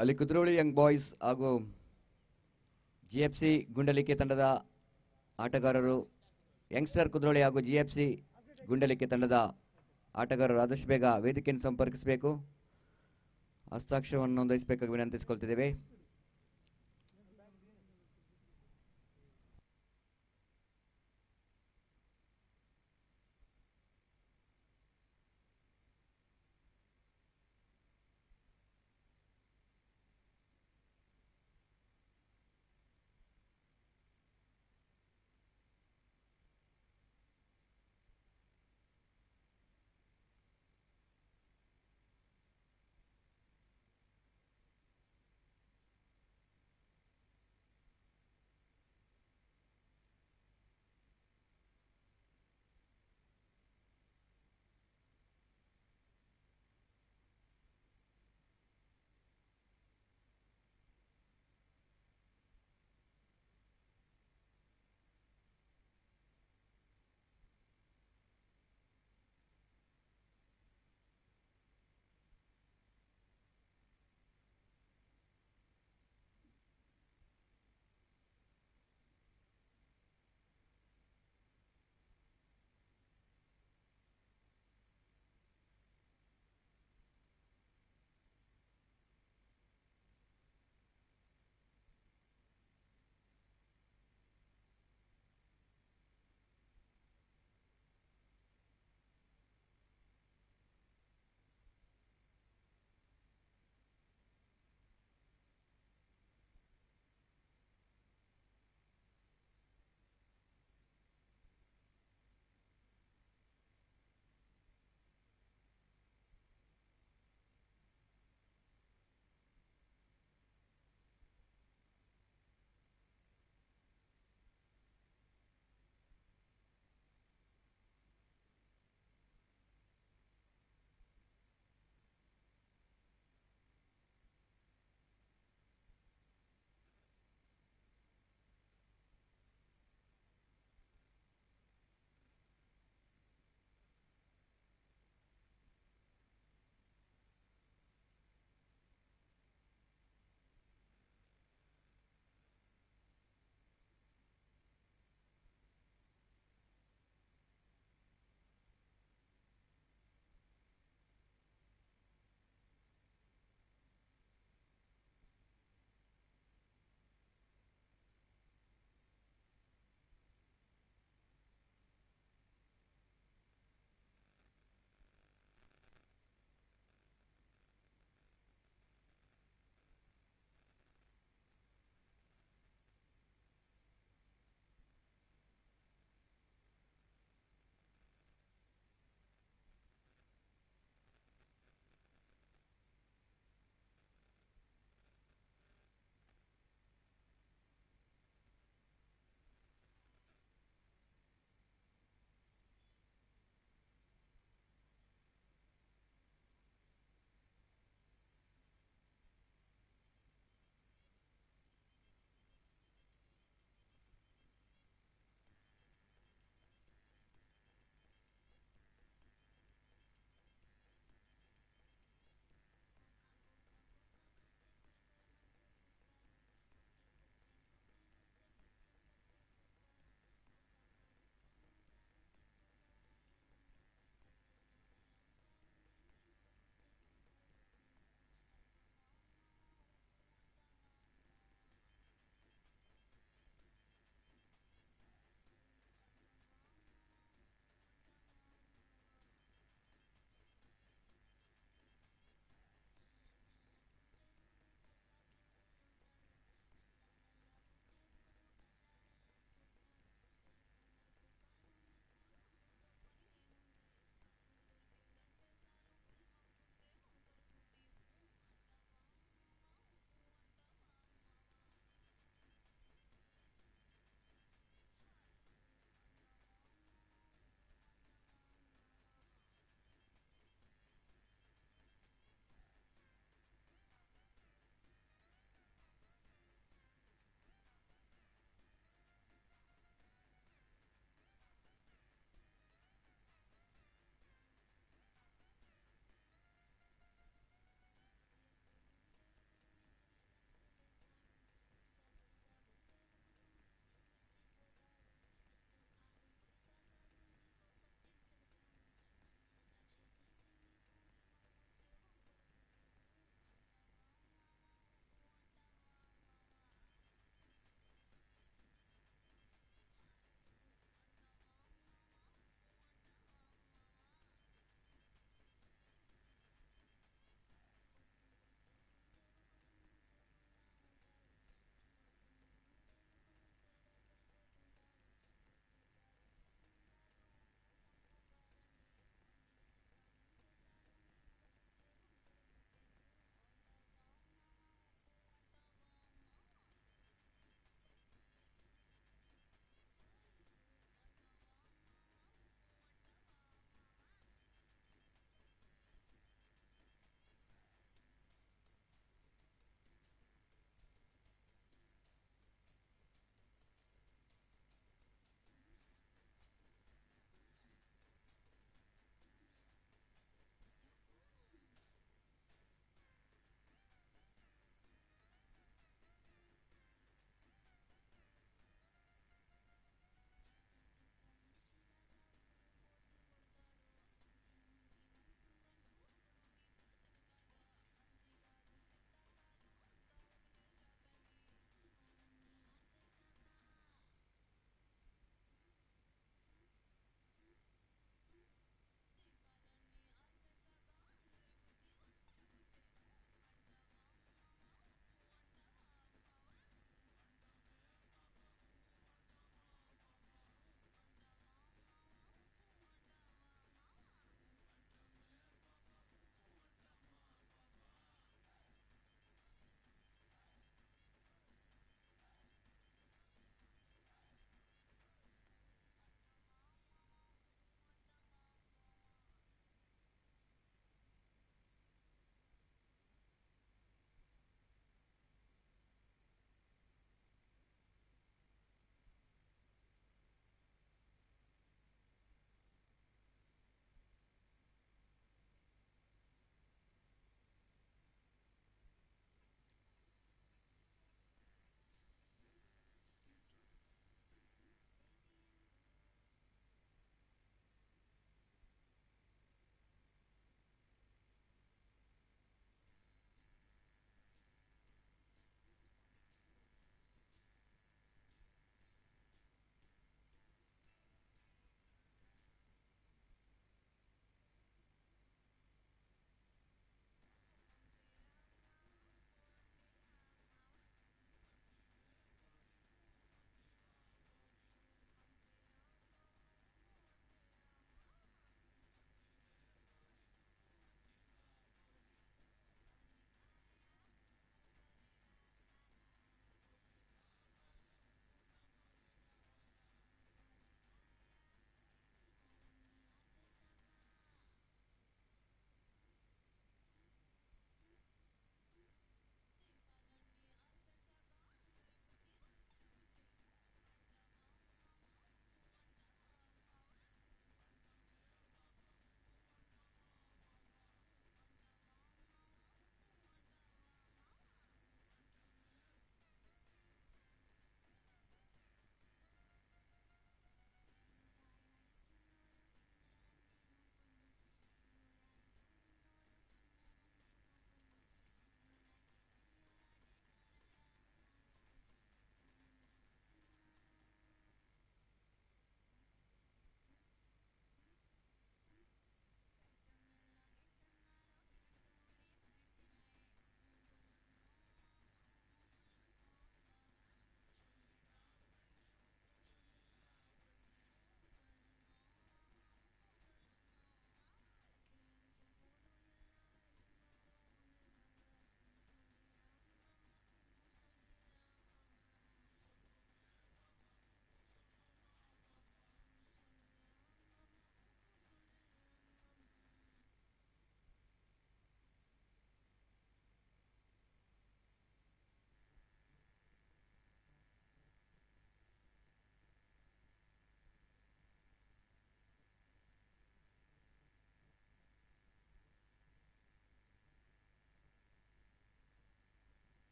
ಅಲ್ಲಿ Kudroli young boys ಹಾಗೂ ಜಿಎಫ್ಸಿ ಗುಂಡಲಿಕೆ ತಂಡದ ಆಟಗಾರರು, ಯಂಗ್ಸ್ಟರ್ ಕುದ್ರೋಳಿ ಹಾಗೂ ಜಿಎಫ್ಸಿ ಗುಂಡಲಿಕೆ ತಂಡದ ಆಟಗಾರರು ಆದಷ್ಟು ಬೇಗ ವೇದಿಕೆಯನ್ನು ಸಂಪರ್ಕಿಸಬೇಕು, ಹಸ್ತಾಕ್ಷರವನ್ನು ನೋಂದಾಯಿಸಬೇಕಾಗಿ ವಿನಂತಿಸಿಕೊಳ್ತಿದ್ದೇವೆ.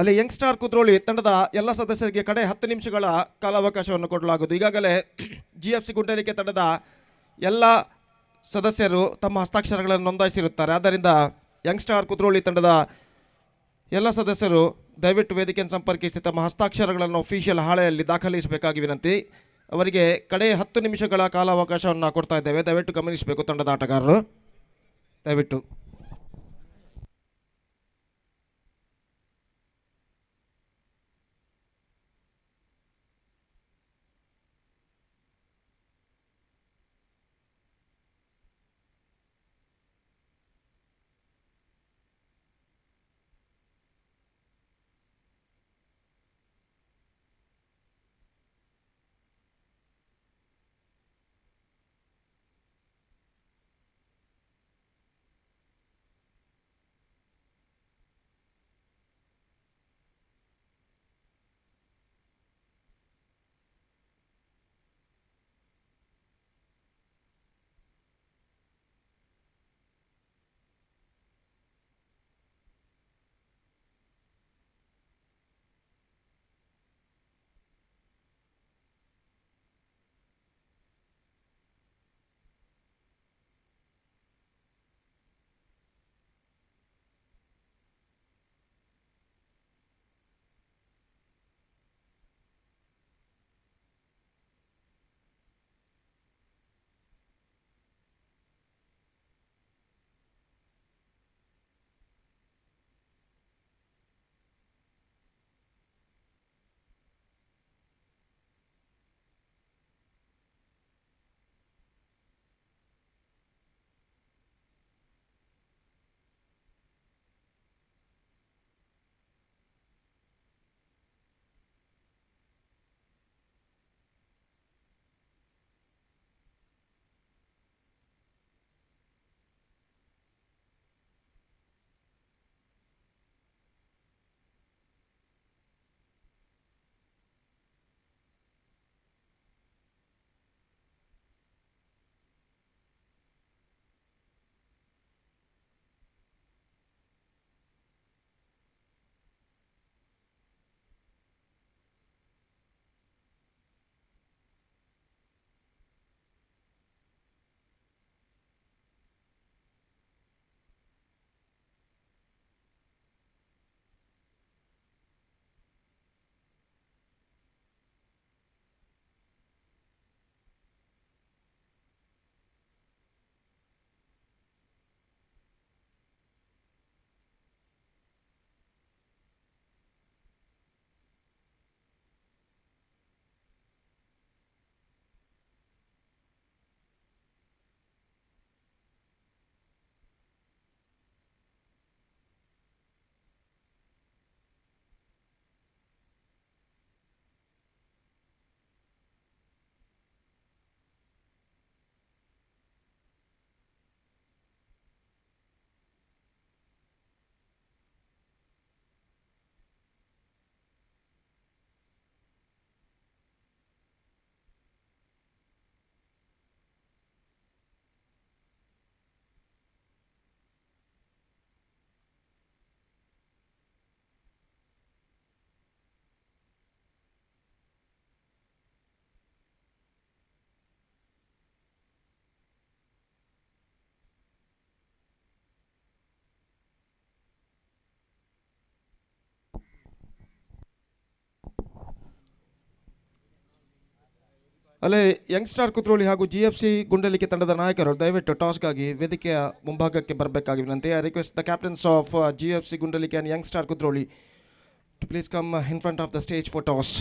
ಅಲ್ಲಿ ಯಂಗ್ಸ್ಟಾರ್ ಕುದ್ರೋಳಿ ತಂಡದ ಎಲ್ಲ ಸದಸ್ಯರಿಗೆ ಕಡೆ 10 ನಿಮಿಷಗಳ ಕಾಲಾವಕಾಶವನ್ನು ಕೊಡಲಾಗುವುದು. ಈಗಾಗಲೇ GFC ಗುಂಡಲಿಕೆ ತಂಡದ ಎಲ್ಲ ಸದಸ್ಯರು ತಮ್ಮ ಹಸ್ತಾಕ್ಷರಗಳನ್ನು ನೋಂದಾಯಿಸಿರುತ್ತಾರೆ. ಆದ್ದರಿಂದ ಯಂಗ್ಸ್ಟಾರ್ ಕುದ್ರೋಳಿ ತಂಡದ ಎಲ್ಲ ಸದಸ್ಯರು ದಯವಿಟ್ಟು ವೇದಿಕೆಯನ್ನು ಸಂಪರ್ಕಿಸಿ ತಮ್ಮ ಹಸ್ತಾಕ್ಷರಗಳನ್ನು ಅಫಿಷಿಯಲ್ ಹಾಳೆಯಲ್ಲಿ ದಾಖಲಿಸಬೇಕಾಗಿ ವಿನಂತಿ. ಅವರಿಗೆ ಕಡೆ 10 ನಿಮಿಷಗಳ ಕಾಲಾವಕಾಶವನ್ನು ಕೊಡ್ತಾ ಇದ್ದೇವೆ. ದಯವಿಟ್ಟು ಗಮನಿಸಬೇಕು ತಂಡದ ಆಟಗಾರರು, ದಯವಿಟ್ಟು. ಅಲ್ಲೇ ಯಂಗ್ಸ್ಟಾರ್ ಕುದ್ರೋಳಿ ಹಾಗೂ GFC ಗುಂಡಲಿಕೆ ತಂಡದ ನಾಯಕರು ದಯವಿಟ್ಟು ಟಾಸ್ಗಾಗಿ ವೇದಿಕೆಯ ಮುಂಭಾಗಕ್ಕೆ ಬರಬೇಕಾಗಿ ವಿನಂತಿ. I request the captains of GFC ಗುಂಡಲಿಕೆ and Young Star Kudroli to please come in front of the stage for toss.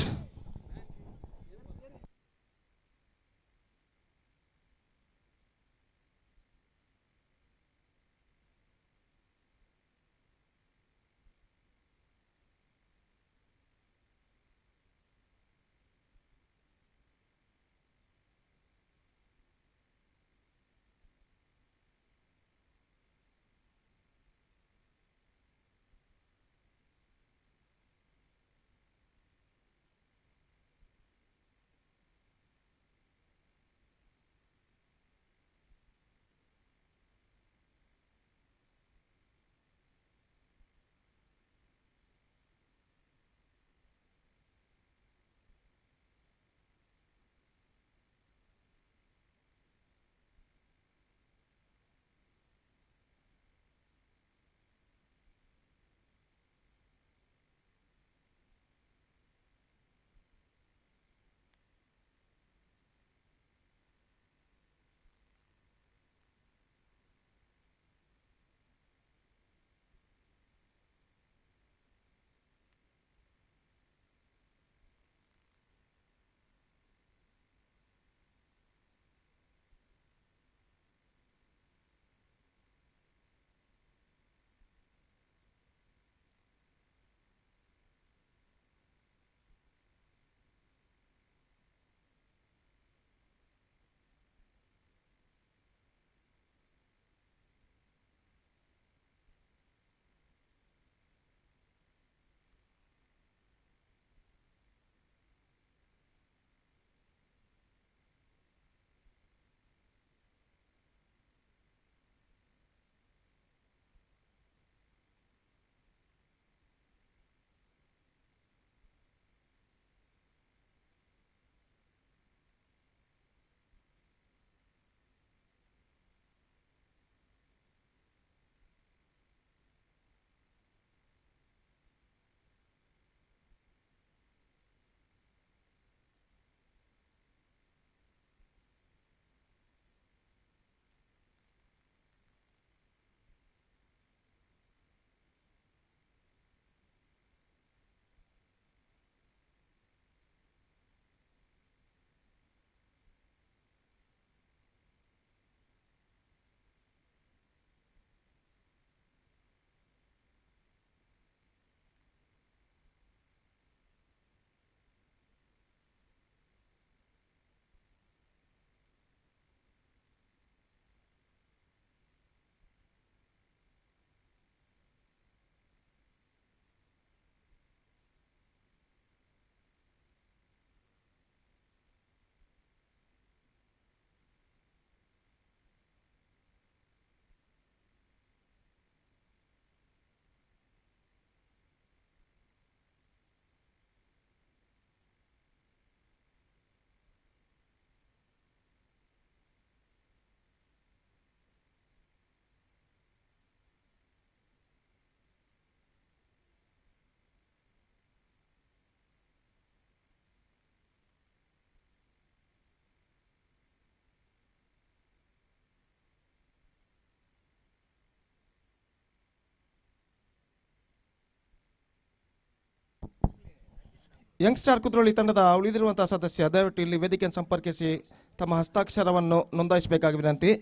Young Star Kudroli ತಂಡದ ಉಳಿದಿರುವಂತಹ ಸದಸ್ಯ ದಯವಿಟ್ಟು ಇಲ್ಲಿ ವೇದಿಕೆಯನ್ನು ಸಂಪರ್ಕಿಸಿ ತಮ್ಮ ಹಸ್ತಾಕ್ಷರವನ್ನು ನೋಂದಾಯಿಸಬೇಕಾಗಿ ವಿನಂತಿ.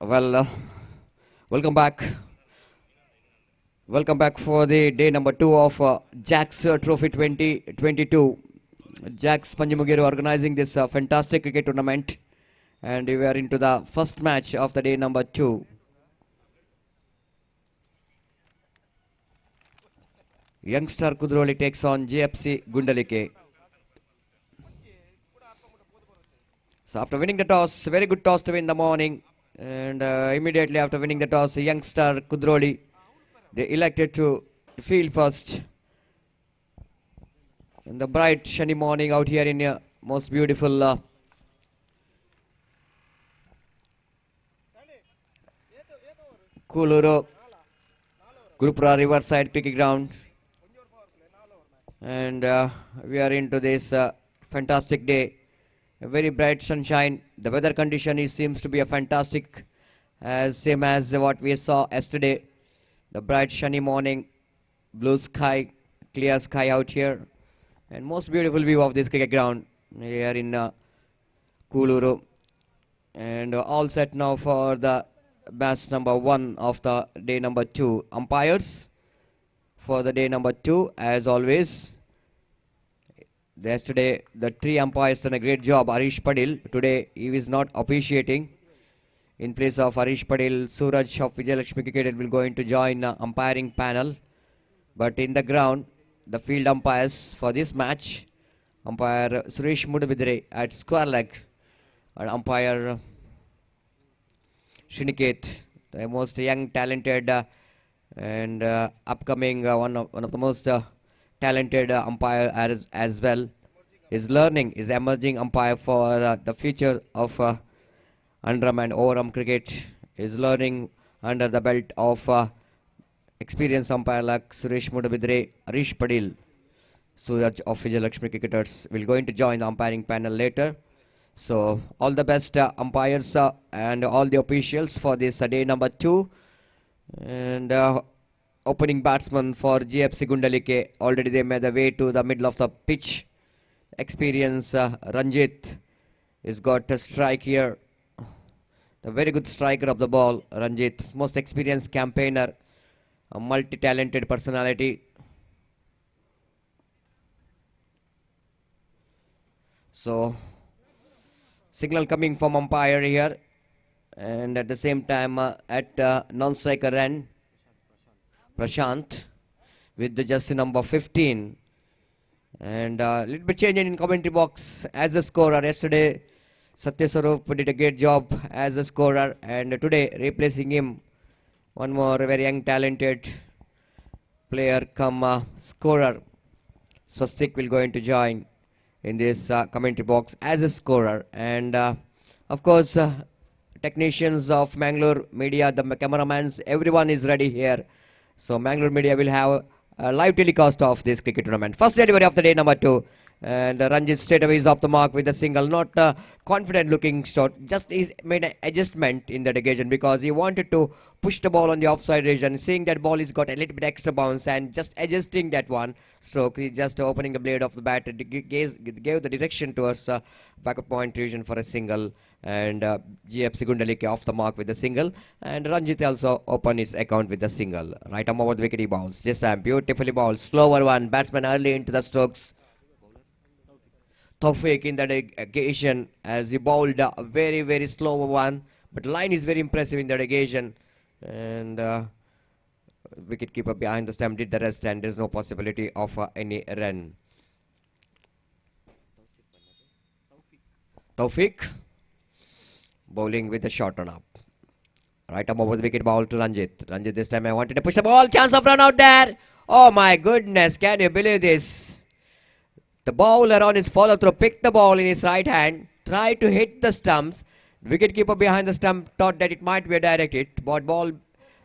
Well, welcome back. Welcome back for the day number 2 of Jack's Trophy 2022. Jack's Panjimugeru organizing this fantastic cricket tournament. And we are into the first match of the day number 2. Youngster Kudroli takes on GFC Gundalike. So after winning the toss, very good toss to win the morning. And immediately after winning the toss, Youngster Kudroli, they elected to field first. In the bright sunny morning out here in a most beautiful Kuluru Gurupura Riverside cricket ground. And we are into this fantastic day. A very bright sunshine. The weather condition seems to be a fantastic, same as what we saw yesterday. The bright sunny morning, blue sky, clear sky out here, and most beautiful view of this cricket ground here in Kuluru. And all set now for the match number 1 of the day number 2. Umpires for the day number 2, as always. Yesterday, the 3 umpires done a great job. Harish Padil, today he is not officiating. In place of Harish Padil, Suraj of Vijayalakshmi Cricket will going to join umpiring panel. But in the ground, the field umpires for this match, umpire Suresh Mudabidre at square leg, and umpire Shiniket, the most young, talented and upcoming one of the most talented umpire as well. Is emerging umpire for the future of underarm and overarm cricket. Is learning under the belt of experienced umpire like Suresh Mudabidre, Harish Padil, Suraj of Vijayalakshmi Cricketers will going to join the umpiring panel later. So all the best umpires and all the officials for this day number 2. And opening batsman for GFC Gundalike, already they made the way to the middle of the pitch. Experience Ranjit has got a strike here. The very good striker of the ball, Ranjit, most experienced campaigner, a multi-talented personality. So signal coming from umpire here, and at the same time at non-striker end, Prashant with the jersey number 15. And a little bit changing in commentary box as a scorer. Yesterday, Satya Swarup did a great job as a scorer, and today replacing him, one more very young talented player come scorer. Swastik will going to join in this commentary box as a scorer. And of course, technicians of Mangalore media, the cameramans, everyone is ready here. So Mangalore media will have a live telecast of this cricket tournament. First delivery of the day number 2. And Ranjit straight away is off the mark with a single. Not confident looking shot. Just he's made an adjustment in that occasion because he wanted to push the ball on the offside region. Seeing that ball has got a little bit extra bounce and just adjusting that one stroke. He's just opening the blade of the bat. Gave the direction towards backup point region for a single. And GFC Gundalike off the mark with the single. And Ranjit also opened his account with the single. Right arm over the wicket he bounced. This time beautifully bowled. Slower one. Batsman early into the strokes. Tawfiq in that occasion as he bowled a very, very slow one. But line is very impressive in that occasion. And wicketkeeper behind the stump did the rest, and there's no possibility of any run. Tawfiq bowling with a short run up. Right arm over the wicket, ball to Ranjit. Ranjit this time I wanted to push the ball. Chance of run out there. Oh my goodness, can you believe this? The bowler on his follow through picked the ball in his right hand, tried to hit the stumps. Wicketkeeper behind the stump thought that it might be a direct hit, but ball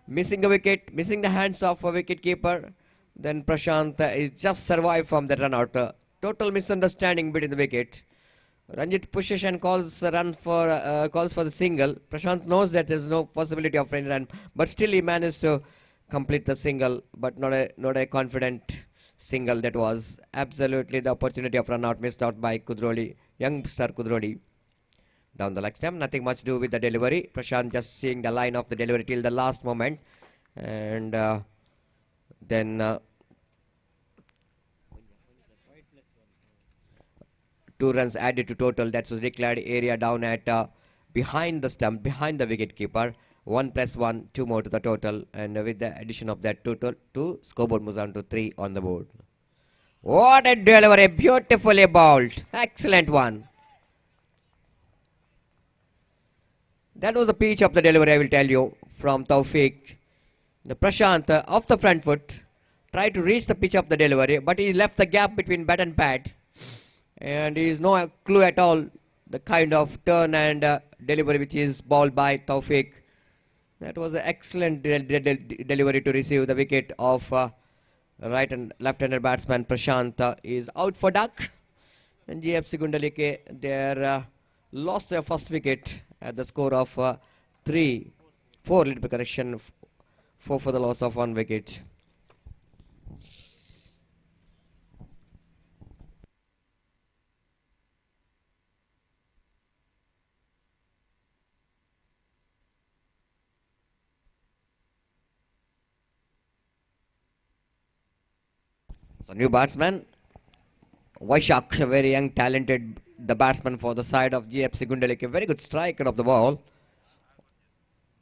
missing the wicket, missing the hands of a wicketkeeper. Then Prashant is just survived from the run out. Total misunderstanding between the wicket. Ranjit pushes and calls the run for calls for the single. Prashant knows that there is no possibility of any run, but still he managed to complete the single, but not a confident single. That was absolutely the opportunity of run out missed out by Kudroli, youngster Kudroli. down the leg stump. Nothing much to do with the delivery. Prashant just seeing the line of the delivery till the last moment. And then 2 runs added to total. That was declared area down at behind the stump, behind the wicket keeper. 1+1, 2 more to the total. And with the addition of that total, 2, scoreboard moves on to 3 on the board. What a delivery! Beautifully bowled. Excellent one. That was the pitch of the delivery, I will tell you, from Taufik. The Prashant off the front foot tried to reach the pitch of the delivery, but he left the gap between bat and pad. And he is no clue at all the kind of turn and delivery which is bowled by Taufik. That was an excellent delivery to receive the wicket of right and left-handed batsman Prashant is out for duck. And GFC Gundalike, they lost their first wicket at the score of 3, 4, little bit correction, 4 for the loss of 1 wicket. So new batsman, Vaishak, a very young, talented the batsman for the side of GFC Gundalike, a very good striker of the ball.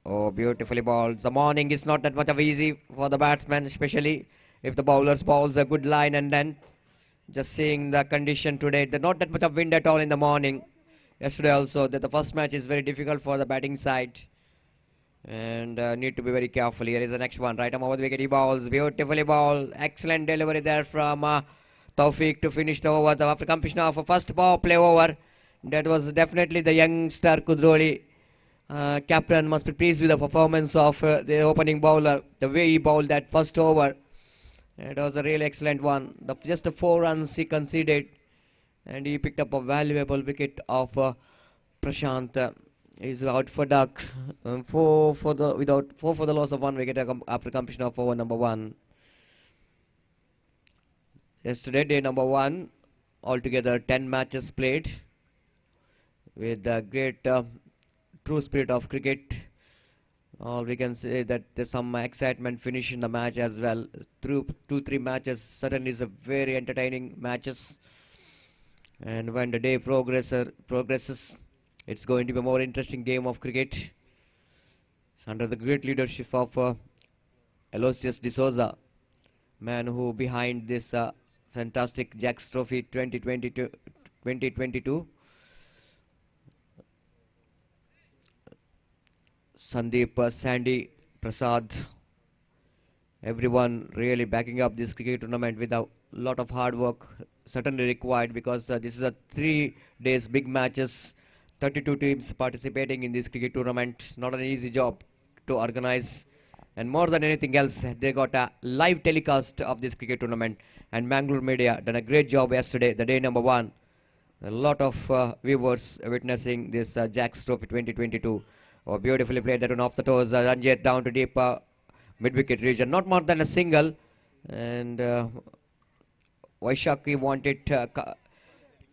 Oh, beautifully bowled. The morning is not that much of easy for the batsman, especially if the bowlers bowls a good line, and then just seeing the condition today, there's not that much of wind at all in the morning. Yesterday also, that the first match is very difficult for the batting side. And need to be very careful. Here is the next one. Right arm over the wicket. He bowls. Beautifully bowled. Excellent delivery there from Taufik to finish the over. After completion of a first power play over. That was definitely the youngster Kudroli. Captain must be pleased with the performance of the opening bowler. The way he bowled that first over. It was a really excellent one. Just the 4 runs he conceded. And he picked up a valuable wicket of Prashant. Is out for duck. 4 for the loss of 1 wicket after completion of over number 1. Yesterday, day number 1, altogether 10 matches played with the great true spirit of cricket. All we can say that there's some excitement finish in the match as well. Through 2-3 matches, certainly is a very entertaining matches. And when the day progresses, it's going to be a more interesting game of cricket under the great leadership of Aloysius D'Souza, man who behind this fantastic Jacks Trophy 2022. Sandeep, Sandy, Prasad, everyone really backing up this cricket tournament with a lot of hard work certainly required, because this is a 3 days big matches. 32 teams participating in this cricket tournament. Not an easy job to organize. And more than anything else, they got a live telecast of this cricket tournament. And Mangalore media done a great job yesterday, the day number 1. A lot of viewers witnessing this Jacks Trophy 2022. Oh, beautifully played that one off the toes. Ranjit down to deep mid-wicket region. Not more than a single. And Vaishaki wanted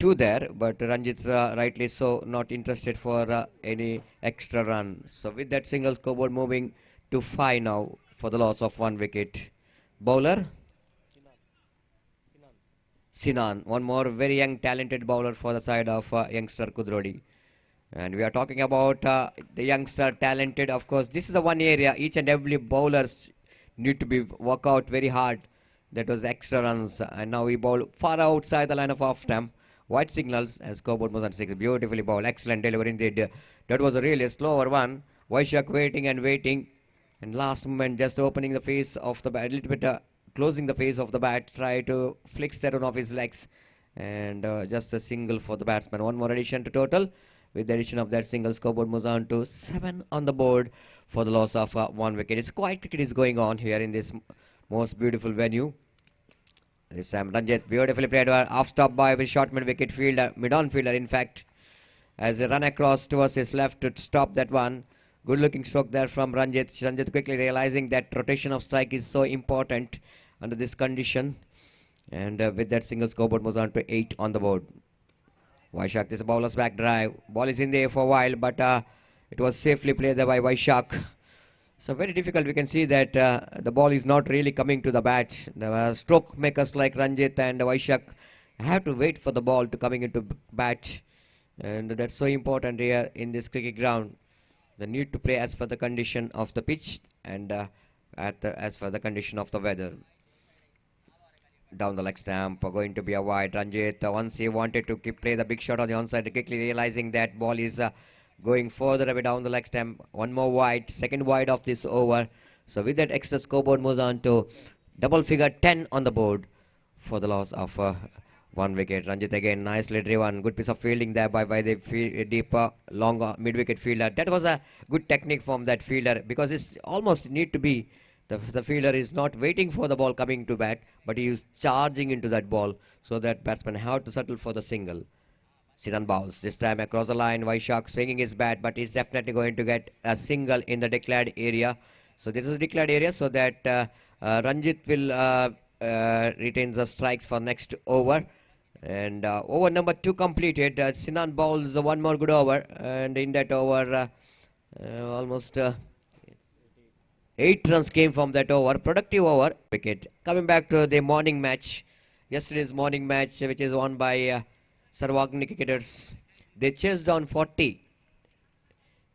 2 there, but Ranjit rightly so not interested for any extra run. So with that single, scoreboard moving to 5 now for the loss of 1 wicket. Bowler Sinan, one more very young talented bowler for the side of youngster Kudrodi. And we are talking about the youngster talented. Of course, this is the one area each and every bowlers need to be work out very hard. That was extra runs, and now we bowl far outside the line of off stump. White signals and scoreboard moves on 6. Beautifully bowled. Excellent delivery indeed. That was a really slower one. Vaishak waiting and waiting. And last moment just opening the face of the bat. A little bit closing the face of the bat. Try to flick that one off his legs. And just a single for the batsman. One more addition to total. With the addition of that single, scoreboard moves on to 7 on the board for the loss of 1 wicket. It's quite cricket is going on here in this most beautiful venue. This time Ranjit beautifully played off stop by a short mid-wicket fielder, mid-on fielder in fact, as they run across towards his left to stop that one. Good looking stroke there from Ranjit. Ranjit quickly realizing that rotation of strike is so important under this condition. And with that single, scoreboard moves on to 8 on the board. Vaishak, this is a bowler's back drive. Ball is in the air for a while, but it was safely played there by Vaishak. So very difficult. We can see that the ball is not really coming to the bat. The stroke makers like Ranjit and Vaishak have to wait for the ball to coming into bat, and that's so important here in this cricket ground. The need to play as per the condition of the pitch and as per the condition of the weather. Down the leg stump, going to be a wide. Ranjit, once he wanted to play the big shot on the onside, quickly realizing that ball is going further away down the leg stump. One more wide, second wide of this over. So with that extra scoreboard moves on to double figure 10 on the board for the loss of one wicket. Ranjit again nicely driven. Good piece of fielding there by the deeper, long mid-wicket fielder. That was a good technique from that fielder, because it's almost need to be the fielder is not waiting for the ball coming to bat, but he is charging into that ball, so that batsman have to settle for the single. Sinan bounce. This time across the line, Vaishak swinging his bat, but he's definitely going to get a single in the declared area. So this is declared area, so that Ranjit will retain the strikes for next over. And over number 2 completed. Sinan bowls one more good over, and in that over almost 8 runs came from that over. Productive over. Wicket. Coming back to the morning match, yesterday's morning match, which is won by Sarvagni cricketers. They chased down 40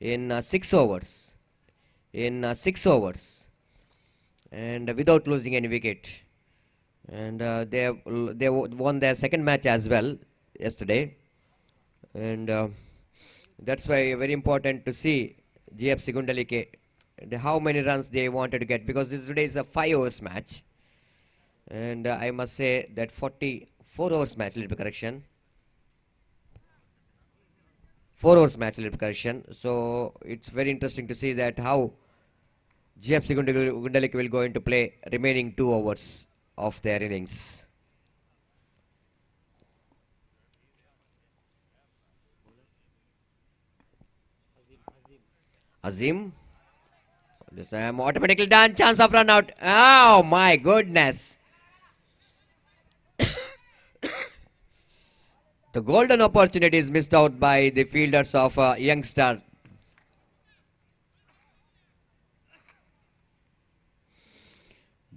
in 6 overs. In 6 overs, and without losing any wicket. And they won their second match as well yesterday, and that's why very important to see GFC Gundalike how many runs they wanted to get, because today is a 5 overs match, and I must say that 44 overs match, little correction, 4 overs match, little correction. So it's very interesting to see that how GFC Gundalike will go into play remaining 2 overs of their innings. Azim. This time automatically done. Chance of run out. Oh my goodness. The golden opportunity is missed out by the fielders of youngster.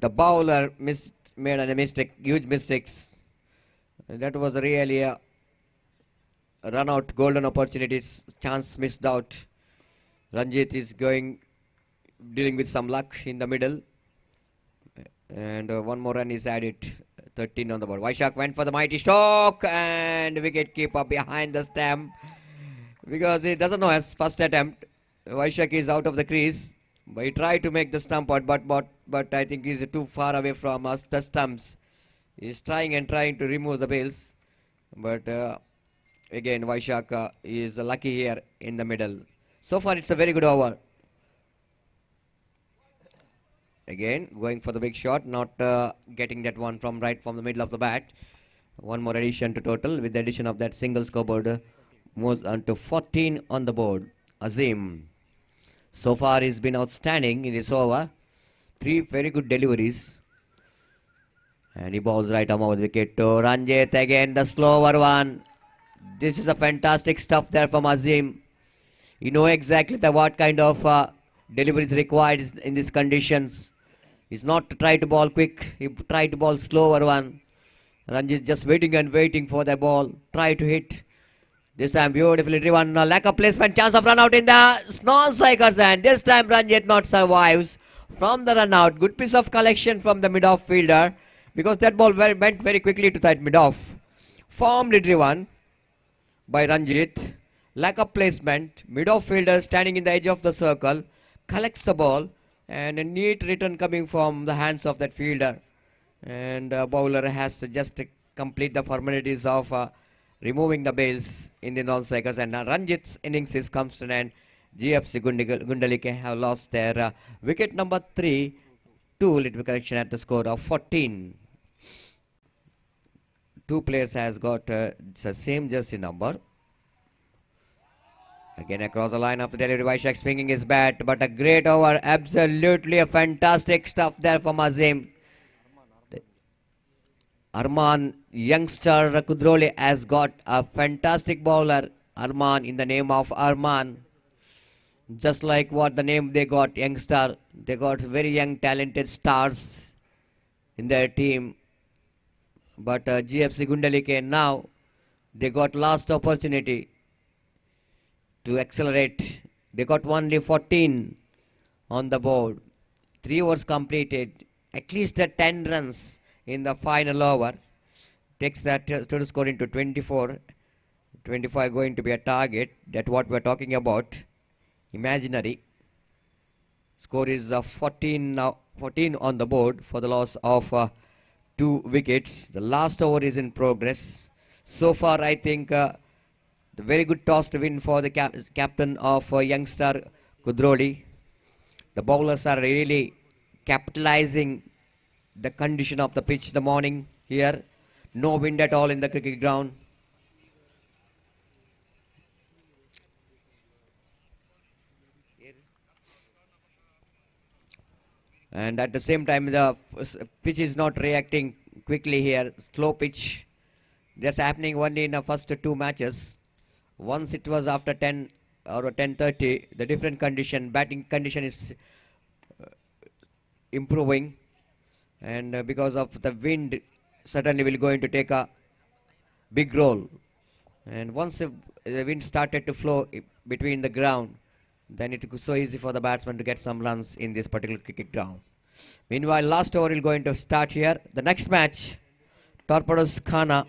The bowler made a mistake, huge mistakes. That was really a run out, golden opportunities, chance missed out. Ranjit is dealing with some luck in the middle, and one more run is added. 13 on the board. Vaishak went for the mighty stroke, and wicket keeper behind the stump, because he doesn't know his first attempt. Vaishak is out of the crease, but he tried to make the stump out, but I think he's too far away from us, the stumps. He's trying to remove the bails, but again Vaishak is lucky here in the middle. So far it's a very good over. Again going for the big shot, not getting that one from the middle of the bat. One more addition to total. With the addition of that single scoreboard, moves on to 14 on the board. Azim. So far he's been outstanding in this over. 3 very good deliveries. And he bowls right arm over the wicket to Ranjit. Again the slower one. This is a fantastic stuff there from Azim. You know exactly what kind of delivery is required in these conditions. He's not to try to bowl quick. He tried to bowl slower one. Ranjit just waiting for the ball. Try to hit. This time beautifully driven. Lack of placement. Chance of run out in the non-strikers, and this time Ranjit not survives from the run out. Good piece of collection from the mid-off fielder, because that ball went very quickly to that mid-off. Firmly driven by Ranjit. Lack of placement. Mid-off fielder standing in the edge of the circle. Collects the ball, and a neat return coming from the hands of that fielder. And bowler has to just complete the formalities of removing the bails in the non-strikers, and Ranjit's innings is comes to an end. GFC Gundalike have lost their wicket number 3. 2 little correction at the score of 14. 2 players has got the same jersey number. Again across the line of the delivery, Vaishak swinging his bat, but a great over. Absolutely a fantastic stuff there from Azim. Arman, youngster Kudroli has got a fantastic bowler. Arman, in the name of Arman. Just like what the name they got, youngster. They got very young, talented stars in their team. But GFC Gundalike now, they got last opportunity to accelerate. They got only 14 on the board. 3 overs completed. At least 10 runs in the final over. Takes that total score into 24. 25 going to be a target. That's what we're talking about. Imaginary. Score is 14 now. 14 on the board for the loss of 2 wickets. The last over is in progress. So far, I think the very good toss to win for the captain of youngster Kudroli. The bowlers are really capitalizing the condition of the pitch the morning here. No wind at all in the cricket ground. And at the same time, the pitch is not reacting quickly here. Slow pitch. That's happening only in the first 2 matches. Once it was after 10 or 10:30, the different condition, batting condition is improving. And because of the wind, certainly will going to take a big role. And once the wind started to flow between the ground, then it was so easy for the batsman to get some runs in this particular cricket ground. Meanwhile, last over is going to start here. The next match, Torpedoes Khana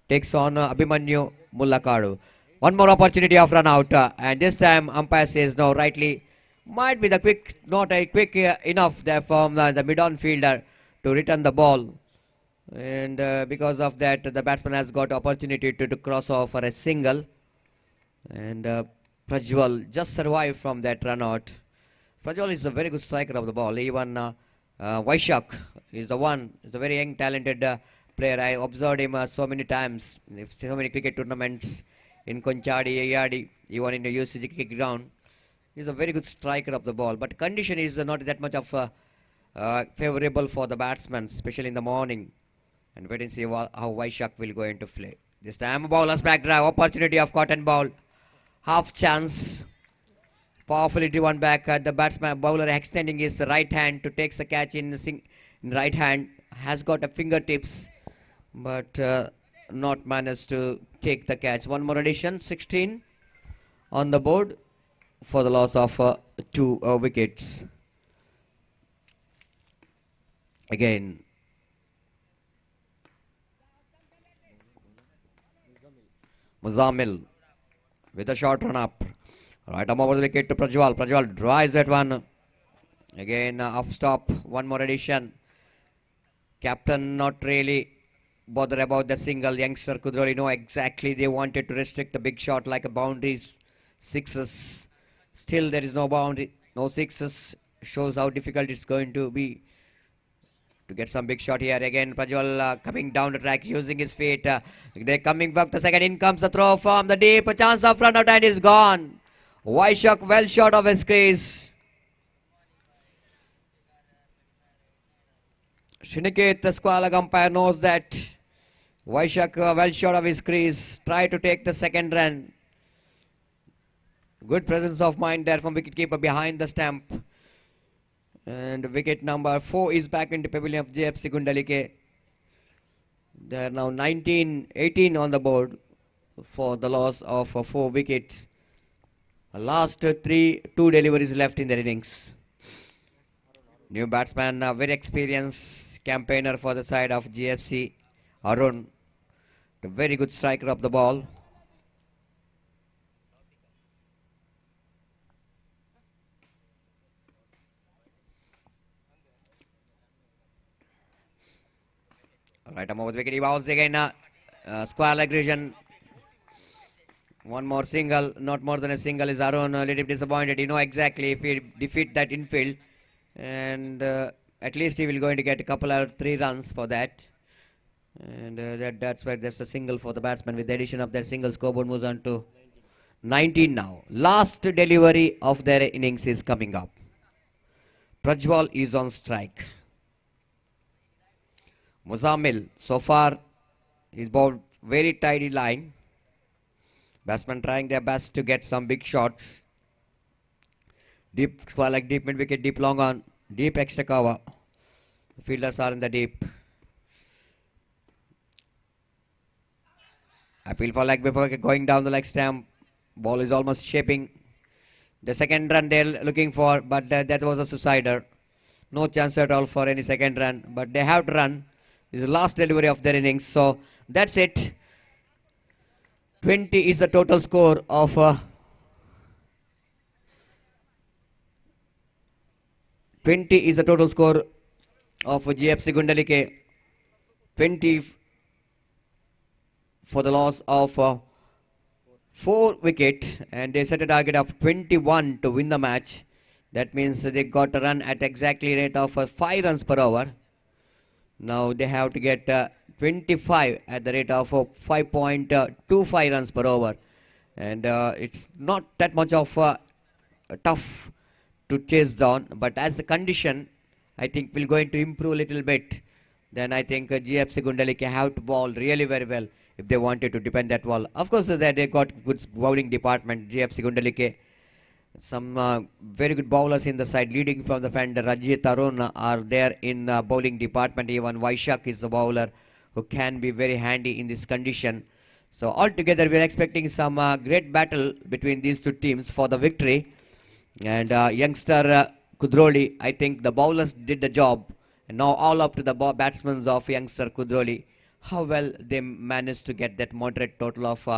takes on Abhimanyu Mullakadu. One more opportunity of run out, and this time umpire says no. Rightly, might be the quick, not a quick enough there from the mid-on fielder to return the ball, and because of that, the batsman has got opportunity to cross off for a single, and Prajwal just survived from that run out. Prajwal is a very good striker of the ball. Even Vaishak is the one. He's a very young, talented player. I observed him so many times, so many cricket tournaments in Konchadi, Ayadi, even in the UCG cricket ground. He's a very good striker of the ball. But condition is not that much of favorable for the batsman, especially in the morning. And wait and see how Vaishak will go into play. This time, bowler's back drive, opportunity of cotton ball. Half chance. Powerfully driven back. The batsman bowler extending his right hand to take the catch in right hand. Has got a fingertips, but not managed to take the catch. One more addition, 16 on the board for the loss of 2 wickets. Again, Muzamil with a short run up. Right arm over the wicket to Prajwal. Prajwal drives that one. Again, off stop. One more addition. Captain not really bother about the single. Youngster Kudroli know exactly they wanted to restrict the big shot like a boundaries. Sixes. Still there is no boundary. No sixes. Shows how difficult it's going to be to get some big shot here. Again, Prajwal coming down the track using his feet. They're coming back the second. In comes the throw from the deep. A chance of run out and is gone. Vaishak well short of his crease. Shiniket, the square leg umpire, knows that Vaishak well short of his crease. Try to take the second run. Good presence of mind there from wicketkeeper behind the stump. And wicket number 4 is back into pavilion of JFC Gundalike. They are now 18 on the board for the loss of 4 wickets. Last 2 deliveries left in their innings. New batsman, very experienced campaigner for the side of GFC, Arun. A very good striker of the ball. Right arm over the wicket. He bowls again. Square leg region. One more single, not more than a single, is Arun. A little bit disappointed. You know exactly if he defeat that infield, and at least he will going to get a couple or 3 runs for that. And that's why there's a single for the batsman. With the addition of that single, scoreboard moves on to 19 now. Last delivery of their innings is coming up. Prajwal is on strike. Muzamil, so far, he's bowled very tidy line. Batsmen trying their best to get some big shots. Deep, like deep mid wicket, deep long on, deep extra cover. The fielders are in the deep. Appeal for leg before going down the leg stump. Ball is almost shaping. The second run they're looking for, but that was a suicider. No chance at all for any second run, but they have to run. This is the last delivery of their innings, so that's it. 20 is the total score of 20 is the total score of GFC Gundalike. 20 for the loss of 4 wickets, and they set a target of 21 to win the match. That means they got a run at exactly rate of 5 runs per over. Now they have to get 25 at the rate of 5.25 runs per over, and it's not that much of tough to chase down, but as the condition I think will going to improve a little bit, then I think GFC Gundalike have to bowl really very well if they wanted to defend that wall. Of course, they got good bowling department. GFC Gundalike, some very good bowlers in the side, leading from the fender. Rajit Arun are there in bowling department. Even Vaishak is a bowler who can be very handy in this condition. So altogether, we are expecting some great battle between these two teams for the victory. And youngster Kudroli, I think the bowlers did the job. And now all up to the batsmen of youngster Kudroli. How well they managed to get that moderate total of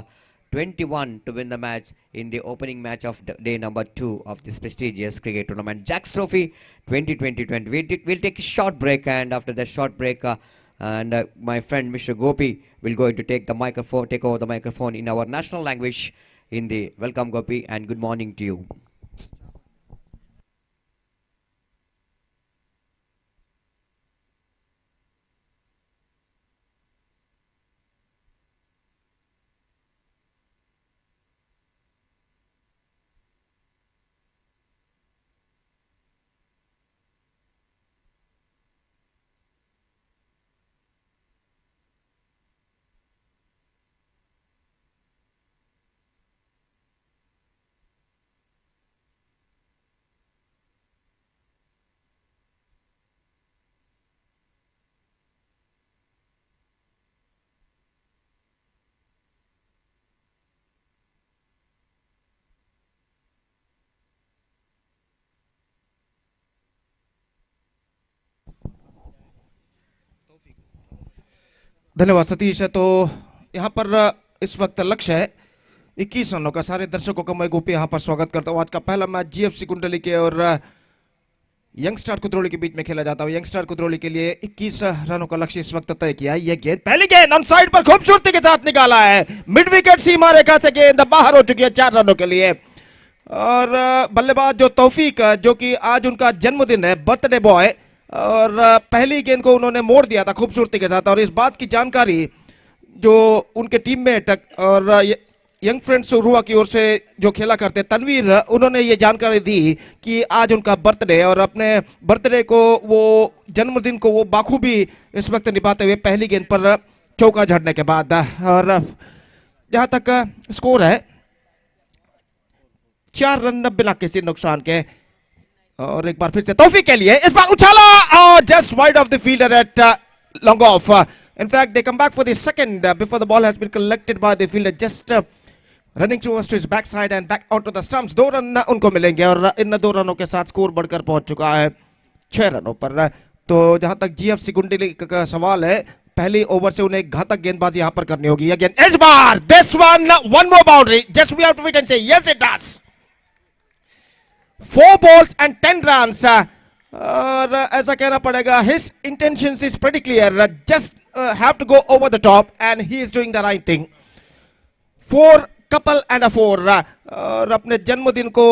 21 to win the match in the opening match of day number 2 of this prestigious cricket tournament. Jacks Trophy 2020-20. We'll take a short break, and after that short break, my friend Mr. Gopi will going to take over the microphone in our national language in the welcome Gopi and good morning to you. धन्यवाद सतीश। तो यहाँ पर इस वक्त लक्ष्य है 21 रनों का। सारे दर्शकों का मैं गोपी यहाँ पर स्वागत करता हूँ। आज का पहला मैच जीएफसी कुंडली और यंगस्टार कुद्रोली के बीच में खेला जाता है। यंगस्टार कुद्रोली के लिए 21 रनों का लक्ष्य इस वक्त तय किया है। ये गेंद, पहली गेंद ऑन साइड पर खूबसूरती के साथ निकाला है। मिड विकेट सीमा रेखा से गेंद बाहर हो चुकी है 4 रनों के लिए। और बल्लेबाज जो तौफीक, जो कि आज उनका जन्मदिन है, बर्थडे बॉय, और पहली गेंद को उन्होंने मोड़ दिया था खूबसूरती के साथ। और इस बात की जानकारी जो उनके टीममेट और यंग फ्रेंड्स उरुआ की ओर से जो खेला करते तनवीर, उन्होंने ये जानकारी दी कि आज उनका बर्थडे है और अपने बर्थडे को, वो जन्मदिन को वो बाखूबी इस वक्त निभाते हुए पहली गेंद पर चौका झड़ने के बाद। और जहां तक स्कोर है 4 रन बिना किसी नुकसान के। और एक बार फिर से तौफीक के लिए, इस बार उछाला और just wide of the fielder at long off. In fact, they come back for the second before the ball has been collected by the fielder, just running towards to his backside and back onto the stumps. 2 run उनको मिलेंगे और इन 2 रनों के साथ score बढ़कर पहुंच चुका है 6 रनों पर। तो जहां तक जीएफसी गुंडली का सवाल है, पहली ओवर से उन्हें घातक गेंदबाजी यहां पर करनी होगी। अगेन इस बार this one more boundary, just we have to wait and say yes it does. 4 balls and 10 runs. और ऐसा कहना पड़ेगा, his intentions is pretty clear, just have to go over the top and he is doing the right thing. 4 couple and a 4. और अपने जन्मदिन को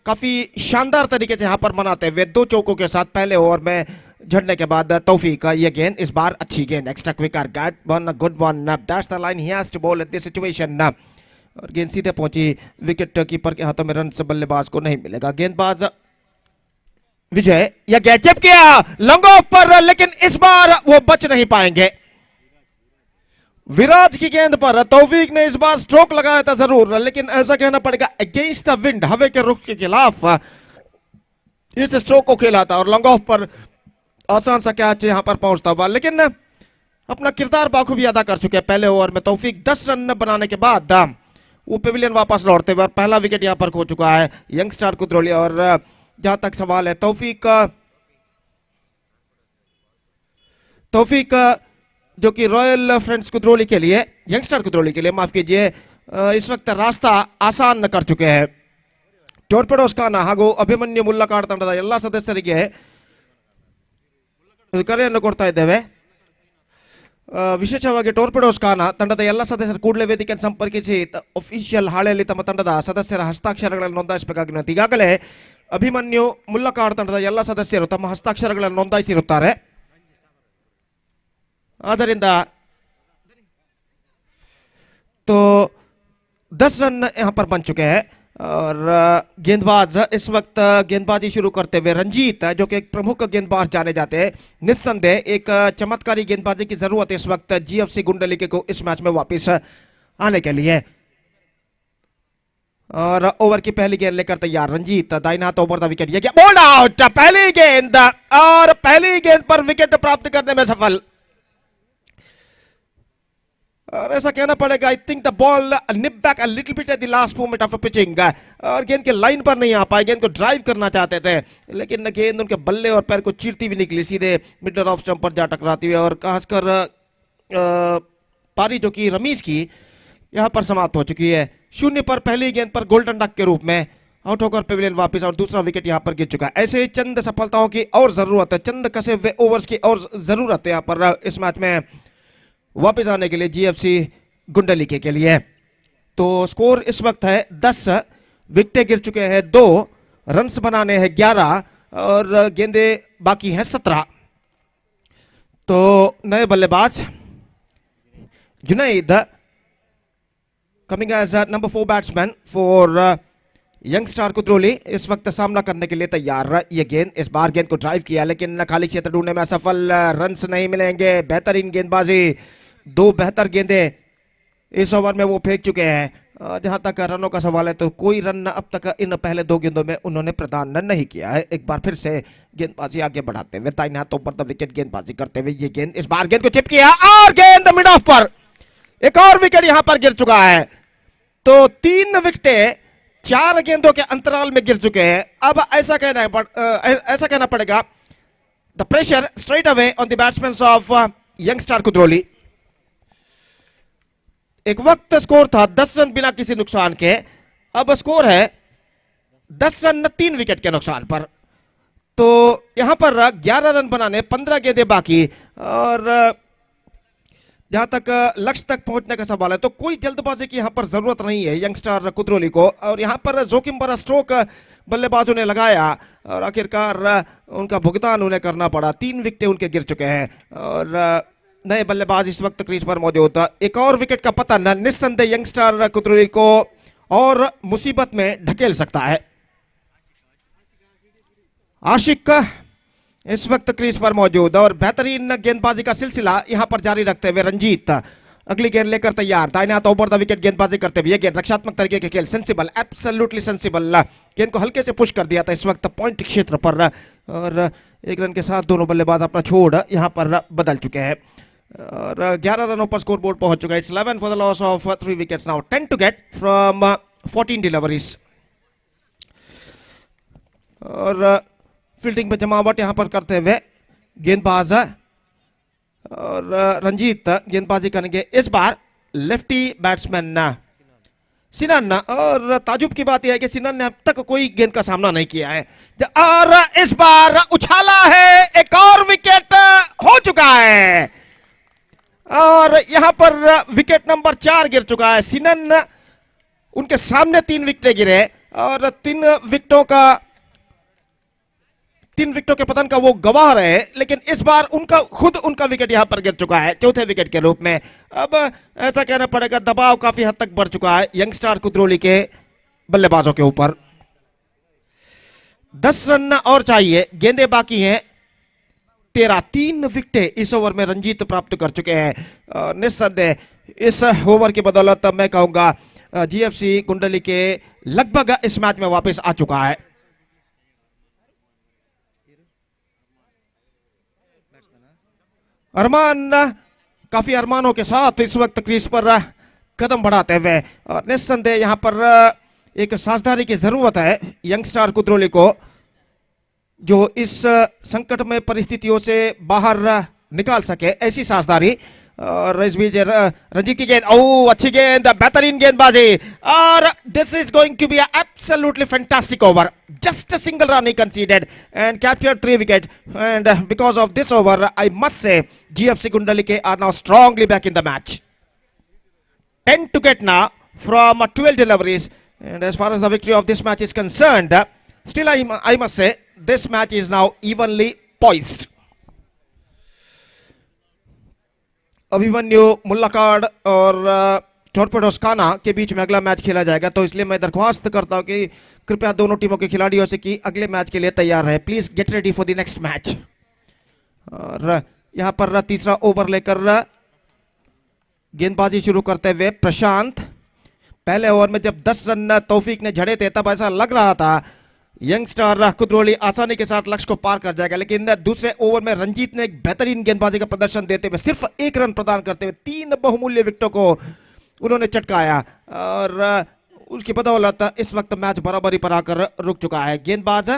काफी शानदार तरीके से यहां पर मनाते हुए 2 चौकों के साथ पहले ओवर में झड़ने के बाद तौफीक का ये गेंद, इस बार अच्छी गेंद, extra quicker, got one, good one, that's the line he has to bowl at this situation. और गेंद सीधे पहुंची विकेट कीपर के हाथों में, रन से बल्लेबाज को नहीं मिलेगा। गेंदबाज विजय या गैचअप किया लॉन्ग ऑफ पर, लेकिन इस बार वो बच नहीं पाएंगे। विराज की गेंद पर तौफीक ने इस बार स्ट्रोक लगाया था जरूर, लेकिन ऐसा कहना पड़ेगा अगेंस्ट द विंड, हवा के रुख के खिलाफ इस स्ट्रोक को खेला था और लॉन्ग ऑफ पर आसान सा कैच यहां पर पहुंचता हुआ, लेकिन अपना किरदार बाखूबी अदा कर चुके हैं। पहले ओवर में तौफीक 10 रन बनाने के बाद वो पेविलियन वापस लौटते हुए पहला विकेट यहां पर खो चुका है यंगस्टार कुद्रोली। और जहां तक सवाल है तौफीक जो कि रॉयल फ्रेंड्स कुद्रोली के लिए, यंगस्टार कुद्रोली के लिए माफ कीजिए, इस वक्त रास्ता आसान कर चुके हैं। टोर्पेडोस खाना ಹಾಗೂ ಅಭಿಮನ್ಯು ಮುಲ್ಲಕಾಡ್ ತಂಡದ ಎಲ್ಲ ಸದಸ್ಯರಿಗೆ ಕರೆಯನ್ನು ಕೊಡ್ತಾ ಇದ್ದೇವೆ। ವಿಶೇಷವಾಗಿ ಟೋರ್ಪೆಡೋಸ್ ಖಾನ ತಂಡದ ಎಲ್ಲ ಸದಸ್ಯರು ಕೂಡಲೇ ವೇದಿಕೆಯನ್ನು ಸಂಪರ್ಕಿಸಿ ಅಫಿಷಿಯಲ್ ಹಾಳೆಯಲ್ಲಿ ತಮ್ಮ ತಂಡದ ಸದಸ್ಯರ ಹಸ್ತಾಕ್ಷರಗಳನ್ನು ನೋಂದಾಯಿಸಬೇಕಾಗಿರುತ್ತದೆ। ಈಗಾಗಲೇ ಅಭಿಮನ್ಯು ಮುಲ್ಲಕಾಡ್ ತಂಡದ ಎಲ್ಲ ಸದಸ್ಯರು ತಮ್ಮ ಹಸ್ತಾಕ್ಷರಗಳನ್ನು ನೋಂದಾಯಿಸಿರುತ್ತಾರೆ। ಆದ್ದರಿಂದ तो 10 रन यहां पर बन चुके हैं और गेंदबाज इस वक्त गेंदबाजी शुरू करते हुए रंजीत जो कि एक प्रमुख गेंदबाज जाने जाते हैं, निस्संदेह एक चमत्कारी गेंदबाजी की जरूरत इस वक्त जीएफसी गुंडलिके को इस मैच में वापस आने के लिए। और ओवर की पहली गेंद लेकर तैयार रंजीत, दाहिने हाथ ओवर द विकेट, ये गया बोल्ड आउट। पहली गेंद और पहली गेंद पर विकेट प्राप्त करने में सफल। और ऐसा कहना पड़ेगा I think the ball nib back a little bit at the last moment of pitching. और गेंद के लाइन पर नहीं आ पाए, गेंद को ड्राइव करना चाहते थे लेकिन गेंद उनके बल्ले और पैर को चीरती हुई निकली, सीधे मिडल ऑफ स्टंप पर जा टकराती हुई। और खासकर पारी जो कि रमीज की यहां पर समाप्त हो चुकी है। 0 पर पहली गेंद पर गोल्डन डक के रूप में आउट होकर पेविलियन वापस और दूसरा विकेट यहां पर गिर चुका है। ऐसे ही चंद सफलताओं की और जरूरत है, चंद कसे हुए ओवर्स की और जरूरत है यहां पर इस मैच में वापस आने के लिए जीएफसी गुंडलिके के लिए। तो स्कोर इस वक्त है 10, विकेटें गिर चुके हैं 2, रन्स बनाने हैं 11 और गेंदे बाकी हैं 17। तो नए बल्लेबाज Junaid coming as number 4 batsman for Youngstar Kudroli इस वक्त सामना करने के लिए तैयार। ये गेंद इस बार गेंद को ड्राइव किया लेकिन खाली क्षेत्र ढूंढने में असफल, रन्स नहीं मिलेंगे। बेहतरीन गेंदबाजी, 2 बेहतर गेंदे इस ओवर में वो फेंक चुके हैं। जहां तक रनों का सवाल है तो कोई रन अब तक इन पहले 2 गेंदों में उन्होंने प्रदान नहीं किया है। एक बार फिर से गेंदबाजी आगे बढ़ाते हुए दाहिने हाथ ऊपर द विकेट गेंदबाजी करते हुए ये गेंद इस बार गेंद को चिप किया और गेंद मिड ऑफ पर, एक और विकेट यहां पर गिर चुका है। तो 3 विकेटें 4 गेंदों के अंतराल में गिर चुके हैं। अब ऐसा कहना पड़ेगा the pressure straight away on the batsman of Youngstar Kudroli. एक वक्त स्कोर था 10 रन बिना किसी नुकसान के, अब स्कोर है 10 रन 3 विकेट के नुकसान पर। तो यहां पर 11 रन बनाने, 15 गेंदें बाकी और जहां तक लक्ष्य तक पहुंचने का सवाल है तो कोई जल्दबाजी की यहां पर जरूरत नहीं है यंगस्टार कुद्रोली को। और यहां पर जोखिम भरा स्ट्रोक बल्लेबाजों ने लगाया और आखिरकार उनका भुगतान उन्हें करना पड़ा। 3 विकेटें उनके गिर चुके हैं और नए बल्लेबाज इस वक्त क्रीज पर मौजूद। एक और विकेट का पतन निस्संदेह यंगस्टार कुद्रोली को और मुसीबत में ढकेल सकता है। आशिक इस वक्त क्रीज पर मौजूद और बेहतरीन गेंदबाजी का सिलसिला यहां पर जारी रखते हुए रंजीत अगली गेंद लेकर तैयार, दाहिने हाथ ओवर द विकेट गेंदबाजी करते हुए गेंद रक्षात्मक तरीके के खेल, सेंसिबल, एब्सोल्युटली सेंसिबल। गेंद को हल्के से पुश कर दिया था इस वक्त पॉइंट क्षेत्र पर और 1 रन के साथ दोनों बल्लेबाज अपना छोड़ यहां पर बदल चुके हैं और 11 रनों पर स्कोर बोर्ड पहुंच चुका है। It's 11 for the loss of 3 wickets now, 10 to get from 14 deliveries. और फील्डिंग में जमावट यहां पर करते हुए गेंदबाज और रंजीत गेंदबाजी करेंगे इस बार लेफ्टी बैट्समैन सिनन। और ताजुब की बात यह है कि सिनन ने अब तक कोई गेंद का सामना नहीं किया है और इस बार उछाला है, एक और विकेट हो चुका है और यहां पर विकेट नंबर 4 गिर चुका है। सिनन उनके सामने 3 विकेट गिरे और 3 विकेटों के पतन का वो गवाह रहे, लेकिन इस बार उनका विकेट यहां पर गिर चुका है चौथे विकेट के रूप में। अब ऐसा कहना पड़ेगा दबाव काफी हद तक बढ़ चुका है यंगस्टार कुद्रोली के बल्लेबाजों के ऊपर। 10 रन और चाहिए, गेंदे बाकी हैं 13। 3 विकेटें इस ओवर में रंजीत प्राप्त कर चुके हैं। निस्संदेह इस ओवर की बदौलत मैं कहूंगा जीएफसी कुंडली के लगभग इस मैच में वापस आ चुका है। अरमान काफी अरमानों के साथ इस वक्त क्रीज पर कदम बढ़ाते हुए, और निस्संदेह यहां पर एक साझेदारी की जरूरत है यंगस्टार कुद्रोली को, जो इस संकटमय परिस्थितियों से बाहर निकाल सके, ऐसी साझेदारी। और इस बीच रंजीत की गेंद, ओह अच्छी गेंद, बेहतरीन गेंदबाजी, और this is going to be absolutely fantastic over. Just a single run he conceded and captured 3 wicket, and because of this over I must say GFC Kundalike are now strongly back in the match. 10 to get now from 12 deliveries, and as far as the victory of this match is concerned, still I must say this match is now evenly poised. Abhimanyu Mullakad और Torpedoes काना के बीच में अगला match खेला जाएगा, तो इसलिए मैं दरख्वास्त करता हूं कि कृपया दोनों टीमों के खिलाड़ियों से कि अगले मैच के लिए तैयार रहे। Please get ready for the next match. और यहां पर तीसरा ओवर लेकर गेंदबाजी शुरू करते हुए प्रशांत। पहले ओवर में जब 10 रन तौफीक ने झड़े थे तब ऐसा लग रहा था यंगस्टार कुद्रोली आसानी के साथ लक्ष्य को पार कर जाएगा, लेकिन दूसरे ओवर में रंजीत ने एक बेहतरीन गेंदबाजी का प्रदर्शन देते हुए सिर्फ 1 रन प्रदान करते हुए 3 बहुमूल्य विकेटों को उन्होंने चटकाया, और उसकी बदौलत इस वक्त मैच बराबरी पर आकर रुक चुका है। गेंदबाज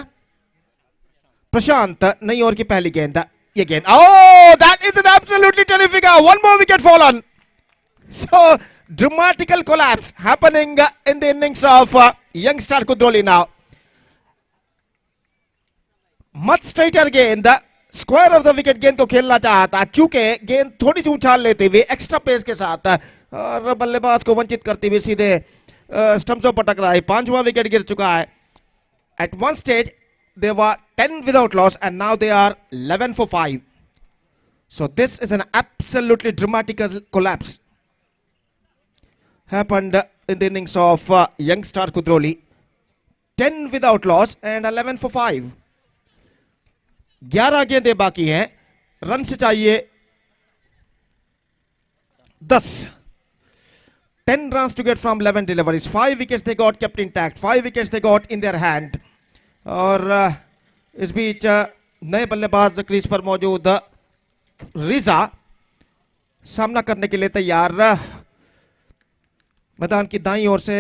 प्रशांत, नई ओवर की पहली गेंद, ये गेंद, oh that is an absolutely terrific, one more wicket fallen. So dramatical collapse happening in the innings of Youngstar Kudroli now. Much straighter गेंद, स्क्वायर ऑफ द विकेट गेंद को खेलना चाहता, चूंकि गेंद थोड़ी सी उछाल लेते हुए एक्स्ट्रा पेस के साथ और बल्लेबाज को वंचित करते हुए सीधे स्टंप्सों पर टकराई। 5वां विकेट गिर चुका है। At one stage they were 10 without loss and now they are 11 for 5. So this is an absolutely dramatic collapse happened in the innings of young star Kudroli. 10 without loss and 11 for 5. 11 गेंदें बाकी हैं, run से चाहिए 10. 10 runs to get from 11 deliveries. 5 wickets they got kept intact. 5 wickets they got in their hand. और इस बीच नए बल्लेबाज crease पर मौजूद रिजा सामना करने के लिए तैयार। मैदान की दाईं ओर से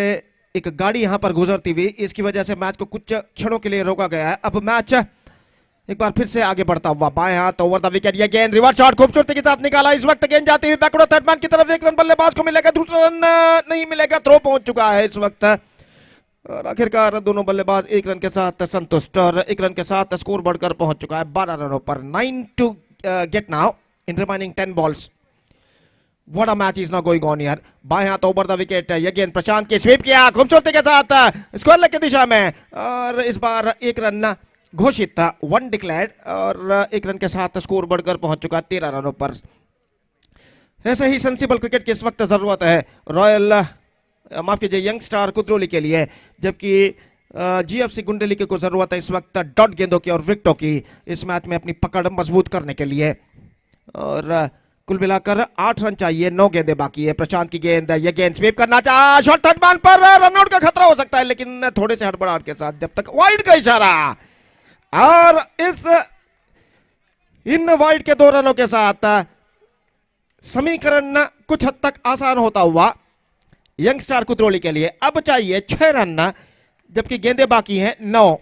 एक गाड़ी यहां पर गुजरती हुई, इसकी वजह से मैच को कुछ क्षणों के लिए रोका गया है। अब मैच एक बार फिर से आगे बढ़ता हुआ, बाएं हाथ ओवर द विकेट, ये गेंद रिवर्स शॉट खूबसूरती के साथ निकाला। इस वक्त गेंद जाती हुई बैकवर्ड थर्ड मैन की तरफ, 1 रन बल्लेबाज को मिलेगा, दूसरा रन नहीं मिलेगा, थ्रो पहुंच चुका है इस वक्त। और आखिरकार दोनों बल्लेबाज 1 रन के साथ संतुष्ट, और 1 रन के साथ स्कोर बढ़कर पहुंच चुका है 12 रनों पर। 9 to get now in remaining 10 balls. What a match is now going on here. बाएं हाथ ओवर द विकेट, ये गेंद प्रशांत के स्वीप किया खूबसूरती के साथ स्क्वायर लेग की दिशा में, और इस बार 1 रन घोषित था, 1 डिक्लेयर्ड, और 1 रन के साथ स्कोर बढ़कर पहुंच चुका 13 रनों पर। ऐसे ही सेंसिबल क्रिकेट की इस वक्त जरूरत है रॉयल, माफ कीजिए, यंग स्टार कुद्रोली के लिए, जबकि जीएफसी कुंडली को जरूरत है इस वक्त डॉट गेंदों की और विकेटों की इस मैच में अपनी पकड़ मजबूत करने के लिए। और कुल मिलाकर 8 रन चाहिए, 9 गेंदें बाकी है। प्रशांत की गेंद, ये गेंद स्वीप करना चाहा, शॉट थर्ड मैन पर, रनआउट का खतरा हो सकता है, लेकिन थोड़े से हड़बड़ाहट के साथ, जब तक वाइड का इशारा, और इन वाइड के 2 रनों के साथ समीकरण कुछ हद तक आसान होता हुआ यंगस्टार कुद्रोली के लिए। अब चाहिए 6 रन, जबकि गेंदें बाकी हैं 9।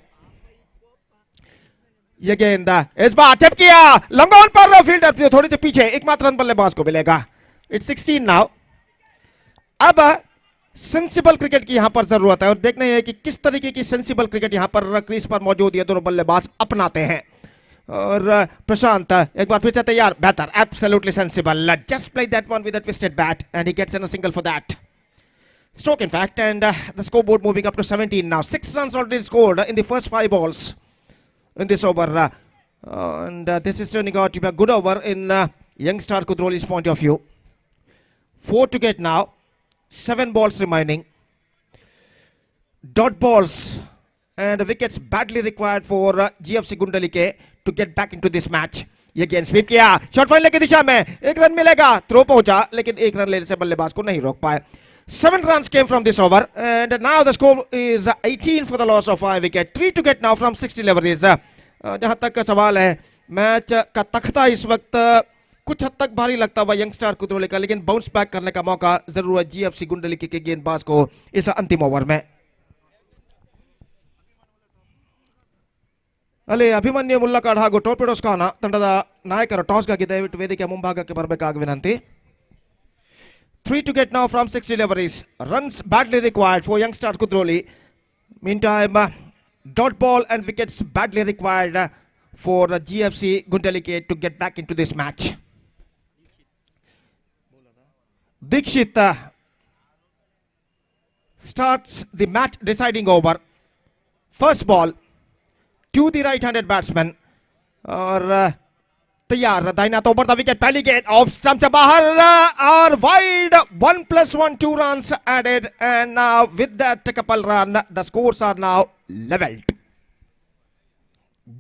यह गेंद इस बार टिप किया, लंबा ऑन पर, फील्डर थोड़ी सी पीछे, एकमात्र रन बल्लेबाज को मिलेगा। It's 16 now. अब सेंसिबल क्रिकेट की यहां पर जरूरत है, और देखना है कि किस तरीके की सेंसिबल क्रिकेट यहां पर क्रीज पर मौजूद ये दोनों बल्लेबाज अपनाते हैं। और प्रशांत एक बार फिर से तैयार, बेहतर, absolutely sensible, just play that one with a twisted bat and he gets in a single for that stroke in fact, and the scoreboard moving up to 17 now. 6 runs already scored in the first 5 balls in this over, and this is turning out to be a good over in young-star Kudroli's point of view. 4 to get now, 7 balls remaining. Dot balls and wickets badly required for GFC Gundalike to get back into this match. ये गेंद SVEEP किया, shot final की दिशा में, एक run मिलेगा, throw पहुंचा लेकिन एक रन लेने से बल्लेबाज को नहीं रोक पाए. 7 runs came from this over, and now the score is 18 for the loss of 5 wicket. 3 to get now from 60 levels. जहां तक का सवाल है, मैच का तख्ता इस वक्त कुछ हद तक भारी लगता हुआ यंगस्टर कुतरोले का, लेकिन बाउंस बैक करने का मौका जरूर है जीएफसी गुंडलिके के गेंदबाज को इस अंतिम ओवर में. ಅಲ್ಲಿ ಅಭಿಮನ್ಯು ಮುಲ್ಲಕಾಡ್ ಹಾಗೂ ಟೋರ್ಪಿಡೋಸ್ ಖಾನ ತಂಡದ ನಾಯಕರು ಟಾಸ್ಗಾಗಿ ದಯವಿಟ್ಟು ವೇದಿಕೆಯ ಮುಂಭಾಗಕ್ಕೆ ಬರಬೇಕಾಗಿ ವಿನಂತಿ. 3 to get now from 60 deliveries. Runs badly required for youngster Kudroli. Meantime, dot ball and wickets badly required for GFC Gundalike to get back into this match. Dikshit starts the match deciding over. First ball to the right-handed batsman. और तैयार, दाहिना तो ऊपर था wicket, पहली गेंद off stump से बाहर और wide. 1+1 2 runs added, and now with that couple run the scores are now leveled.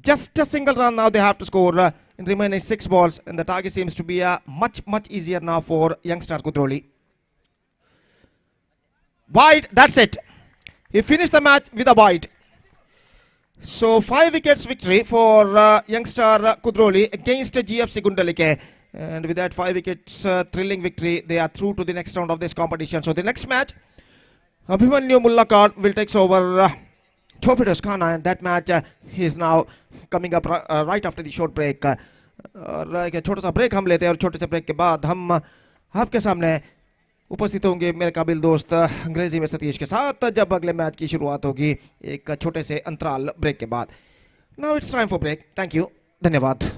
Just a single run now they have to score in remaining 6 balls, and the target seems to be much easier now for youngster Kudroli. Wide, that's it. He finished the match with a wide. So 5 wickets victory for youngster Kudroli against GFC Gundalike, and with that 5 wickets thrilling victory, they are through to the next round of this competition. So the next match, Abhimanyu Mullakad will take over Torpedoes Khana, and that match is now coming up right after the short break. और एक छोटा सा break हम लेते हैं, और छोटे से ब्रेक के बाद हम आपके सामने उपस्थित होंगे मेरे काबिल दोस्त अंग्रेजी में सतीश के साथ, जब अगले मैच की शुरुआत होगी एक छोटे से अंतराल ब्रेक के बाद. Now it's time for break. Thank you, धन्यवाद.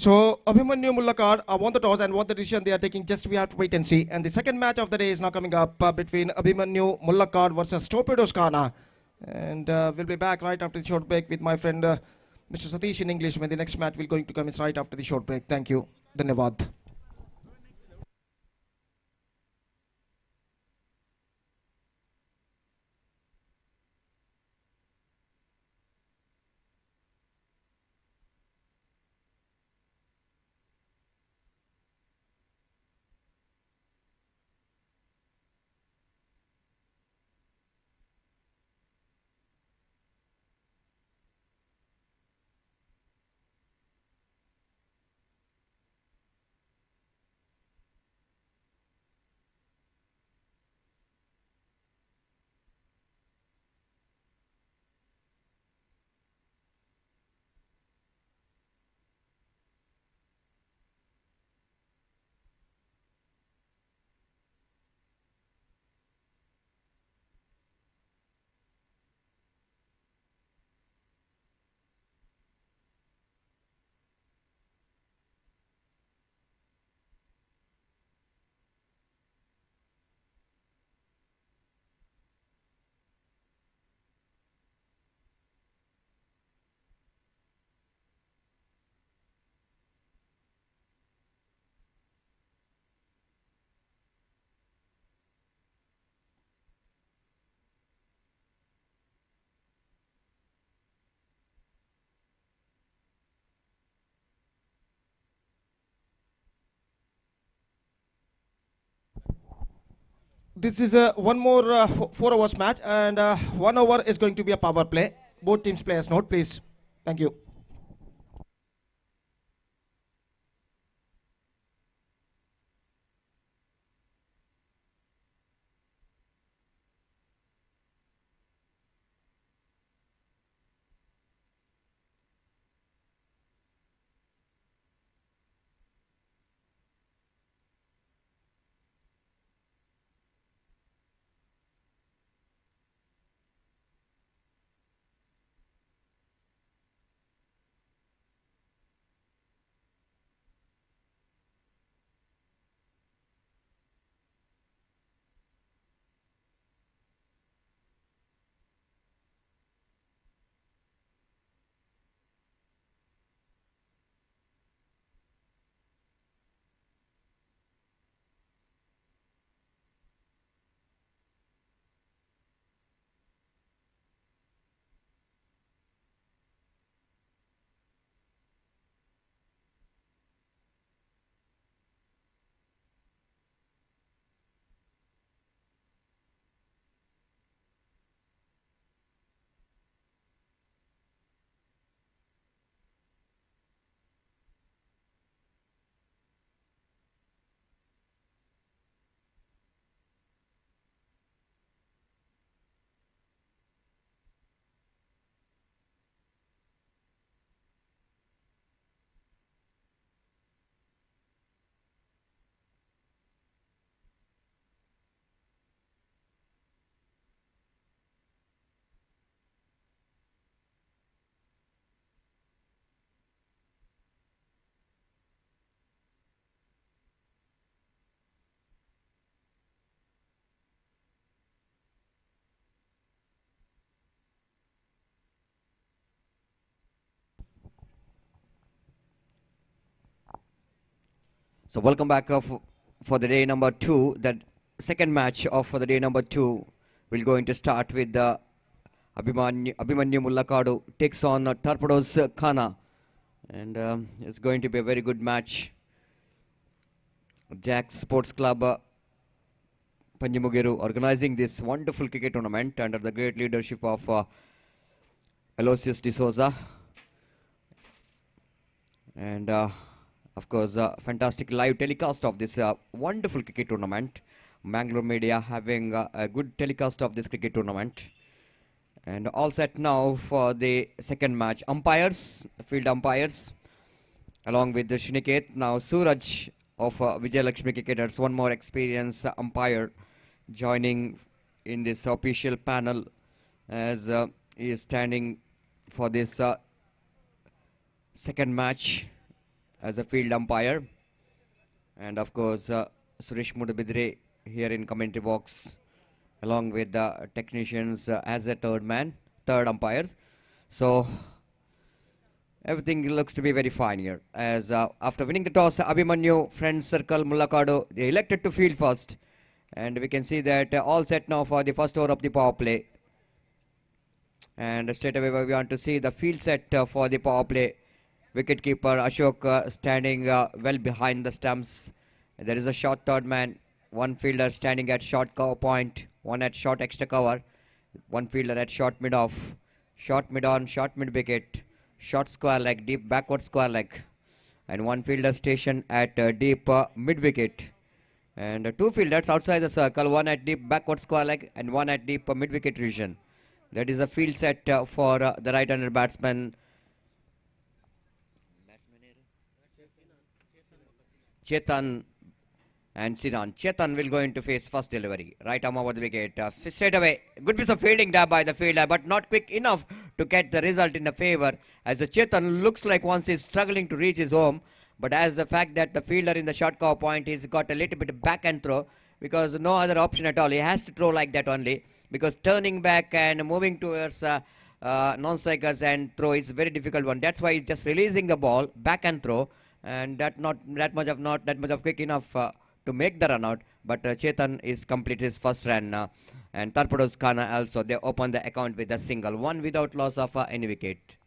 So Abhimanyu Mullakad won the toss and what the decision they are taking, just we have to wait and see. And the second match of the day is now coming up between Abhimanyu Mullakad versus Torpedoes Khana. And we'll be back right after the short break with my friend Mr. Satish in English when the next match will going to come in right after the short break. Thank you. Dhanyavad. This is one more 4 hours match, and 1 hour is going to be a power play. Both teams players note, please. Thank you. So welcome back for the day number 2. That second match of for the day number 2 will going to start with the Abhimanyu Mullakadu takes on Torpedoes Khana, and it's going to be a very good match. Jack Sports Club Panjimugeru organizing this wonderful cricket tournament under the great leadership of Aloysius D'Souza, and of course fantastic live telecast of this wonderful cricket tournament. Mangalore media having a good telecast of this cricket tournament. And all set now for the second match. Umpires, field umpires, along with the Shiniket. Now Suraj of Vijay Lakshmi Cricketers, one more experienced umpire joining in this official panel as he is standing for this second match as a field umpire. And of course, Suresh Mudabidre here in commentary box, along with the technicians as a third umpires. So everything looks to be very fine here. As after winning the toss, Abhimanyu, Friends Circle, Mullakadu, they elected to field first. And we can see that all set now for the first over of the power play. And straight away we want to see the field set for the power play. Wicketkeeper Ashok standing well behind the stumps. There is a short third man. One fielder standing at short cover point. One at short extra cover. One fielder at short mid off. Short mid on, short mid wicket. Short square leg, deep backward square leg. And one fielder stationed at deep mid wicket. And two fielders outside the circle. One at deep backward square leg and one at deep mid wicket region. That is a field set for the right-hander batsman Chetan and Sinan. Chetan will go into face first delivery. Right arm over the wicket. Straight away. Good piece of fielding there by the fielder, but not quick enough to get the result in the favor. As the Chetan looks like once he's struggling to reach his home. But as the fact that the fielder in the short cover point, he's got a little bit of back and throw. Because no other option at all. He has to throw like that only. Because turning back and moving towards non-strikers and throw is a very difficult one. That's why he's just releasing the ball, back and throw. And not that much of quick enough to make the run out. But Chetan is completed his first run. And Torpedoes Khana also, they open the account with a single. One without loss of any wicket.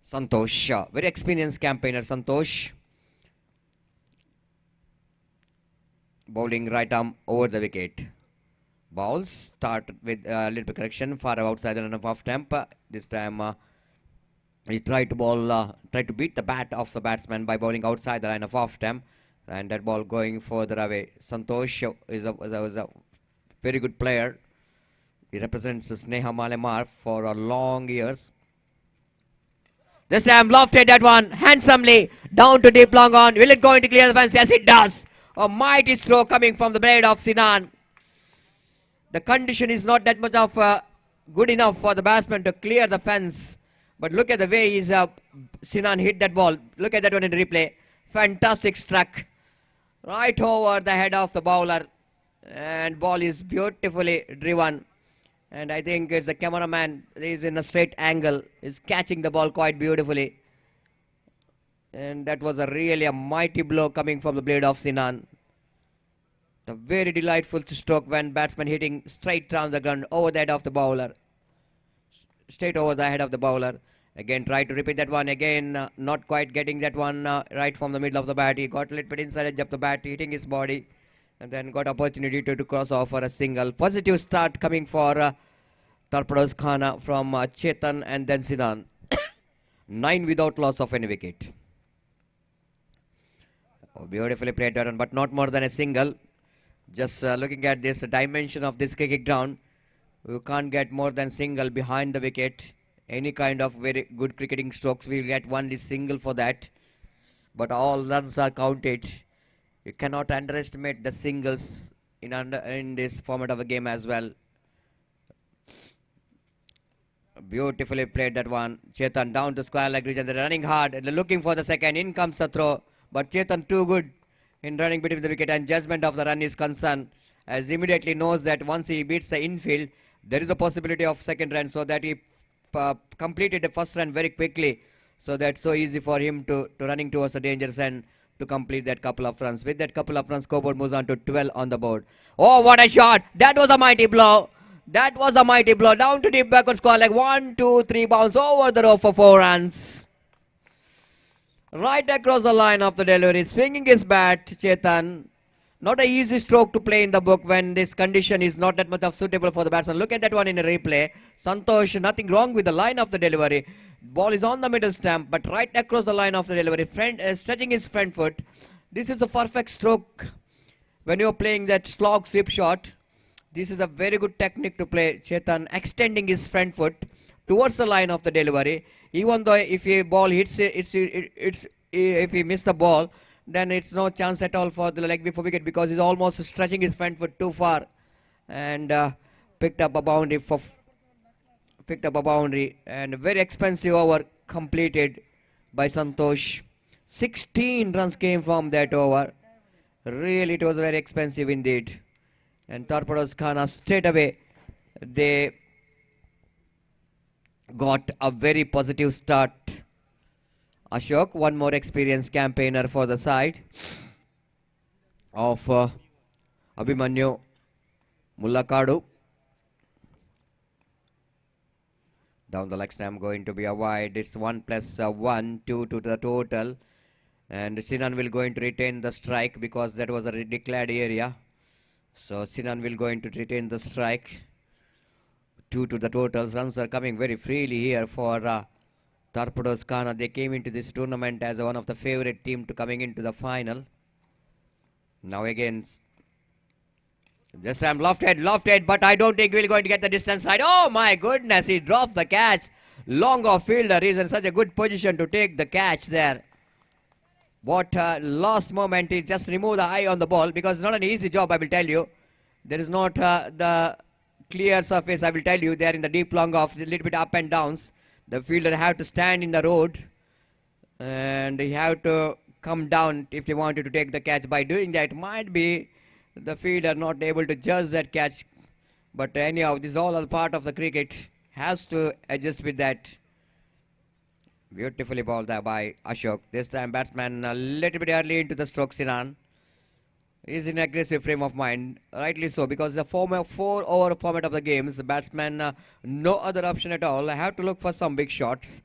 Santosh, very experienced campaigner Santosh. Bowling right arm over the wicket. Balls start with a little bit correction, far outside the run of off temp. This time he tried to beat the bat of the batsman by bowling outside the line of off temp, and that ball going further away. Santosh is a very good player. He represents Sneha Malemar for long years. This time lofted that one handsomely down to deep long on. Will it go into clear the fence? Yes, it does. A mighty stroke coming from the blade of Sinan. The condition is not that much of good enough for the batsman to clear the fence. But look at the way Sinan hit that ball. Look at that one in replay. Fantastic struck. Right over the head of the bowler. And ball is beautifully driven. And I think it's the cameraman is in a straight angle. Is catching the ball quite beautifully. And that was really a mighty blow coming from the blade of Sinan. A very delightful stroke when batsman hitting straight down the ground over the head of the bowler. Straight over the head of the bowler. Again, try to repeat that one. Again, not quite getting that one right from the middle of the bat. He got a little bit inside edge of the bat, hitting his body. And then got opportunity to cross off for a single. Positive start coming for Torpedoes Khana from Chetan and then Sinan. 9 without loss of any wicket. Oh, beautifully played that one, but not more than a single. Just looking at this dimension of this cricket ground, you can't get more than single behind the wicket. Any kind of very good cricketing strokes, we will get only single for that. But all runs are counted. You cannot underestimate the singles in this format of a game as well. Beautifully played that one. Chetan down to square leg region. They're running hard. They're looking for the second. In comes the throw. But Chetan too good in running between the wicket, and judgment of the run is concerned, as immediately knows that once he beats the infield, there is a possibility of second run, so that he completed the first run very quickly. So that's so easy for him to running towards the dangerous end to complete that couple of runs. With that couple of runs, scoreboard moves on to 12 on the board. Oh, what a shot! That was a mighty blow. That was a mighty blow. Down to deep backward square like 1, 2, 3 bounce over the row for 4 runs. Right across the line of the delivery, swinging his bat, Chetan. Not an easy stroke to play in the book when this condition is not that much of suitable for the batsman. Look at that one in a replay. Santosh, nothing wrong with the line of the delivery. Ball is on the middle stump, but right across the line of the delivery, stretching his front foot. This is a perfect stroke when you're playing that slog sweep shot. This is a very good technique to play. Chetan extending his front foot towards the line of the delivery. Even though if a ball hits if he missed the ball, then it's no chance at all for the leg before wicket, because he's almost stretching his front foot too far, and picked up a boundary and a very expensive over completed by Santosh. 16 runs came from that over. Really, it was very expensive indeed. And Torpedoes Khana straight away, they got a very positive start. Ashok, one more experienced campaigner for the side of Abhimanyu Mullakadu. Down the leg stamp going to be a wide. It's 1 plus 1, 2 to the total. And Sinan will going to retain the strike because that was a declared area. So Sinan will going to retain the strike. 2 to the totals. Runs are coming very freely here for Torpedoes Khana. They came into this tournament as one of the favorite team to coming into the final. Now again, this time lofted, but I don't think we're going to get the distance right. Oh my goodness, he dropped the catch. Long off fielder is in such a good position to take the catch there. What last moment is just remove the eye on the ball because it's not an easy job, I will tell you. There is not the clear surface, I will tell you. They are in the deep long off, a little bit up and downs. The fielder have to stand in the road and he have to come down if they wanted to take the catch. By doing that, might be the fielder not able to judge that catch. But anyhow, this is all a part of the cricket. Has to adjust with that. Beautifully balled there by Ashok. This time batsman a little bit early into the stroke. Sinan is in aggressive frame of mind. Rightly so, because the 4-over format of the games, the batsman no other option at all. I have to look for some big shots.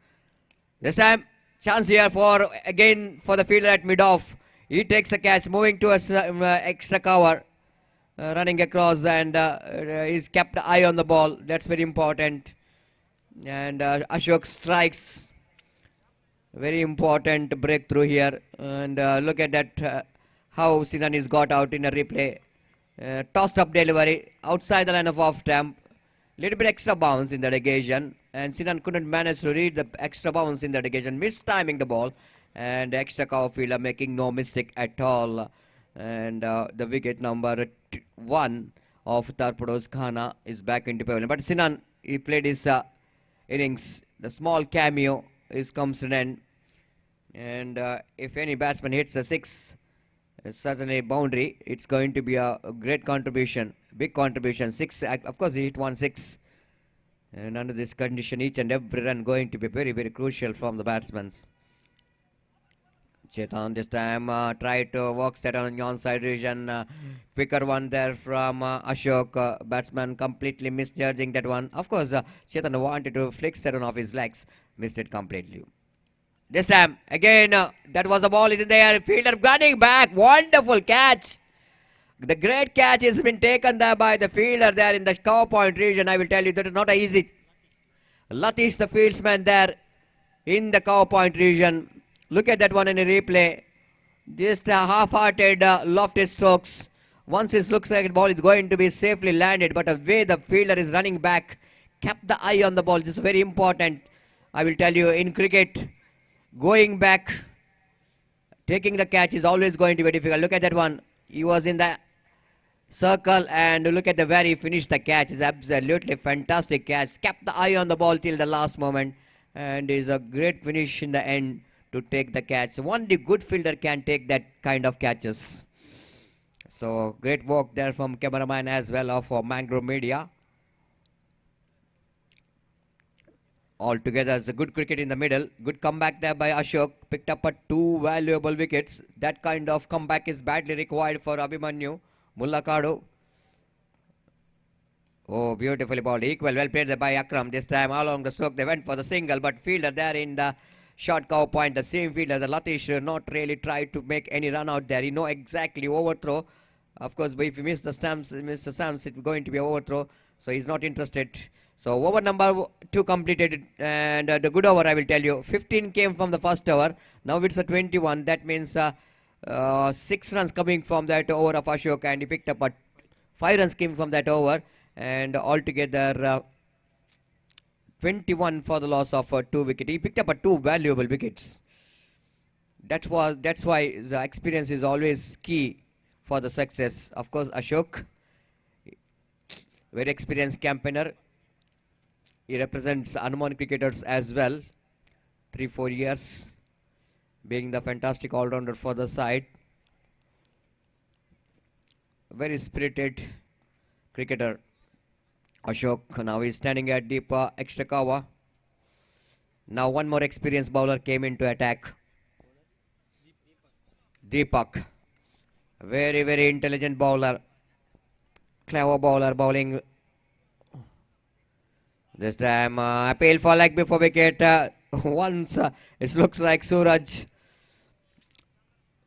This time chance here for again for the fielder at mid-off. He takes the catch, moving to a extra cover, running across, and he's kept the eye on the ball. That's very important. And Ashok strikes. Very important breakthrough here. And look at that, how Sinan is got out in a replay. Tossed up delivery outside the line of off stamp. Little bit extra bounce in that occasion. And Sinan couldn't manage to read the extra bounce in that occasion. Mistiming the ball. And extra cover fielder making no mistake at all. And the wicket number 1 of Torpedoes Khana is back into pavilion. But Sinan, he played his innings. The small cameo comes to an end. And if any batsman hits a 6, certainly boundary, it's going to be a great contribution, big contribution. 6, of course, he hit 1 6. And under this condition, each and every run going to be very, very crucial from the batsmen. Chetan this time tried to walk that on the onside region. Quicker one there from Ashok. Batsman completely misjudging that one. Of course, Chetan wanted to flick that one off his legs. Missed it completely. This time, again, that was the ball is in the air. Fielder running back. Wonderful catch. The great catch has been taken there by the fielder there in the cover point region. I will tell you that is not easy. Latish, the fieldsman there in the cover point region. Look at that one in a replay. Just half-hearted lofted strokes. Once it looks like the ball is going to be safely landed, but the way the fielder is running back, kept the eye on the ball. This is very important. I will tell you, in cricket, going back, taking the catch is always going to be difficult. Look at that one. He was in the circle and look at the way he finished the catch. It's absolutely fantastic catch. Kept the eye on the ball till the last moment and is a great finish in the end to take the catch. Only good fielder can take that kind of catches. So great work there from cameraman as well of Mangrove Media. Altogether, it's a good cricket in the middle. Good comeback there by Ashok. Picked up 2 valuable wickets. That kind of comeback is badly required for Abhimanyu Mullakadu. Oh, beautifully balled. Equal. Well played there by Akram. This time along the stroke, they went for the single. But fielder there in the short cover point. The same fielder, the Latish, not really tried to make any run out there. He know exactly overthrow. Of course, but if you miss the stamps, it's going to be overthrow. So he's not interested. So over number 2 completed, and the good over, I will tell you, 15 came from the first over. Now it's a 21. That means 6 runs coming from that over of Ashok, and he picked up 5 runs came from that over, and altogether 21 for the loss of 2 wickets. He picked up 2 valuable wickets. That's why the experience is always key for the success. Of course, Ashok, very experienced campaigner. He represents Hanuman cricketers as well. 3-4 years, being the fantastic all-rounder for the side. Very spirited cricketer. Ashok now is standing at deep extra cover. Now one more experienced bowler came into attack. Deepak. Very, very intelligent bowler. Clever bowler bowling. This time appeal for leg before wicket. Once it looks like Suraj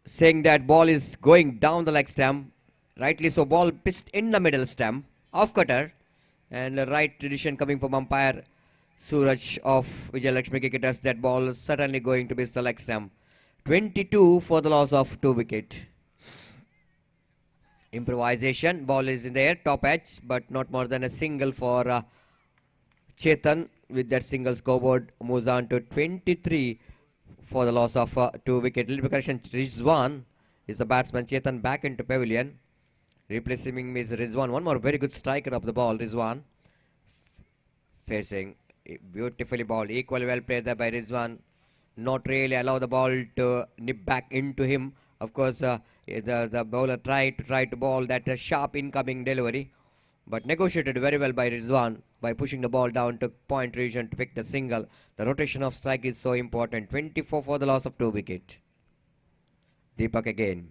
saying that ball is going down the leg stump. Rightly so, ball pitched in the middle stump. Off cutter. And the right decision coming from umpire Suraj of Vijay Lakshmi Cricketers. That ball is certainly going to be the leg stump. 22 for the loss of 2 wicket. Improvisation. Ball is in the air. Top edge. But not more than a single for Chetan. With that single, scoreboard moves on to 23 for the loss of 2 wicket. Little correction. Rizwan is the batsman. Chetan back into pavilion. Replacing him is Rizwan. One more very good striker of the ball. Rizwan facing beautifully ball. Equally well played there by Rizwan. Not really allow the ball to nip back into him. Of course, the bowler tried to ball that sharp incoming delivery, but negotiated very well by Rizwan by pushing the ball down to point region to pick the single. The rotation of strike is so important. 24 for the loss of 2 wicket. Deepak again.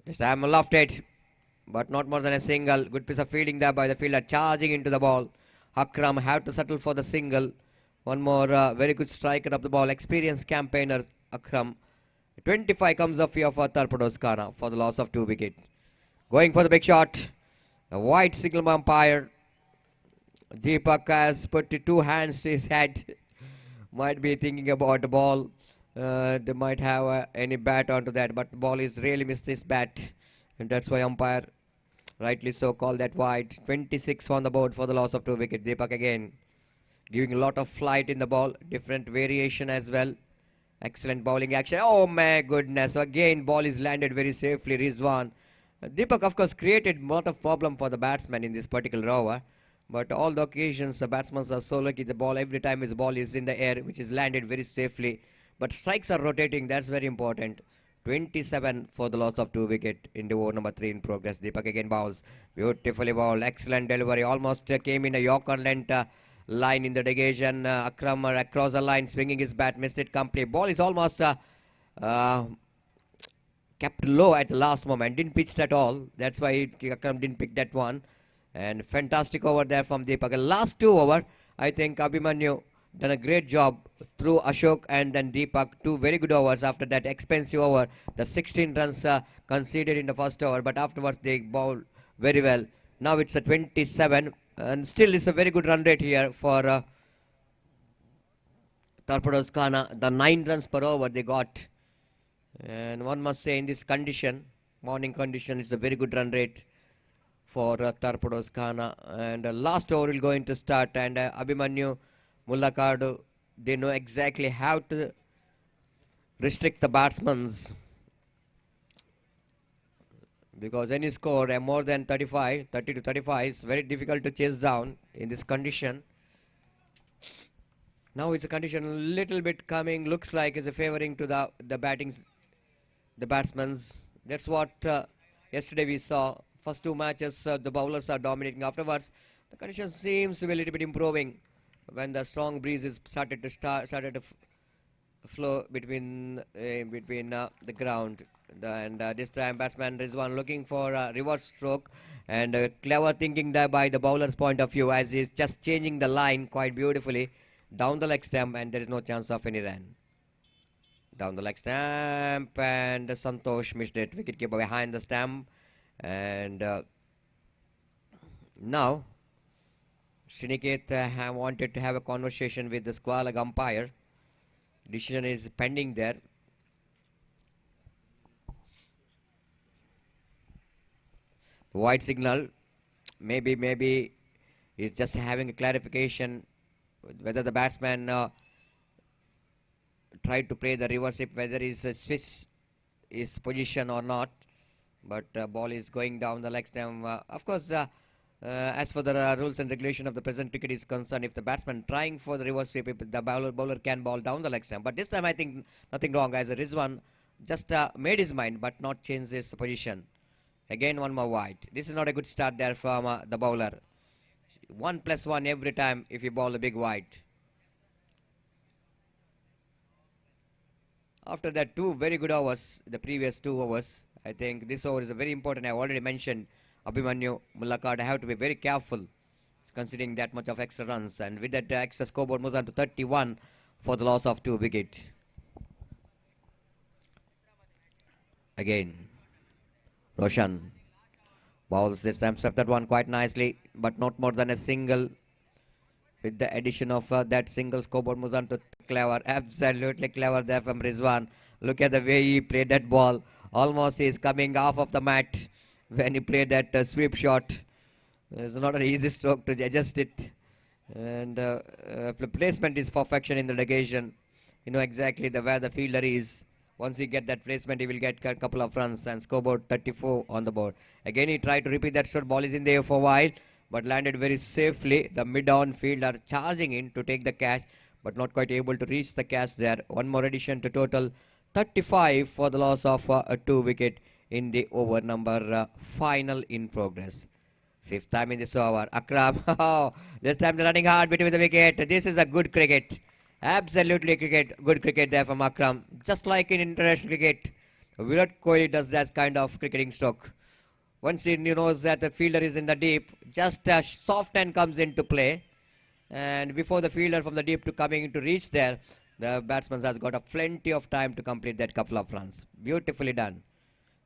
This time lofted, but not more than a single. Good piece of fielding there by the fielder, charging into the ball. Akram have to settle for the single. One more very good striker of the ball. Experienced campaigner Akram. 25 comes off here for Torpedoes Khana for the loss of 2 wicket. Going for the big shot. A wide signal by umpire. Deepak has put 2 hands to his head. Might be thinking about the ball. They might have any bat onto that, but the ball is really missed his bat, and that's why umpire rightly so called that wide. 26 on the board for the loss of 2 wicket. Deepak again giving a lot of flight in the ball, different variation as well. Excellent bowling action. Oh my goodness, again ball is landed very safely. Rizwan. Deepak of course created a lot of problem for the batsman in this particular over, but all the occasions the batsmen are so lucky. The ball every time his ball is in the air, which is landed very safely. But strikes are rotating, that's very important. 27 for the loss of 2 wicket in the over number 3 in progress. Deepak again bowls. Beautifully bowled. Excellent delivery. Almost came in a Yorker length line in the negation. Akram across the line, swinging his bat, missed it completely. Ball is almost kept low at the last moment. Didn't pitch at all. That's why Akram didn't pick that one. And fantastic over there from Deepak. Last 2 over, I think Abhimanyu done a great job through Ashok and then Deepak. 2 very good overs after that expensive over. The 16 runs conceded in the first over, but afterwards they bowled very well. Now it's a 27 and still it's a very good run rate here for Torpedoes Khana. The 9 runs per over they got. And one must say in this condition, morning condition, it's a very good run rate for Torpedoes Khana. And last over will going to start, and Abhimanyu, Mullakadu, they know exactly how to restrict the batsmen, because any score more than 30 to 35 is very difficult to chase down in this condition. Now it's a condition a little bit coming, looks like is a favoring to the batsmen. That's what yesterday we saw. First 2 matches the bowlers are dominating. Afterwards the condition seems to be a little bit improving when the strong breezes started to flow between the ground. And this time batsman Rizwan looking for a reverse stroke, and clever thinking there by the bowler's point of view, as he's just changing the line quite beautifully down the leg stump, and there is no chance of any run. Down the leg stump, and Santosh missed it. Wicketkeeper behind the stump, and now Shriniket wanted to have a conversation with the square leg umpire. Decision is pending there. White signal. Maybe he's just having a clarification whether the batsman tried to play the reverse, if whether he's switch his position or not. But ball is going down the leg stump. Of course, As for the rules and regulation of the present cricket is concerned, if the batsman trying for the reverse sweep, if the bowler can ball down the leg stump. But this time I think nothing wrong, as Rizwan just made his mind but not changed his position. Again one more wide. This is not a good start there from the bowler. 1+1 every time if you bowl a big wide. After that, two very good overs, the previous 2 overs. I think this over is a very important. I already mentioned Abhimanyu Mullakad have to be very careful considering that much of extra runs. And with that extra scoreboard moves on to 31 for the loss of 2 wickets. Again, Roshan bowls this time, swept that one quite nicely, but not more than a single. With the addition of that single, scoreboard moves on to clever, absolutely clever there from Rizwan. Look at the way he played that ball. Almost he is coming off of the mat when he played that sweep shot. It's not an easy stroke to adjust it. And the placement is perfection in the negation. You know exactly where the fielder is. Once he get that placement, he will get a couple of runs and scoreboard 34 on the board. Again, he tried to repeat that shot. Ball is in there for a while, but landed very safely. The mid-on fielder charging in to take the catch, but not quite able to reach the catch there. One more addition to total 35 for the loss of a 2 wicket in the over number final in progress. 5th time in this over. Akram, this time they're running hard between the wicket. This is a good cricket. Absolutely good cricket there from Akram. Just like in international cricket, Virat Kohli does that kind of cricketing stroke. Once he knows that the fielder is in the deep, just a soft hand comes into play. And before the fielder from the deep to coming to reach there, the batsman has got a plenty of time to complete that couple of runs. Beautifully done.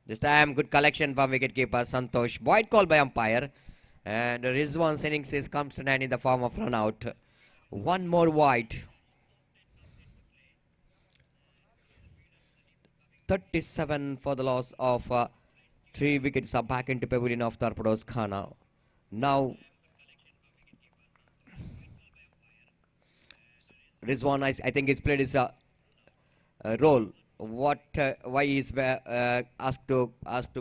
This time good collection from wicketkeeper Santosh. Wide call by umpire. And Rizwan's innings comes to an end in the form of run out. One more wide. 37 for the loss of 3 wickets are back into pavilion of Torpedoes Khana. Now Rizwan, I think he's played his role. Why he's asked to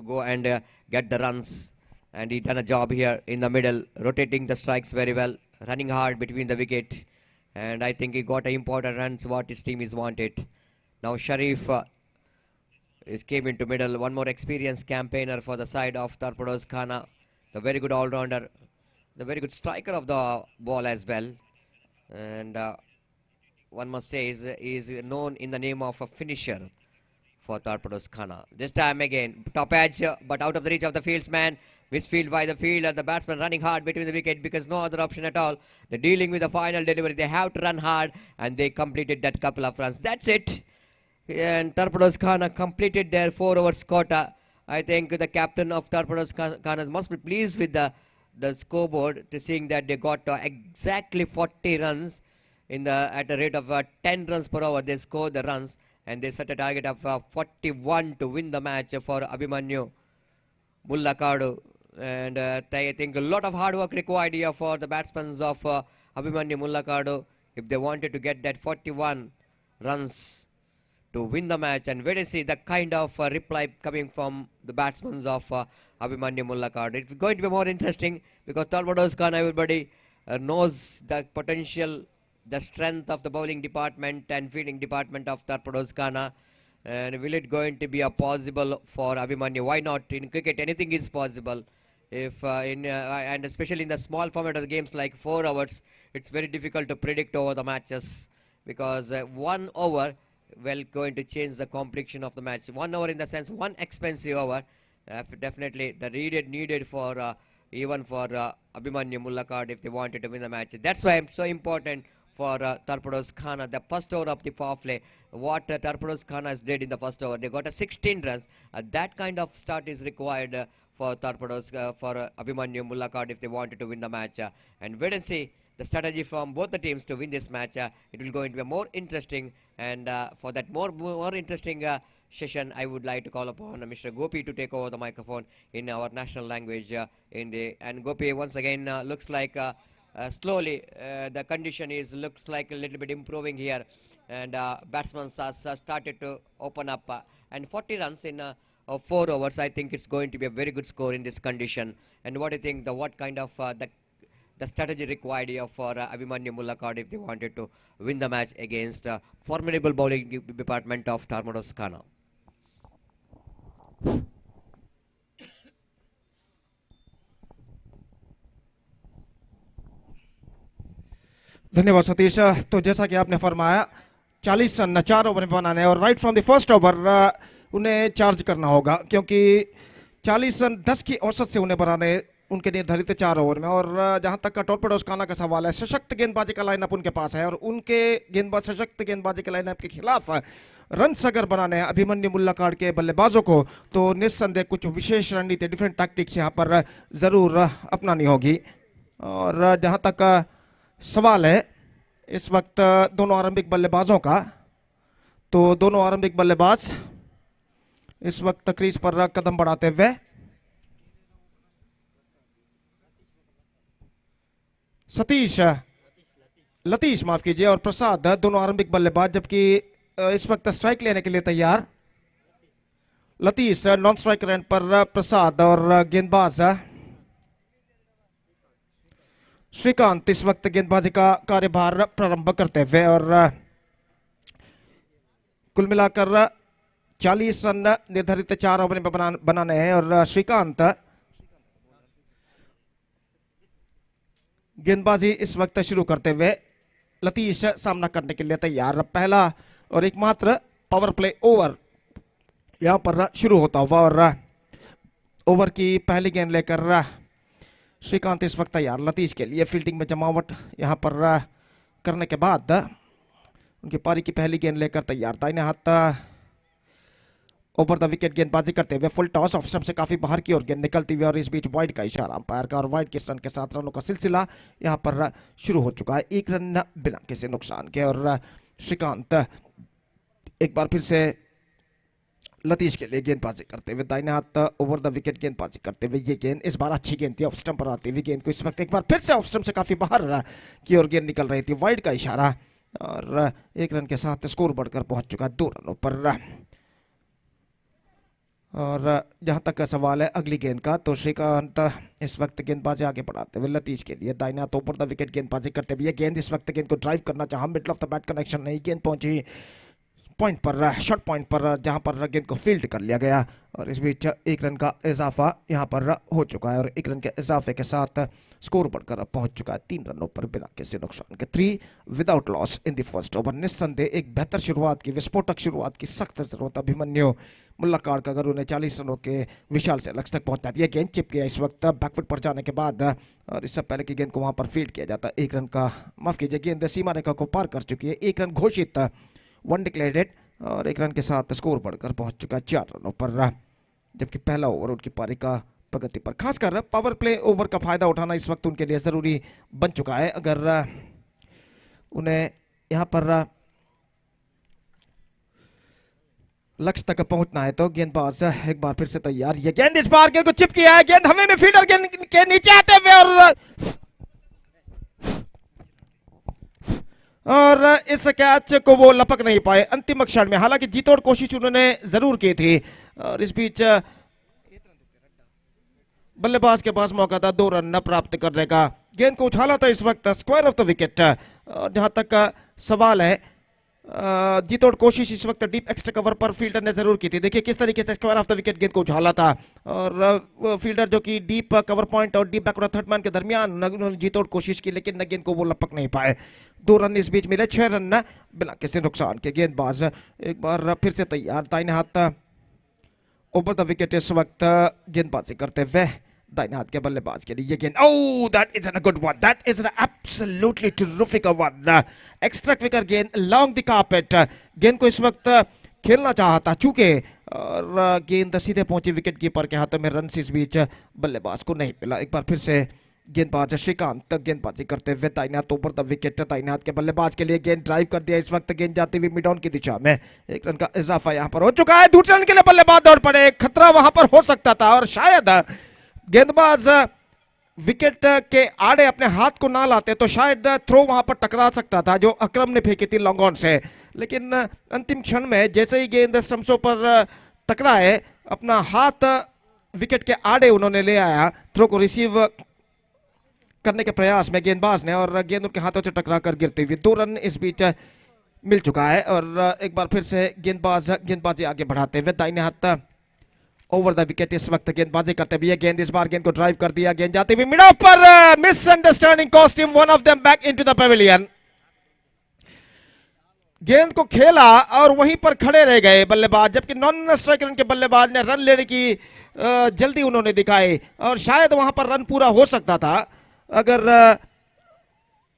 go and get the runs, and he done a job here in the middle, rotating the strikes very well, running hard between the wicket, and I think he got important runs what his team is wanted. Now Sharif came into middle. One more experienced campaigner for the side of Torpedoes Khana. The very good all-rounder, the very good striker of the ball as well. And one must say is known in the name of a finisher for Torpedoes Khana. This time again, top edge, but out of the reach of the fieldsman. Misfield by the fielder, the batsman running hard between the wicket because no other option at all. They're dealing with the final delivery. They have to run hard, and they completed that couple of runs. That's it. And Torpedoes Khana completed their 4 overs quota. I think the captain of Torpedoes Khana must be pleased with the scoreboard to seeing that they got exactly 40 runs at a rate of 10 runs per hour. They scored the runs and they set a target of 41 to win the match for Abhimanyu Mullakadu. And I think a lot of hard work required here for the batsmen of Abhimanyu Mullakadu if they wanted to get that 41 runs to win the match. And wait and see the kind of reply coming from the batsmen of Abhimanyu Mullakad. It's going to be more interesting because Torpedoes Khana, everybody knows the potential, the strength of the bowling department and fielding department of Torpedoes Khana. And will it going to be a possible for Abhimanyu? Why not? In cricket, anything is possible. If and especially in the small format of the games like 4 hours, it's very difficult to predict over the matches because 1 over going to change the complexion of the match. 1 over in the sense, 1 expensive over. Definitely the needed for even for Abhimanyu Mullakad if they wanted to win the match. That's why it's so important for Torpedoes Khana. The first over of the power play, what Torpedoes Khana did in the first over, they got a 16 runs. That kind of start is required for Torpedoes, for Abhimanyu Mullakad if they wanted to win the match. And wait and see the strategy from both the teams to win this match. It will going to be more interesting, and for that more interesting session, I would like to call upon Mr. Gopi to take over the microphone in our national language. And Gopi once again looks like slowly the condition looks like a little bit improving here, and batsmen has started to open up. And 40 runs in of 4 overs. I think it's going to be a very good score in this condition. And what do you think? What kind of the strategy required here for Abhimanyu Mullakad if they wanted to win the match against formidable bowling department of Torpedoes Khana? धन्यवाद सतीश। तो जैसा कि आपने फरमाया 40 run 4 over में बनाने हैं और right from the first over उन्हें चार्ज करना होगा, क्योंकि 40 रन 10 की औसत से उन्हें बनाने उनके निर्धारित 4 ओवर में। और जहां तक का टॉर्पेडोज खाना का सवाल है, सशक्त गेंदबाजी का लाइनअप उनके पास है और उनके गेंदबाज सशक्त गेंदबाजी के लाइनअप के खिलाफ रन अगर बनाने हैं अभिमन्यु मुल्लाकाड़ के बल्लेबाजों को, तो निस्संदेह कुछ विशेष रणनीति, डिफरेंट टैक्टिक्स यहाँ पर ज़रूर अपनानी होगी। और जहाँ तक सवाल है इस वक्त दोनों आरंभिक बल्लेबाजों का, तो दोनों आरंभिक बल्लेबाज इस वक्त क्रीज पर कदम बढ़ाते हुए लतीश माफ कीजिए और प्रसाद दोनों आरंभिक बल्लेबाज, जबकि इस वक्त स्ट्राइक लेने के लिए तैयार लतीश नॉन स्ट्राइक रेंज पर प्रसाद और गेंदबाज श्रीकांत इस वक्त गेंदबाजी का कार्यभार प्रारंभ करते हुए। और कुल मिलाकर 40 रन निर्धारित 4 ओवर में बनाने हैं और श्रीकांत गेंदबाजी इस वक्त शुरू करते हुए लतीश सामना करने के लिए तैयार। पहला और एकमात्र पावर प्ले ओवर यहां पर शुरू होता हुआ और ओवर की पहली गेंद लेकर श्रीकांत इस वक्त तैयार लतीश के लिए। फील्डिंग में जमावट यहां पर करने के बाद उनकी पारी की पहली गेंद लेकर तैयार। दाहिने हाथ ओवर द विकेट गेंदबाजी करते हुए फुल टॉस ऑफ स्टंप से काफी बाहर की ओर गेंद निकलती हुई और इस बीच वाइड का इशारा अंपायर का और वाइड के रन के साथ रनों का सिलसिला यहां पर शुरू हो चुका है। 1 रन बिना किसी नुकसान के और श्रीकांत एक बार फिर से लतीश के लिए गेंदबाजी करते हुए दाहिने हाथ ओवर द विकेट गेंदबाजी करते हुए ये गेंद इस बार अच्छी गेंद थी ऑफ स्टंप पर आती हुई गेंद को इस वक्त एक बार फिर से ऑफ स्टंप से काफी बाहर की ओर गेंद निकल रही थी। वाइड का इशारा और 1 रन के साथ स्कोर बढ़कर पहुंच चुका 2 रनों पर। और जहां तक का सवाल है अगली गेंद का, तो श्रीकांत इस वक्त गेंदबाजी आगे बढ़ाते हुए लतीश के लिए दाहिने हाथ ओवर द विकेट गेंदबाजी करते हुए गेंद इस वक्त गेंद को ड्राइव करना चाहा, middle of the bat connection नहीं, गेंद पहुंची पॉइंट पर, शॉर्ट पॉइंट पर, जहां पर गेंद को फील्ड कर लिया गया और इस बीच 1 रन का इजाफा यहां पर हो चुका है और 1 रन के इजाफे के साथ स्कोर बढ़कर अब पहुंच चुका है 3 रनों पर बिना किसी नुकसान के। 3 without loss in the first over. निस्संदेह एक बेहतर शुरुआत की, विस्फोटक शुरुआत की सख्त जरूरत अभिमन्यु मुल्लाकाड़ का अगर उन्हें 40 रनों के विशाल से लक्ष्य तक पहुंचना है। गेंद चिप गया इस वक्त बैकफुट पर जाने के बाद और इससे पहले की गेंद को वहां पर फील्ड किया जाता है। 1 रन का माफ कीजिए, गेंद सीमा रेखा को पार कर चुकी है। 1 रन घोषित, 1 डिक्लेयर्ड और 1 रन के साथ स्कोर बढ़कर पहुंच चुका है 4 रनों पर। जबकि पहला ओवर उनकी पारी का प्रगति पर, खासकर पावर प्ले ओवर का फायदा उठाना इस वक्त उनके लिए जरूरी बन चुका है। अगर उन्हें यहां पर लक्ष्य तक पहुंचना है तो गेंदबाज एक बार फिर से तैयार। ये गेंद इस बार गेंद को चिप किया है, गेंद हमें में फील्डर गेंद के नीचे आते हुए और इस कैच को वो लपक नहीं पाए अंतिम क्षण में। हालांकि जीतोड़ कोशिश उन्होंने जरूर की थी और इस बीच बल्लेबाज के पास मौका था 2 रन प्राप्त करने का। गेंद को उछाला था इस वक्त स्क्वायर ऑफ द विकेट। जहां तक का सवाल है जीतोड़ कोशिश इस वक्त डीप एक्स्ट्रा कवर पर फील्डर ने जरूर की थी। देखिए किस तरीके से स्क्वायर ऑफ द विकेट गेंद को उछाला था और फील्डर जो कि डीप कवर पॉइंट और डीप बैकवर्ड थर्ड मैन के दरमियान उन्होंने जीतोड़ कोशिश की, लेकिन न गेंद को वो लपक नहीं पाए। 2 रन इस बीच मिले, 6 रन बिना किसी नुकसान के। गेंदबाज एक बार फिर से तैयार, दाहिने हाथ ओवर द विकेट इस वक्त गेंदबाजी करते हुए दाहिने हाथ के बल्लेबाज के लिए ये गेंद, oh that is a good one, that is an absolutely terrific one, extra quicker गेंद लॉन्ग द कार्पेट। गेंद को इस वक्त खेलना चाहा था चूंकि और गेंद सीधे पहुंची विकेट कीपर के हाथों में। रन इस बीच बल्लेबाज को नहीं मिला। एक बार फिर से गेंदबाज श्रीकांत गेंदबाजी करते हुए दाहिने हाथ ऊपर द विकेट, दाहिने हाथ के बल्लेबाज के लिए गेंद ड्राइव कर दिया इस वक्त, गेंद जाती हुई मिड ऑन की दिशा में। 1 रन का इजाफा यहां पर हो चुका है। दूसरे रन के लिए बल्लेबाज दौड़ पड़े, खतरा वहां पर हो सकता था और शायद गेंदबाज विकेट के आड़े अपने हाथ को ना लाते तो शायद थ्रो वहां पर टकरा सकता था जो अकरम ने फेंकी थी लॉन्ग ऑन से। लेकिन अंतिम क्षण में जैसे ही गेंद स्टंप्सों पर टकराए, अपना हाथ विकेट के आड़े उन्होंने ले आया थ्रो को रिसीव करने के प्रयास में गेंदबाज ने, और गेंद उनके हाथों से टकराकर गिरती हुई 2 रन इस बीच मिल चुका है। और एक बार फिर से गेंदबाजी आगे बढ़ाते हुए दाहिने हाथ ओवर द विकेट इस वक्त गेंदबाजी करते हुए गेंद इस बार गेंद को ड्राइव कर दिया, गेंद जाती हुई मिड ऑफ पर, misunderstanding cost him one of them back into the Pavilion. गेंद को खेला और वहीं पर खड़े रह गए बल्लेबाज, जबकि नॉन स्ट्राइक रन के बल्लेबाज ने रन लेने की जल्दी उन्होंने दिखाई, और शायद वहां पर रन पूरा हो सकता था अगर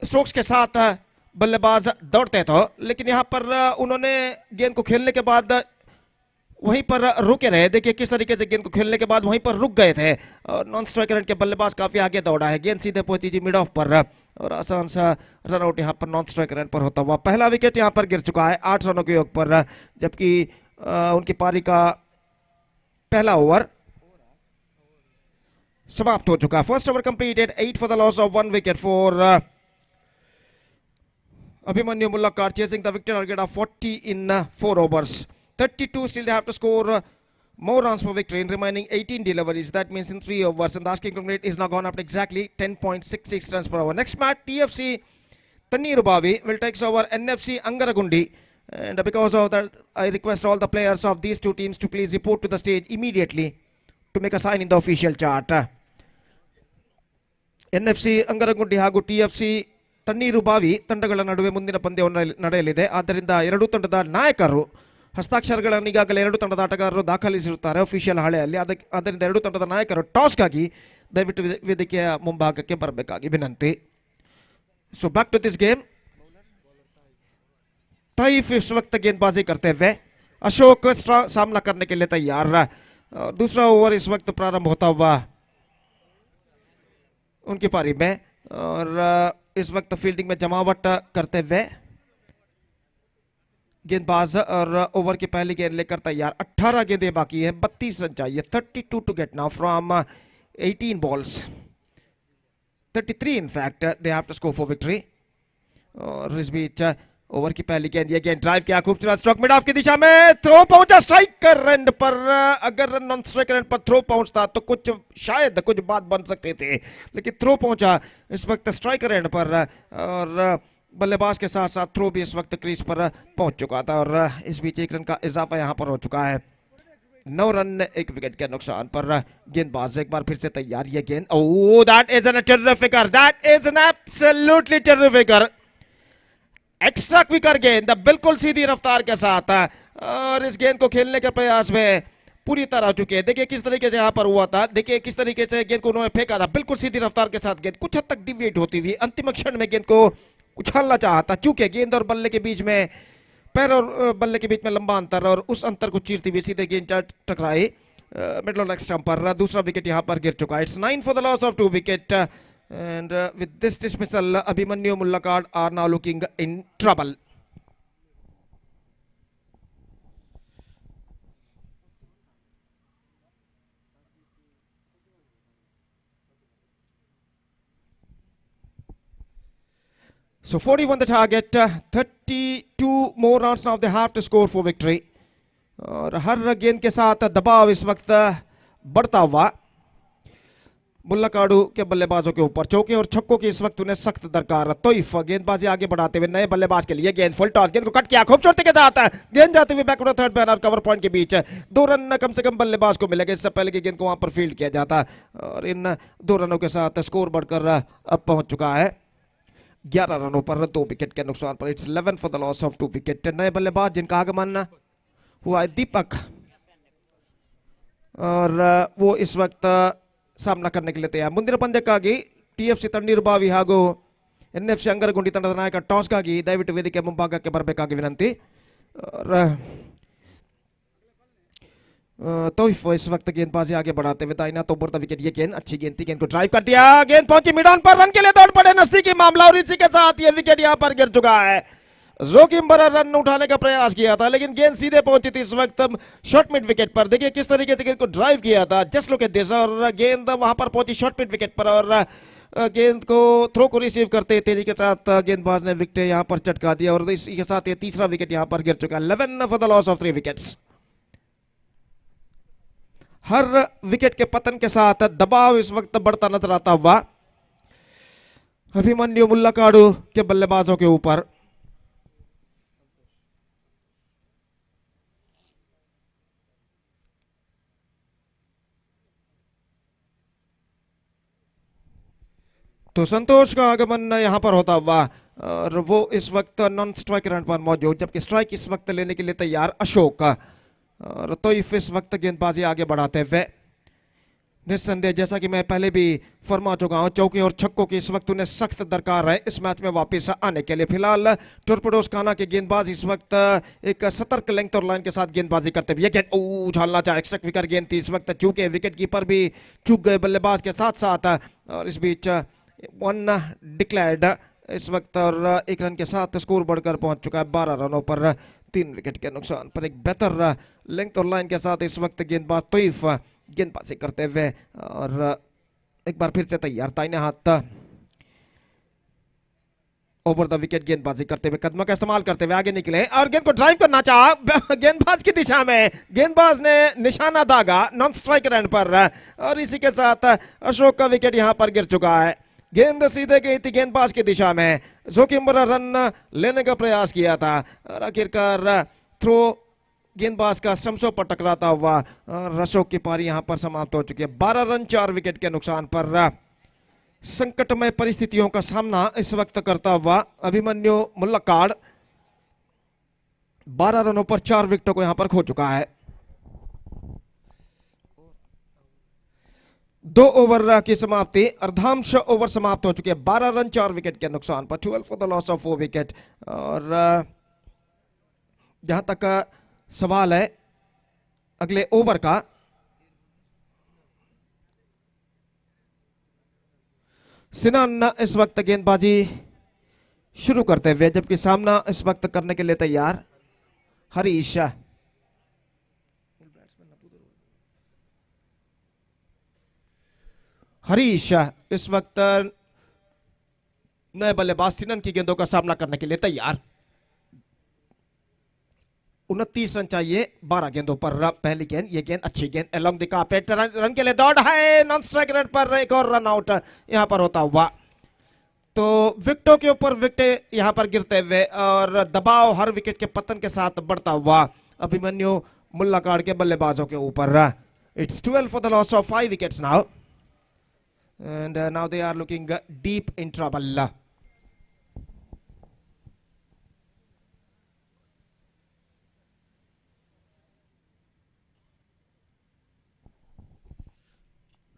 स्ट्रोक्स के साथ बल्लेबाज दौड़ते तो, लेकिन यहां पर उन्होंने गेंद को खेलने के बाद वहीं पर रुके रहे। देखिए किस तरीके से गेंद को खेलने के बाद वहीं पर रुक गए थे, और नॉन स्ट्राइकर के बल्लेबाज काफी आगे दौड़ा है, गेंद सीधे पहुंची जी मिड ऑफ पर, और आसान सा रन आउट यहां पर नॉन स्ट्राइकर रन पर होता हुआ पहला विकेट यहां पर गिर चुका है 8 रनों के योग पर, जबकि उनकी पारी का पहला ओवर समाप्त हो चुका है। First over completed, 8 for the loss of 1 wicket for Abhimanyu Mullakar, chasing the victory target of 40 in 4 overs. 32 still they have to score more runs for victory in remaining 18 deliveries. That means in 3 overs, and the asking run rate is now gone up to exactly 10.66 runs per hour. Next match, TFC Tannirubavi will take over NFC Angaragundi, and because of that I request all the players of these two teams to please report to the stage immediately to make a sign in the official chart. NFC Angaragundi ಹಾಗೂ TFC Tannirbhavi ತಂಡಗಳ ನಡುವೆ ಮುಂದಿನ ಪಂದ್ಯವನ್ನು ನಡೆಯಲಿದೆ. ಆದ್ದರಿಂದ ಎರಡೂ ತಂಡದ ನಾಯಕರು ಹಸ್ತಾಕ್ಷರಗಳನ್ನು ಈಗಾಗಲೇ ಎರಡು ತಂಡದ ಆಟಗಾರರು ದಾಖಲಿಸಿರುತ್ತಾರೆ ಅಫಿಷಿಯಲ್ ಹಾಳೆಯಲ್ಲಿ. ಆದ್ದರಿಂದ ಎರಡೂ ತಂಡದ ನಾಯಕರು ಟಾಸ್ಗಾಗಿ ದಯವಿಟ್ಟು ವೇದಿಕೆಯ ಮುಂಭಾಗಕ್ಕೆ ಬರಬೇಕಾಗಿ ವಿನಂತಿ. So back to this game. Taif इस वक्त गेंदबाजी करते हुए, अशोक सामना करने के लिए तैयार. दूसरा ओवर इस वक्त प्रारंभ होता हुआ उनकी पारी में, और इस वक्त फील्डिंग में जमावट करते हुए गेंदबाज, और ओवर की पहली गेंद लेकर तैयार. 18 गेंदें बाकी है, 32 रन चाहिए. 32 to get now from 18 balls. 33 in fact they have to score for victory. और इस बीच ओवर की पहली गेंद, ये गेंद ड्राइव किया, खूबसूरत स्ट्रोक मिड ऑफ की दिशा में, थ्रो पहुंचा स्ट्राइकर एंड पर. अगर नॉन स्ट्राइकर एंड पर थ्रो पहुंचता तो कुछ शायद कुछ बात बन सकते थे, लेकिन थ्रो पहुंचा इस वक्त स्ट्राइकर एंड पर, और बल्लेबाज के साथ साथ थ्रो भी इस वक्त क्रीज पर पहुंच चुका था. और इस बीच 1 रन का इजाफा यहां पर हो चुका है. 9 रन 1 विकेट के नुकसान पर. गेंदबाज एक बार फिर से तैयार. ये गेंद, oh that is an terrific, that is an absolutely terrific. Extra quicker गेंद, बिल्कुल सीधी रफ्तार के साथ, और इस गेंद को खेलने के प्रयास में पूरी तरह चुके. देखिए किस तरीके से यहां पर हुआ था, देखिए किस तरीके से गेंद को उन्होंने फेंका था, बिल्कुल सीधी रफ्तार के साथ गेंद कुछ हद तक डिविएट होती हुई अंतिम क्षण में गेंद को उछालना चाहा था. चूंकि गेंद और बल्ले के बीच में, पैर और बल्ले के बीच में लंबा अंतर, और उस अंतर को चीरती हुई सीधे गेंद टकराई मिडल लेग स्टंप पर. दूसरा विकेट यहां पर गिर चुका है. It's 9 for the loss of 2 wicket, and with this dismissal Abhimanyu Mullakad are now looking in trouble. So 41 the target, 32 more runs now they have to score for victory. और हर गेंद के साथ दबाव इस वक्त बढ़ता हुआ मुल्लाकाडू के बल्लेबाजों के ऊपर. चौके और छक्कों की इस वक्त उन्हें सख्त दरकार. तोइफ गेंदबाजी आगे बढ़ाते हुए नए बल्लेबाज के लिए गेंद फुल टॉस, गेंद को कट किया खूबसूरती के साथ, गेंद जाते हुए बैकवर्ड थर्ड बैन और कवर पॉइंट के बीच. 2 रन कम से कम बल्लेबाज को मिलेगा, इससे पहले की गेंद को वहां पर फील्ड किया जाता. और इन 2 रनों के साथ स्कोर बढ़कर अब पहुंच चुका है 11 रनों पर 2 विकेट के नुकसान पर. It's 11 for the loss of 2 wicket. नए बल्लेबाज जिनका आगमन हुआ है दीपक, और वो इस वक्त सामना करने के लिए तैयार. ಮುಂದಿನ ಪಂದ್ಯಕ್ಕಾಗಿ TFC ತಣ್ಣೀರುಬಾವಿ ಹಾಗೂ NFC ಅಂಗರಗುಂಡಿ ತಂಡದ ನಾಯಕ ಟಾಸ್ಗಾಗಿ ದಯವಿಟ್ಟು ವೇದಿಕೆ ಮುಂಭಾಗಕ್ಕೆ ಬರಬೇಕಾಗಿ ವಿನಂತಿ. तोइफ इस वक्त गेंदबाजी आगे बढ़ाते हुए दाहिना तो बढ़ता विकेट. ये गेंद अच्छी गेंद थी, गेंद को ड्राइव कर दिया, गेंद पहुंची मिड ऑन पर, रन के लिए दौड़ पड़े, नजदीकी मामला, और इसी के साथ ये विकेट यहां पर गिर चुका है. जोखिम भरा रन उठाने का प्रयास किया था, लेकिन गेंद सीधे पहुंची थी इस वक्त शॉर्ट मिड विकेट पर. देखिए किस तरीके से गेंद को ड्राइव किया था, जस्ट लुक एट दिस, और गेंद वहां पर पहुंची शॉर्ट मिड विकेट पर, और गेंद को थ्रो को रिसीव करते तेजी के साथ गेंदबाज ने विकेट यहां पर चटका दिया, और इसी के साथ ये तीसरा विकेट यहां पर गिर चुका. 11 for the loss of 3 wickets. Her wicket के पतन के साथ दबाव इस वक्त बढ़ता नजर आता हुआ अभिमन्यु मुल्लाकाडू के बल्लेबाजों के ऊपर। तो संतोष का आगमन यहां पर होता हुआ और वो इस वक्त नॉन स्ट्राइक रन पर मौजूद, जबकि स्ट्राइक इस वक्त लेने के लिए तैयार अशोक और तोइफ इस वक्त गेंदबाजी आगे बढ़ाते हुए। निस्संदेह जैसा कि मैं पहले भी फरमा चुका हूं, चौके और छक्कों की इस वक्त उन्हें सख्त दरकार है इस मैच में वापस आने के लिए। फिलहाल टोरपेडोस खाना के गेंदबाज इस वक्त एक सतर्क लेंथ और लाइन के साथ गेंदबाजी करते हुए गेंद उछालना चाहे, एक्स्ट्रा विकेट गेंद थी इस वक्त, चूंकि विकेट कीपर भी चूक गए बल्लेबाज के साथ साथ, और इस बीच वन डिक्लेयर्ड इस वक्त और एक रन के साथ स्कोर बढ़कर पहुंच चुका है 12 रनों पर 3 विकेट के नुकसान पर। एक बेहतर लेंथ और लाइन के साथ इस वक्त गेंदबाज तोइफ गेंदबाजी करते हुए और एक बार फिर से तैयार दाहिने हाथ ओवर द विकेट गेंदबाजी करते हुए, कदमों का इस्तेमाल करते हुए आगे निकले और गेंद को ड्राइव करना चाहा गेंदबाज की दिशा में, गेंदबाज ने निशाना दागा नॉन स्ट्राइक रन पर और इसी के साथ अशोक का विकेट यहां पर गिर चुका है। गेंद सीधे गई थी गेंदबाज की दिशा में, जोखिम भरा रन लेने का प्रयास किया था और आखिरकार थ्रो गेंदबाज का स्टंप्सों पर टकराता हुआ और अशोक की पारी यहां पर समाप्त हो चुकी है 12 रन 4 विकेट के नुकसान पर। संकटमय परिस्थितियों का सामना इस वक्त करता हुआ अभिमन्यु मुल्लाकाड 12 रनों पर 4 विकेटों को यहां पर खो चुका है। 2 ओवर की समाप्ति, अर्धांश ओवर समाप्त हो चुके हैं 12 रन 4 विकेट के नुकसान पर, 12 for the loss of 4 wicket. और जहां तक सवाल है अगले ओवर का, सिनान इस वक्त गेंदबाजी शुरू करते हुए, जबकि सामना इस वक्त करने के लिए तैयार हरीश। हरीश इस वक्त नए बल्लेबाज सिनन की गेंदों का सामना करने के लिए तैयार। 29 रन चाहिए 12 गेंदों पर। पहली गेंद, ये गेंद अच्छी गेंद अलोंग द कार्पेट, रन के लिए दौड़ है, नॉन स्ट्राइक रन पर एक और रन आउट यहां पर होता हुआ। तो विकेटों के ऊपर विकेट यहां पर गिरते हुए और दबाव हर विकेट के पतन के साथ बढ़ता हुआ अभिमन्यु मुल्लाकाड के बल्लेबाजों के ऊपर। It's 12 for the loss of 5 wickets now and now they are looking deep in trouble.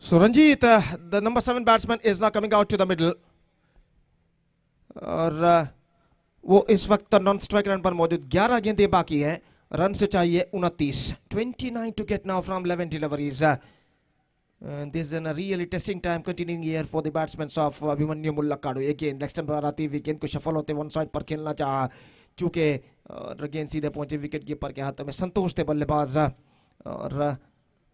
So Ranjit, the number 7 batsman is now coming out to the middle और वो इस वक्त नॉन स्ट्राइक रन पर मौजूद। 11 गेंदें बाकी हैं, रन से चाहिए 29, 29 to get now from 11 deliveries. And this is a really testing time continuing here for the batsmen of Abhimanyu Mullakadu. Again leg stump पर आती हुई गेंद को शफल होते वन साइड पर खेलना चाहा, चूंकि गेंद सीधे पहुंचे विकेट कीपर के हाथों में। संतोष थे बल्लेबाज और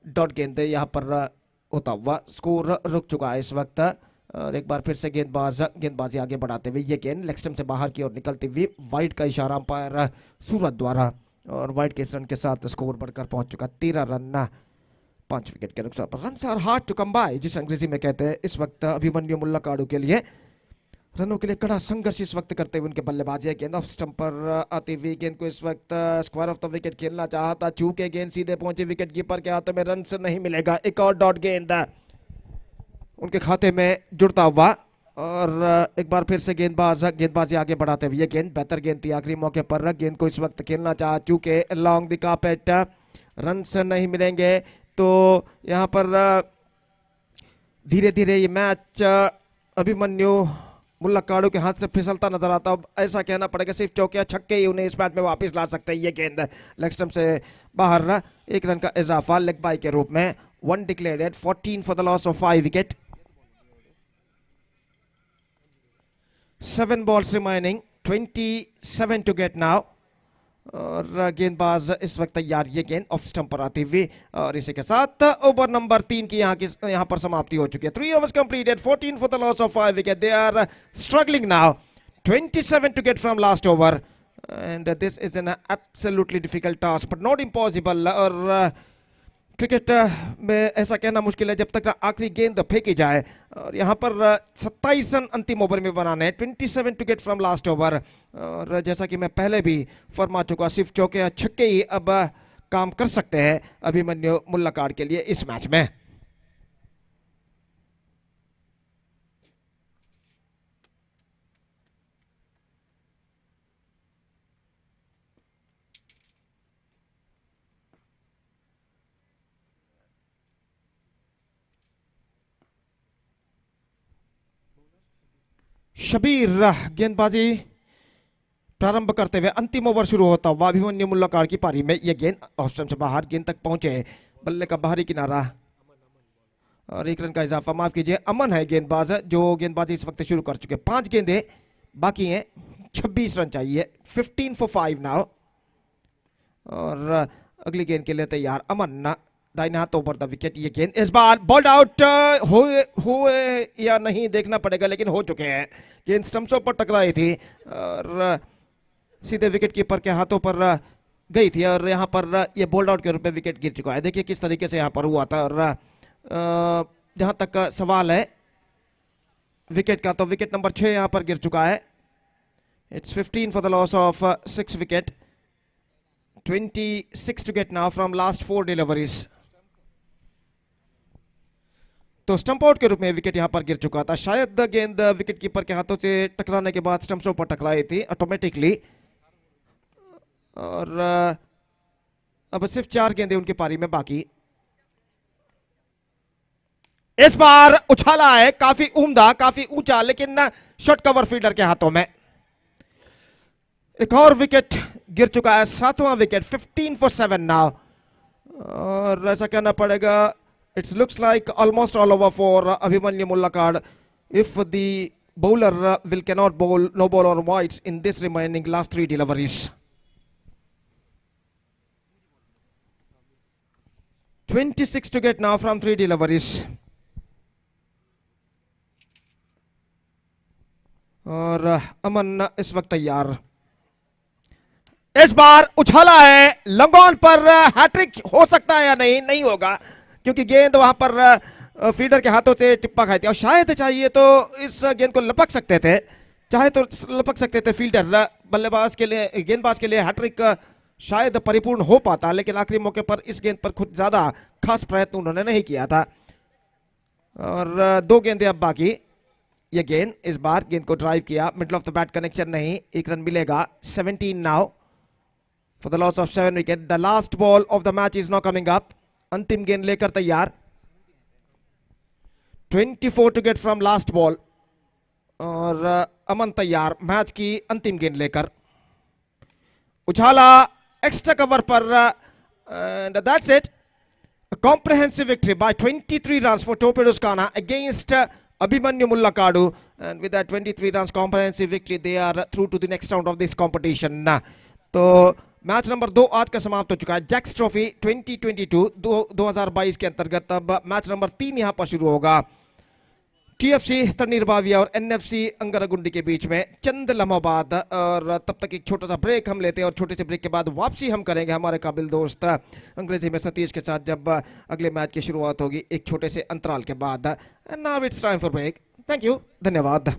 डॉट गेंद यहाँ पर होता हुआ स्कोर रुक चुका है इस वक्त। और एक बार फिर से गेंदबाजी आगे बढ़ाते हुए, ये गेंद लेग स्टंप से बाहर की ओर निकलती हुई, वाइड का इशारा अंपायर सूरत द्वारा और वाइड के इस रन के साथ स्कोर बढ़कर पहुंच चुका 13 रन 5 विकेट के नुकसान पर। Run are hard to come by जिस अंग्रेजी में कहते हैं। इस वक्त अभिमन्यु मुल्लाकाडू के लिए रनों के लिए कड़ा संघर्ष इस वक्त करते हुए उनके बल्लेबाज है। गेंद ऑफ स्टंप पर आती हुई गेंद को इस वक्त स्क्वायर ऑफ द विकेट खेलना चाहता, चूंकि गेंद सीधे पहुंचे विकेट कीपर के हाथों में, रन से नहीं मिलेगा। एक और डॉट गेंद उनके खाते में जुड़ता हुआ और एक बार फिर से गेंदबाजी आगे बढ़ाते हुए, गेंद बेहतर गेंद थी आखिरी मौके पर, गेंद को इस वक्त खेलना चाहा, चूंकि लॉन्ग द कार्पेट रन से नहीं मिलेंगे। तो यहाँ पर धीरे धीरे ये मैच अभिमन्यु मुल्लाकाडू के हाथ से फिसलता नजर आता। अब ऐसा कहना पड़ेगा सिर्फ चौके छक्के ही उन्हें इस मैच में वापस ला सकते हैं। ये गेंद लेग स्टंप से बाहर, एक रन का इजाफा लेग बाय के रूप में, 1 declared, 14 for the loss of 5 wicket. 7 balls remaining, 27 to get now और गेंदबाज इस वक्त तैयार। ये गेंद ऑफ स्टंप पर आती हुई और इसी के साथ ओवर नंबर 3 की यहाँ पर समाप्ति हो चुकी है। 3 overs completed, 14 for the loss of 5 wicket. They are struggling now, 27 to get from last over and this is an absolutely difficult task but not impossible। और क्रिकेट में ऐसा कहना मुश्किल है जब तक आखिरी गेंद फेंकी जाए। और यहाँ पर 27 रन अंतिम ओवर में बनाने हैं, 27 to get from last over. और जैसा कि मैं पहले भी फरमा चुका, सिर्फ चौके या छक्के ही अब काम कर सकते हैं अभिमन्यु मुल्लाकाड़ के लिए इस मैच में। शबीर गेंदबाजी प्रारंभ करते हुए, अंतिम ओवर शुरू होता हुआ अभिमन्यु मुल्लाकाड़ की पारी में यह गेंद ऑफ स्टंप से बाहर, गेंद तक पहुंचे, बल्ले का बाहरी किनारा और 1 रन का इजाफा। माफ कीजिए, अमन है गेंदबाज जो गेंदबाजी इस वक्त शुरू कर चुके। 5 गेंदें बाकी हैं, 26 रन चाहिए। 15 for 5 नाउ। और अगली गेंद के लिए तैयार अमन, दाहिने हाथों पर द विकेट। ये गेंद इस बार बॉल्ड आउट हुए या नहीं देखना पड़ेगा, लेकिन हो चुके हैं। गेंद स्टंप्सों पर टकराई थी और सीधे विकेट कीपर के हाथों पर गई थी और यहाँ पर ये बोल्ड आउट के रूप में विकेट गिर चुका है। देखिए किस तरीके से यहाँ पर हुआ था। और जहाँ तक सवाल है विकेट का, तो विकेट नंबर 6 यहाँ पर गिर चुका है। It's 15 for the loss of 6 wicket, 26 to get now from last 4 deliveries. तो स्टंप आउट के रूप में विकेट यहां पर गिर चुका था। शायद गेंद विकेट कीपर के हाथों से टकराने के बाद स्टंप्सों पर टकराई थी ऑटोमेटिकली। और अब सिर्फ 4 गेंदें उनकी पारी में बाकी। इस बार उछाला है, काफी उम्दा, काफी ऊंचा, लेकिन शॉट कवर फील्डर के हाथों में। एक और विकेट गिर चुका है, 7वां विकेट। 15 for 7 now. और ऐसा कहना पड़ेगा, it looks like almost all over for Abhimanyu Mullakad if the bowler will cannot bowl no ball or wides in this remaining last 3 deliveries. 26 to get now from 3 deliveries. और अमन इस वक्त तैयार। इस बार उछाला है, लंगॉन पर हैट्रिक हो सकता है या नहीं, नहीं होगा क्योंकि गेंद वहां पर फील्डर के हाथों से टिप्पा खाई थी। और शायद चाहिए तो इस गेंद को लपक सकते थे, चाहे तो लपक सकते थे फील्डर। बल्लेबाज के लिए, गेंदबाज के लिए हैट्रिक शायद परिपूर्ण हो पाता, लेकिन आखिरी मौके पर इस गेंद पर कुछ ज्यादा खास प्रयत्न उन्होंने नहीं किया था। और 2 गेंदें अब बाकी। ये गेंद इस बार गेंद को ड्राइव किया, middle of the bat connection नहीं, 1 रन मिलेगा। 17 now for the loss of 7 wicket. The last ball of the match is now coming up. अंतिम गेंद लेकर तैयार। 24 to get from last ball. और अमन तैयार मैच की अंतिम गेंद लेकर। उछाला एक्स्ट्रा कवर पर, and that's it. Comprehensive victory by 23 runs for Torpedoes Kana against Abhimanyu Mullakadu, and with that 23 runs comprehensive victory they are through to the next round of this competition. तो match number 2 आज का समाप्त हो चुका है। Jacques trophy 2022 के अंतर्गत अब मैच नंबर 3 यहां पर शुरू होगा। टीएफसी तन्नीर बाविया और एनएफसी अंगरागुंडी के बीच में चंद लम्हों बाद। और तब तक एक छोटा सा ब्रेक हम लेते हैं और छोटे से ब्रेक के बाद वापसी हम करेंगे हमारे काबिल दोस्त अंग्रेजी में सतीश के साथ, जब अगले मैच की शुरुआत होगी एक छोटे से अंतराल के बाद। Now it's time for break. Thank you, धन्यवाद।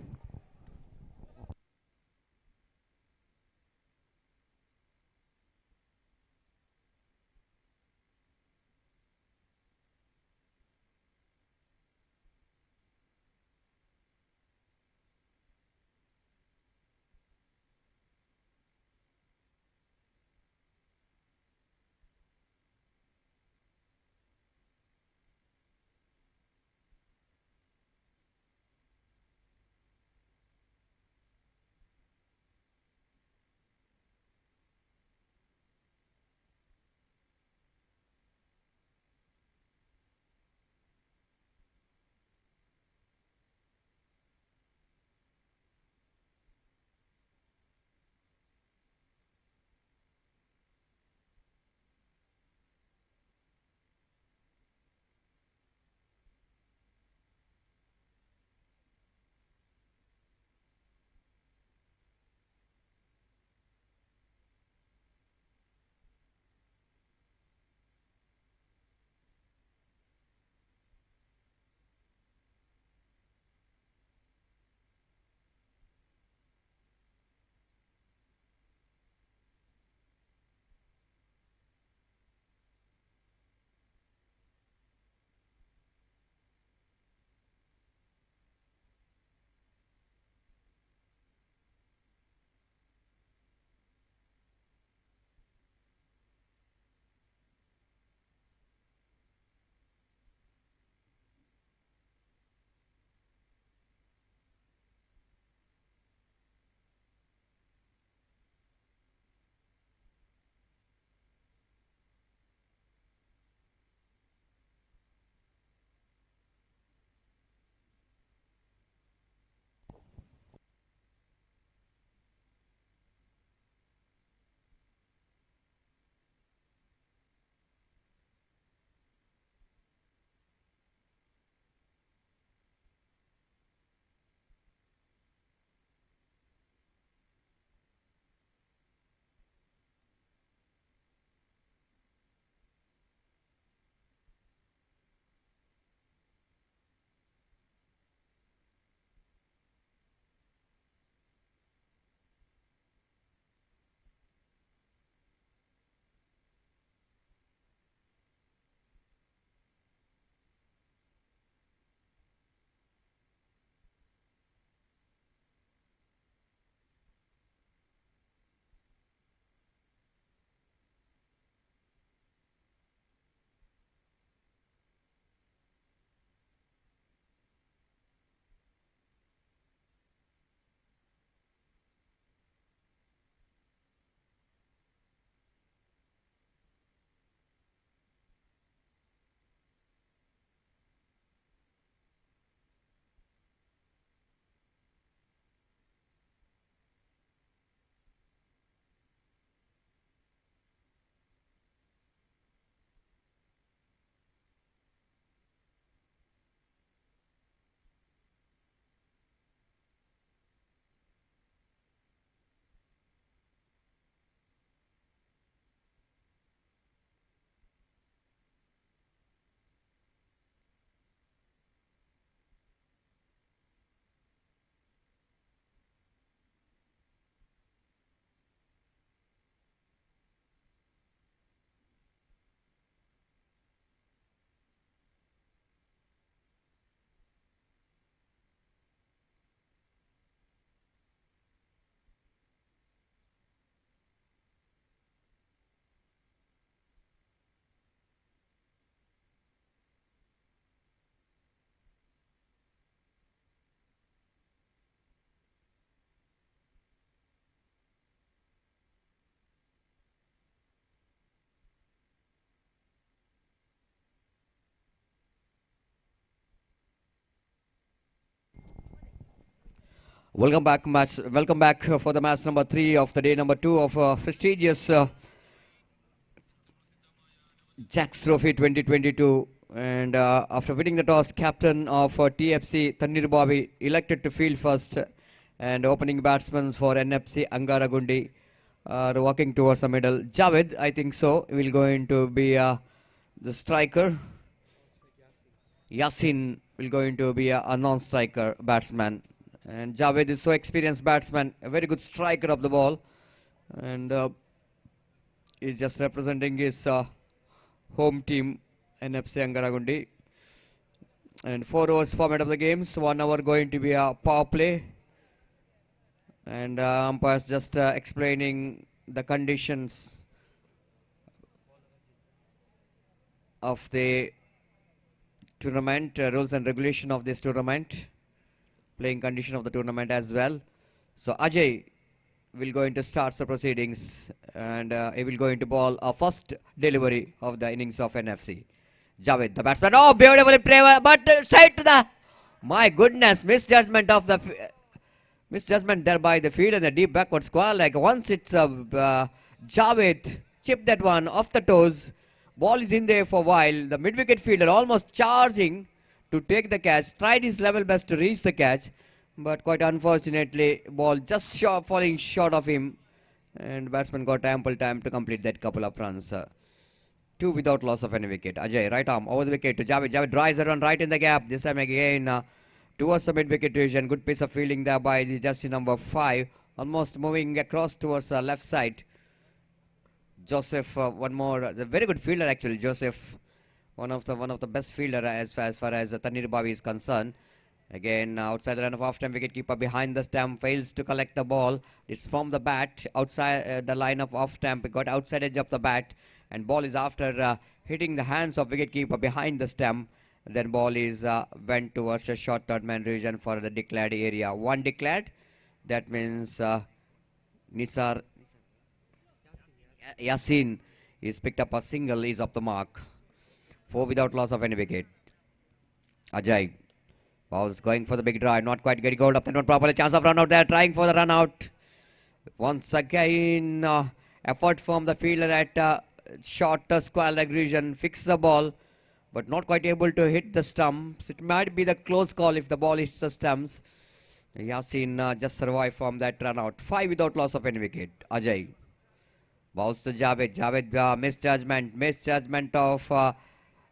Welcome back, match. Welcome back for the match number 3 of the day number 2 of prestigious Jacks Trophy 2022. And after winning the toss, captain of TFC Tanir Bobby elected to field first, and opening batsmen for NFC Angaragundi are walking towards the middle. Javed, I think so, will going to be the striker. Yasin will going to be a non-striker batsman. And Javed is so experienced batsman, a very good striker of the ball, and is just representing his home team NFC Angaragundi. And 4 overs format of the games, 1 hour going to be a power play, and umpires just explaining the conditions of the tournament, rules and regulation of this tournament, playing condition of the tournament as well. So Ajay will going to start the proceedings, and he will going to ball a first delivery of the innings of NFC. Javed, the batsman, oh, beautifully played, but straight to the, my goodness, misjudgment of the, misjudgment there by the field and the deep backward square. Like once it's Javed chipped that one off the toes, ball is in there for a while. The mid-wicket fielder almost charging to take the catch, tried his level best to reach the catch, but quite unfortunately, ball just falling short of him, and batsman got ample time to complete that couple of runs. 2 without loss of any wicket. Ajay, right arm over the wicket to Javed. Javed drives the run right in the gap. This time again towards the mid-wicket division. Good piece of fielding there by the jersey number 5. Almost moving across towards the left side. Joseph, one more. The very good fielder actually. Joseph, one of the best fielder as far as Tanir Babi is concerned. Again, outside the line of off-time, wicketkeeper behind the stump fails to collect the ball. It's from the bat outside the line of off-stump. It got outside edge of the bat, and ball is after hitting the hands of wicketkeeper behind the stump. Then ball is went towards a short third man region for the declared area. 1 declared. That means Nisar Yasin is picked up a single, is up the mark. 4 without loss of any wicket. Ajay was going for the big drive, not quite getting hold of that one properly. Chance of run out there, trying for the run out. Once again, effort from the fielder at short square leg region, fix the ball, but not quite able to hit the stumps. It might be the close call if the ball hits the stumps. Yasin just survived from that run out. 5 without loss of any wicket. Ajay bowls to Javed. Javed misjudgment of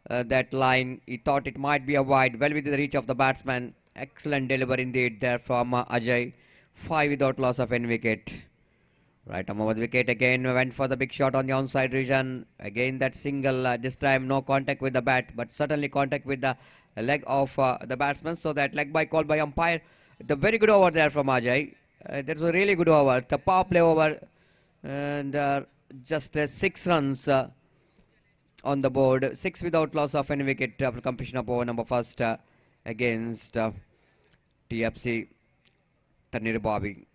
that line. He thought it might be a wide, well within the reach of the batsman. Excellent delivery indeed there from Ajay. 5 without loss of any wicket. Right arm over the wicket again, went for the big shot on the onside region. Again that single, this time no contact with the bat, but certainly contact with the leg of the batsman. So that leg by call by umpire. The very good over there from Ajay. That was a really good over. The power play over, and just 6 runs on the board. 6 without loss of any wicket after completion of over number first against TFC Tanir Bobby.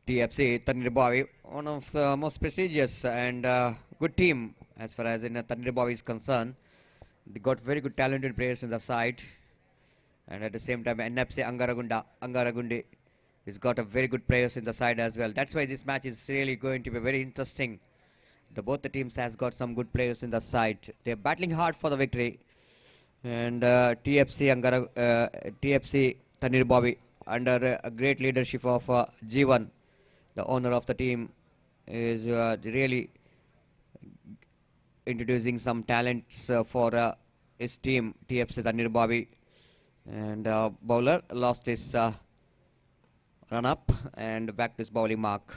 TFC Tanir Bobby, one of the most prestigious and good team as far as in Tanir Bobby is concerned. They got very good talented players in the side, and at the same time NFC Angaragundi has got a very good players in the side as well. That's why this match is really going to be very interesting. Both the teams has got some good players in the side. They're battling hard for the victory, and TFC Tanir Bobby under a great leadership of Jivan, the owner of the team, is really introducing some talents for his team, TFC Tanir Bobby. And bowler lost his run up and back to his bowling mark.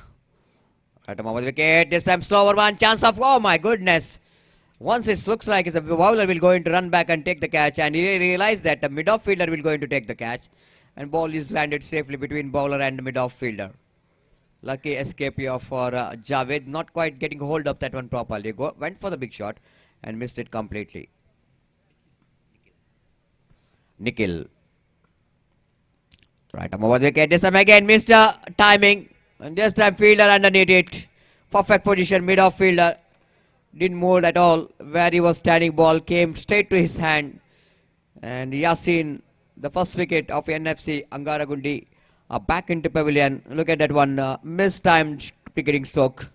Right over the wicket, this time slower one, chance of, oh my goodness. Once it looks like the bowler will going to run back and take the catch, and he realized that the mid-off fielder will going to take the catch, and ball is landed safely between bowler and mid-off fielder. Lucky escape here for Javed, not quite getting hold of that one properly. Went for the big shot and missed it completely. Nikhil. Right, over the wicket. This time again, missed timing. And this time, fielder underneath it. Perfect position, mid off fielder. Didn't move at all. Where he was standing, ball came straight to his hand. And Yasin, the first wicket of NFC Angaragundi, back into pavilion. Look at that one. Mistimed cricketing stroke.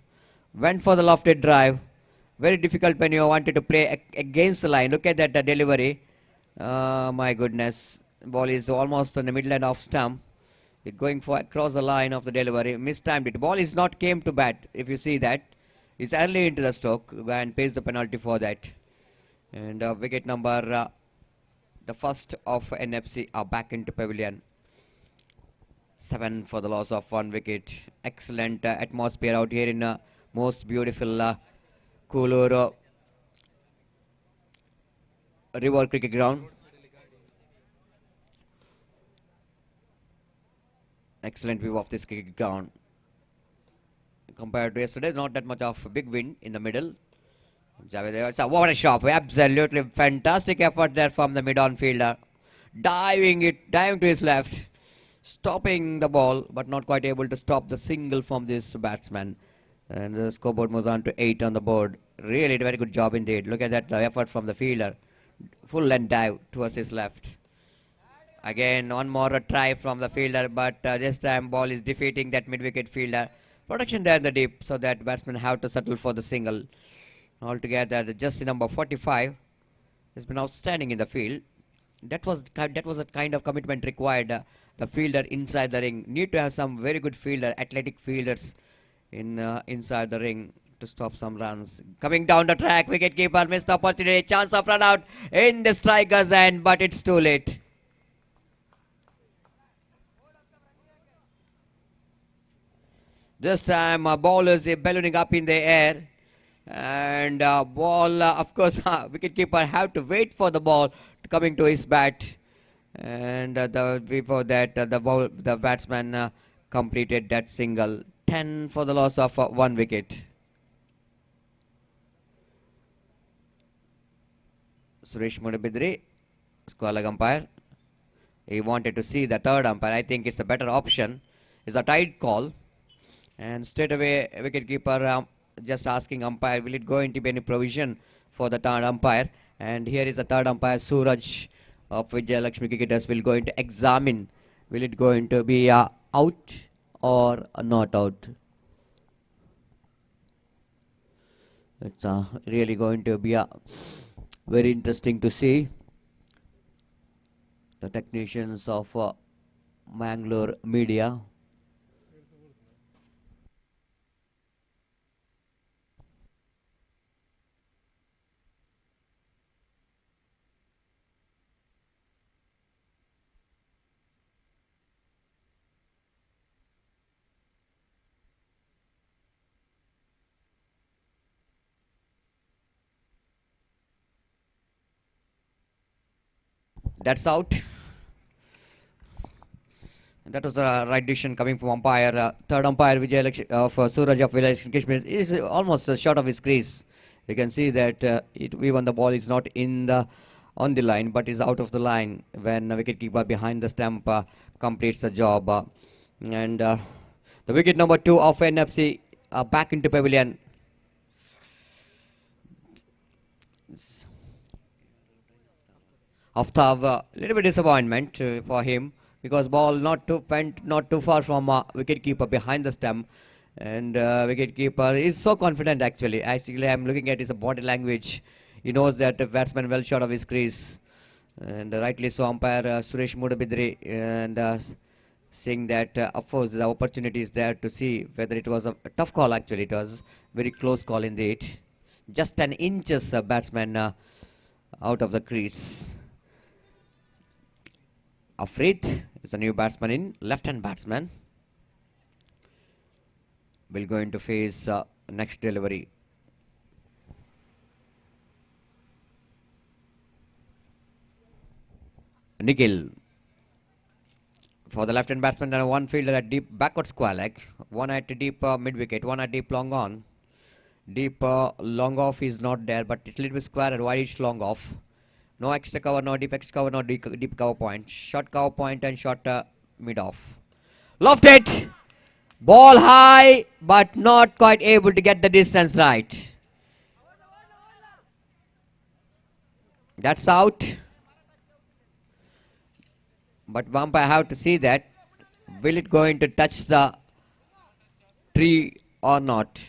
Went for the lofted drive. Very difficult when you wanted to play against the line. Look at that delivery. My goodness. Ball is almost on the middle end of stump. Going for across the line of the delivery. Mistimed it. Ball is not came to bat. If you see that. It's early into the stroke and pays the penalty for that. And wicket number, the first of NFC, are back into pavilion. 7 for the loss of 1 wicket. Excellent atmosphere out here in most beautiful Kulur River Cricket Ground. Excellent view of this cricket ground. Compared to yesterday, not that much of a big wind in the middle. So what a shot. Absolutely fantastic effort there from the mid-on fielder. Diving to his left. Stopping the ball, but not quite able to stop the single from this batsman. And the scoreboard moves on to 8 on the board. Really a very good job indeed. Look at that effort from the fielder. Full length dive towards his left. Again, one more try from the fielder, but this time ball is defeating that mid-wicket fielder. Protection there in the deep, so that batsmen have to settle for the single. Altogether, the jersey number 45 has been outstanding in the field. That was a kind of commitment required. The fielder inside the ring need to have some very good fielder, athletic fielders in inside the ring to stop some runs. Coming down the track, wicketkeeper missed the opportunity. Chance of run out in the striker's end, but it's too late. This time, ball is ballooning up in the air. And ball, of course, wicketkeeper have to wait for the ball coming to his bat. And before that, the batsman completed that single. 10 for the loss of 1 wicket. Suresh Mudabidri, square leg umpire. He wanted to see the third umpire. I think it's a better option. It's a tight call. And straight away, wicketkeeper just asking umpire, will it go into any provision for the third umpire? And here is the third umpire, Suraj of Vijay Lakshmi Cricketers, will go into examine. Will it going to be out or not out? It's really going to be very interesting to see. The technicians of Mangalore media. That's out. And that was the right decision coming from umpire. Third umpire Vijay of Suraj of Village Kashmir is almost short of his crease. You can see that even the ball is not in the on the line, but is out of the line when the wicketkeeper behind the stump completes the job. And the wicket number 2 of NFC back into pavilion. Aftab, a little bit disappointment for him because ball not too far from wicketkeeper behind the stump, and wicketkeeper is so confident actually. Actually, I'm looking at his body language. He knows that the batsman well short of his crease, and rightly so. Umpire Suresh Mudabidri and saying that of course the opportunity is there to see whether it was a tough call. Actually, it was very close call indeed. Just an inches batsman out of the crease. Afrit is a new batsman in, left-hand batsman. Will going to face next delivery. Nikhil. for the left-hand batsman, and one fielder at deep backward square leg, one at deep mid-wicket, one at deep long on. Deep long off is not there, but it's a little bit square and wide long off. No extra cover, no deep extra cover, no deep cover point. Short cover point and short mid off. Lofted! Ball high, but not quite able to get the distance right. That's out. But umpire have to see that. Will it going to touch the tree or not?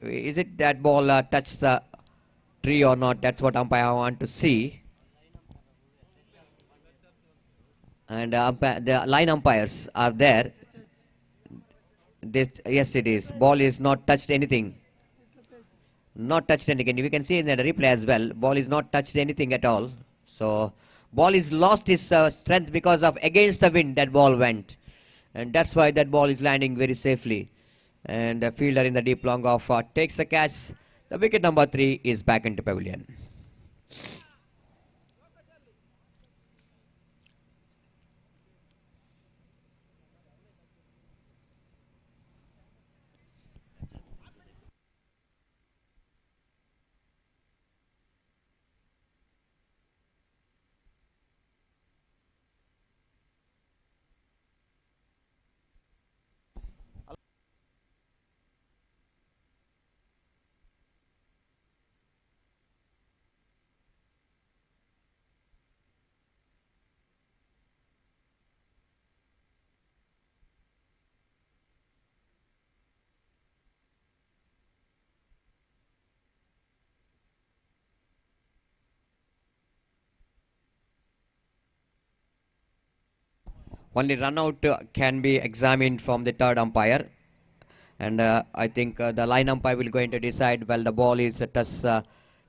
Is it that ball touch the tree or not? That's what umpire want to see. And the line umpires are there. Yes, it is. Ball is not touched anything. Not touched anything. We can see in the replay as well. Ball is not touched anything at all. So ball is lost his strength because of against the wind that ball went. And that's why that ball is landing very safely. And the fielder in the deep long off takes the catch. The wicket number 3 is back into pavilion. Only run out can be examined from the third umpire. And I think the line umpire will going to decide well the ball is touch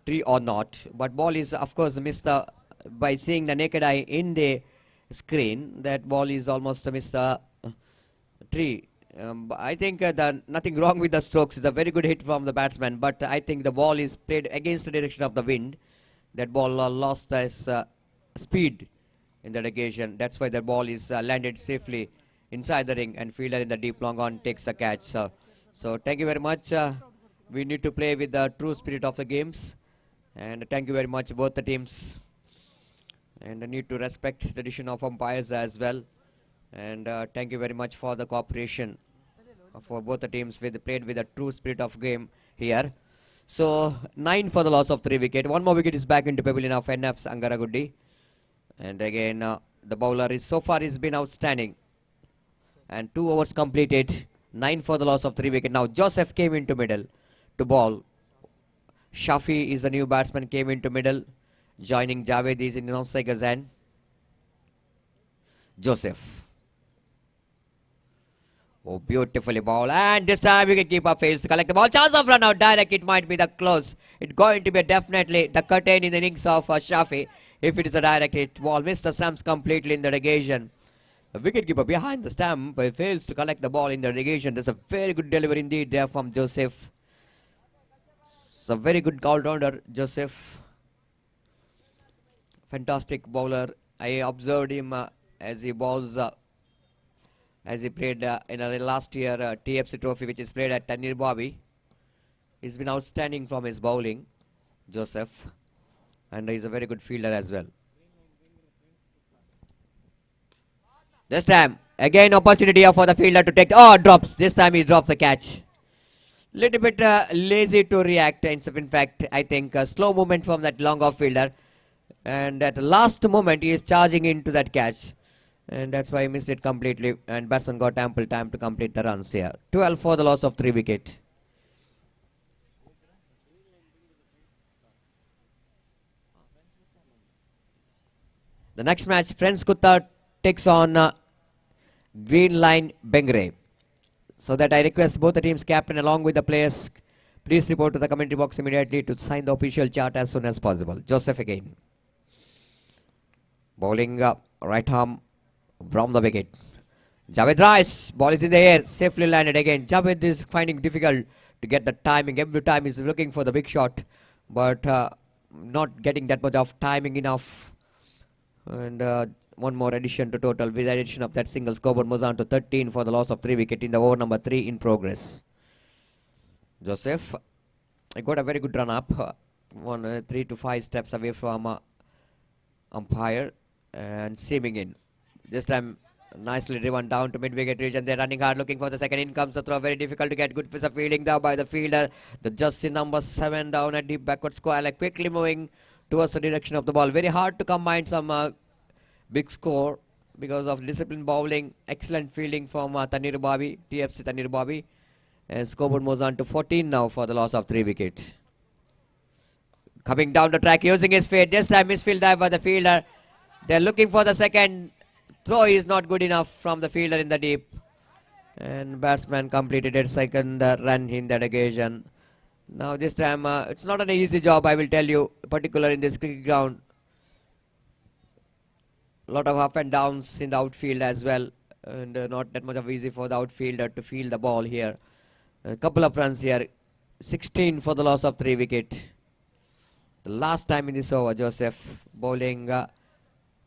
tree or not. But ball is of course missed by seeing the naked eye in the screen. That ball is almost missed the tree. I think nothing wrong with the strokes. It's a very good hit from the batsman. But I think the ball is played against the direction of the wind. That ball lost its speed in that occasion. That's why the ball is landed safely inside the ring, and fielder in the deep long on takes a catch. So thank you very much. We need to play with the true spirit of the games, and thank you very much both the teams, and I need to respect the decision of umpires as well, and thank you very much for the cooperation for both the teams with played with the true spirit of game here. So 9 for the loss of 3 wicket. One more wicket is back into pavilion of NF's Angaraguddi. And again, the bowler is so far has been outstanding. And 2 overs completed. 9 for the loss of 3 wicket. Now Joseph came into middle to bowl. Shafi is the new batsman, came into middle. Joining Javed is in the non-striker's end. Joseph. Oh, beautifully bowled. And this time wicketkeeper fails to collect the ball. Chance of run out direct. It might be the close. It's going to be definitely the curtain in the innings of Shafi. If it is a direct hit, ball missed the stumps completely in the negation. The wicketkeeper behind the stump fails to collect the ball in the negation. There's a very good delivery indeed there from Joseph. It's a very good all-rounder, Joseph. Fantastic bowler. I observed him as he bowls, as he played in last year TFC Trophy, which is played at Tanir Babi. He's been outstanding from his bowling, Joseph. And he's a very good fielder as well. This time, again opportunity for the fielder to take. Oh, drops. This time he drops the catch. Little bit lazy to react. In fact, I think a slow movement from that long off fielder. And at the last moment, he is charging into that catch. And that's why he missed it completely. And batsman got ample time to complete the runs here. 12 for the loss of 3 wicket. The next match, Friends Kutta takes on Green Line Bengre. So that I request both the teams' captain along with the players, please report to the commentary box immediately to sign the official chart as soon as possible. Joseph again. Bowling right arm from the wicket. Javed Rice, ball is in the air, safely landed again. Javed is finding difficult to get the timing. Every time he's looking for the big shot, but not getting that much of timing enough And one more addition to total. With the addition of that single, scoreboard moves on to 13 for the loss of 3 wicket in the over number 3 in progress. Joseph got a very good run up, 3 to 5 steps away from umpire and seaming in. This time nicely driven down to mid-wicket region. They're running hard, looking for the second. In comes the throw. Very difficult to get. Good piece of fielding there by the fielder. The jersey number 7 down at deep backward square, like quickly moving towards the direction of the ball. Very hard to combine some big score because of disciplined bowling. Excellent fielding from Tanir Babi, TFC Tanir Babi. And scoreboard moves on to 14 now for the loss of 3 wicket. Coming down the track using his feet. This time misfield dive by the fielder. They're looking for the second. Throw is not good enough from the fielder in the deep. And batsman completed his second run in that occasion. Now this time it's not an easy job, I will tell you, particularly in this cricket ground. A lot of up and downs in the outfield as well. And not that much of easy for the outfielder to field the ball here. A couple of runs here. 16 for the loss of 3 wicket. The last time in this over, Joseph bowling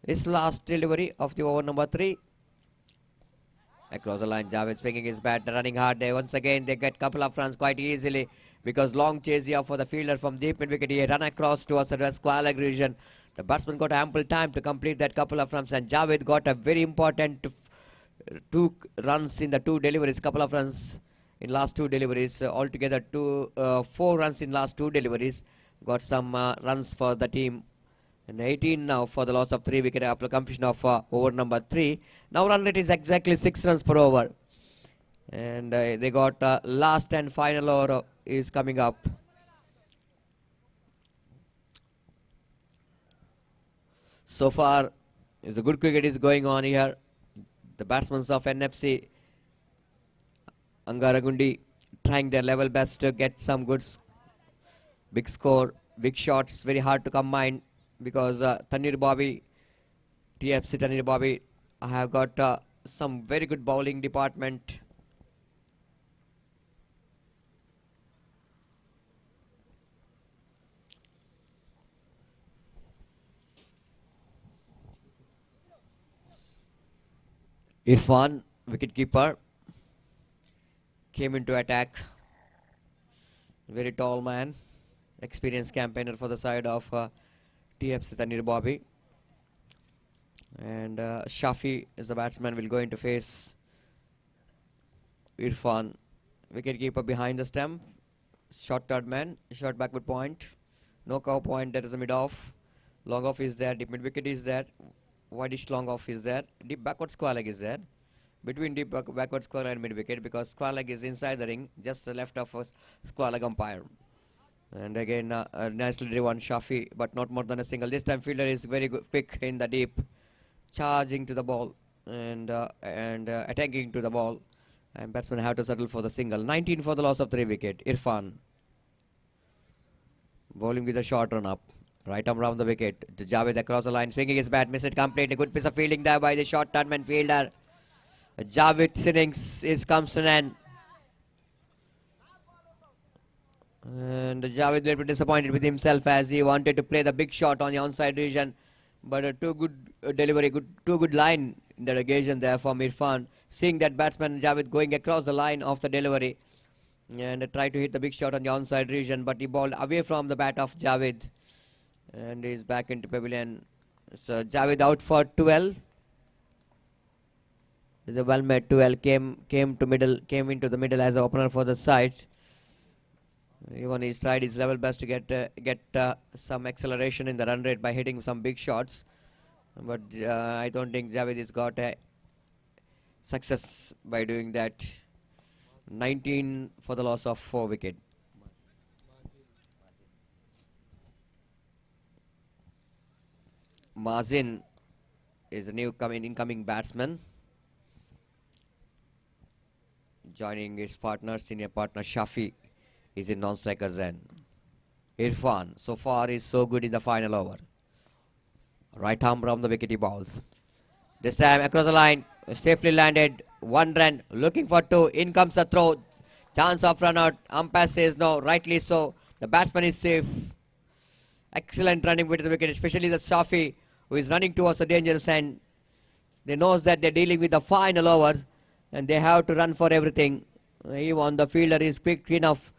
his last delivery of the over number 3. Across the line, Javed swinging his bat, running hard there. Once again, they get couple of runs quite easily because long chase here for the fielder from deep mid wicket. He run across towards the west square leg region. The batsman got ample time to complete that couple of runs, and Javed got a very important 2 runs in the 2 deliveries. Couple of runs in last 2 deliveries. Altogether 4 runs in last 2 deliveries. Got some runs for the team. And 18 now for the loss of 3 wicket after completion of over number 3. Now run rate is exactly 6 runs per over. And they got last and final over is coming up. So far, is a good cricket is going on here. The batsmen of NFC, Angaragundi, trying their level best to get some good big score, big shots. Very hard to combine because Tanir Babi, TFC Tanir Babi, have got some very good bowling department. Irfan, wicketkeeper, came into attack. Very tall man, experienced campaigner for the side of TFC Tanir Babi. And Shafi is the batsman, will go into face Irfan. Wicketkeeper behind the stump. Short third man, short backward point. No cow point, there is a mid off. Long off is there, deep mid wicket is there. Wideish long off is there. Deep backward square leg is there. Between deep backward square leg and mid wicket, because square leg is inside the ring, just the left of a square leg umpire. And again, nicely driven Shafi, but not more than a single. This time fielder is very good, quick in the deep, charging to the ball and attacking to the ball. And batsmen have to settle for the single. 19 for the loss of 3 wicket. Irfan bowling with a short run up. Right arm round the wicket. Javed across the line, swinging his bat, missed it completely. Good piece of fielding there by the short turnman fielder. Javed's innings comes to an end. And Javed a little bit disappointed with himself as he wanted to play the big shot on the onside region. But a too good delivery, too good line in that occasion there from Irfan. Seeing that batsman Javed going across the line of the delivery. And tried to hit the big shot on the onside region, but he bowled away from the bat of Javed. And he's back into pavilion. So Javed out for 12. The well made 12 came into the middle as an opener for the side. Even he tried his level best to get some acceleration in the run rate by hitting some big shots. But I don't think Javed has got a success by doing that. 19 for the loss of 4 wicket. Mazin is a new incoming batsman, joining his partner, senior partner Shafi is in non-strikers end. Irfan so far is so good in the final over. Right arm round the wicket he bowls. This time across the line, safely landed. 1 run, looking for 2. In comes the throw. Chance of run out. Umpire says no, rightly so. The batsman is safe. Excellent running with the wicket, especially the Shafi, who is running towards the dangerous end. They knows that they're dealing with the final over, and they have to run for everything. Even the fielder is quick enough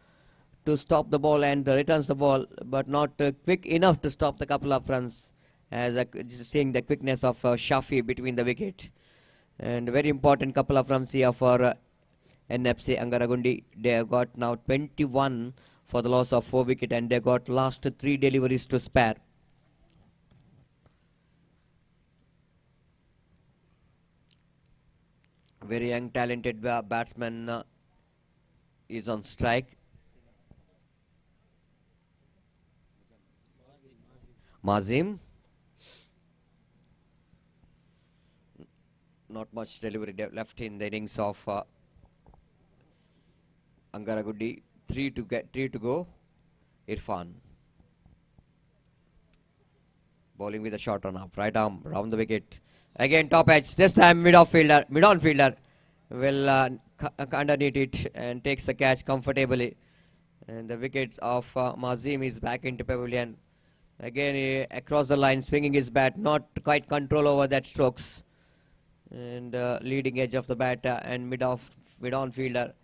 to stop the ball and returns the ball, but not quick enough to stop the couple of runs. As just seeing the quickness of Shafi between the wicket, and very important couple of runs here for NFC Angaragundi. They have got now 21 for the loss of 4 wicket, and they got last 3 deliveries to spare. Very young, talented batsman is on strike. Mazim. Not much delivery left in the innings of Angaragundi. 3 to go. Irfan. Bowling with a short run up. Right arm round the wicket. Again top edge. This time mid-on fielder will underneath it and takes the catch comfortably. And the wickets of Mazim is back into pavilion. Again across the line, swinging his bat. Not quite control over that strokes. And leading edge of the bat and mid-on fielder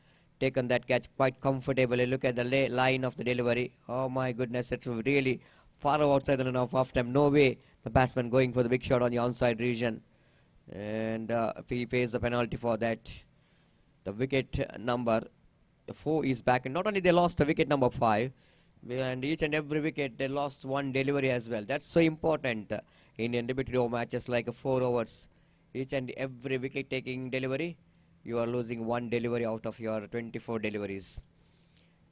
taken that catch quite comfortably. Look at the line of the delivery. Oh my goodness, it's really far outside the line of off time. No way the batsman going for the big shot on the onside region. And he pays the penalty for that. The wicket number 4 is back. And not only they lost the wicket number 5, and each and every wicket they lost 1 delivery as well. That's so important in limited over matches like 4 overs. Each and every wicket taking delivery, you are losing 1 delivery out of your 24 deliveries.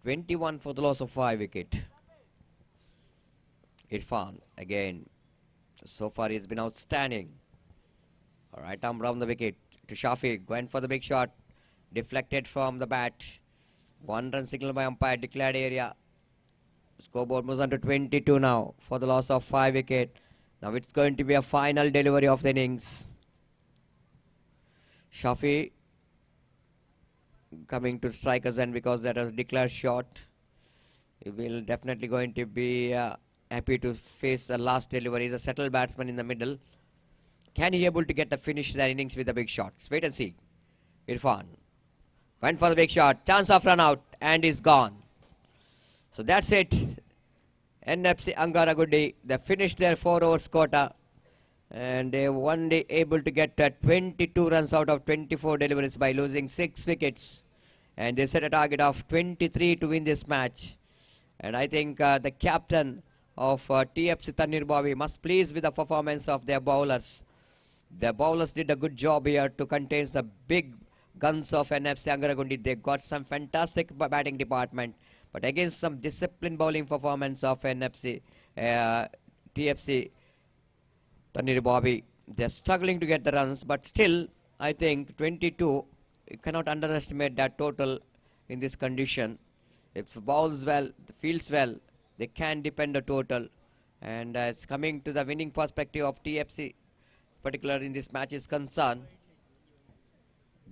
21 for the loss of 5 wicket. Irfan again. So far he's been outstanding. Alright, arm round the wicket to Shafi. Went for the big shot. Deflected from the bat. 1 run signal by umpire. Declared area. Scoreboard moves on to 22 now for the loss of 5 wicket. Now it's going to be a final delivery of the innings. Shafi coming to strikers end because that was declared short. He will definitely going to be happy to face the last delivery. He's a settled batsman in the middle. Can he able to get the finish that innings with the big shots? Wait and see. Irfan went for the big shot. Chance of run out and is gone. So that's it. NFC Angaragundi, they finished their 4 overs quota. And they one day able to get 22 runs out of 24 deliveries by losing 6 wickets. And they set a target of 23 to win this match. And I think the captain of TFC Tanir Bobby must pleased with the performance of their bowlers. Their bowlers did a good job here to contain the big guns of NFC Angaragundi. They got some fantastic batting department. But against some disciplined bowling performance of TFC Tanir Bobby, they're struggling to get the runs, but still, I think 22, you cannot underestimate that total in this condition. If bowls well, fields well, they can depend the total. And it's coming to the winning perspective of TFC, particularly in this match is concerned.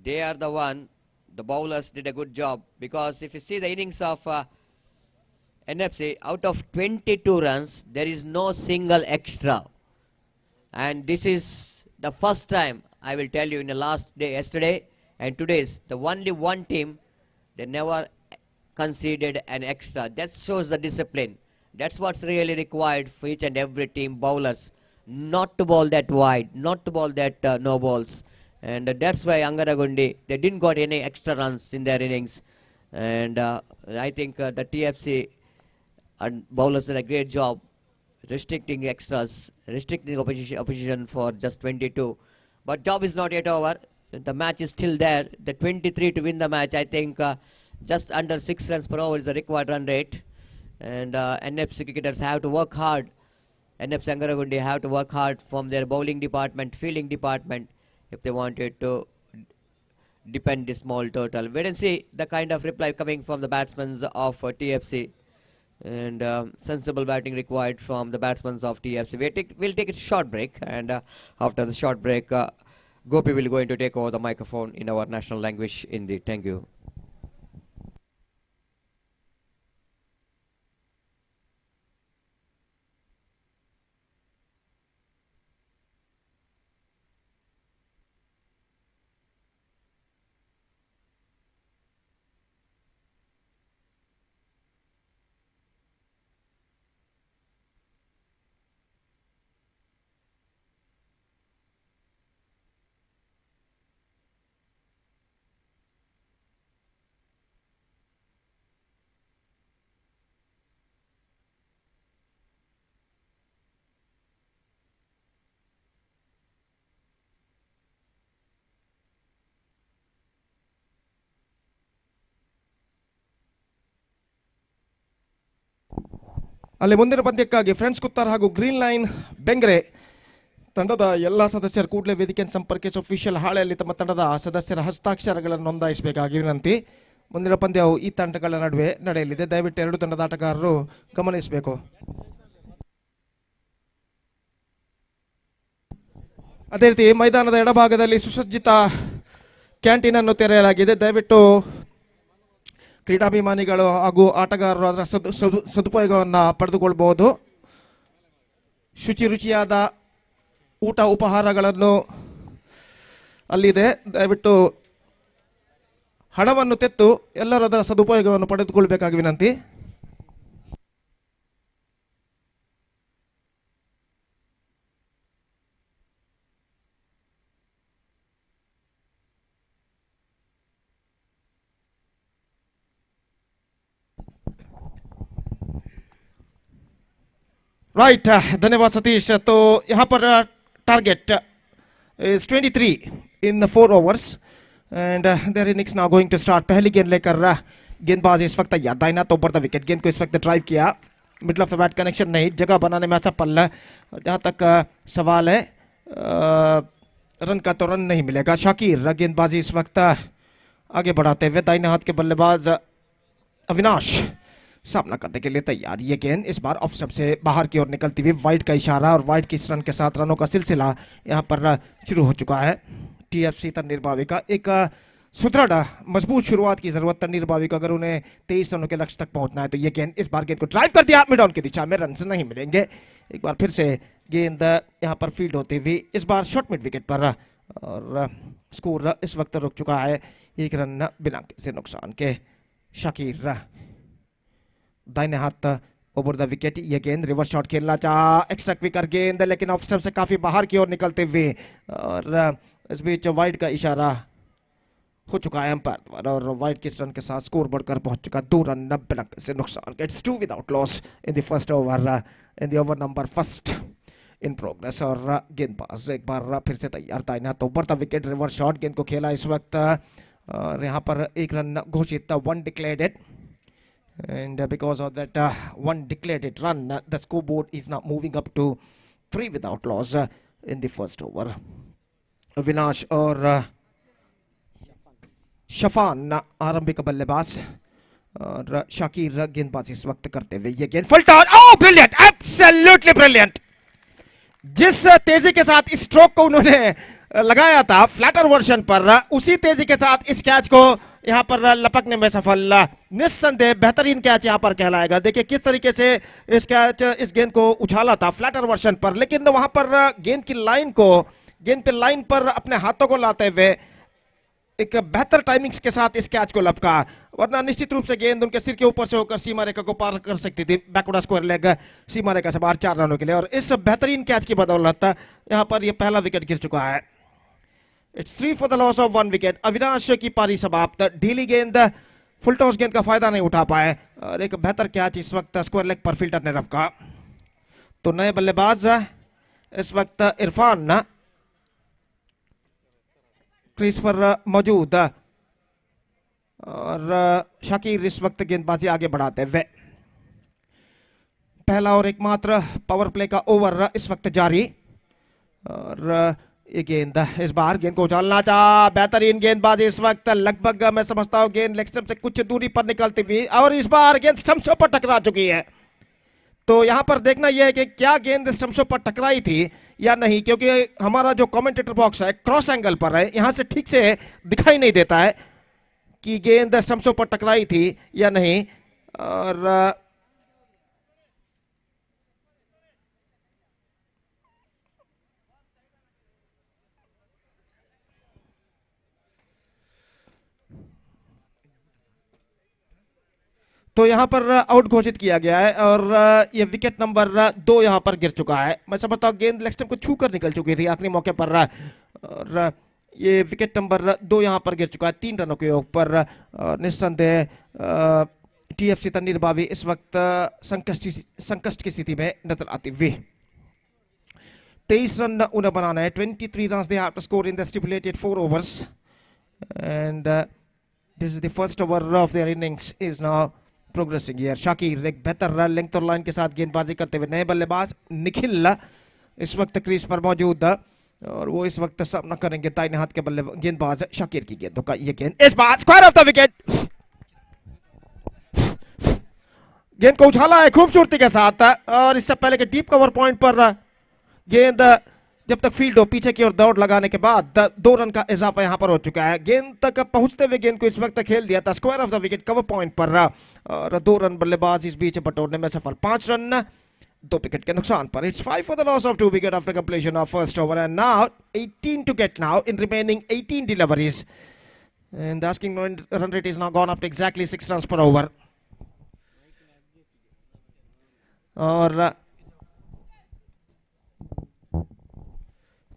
They are the one, the bowlers did a good job, because if you see the innings of NFC, out of 22 runs, there is no single extra. And this is the first time, I will tell you, in the last day, yesterday and today's, the only one team, they never conceded an extra. That shows the discipline. That's what's really required for each and every team, bowlers. Not to bowl that wide, not to bowl that no balls. And that's why Angaragundi, they didn't got any extra runs in their innings. And I think the TFC and bowlers did a great job restricting extras, restricting opposition for just 22. But job is not yet over. The match is still there. The 23 to win the match, I think just under 6 runs per over is the required run rate. And NFC cricketers have to work hard. NFC Angaragundi have to work hard from their bowling department, fielding department, if they wanted to defend this small total. Wait and see the kind of reply coming from the batsmen of TFC. And sensible batting required from the batsmen of TFC. We'll take a short break, and after the short break, Gopi will going to take over the microphone in our national language, Hindi. Thank you. ಅಲ್ಲಿ ಮುಂದಿನ ಪಂದ್ಯಕ್ಕಾಗಿ friends Kuthar ಹಾಗೂ green line Bengre ತಂಡದ ಎಲ್ಲ ಸದಸ್ಯರು ಕೂಡಲೇ ವೇದಿಕೆಯನ್ನು ಸಂಪರ್ಕಿಸಿ official ಹಾಳೆಯಲ್ಲಿ ತಮ್ಮ ತಂಡದ ಸದಸ್ಯರ ಹಸ್ತಾಕ್ಷರಗಳನ್ನು ನೋಂದಾಯಿಸಬೇಕಾಗಿ ವಿನಂತಿ. ಮುಂದಿನ ಪಂದ್ಯವು ಈ ತಂಡಗಳ ನಡುವೆ ನಡೆಯಲಿದೆ. ದಯವಿಟ್ಟು ಎರಡು ತಂಡದ ಆಟಗಾರರು ಗಮನಿಸಬೇಕು. ಅದೇ ರೀತಿ ಮೈದಾನದ ಎಡಭಾಗದಲ್ಲಿ ಸುಸಜ್ಜಿತ ಕ್ಯಾಂಟೀನ್ ಅನ್ನು ತೆರೆಯಲಾಗಿದೆ. ದಯವಿಟ್ಟು ಕ್ರೀಡಾಭಿಮಾನಿಗಳು ಹಾಗೂ ಆಟಗಾರರು ಅದರ ಸದುಪಯೋಗವನ್ನು ಪಡೆದುಕೊಳ್ಬಹುದು. ಶುಚಿ ರುಚಿಯಾದ ಊಟ ಉಪಹಾರಗಳನ್ನು ಅಲ್ಲಿದೆ. ದಯವಿಟ್ಟು ಹಣವನ್ನು ತೆತ್ತು ಎಲ್ಲರೂ ಅದರ ಸದುಪಯೋಗವನ್ನು ಪಡೆದುಕೊಳ್ಬೇಕಾಗಿ ವಿನಂತಿ. राइट, धन्यवाद सतीश. तो यहाँ पर target is 23 in 4 overs and their innings now going to start. पहली गेंद लेकर गेंदबाज इस वक्त तैयार. दाहिना तो ऊपर द विकेट. गेंद को इस वक्त ड्राइव किया. Middle of the bat connection नहीं. जगह बनाने में असफल. जहाँ तक सवाल है रन का तो रन नहीं मिलेगा. शाकिर गेंदबाजी इस वक्त आगे बढ़ाते हुए. दाहिने हाथ के बल्लेबाज अविनाश सामना करने के लिए तैयार. ये गेंद इस बार ऑफ स्टंप से बाहर की ओर निकलती हुई. वाइड का इशारा और वाइड की इस रन के साथ रनों का सिलसिला यहाँ पर शुरू हो चुका है. टीएफसी तन्वीर बावी का एक सुदृढ़ मजबूत शुरुआत की जरूरत. तन्वीर बावी को अगर उन्हें 23 रनों के लक्ष्य तक पहुंचना है तो ये गेंद इस बार गेंद को ड्राइव कर दिया. मिड ऑन की दिशा में रन नहीं मिलेंगे. एक बार फिर से गेंद यहाँ पर फील्ड होती हुई. इस बार शॉर्ट मिड विकेट पर और स्कोर इस वक्त रुक चुका है. एक रन बिना किसी नुकसान के. शाकिर दाहिने हाथ ओवर द विकेट. ये गेंद रिवर्स शॉट खेलना चाहा. एक्स्ट्रा क्विकर गेंद लेकिन ऑफ स्टंप से काफी बाहर की ओर निकलते हुए और इस बीच वाइड का इशारा हो चुका है अंपायर द्वारा और वाइड के रन के साथ स्कोर बढ़कर पहुंच चुका. 2 रन 90 से नुकसान. It's 2 without loss in the first over in the over number first in progress. और गेंदबाज एक बार फिर से तैयार. दाहिने हाथ over the wicket. Reverse shot गेंद को खेला इस वक्त और यहाँ पर एक रन घोषित. 1 declared and because of that 1 declared run the scoreboard is now moving up to 3 without loss in the first over. Avinash और शफान आरंभिक बल्लेबाज और शाकिर गेंदबाजी इस वक्त करते हुए. ये गेंद फुल टॉस. ओह ब्रिलियंट, एब्सोल्युटली ब्रिलियंट. जिस तेजी के साथ इस स्ट्रोक को उन्होंने लगाया था फ्लैटर वर्जन पर उसी तेजी के साथ इस कैच को यहाँ पर लपकने में सफल. निस्संदेह बेहतरीन कैच यहाँ पर कहलाएगा. देखिए किस तरीके से इस गेंद को उछाला था फ्लैटर वर्जन पर लेकिन वहां पर गेंद पे लाइन पर अपने हाथों को लाते हुए एक बेहतर टाइमिंग्स के साथ इस कैच को लपका. वरना निश्चित रूप से गेंद उनके सिर के ऊपर से होकर सीमा रेखा को पार कर सकती थी. बैकवर्ड स्क्वायर लेग सीमा रेखा से बाहर 4 रनों के लिए और इस बेहतरीन कैच की बदौलत यहाँ पर यह पहला विकेट गिर चुका है. It's 3 for the loss of 1 wicket. Avinash की पारी समाप्त. ढीली गेंद फुल टॉस गेंद का फायदा नहीं उठा पाए और एक बेहतर कैच इस वक्त स्क्वायर लेग पर फील्डर ने रखा. तो नए बल्लेबाज इस वक्त इरफान क्रीज पर मौजूद और शाकिर इस वक्त गेंदबाजी आगे बढ़ाते हुए. पहला और एकमात्र पावर प्ले का ओवर इस वक्त जारी और ये गेंद इस बार गेंद को उछालना चाहा. बेहतरीन गेंदबाजी इस वक्त. लगभग मैं समझता हूं गेंद लेग स्टंप से कुछ दूरी पर निकलती हुई और इस बार गेंद स्टंप्सों पर टकरा चुकी है. तो यहां पर देखना यह है कि क्या गेंद स्टंप्सों पर टकराई थी या नहीं, क्योंकि हमारा जो कमेंटेटर बॉक्स है क्रॉस एंगल पर है. यहां से ठीक से दिखाई नहीं देता है कि गेंद स्टंप्सों पर टकराई थी या नहीं. और तो यहां पर आउट घोषित किया गया है और ये विकेट नंबर 2 यहां पर गिर चुका है. मैं समझता हूं गेंद लेग स्टंप को छूकर निकल चुकी थी आखिरी मौके पर और ये विकेट नंबर 2 यहां पर गिर चुका है 3 रनों के ऊपर. निस्संदेह टीएफसी तन्वीर बावी इस वक्त संकष्ट की स्थिति में नजर आती हुई. 23 रन उन्हें बनाना है. 23 runs they have to score in the stipulated 4 overs and this is the first over of their innings is now progressing here. Shakir एक बेहतर लेंथ और लाइन के साथ गेंदबाजी करते हुए, नए बल्लेबाज निखिल इस वक्त क्रीज पर मौजूद और वो इस वक्त सामना करेंगे दाहिने हाथ के बल्ले गेंदबाज शाकिर की गेंदों का। ये गेंद इस bar square off the wicket, गेंद को उछाला है खूबसूरती के साथ और इससे पहले के डीप कवर पॉइंट पर गेंद जब तक फील्ड हो पीछे की ओर दौड़ लगाने के बाद 2 रन का इजाफा यहां पर हो चुका है। गेंद तक पहुंचते हुए गेंद को इस वक्त खेल दिया था square off the wicket cover point पर और 2 रन बल्लेबाज इस बीच बटोरने में सफल। 5 रन 2 विकेट के नुकसान पर। It's 5 for the loss of 2 wicket after completion of first over and now 18 to get now in remaining 18 deliveries and the asking run rate is now gone up to exactly 6 runs per over. और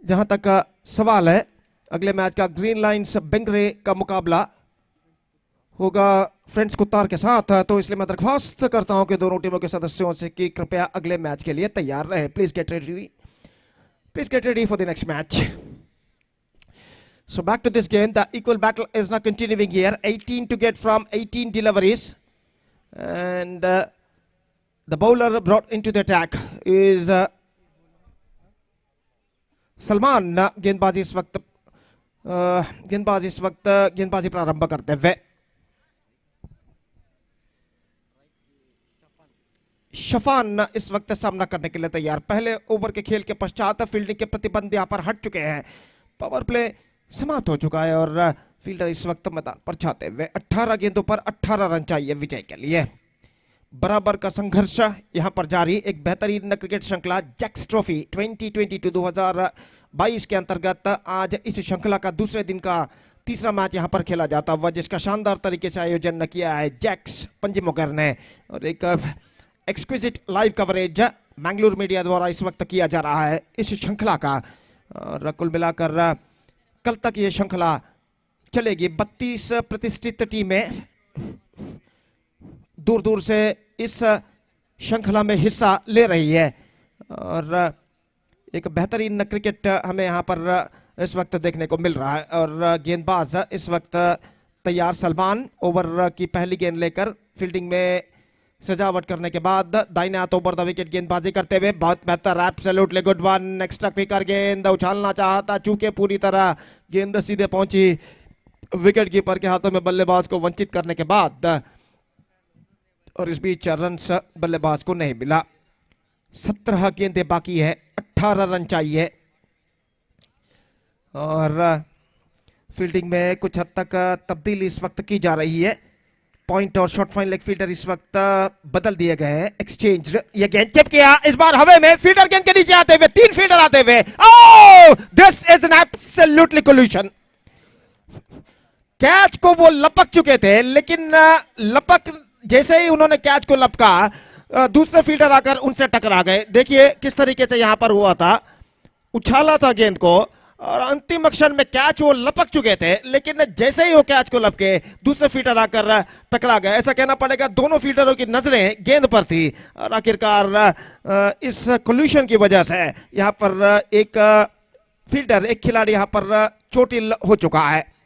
जहां तक सवाल है अगले match का, green lines बेंगरे का मुकाबला होगा फ्रेंड्स कुत्तार के साथ, तो इसलिए मैं दरख्वास्त करता हूं कि दोनों टीमों के सदस्यों से कि कृपया अगले मैच के लिए तैयार रहे। Please get ready for the next match. So back to this game, the equal battle is now continuing here. 18 to get from 18 deliveries, and the bowler brought into the attack is Salman. गेंदबाजी इस वक्त गेंदबाजी प्रारंभ करते हुए शफान इस वक्त सामना करने के लिए तैयार। पहले ओवर के खेल के पश्चात फील्डिंग के प्रतिबंध यहां पर हट चुके हैं, पावर प्ले समाप्त हो चुका है और फील्डर इस वक्त मैदान पर छाते हुए 18 गेंदों पर 18 रन चाहिए विजय के लिए। बराबर का संघर्ष यहां पर जारी। एक बेहतरीन क्रिकेट श्रृंखला जैक्स ट्रॉफी 2022 के अंतर्गत आज इस श्रृंखला का दूसरे दिन का तीसरा मैच यहां पर खेला जाता हुआ, जिसका शानदार तरीके से आयोजन किया है जैक्स पंजिमुगर ने और एक exquisite live coverage Mangalore media द्वारा इस वक्त किया जा रहा है इस श्रृंखला का। और कुल मिलाकर कल तक ये श्रृंखला चलेगी। 32 प्रतिष्ठित टीमें दूर दूर से इस श्रृंखला में हिस्सा ले रही है और एक बेहतरीन क्रिकेट हमें यहाँ पर इस वक्त देखने को मिल रहा है। और गेंदबाज इस वक्त तैयार सलमान ओवर की पहली गेंद लेकर फील्डिंग में सजावट करने के बाद दाहिने हाथ ओवर द विकेट गेंदबाजी करते हुए बहुत बेहतर, absolutely good one. Extra quicker गेंद उछालना चाहता, चूंकि पूरी तरह गेंद सीधे पहुंची विकेट कीपर के हाथों में बल्लेबाज को वंचित करने के बाद और इस बीच रन बल्लेबाज को नहीं मिला। 17 गेंदें बाकी है, 18 रन चाहिए और फील्डिंग में कुछ हद तक तब्दीली इस वक्त की जा रही है। पॉइंट और शॉर्ट फाइन लेग फील्डर इस वक्त बदल दिए गए हैं, एक्सचेंज। ये गेंद चिप किया इस बार हवे में, फील्डर गेंद के नीचे आते हुए 3 फील्डर आते हुए, oh this is an absolutely collision. Catch को वो लपक चुके थे, लेकिन लपक जैसे ही उन्होंने कैच को लपका दूसरे फील्डर आकर उनसे टकरा गए। देखिए किस तरीके से यहां पर हुआ था, उछाला था गेंद को और अंतिम क्षण में कैच वो लपक चुके थे, लेकिन जैसे ही वो कैच को लपके दूसरे फील्डर आकर टकरा गए। ऐसा कहना पड़ेगा दोनों फील्डरों की नजरें गेंद पर थी और आखिरकार इस कोल्यूशन की वजह से यहां पर एक फील्डर, एक खिलाड़ी यहां पर चोटिल हो चुका है।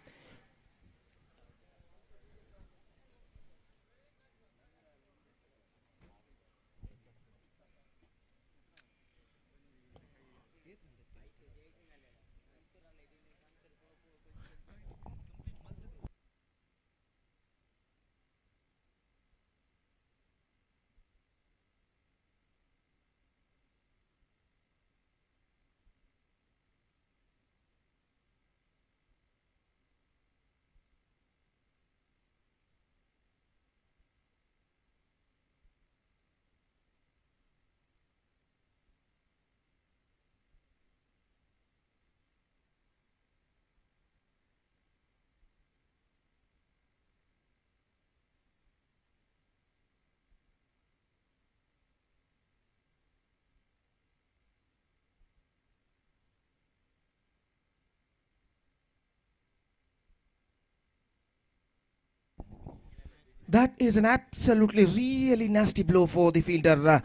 That is an absolutely really nasty blow for the fielder.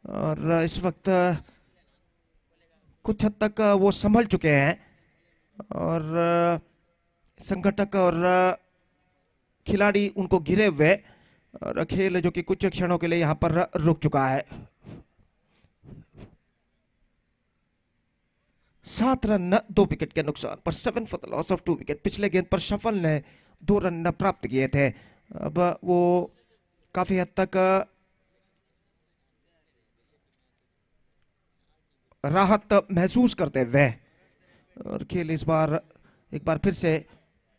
और इस वक्त कुछ हद तक वो संभल चुके हैं और संगठक और खिलाड़ी उनको घिरे हुए और खेल जो कि कुछ क्षणों के लिए यहाँ पर रुक चुका है। 7 रन 2 विकेट के नुकसान पर 7 for the loss of 2 wicket. पिछले गेंद पर शफल ने 2 रन प्राप्त किए थे। अब वो काफी हद तक राहत महसूस करते हुए और खेल इस बार एक बार फिर से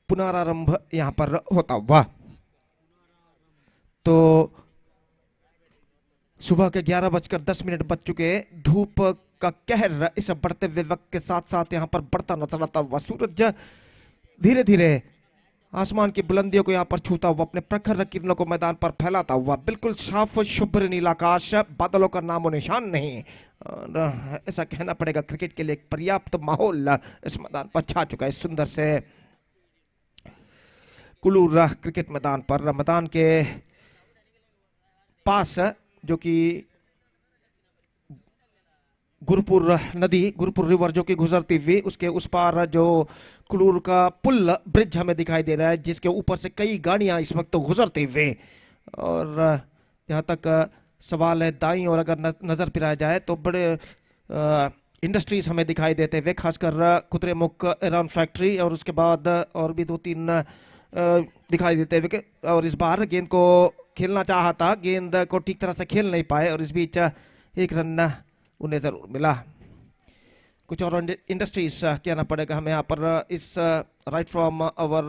पुनरारंभ यहां पर होता हुआ। तो सुबह के 11:10 बज चुके। धूप का कहर इस बढ़ते हुए वक्त के साथ साथ यहां पर बढ़ता नजर आता हुआ। सूरज धीरे धीरे आसमान की बुलंदियों को यहां पर छूता हुआ अपने प्रखर किरणों को मैदान पर फैलाता हुआ। बिल्कुल साफ शुभ्र नीला आकाश, बादलों का नामो निशान नहीं। और ऐसा कहना पड़ेगा क्रिकेट के लिए एक पर्याप्त माहौल इस मैदान पर छा चुका है। इस सुंदर से कुलूर क्रिकेट मैदान पर, मैदान के पास जो कि गुरुपुर नदी, गुरुपुर रिवर जो कि गुजरती हुई, उसके उस पार जो कुलूर का पुल ब्रिज हमें दिखाई दे रहा है, जिसके ऊपर से कई गाड़ियां इस वक्त तो गुजरती हुई। और यहाँ तक सवाल है दाईं और अगर नजर फिराया जाए तो बड़े इंडस्ट्रीज हमें दिखाई देते हुए, खासकर कुतरेमुख ईरान फैक्ट्री और उसके बाद और भी 2-3 दिखाई देते हुए। और इस बार गेंद को खेलना चाहा था, गेंद को ठीक तरह से खेल नहीं पाए और इस बीच 1 रन उन्हें जरूर मिला। कुछ और इंडस्ट्रीज कहना पड़ेगा हमें यहाँ पर इस राइट फ्रॉम आवर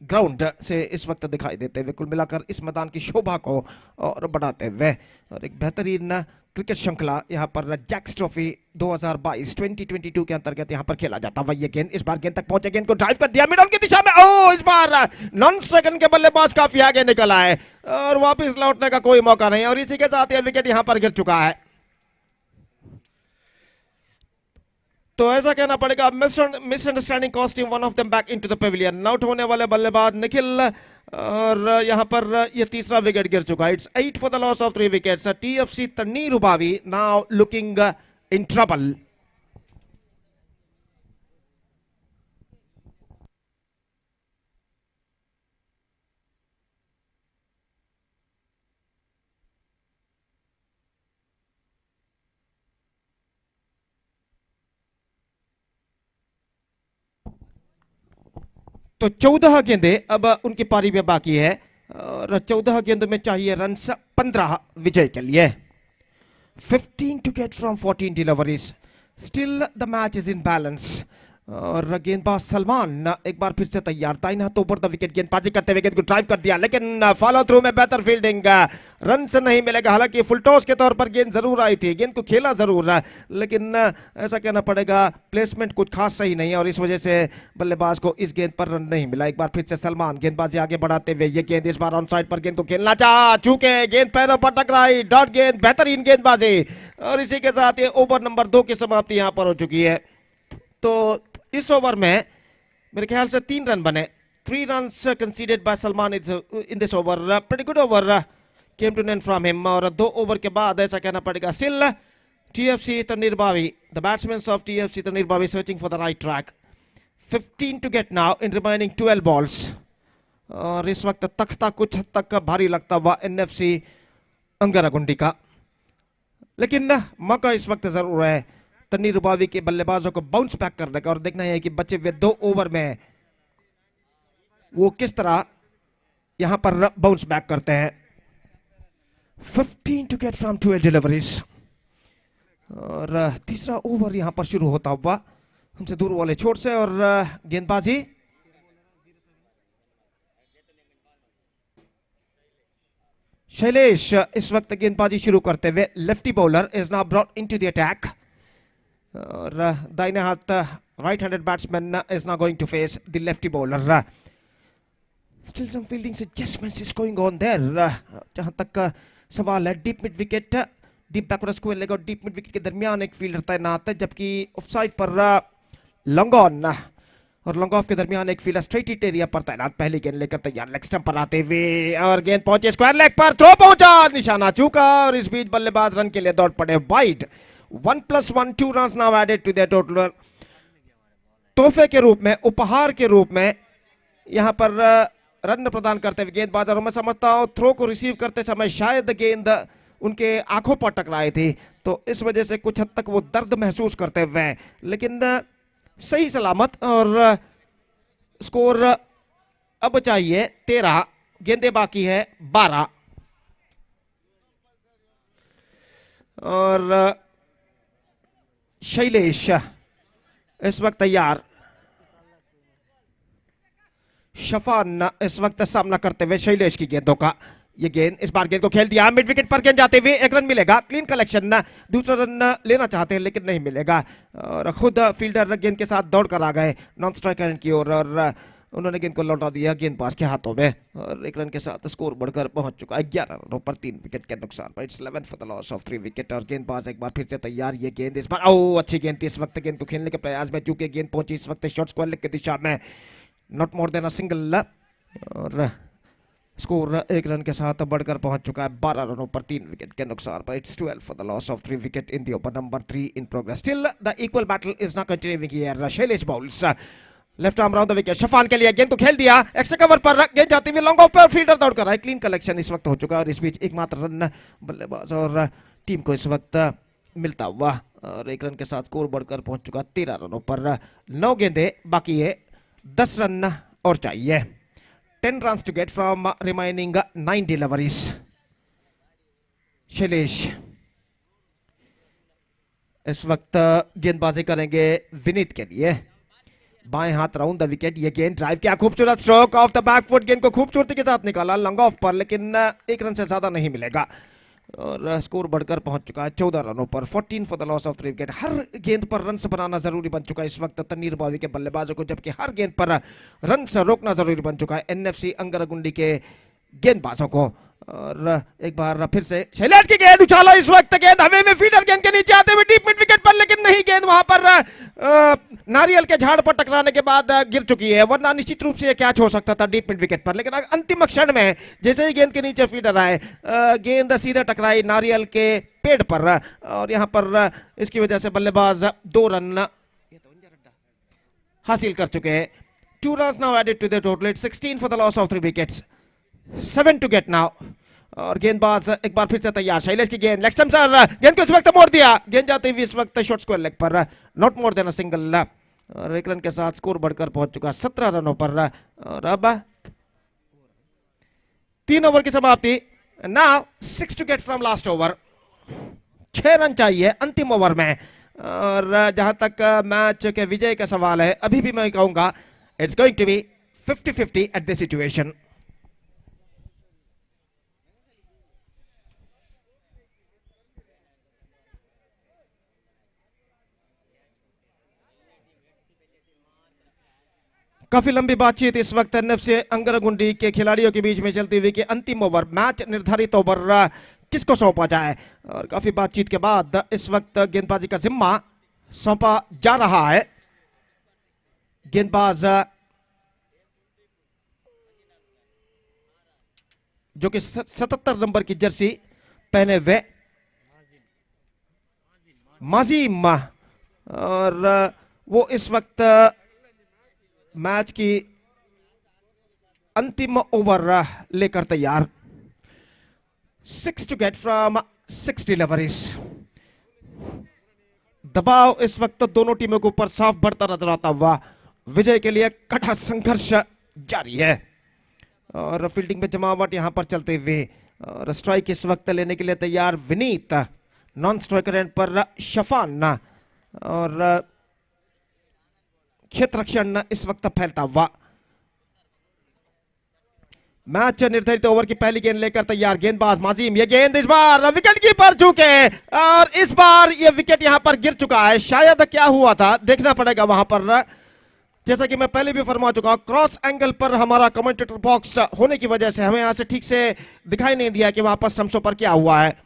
ग्राउंड से इस वक्त दिखाई देते हुए। कुल मिलाकर इस मैदान की शोभा को और बढ़ाते हुए और एक बेहतरीन क्रिकेट श्रृंखला यहाँ पर जैक्स ट्रॉफी 2022 के अंतर्गत यहाँ पर खेला जाता है। ये गेंद इस बार गेंद तक पहुंचे, गेंद को ड्राइव कर दिया मिड ऑन की दिशा में। ओ, इस बार नॉन स्ट्राइकर के बल्लेबाज काफी आगे निकल आए और वापस लौटने का कोई मौका नहीं और इसी के साथ ये विकेट यहाँ पर गिर चुका है। तो ऐसा कहना पड़ेगा misunderstanding costing one of them back into the Pavilion. Out होने वाले बल्लेबाज निखिल और यहां पर ये तीसरा विकेट गिर चुका है। It's 8 for the loss of 3 wickets. TFC Tannirbhavi now looking in trouble. तो 14 गेंदें अब उनकी पारी में बाकी है और 14 गेंदों में चाहिए रन 15 विजय के लिए। 15 to get from 14 deliveries. Still the match is in balance. और गेंदबाज सलमान एक बार फिर से तैयार, दाहिने हाथ ऊपर द विकेट गेंदबाजी करते हुए गेंद को ड्राइव कर दिया, लेकिन फॉलो थ्रू में बेहतर फील्डिंग, रन से नहीं मिलेगा। हालांकि फुल टॉस के तौर पर गेंद जरूर आई थी, गेंद को खेला जरूर है, लेकिन ऐसा कहना पड़ेगा प्लेसमेंट कुछ खास सही नहीं और इस वजह से बल्लेबाज को इस गेंद पर रन नहीं मिला। एक बार फिर से सलमान गेंदबाजी आगे बढ़ाते हुए, ये गेंद इस बार ऑन साइड पर गेंद को खेलना चाहा, चूके गेंद पैरों पर टकराई, डॉट गेंद, बेहतरीन गेंदबाजी और इसी के साथ ये ओवर नंबर 2 की समाप्ति यहां पर हो चुकी है। तो इस ओवर में मेरे ख्याल से 3 रन बने, 3 runs conceded by Salman in this over. Pretty good over came to an end from him और 2 ओवर के बाद ऐसा कहना पड़ेगा still TFC Tanir Bavi, the batsmen of TFC Tanir Bavi searching for the right track. 15 to get now in remaining 12 balls और इस वक्त तख्ता कुछ हद तक भारी लगता हुआ NFC अंगरागुंडी का, लेकिन मौका इस वक्त जरूर है तन्नीर बावी के बल्लेबाजों को बाउंस बैक करने का और देखना है कि बचे हुए 2 ओवर में वो किस तरह यहां पर बाउंस बैक करते हैं। 15 to get from 12 deliveries और तीसरा ओवर यहां पर शुरू होता हुआ हमसे दूर वाले छोर से और गेंदबाजी शैलेश इस वक्त गेंदबाजी शुरू करते हुए, lefty bowler is now brought into the attack और दाहिने हाथ right handed batsman is now going to face the lefty bowler. Still some fielding adjustments is going on there. जहां तक सवाल है, deep mid wicket, deep backward square leg और deep mid wicket के दरमियान एक फील्डर तैनात है, जबकि ऑफसाइड पर लॉन्ग ऑन और लॉन्ग ऑफ के दरमियान एक फील्डर स्ट्रेट हिट एरिया पर तैनात। पहली गेंद लेकर तैयार, लेग स्टंप पर आते हुए और गेंद पहुंचे स्क्वायर लेग पर, थ्रो पहुंचा, निशाना चूका और इस बीच बल्लेबाज रन के लिए दौड़ पड़े wide. 1+1, 2 runs now added to their total। तोहफे के रूप में, उपहार के रूप में यहां पर रन प्रदान करते हुए गेंदबाज, और मैं समझता हूं थ्रो को रिसीव करते समय शायद गेंद उनके आंखों पर टकराई थी, तो इस वजह से कुछ हद तक वो दर्द महसूस करते हुए, लेकिन सही सलामत। और स्कोर अब चाहिए 13, गेंदें बाकी है 12। और शैलेश इस वक्त तैयार, शफान इस वक्त सामना करते हुए शैलेश की गेंदों का। ये गेंद, इस बार गेंद को खेल दिया, मिड विकेट पर गेंद जाते हुए 1 रन मिलेगा, क्लीन कलेक्शन। दूसरा रन लेना चाहते हैं लेकिन नहीं मिलेगा, और खुद फील्डर गेंद के साथ दौड़ कर आ गए नॉन स्ट्राइकर की ओर, और उन्होंने गेंद को लौटा दिया गेंदबाज के हाथों में, और 1 रन के साथ स्कोर बढ़कर पहुंच चुका है 11 रनों पर 3 विकेट के नुकसान पर। It's 11 for the loss of 3 wicket. और गेंदबाज एक बार फिर से तैयार, ये गेंद इस बार अच्छी गेंद थी, इस वक्त गेंद को खेलने के प्रयास में चूंकि गेंद पहुंची इस वक्त शॉट स्क्वायर लेग की दिशा में, not more than a single, और स्कोर 1 रन के साथ बढ़कर पहुंच चुका है 12 रनों पर 3 विकेट के नुकसान पर। It's 12 for the loss of 3 wicket in the over number 3 in progress. Still the equal battle is not continuing here. Shailesh bowls, left arm round the wicket, Shafan के लिए गेंद को खेल दिया, एक्स्ट्रा कवर पर गेंद जाती हुई लॉन्ग ऑफ पर, फील्डर दौड़ कर आए, क्लीन कलेक्शन इस वक्त हो चुका है, और इस बीच एकमात्र रन बल्लेबाज और टीम को इस वक्त मिलता हुआ, और 1 रन के साथ स्कोर बढ़कर पहुंच चुका 13 रनों पर। 9 गेंदें बाकी है, 10 रन और चाहिए। 10 runs to get from remaining 9 deliveries. Shailesh इस वक्त गेंदबाजी करेंगे विनीत के लिए, बाएं हाथ राउंड द विकेट। ये गेंद ड्राइव किया, खूबसूरत stroke of the back foot, गेंद को खूबसूरती के साथ निकाला लॉन्ग ऑफ पर, लेकिन 1 रन से ज्यादा नहीं मिलेगा, और स्कोर बढ़कर पहुंच चुका है 14 रनों पर। 14 for the loss of 3 wicket. हर गेंद पर रन बनाना जरूरी बन चुका है इस वक्त तन्नीर बावी के बल्लेबाजों को, जबकि हर गेंद पर रन रोकना जरूरी बन चुका है एनएफसी अंगरगुंडी के गेंदबाजों को। और एक बार फिर से शैलेश की गेंद उछाला, इस वक्त गेंद हवे में, फीडर गेंद के नीचे आते हुए डीप मिड विकेट पर, लेकिन नहीं, गेंद वहां पर नारियल के झाड़ पर टकराने के बाद गिर चुकी है, वरना निश्चित रूप से यह कैच हो सकता था डीप मिड विकेट पर, लेकिन अंतिम क्षण में जैसे ही गेंद के नीचे फीडर आए, गेंद सीधे टकराई नारियल के पेड़ पर, और यहां पर इसकी वजह से बल्लेबाज 2 रन हासिल कर चुके हैं। 2 runs now added to the total. It's 16 for the loss of 3 wickets. 7 to get now. और गेंदबाज एक बार फिर से तैयार, शैलेश की गेंद लेग स्टंप सर, गेंद को इस वक्त मोड़ दिया, गेंद जाते हुए इस वक्त शॉट स्क्वायर लेग पर, not more than a single, और 1 रन के साथ स्कोर बढ़कर पहुंच चुका 17 रनों पर। और अब 3 ओवर की समाप्ति। Now 6 to get from last over. 6 run चाहिए अंतिम ओवर में, और जहां तक मैच के विजय का सवाल है, अभी भी मैं कहूंगा it's going to be 50-50 at this situation. काफी लंबी बातचीत इस वक्त एनएफसी अंगरगुंडी के खिलाड़ियों के बीच में चलती हुई कि अंतिम ओवर, मैच निर्धारित ओवर किसको सौंपा जाए, और काफी बातचीत के बाद इस वक्त गेंदबाजी का जिम्मा सौंपा जा रहा है। गेंदबाज जो कि 77 नंबर की जर्सी पहने हुए माजिम, और वो इस वक्त मैच की अंतिम ओवर लेकर तैयार। 6 टू गेट फ्रॉम 6 डिलीवरीज। दबाव इस वक्त दोनों टीमों के ऊपर साफ बढ़ता नजर आता हुआ, विजय के लिए कड़ा संघर्ष जारी है, और फील्डिंग में जमावट यहां पर चलते हुए, और स्ट्राइक इस वक्त लेने के लिए तैयार विनीत, नॉन स्ट्राइकर एंड पर शफान, और क्षेत्र रक्षण इस वक्त फैलता हुआ। मैच निर्धारित ओवर की पहली गेंद लेकर तैयार गेंदबाज माजिम, ये गेंद इस बार विकेट कीपर झुके, और इस बार ये विकेट यहां पर गिर चुका है। शायद क्या हुआ था देखना पड़ेगा वहां पर, जैसा कि मैं पहले भी फरमा चुका हूं, क्रॉस एंगल पर हमारा कमेंटेटर बॉक्स होने की वजह से हमें यहां से ठीक से दिखाई नहीं दिया कि वहां पर स्टंप्सों पर क्या हुआ है।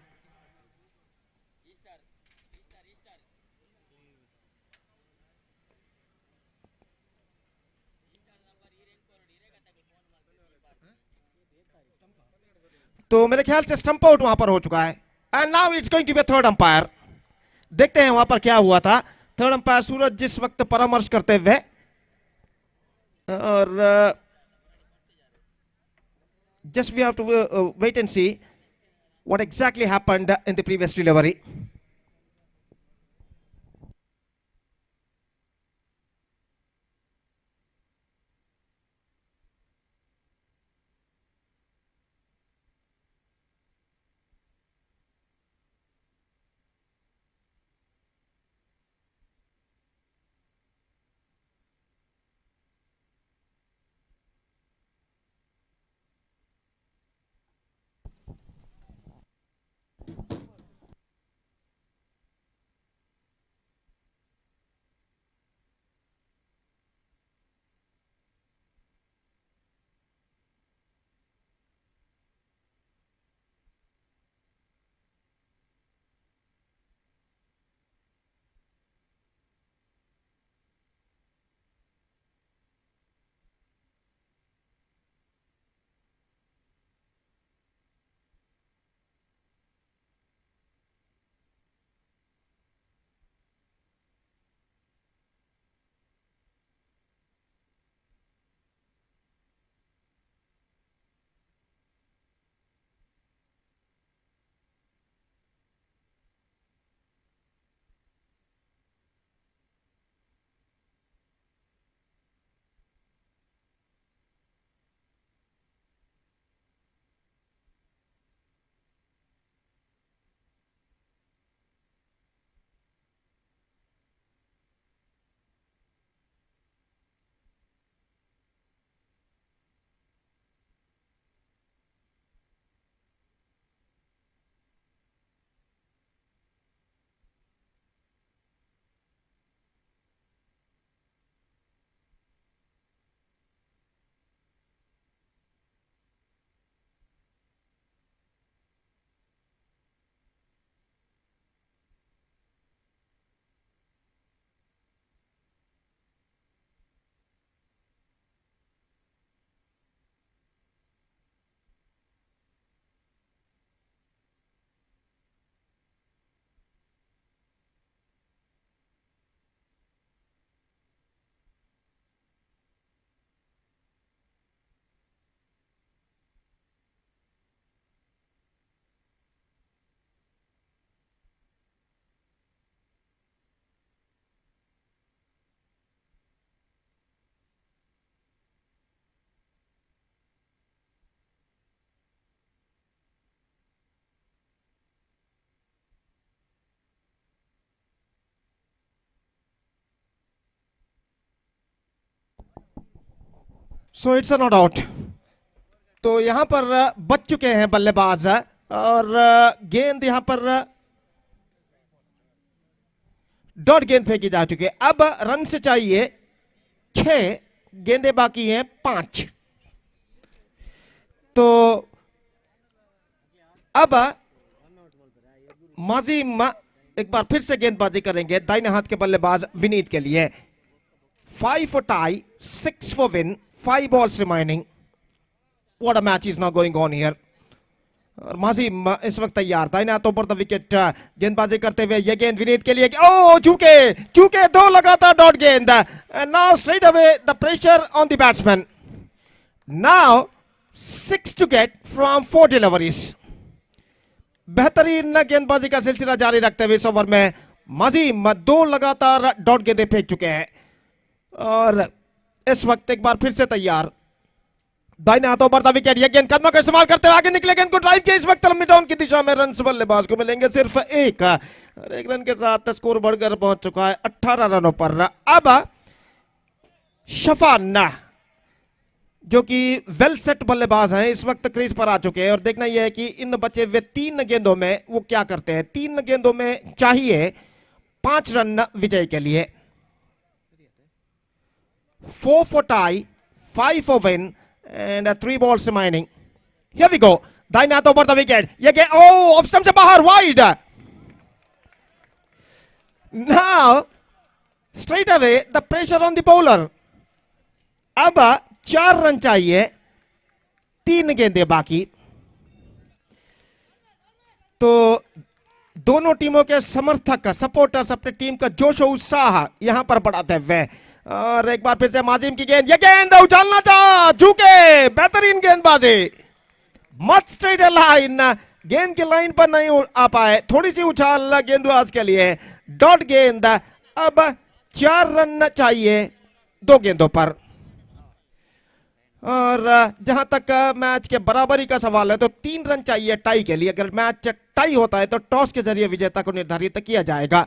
तो मेरे ख्याल से स्टंप आउट वहां पर हो चुका है, and now it's going to be third umpire. देखते हैं वहां पर क्या हुआ था। थर्ड अंपायर सूरज जिस वक्त परामर्श करते हुए, और just we have to wait and see what exactly happened in the previous delivery. So it's a not out. तो यहां पर बच चुके हैं बल्लेबाज और गेंद यहां पर डॉट गेंद फेंकी जा चुकी है। अब रन से चाहिए 6, गेंदें बाकी हैं 5। तो अब माजिम एक बार फिर से गेंदबाजी करेंगे दाहिने हाथ के बल्लेबाज विनीत के लिए। 5 for tie, 6 for win, 5 balls remaining. What a match is now going on here. और माजिम इस वक्त तैयार दाहिने हाथों पर द विकेट गेंदबाजी करते हुए ये गेंद विनीत के लिए। ओ चूके चूके 2 लगातार डॉट गेंद। Now straight away the pressure on the batsman. Now 6 to get from 4 deliveries. बेहतरीन गेंदबाजी का सिलसिला जारी रखते हुए इस ओवर में माजिम 2 लगातार डॉट गेंदें फेंक चुके हैं और इस वक्त एक बार फिर से तैयार दाहिने हाथों पर था विकेट। ये गेंद कदमों का इस्तेमाल करते हुए आगे निकले, गेंद को ड्राइव किया इस वक्त लंबी डाउन की दिशा में। रन बल्लेबाज को मिलेंगे सिर्फ 1 और 1 रन के साथ स्कोर बढ़कर पहुंच चुका है 18 रनों पर। अब शफान जो कि वेल सेट बल्लेबाज हैं इस वक्त क्रीज पर आ चुके हैं और देखना यह है कि इन बचे हुए 3 गेंदों में वो क्या करते हैं। 3 गेंदों में चाहिए 5 रन विजय के लिए। 4 for tie, 5 for win and 3 balls remaining. Here we go. दाहिने हाथों पर द विकेट। ये गेंद ऑफ स्टंप से बाहर wide. Now straight away the pressure on the bowler. अब 4 रन चाहिए, 3 गेंदें बाकी। तो दोनों टीमों के समर्थक सपोर्टर्स अपनी टीम का जोश और उत्साह यहां पर बढ़ाते हुए और एक बार फिर से माजिम की गेंद। ये गेंद उछालना चाह झुके, बेहतरीन गेंदबाजी। मत स्ट्रेट लाइन, गेंद की लाइन पर नहीं आ पाए, थोड़ी सी उछाल गेंदबाज के लिए, डॉट गेंद। अब 4 रन चाहिए 2 गेंदों पर। और जहां तक मैच के बराबरी का सवाल है तो 3 रन चाहिए टाई के लिए। अगर मैच टाई होता है तो टॉस के जरिए विजेता को निर्धारित किया जाएगा।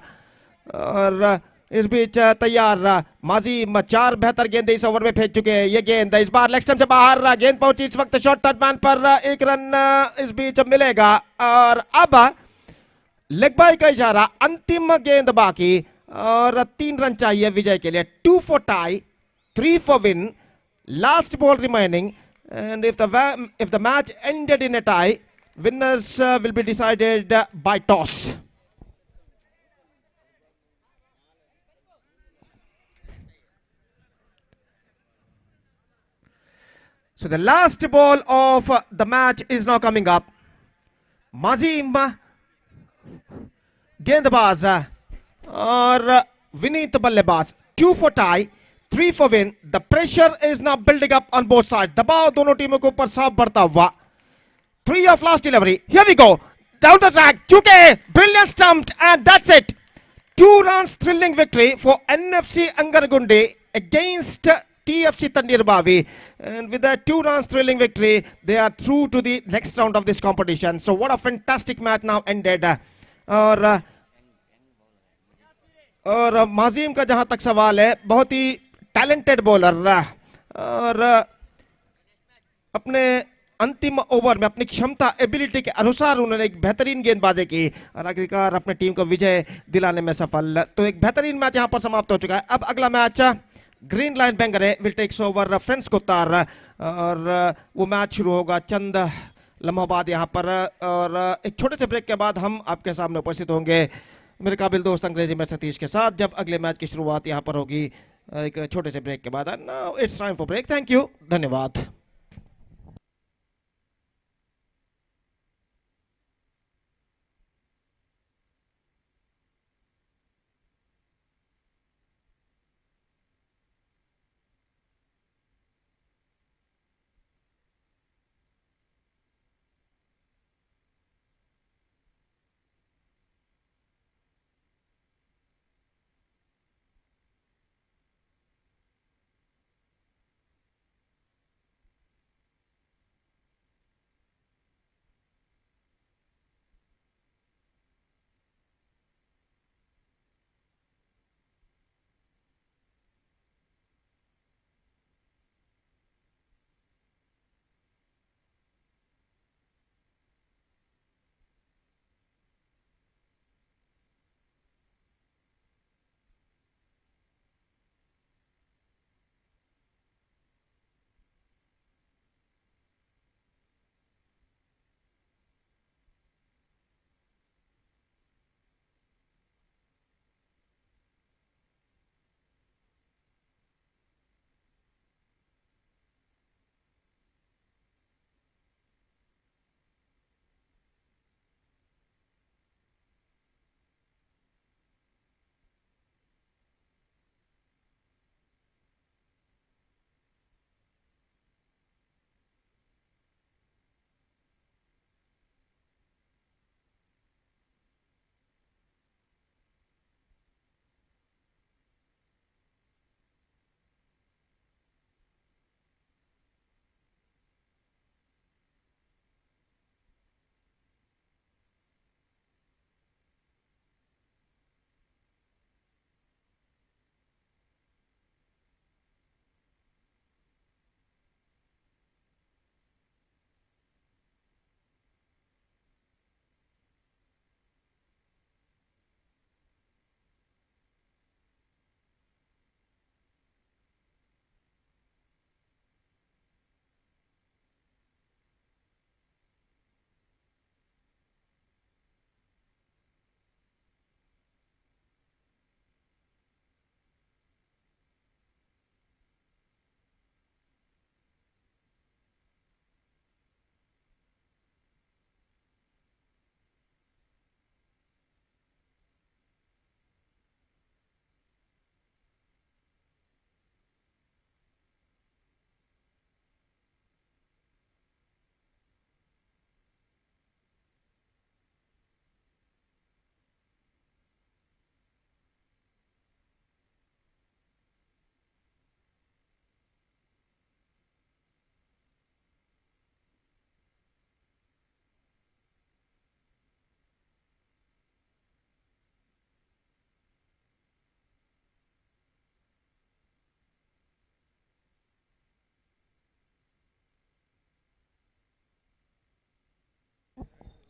और इस बीच तैयार माजी 4 बेहतर गेंद इस ओवर में फेंक चुके हैं। ये गेंद इस बार लेग स्टंप से बाहर, गेंद पहुंची इस वक्त शॉर्ट थर्ड मैन पर, 1 रन इस बीच मिलेगा। और अब लेग बाय का इशारा, अंतिम गेंद बाकी और 3 रन चाहिए विजय के लिए। 2 for tie, 3 for win, last ball remaining, and if the match ended in a tie, winners will be decided by toss. So the last ball of the match is now coming up. Mazim गेंदबाज और विनीत बल्लेबाज। 2 for tie, 3 for win. The pressure is now building up on both side. दबाव दोनों टीमों के ऊपर साफ बढ़ता हुआ। 3 off last delivery, here we go down the track, चुके, brilliant stumped and that's it. 2 runs thrilling victory for NFC Angargundi against TFC Tandirbavi, and with that 2 runs thrilling victory they are through to the next round of this competition. So what a fantastic match now ended. और माजीम का जहां तक सवाल है, बहुत ही talented bowler और अपने अंतिम ओवर में अपनी क्षमता एबिलिटी के अनुसार उन्होंने एक बेहतरीन गेंदबाजी की और आखिरकार अपने टीम को विजय दिलाने में सफल। तो एक बेहतरीन मैच यहां पर समाप्त हो चुका है। अब अगला match Green Line Bengre will takes over Friends Kottara, और वो मैच शुरू होगा चंद लम्हों बाद यहां पर। और एक छोटे से ब्रेक के बाद हम आपके सामने उपस्थित होंगे मेरे काबिल दोस्त अंग्रेजी में सतीश के साथ, जब अगले मैच की शुरुआत यहां पर होगी एक छोटे से ब्रेक के बाद। Now it's time for break. Thank you, धन्यवाद।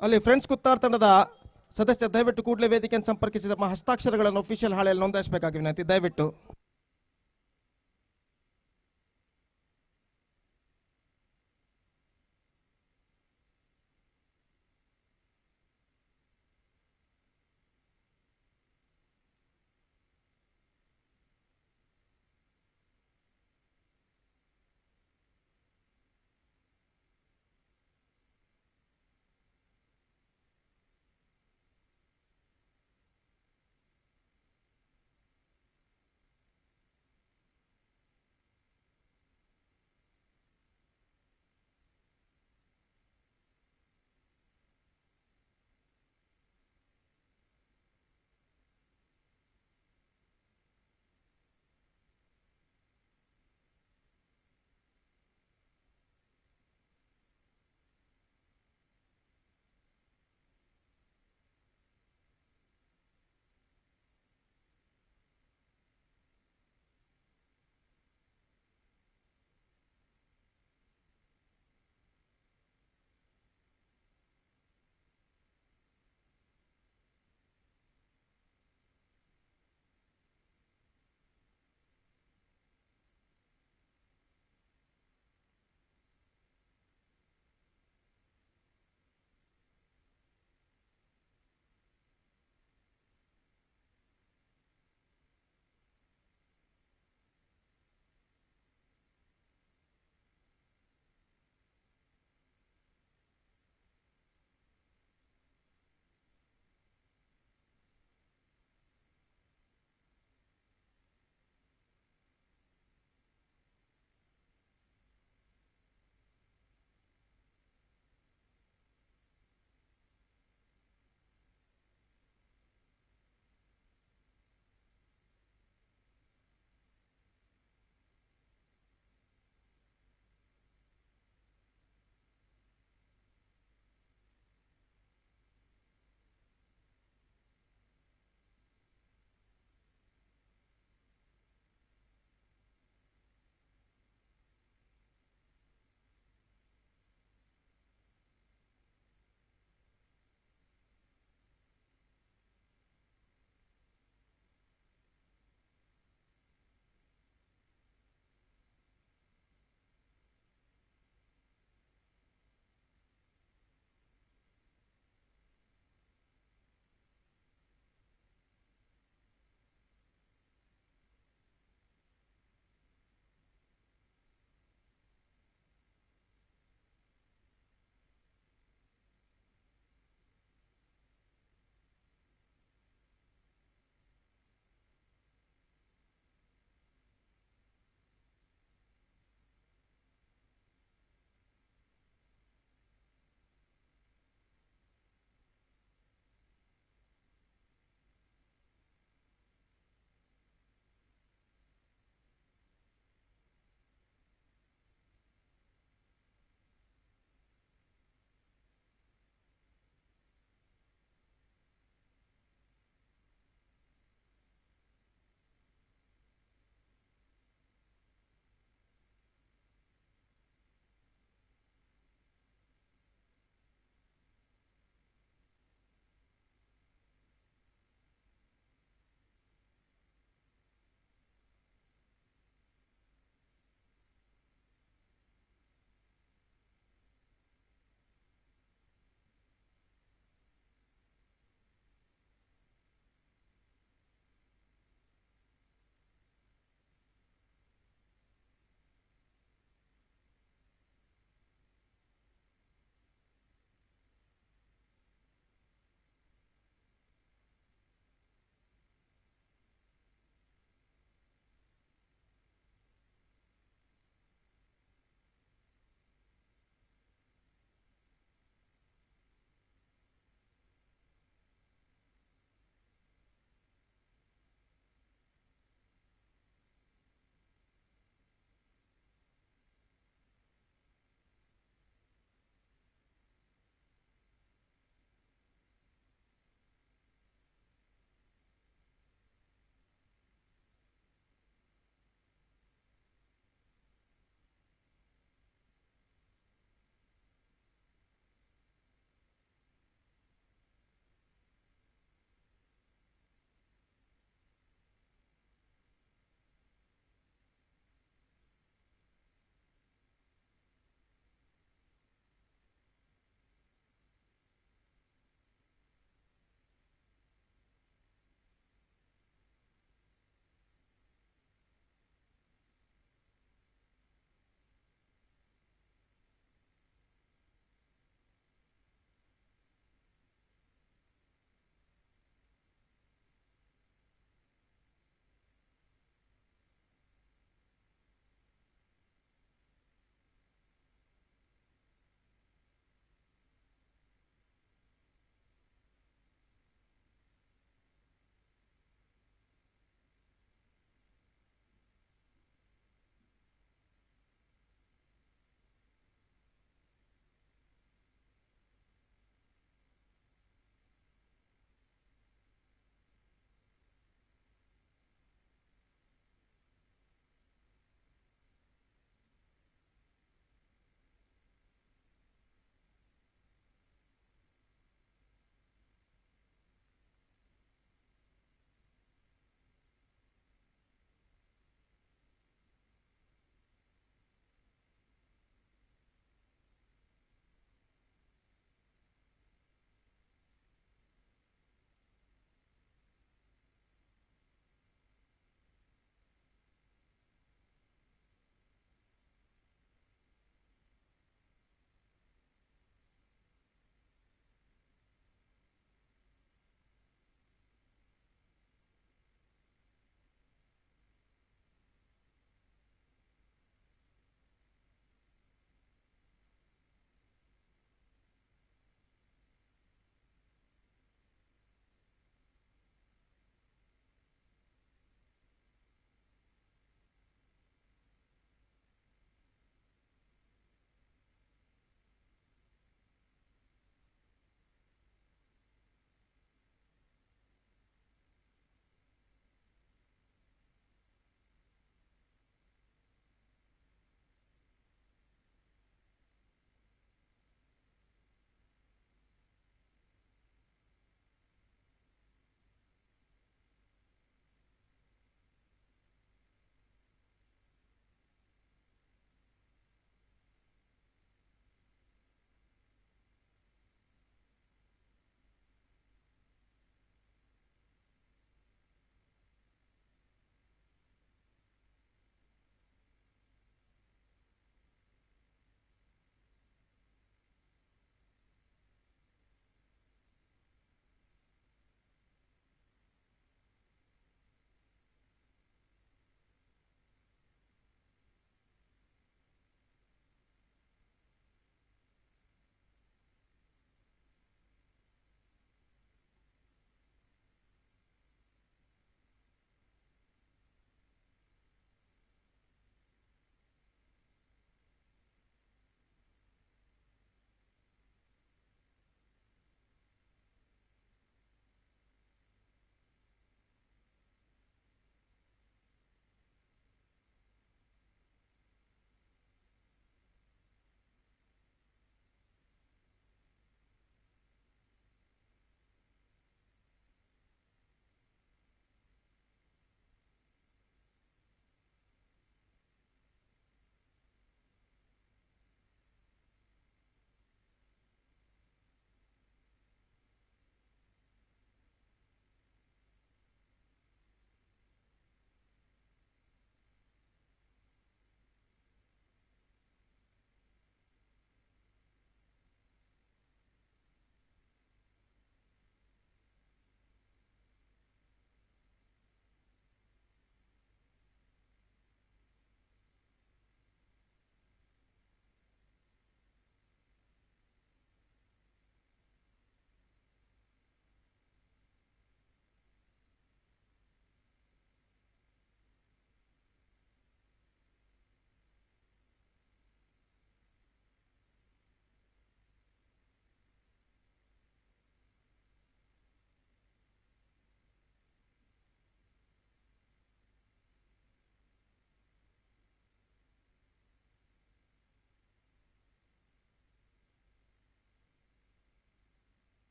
ಅಲ್ಲಿ ಫ್ರೆಂಡ್ಸ್ ಕುತ್ತಾರ್ ತಂಡದ ಸದಸ್ಯರು ದಯವಿಟ್ಟು ಕೂಡಲೇ ವೇದಿಕೆಯನ್ನು ಸಂಪರ್ಕಿಸಿ ತಮ್ಮ ಹಸ್ತಾಕ್ಷರಗಳನ್ನು ಅಫಿಷಿಯಲ್ ಹಾಳೆಯಲ್ಲಿ ನೋಂದಾಯಿಸಬೇಕಾಗಿ ವಿನಂತಿ. ದಯವಿಟ್ಟು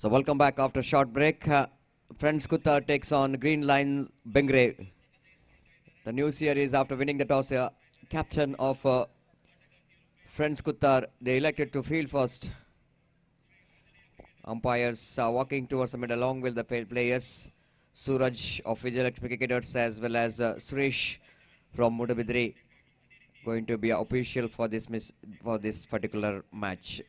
So welcome back after short break. Friends Kutta takes on Green Line Bengre. The news here is after winning the toss, captain of Friends Kuttar, they elected to field first. Umpires are walking towards the middle along with the players. Suraj of Vijay Cricketers as well as Suresh from Mudabidri going to be official for this particular match.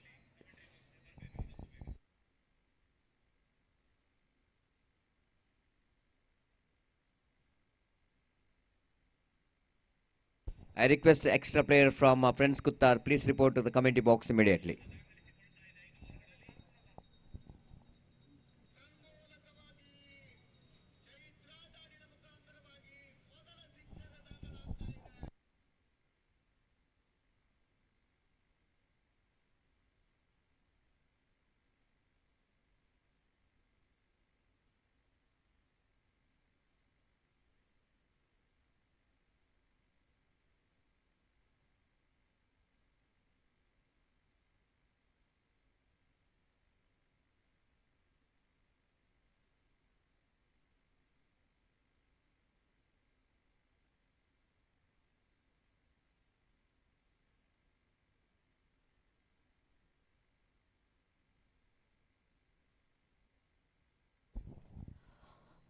I request extra player from Friends Kuttar, please report to the committee box immediately.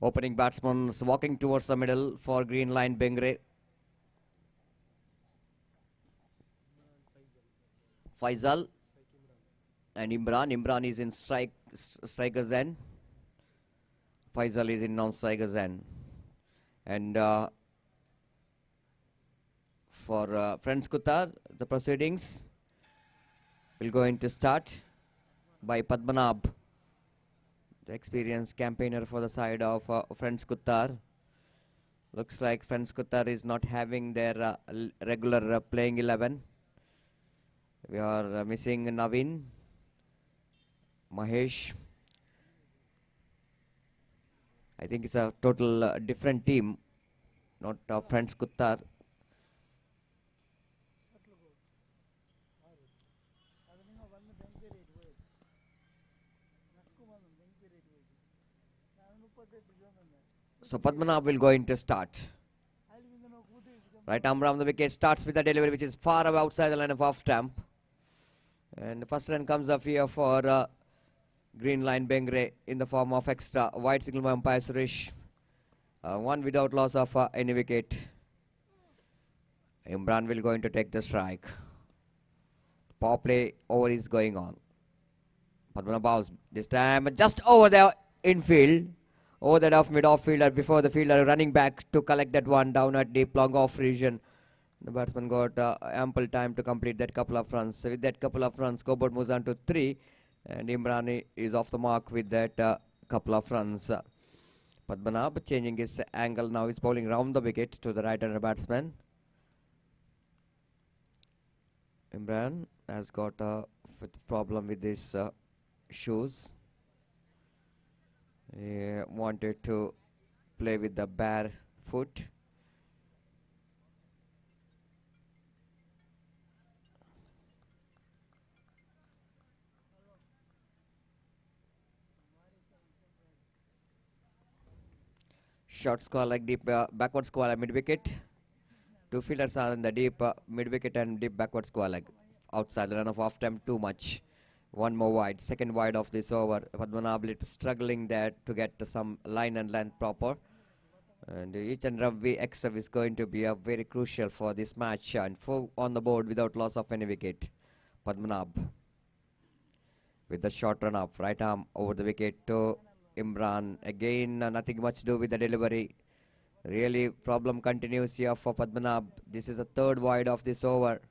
Opening batsman walking towards the middle for Green Line Bengre. Faisal and Imran. Imran is in striker's end. Faisal is in non-striker's end. And for Friends Kuttar, the proceedings will going to start by Padmanabh, the experienced campaigner for the side of Friends Kuttar. Looks like Friends Kuttar is not having their regular playing 11. We are missing Naveen, Mahesh. I think it's a total different team, not Friends Kuttar. So Padmanabh will go into start. Right arm around the wicket, starts with a delivery which is far away outside the line of off stump. And the first run comes up here for Green Line Bengre in the form of extra wide signal by umpire Suresh. One without loss of any wicket. Imran will going to take the strike. Power play over is going on. Padmanabh bows this time just over the infield. Over that off mid-off fielder before the fielder running back to collect that one down at deep long off region. The batsman got ample time to complete that couple of runs. So with that couple of runs, scoreboard moves on to 3. And Imran is off the mark with that couple of runs. Padmanabh changing his angle now. He's bowling round the wicket to the right-hander batsman. Imran has got a problem with his shoes. He wanted to play with the bare foot. Short square like deep backward square like mid wicket. Two fielders are in the deep mid wicket and deep backward square like outside the run of off time too much. One more wide, second wide of this over. Padmanabh struggling there to get some line and length proper. And each and every extra is going to be very crucial for this match. And 4 on the board without loss of any wicket. Padmanabh with the short run up, right arm over the wicket to Imran. Again, nothing much to do with the delivery. Really, problem continues here for Padmanabh. This is the third wide of this over.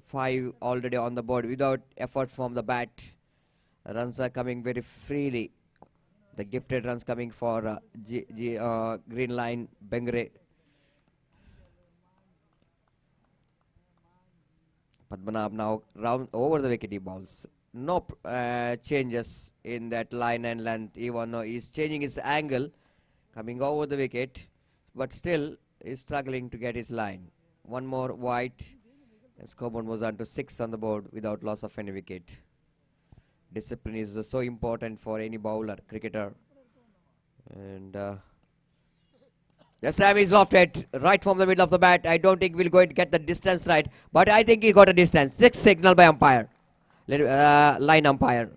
5 already on the board without effort from the bat. Runs are coming very freely. The gifted runs coming for Green Line Bengre. Padmanabh now round over the wicket he bowls. No changes in that line and length, even though he's changing his angle coming over the wicket, but still is struggling to get his line. One more wide. And scoreboard moves on to 6 on the board without loss of any wicket. Discipline is so important for any bowler, cricketer. And this time he's lofted right from the middle of the bat. I don't think we'll going to get the distance right, but I think he got a distance. 6 signal by umpire, line umpire.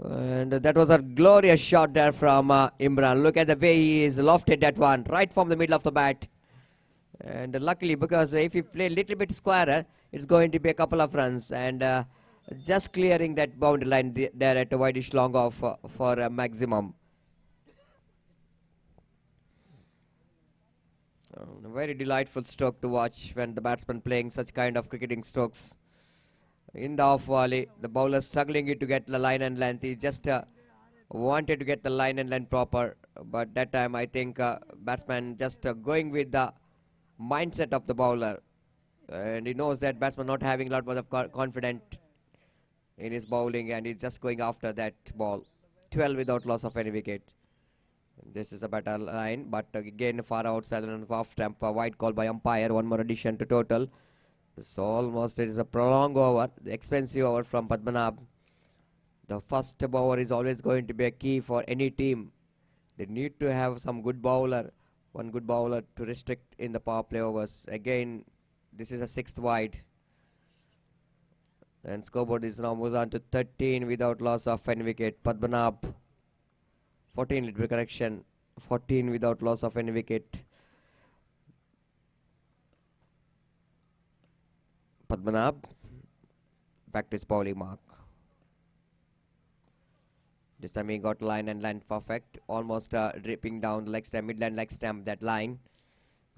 And that was a glorious shot there from Imran. Look at the way he is lofted that one right from the middle of the bat. And luckily, because if you play a little bit squarer, it's going to be a couple of runs. And just clearing that boundary line there at a wideish long off for a maximum. A very delightful stroke to watch when the batsman playing such kind of cricketing strokes. In the off volley, the bowler struggling to get the line and length. He just wanted to get the line and length proper, but that time I think batsman just going with the mindset of the bowler, and he knows that batsman not having a lot more of confidence in his bowling, and he's just going after that ball. 12 without loss of any wicket. This is a better line, but again far outside and off stump. A wide call by umpire. One more addition to total. So almost it is a prolonged over, the expensive over from Padmanabh. The first bowler is always going to be a key for any team. They need to have some good bowler, one good bowler to restrict in the power play overs. Again, this is a 6th wide. And scoreboard is now moves on to 13 without loss of any wicket. Padmanabh, 14 little correction, 14 without loss of any wicket. Padmanabh back to his bowling mark. This time he got line and line perfect, almost dripping down the leg stump, midland leg stump, that line.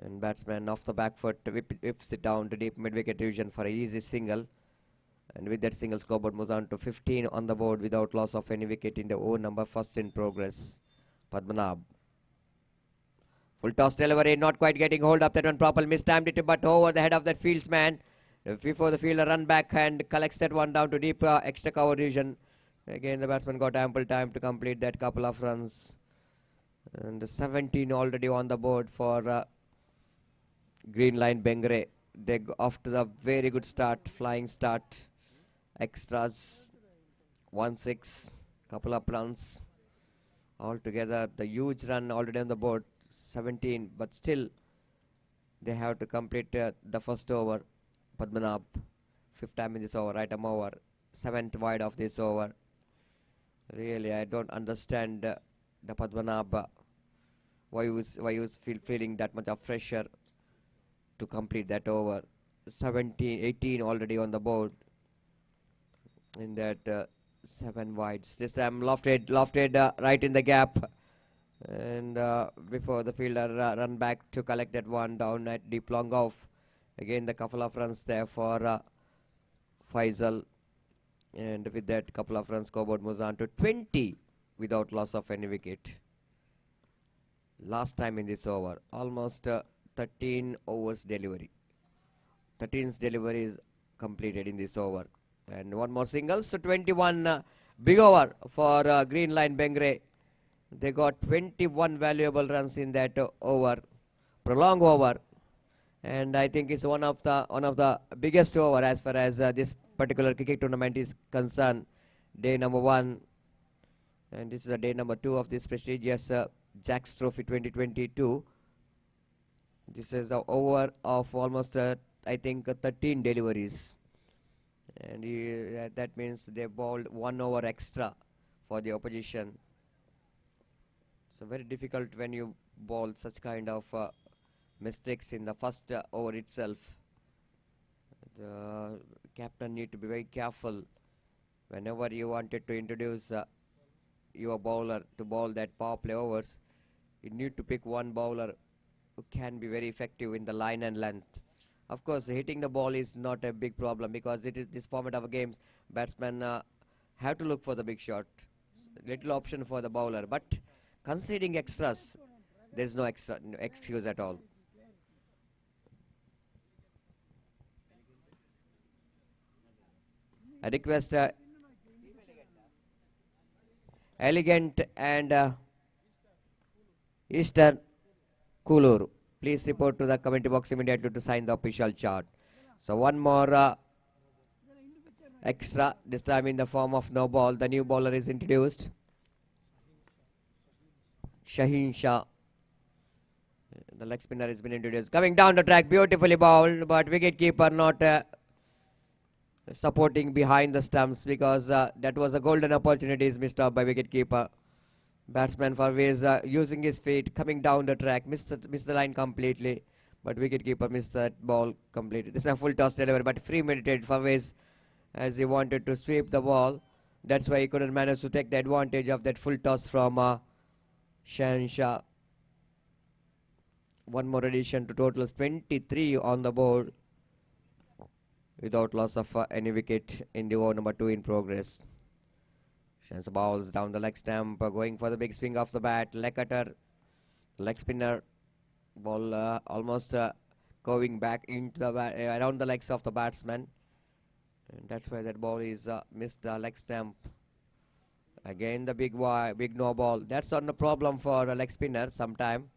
And batsman off the back foot whips it down to deep mid wicket region for an easy single. And with that single, scoreboard moves on to 15 on the board without loss of any wicket in the over number, first in progress. Padmanabh. Full toss delivery, not quite getting hold of that one properly, mistimed it, but over the head of that fieldsman. Before the fielder run back and collects that one down to deep extra cover region. Again, the batsman got ample time to complete that couple of runs. And 17 already on the board for Green Line Bengre. They go after the very good start, flying start. Extras 1-6, couple of runs. Altogether, the huge run already on the board, 17, but still they have to complete the first over. Padmanabh, 5th time in this over, right arm over, 7th wide of this over. Really, I don't understand the Padmanabh, why he was feeling that much of pressure to complete that over. 17, 18 already on the board in that 7 wides. This time lofted right in the gap, and before the fielder run back to collect that one down at deep long off. Again, the couple of runs there for Faisal, and with that couple of runs, scoreboard moves on to 20 without loss of any wicket. Last time in this over, almost 13 overs delivery. 13th delivery is completed in this over, and one more single. So 21 big over for Green Line Bengre. They got 21 valuable runs in that over, prolonged over. And I think it's one of the biggest over as far as this particular cricket tournament is concerned. Day number 1, and this is a day number 2 of this prestigious Jacks Trophy 2022. This is an over of almost I think 13 deliveries, and that means they bowled 1 over extra for the opposition. So very difficult when you bowl such kind of mistakes in the first over itself. The captain need to be very careful whenever you wanted to introduce your bowler to bowl that power play overs. You need to pick one bowler who can be very effective in the line and length. Of course, hitting the ball is not a big problem because it is this format of games. Batsmen have to look for the big shot. Little option for the bowler, but conceding extras, there is no excuse at all. I request Elegant and Eastern Kulur, please report to the commentary box immediately to sign the official chart. So one more extra, this time in the form of no ball. The new bowler is introduced. Shaheen Shah. The leg spinner has been introduced. Coming down the track, beautifully bowled, but wicketkeeper not supporting behind the stumps because that was a golden opportunity is missed out by wicketkeeper. Batsman Farvez using his feet, coming down the track, missed the line completely, but wicketkeeper missed that ball completely. This is a full toss delivery, but premeditated Farvez as he wanted to sweep the ball. That's why he couldn't manage to take the advantage of that full toss from Shaheen Shah. One more addition to totals 23 on the board without loss of any wicket in the over number 2 in progress. Shaheen bowls down the leg stump, going for the big swing of the bat. Leg cutter, leg spinner, ball almost going back into the around the legs of the batsman. And that's why that ball is missed the leg stump. Again the big no ball. That's not a problem for a leg spinner sometime.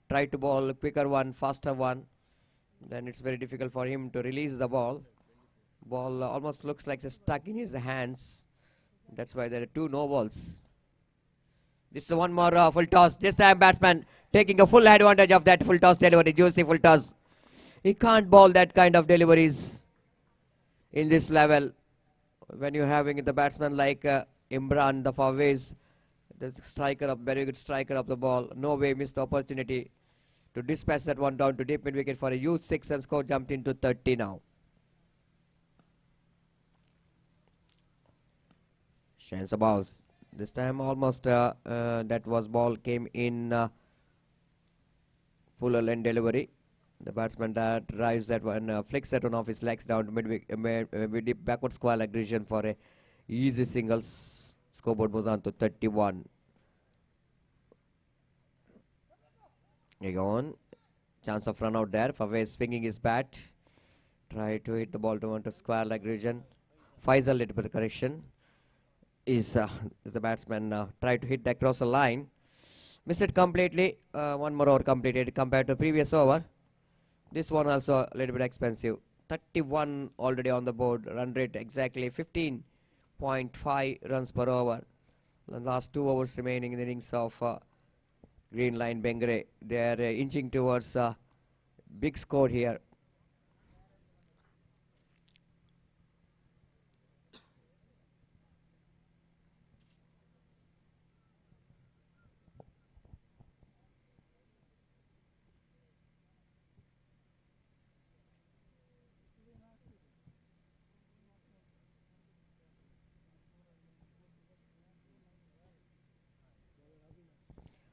Try to bowl a quicker one, faster one. Then it's very difficult for him to release the ball. Ball almost looks like it's stuck in his hands. That's why there are 2 no balls. This is one more full toss. This time batsman taking a full advantage of that full toss delivery. Juicy full toss. He can't bowl that kind of deliveries in this level. When you're having the batsman like Imran, the Farvez, the striker of very good striker of the ball. No way missed the opportunity to dispatch that one down to deep mid wicket for a huge 6 and score jumped into 30 now. Shaheen balls. This time almost that was ball came in fuller lane delivery. The batsman drives that one, flicks that one off his legs down to mid deep backward square leg region for a easy singles. Scoreboard moves on to 31. Again, chance of run out there. Farvez swinging his bat. Try to hit the ball to square leg region. Faisal, little bit of correction. Is the batsman try to hit the across the line. Missed it completely. One more over completed compared to previous over. This one also a little bit expensive. 31 already on the board. Run rate exactly 15.5 runs per over. The last 2 overs remaining in the innings of Green Line Bengre. They are inching towards big score here.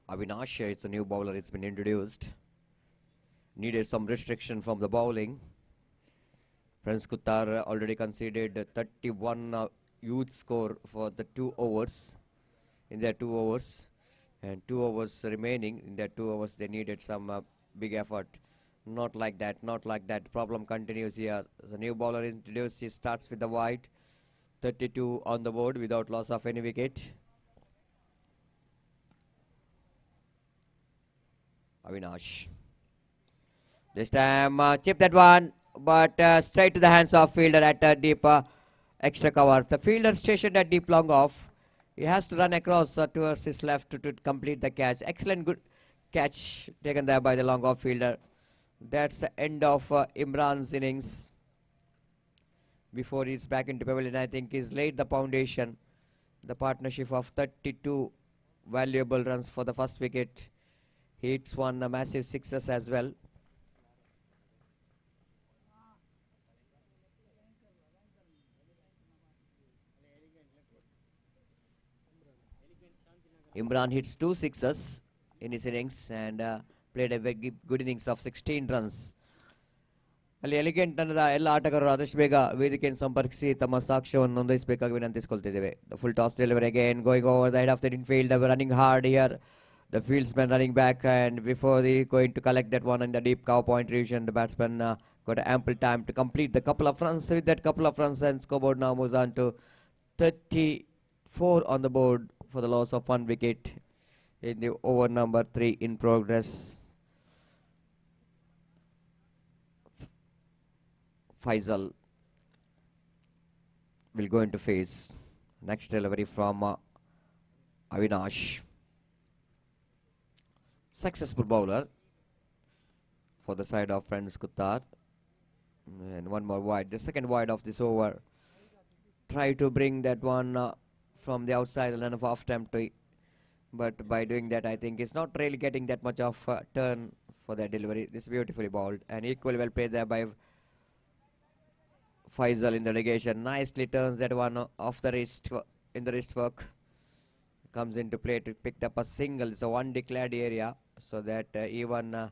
Avinash, it's a new bowler, it's been introduced. Needed some restriction from the bowling. Prince Kuttar already conceded 31 huge score for the 2 overs. In their 2 overs. And 2 overs remaining. In their 2 overs they needed some big effort. Not like that, not like that. Problem continues here. The new bowler introduced, he starts with the wide. 32 on the board without loss of any wicket. Avinash. This time chip that one, but straight to the hands of fielder at deep extra cover. The fielder stationed at deep long off. He has to run across towards his left to complete the catch. Excellent good catch taken there by the long off fielder. That's the end of Imran's innings. Before he's back into pavilion, I think he's laid the foundation. The partnership of 32 valuable runs for the first wicket. He hits one massive sixes as well. Imran hits 2 sixes in his innings and played a very good innings of 16 runs. Ali elegant and ಎಲ್ಲ ಆಟಗಾರರು ಆದಷ್ಟು ಬೇಗ ವೇದಿಕೆಯನ್ನು ಸಂಪರ್ಕಿಸಿ ತಮ್ಮ ಸಾಕ್ಷ್ಯವನ್ನು ನೋಂದಾಯಿಸಬೇಕಾಗಿ ವಿನಂತಿಸಿಕೊಳ್ತಿದ್ದೇವೆ. The full toss delivery again going over the head of the infield. Running hard here. The fieldsman running back, and before he going to collect that one in the deep cow point region, the batsman got ample time to complete the couple of runs. With that couple of runs, and scoreboard now moves on to 34 on the board for the loss of 1 wicket in the over number 3 in progress. Faisal will go into face. Next delivery from Avinash. Successful bowler for the side of Friends Kuttar. And one more wide. The second wide of this over. Try to bring that one from the outside line of off temp to, but by doing that, I think it's not really getting that much of turn for that delivery. This is beautifully bowled and equally well played there by Faisal in the negation. Nicely turns that one off the wrist in the wrist work. Comes into play to pick up a single. It's a one declared area, so that even the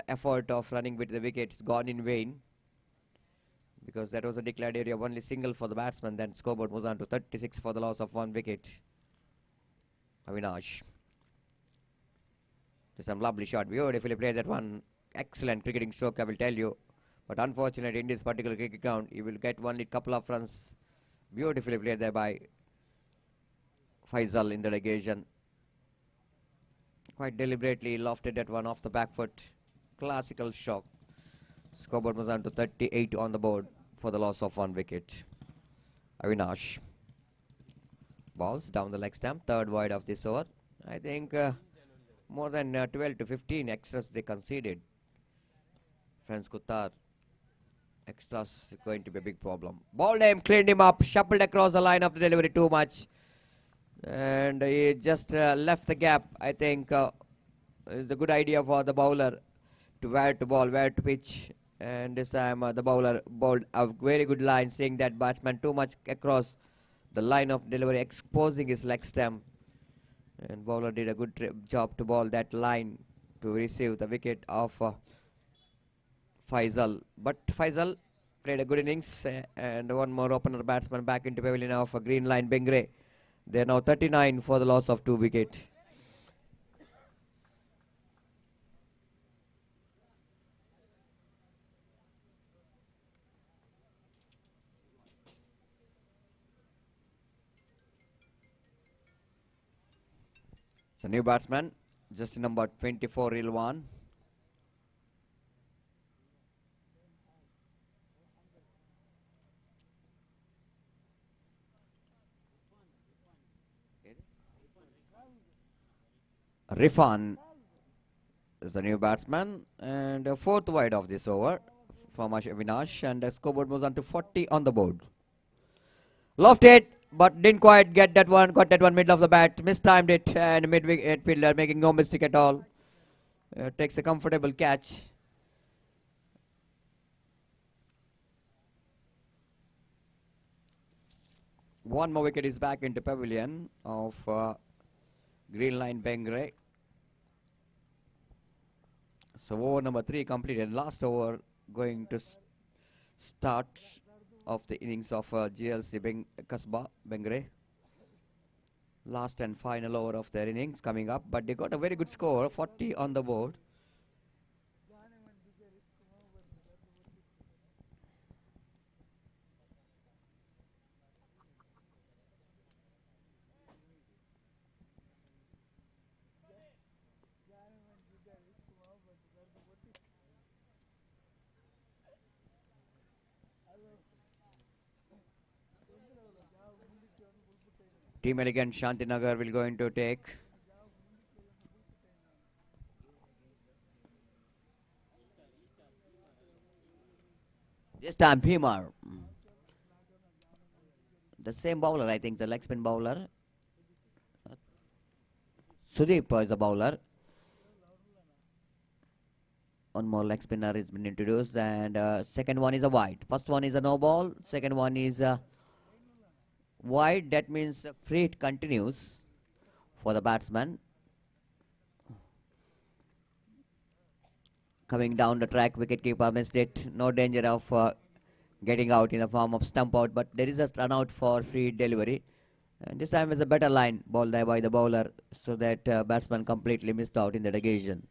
effort of running with the wicket is gone in vain, because that was a declared area, only single for the batsman. Then scoreboard moves on to 36 for the loss of one wicket. Avinash. Some lovely shot. Beautifully played that one. Excellent cricketing stroke, I will tell you. But unfortunately, in this particular cricket ground, you will get only couple of runs. Beautifully played there by Faisal in the negation. Quite deliberately lofted that one off the back foot. Classical shock. Scoreboard moves on to 38 on the board for the loss of one wicket. Avinash. Balls down the leg stump. Third wide of this over. I think more than 12 to 15 extras they conceded. Friends Kuttar. Extras going to be a big problem. Ball name cleaned him up. Shuffled across the line of the delivery too much. And he just left the gap. I think is a good idea for the bowler to where to ball, where to pitch. And this time the bowler bowled a very good line, seeing that batsman too much across the line of delivery, exposing his leg stump. And bowler did a good job to bowl that line to receive the wicket of Faisal. But Faisal played a good innings, and one more opener batsman back into pavilion of Green Line Bengre. They are now 39 for the loss of 2 wickets. So new batsman, just number 24, Rilwan. Rifan is the new batsman, and fourth wide of this over from Avinash, and the scoreboard moves on to 40 on the board. Lofted, but didn't quite get that one. Got that one middle of the bat, mistimed it, and mid-wicket fielder making no mistake at all. Takes a comfortable catch. One more wicket is back into pavilion of Green Line Bengre. So over number 3 completed. Last over going to start of the innings of GLC Kasba Bengre. Last and final over of their innings coming up, but they got a very good score, 40 on the board. Team Elegant Shantinagar will going to take. This time Bhimar. The same bowler, I think, the leg spin bowler. Sudeep is a bowler. One more leg spinner has been introduced, and second one is a wide. First one is a no ball. Second one is wide. That means free hit continues for the batsman. Coming down the track, wicketkeeper missed it. No danger of getting out in the form of stump out, but there is a run out for free delivery. And this time is a better line ball there by the bowler, so that batsman completely missed out in that occasion.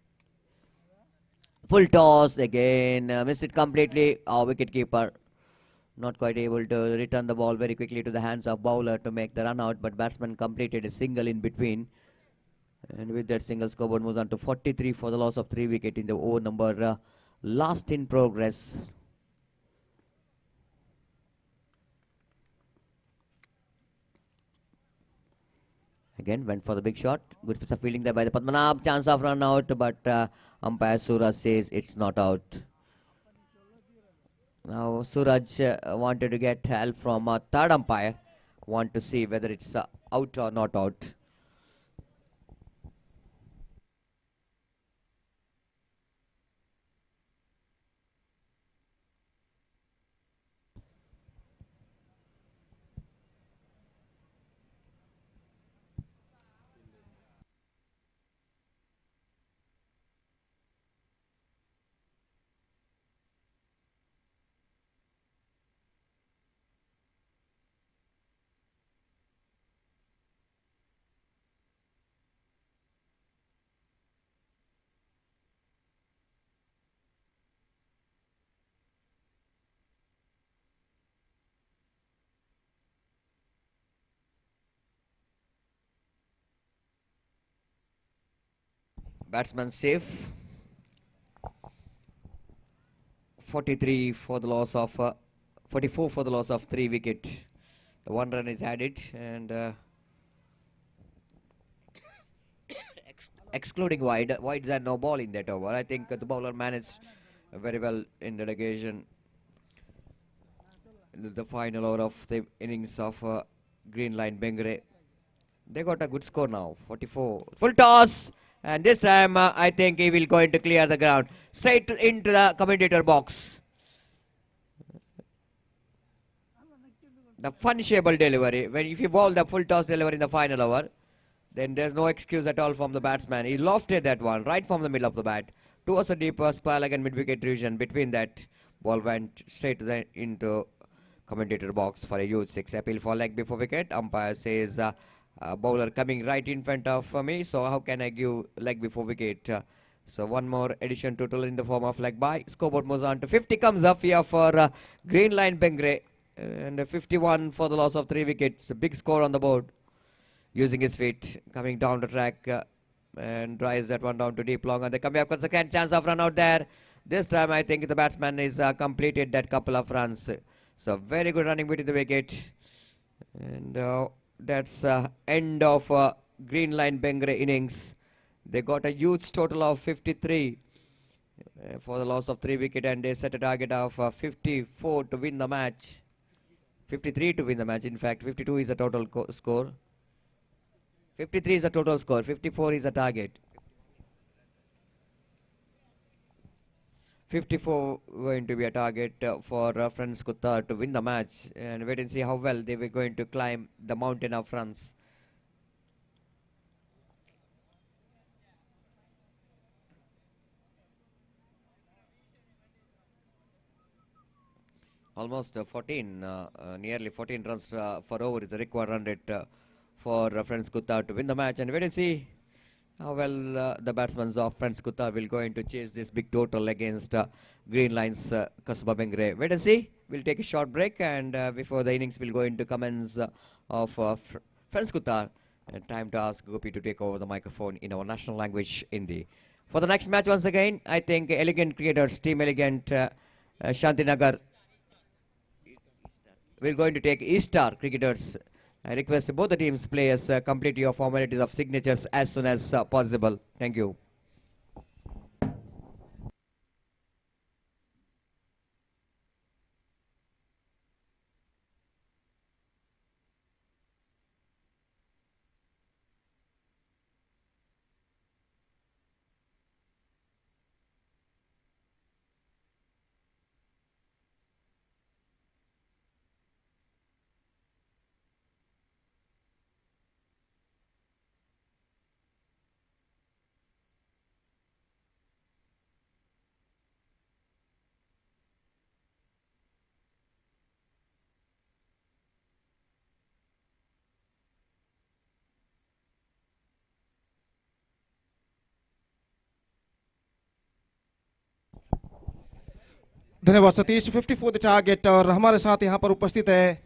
Full toss again, missed it completely. Our wicketkeeper not quite able to return the ball very quickly to the hands of bowler to make the run out, but batsman completed a single in between. And with that single, scoreboard moves on to 43 for the loss of 3 wickets in the over number last in progress. Again, went for the big shot. Good piece of fielding there by the Padmanabh. Chance of run out, but umpire Suraj says it's not out. Now Suraj wanted to get help from third umpire. Want to see whether it's out or not out. Batsman safe. 43 for the loss of 44 for the loss of 3 wicket. The 1 run is added, and excluding wides and no ball in that over. I think the bowler managed very well in the occasion. The final over of the innings of Green Line Bengre. They got a good score now, 44. Full toss, and this time I think he will going to clear the ground. Straight into the commentator box. The punishable delivery. When if you bowl the full toss delivery in the final over, then there's no excuse at all from the batsman. He lofted that one right from the middle of the bat towards a deeper square leg and mid-wicket region. Between that, ball went straight to into commentator box for a huge 6. Appeal for leg before wicket. Umpire says bowler coming right in front of me, so how can I give leg before wicket? So one more addition total in the form of leg by. Scoreboard moves on to 50 comes up here for Green Line Bengre, and 51 for the loss of 3 wickets. A big score on the board. Using his feet, coming down the track and drives that one down to deep long, and they come back for second chance of run out there. This time I think the batsman is completed that couple of runs. So very good running between the wicket, and that's end of Green Line Bengre innings. They got a huge total of 53 for the loss of 3 wicket, and they set a target of 54 to win the match. 53 to win the match. In fact, 52 is the total score. 53 is the total score. 54 is the target. 54 going to be a target for Friends Kuttar to win the match, and wait and see how well they were going to climb the mountain of runs. Almost 14, nearly 14 runs for over is the required run rate for Friends Kuttar to win the match, and wait and see how well the batsmen of Friends Kuttar will going to chase this big total against Green Line's Kasba Bengre. Wait and see. We'll take a short break, and before the innings will go into commence of Friends Kuttar, time to ask Gopi to take over the microphone in our national language, Hindi. For the next match, once again, I think Elegant Cricketers, Team Elegant, Shantinagar, we're going to take East-Star Cricketers. I request both the teams players complete your formalities of signatures as soon as possible. Thank you. धन्यवाद Satish. 54 the target, और हमारे साथ यहाँ पर उपस्थित है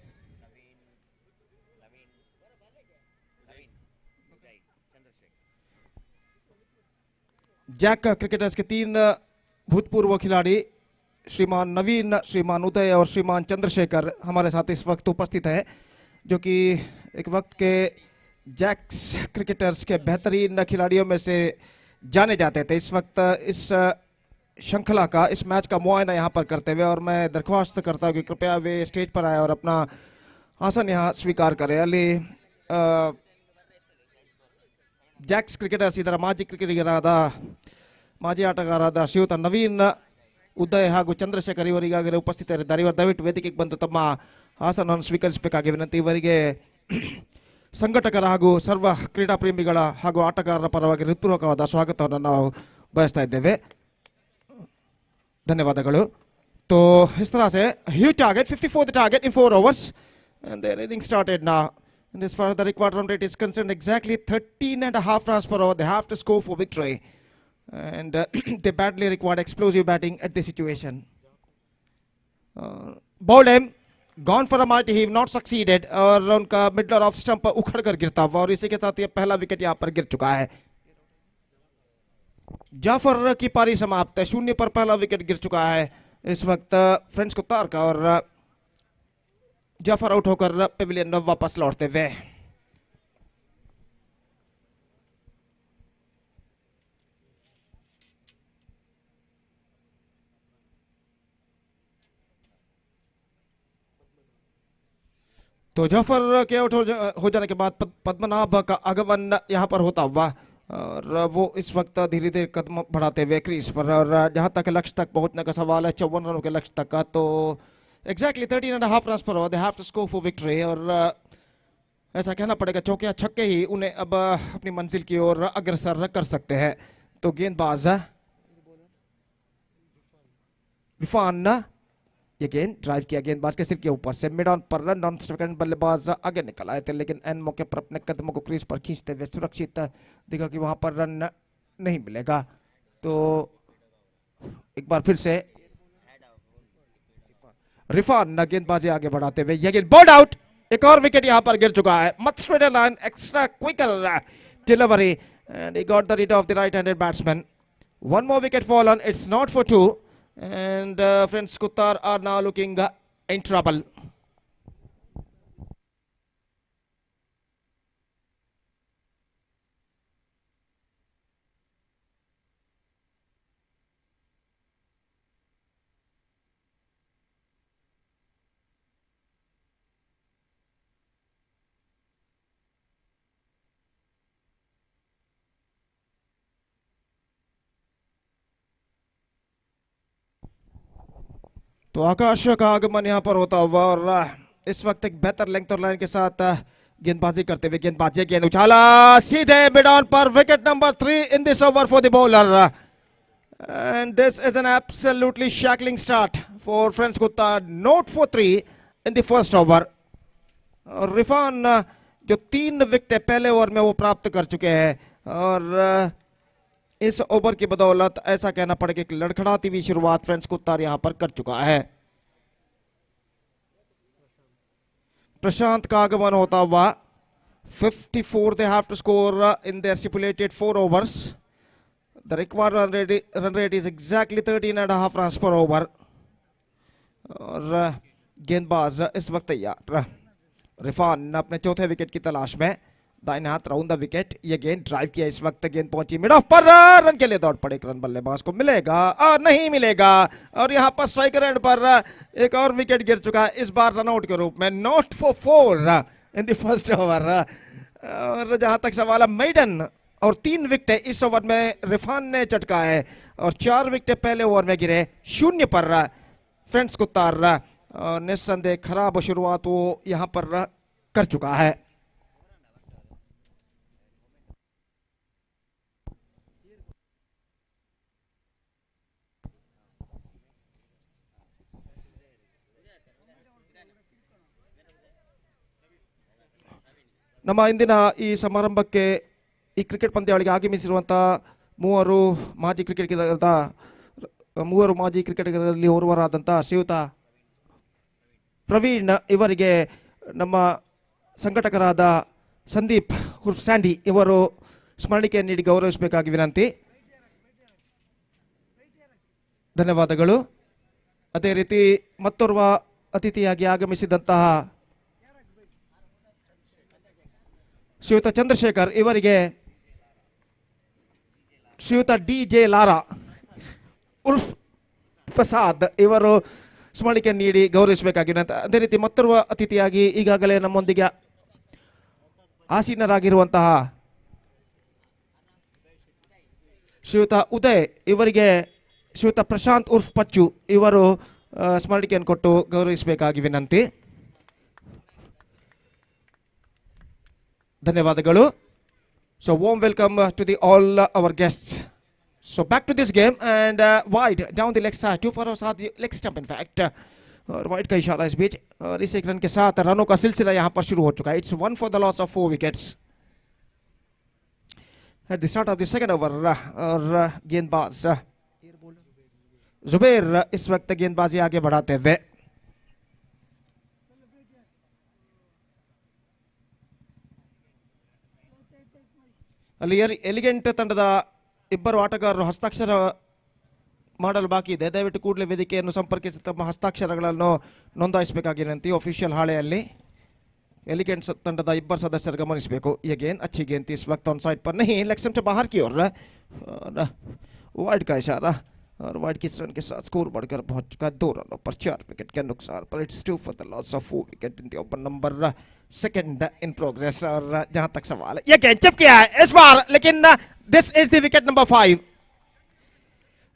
Jack cricketers के 3 भूतपूर्व खिलाड़ी, श्रीमान नवीन, श्रीमान उदय और श्रीमान चंद्रशेखर हमारे साथ इस वक्त उपस्थित है, जो कि एक वक्त के जैक्स क्रिकेटर्स के बेहतरीन खिलाड़ियों में से जाने जाते थे। इस वक्त इस श्रृंखला का, इस मैच का मुआयना यहाँ पर करते हुए, और मैं दरख्वास्त करता हूँ कि कृपया वे स्टेज पर आए और अपना आसन यहाँ स्वीकार करें। अली जैक्स क्रिकेटर्स ಇದರ ಮಾಜಿ ಕ್ರಿಕೆಟಿಗರಾದ ಮಾಜಿ ಆಟಗಾರರಾದ ಶ್ರೀಯುತ ನವೀನ್ ಉದಯ್ ಹಾಗೂ ಚಂದ್ರಶೇಖರ್ ಇವರು ಈಗಾಗಲೇ ಉಪಸ್ಥಿತರಿದ್ದಾರೆ. ಇವರು ದಯವಿಟ್ಟು ವೇದಿಕೆಗೆ ಬಂದು ತಮ್ಮ ಆಸನವನ್ನು ಸ್ವೀಕರಿಸಬೇಕಾಗಿ ವಿನಂತಿ. ಇವರಿಗೆ ಸಂಘಟಕರ ಹಾಗೂ ಸರ್ವ ಕ್ರೀಡಾ ಪ್ರೇಮಿಗಳ ಹಾಗೂ ಆಟಗಾರರ ಪರವಾಗಿ ಹೃತ್ಪೂರ್ವಕವಾದ ಸ್ವಾಗತವನ್ನು ನಾವು ಬಯಸ್ತಾ ಇದ್ದೇವೆ. ಧನ್ಯವಾದಗಳು. तो इस तरह से huge target, 54th target in 4 overs, and their inning started now. And as far as the required run rate is concerned, exactly 13.5 runs per over they have to score for victory, and they badly required explosive batting at this situation. Bowled him, gone for a mighty heave, not succeeded, और उनका मिडलर off stump पर उखड़ कर गिरता हुआ, और इसी के साथ ये पहला विकेट यहाँ पर गिर चुका है. जाफर की पारी समाप्त है. 0 पर पहला विकेट गिर चुका है इस वक्त फ्रेंड्स कुत्तार का, और जाफर आउट होकर पेविलियन वापस लौटते हुए. तो जाफर के आउट हो जाने के बाद पद्मनाभ का आगमन यहाँ पर होता हुआ, और वो इस वक्त धीरे धीरे कदम बढ़ाते हुए क्रीज पर, और जहाँ तक लक्ष्य तक पहुंचने का सवाल है 54 रनों के लक्ष्य तक का, तो exactly 13.5 run per over they have to score for victory. और ऐसा कहना पड़ेगा चौके या छक्के ही उन्हें अब अपनी मंजिल की ओर अग्रसर कर सकते हैं. तो गेंदबाज रिफान ये गेंद ड्राइव किया गेंदबाज के सिर के ऊपर से मिड ऑन पर, रन ऑन सेकंड. बल्लेबाज आगे निकल आए थे, लेकिन एन मौके पर अपने कदमों को क्रीज पर खींचते हुए सुरक्षित दिखा कि वहां पर रन नहीं मिलेगा. तो एक बार फिर से रिफान गेंदबाजी आगे बढ़ाते हुए ये गेंद बॉल्ड आउट. एक और विकेट यहां पर गिर चुका है. Much straighter line, extra quicker delivery, and he got the rid of the right handed batsman. One more wicket fallen. It's not for 2. And friends Kuttar are now looking in trouble. तो आकाश का आगमन यहाँ पर होता हुआ, और इस वक्त एक बेहतर लेंथ और लाइन के साथ गेंदबाजी करते हुए गेंदबाजी गेंद उछाला सीधे मिड ऑन पर. Wicket number 3 in this over for the bowler, and this is an absolutely shackling start for Friends कुत्ता. Not for 3 in the first over. और रिफान जो 3 विकेट पहले ओवर में वो प्राप्त कर चुके हैं, और इस ओवर की बदौलत ऐसा कहना पड़ेगा कि लड़खड़ाती हुई शुरुआत फ्रेंड्स कुत्तार यहां पर कर चुका है. प्रशांत का आगमन होता हुआ. 54 they have to score in their stipulated 4 overs. The required run rate is exactly 13.5 runs per over. और गेंदबाज इस वक्त तैयार. रिफान अपने चौथे विकेट की तलाश में, दाहिने हाथ राउंड द विकेट. ये गेंद ड्राइव किया. इस वक्त गेंद पहुंची मिड ऑफ पर, रन के लिए दौड़ पड़े. एक रन बल्लेबाज को मिलेगा और नहीं मिलेगा, और यहां पर स्ट्राइकर एंड पर एक और विकेट गिर चुका है, इस बार रनआउट के रूप में. Not for 4 in the first over. और जहां तक सवाल है मेडन, और 3 विकेट इस ओवर में रिफान ने चटका है, और 4 विकेट पहले ओवर में गिरे 0 पर. फ्रेंड्स कुत्तार निस्संदेह खराब शुरुआत वो यहां पर कर चुका है. ನಮ್ಮ ಇಂದಿನ ಈ ಸಮಾರಂಭಕ್ಕೆ ಈ ಕ್ರಿಕೆಟ್ ಪಂದ್ಯಾವಳಿಗೆ ಆಗಮಿಸಿರುವಂತಹ ಮೂವರು ಮಾಜಿ ಕ್ರಿಕೆಟಿಗರಲ್ಲಿ ಓರ್ವರಾದಂತಹ ಶ್ರೀಯುತ ಪ್ರವೀಣ್ ಇವರಿಗೆ ನಮ್ಮ ಸಂಘಟಕರಾದ ಸಂದೀಪ್ ಉರ್ಫ್ ಸ್ಯಾಂಡಿ ಇವರು ಸ್ಮರಣಿಕೆ ನೀಡಿ ಗೌರವಿಸಬೇಕಾಗಿ ವಿನಂತಿ. ಧನ್ಯವಾದಗಳು. ಅದೇ ರೀತಿ ಮತ್ತೋರ್ವ ಅತಿಥಿಯಾಗಿ ಆಗಮಿಸಿದಂತಹ ಶ್ರೀಯುತ ಚಂದ್ರಶೇಖರ್ ಇವರಿಗೆ ಶ್ರೀಯುತ DJ ಲಾರಾ ಉರ್ಫ್ ಪ್ರಸಾದ್ ಇವರು ಸ್ಮರಣಿಕೆ ನೀಡಿ ಗೌರವಿಸಬೇಕಾಗಿದೆ. ಅದೇ ರೀತಿ ಮತ್ತೋರ್ವ ಅತಿಥಿಯಾಗಿ ಈಗಾಗಲೇ ನಮ್ಮೊಂದಿಗೆ ಆಸೀನರಾಗಿರುವಂತಹ ಶ್ರೀಯುತ ಉದಯ್ ಇವರಿಗೆ ಶ್ರೀಯುತ ಪ್ರಶಾಂತ್ ಉರ್ಫ್ ಪಚ್ಚು ಇವರು ಸ್ಮರಣಿಕೆಯನ್ನು ಕೊಟ್ಟು ಗೌರವಿಸಬೇಕಾಗಿ ವಿನಂತಿ. ಧನ್ಯವಾದಗಳು. So warm welcome to the all our guests. So back to this game and wide down the leg side, 2 for our साथ leg stump in fact. और वाइड का इशारा इस बीच और इस एक रन के साथ रनों का सिलसिला यहाँ पर शुरू हो चुका है. It's 1 for the loss of 4 wickets. At the start of the second over और गेंदबाज जुबैर इस वक्त गेंदबाजी आगे बढ़ाते हुए ಅಲ್ಲಿ ಎಲಿಗೆಂಟ್ ತಂಡದ ಇಬ್ಬರು ಆಟಗಾರರು ಹಸ್ತಾಕ್ಷರ ಮಾಡಲು ಬಾಕಿ ಇದೆ. ದಯವಿಟ್ಟು ಕೂಡಲೇ ವೇದಿಕೆಯನ್ನು ಸಂಪರ್ಕಿಸಿ ತಮ್ಮ ಹಸ್ತಾಕ್ಷರಗಳನ್ನು ನೋಂದಾಯಿಸಬೇಕಾಗಿ ವಿನಂತಿ. ऑफिशियल हाಳೆಯಲ್ಲಿ एलिगेंट ತಂಡದ ಇಬ್ಬರು ಸದಸ್ಯರು ಗಮನಿಸಬೇಕು. ये गेंद अच्छी गेंद थी, इस वक्त ऑन साइड पर नहीं, लेग स्टंप से बाहर की ओर वाइड का इशारा और वाइड की रन के साथ स्कोर बढ़कर पहुंच चुका है 2 रनों पर 4 विकेट के नुकसान पर. It's 2 for the loss of 4 wicket in the open number second in progress. और जहां तक सवाल है, ये गेंद चिप किया है इस बार, लेकिन this is the wicket number 5.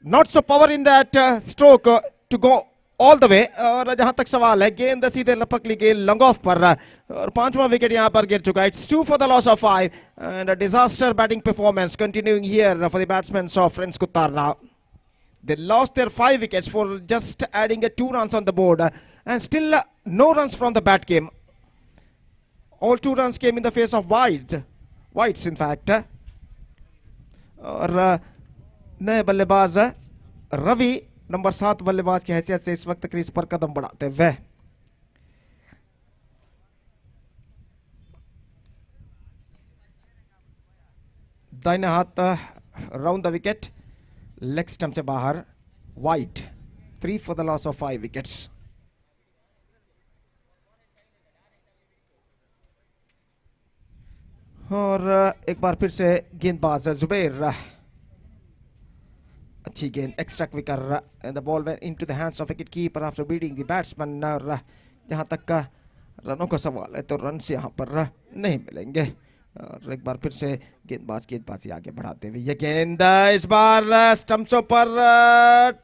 Not so power in that stroke to go all the way. और जहां तक सवाल है, गेंद सीधे लपक ली गई लॉन्ग ऑफ पर और 5वां विकेट यहां पर गिर चुका है. It's 2 for the loss of 5 and a disaster batting performance continuing here for the batsmen of Friends Kuttar now. They lost their 5 wickets for just adding 2 runs on the board and still no runs from the bat came. All 2 runs came in the face of wides in fact. और नए बल्लेबाज Ravi number 7 बल्लेबाज की हैसियत से इस वक्त crease पर कदम बढ़ाते हुए दाहिने हाथ round the wicket, leg stump से बाहर, wide. 3 for the loss of 5 wickets. और एक बार फिर से गेंदबाज जुबैर अच्छी गेंद extra quicker and the ball went into the hands of wicket keeper after beating the batsman. और जहां तक का रनों का सवाल है तो रन से यहां पर नहीं मिलेंगे. और एक बार फिर से गेंदबाजी आगे बढ़ाते हुए ये गेंद इस बार स्टंप्सों पर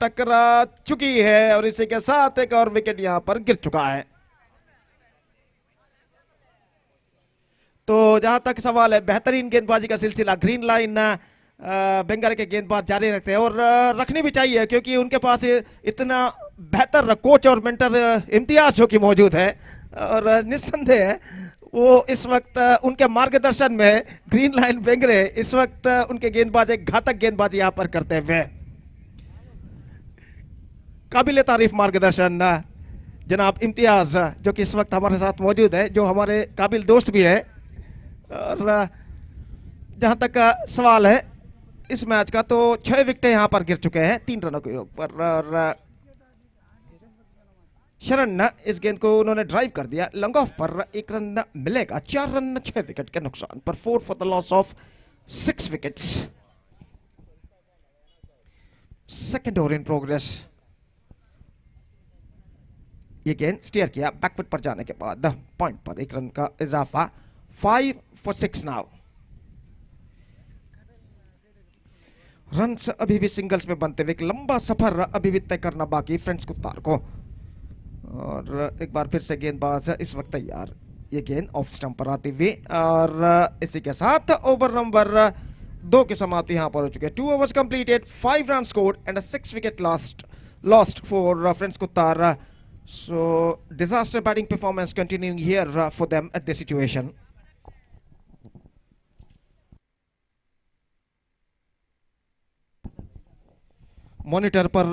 टकरा चुकी है और इसी के साथ एक और विकेट यहां पर गिर चुका है. तो जहां तक सवाल है, बेहतरीन गेंदबाजी का सिलसिला ग्रीन लाइन बंगाल के गेंदबाज जारी रखते हैं और रखनी भी चाहिए क्योंकि उनके पास इतना बेहतर कोच और मेंटर इम्तियाज जो कि मौजूद है. और निस्संदेह वो इस वक्त उनके मार्गदर्शन में ग्रीन लाइन बेंगरे इस वक्त उनके गेंदबाज एक घातक गेंदबाजी यहां पर करते हुए. काबिल तारीफ मार्गदर्शन जनाब इम्तियाज जो कि इस वक्त हमारे साथ मौजूद है, जो हमारे काबिल दोस्त भी है. और जहां तक सवाल है इस मैच का तो 6 विकेट यहां पर गिर चुके हैं 3 रनों के योग पर. और शरण इस गेंद को उन्होंने ड्राइव कर दिया लॉन्ग ऑफ पर, 1 रन मिलेगा. 4 रन 6 विकेट के नुकसान पर. 4 for the loss of 6 wickets. Second over in progress. ये गेंद स्टीयर किया बैकफुट पर जाने के बाद पॉइंट पर 1 रन का इजाफा. 5 for 6 नाउ. रन्स अभी भी सिंगल्स में बनते हुए एक लंबा सफर अभी भी तय करना बाकी फ्रेंड्स कुत्तार को. और एक बार फिर से गेंदबाज इस वक्त तैयार. ये गेंद ऑफ स्टंप पर आती हुई और इसी के साथ ओवर नंबर 2 की समाप्ति यहां पर हो चुकी है. 2 overs completed, 5 runs scored and a 6 wicket lost for friends Kuttar. So disaster batting performance continuing here for them at this situation. Monitor पर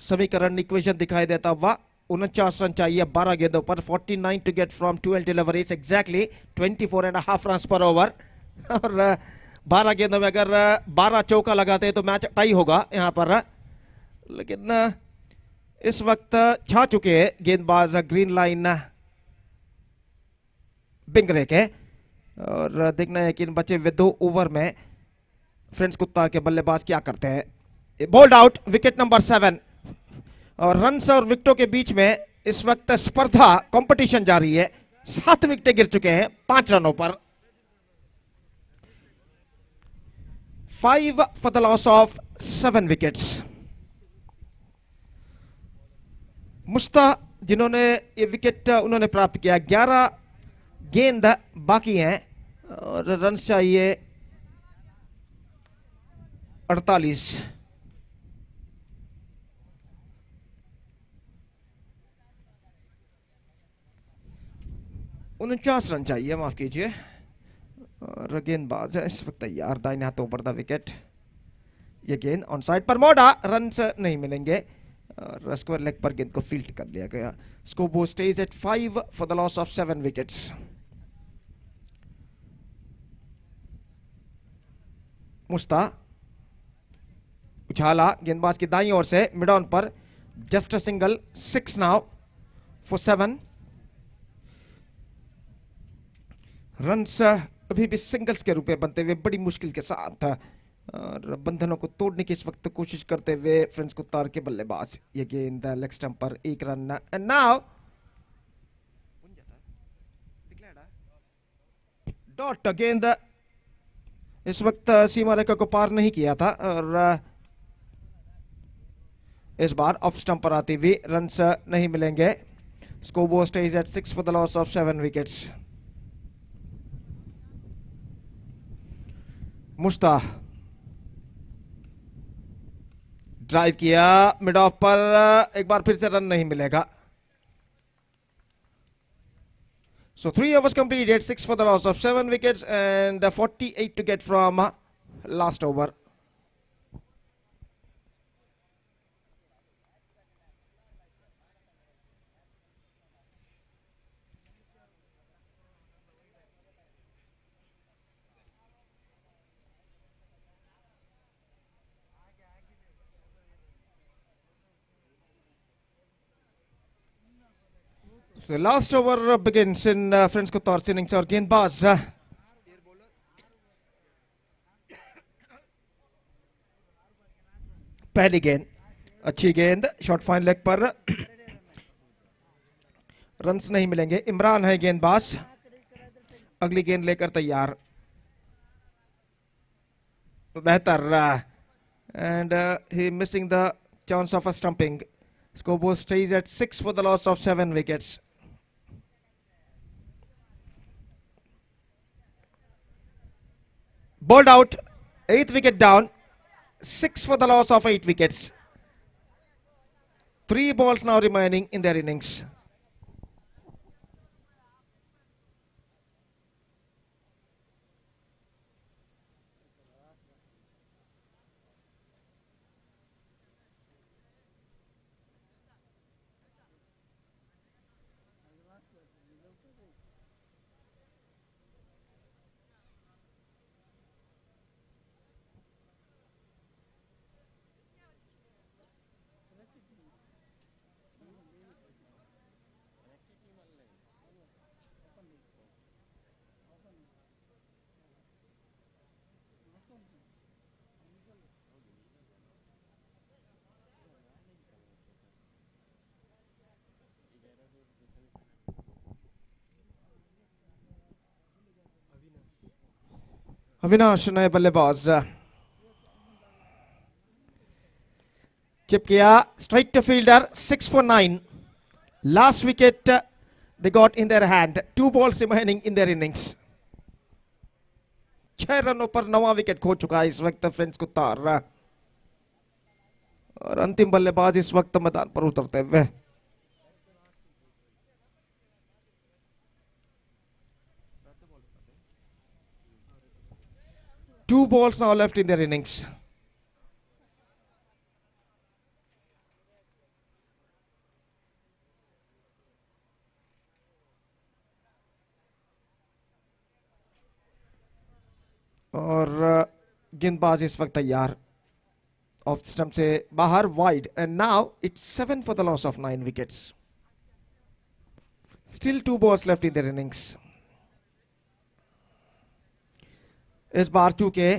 समीकरण इक्वेशन दिखाई देता हुआ 49 रन चाहिए 12 गेंदों पर. 49 to get from 12 deliveries exactly 24.5 run per over. और 12 गेंदों में अगर 12 चौका लगाते हैं तो मैच टाई होगा यहां पर. लेकिन इस वक्त छा चुके हैं गेंदबाज ग्रीन लाइन बिंगरे के. और देखना है कि इन बचे हुए 2 ओवर में फ्रेंड्स कुत्ता के बल्लेबाज क्या करते हैं। Bold out, wicket number 7। और रन्स और विकेटों के बीच में इस वक्त स्पर्धा, कंपटीशन जारी है। 7 विकेटें गिर चुके हैं 5 रनों पर। 5 for the loss of 7 wickets. Mushta जिन्होंने ये विकेट उन्होंने प्राप्त किया। 11 गेंद बाकी हैं और रन चाहिए 48। 49 रन चाहिए, माफ कीजिए। और गेंदबाज है इस वक्त तैयार, दाहिने हाथों पर द विकेट। ये गेंद ऑन साइड पर मोड़ा, रन नहीं मिलेंगे। स्क्वायर लेग पर गेंद को फील्ड कर लिया गया। Scoreboard stage at 5 for the loss of 7 wickets. Mushta उछाला गेंदबाज की दाईं ओर से मिड ऑन पर, just a single. 6 now for 7 runs. अभी भी सिंगल्स के रूप में बनते हुए बड़ी मुश्किल के साथ और बंधनों को तोड़ने की इस वक्त कोशिश करते हुए फ्रेंड्स कुत्तार के बल्लेबाज। ये गेंद लेग स्टंप पर, 1 रन। And now dot. गेंद इस वक्त सीमा रेखा को पार नहीं किया था और इस बार ऑफ स्टंप पर आती हुई रन्स नहीं मिलेंगे। Scoreboard stage at 6 for the loss of 7 wickets. Mushta drive किया मिड ऑफ पर, एक बार फिर से रन नहीं मिलेगा। So 3 overs completed, 6 for the loss of 7 wickets and 48 to get from last over. The last over begins in friends Kutar's innings और गेंदबाज पहली गेंद अच्छी गेंद, शॉर्ट फाइन लेग पर, रन्स नहीं मिलेंगे। इमरान है गेंदबाज, अगली गेंद लेकर तैयार। बेहतर and he missing the chance of a stumping. Scoreboard stays at 6 for the loss of 7 wickets. Bowled out, 8th wicket down, 6 for the loss of 8 wickets. 3 balls now remaining in their innings. Avinash नए बल्लेबाज, chip किया straight to fielder, 6 for 9. Last wicket they got in their hand. 2 balls remaining in their innings. 6 रनों पर 9वां wicket खो चुका है इस वक्त फ्रेंड्स कुत्तार और अंतिम बल्लेबाज इस वक्त मैदान पर उतरते हुए। Two balls now left in their innings. और गेंदबाज इस वक्त तैयार, ऑफ स्टंप से बाहर, wide. And now it's 7 for the loss of 9 wickets. Still 2 balls left in their innings. इस बार चूके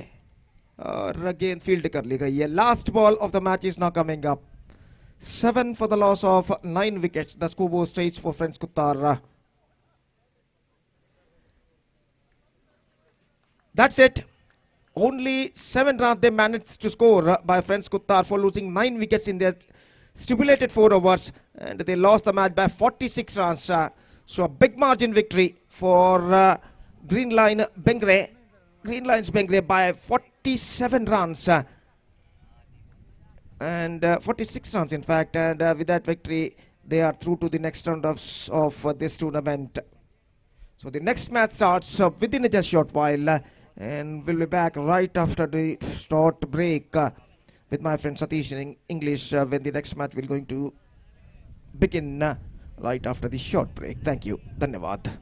और गेंद फील्ड कर ली गई है. Last ball of the match is now coming up. 7 for the loss of 9 wickets. The scoreboard states for Friends Kuttar. That's it. Only 7 runs they managed to score by Friends Kuttar for losing 9 wickets in their stipulated 4 overs, and they lost the match by 46 runs. So a big margin victory for Green Line Bengre. Green Lines Bengre by 47 runs. And 46 runs in fact, and with that victory they are through to the next round of this tournament. So the next match starts within a just short while, and we'll be back right after the short break with my friend Satish in English when the next match will going to begin right after the short break. Thank you. Dhanyavad.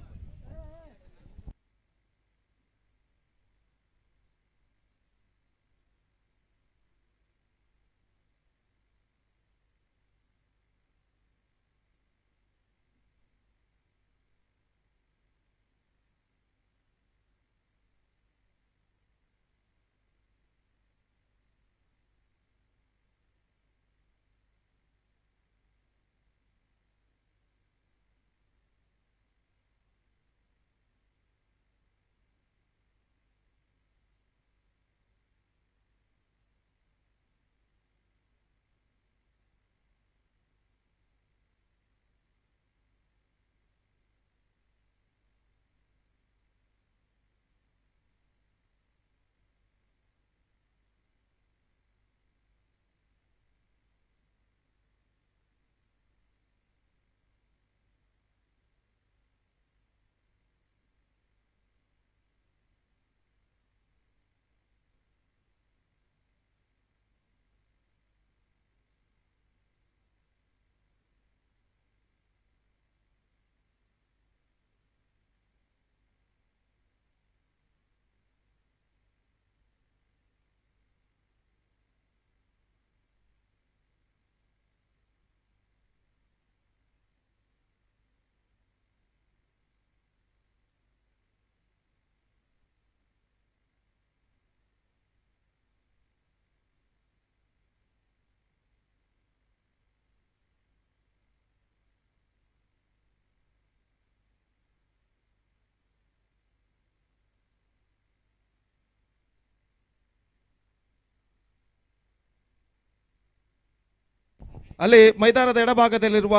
ಅಲ್ಲಿ ಮೈದಾನದ ಎಡಭಾಗದಲ್ಲಿರುವ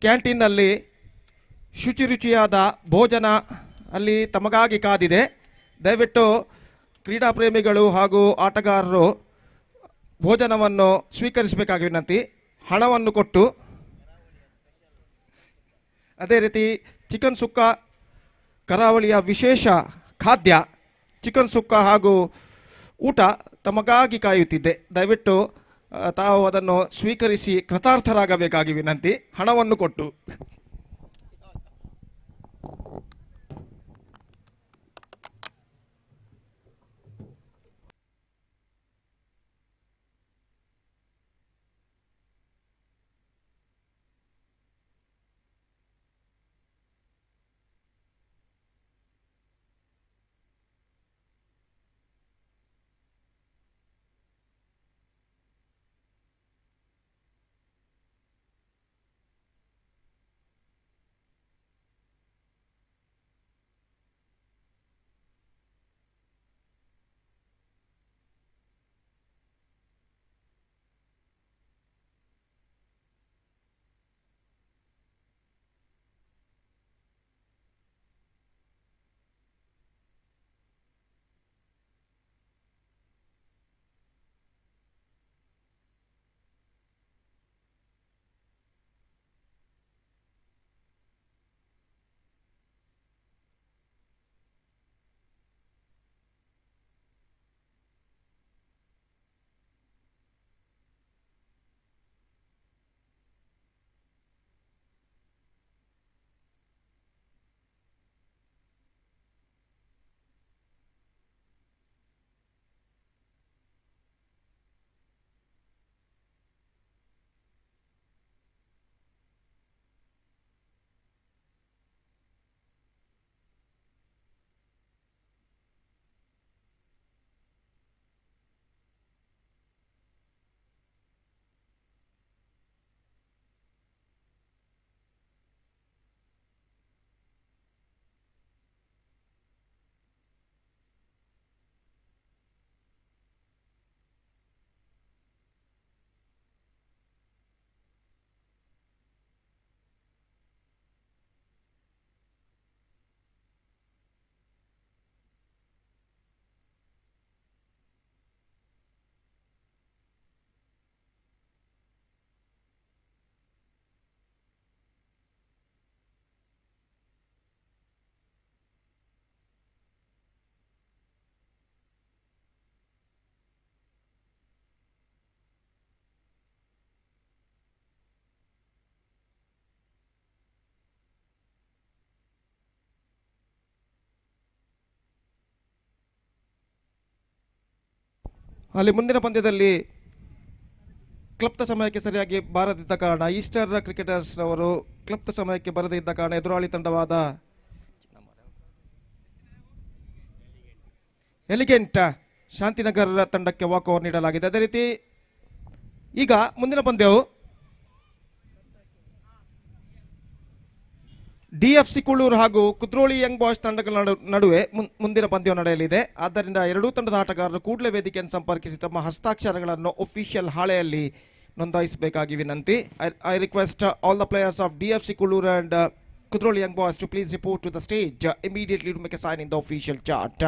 ಕ್ಯಾಂಟೀನ್ನಲ್ಲಿ ಶುಚಿರುಚಿಯಾದ ಭೋಜನ ಅಲ್ಲಿ ತಮಗಾಗಿ ಕಾದಿದೆ. ದಯವಿಟ್ಟು ಕ್ರೀಡಾ ಪ್ರೇಮಿಗಳು ಹಾಗೂ ಆಟಗಾರರು ಭೋಜನವನ್ನು ಸ್ವೀಕರಿಸಬೇಕಾಗಿ ವಿನಂತಿ. ಹಣವನ್ನು ಕೊಟ್ಟು. ಅದೇ ರೀತಿ ಚಿಕನ್ ಸುಕ್ಕ ಕರಾವಳಿಯ ವಿಶೇಷ ಖಾದ್ಯ ಚಿಕನ್ ಸುಕ್ಕ ಹಾಗೂ ಊಟ ತಮಗಾಗಿ ಕಾಯುತ್ತಿದ್ದೆ. ದಯವಿಟ್ಟು ತಾವು ಅದನ್ನು ಸ್ವೀಕರಿಸಿ ಕೃತಾರ್ಥರಾಗಬೇಕಾಗಿ ವಿನಂತಿ, ಹಣವನ್ನು ಕೊಟ್ಟು. ಅಲ್ಲಿ ಮುಂದಿನ ಪಂದ್ಯದಲ್ಲಿ ಕ್ಲಬ್ದ ಸಮಯಕ್ಕೆ ಸರಿಯಾಗಿ ಬಾರದಿದ್ದ ಕಾರಣ ಈಸ್ಟರ್ ಕ್ರಿಕೆಟರ್ಸ್ ಅವರು ಕ್ಲಬ್ದ ಸಮಯಕ್ಕೆ ಬರದೇ ಇದ್ದ ಕಾರಣ ಎದುರಾಳಿ ತಂಡವಾದ ಎಲಿಗೆಂಟ್ ಶಾಂತಿನಗರ್ ತಂಡಕ್ಕೆ ವಾಕ್ ಓವರ್ ನೀಡಲಾಗಿದೆ. ಅದೇ ರೀತಿ ಈಗ ಮುಂದಿನ ಪಂದ್ಯವು DFC ಕುಳ್ಳೂರು ಹಾಗೂ ಕುದ್ರೋಳಿ ಯಂಗ್ ಬಾಯ್ಸ್ ತಂಡಗಳ ನಡುವೆ ಮುಂದಿನ ಪಂದ್ಯ ನಡೆಯಲಿದೆ. ಆದ್ದರಿಂದ ಎರಡೂ ತಂಡದ ಆಟಗಾರರು ಕೂಡಲೇ ವೇದಿಕೆಯನ್ನು ಸಂಪರ್ಕಿಸಿ ತಮ್ಮ ಹಸ್ತಾಕ್ಷರಗಳನ್ನು ಒಫಿಷಿಯಲ್ ಹಾಳೆಯಲ್ಲಿ ನೋಂದಾಯಿಸಬೇಕಾಗಿ ವಿನಂತಿ. I request all the players of DFC Kulur and Kudroli young boys to please report to the stage immediately to make a sign in the official chart.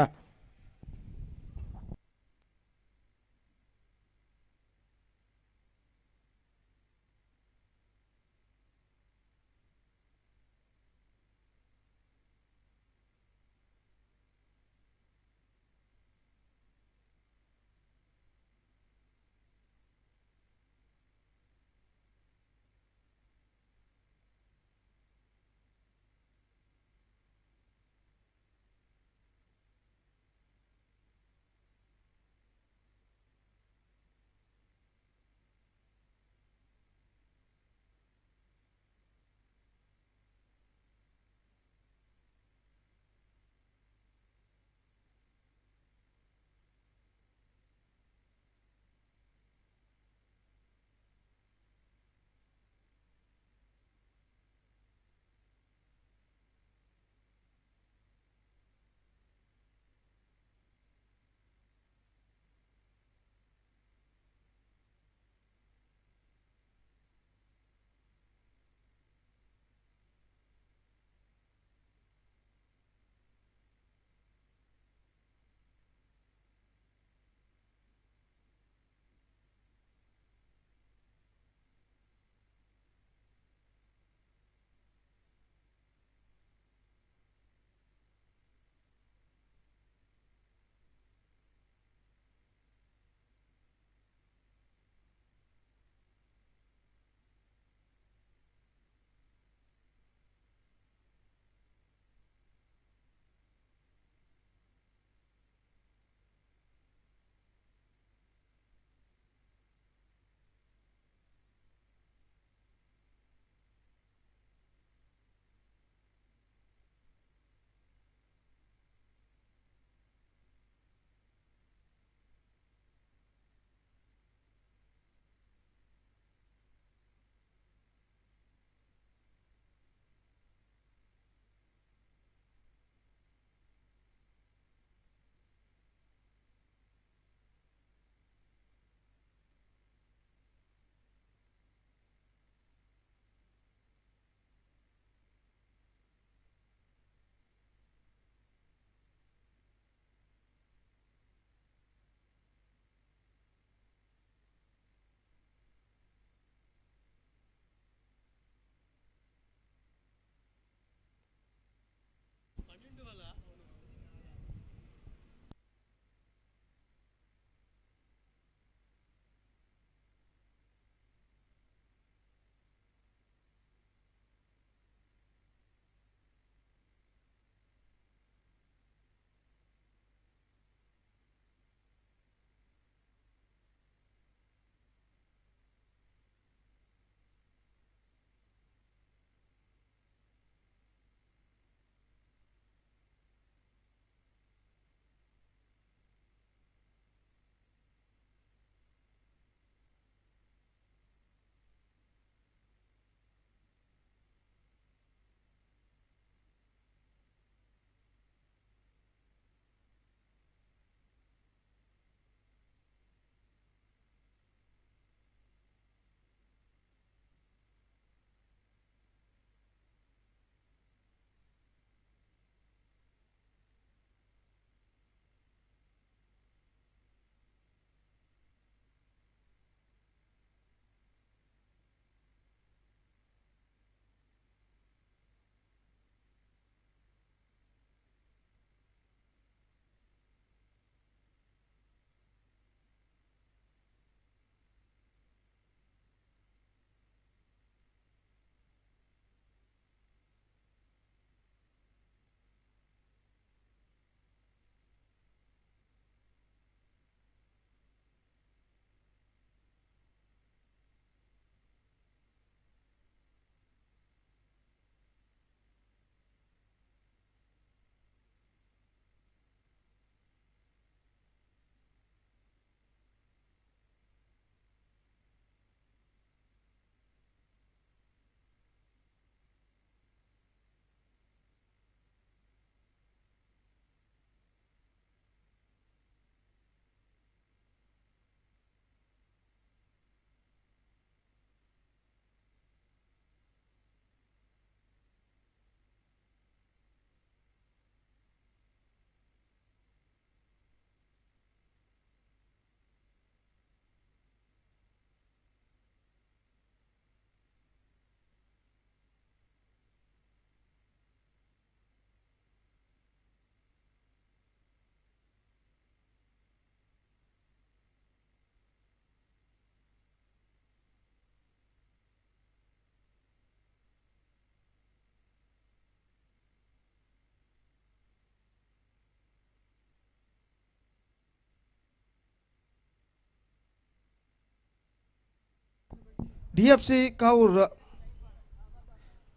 DFC Kavoor,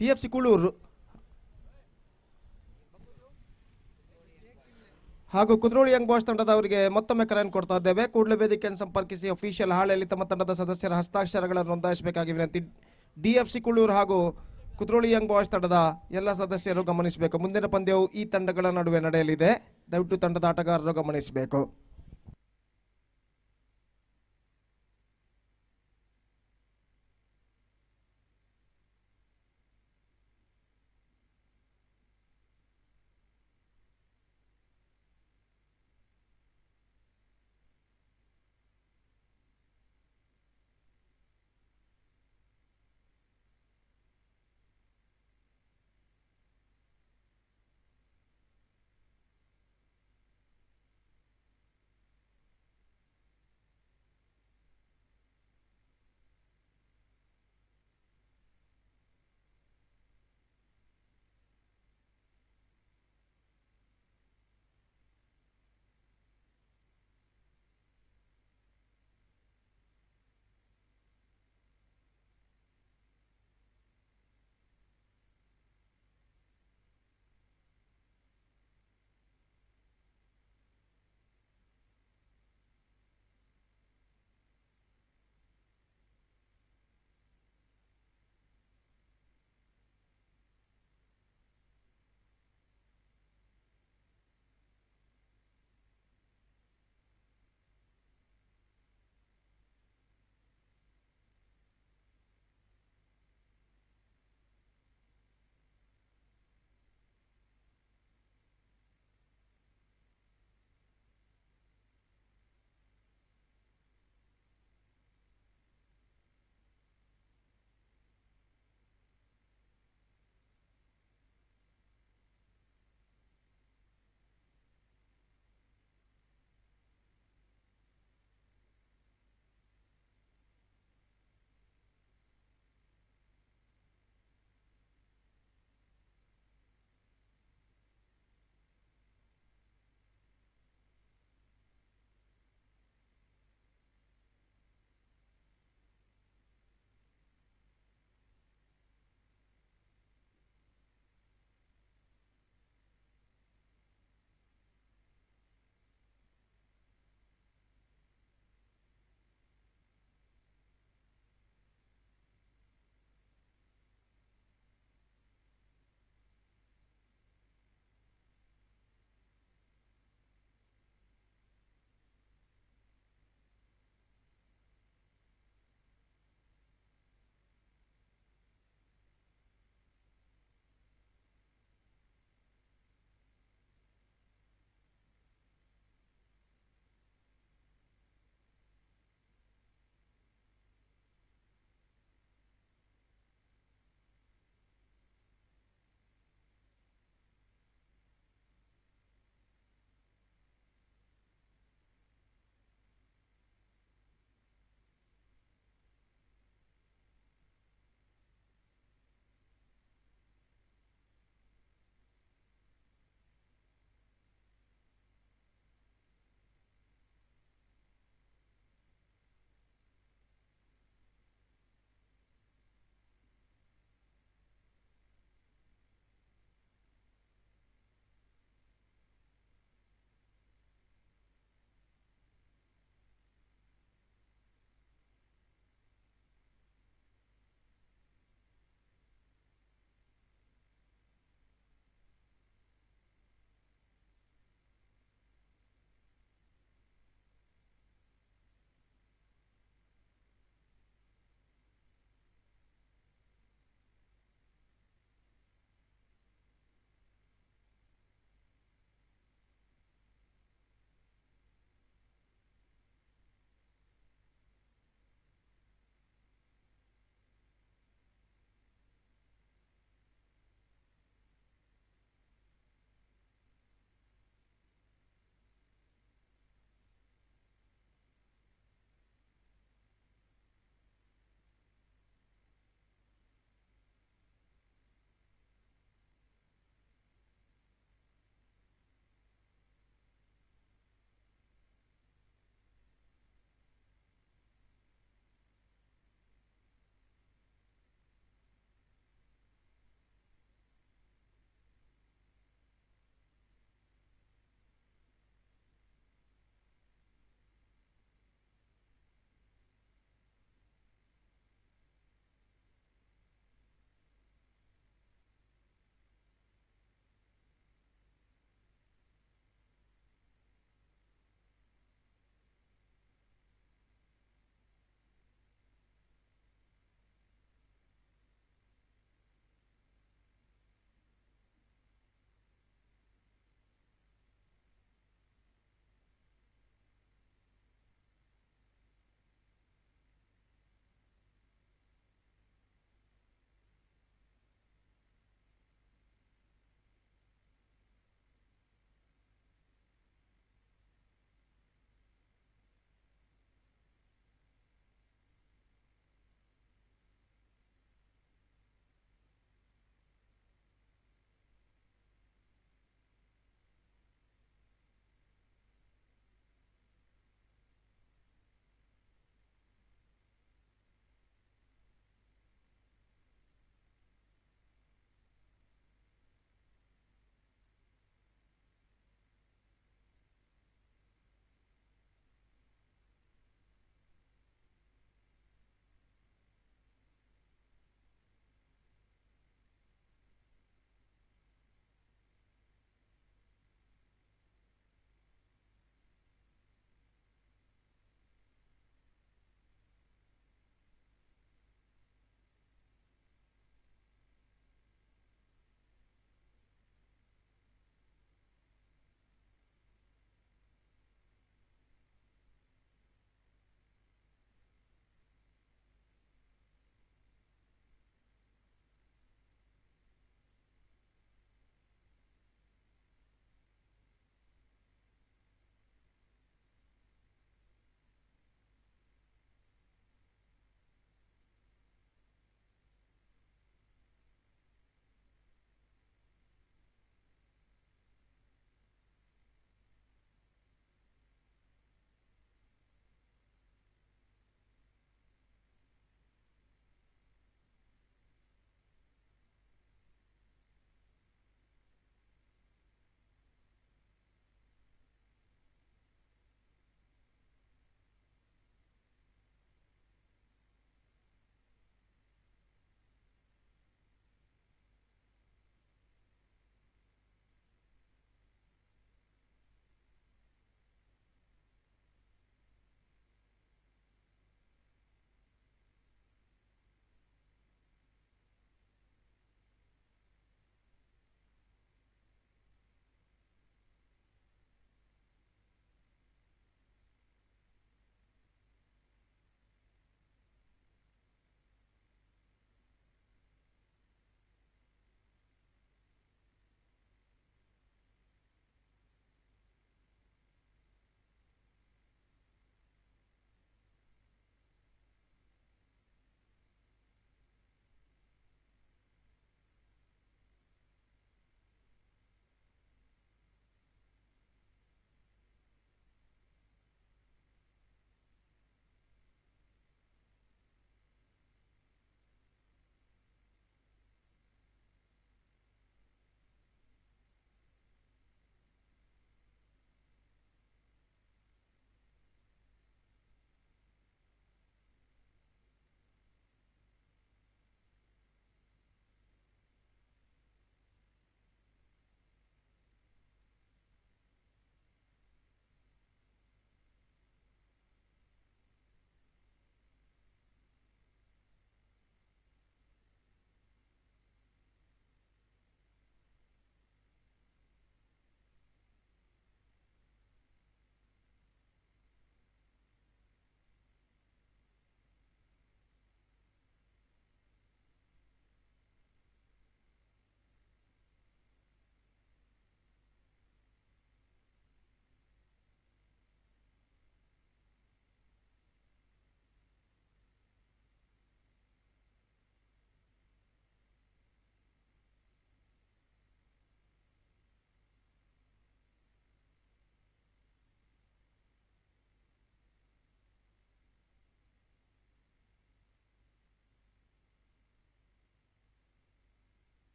DFC Kulur ಹಾಗೂ ಕುದ್ರೋಳಿ ಯಂಗ್ ಬಾಯ್ಸ್ ತಂಡದವರಿಗೆ ಮತ್ತೊಮ್ಮೆ ಕರೆಯನ್ನು ಕೊಡ್ತಾ ಇದ್ದೇವೆ. ಕೂಡಲೇ ವೇದಿಕೆಯನ್ನು ಸಂಪರ್ಕಿಸಿ ಅಫಿಷಿಯಲ್ ಹಾಳೆಯಲ್ಲಿ ತಮ್ಮ ತಂಡದ ಸದಸ್ಯರ ಹಸ್ತಾಕ್ಷರಗಳನ್ನು ನೋಂದಾಯಿಸಬೇಕಾಗಿ ವಿನಂತಿ. DFC ಕುಳೂರು ಹಾಗೂ ಕುದ್ರೋಳಿ ಯಂಗ್ ಬಾಯ್ಸ್ ತಂಡದ ಎಲ್ಲ ಸದಸ್ಯರು ಗಮನಿಸಬೇಕು. ಮುಂದಿನ ಪಂದ್ಯವು ಈ ತಂಡಗಳ ನಡುವೆ ನಡೆಯಲಿದೆ. ದಯವಿಟ್ಟು ತಂಡದ ಆಟಗಾರರು ಗಮನಿಸಬೇಕು.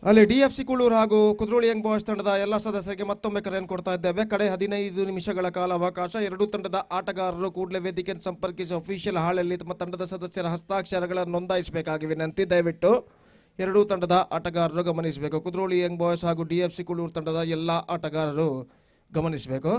ಅಲ್ಲಿ DFC ಕುಳೂರು ಹಾಗೂ ಕುದ್ರೋಳಿ ಯಂಗ್ ಬಾಯ್ಸ್ ತಂಡದ ಎಲ್ಲ ಸದಸ್ಯರಿಗೆ ಮತ್ತೊಮ್ಮೆ ಕರೆಯನ್ನು ಕೊಡ್ತಾ ಇದ್ದೇವೆ. ಕಡೆ 15 ನಿಮಿಷಗಳ ಕಾಲಾವಕಾಶ. ಎರಡೂ ತಂಡದ ಆಟಗಾರರು ಕೂಡಲೇ ವೇದಿಕೆಯನ್ನು ಸಂಪರ್ಕಿಸಿ ಅಫಿಷಿಯಲ್ ಹಾಳಲ್ಲಿ ತಮ್ಮ ತಂಡದ ಸದಸ್ಯರ ಹಸ್ತಾಕ್ಷರಗಳನ್ನು ನೋಂದಾಯಿಸಬೇಕಾಗಿ ವಿನಂತಿ. ದಯವಿಟ್ಟು ಎರಡೂ ತಂಡದ ಆಟಗಾರರು ಗಮನಿಸಬೇಕು. ಕುದ್ರೋಳಿ ಯಂಗ್ ಬಾಯ್ಸ್ ಹಾಗೂ DFC ಕುಳೂರು ತಂಡದ ಎಲ್ಲ ಆಟಗಾರರು ಗಮನಿಸಬೇಕು.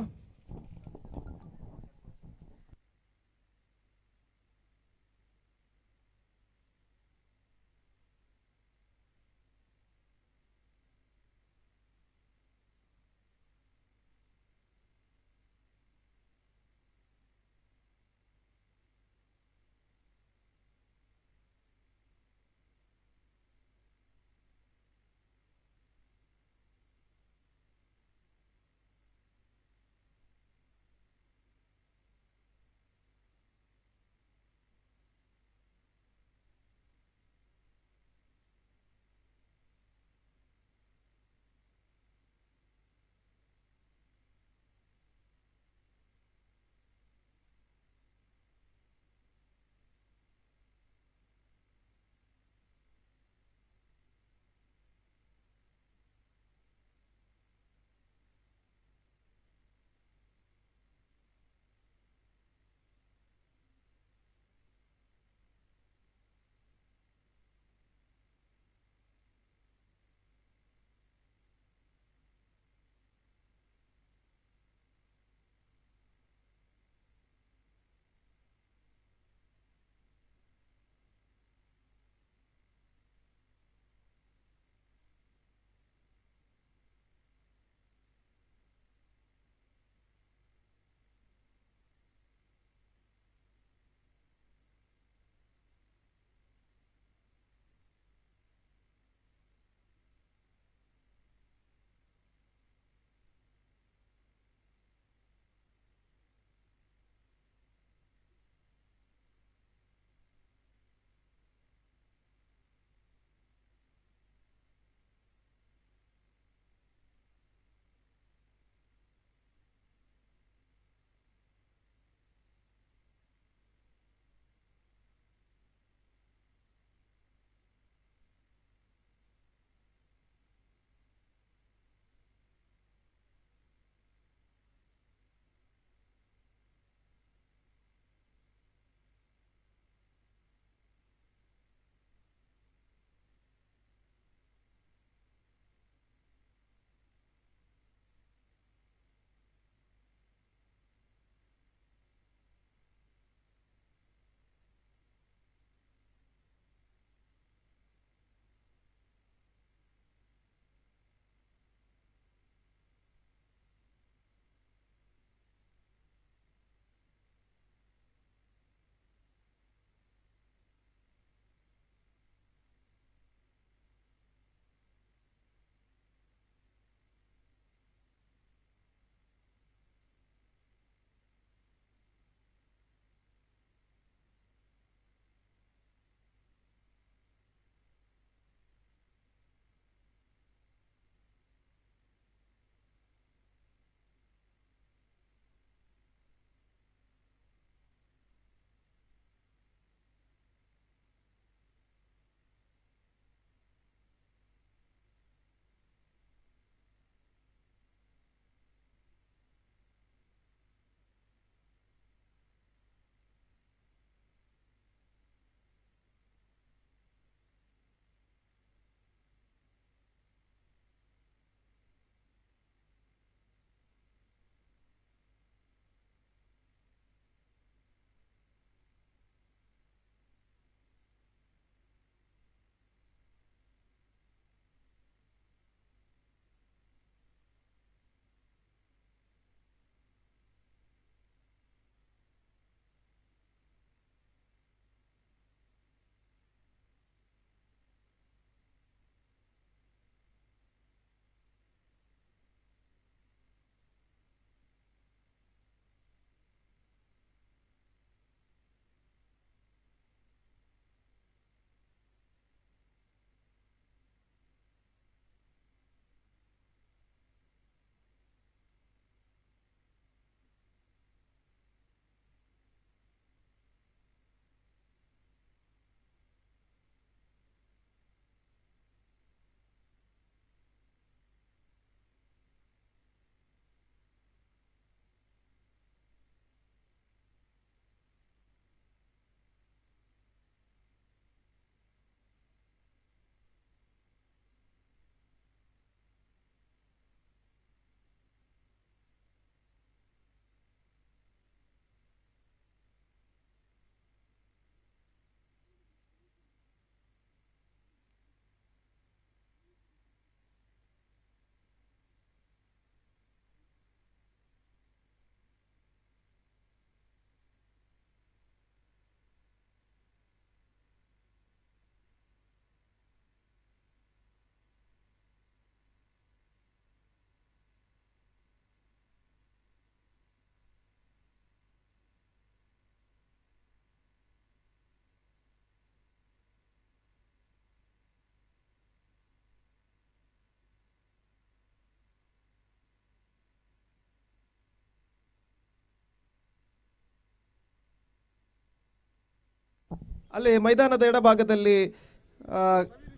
ಅಲ್ಲಿ ಮೈದಾನದ ಎಡಭಾಗದಲ್ಲಿ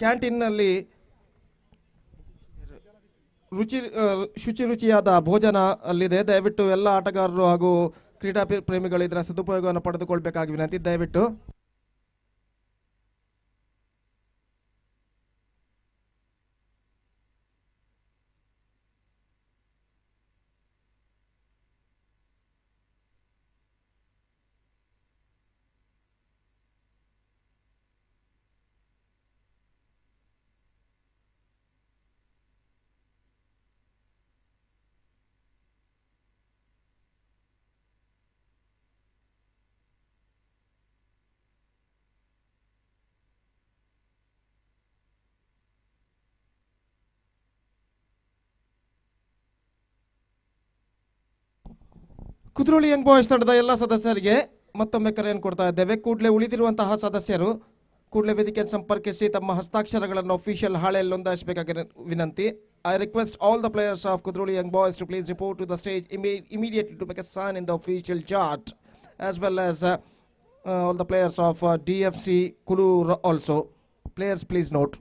ಕ್ಯಾಂಟೀನ್ನಲ್ಲಿ ಶುಚಿ ರುಚಿಯಾದ ಭೋಜನ ಅಲ್ಲಿದೆ. ದಯವಿಟ್ಟು ಎಲ್ಲ ಆಟಗಾರರು ಹಾಗೂ ಕ್ರೀಡಾ ಪ್ರೇಮಿಗಳು ಇದರ ಸದುಪಯೋಗವನ್ನು ಪಡೆದುಕೊಳ್ಬೇಕಾಗಿ ವಿನಂತಿ. ದಯವಿಟ್ಟು ಕುದ್ರೋಳಿ ಯಂಗ್ ಬಾಯ್ಸ್ ತಂಡದ ಎಲ್ಲ ಸದಸ್ಯರಿಗೆ ಮತ್ತೊಮ್ಮೆ ಕರೆಯನ್ನು ಕೊಡ್ತಾ ಇದ್ದೇವೆ. ಕೂಡಲೇ ಉಳಿದಿರುವಂತಹ ಸದಸ್ಯರು ಕೂಡಲೇ ವೇದಿಕೆಯನ್ನು ಸಂಪರ್ಕಿಸಿ ತಮ್ಮ ಹಸ್ತಾಕ್ಷರಗಳನ್ನು ಅಫಿಷಿಯಲ್ ಹಾಳೆಯಲ್ಲಿ ನೋಂದಾಯಿಸಬೇಕಾಗಿ ವಿನಂತಿ. I request all the players of Kudroli young boys to please report to the stage immediately to make a sign in the official chart, as well as all the players of DFC Kudu also. Players, please note.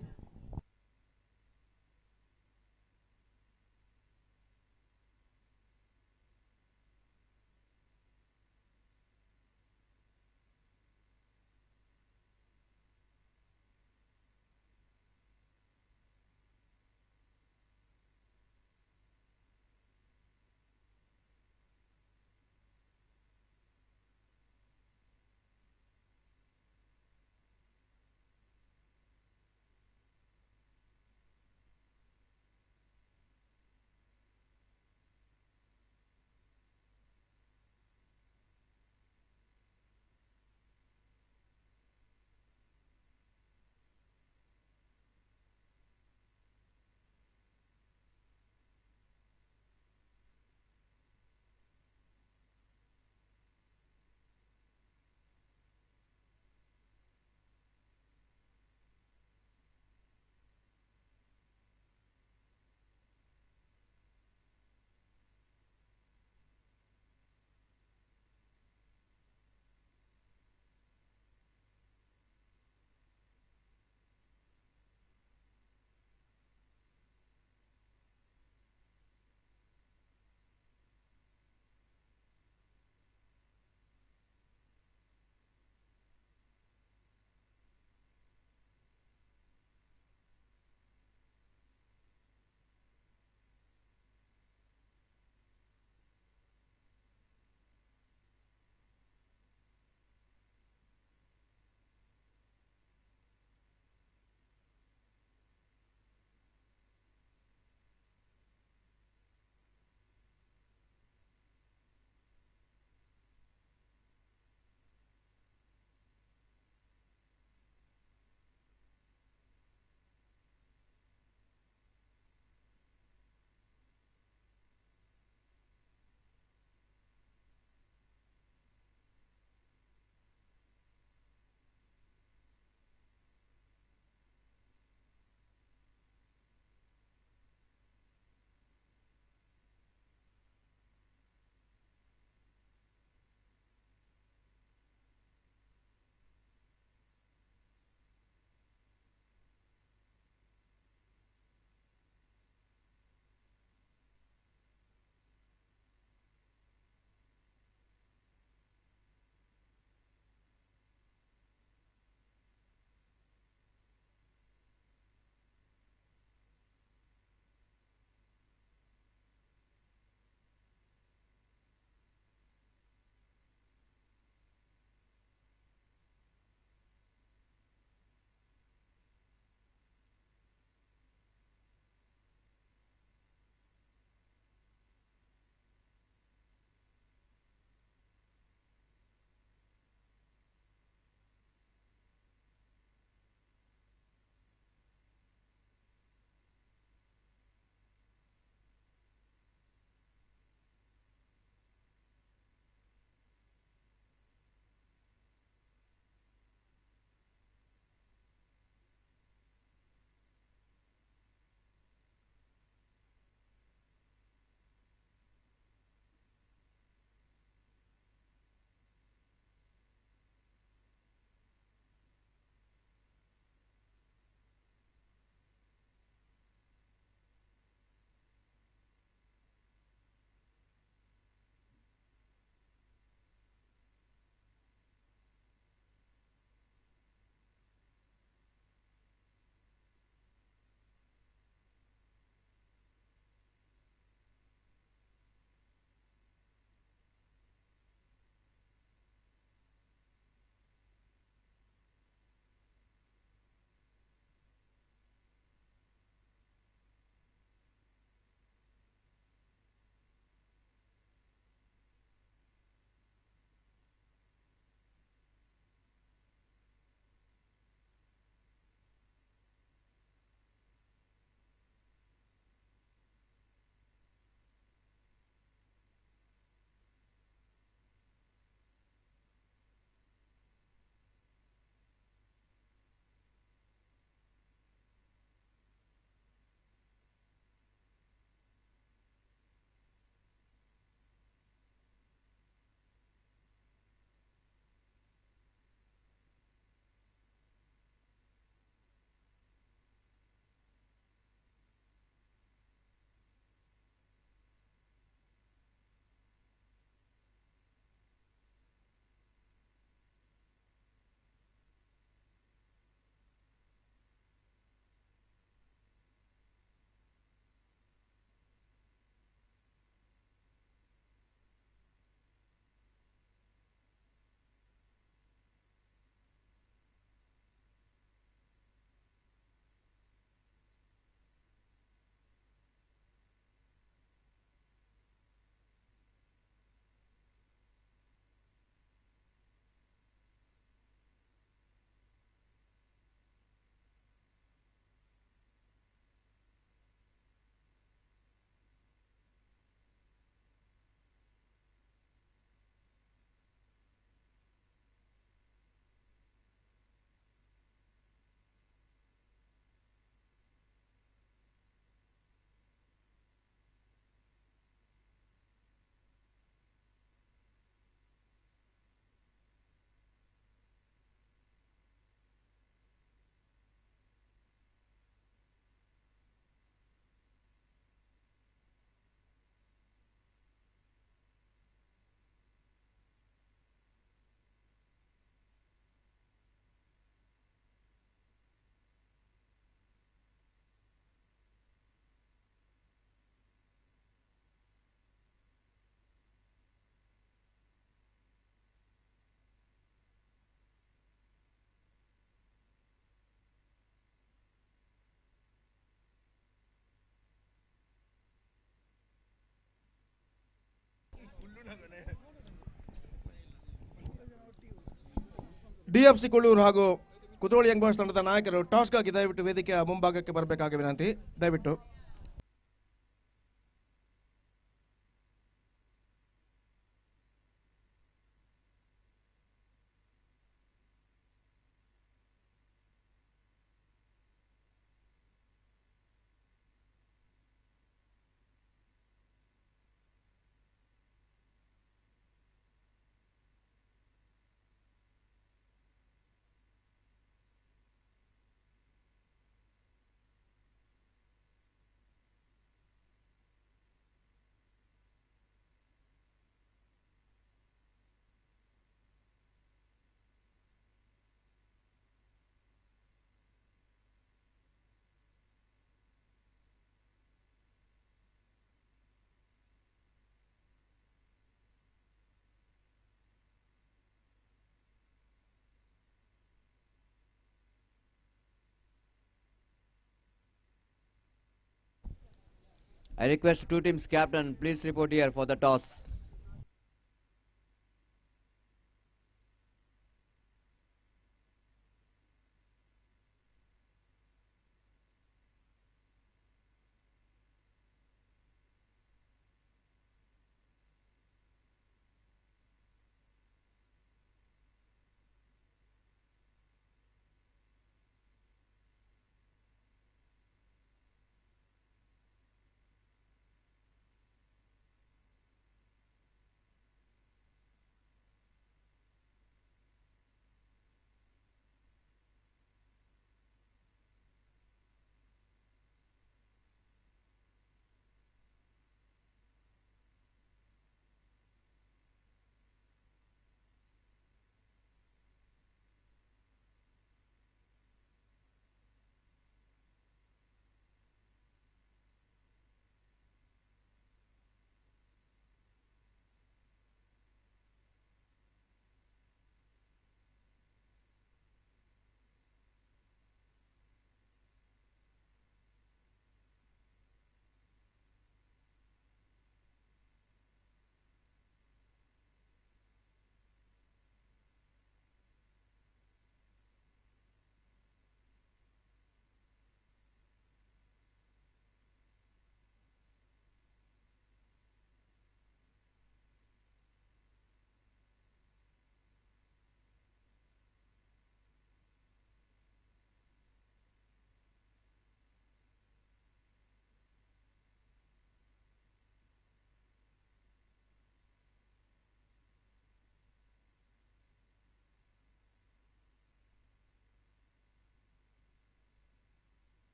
DFC Kollur ಹಾಗೂ Kudroli young boys ತಂಡದ ನಾಯಕರು ಟಾಸ್ಗಾಗಿ ದಯವಿಟ್ಟು ವೇದಿಕೆಯ ಮುಂಭಾಗಕ್ಕೆ ಬರಬೇಕಾಗಿ ವಿನಂತಿ. ದಯವಿಟ್ಟು I request two teams captain, please report here for the toss.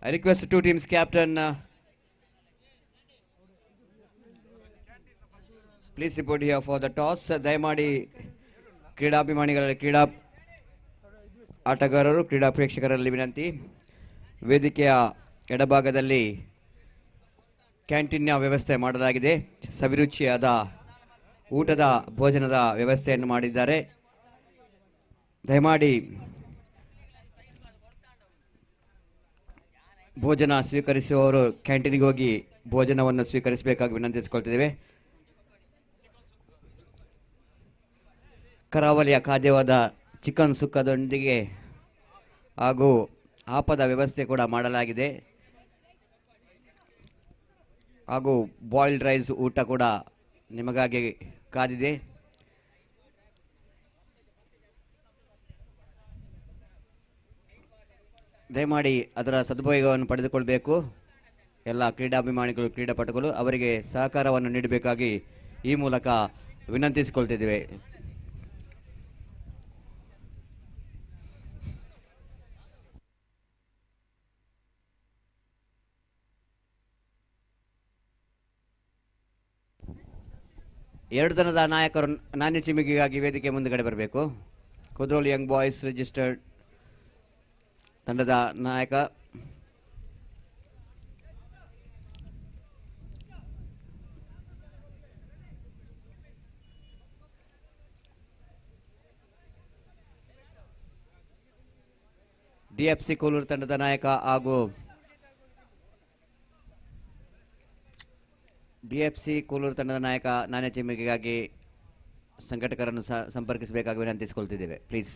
I request the two teams captain, please report here for the toss. ದಯಮಾಡಿ ಕ್ರೀಡಾಭಿಮಾನಿಗಳಲ್ಲಿ ಕ್ರೀಡಾ ಆಟಗಾರರು ಕ್ರೀಡಾ ಪ್ರೇಕ್ಷಕರಲ್ಲಿ ವಿನಂತಿ, ವೇದಿಕೆಯ ಎಡಭಾಗದಲ್ಲಿ ಕ್ಯಾಂಟೀನ್ನ ವ್ಯವಸ್ಥೆ ಮಾಡಲಾಗಿದೆ. ಸವಿರುಚಿಯಾದ ಊಟದ ಭೋಜನದ ವ್ಯವಸ್ಥೆಯನ್ನು ಮಾಡಿದ್ದಾರೆ. ದಯಮಾಡಿ ಭೋಜನ ಸ್ವೀಕರಿಸುವವರು ಕ್ಯಾಂಟೀನ್ಗೆ ಹೋಗಿ ಭೋಜನವನ್ನು ಸ್ವೀಕರಿಸಬೇಕಾಗಿ ವಿನಂತಿಸಿಕೊಳ್ತಿದ್ದೇವೆ. ಕರಾವಳಿಯ ಖಾದ್ಯವಾದ ಚಿಕನ್ ಸುಕ್ಕದೊಂದಿಗೆ ಹಾಗೂ ಆಪದ ವ್ಯವಸ್ಥೆ ಕೂಡ ಮಾಡಲಾಗಿದೆ. ಹಾಗೂ ಬಾಯ್ಲ್ಡ್ ರೈಸ್ ಊಟ ಕೂಡ ನಿಮಗಾಗಿ ಕಾದಿದೆ. ದಯಮಾಡಿ ಅದರ ಸದುಪಯೋಗವನ್ನು ಪಡೆದುಕೊಳ್ಬೇಕು. ಎಲ್ಲ ಕ್ರೀಡಾಭಿಮಾನಿಗಳು ಕ್ರೀಡಾಪಟುಗಳು ಅವರಿಗೆ ಸಹಕಾರವನ್ನು ನೀಡಬೇಕಾಗಿ ಈ ಮೂಲಕ ವಿನಂತಿಸಿಕೊಳ್ತಿದ್ದೇವೆ. ಎರಡು ತಂಡದ ನಾಯಕರು ನಾಣ್ಯ ಚಿಮ್ಮಿಗೆಗಾಗಿ ವೇದಿಕೆ ಮುಂದುಗಡೆ ಬರಬೇಕು. ಕುದ್ರೋಳಿ ಯಂಗ್ ಬಾಯ್ಸ್ ರಿಜಿಸ್ಟರ್ಡ್ ತಂಡದ ನಾಯಕ DFC ಕೋಲೂರು ತಂಡದ ನಾಯಕ ಹಾಗೂ DFC ಕೋಲೂರು ತಂಡದ ನಾಯಕ ನಾಣ್ಯ ಚಿಮ್ಮಿಗೆಗಾಗಿ ಸಂಘಟಕರನ್ನು ಸಂಪರ್ಕಿಸಬೇಕಾಗಿ ವಿನಂತಿಸಿಕೊಳ್ತಿದ್ದೇವೆ. Please.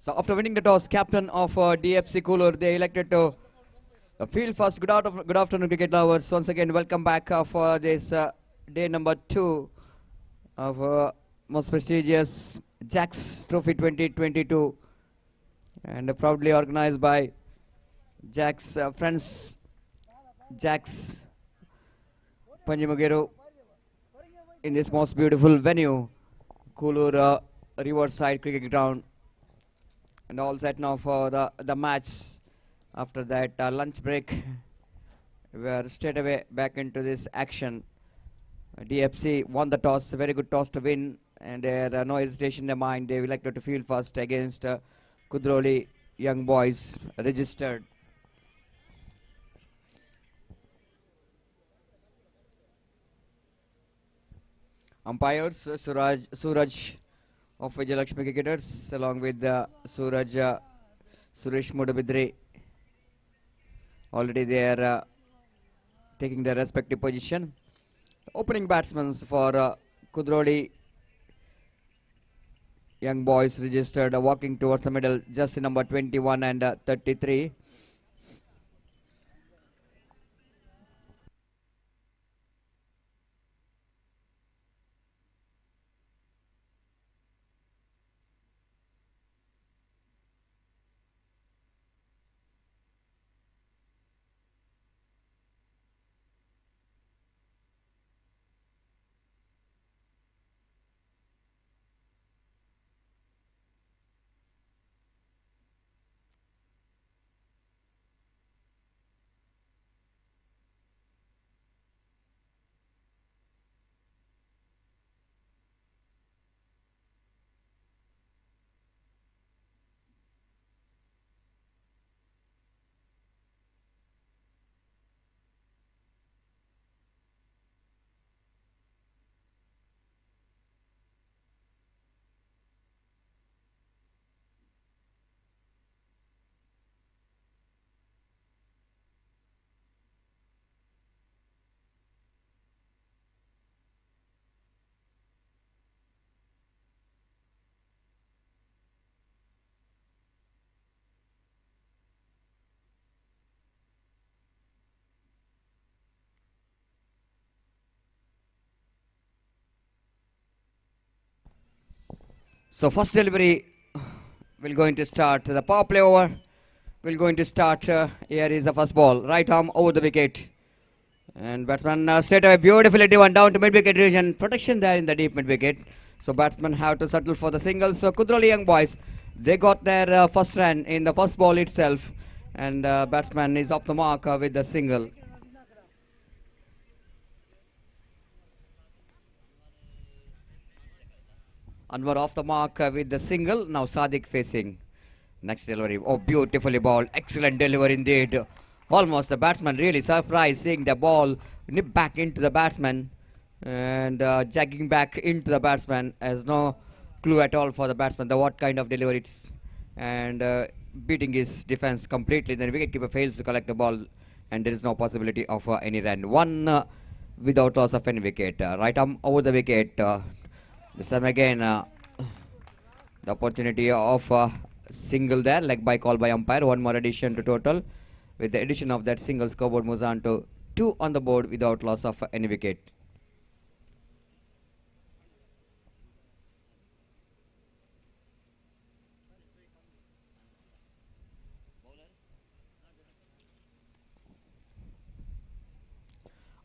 So after winning the toss, captain of DFC Koolur, they elected to field first. Good afternoon, cricket lovers. Once again, welcome back for this day number 2 of most prestigious Jacks Trophy 2022, and proudly organized by Jacks friends, Jacks Panjimugeru, in this most beautiful venue, Koolur Riverside Cricket Ground. And all set now for the match. After that lunch break, we are straight away back into this action. DFC won the toss, a very good toss to win, and there no hesitation in their mind. They elected to field first against Kudroli Young Boys, registered. Umpires Suraj of Vijayalakshmi cricketers along with Suresh Mudabidre. Already they are taking their respective position. Opening batsmen for Kudroli young boys registered walking towards the middle, just number 21 and 33. So first delivery will going to start. The power play over will going to start. Here is the first ball. Right arm over the wicket. And batsman straight away beautifully driven down to mid-wicket region. Protection there in the deep mid-wicket. So batsmen have to settle for the single. So Kudroli young boys, they got their first run in the first ball itself. And batsman is off the mark with the single. Anwar off the mark with the single. Now Sadiq facing. Next delivery. Oh, beautifully ball. Excellent delivery indeed. Almost the batsman really surprised seeing the ball nip back into the batsman. And jagging back into the batsman. Has no clue at all for the batsman. What kind of delivery it's. And beating his defense completely. Then wicketkeeper fails to collect the ball. And there is no possibility of any run. One without loss of any wicket. Right arm over the wicket. This time again, the opportunity of single there, leg by call by umpire. One more addition to total. With the addition of that single, scoreboard moves on to 2 on the board without loss of any wicket.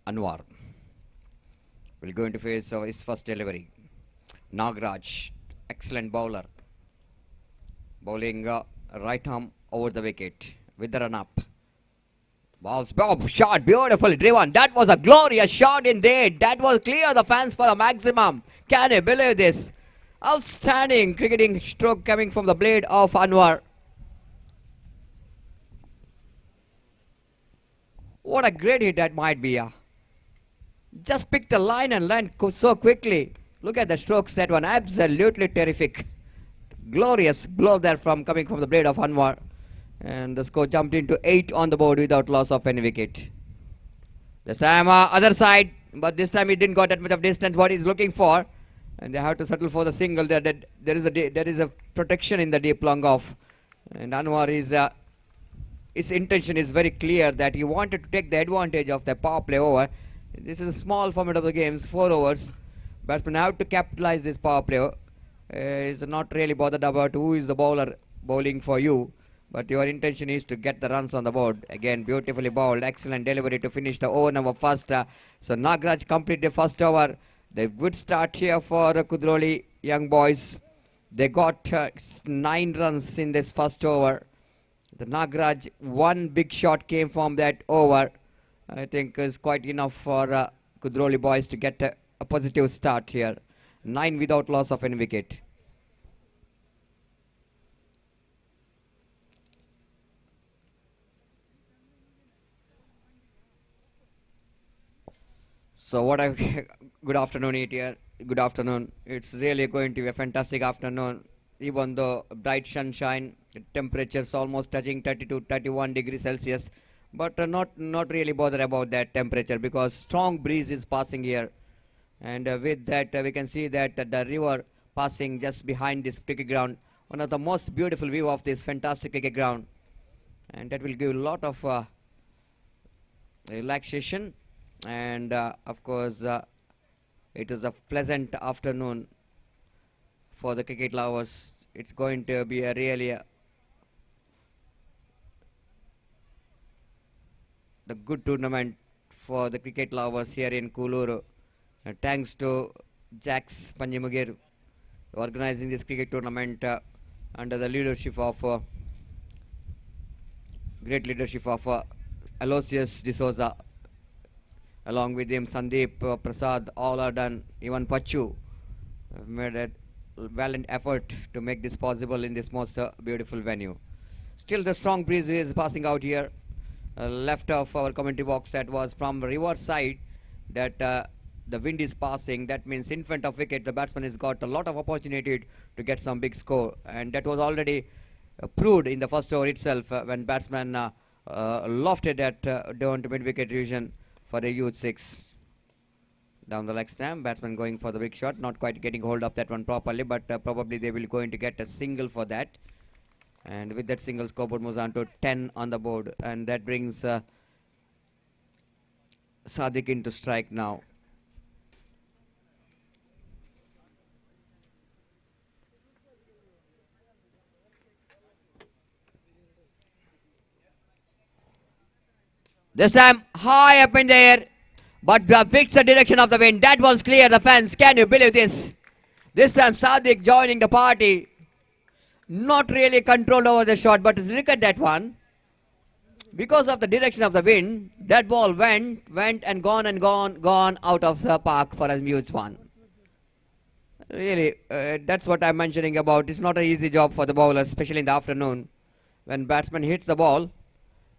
Anwar will going to face his first delivery. Nagraj, excellent bowler. Bowling right arm over the wicket with the run up. Balls, Bob, shot, beautifully driven. That was a glorious shot indeed. That was clear the fans for the maximum. Can you believe this? Outstanding cricketing stroke coming from the blade of Anwar. What a great hit that might be. Just picked the line and land so quickly. Look at the strokes, that one absolutely terrific. Glorious blow there coming from the blade of Anwar. And the score jumped into 8 on the board without loss of any wicket. This time other side, but this time he didn't got that much of distance what he's looking for. And they have to settle for the single. There is a protection in the deep long off. And Anwar is his intention is very clear that he wanted to take the advantage of the power play over. This is a small format of the games, 4 overs. Batsmen have to capitalize this power play. Is not really bothered about who is the bowler bowling for you, but your intention is to get the runs on the board. Again, beautifully bowled, excellent delivery to finish the over number first. So Nagraj complete the first over. They would start here for Kudroli young boys. They got 9 runs in this first over. The Nagraj, one big shot came from that over. I think is quite enough for Kudroli boys to get a positive start here. 9 without loss of any wicket. So what a good afternoon here. Good afternoon. It's really going to be a fantastic afternoon. Even though bright sunshine, temperatures almost touching 30 to 31 degrees Celsius, but not really bother about that temperature because strong breeze is passing here, and with that we can see that the river passing just behind this cricket ground, one of the most beautiful view of this fantastic cricket ground, and that will give a lot of relaxation, and of course it is a pleasant afternoon for the cricket lovers. It's going to be a really the good tournament for the cricket lovers here in Kuluru. Thanks to Jax Panjimugeru organizing this cricket tournament under the leadership of great leadership of Aloysius D'Souza. Along with him, Sandeep, Prasad, all are done. Even Pachu made a valiant effort to make this possible in this most beautiful venue. Still, the strong breeze is passing out here. Left of our commentary box, that was from river side, that the wind is passing. That means in front of wicket, the batsman has got a lot of opportunity to get some big score, and that was already proved in the first over itself when batsman lofted at down to mid wicket region for a huge 6. Down the leg stamp, batsman going for the big shot, not quite getting hold of that one properly, but probably they will going to get a single for that. And with that single, scoreboard moves on to 10 on the board, and that brings Sadiq into strike now. This time high up in the air, but fixed the direction of the wind. That was clear, the fence. Can you believe this? This time Sadiq joining the party. Not really controlled over the shot, but look at that one. Because of the direction of the wind, that ball went and gone out of the park for a huge one. Really, that's what I'm mentioning about. It's not an easy job for the bowler, especially in the afternoon. When batsman hits the ball,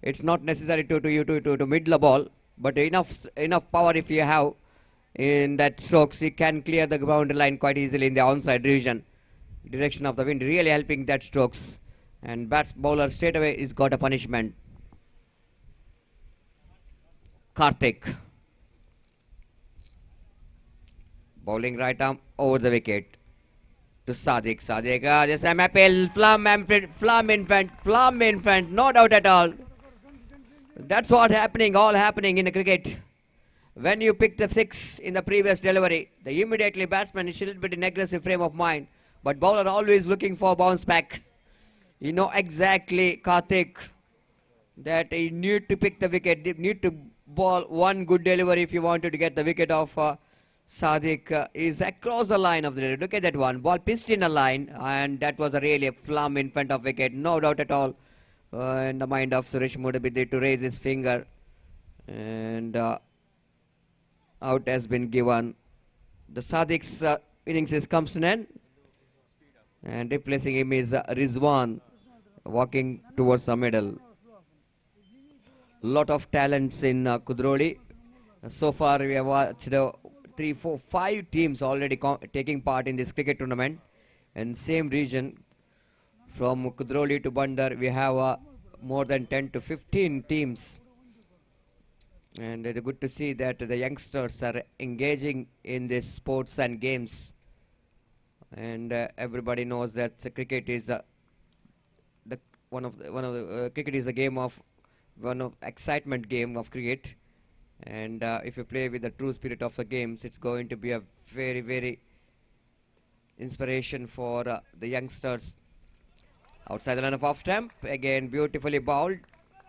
it's not necessary to middle the ball, but enough power if you have in that strokes, you can clear the boundary line quite easily in the onside region. Direction of the wind really helping that strokes, and bowler straight away is got a punishment. Karthik bowling right arm over the wicket to Sadiq. Sadiq just time appeal, Flum in front, no doubt at all. That's what all happening in the cricket. When you pick the 6 in the previous delivery, the immediately batsman is a little bit in aggressive frame of mind, but bowler always looking for bounce back. You know exactly, Karthik, that you need to pick the wicket, you need to bowl one good delivery if you wanted to get the wicket of Sadiq. Is across the line of the delivery. Look at that one, ball pitched in a line, and that was a really flum in front of wicket, no doubt at all. In the mind of Suresh Mudabidi to raise his finger, and out has been given. The Sadiq's innings comes to an end, and replacing him is Rizwan walking towards the middle. Lot of talents in Kudroli. So far we have watched 3, 4, 5 teams already taking part in this cricket tournament, and same region. From Kudroli to Bandar, we have more than 10 to 15 teams. And it's good to see that the youngsters are engaging in these sports and games. And everybody knows that cricket is cricket is a game of excitement game of cricket. And if you play with the true spirit of the games, it's going to be a very, very inspiration for the youngsters. Outside the line of off stump, again beautifully bowled.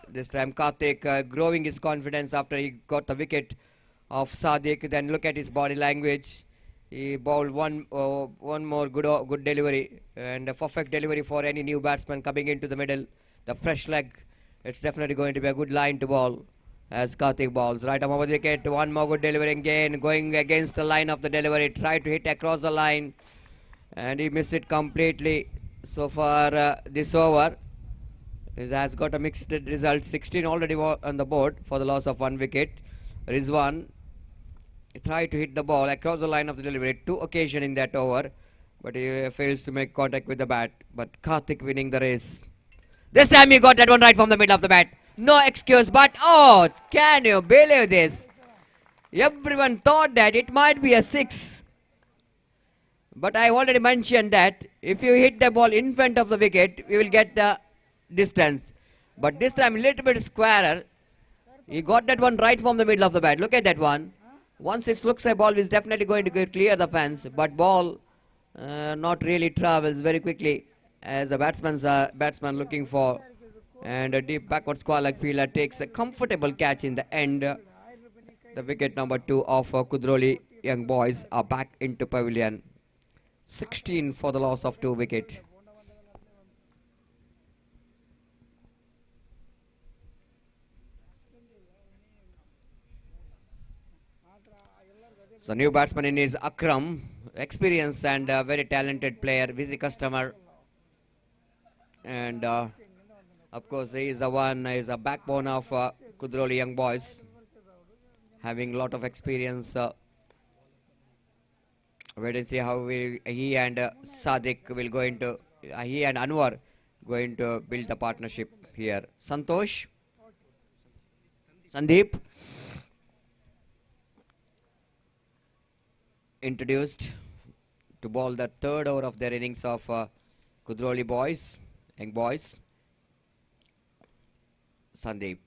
This time Karthik growing his confidence after he got the wicket of Sadiq. Then look at his body language. He bowled one more good delivery, and a perfect delivery for any new batsman coming into the middle. The fresh leg, it's definitely going to be a good line to bowl as Karthik bowls. Right arm over the wicket, one more good delivery again, going against the line of the delivery. Tried to hit across the line, and he missed it completely. So far this over has got a mixed result. 16 already on the board for the loss of 1 wicket. Rizwan, 16 already on the board for the loss of 1 wicket. And Sadiq, 1 more good delivery. And a perfect delivery for any new batsman coming into the middle. The fresh leg, it's definitely going to be a good line to bowl as Karthik bowls. Right arm over the wicket, one more good delivery again, going against the line of the delivery. Tried to hit across the line, and he missed it completely. So far this over has got a mixed result. 16 already on the board for the loss of 1 wicket. He tried to hit the ball across the line of the delivery 2 occasions in that over, but he fails to make contact with the bat. But Karthik winning the race. This time he got that one right from the middle of the bat. No excuse, but oh, can you believe this? Everyone thought that it might be a 6. But I already mentioned that if you hit the ball in front of the wicket, you will get the distance. But this time a little bit squarer. He got that one right from the middle of the bat. Look at that one. Once it looks like ball is definitely going to clear the fence, but ball not really travels very quickly as the batsman looking for, and a deep backward square leg fielder takes a comfortable catch in the end. The wicket number 2 of Kudroli Young Boys are back into pavilion. 16 for the loss of 2 wicket. So new batsman in is Akram, experienced and very talented player, busy customer, and of course he is a backbone of Kudroli Young Boys, having a lot of experience. Wait and see how he and Sadiq will go into, he and Anwar going to build a partnership here. Santosh, Sandeep introduced to bowl the 3rd over of their innings of Kudroli Boys, Young Boys. Sandeep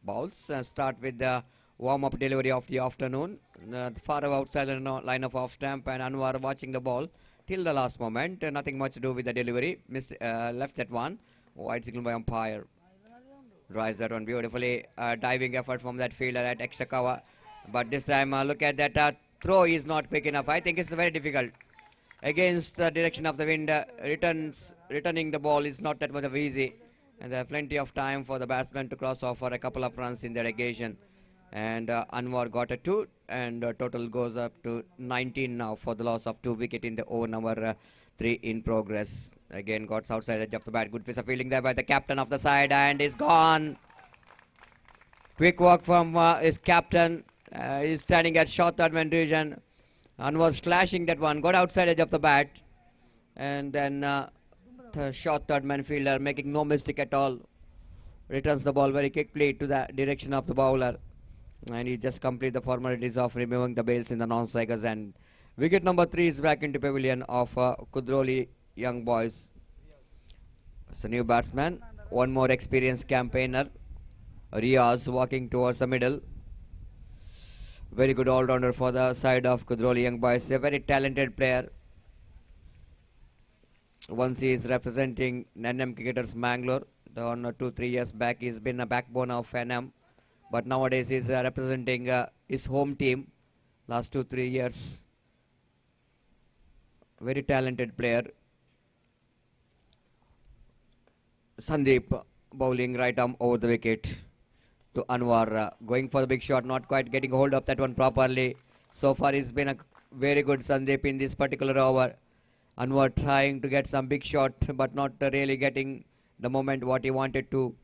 bowls. Start with the warm-up delivery of the afternoon. Far outside the line of off stump, and Anwar watching the ball till the last moment. Nothing much to do with the delivery. Left that one. Wide signal by umpire. Drives that one beautifully. Diving effort from that fielder at extra cover. But this time, look at that throw is not quick enough. I think it's very difficult. Against the direction of the wind, returning the ball is not that much of easy. And there are plenty of time for the batsman to cross off for a couple of runs in that occasion. And Anwar got a 2, and total goes up to 19 now for the loss of 2 wicket in the over number 3 in progress. Again got outside edge of the bat. Good piece of fielding there by the captain of the side, and is gone. Quick work from his captain. He's standing at short third man region. Anwar slashing that one. Got outside edge of the bat, and then the short third man fielder making no mistake at all. Returns the ball very quickly to the direction of the bowler. And he just complete the formalities of removing the bails in the non-strikers, and wicket number 3 is back into pavilion of Kudroli Young Boys. It's a new batsman, one more experienced campaigner, Riaz, walking towards the middle. Very good all-rounder for the side of Kudroli Young Boys, a very talented player. Once he is representing NM Cricketers Mangalore, 2-3 years back he's been a backbone of NM. But nowadays he's representing his home team last 2-3 years. Very talented player. Sandeep bowling right arm over the wicket to Anwar. Going for the big shot, not quite getting hold of that one properly. So far he's been a very good Sandeep in this particular over. Anwar trying to get some big shot, but not really getting the moment what he wanted to.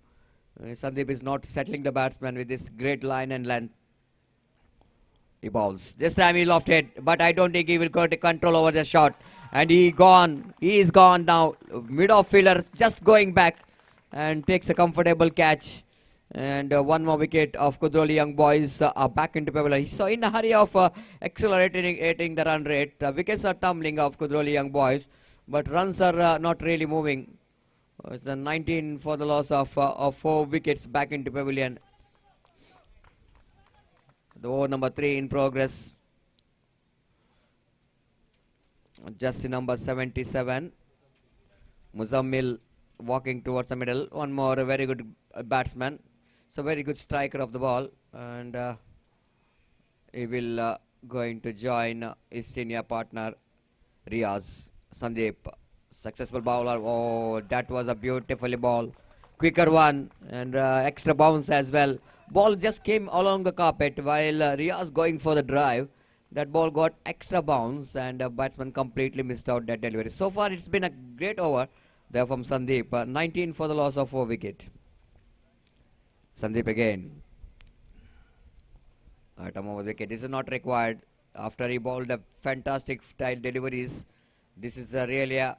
Sandeep is not settling the batsman with this great line and length. He bowls. This time he lofted, but I don't think he will go to control over the shot. And he gone. He is gone now. Mid-off fielder just going back and takes a comfortable catch. And one more wicket of Kudroli Young Boys are back into pavilion. So in a hurry of accelerating the run rate, wickets are tumbling of Kudroli Young Boys, but runs are not really moving. It's a 19 for the loss of 4 wickets back into pavilion. The over number 3 in progress. Jersey number 77. Muzammil walking towards the middle. One more very good batsman. So very good striker of the ball. And he will going to join his senior partner Riaz. Sandeep. Successful bowler. Oh, that was a beautifully ball. Quicker one and extra bounce as well. Ball just came along the carpet while Riaz going for the drive. That ball got extra bounce and batsman completely missed out that delivery. So far it's been a great over there from Sandeep. 19 for the loss of 4 wicket. Sandeep again. Item over wicket. This is not required. After he bowled a fantastic style deliveries, this is really a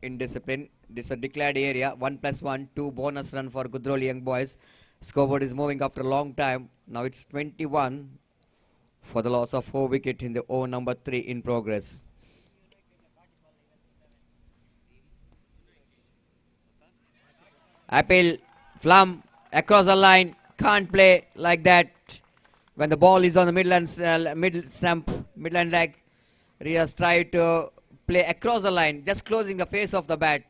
indiscipline. This is a declared area. 1+1, 2 bonus run for Kudroli Young Boys. Scoreboard is moving after a long time. Now it's 21 for the loss of 4 wicket in the over number 3 in progress. Appeal, Flum across the line. Can't play like that. When the ball is on the middle stump, midland leg, Riaz tried to play across the line, just closing the face of the bat.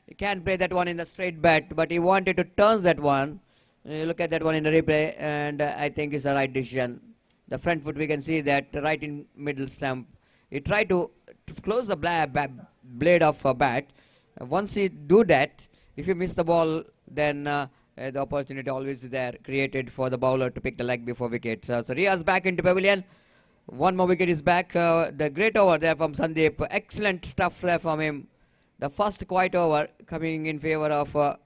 He can't play that one in the straight bat, but he wanted to turn that one. Look at that one in the replay, and I think it's the right decision. The front foot, we can see that right in middle stump. He tried to close the blade of a bat. Once he do that, if you miss the ball, then the opportunity always there created for the bowler to pick the leg before wicket. So Riaz back into pavilion. One more wicket is back. The great over there from Sandeep. Excellent stuff there from him. The first quiet over coming in favor of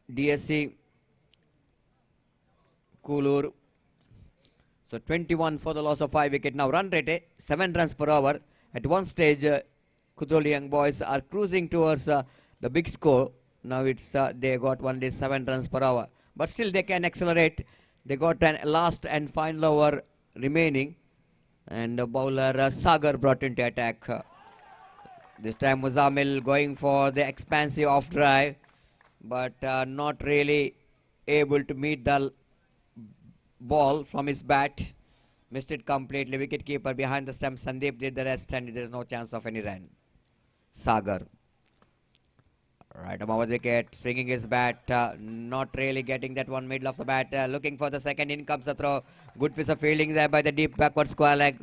DSC Kulur. So 21 for the loss of 5 wicket. Now run rate 7 runs per hour. At one stage, Kudroli Young Boys are cruising towards the big score. Now it's they got only 7 runs per hour, but still they can accelerate. They got an last and final over remaining, and the bowler Sagar brought into attack. This time Muzamil going for the expansive off drive, but not really able to meet the ball from his bat. Missed it completely. Wicket keeper behind the stump. Sandeep did the rest, and there is no chance of any run. Sagar. Right above the wicket, swinging his bat, not really getting that one middle of the bat, looking for the second. In comes the throw. Good piece of fielding there by the deep backward square leg,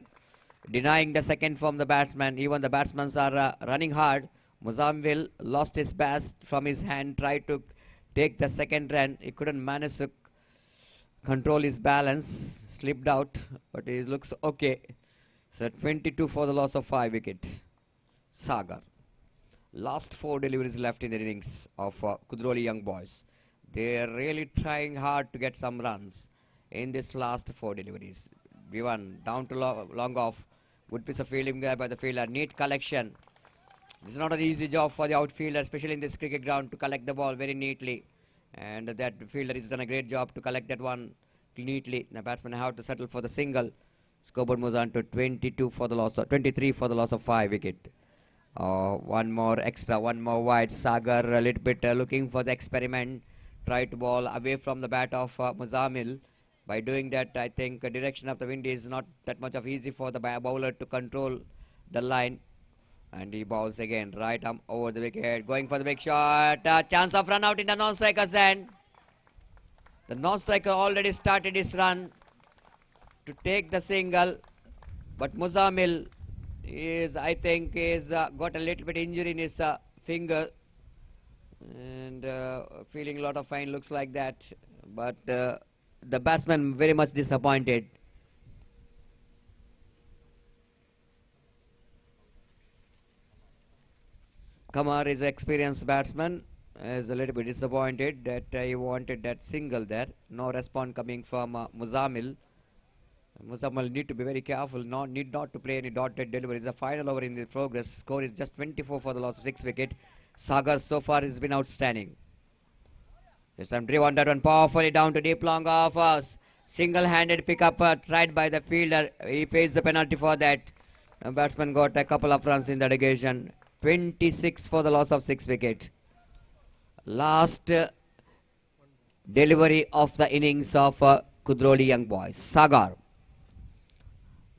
denying the second from the batsman. Even the batsmen are running hard. Muzamil lost his bat from his hand, tried to take the second run. He couldn't manage to control his balance, slipped out, but he looks okay. So 22 for the loss of 5 wicket. Sagar. Last 4 deliveries left in the innings of Kudroli Young Boys. They are really trying hard to get some runs in this last 4 deliveries. V1 down to long off. Good piece of fielding there by the fielder. Neat collection. This is not an easy job for the outfielder, especially in this cricket ground, to collect the ball very neatly. And that fielder has done a great job to collect that one neatly. The batsman have to settle for the single. Scoreboard moves on to 22 for the loss of 23 for the loss of 5 wicket. One more extra, one more wide. Sagar a little bit looking for the experiment. Try to ball away from the bat of Muzamil. By doing that, I think direction of the wind is not that much of easy for the bowler to control the line. And he bowls again, right arm over the wicket, going for the big shot. Chance of run out in the non-striker's end. The non-striker already started his run to take the single, but Muzamil is, I think, is got a little bit injury in his finger, and feeling a lot of pain, looks like that. But the batsman very much disappointed. Kamar is an experienced batsman, is a little bit disappointed that he wanted that single there. No response coming from Muzamil. Muzamil need to be very careful, need not to play any dotted deliveries. The final over in the progress. Score is just 24 for the loss of 6 wicket. Sagar so far has been outstanding. This time driven that one powerfully down to deep long off. Single-handed pickup tried by the fielder. He pays the penalty for that. The batsman got a couple of runs in that occasion. 26 for the loss of 6 wicket. Last delivery of the innings of Kudroli Young Boys. Sagar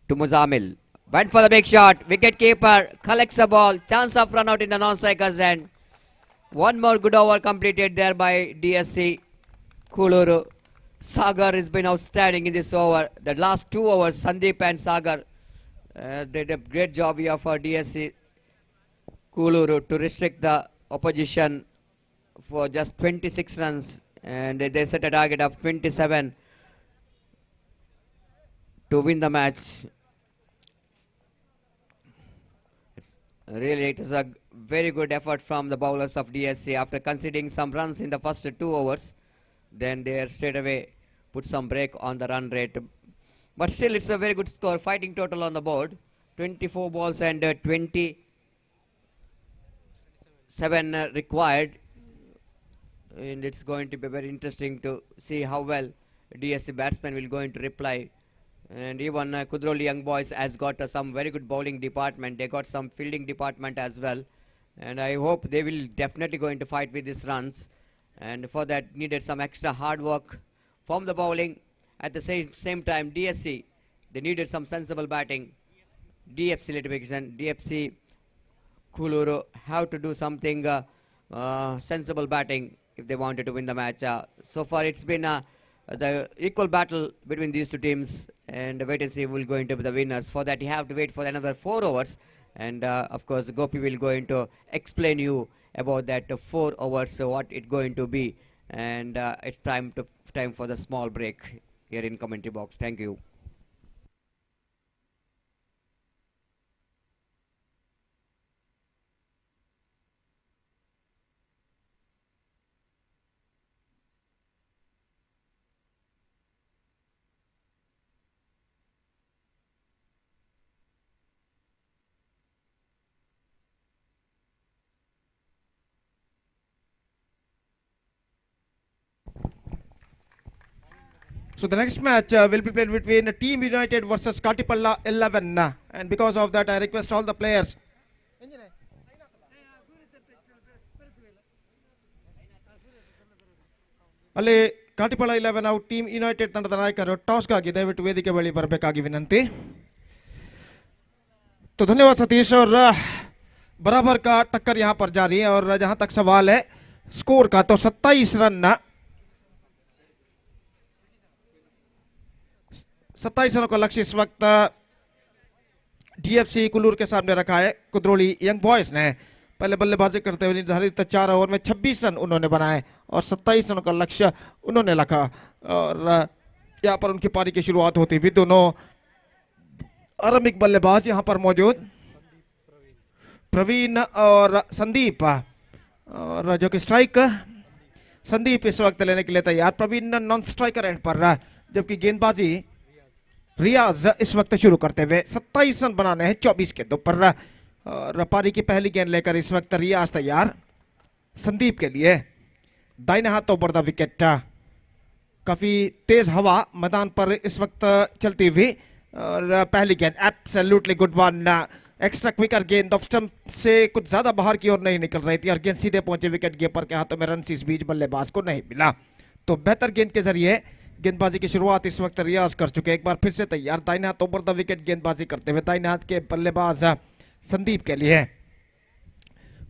to Muzamil. Went for the big shot. Wicket keeper collects the ball. Chance of run out in the non-striker's end. One more good over completed there by DSC Kuluru. Sagar has been outstanding in this over. The last 2 overs, Sandeep and Sagar did a great job here for DSC Kuluru to restrict the opposition for just 26 runs, and they set a target of 27 to win the match. It is a very good effort from the bowlers of DSC after conceding some runs in the first 2 overs. Then they straight away put some brake on the run rate. But still, it's a very good score. Fighting total on the board, 24 balls and 27 required. And it's going to be very interesting to see how well DSC batsmen will going to reply. And even Kudroli Young Boys has got some very good bowling department. They got some fielding department as well. And I hope they will definitely going to fight with these runs. And for that needed some extra hard work from the bowling. At the same time, DSC, they needed some sensible batting. DFC litigation, DFC Kuluru have to do something sensible batting if they wanted to win the match. So far it's been the equal battle between these two teams, and wait and see who will going to be the winners. For that you have to wait for another 4 overs, and of course Gopi will going to explain you about that 4 overs, what it going to be. And it's time for the small break here in commentary box. Thank you. So the next match will be played between Team United versus Katipalla 11. And because of that, I request all the players. ಅಲ್ಲಿ ಕಾಟಿಪಾಳ 11 out team United ತಂಡದ ನಾಯಕರು ಟಾಸ್ಗಾಗಿ ದಯವಿಟ್ಟು ವೇದಿಕೆ ಬಳಿ ಬರಬೇಕಾಗಿ ವಿನಂತಿ. तो धन्यवाद सतीश. और बराबर का टक्कर यहां पर जारी है. और जहां तक सवाल है स्कोर का, तो 27 रन 27 रनों का लक्ष्य इस वक्त डीएफसी कुल्लूर के सामने रखा है. कुद्रोली यंग बॉयज ने पहले बल्लेबाजी करते हुए निर्धारित 4 ओवर में 26 रन उन्होंने बनाए और 27 रनों का लक्ष्य उन्होंने रखा. और यहाँ पर उनकी पारी की शुरुआत होती हुई दोनों आरंभिक बल्लेबाज यहाँ पर मौजूद प्रवीण और संदीप, और जो कि स्ट्राइक संदीप इस वक्त लेने के लिए तैयार. प्रवीण नॉन स्ट्राइकर एंड पर, जबकि गेंदबाजी रियाज इस वक्त शुरू करते हुए 27 रन बनाने हैं 24 के 2 पर. और पारी की पहली गेंद लेकर इस वक्त रियाज तैयार संदीप के लिए. दाहिने हाथ ओवर द विकेट. काफी तेज हवा मैदान पर इस वक्त चलती हुई. और पहली गेंद absolutely good one. Extra quicker गेंद ऑफ स्टंप से कुछ ज्यादा बाहर की ओर नहीं निकल रही थी और गेंद सीधे पहुंचे विकेट कीपर के हाथों में. रन इस बीच बल्लेबाज को नहीं मिला. तो बेहतर गेंद के जरिए गेंदबाजी की शुरुआत इस वक्त रियाज कर चुके. एक बार फिर से तैयार दाहिने हाथ ओवर द विकेट गेंदबाजी करते हुए दाहिने हाथ के बल्लेबाज संदीप के लिए.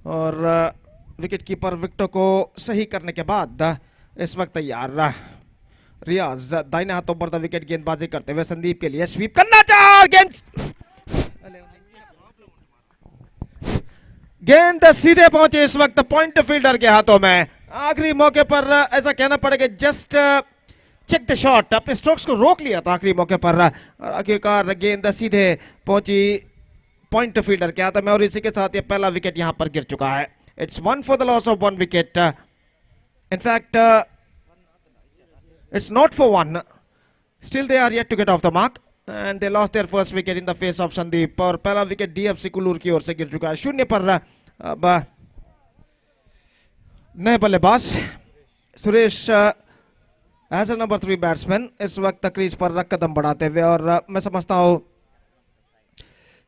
और विकेट कीपर विकेटों को सही करने के बाद इस वक्त तैयार रियाज दाहिने हाथ ओवर द विकेट गेंदबाजी करते हुए संदीप के लिए स्वीप करना चाह. गेंद सीधे पहुंचे इस वक्त पॉइंट फील्डर के हाथों में. आखिरी मौके पर ऐसा कहना पड़ेगा जस्ट चेक द शॉट, अपने स्ट्रोक्स को रोक लिया था आखिरी मौके पर. और आखिरकार गेंद सीधे पहुंची पॉइंट फील्डर के हाथों में. और इसी के साथ ये पहला विकेट यहां पर गिर चुका है. It's 1 for the loss of 1 wicket. In fact it's not for 1. Still they are yet to get off the mark and they lost their first wicket in the face of Sandeep. और पहला wicket DFC कुल्लूर की ओर से गिर चुका है. 0 पर अब नए बल्लेबाज Suresh as a number 3 batsman इस वक्त क्रीज पर कदम बढ़ाते हुए. और मैं समझता हूं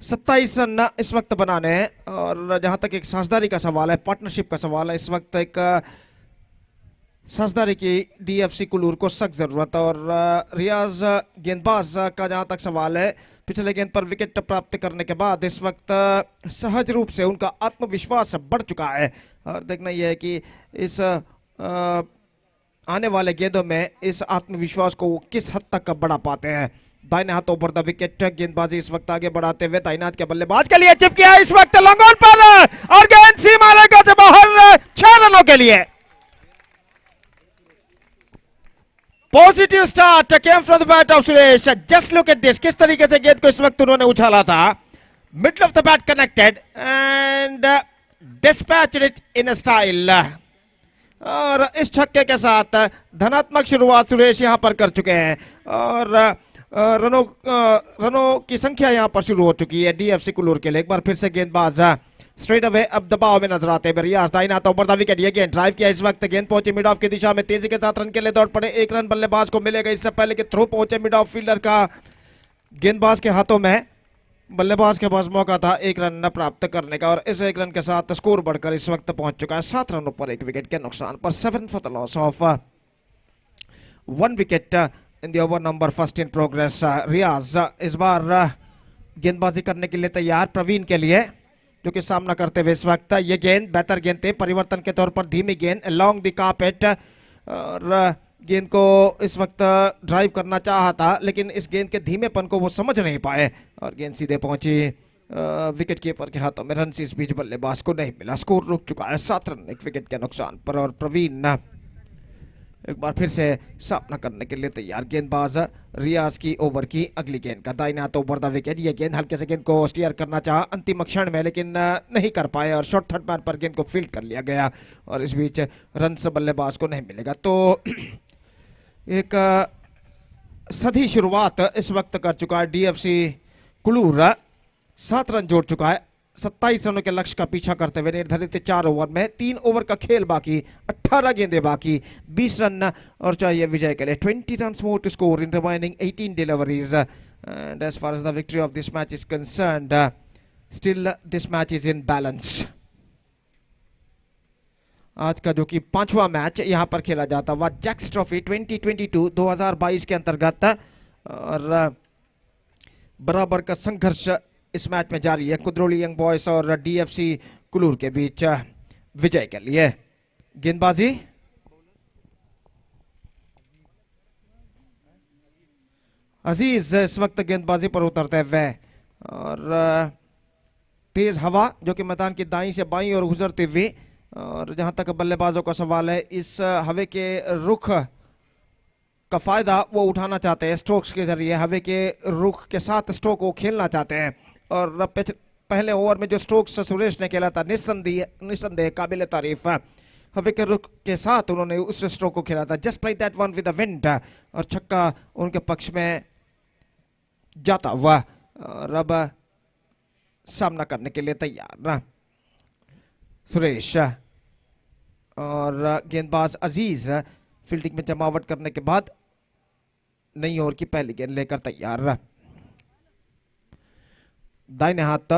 27 रन इस वक्त बनाने हैं. और जहां तक एक साझेदारी का सवाल है, पार्टनरशिप का सवाल है, इस वक्त एक साझेदारी की डीएफसी कुल्लूर को सख्त जरूरत. और रियाज गेंदबाज का जहां तक सवाल है, पिछले गेंद पर विकेट प्राप्त करने के बाद इस वक्त सहज रूप से उनका आत्मविश्वास बढ़ चुका है. और देखना यह है कि इस आने वाले गेंदों में इस आत्मविश्वास को किस हद तक बढ़ा पाते हैं. दाहिने हाथ ओवर द विकेट गेंदबाजी इस वक्त आगे बढ़ाते हुए दाहिने हाथ के बल्लेबाज के लिए चिप किया इस वक्त लॉन्ग ऑन पर. और गेंद सीमा रेखा से बाहर 6 रनों के लिए. Positive start came from the bat of Suresh. Just look at this, किस तरीके से गेंद को इस वक्त उन्होंने उछाला था. Middle of the bat connected and dispatched it in style. और इस छक्के के साथ धनात्मक शुरुआत सुरेश यहां पर कर चुके हैं और रनों की संख्या यहां पर शुरू हो चुकी है डीएफसी कुल्लूर के लिए। एक बार फिर से गेंदबाज स्ट्रेट अवे अब दबाव में नजर आते हैं रियाज दाइना तो ऊपर विकेट ये गेंद ड्राइव किया। इस वक्त गेंद पहुंची मिड ऑफ की दिशा में तेजी के साथ रन के लिए दौड़ पड़े। एक रन बल्लेबाज को मिलेगा इससे पहले कि थ्रो पहुंचे मिड ऑफ फील्डर का गेंदबाज के हाथों में। बल्लेबाज के पास मौका था एक रन न प्राप्त करने का और इस एक रन के साथ स्कोर बढ़कर इस वक्त पहुंच चुका है 7 रनों पर 1 विकेट के नुकसान पर 7 for the loss of 1 wicket in the over number first in progress. Riyaz इस बार गेंदबाजी करने के लिए तैयार प्रवीण के लिए जो कि सामना करते हुए इस वक्त ये गेंद बेहतर गेंद थे परिवर्तन के तौर पर धीमी गेंद लॉन्ग द कार्पेट और गेंद को इस वक्त ड्राइव करना चाहा था लेकिन इस गेंद के धीमेपन को वो समझ नहीं पाए और गेंद सीधे पहुंची विकेट कीपर के हाथों में। रन इस बीच बल्लेबाज को नहीं मिला। स्कोर रुक चुका है 7 रन 1 विकेट के नुकसान पर और प्रवीण एक बार फिर से सामना करने के लिए तैयार। गेंदबाज रियाज की ओवर की अगली गेंद का दाहिने हाथ ओवर द विकेट। ये गेंद हल्के से गेंद को स्टीयर करना चाहा अंतिम क्षण में लेकिन नहीं कर पाए और शॉर्ट थर्ड मैन पर गेंद को फील्ड कर लिया गया और इस बीच रन से बल्लेबाज को नहीं मिलेगा। तो एक सधी शुरुआत इस वक्त कर चुका है डीएफसी कुल्लूर। 7 रन जोड़ चुका है 27 रनों के लक्ष्य का पीछा करते हुए निर्धारित 4 ओवर में 3 ओवर का खेल बाकी 18 गेंदें बाकी 20 रन और चाहिए विजय के लिए। 20 run more to score in remaining 18 deliveries and as far as the victory of this match is concerned still this match is in balance. आज का जो कि 5वां मैच यहां पर खेला जाता हुआ जैक्स ट्रॉफी 2022 के अंतर्गत और बराबर का संघर्ष इस मैच में जारी है कुद्रोली यंग बॉयज और डीएफसी कुल्लूर के बीच विजय के लिए। गेंदबाजी अजीज इस वक्त गेंदबाजी पर उतरते हुए और तेज हवा जो कि मैदान की दाईं से बाईं ओर गुजरती हुई और जहां तक बल्लेबाजों का सवाल है इस हवा के रुख का फायदा वो उठाना चाहते हैं स्ट्रोक्स के जरिए। हवा के रुख के साथ स्ट्रोक को खेलना चाहते हैं और पहले ओवर में जो स्ट्रोक्स सुरेश ने खेला था निस्संदेह काबिल तारीफ। हवा के रुख के साथ उन्होंने उस स्ट्रोक को खेला था just like that one with the wind और छक्का उनके पक्ष में जाता हुआ और अब सामना करने के लिए तैयार सुरेश और गेंदबाज अजीज फील्डिंग में जमावट करने के बाद नई ओवर की पहली गेंद लेकर तैयार। दाहिने हाथ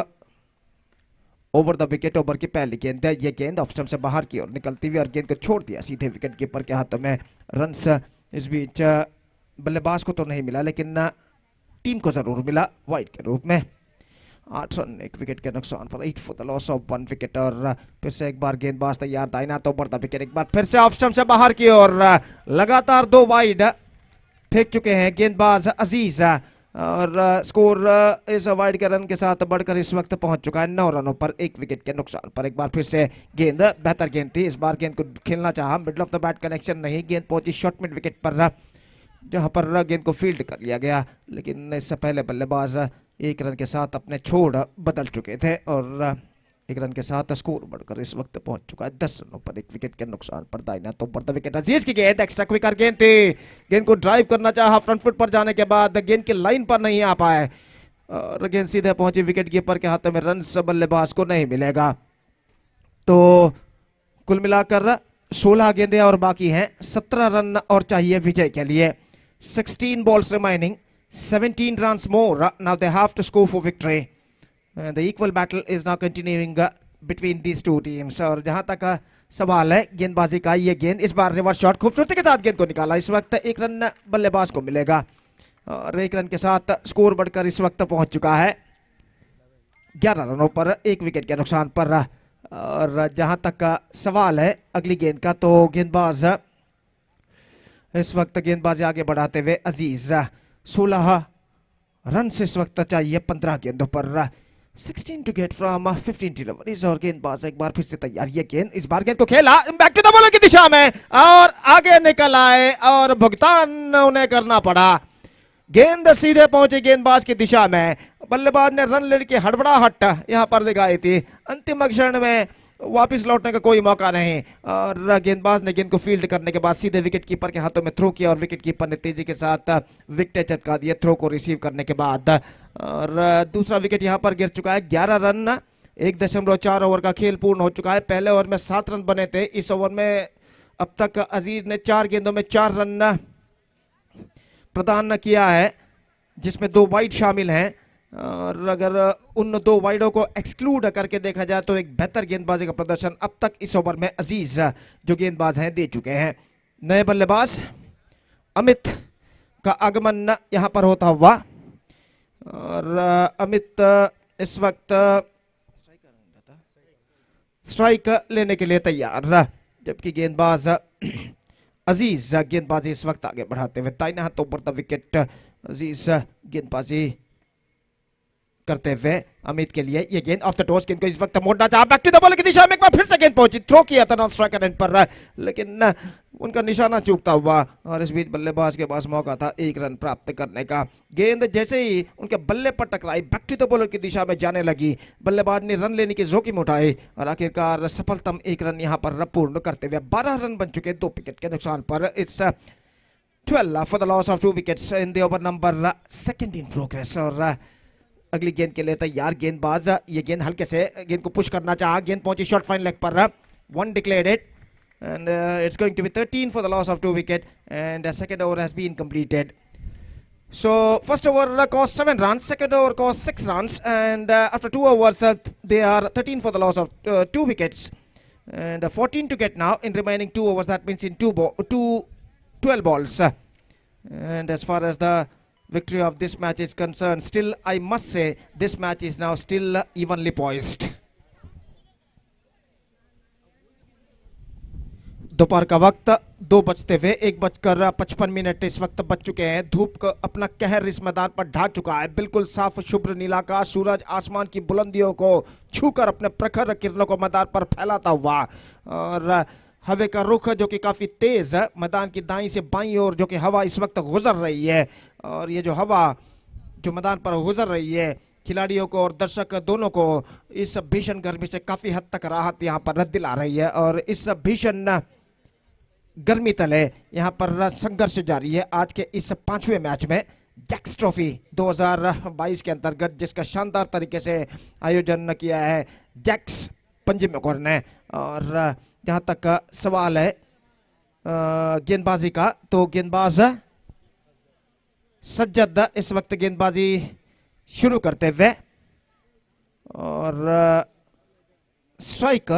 ओवर द विकेट ओवर की पहली गेंद है। ये गेंद ऑफ स्टंप से बाहर की ओर निकलती हुई और गेंद को छोड़ दिया सीधे विकेट कीपर के हाथों में। रन्स इस बीच बल्लेबाज को तो नहीं मिला लेकिन टीम को जरूर मिला वाइड के रूप में। 8 रन 1 विकेट के नुकसान पर 8 for the loss of 1 wicket और फिर से एक बार गेंदबाज तैयार दाहिना तो ऊपर द विकेट एक बार फिर से ऑफ स्टंप से बाहर की ओर लगातार 2 वाइड फेंक चुके हैं गेंदबाज अजीज और स्कोर इस वाइड के रन के साथ बढ़कर इस वक्त पहुंच चुका है 9 रनों पर 1 विकेट के नुकसान पर। एक बार फिर से गेंद बेहतर गेंद थी इस बार गेंद को खेलना चाहा middle of the bat connection नहीं गेंद पहुंची शॉर्ट मिड विकेट पर जहां पर गेंद को फील्ड कर लिया गया लेकिन इससे पहले बल्लेबाज 1 रन के साथ अपने छोड़ बदल चुके थे और 1 रन के साथ स्कोर बढ़कर इस वक्त पहुंच चुका है 10 रनों पर 1 विकेट के नुकसान पर। दाहिना तो ऊपर द विकेट अजीज की गेंद एक्स्ट्रा क्विकर गेंद थी गेंद को ड्राइव करना चाहा फ्रंट फुट पर जाने के बाद गेंद की लाइन पर नहीं आ पाए और गेंद सीधे पहुंची विकेट कीपर के हाथ में। रन बल्लेबाज को नहीं मिलेगा। तो कुल मिलाकर 16 गेंदें और बाकी हैं 17 रन और चाहिए विजय के लिए। 16 balls remaining 17 runs more now they have to score for victory and the equal battle is now continuing between these two teams। और जहां तक सवाल है गेंदबाजी का ये गेंद इस बार रिवर्स शॉट खूबसूरती के साथ गेंद को निकाला इस वक्त 1 रन बल्लेबाज को मिलेगा और 1 रन के साथ स्कोर बढ़कर इस वक्त पहुंच चुका है 11 रनों पर 1 विकेट के नुकसान पर। और जहां तक सवाल है अगली गेंद का तो गेंदबाज इस वक्त गेंदबाजी आगे बढ़ाते हुए अजीज 16 रन से इस वक्त चाहिए 15 गेंदों पर 16 टू गेट फ्रॉम 15 डिलीवरीज और गेंदबाज एक बार फिर से तैयार। ये गेंद इस बार गेंद को खेला बैक टू द बॉलर की दिशा में और आगे निकल आए और भुगतान उन्हें करना पड़ा। गेंद सीधे पहुंची गेंदबाज की दिशा में बल्लेबाज ने रन लेने की हड़बड़ाहट यहां पर दिखाई थी अंतिम क्षण में वापस लौटने का कोई मौका नहीं, और गेंदबाज ने गेंद को फील्ड करने के बाद सीधे विकेट कीपर के हाथों में थ्रो किया और विकेट कीपर ने तेजी के साथ विकेट चटका दिए थ्रो को रिसीव करने के बाद। और दूसरा विकेट यहां पर गिर चुका है। 11 रन 1.4 ओवर का खेल पूर्ण हो चुका है। पहले ओवर में 7 रन बने थे। इस ओवर में अब तक अजीज ने 4 गेंदों में 4 रन प्रदान किया है, जिसमें 2 वाइड शामिल हैं। और अगर उन 2 वाइडों को एक्सक्लूड करके देखा जाए तो एक बेहतर गेंदबाजी का प्रदर्शन अब तक इस ओवर में अजीज जो गेंदबाज हैं दे चुके हैं। नए बल्लेबाज अमित का आगमन यहां पर होता हुआ, और अमित इस वक्त स्ट्राइक लेने के लिए तैयार, जबकि गेंदबाज अजीज गेंदबाजी इस वक्त आगे बढ़ाते हुए दाहिने हाथों पर द विकेट अजीज गेंदबाजी करते हुए अमित के लिए ये गेंद ऑफ द टॉस। गेंद को इस वक्त मोड़ना चाहा, बैक टू द बॉल की दिशा में एक बार फिर से गेंद पहुंची, थ्रो किया था नॉन स्ट्राइकर एंड पर, लेकिन उनका निशाना चूकता हुआ और इस बीच बल्लेबाज के पास मौका था 1 रन प्राप्त करने का। गेंद जैसे ही उनके बल्ले पर टकराई बैक टू द बॉलर की दिशा में जाने लगी, बल्लेबाज ने रन लेने की जोखिम उठाई और आखिरकार सफलतम 1 रन यहां पर पूर्ण करते हुए 12 रन बन चुके 2 विकेट के नुकसान पर। It's 12 for the loss of 2 wickets in the over number 2 in progress. और अगली गेंद के लिए तैयार गेंदबाज, ये गेंद हल्के से गेंद को पुश करना चाहा, गेंद पहुंची शॉर्ट फाइन लेग पर, 1 declared it and it's going to be 13 for the loss of 2 wicket and second over has been completed. So first over cost 7 runs, second over cost 6 runs, and after 2 overs they are 13 for the loss of 2 wickets and 14 to get now in remaining 2 overs. That means in 12 balls. And as far as the victory of this match is concerned, still I must say this match is now still evenly poised. दोपहर का वक्त 2 बजते हुए 1:55 इस वक्त बज चुके हैं। धूप का अपना कहर इस मैदान पर ढा चुका है। बिल्कुल साफ शुभ्र नीलाकाश, सूरज आसमान की बुलंदियों को छूकर अपने प्रखर किरणों को मैदान पर फैलाता हुआ, और हवा का रुख जो कि काफी तेज है, मैदान की दाईं से बाईं ओर जो कि हवा इस वक्त गुजर रही है, और ये जो हवा जो मैदान पर गुजर रही है खिलाड़ियों को और दर्शक दोनों को इस भीषण गर्मी से काफी हद तक राहत यहाँ पर दिला रही है। और इस भीषण गर्मी तले यहाँ पर संघर्ष जारी है। आज के इस 5वें मैच में जैक्स ट्रॉफी 2022 के अंतर्गत, जिसका शानदार तरीके से आयोजन किया है जैक्स पंजिमुगुरु ने। और जहाँ तक सवाल है गेंदबाजी का, तो गेंदबाज सज्जद इस वक्त गेंदबाजी शुरू करते हुए, और स्ट्राइक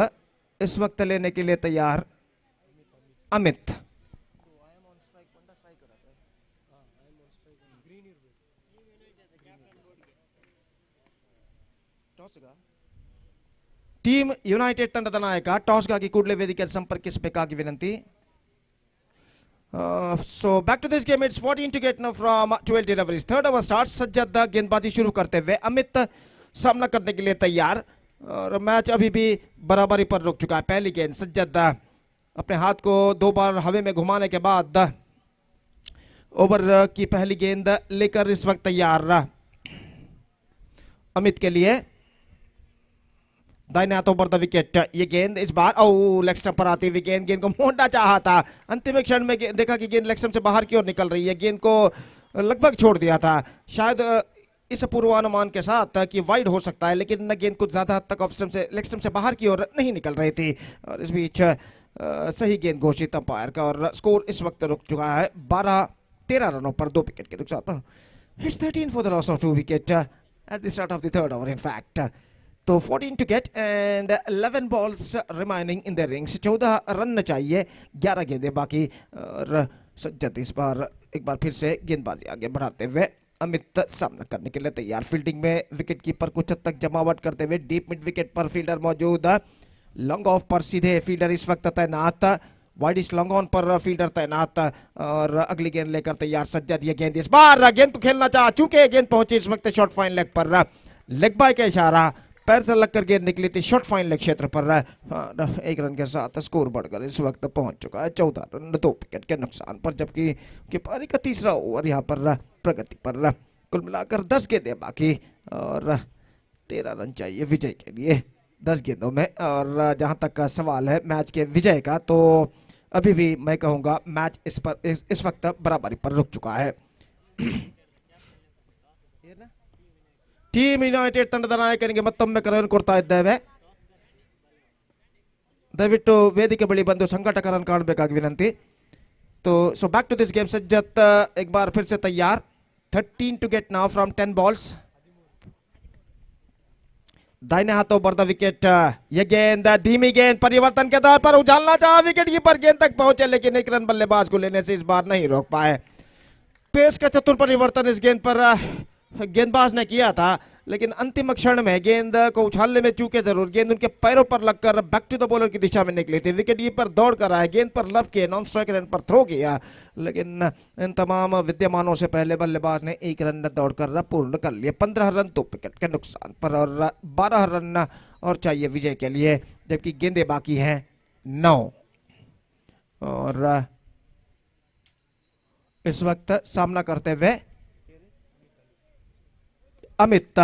इस वक्त लेने के लिए तैयार अमित। टीम ಯುನೈಟೆಡ್ ತಂಡದ ನಾಯಕ ಟಾಸ್ಗಾಗಿ ಕೂಡಲೇ ವೇದಿಕೆ ಸಂಪರ್ಕಿಸಬೇಕಾಗಿ ವಿನಂತಿ. So back to this game, it's 14 to get now from 12 deliveries. Third over starts. Sajjad गेंदबाजी शुरू करते हुए, अमित सामना करने के लिए तैयार, और मैच अभी भी बराबरी पर रुक चुका है। पहली गेंद सज्जद अपने हाथ को 2 बार हवा में घुमाने के बाद ओवर की पहली गेंद लेकर इस वक्त तैयार अमित के लिए। दाहिने हाथों पर द विकेट, ये गेंद इस बार लेग स्टंप पर आती हुई गेंद को मोड़ना चाहा था, अंतिम क्षण में देखा कि गेंद लेग स्टंप से बाहर की ओर निकल रही है, गेंद को लगभग छोड़ दिया था, शायद इस पूर्वानुमान के साथ कि वाइड हो सकता है, लेकिन गेंद कुछ ज्यादा हद तक ऑफ स्टंप से लेग स्टंप से बाहर की ओर नहीं निकल रही थी। और इस बीच सही गेंद घोषित अंपायर का, और स्कोर इस वक्त रुक चुका है 13 रनों पर 2 विकेट के नुकसान पर। It's 13 for the loss of 2 wicket at the start of the third over in fact. तो 14 to get and 11 balls remaining in the rings. 14 run चाहिए, 11 गेंदें बाकी, और सज्जद इस बार एक बार फिर से गेंदबाजी आगे बढ़ाते हुए अमित सामना करने के लिए तैयार। फील्डिंग में विकेट कीपर कुछ हद तक जमावट करते हुए, डीप मिड विकेट पर फील्डर मौजूद, लॉन्ग ऑफ पर सीधे फील्डर इस वक्त तैनात, वाइड इस लॉन्ग ऑन पर फील्डर तैनात, और अगली गेंद लेकर तैयार सज्जद। ये गेंद इस बार गेंद को खेलना चाहा, चूंकि गेंद पहुंची इस वक्त शॉर्ट फाइन लेग पर, लेग बाय का इशारा, पैर से लगकर गेंद निकली थी शॉर्ट फाइन लेग क्षेत्र पर। 1 रन के साथ स्कोर बढ़कर इस वक्त पहुंच चुका है 14 रन 2 विकेट के नुकसान पर, जबकि पारी का तीसरा ओवर यहाँ पर प्रगति पर। कुल मिलाकर 10 गेंदें बाकी और 13 रन चाहिए विजय के लिए। 10 गेंदों में। और जहां तक का सवाल है मैच के विजय का, तो अभी भी मैं कहूंगा मैच इस वक्त बराबरी पर रुक चुका है। ಟೀಮ್ ಯುನೈಟೆಡ್ ತಂಡದ ನಾಯಕನಿಗೆ ಮತ್ತೊಮ್ಮೆ ಕರೆಯನ್ನು ಕೊಡ್ತಾ ಇದ್ದೇವೆ. ದಯವಿಟ್ಟು ವೇದಿಕೆ ಬಳಿ ಬಂದು ಸಂಘಟಕರನ್ನು ಕಾಣಬೇಕಾಗಿ ವಿನಂತಿ. तो so back to this game. Sajjat एक बार फिर से तैयार. 13 to get now from 10 balls. दाहिने हाथों पर द विकेट. ये गेंद धीमी गेंद परिवर्तन के दौर पर उछालना चाहा विकेट कीपर, गेंद तक पहुंचे लेकिन एक रन बल्लेबाज को लेने से इस बार नहीं रोक पाए. पेस का चतुर परिवर्तन इस गेंद पर गेंदबाज ने किया था, लेकिन अंतिम क्षण में गेंद को उछालने में चूके जरूर. गेंद उनके पैरों पर लगकर बैक टू द बॉलर की दिशा में निकली थी. विकेट कीपर दौड़ कर आए, गेंद पर लब किए, नॉन स्ट्राइक रन पर थ्रो किया, लेकिन इन तमाम विद्यमानों से पहले बल्लेबाज ने एक रन दौड़कर पूर्ण कर लिया. 15 रन 2 विकेट के नुकसान पर और 12 रन और चाहिए विजय के लिए, जबकि गेंदें बाकी हैं 9. और इस वक्त सामना करते हुए अमित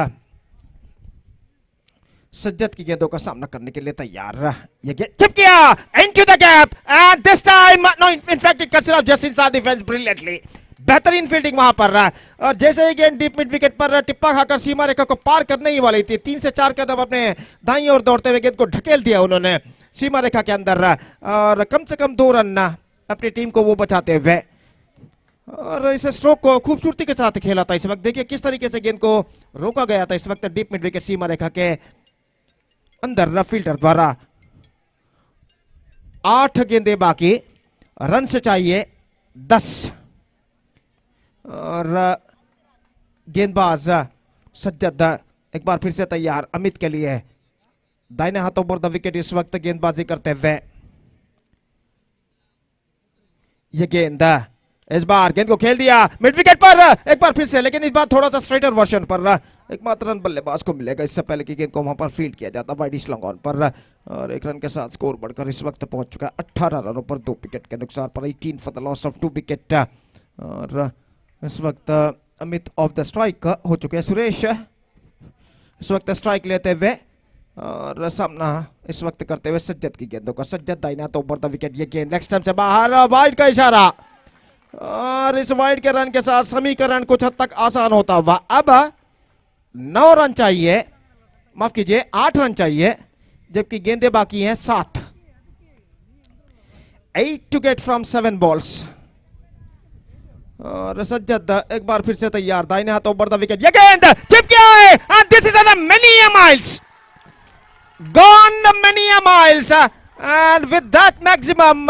सज्जत की गेंदों का सामना करने के लिए तैयार. ये गेंद चिप किया into the gap and this time no, in fact it cuts out just inside the fence brilliantly. बेहतरीन फील्डिंग वहां पर. और जैसे ही गेंद डीप मिड विकेट पर टिप्पा खाकर सीमा रेखा को पार करने ही वाली थी, 3 से 4 कदम अपने दाईं ओर दौड़ते हुए गेंद को ढकेल दिया उन्होंने सीमा रेखा के अंदर. और कम से कम 2 रन अपनी टीम को वो बचाते हुए, और इस स्ट्रोक को खूबसूरती के साथ खेला था. इस वक्त देखिए किस तरीके से गेंद को रोका गया था. इस वक्त डीप मिड विकेट सीमा रेखा के अंदर फील्डर द्वारा. 8 गेंदें बाकी, रन से चाहिए 10. और गेंदबाज सज्जद एक बार फिर से तैयार अमित के लिए. दाहिने हाथों पर द विकेट इस वक्त गेंदबाजी करते हुए. यह गेंद इस बार गेंद को खेल दिया मिड विकेट पर एक बार फिर से, लेकिन इस बार थोड़ा सा स्ट्रेटर वर्जन पर. एकमात्र रन बल्लेबाज को मिलेगा. इससे पहले की गेंद को वहां पर फील्ड किया जाता वाइड लॉन्ग ऑन पर. और 1 रन के साथ स्कोर बढ़कर इस वक्त पहुंच चुका है 18 रनों पर 2 विकेट के नुकसान पर. 18 for the loss of 2 wicket. और इस वक्त अमित ऑफ द स्ट्राइक हो चुके हैं. सुरेश इस वक्त स्ट्राइक लेते हुए और सामना इस वक्त करते हुए सज्जत की गेंदों का. सज्जत दाहिना तो ऊपर द विकेट. ये गेंद नेक्स्ट टाइम से बाहर, वाइड का इशारा. और इस वाइड के रन के साथ समीकरण कुछ हद तक आसान होता हुआ. अब 9 रन चाहिए, माफ कीजिए 8 रन चाहिए, जबकि गेंदें बाकी हैं 7. 8 टू गेट फ्रॉम 7 बॉल्स. और सज्जद एक बार फिर से तैयार. दाहिने हाथों पर द विकेट. ये गेंद चिप किया है and this is a many a miles gone many a miles and with that maximum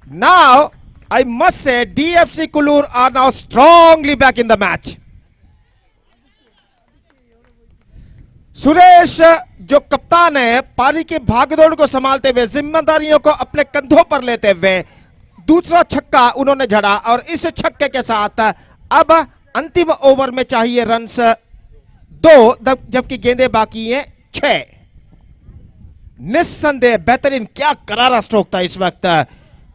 now I must say DFC Kulur are now strongly back in the match. Suresh जो कप्तान है, पारी की भागदौड़ को संभालते हुए, जिम्मेदारियों को अपने कंधों पर लेते हुए दूसरा छक्का उन्होंने जड़ा. और इस छक्के के साथ अब अंतिम ओवर में चाहिए रन्स 2, जबकि गेंदें बाकी हैं 6. निस्संदेह बेहतरीन, क्या करारा स्ट्रोक था इस वक्त.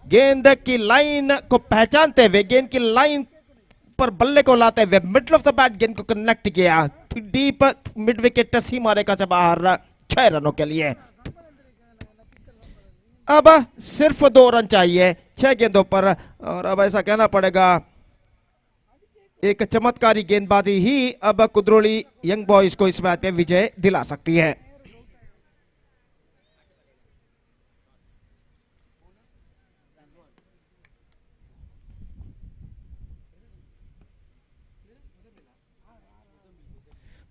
गेंद की लाइन को पहचानते हुए, गेंद की लाइन पर बल्ले को लाते हुए मिडल ऑफ द बैट गेंद को कनेक्ट किया डीप मिड विकेट सीमा रेखा से बाहर 6 रनों के लिए. अब सिर्फ 2 रन चाहिए 6 गेंदों पर. और अब ऐसा कहना पड़ेगा एक चमत्कारी गेंदबाजी ही अब कुद्रोली यंग बॉयज को इस मैच में विजय दिला सकती है.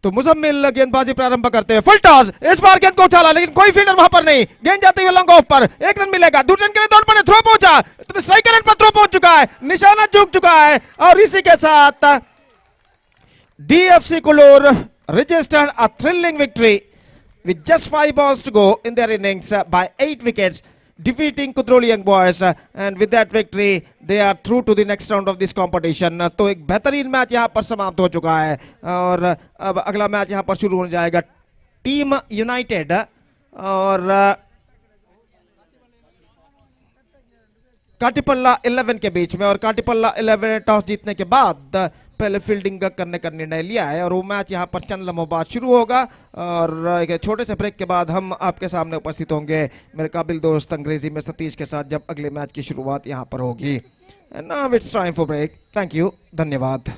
तो मुजम्मिल गेंदबाजी प्रारंभ करते हैं. फुल टॉस, इस बार गेंद को उछाला लेकिन कोई फील्डर वहां पर नहीं. गेंद जाते हुए लॉन्ग ऑफ पर 1 रन मिलेगा. दूसरे रन के लिए दौड़ पड़े, थ्रो पहुंचा, स्ट्राइक रन पर थ्रो पहुंच चुका है, निशाना चूक चुका है. और इसी के साथ DFC कुल्लूर registered a thrilling victory with just 5 balls to go in their innings by 8 wickets, defeating Kudroli Young Boys, and with that victory they are through to the next round of this competition. तो एक बेहतरीन match यहां पर समाप्त हो चुका है और अब अगला मैच यहां पर शुरू हो जाएगा. टीम यूनाइटेड और काटीपल्ला 11 के बीच में, और काटीपल्ला 11 ने टॉस जीतने के बाद पहले फील्डिंग करने का निर्णय लिया है, और वो मैच यहाँ पर चंद लम्हों बाद शुरू होगा। और एक छोटे से ब्रेक के बाद हम आपके सामने उपस्थित होंगे मेरे काबिल दोस्त अंग्रेजी में सतीश के साथ, जब अगले मैच की शुरुआत यहाँ पर होगी। Now it's time for break. Thank you, धन्यवाद।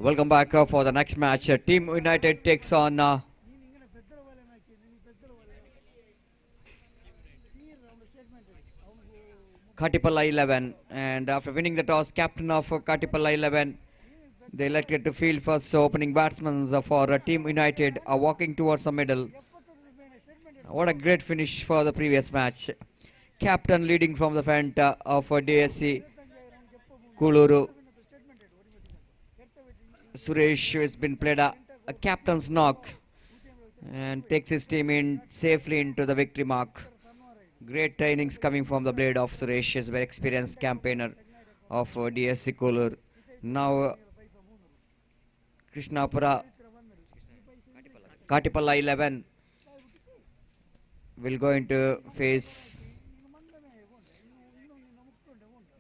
Welcome back for the next match. Team United takes on Katipalla 11, and after winning the toss, captain of Katipalla 11, they elected to field first. So opening batsmen for Team United are walking towards the middle. What a great finish for the previous match. Captain leading from the front of DSC Kuluru. Suresh has been played a captain's knock and takes his team in safely into the victory mark. Great innings coming from the blade of Suresh, is very experienced campaigner of DSC Kulur. Now Krishnapura Katipalla 11 will going to face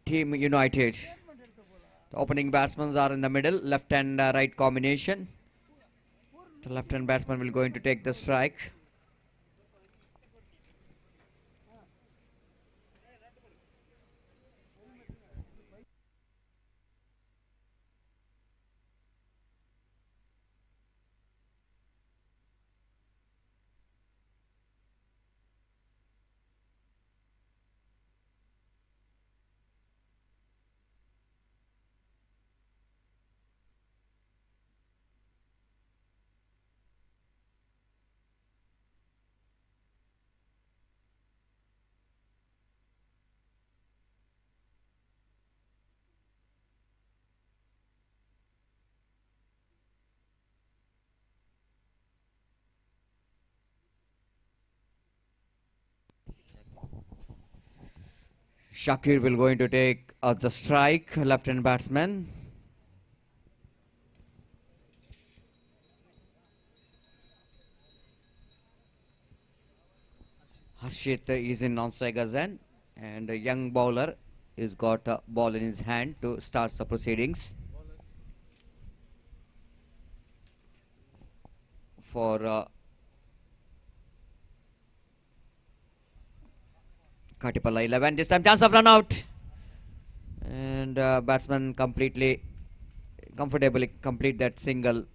Team United. The opening batsmen are in the middle, left and right combination. The left hand batsman will going to take the strike. Shakir will going to take the strike, left hand batsman. Harshit is in non-strike again, and a young bowler is got a ball in his hand to start the proceedings for Katipalla 11. This time chance of run out. And batsman completely comfortably complete that single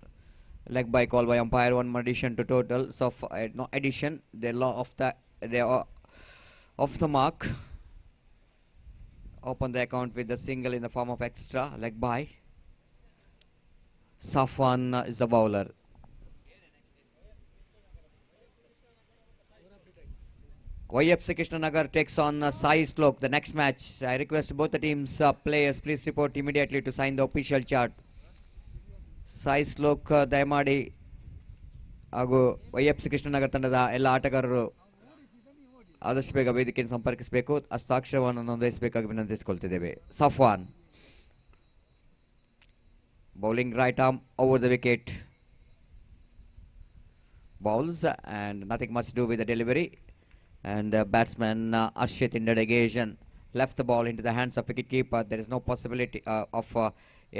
leg by call by umpire. One more addition to total. So no addition. They are off the mark. Open the account with the single in the form of extra leg by. Safwan is the bowler. YFC Krishnanagar takes on Sai Slok. The next match. I request both the teams players please report immediately to sign the official chart. Sai Slok ದಯಮಾಡಿ ಹಾಗೂ YFC Krishnanagar ತಂಡದ ಎಲ್ಲ ಆಟಗಾರರು ಆದಷ್ಟು ಬೇಗ ವೇದಿಕೆಯನ್ನು ಸಂಪರ್ಕಿಸಬೇಕು. ಹಸ್ತಾಕ್ಷರವನ್ನು ನೋಂದಾಯಿಸಬೇಕಾಗಿ ವಿನಂತಿಸಿಕೊಳ್ತಿದ್ದೇವೆ. Safwan bowling right arm over the wicket. Bowls and nothing much to do with the delivery. And batsman Arshit in the negation left the ball into the hands of wicketkeeper. There is no possibility of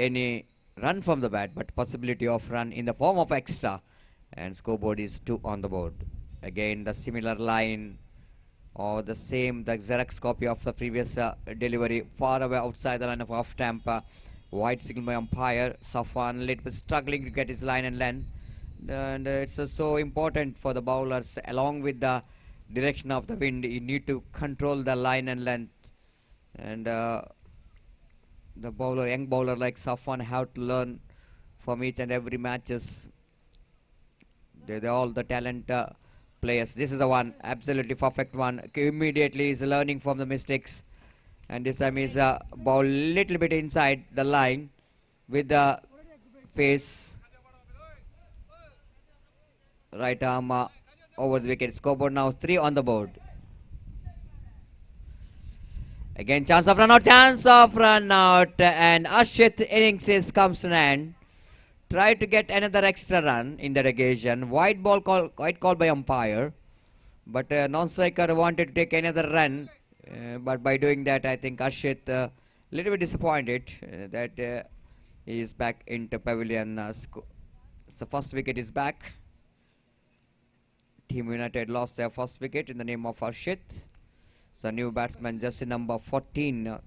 any run from the bat, but possibility of run in the form of extra. And scoreboard is 2 on the board. Again the similar line or the Xerox copy of the previous delivery, far away outside the line of off stamp. Wide signal by umpire. Safwan a little bit struggling to get his line and length. And it's so important for the bowlers, along with the direction of the wind, you need to control the line and length. And the young bowler like Safwan have to learn from each and every matches. They're all the talent players. This is the one, absolutely perfect one. Immediately is learning from the mistakes. And this time is ball little bit inside the line with the face. Right arm over the wicket. Scoreboard now 3 on the board. Again chance of run out, and Arshit innings comes to an end. Try to get another extra run in that occasion. White call by umpire, but non-striker wanted to take another run, but by doing that I think Arshit little bit disappointed that he is back into pavilion. So first wicket is back. Team United lost their first wicket in the name of Arshit. So new batsman just number 14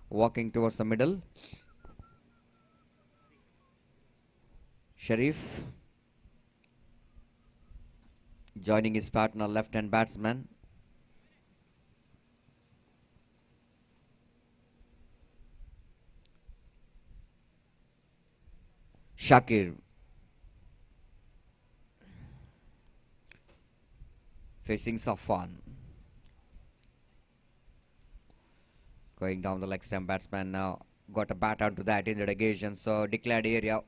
walking towards the middle. Sharif joining his partner left-hand batsman. Shakir facing Safwan. Going down the leg stump, batsman now got a bat onto that in the negation. So declared area.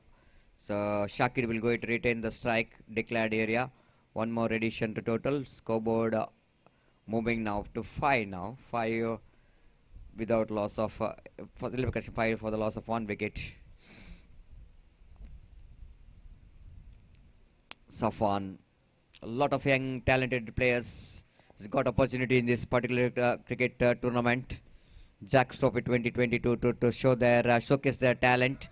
So Shakir will go to retain the strike. Declared area. One more addition to total. Scoreboard moving now to 5 now. 5 without loss of 5 for the loss of 1 wicket. Safwan. A lot of young talented players has got opportunity in this particular cricket tournament. Jack Trophy 2022 to show their showcase their talent.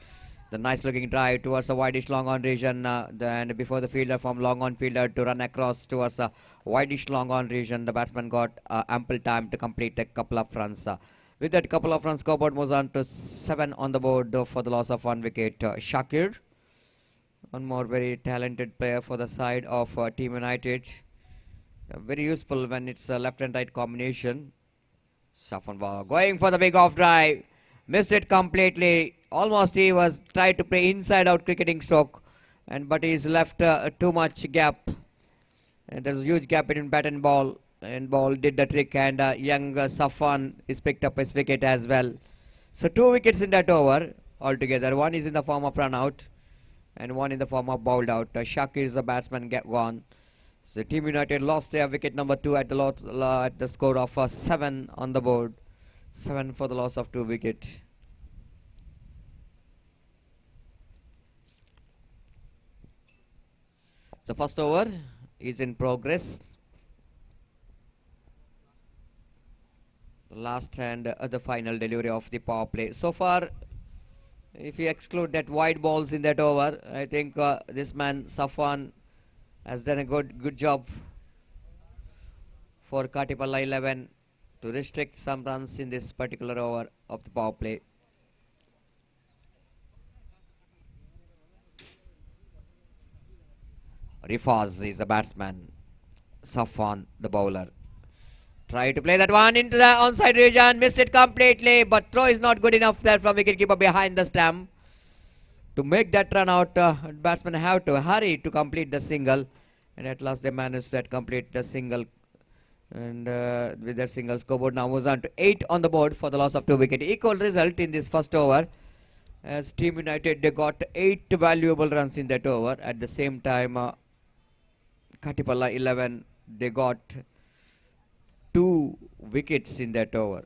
The nice looking drive towards the wideish long on region, and before the fielder from long on fielder to run across towards the wideish long on region, the batsman got ample time to complete a couple of runs. With that couple of runs, scoreboard moves on to 7 on the board for the loss of 1 wicket. Shakir, one more very talented player for the side of Team United. Very useful when it's a left and right combination. Safwan ball going for the big off drive. Missed it completely. Almost he was tried to play inside out cricketing stroke, but he's left too much gap. And there's a huge gap between bat and ball. And ball did the trick, and young Safwan is picked up his wicket as well. So 2 wickets in that over altogether. One is in the form of run out, and one in the form of bowled out. Shakir is the batsman gone. So Team United lost their wicket number 2 at the score of 7 on the board. 7 for the loss of 2 wickets. So first over is in progress. Last and the final delivery of the power play. So far, if you exclude that wide balls in that over, I think this man Safwan has done a good job for Katipalla 11. to restrict some runs in this particular over of the power play. Rifaz is the batsman. Safwan, the bowler. Try to play that one into the onside region. Missed it completely, but throw is not good enough there from wicketkeeper behind the stump. To make that run out, batsmen have to hurry to complete the single. And at last they managed to complete the single. And with that single, scoreboard now moves on to 8 on the board for the loss of 2 wickets. Equal result in this first over. As Team United, they got 8 valuable runs in that over. At the same time, Katipalla 11, they got 2 wickets in that over.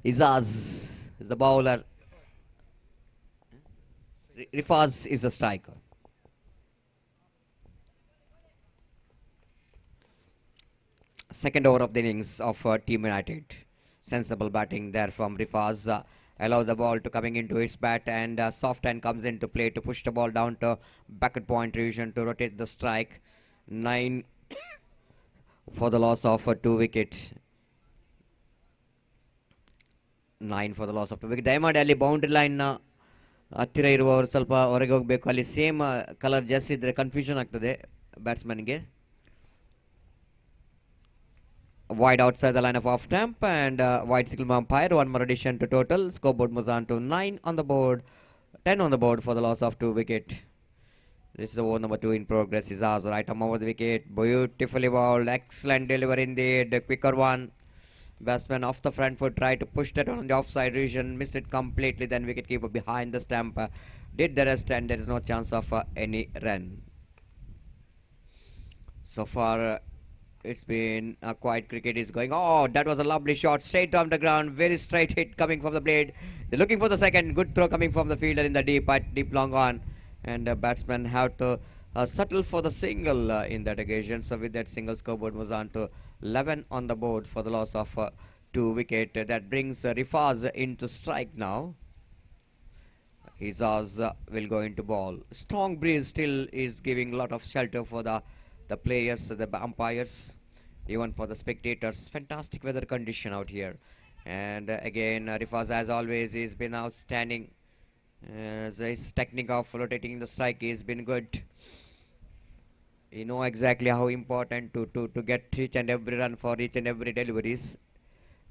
Izaz is the bowler. Rifaz is the striker. Second over of the innings of Team United. Sensible batting there from Rifaz. Allow the ball to coming into its bat, and soft hand comes into play to push the ball down to backward point region to rotate the strike. 9 for the loss of 2 wickets. 9 for the loss of 2 wickets. Diamond Alley boundary line ಹತ್ತಿರ ಇರುವವರು ಸ್ವಲ್ಪ ಹೊರಗೆ ಹೋಗಬೇಕು. ಅಲ್ಲಿ same colour ಜಾಸ್ತಿ ಇದ್ದರೆ confusion ಆಗ್ತದೆ ಬ್ಯಾಟ್ಸ್ಮನ್ಗೆ. Wide outside the line of off stump, and wide signal from umpire. One more addition to total. Scoreboard moves on to 9 on the board, 10 on the board for the loss of 2 wickets. This is over number 2 in progress. Izaz right arm over the wicket. Beautifully bowled. Excellent delivery indeed. The quicker one. Batsman off the front foot tried to push that on the offside region. Missed it completely. Then wicketkeeper behind the stump did the rest, and there is no chance of any run. So far, it's been quiet cricket is going. Oh, that was a lovely shot straight on the ground. Very straight hit coming from the blade. They're looking for the second. Good throw coming from the fielder in the deep long on. And the batsman have to settle for the single in that occasion. So with that single, scoreboard was on to 11 on the board for the loss of 2 wicket. That brings Rifaz into strike now. Izaz will go into ball. Strong breeze still is giving a lot of shelter for the players, the umpires, even for the spectators. Fantastic weather condition out here. And again, Rifaz, as always, he's been outstanding. His technique of rotating the strike has been good. You know exactly how important to get each and every run for each and every deliveries.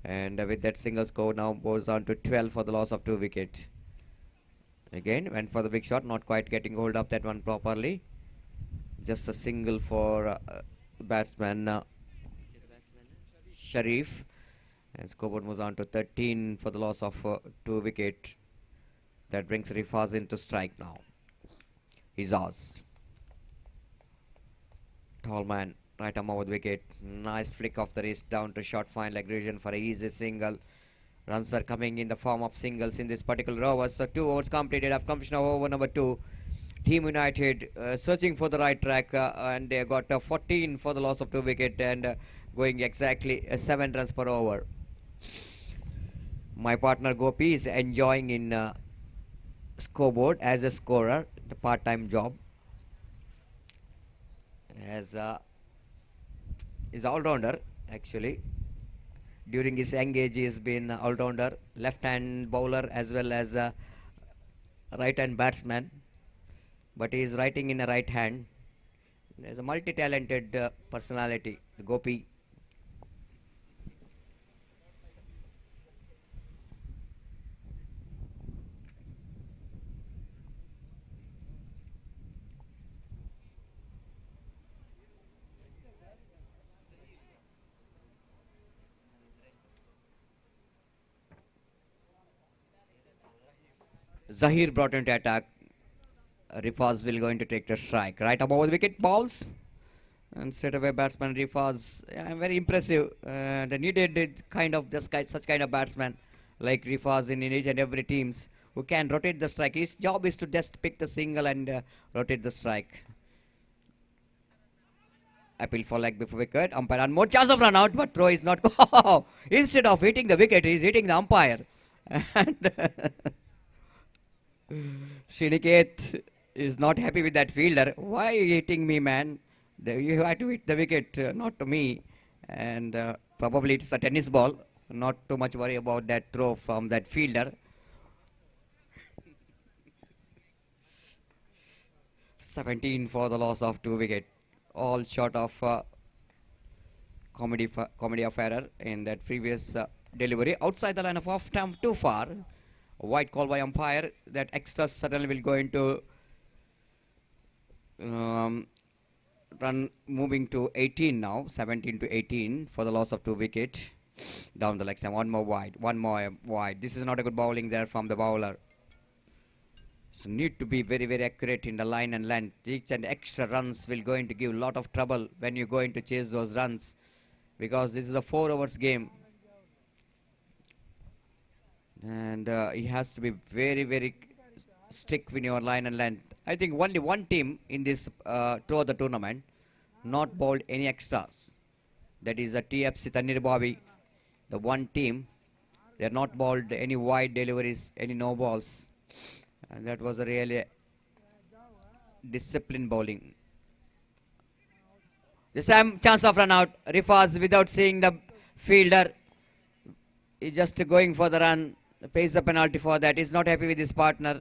And with that single score now goes on to 12 for the loss of 2 wickets. Again, went for the big shot, not quite getting hold of that one properly. Just a single for batsman Sharif. And scoreboard moves on to 13 for the loss of 2 wickets. That brings Rifaz into strike now. Izaz. Tall man, right arm over the wicket. Nice flick of the wrist down to short fine leg region for an easy single. Runs are coming in the form of singles in this particular over. So 2 overs completed. I've completion of over number 2. Team United searching for the right track, and they got 14 for the loss of 2 wicket, and going exactly 7 runs per over. My partner Gopi is enjoying in scoreboard as a scorer, the part-time job, as is all-rounder actually. During his young age, he has been all-rounder, left-hand bowler as well as right-hand batsman. But he is writing in a right hand. There's a multi-talented personality, Gopi. Zahir brought into attack. Rifaz will going to take the strike. Right above the wicket, balls. And straight away batsman Rifaz. Very impressive. They needed kind of this guy, such kind of batsman like Rifaz in each and every teams who can rotate the strike. His job is to just pick the single and rotate the strike. Appeal for leg before wicket. Umpire and more chance of run out, but throw is not. Instead of hitting the wicket, he is hitting the umpire. And Shriniket is not happy with that fielder. Why are you hitting me, man? You have to hit the wicket, not to me. And probably it's a tennis ball. Not too much worry about that throw from that fielder. 17 for the loss of 2 wicket. All short of comedy of error in that previous delivery. Outside the line of off stump too far. A white call by umpire. That extra suddenly will go into run moving to 18 now. 17 to 18 for the loss of 2 wicket. Down the leg stump. One more wide. This is not a good bowling there from the bowler. So need to be very, very accurate in the line and length. Each and extra runs will going to give a lot of trouble when you're going to chase those runs, because this is a 4 overs game. And it has to be very, very strict with your line and length. I think only one team in this throughout the tournament not bowled any extras. That is the TFC Tanir Bobby. The one team, they are not bowled any wide deliveries, any no balls. And that was a really disciplined bowling. This time chance of run out. Rifaz without seeing the fielder is just going for the run. Pays the penalty for that. He's not happy with his partner.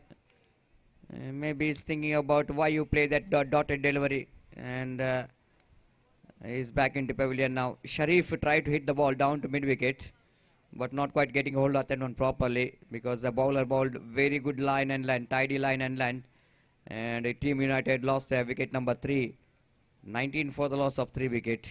Maybe he's thinking about why you play that dotted delivery. And he's back into pavilion now. Sharif tried to hit the ball down to mid wicket, but not quite getting hold of that one properly, because the bowler bowled very good line and length, tidy line and length. And Team United lost their wicket number 3. 19 for the loss of 3 wicket.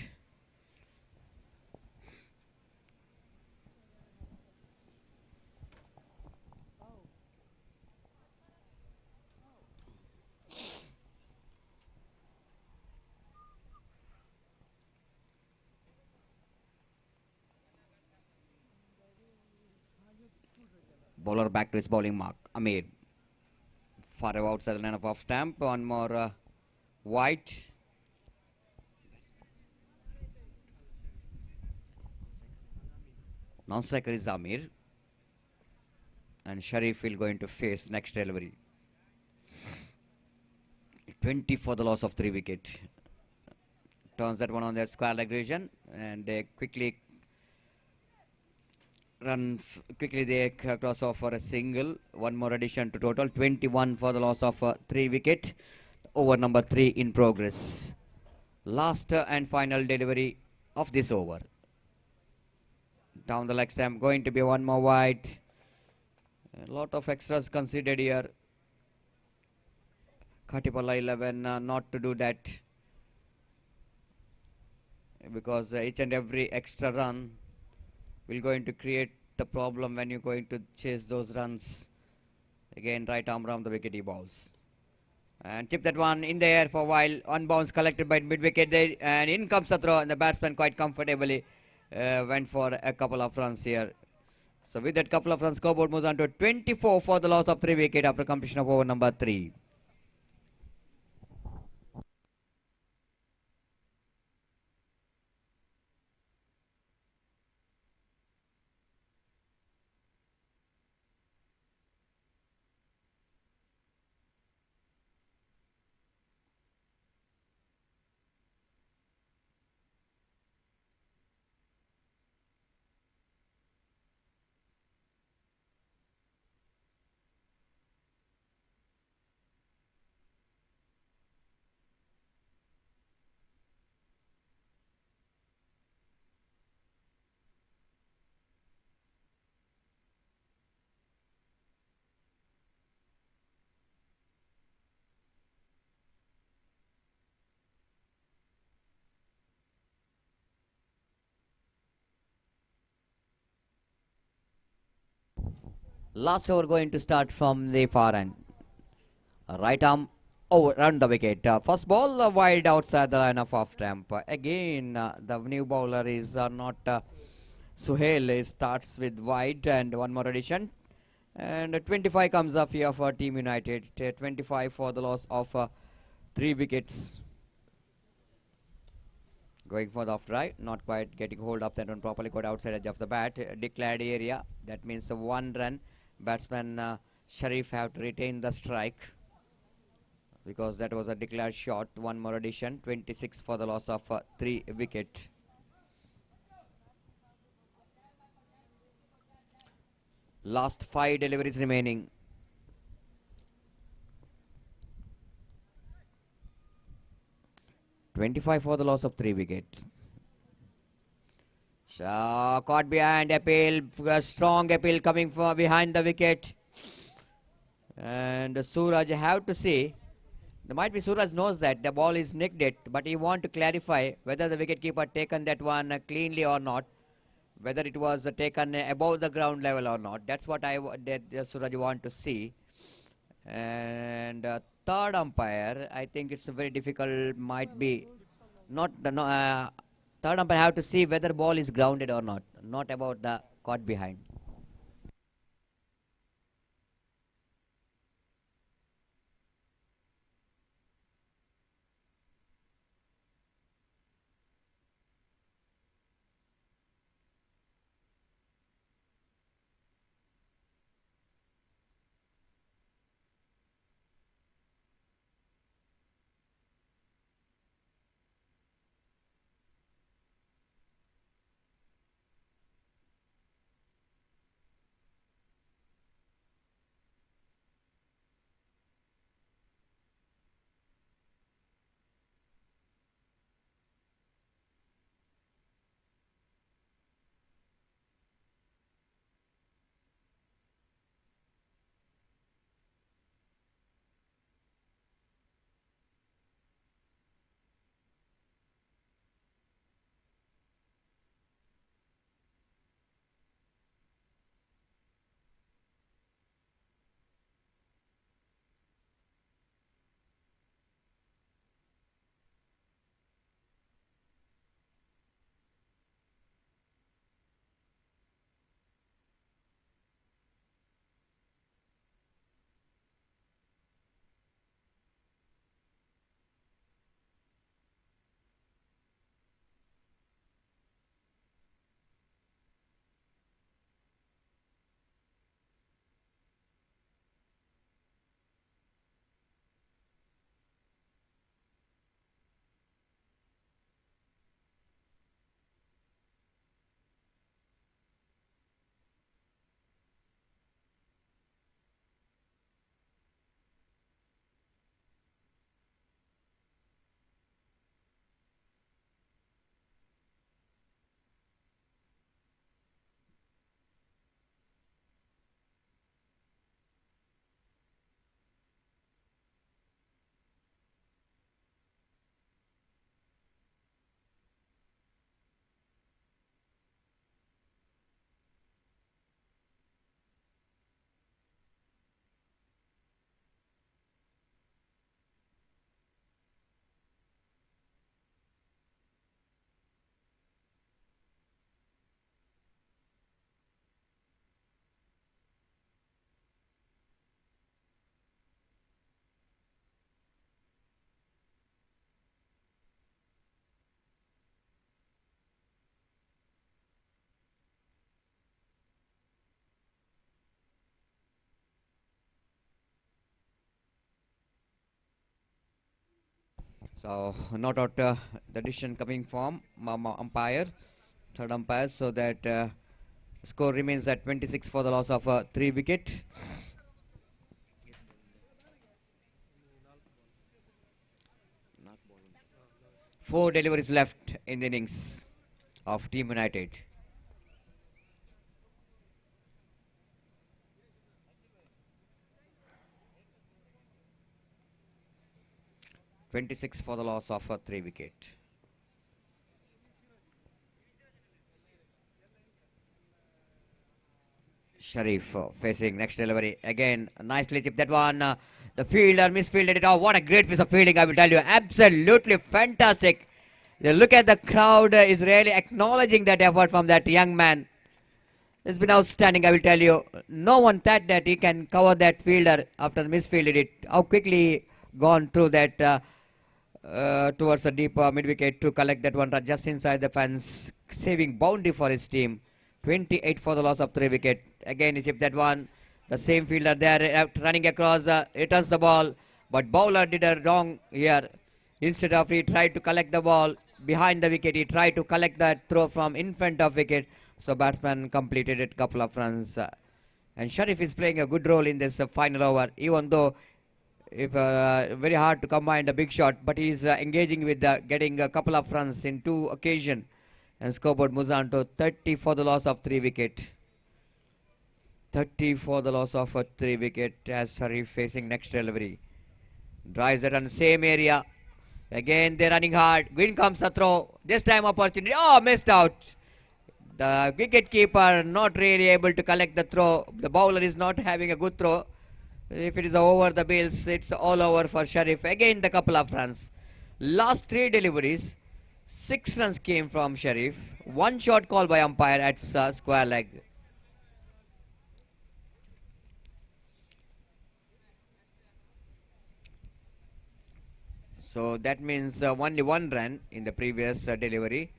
Bowler back to his bowling mark. Amir. Far away outside the line of off stamp. One more wide. Non-striker is Amir. And Sharif will going to face next delivery. 20 for the loss of 3 wicket. Turns that one on their square leg region. And they quickly they cross off for a single. One more addition to total. 21 for the loss of 3 wicket. Over number 3 in progress. Last and final delivery of this over. Down the leg stamp. Going to be one more wide. A lot of extras considered here. Khatipalla 11 not to do that, because each and every extra run will going to create the problem when you're going to chase those runs. Again, right arm around the wicket he balls. And chip that one in the air for a while. On bounce collected by mid wicket there, and in comes the throw, and the batsman quite comfortably went for a couple of runs here. So with that couple of runs, scoreboard moves on to 24 for the loss of 3 wicket after completion of over number 3. Last over going to start from the far end. Right arm over around the wicket. First ball wide outside the line of off stump. Again, the new bowler is not Suhail. He starts with wide and one more addition. And 25 comes up here for Team United. 25 for the loss of 3 wickets. Going for the off right, not quite getting hold of that one properly. Got outside edge of the bat. Declared area. That means 1 run. Batsman Sharif have to retain the strike, because that was a declared shot. One more addition. 26 for the loss of 3 wicket. Last 5 deliveries remaining. .25 for the loss of 3 wickets. Caught behind, appeal, strong appeal coming from behind the wicket. And Suraj have to see. There might be Suraj knows that the ball is nicked it, but he want to clarify whether the wicketkeeper taken that one cleanly or not, whether it was taken above the ground level or not. That's what Suraj want to see. And third umpire, I think it's very difficult. Might be not the third umpire have to see whether ball is grounded or not about the caught behind. So not out the decision coming from umpire, third umpire, so that score remains at 26 for the loss of 3 wicket. Four deliveries left in the innings of Team United. .26 for the loss of 3 wicket. Sharif facing next delivery. Again, nicely chipped that one. The fielder misfielded it. Oh, what a great piece of fielding, I will tell you. Absolutely fantastic. The look at the crowd is really acknowledging that effort from that young man. It's been outstanding, I will tell you. No one thought that he can cover that fielder after misfielded it. How quickly gone through that towards the deep mid wicket to collect that one just inside the fence, saving boundary for his team. 28 for the loss of 3 wicket. Again, he chipped that one. The same fielder there running across, returns the ball, but bowler did a wrong here. Instead of he tried to collect the ball behind the wicket, he tried to collect that throw from in front of wicket. So batsman completed it couple of runs. And Sharif is playing a good role in this final over, even though if very hard to combine the big shot, but he's engaging with getting a couple of runs in 2 occasions. And scoreboard moves on to 30 for the loss of 3 wicket. 30 for the loss of a 3 wicket as Sharif facing next delivery. Drives it on the same area. Again they're running hard. In comes the throw. This time opportunity. Oh, missed out. The wicket keeper not really able to collect the throw. The bowler is not having a good throw. If it is over the bills, it's all over for Sharif. Again the couple of runs. Last 3 deliveries, 6 runs came from Sharif. 1 shot call by umpire at square leg. So that means only 1 run in the previous delivery.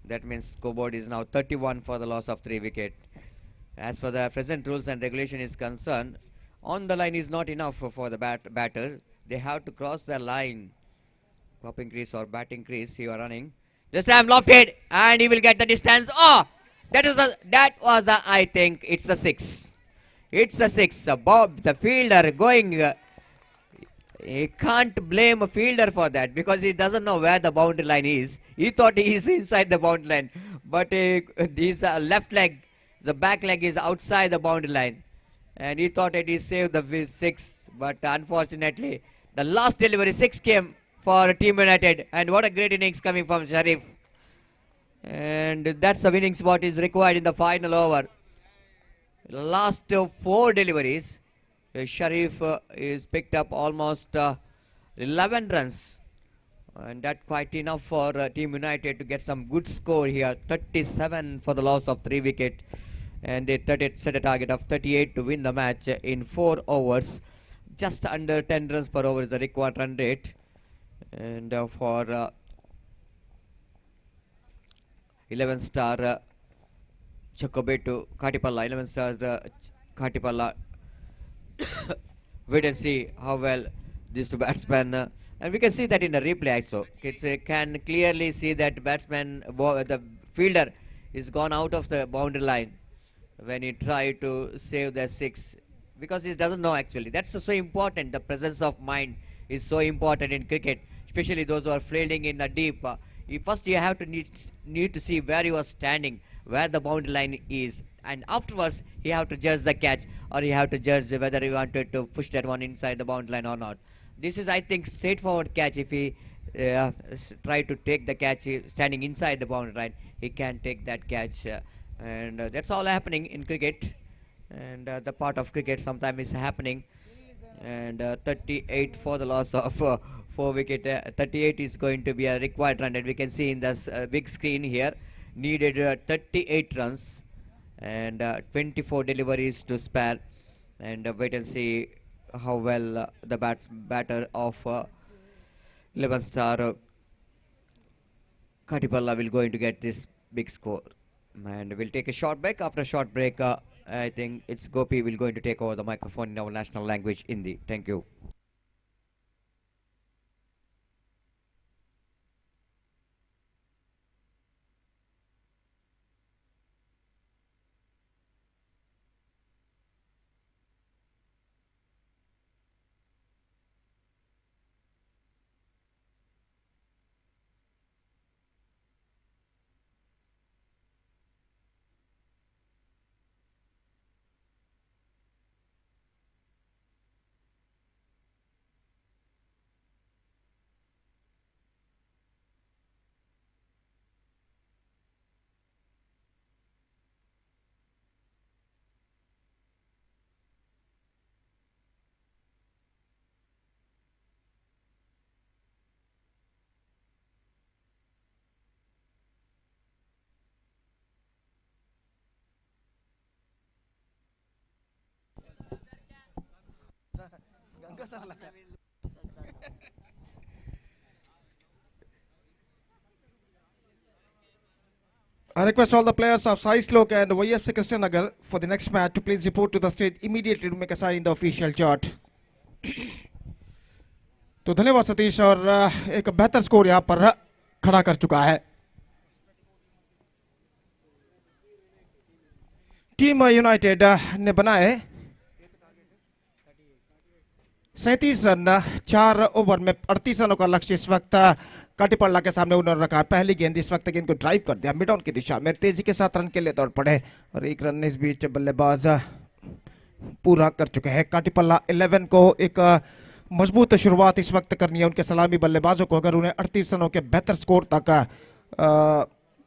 That means scoreboard is now 31 for the loss of 3 wicket. As for the present rules and regulation is concerned, on the line is not enough for the batter. They have to cross the line. Popping crease or batting crease, you are running. This time lofted, and he will get the distance. Oh, I think it's a 6. It's a 6. Bob, the fielder going. He can't blame a fielder for that because he doesn't know where the boundary line is. He thought he is inside the boundary line, but his left leg, the back leg is outside the boundary line, and he thought that he saved the 6. But unfortunately, the last delivery 6 came for Team United, and what a great innings coming from Sharif. And that's the winning spot is required in the final over. Last 4 deliveries. Sharif is picked up almost 11 runs, and that's quite enough for Team United to get some good score here. 37 for the loss of 3 wicket, and they set a target of 38 to win the match in 4 overs. Just under 10 runs per over is the required run rate, and for 11 star Chakobetu Katipalla, 11 stars Katipalla. Wait and see how well these 2 batsmen and we can see that in the replay also. It's can clearly see that batsman the fielder is gone out of the boundary line when he tried to save the 6 because he doesn't know actually. That's so important. The presence of mind is so important in cricket, especially those who are fielding in the deep. First you have to need to see where you are standing, where the boundary line is, and afterwards you have to judge the catch, or you have to judge whether you wanted to push that one inside the boundary line or not. This is, I think, straightforward catch. If he try to take the catch standing inside the boundary line, he can take that catch, and that's all happening in cricket, and the part of cricket sometimes is happening. And 38 for the loss of 4 wicket. 38 is going to be a required run, and we can see in this big screen here needed 38 runs and 24 deliveries to spare, and wait and see how well the batter of 11 star Katipalla will going to get this big score. And we'll take a short break. After a short break, I think it's Gopi will going to take over the microphone in our national language, Hindi. Thank you. I request all the players of Sai Slok and YFC Krishnanagar for the next match to please report to the stage immediately to make a sign in the official chart. तो धन्यवाद सतीश और एक बेहतर score यहाँ पर खड़ा कर चुका है टीम यूनाइटेड ने बनाए 37 रन 4 ओवर में 38 रनों का लक्ष्य इस वक्त काटीपल्ला के सामने उन्होंने रखा है। पहली गेंद इस वक्त गेंद को ड्राइव कर दिया मिड ऑन की दिशा में, तेजी के साथ रन के लिए दौड़ पड़े और एक रन इस बीच बल्लेबाज पूरा कर चुके हैं। काटीपल्ला 11 को एक मजबूत शुरुआत इस वक्त करनी है उनके सलामी बल्लेबाजों को, अगर उन्हें 38 रनों के बेहतर स्कोर तक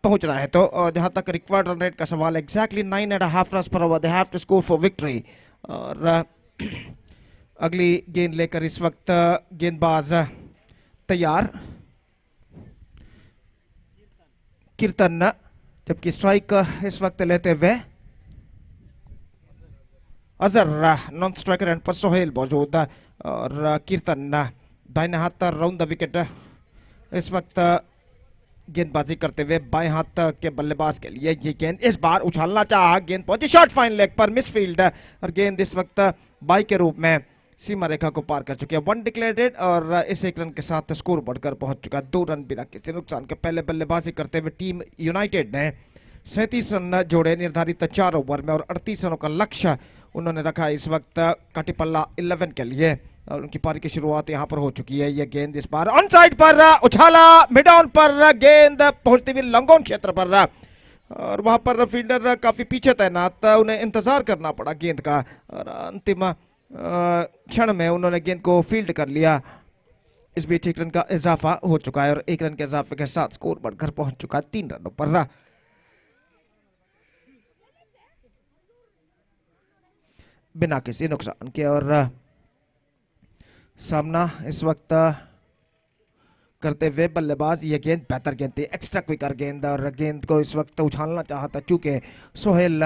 पहुंच रहा है तो। और जहां तक रिक्वायर्ड रन रेट का सवाल, exactly 9.5 run per over they have to score for victory. और अगली गेंद लेकर इस वक्त गेंदबाज तैयार कीर्तन, जबकि स्ट्राइक इस वक्त लेते हुए अजहर, नॉन स्ट्राइकर एंड पर सोहेल मौजूद और कीर्तन दाहिने हाथ राउंड द विकेट इस वक्त गेंदबाजी करते हुए बाएं हाथ के बल्लेबाज के लिए ये गेंद इस बार उछालना चाहा, गेंद पहुंची शॉर्ट फाइन लेग पर मिसफील्ड और गेंद इस वक्त बाई के रूप में सीमा रेखा को पार कर चुकी है। 1 डिक्लेयर्ड और इस 1 रन के साथ स्कोर बढ़कर पहुंच चुका है 2 रन बिना किसी नुकसान के। पहले बल्लेबाजी करते हुए टीम यूनाइटेड ने 37 रन जोड़े निर्धारित 4 ओवर में और 38 रनों का लक्ष्य उन्होंने रखा इस वक्त काटीपल्ला 11 के लिए और उनकी पारी की शुरुआत यहां पर हो चुकी है। यह गेंद इस बार ऑन साइड पर उछाला, मिड ऑन पर गेंद पहुंचती हुई लंगोन क्षेत्र पर और वहां पर फील्डर काफी पीछे तैनात, उन्हें इंतजार करना पड़ा गेंद का और अंतिम क्षण में उन्होंने गेंद को फील्ड कर लिया। इस बीच 1 रन का इजाफा हो चुका है और 1 रन के इजाफे के साथ स्कोर बढ़कर पहुंच चुका है 3 रनों पर। बिना किसी नुकसान के और सामना इस वक्त करते हुए बल्लेबाज, ये गेंद बेहतर गेंद थी, एक्स्ट्रा क्विकर गेंद और गेंद को इस वक्त उछालना चाहता चूंकि सोहेल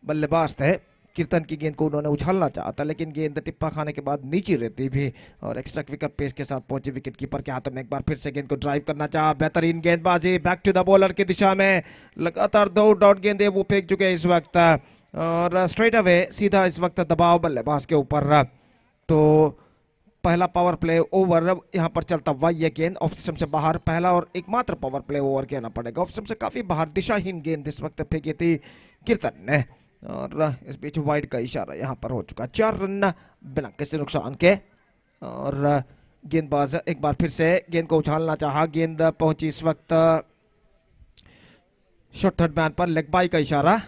बल्लेबाज थे। कीर्तन की गेंद को उन्होंने उछालना चाहता लेकिन गेंद टिप्पा खाने के बाद नीचे रहती भी और एक्स्ट्रा क्विकर पेस के साथ पहुंची विकेट कीपर के हाथों में। एक बार फिर से गेंद को ड्राइव करना चाहा, बेहतरीन गेंदबाजी बैक टू द बॉलर की दिशा में, लगातार 2 डॉट गेंदे वो फेंक चुके हैं इस वक्त और स्ट्रेट अवे सीधा इस वक्त दबाव बल्लेबाज के ऊपर। तो पहला पावर प्ले ओवर यहां पर चलता हुआ यह गेंद ऑफ स्टंप से बाहर, पहला और एकमात्र पावर प्ले ओवर कहना पड़ेगा। ऑफ स्टंप से काफी बाहर दिशाहीन गेंद इस वक्त फेंकी थी कीर्तन ने और इस बीच वाइड का इशारा यहां पर हो चुका। 4 रन बिना किसी नुकसान के और गेंदबाज एक बार फिर से गेंद को उछालना चाहा, गेंद पहुंची इस वक्त शॉर्ट थर्ड मैन पर, लेग बाई का इशारा,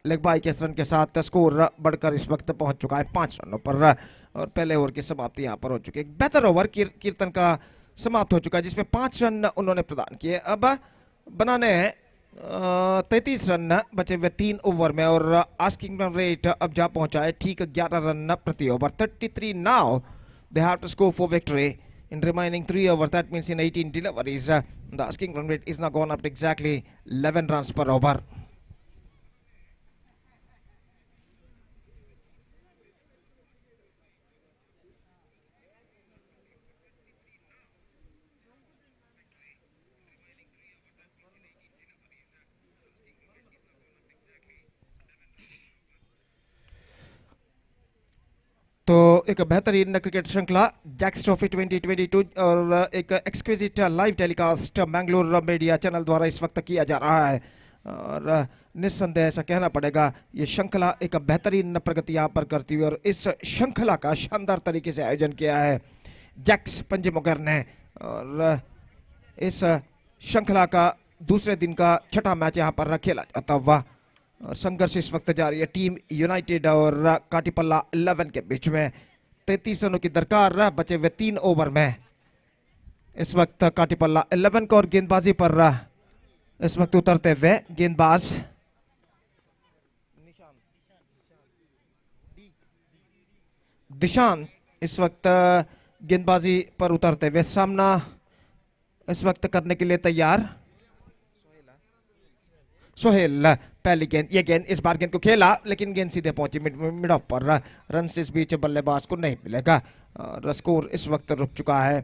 लेग बाई के इस रन के साथ स्कोर बढ़कर इस वक्त पहुंच चुका है 5 रनों पर और पहले ओवर की समाप्ति यहां पर हो चुकी है। बेहतर ओवर कीर्तन का समाप्त हो चुका है जिसमें 5 रन उन्होंने प्रदान किए। अब बनाने हैं 33 रन बचे हुए 3 ओवर में और आस्किंग रन रेट अब जा पहुंचा है ठीक 11 रन प्रति over. 33 now they have to score for victory in remaining 3 overs. That means in 18 deliveries the asking run rate is now gone up to exactly 11 runs per over. तो एक बेहतरीन cricket श्रृंखला जैक्स ट्रॉफी 2022 और एक exquisite live telecast Mangalore media channel द्वारा इस वक्त किया जा रहा है और निस्संदेह ऐसा कहना पड़ेगा ये श्रृंखला एक बेहतरीन प्रगति यहाँ पर करती हुई और इस श्रृंखला का शानदार तरीके से आयोजन किया है जैक्स पंजिमुगर ने और इस श्रृंखला का दूसरे दिन का छठा मैच यहाँ पर खेला जाता हुआ और संघर्ष इस वक्त जारी है टीम यूनाइटेड और काटीपल्ला 11 के बीच में। 33 रनों की दरकार बचे हुए 3 ओवर में इस वक्त काटीपल्ला 11 को और गेंदबाजी पर इस वक्त उतरते हुए गेंदबाज दिशान इस वक्त गेंदबाजी पर उतरते हुए सामना इस वक्त करने के लिए तैयार। सोहेल पहली गेंद, ये गेंद इस बार गेंद को खेला लेकिन गेंद सीधे पहुंची मिड ऑफ पर। रन से इस बीच बल्लेबाज को नहीं मिलेगा और स्कोर इस वक्त रुक चुका है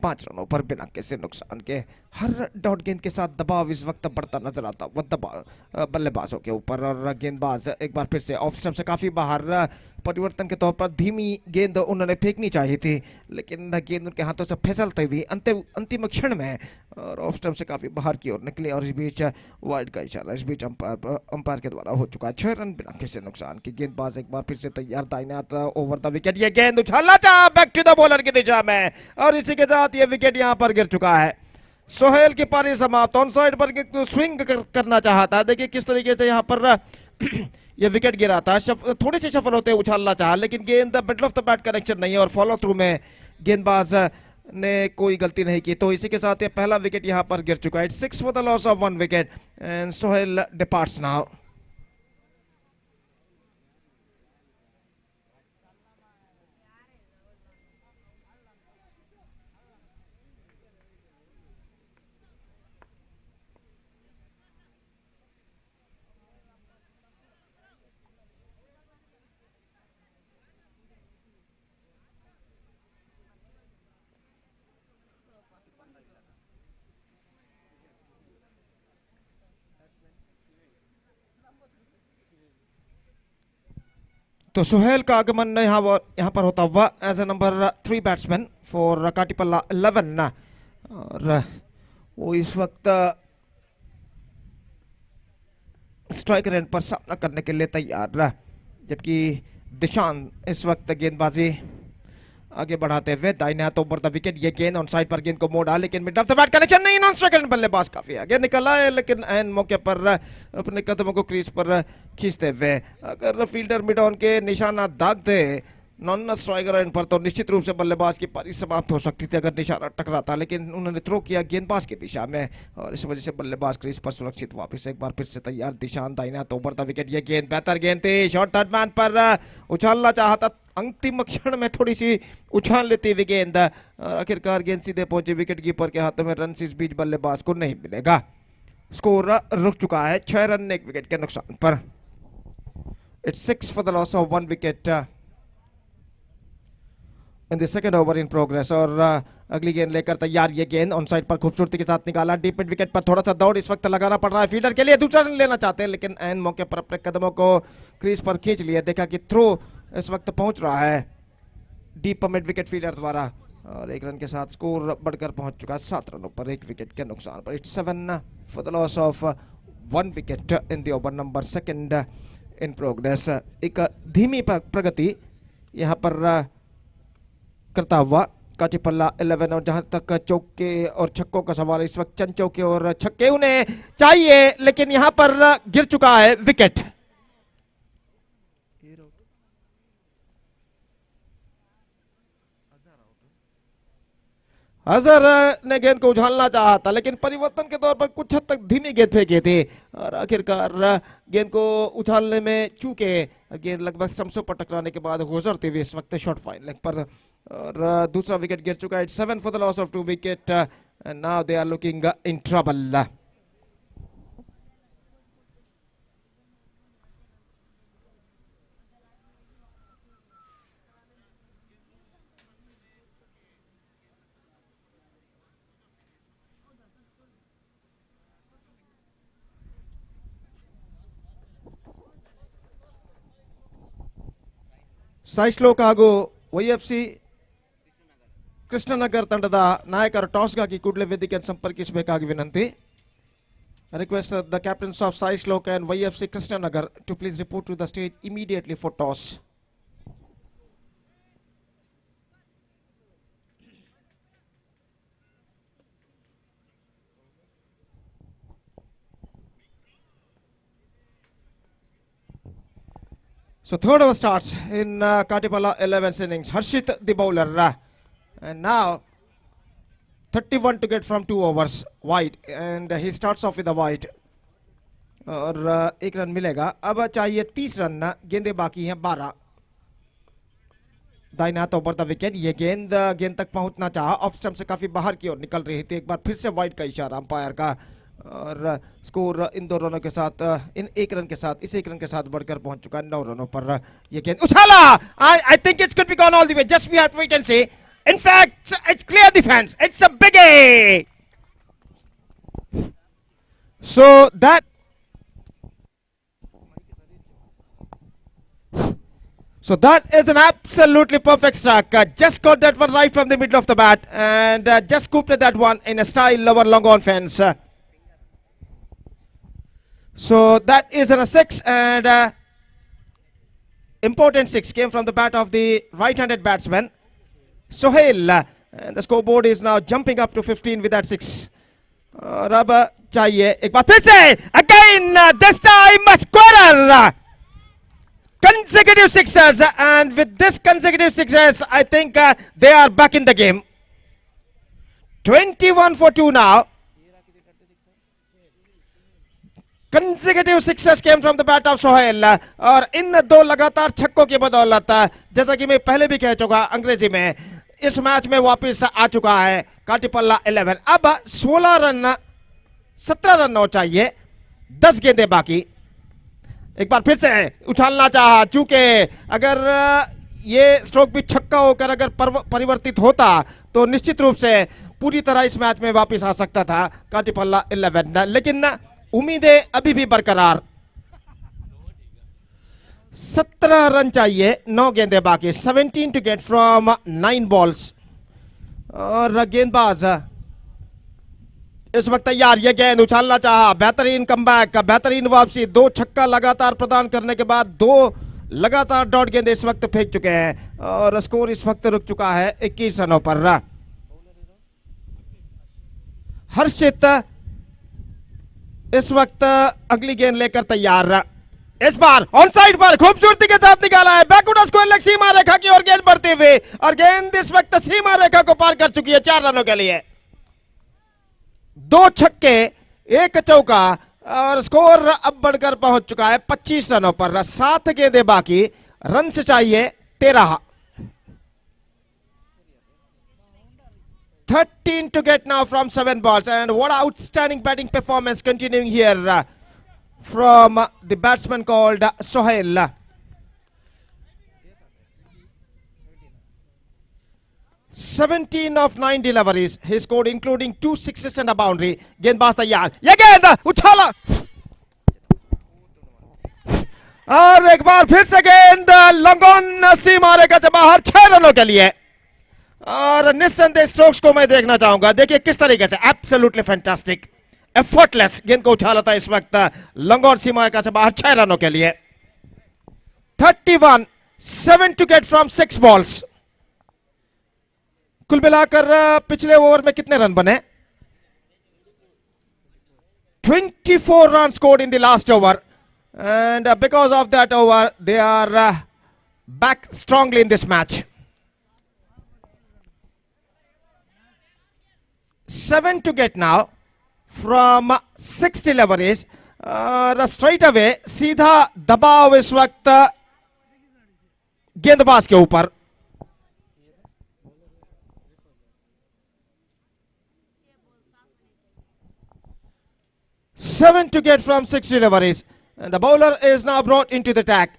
5 रनों पर बिना किसी नुकसान के। हर डॉट गेंद के साथ दबाव इस वक्त बढ़ता नजर आता वह दबाव बल्लेबाजों के ऊपर और गेंदबाज एक बार फिर से ऑफ स्टंप से काफी बाहर। परिवर्तन के तौर पर धीमी गेंद उन्होंने फेंकनी चाहिए थी लेकिन गेंद उनके हाथों से फिसलते हुए अंतिम क्षण में और ऑफ स्टंप से काफी बाहर की ओर निकली और इस बीच वाइड का इशारा इस बीच अंपायर के द्वारा हो चुका है। 6 रन बिना किसी नुकसान की। गेंदबाज एक बार फिर से तैयार, दाहिने हाथ ओवर द विकेट, ये गेंद उछालना चाहा बैक टू द बॉलर की दिशा में और इसी के साथ ये विकेट यहाँ पर गिर चुका है। सोहेल की पारी समाप्त। ऑन साइड पर स्विंग करना चाहता, देखिए किस तरीके से यहाँ पर ये विकेट गिरा था। थोड़ी सी सफल होते उछालना चाहा लेकिन गेंद middle of the bat connection नहीं है और फॉलो थ्रू में गेंदबाज ने कोई गलती नहीं की तो इसी के साथ ये पहला विकेट यहाँ पर गिर चुका है। 6 for the loss of 1 wicket and Sohail departs now. तो सोहेल का आगमन यहाँ पर होता हुआ as a number 3 batsman for Katipalla 11 और वो इस वक्त स्ट्राइक रेंज पर सामना करने के लिए तैयार, जबकि दिशान इस वक्त गेंदबाजी आगे बढ़ाते हुए दाहिने हाथ ओवर द विकेट, ये गेंद ऑन साइड पर गेंद को मोड़ा लेकिन mid of the bat connection नहीं। नॉन स्ट्राइक बल्लेबाज काफी आगे निकला है लेकिन एन मौके पर अपने कदमों को क्रीज पर खींचते हुए अगर फील्डर मिड ऑन के निशाना दाग दे नॉन स्ट्राइकर इन पर तो निश्चित रूप से बल्लेबाज की पारी समाप्त हो सकती थी अगर निशाना टकराता, लेकिन उन्होंने थ्रो किया गेंदबाज की दिशा में और इस वजह से बल्लेबाज क्रीज पर सुरक्षित वापस एक बार फिर से तैयार। दिशान दाहिना हाथ ओवर द विकेट, ये गेंद बेहतर गेंद थी, शॉर्ट थर्ड मैन पर उछालना चाहता, अंतिम क्षण में थोड़ी सी उछाल लेती हुई गेंद और आखिरकार गेंद सीधे पहुंची विकेट कीपर के हाथों में। रन इस बीच बल्लेबाज को नहीं मिलेगा। स्कोर रुक चुका है 6 रन 1 विकेट के नुकसान पर। It's 6 for the loss of 1 wicket in the second over in progress और अगली गेंद लेकर तैयार, ये गेंद ऑन साइड पर खूबसूरती के साथ निकाला, डीप मिड विकेट पर थोड़ा सा दौड़ इस वक्त लगाना पड़ रहा है फील्डर के लिए, दूसरा रन लेना चाहते हैं लेकिन एन मौके पर अपने कदमों को क्रीज पर खींच लिया। देखा कि थ्रो इस वक्त पहुंच रहा है डीप मिड विकेट फील्डर द्वारा और 1 रन के साथ स्कोर बढ़कर पहुंच चुका है 7 रनों पर 1 विकेट के नुकसान पर। It's 7 for the loss of 1 wicket in the over number second in progress. एक धीमी प्रगति यहाँ पर करता हुआ काटीपल्ला 11 और जहां तक चौके और छक्कों का सवाल इस वक्त चंद चौके और छक्के उन्हें चाहिए लेकिन यहां पर गिर चुका है विकेट। अजहर ने गेंद को उछालना चाहा था लेकिन परिवर्तन के तौर पर कुछ हद तक धीमी गेंद फेंकी थी और आखिरकार गेंद को उछालने में चूके गेंद लगभग स्टंप्सों पर टकराने के बाद गुजरती हुई इस वक्त शॉर्ट फाइन लेग पर और दूसरा विकेट गिर चुका है। 7 for the loss of 2 wicket and now they are looking in trouble. Sai Shlok ಹಾಗೂ ವೈಎಫ್ಸಿ ಕೃಷ್ಣನಗರ ತಂಡದ ನಾಯಕರು ಟಾಸ್ಗಾಗಿ ಕೂಡಲೇ ವೇದಿಕೆಯನ್ನು ಸಂಪರ್ಕಿಸಬೇಕಾಗಿ ವಿನಂತಿ. Request the captains of Sai Shlok and YFC Krishnanagar to please report to the stage immediately for toss. So third over starts in Katipala 11th innings. Harshit the bowler and now 31 to get from 2 overs wide and he starts off with a wide और 1 run मिलेगा। अब चाहिए 30 run, गेंदे बाकी हैं 12। दाहिने हाथ over the wicket, ये गेंद तक पहुंचना चाहा, ऑफ स्टंप से काफी बाहर की ओर निकल रही थी। एक बार फिर से वाइड का इशारा अंपायर का और स्कोर इन दो रनों के साथ इन एक रन के साथ इस एक रन के साथ बढ़कर पहुंच चुका है 9 रनों पर। ये गेंद उछाला, I think it's could be gone all the way, just we have to wait and see. In fact it's clear defence, it's a big so that So that is an absolutely perfect strike. Just got that one right from the middle of the bat and just scooped that one in a style over long on fence. So that is a 6 and important 6 came from the bat of the right-handed batsman Sohail. And the scoreboard is now jumping up to 15 with that 6. Raba chahiye ek baar phir se again this time a scorer. Consecutive sixes, and with this consecutive sixes, I think they are back in the game. 21 for 2 now. Consecutive sixes came from the bat of Sohail, और इन दो लगातार छक्कों की बदौलत जैसा कि मैं पहले भी कह चुका अंग्रेजी में, इस मैच में वापस आ चुका है काटीपल्ला 11। अब 16 रन 17 रन हो चाहिए, 10 गेंदें बाकी। एक बार फिर से उछालना चाहा, चूंकि अगर ये स्ट्रोक भी छक्का होकर अगर परिवर्तित होता तो निश्चित रूप से पूरी तरह इस मैच में वापस आ सकता था काटीपल्ला 11, लेकिन उम्मीदें अभी भी बरकरार। 17 रन चाहिए, 9 गेंदें बाकी, 17 टू गेट फ्रॉम 9 बॉल्स। और गेंदबाज इस वक्त तैयार, ये गेंद उछालना चाहा, बेहतरीन कमबैक, बेहतरीन वापसी, 2 छक्का लगातार प्रदान करने के बाद 2 लगातार डॉट गेंद इस वक्त फेंक चुके हैं और स्कोर इस वक्त रुक चुका है 21 रनों पर। हर्षित इस वक्त अगली गेंद लेकर तैयार, इस बार ऑन साइड पर खूबसूरती के साथ निकाला है, बैकवर्ड स्क्वायर लेग सीमा रेखा की ओर गेंद बढ़ते हुए, और गेंद इस वक्त सीमा रेखा को पार कर चुकी है 4 रनों के लिए। 2 छक्के 1 चौका और स्कोर अब बढ़कर पहुंच चुका है 25 रनों पर। 7 गेंदें बाकी, रन से चाहिए 13। 13 to get now from 7 balls, and what outstanding batting performance continuing here from the batsman called Sohail. 17 of 9 deliveries he scored, including 2 sixes and a boundary. गेंदबाज तैयार, ये गेंद उछाला और एक बार फिर से गेंद लंगोन सीमा रेखा से बाहर, 6 रनों के लिए। और निस्संदेह स्ट्रोक्स को मैं देखना चाहूंगा, देखिए किस तरीके से एब्सोल्युटली फैंटास्टिक एफर्टलेस गेंद को उछाला था इस वक्त लंगोन सीमा रेखा से बाहर, 6 रनों के लिए। 31 7 टू गेट फ्रॉम 6 बॉल्स। कुल मिलाकर पिछले ओवर में कितने रन बने? 24 runs scored in the last over, and because of that over they are back strongly in this match. 7 to get now from 6 deliveries. Straight away सीधा दबाव इस वक्त गेंदबाज के ऊपर। Seven to get from 6 deliveries, and the bowler is now brought into the attack.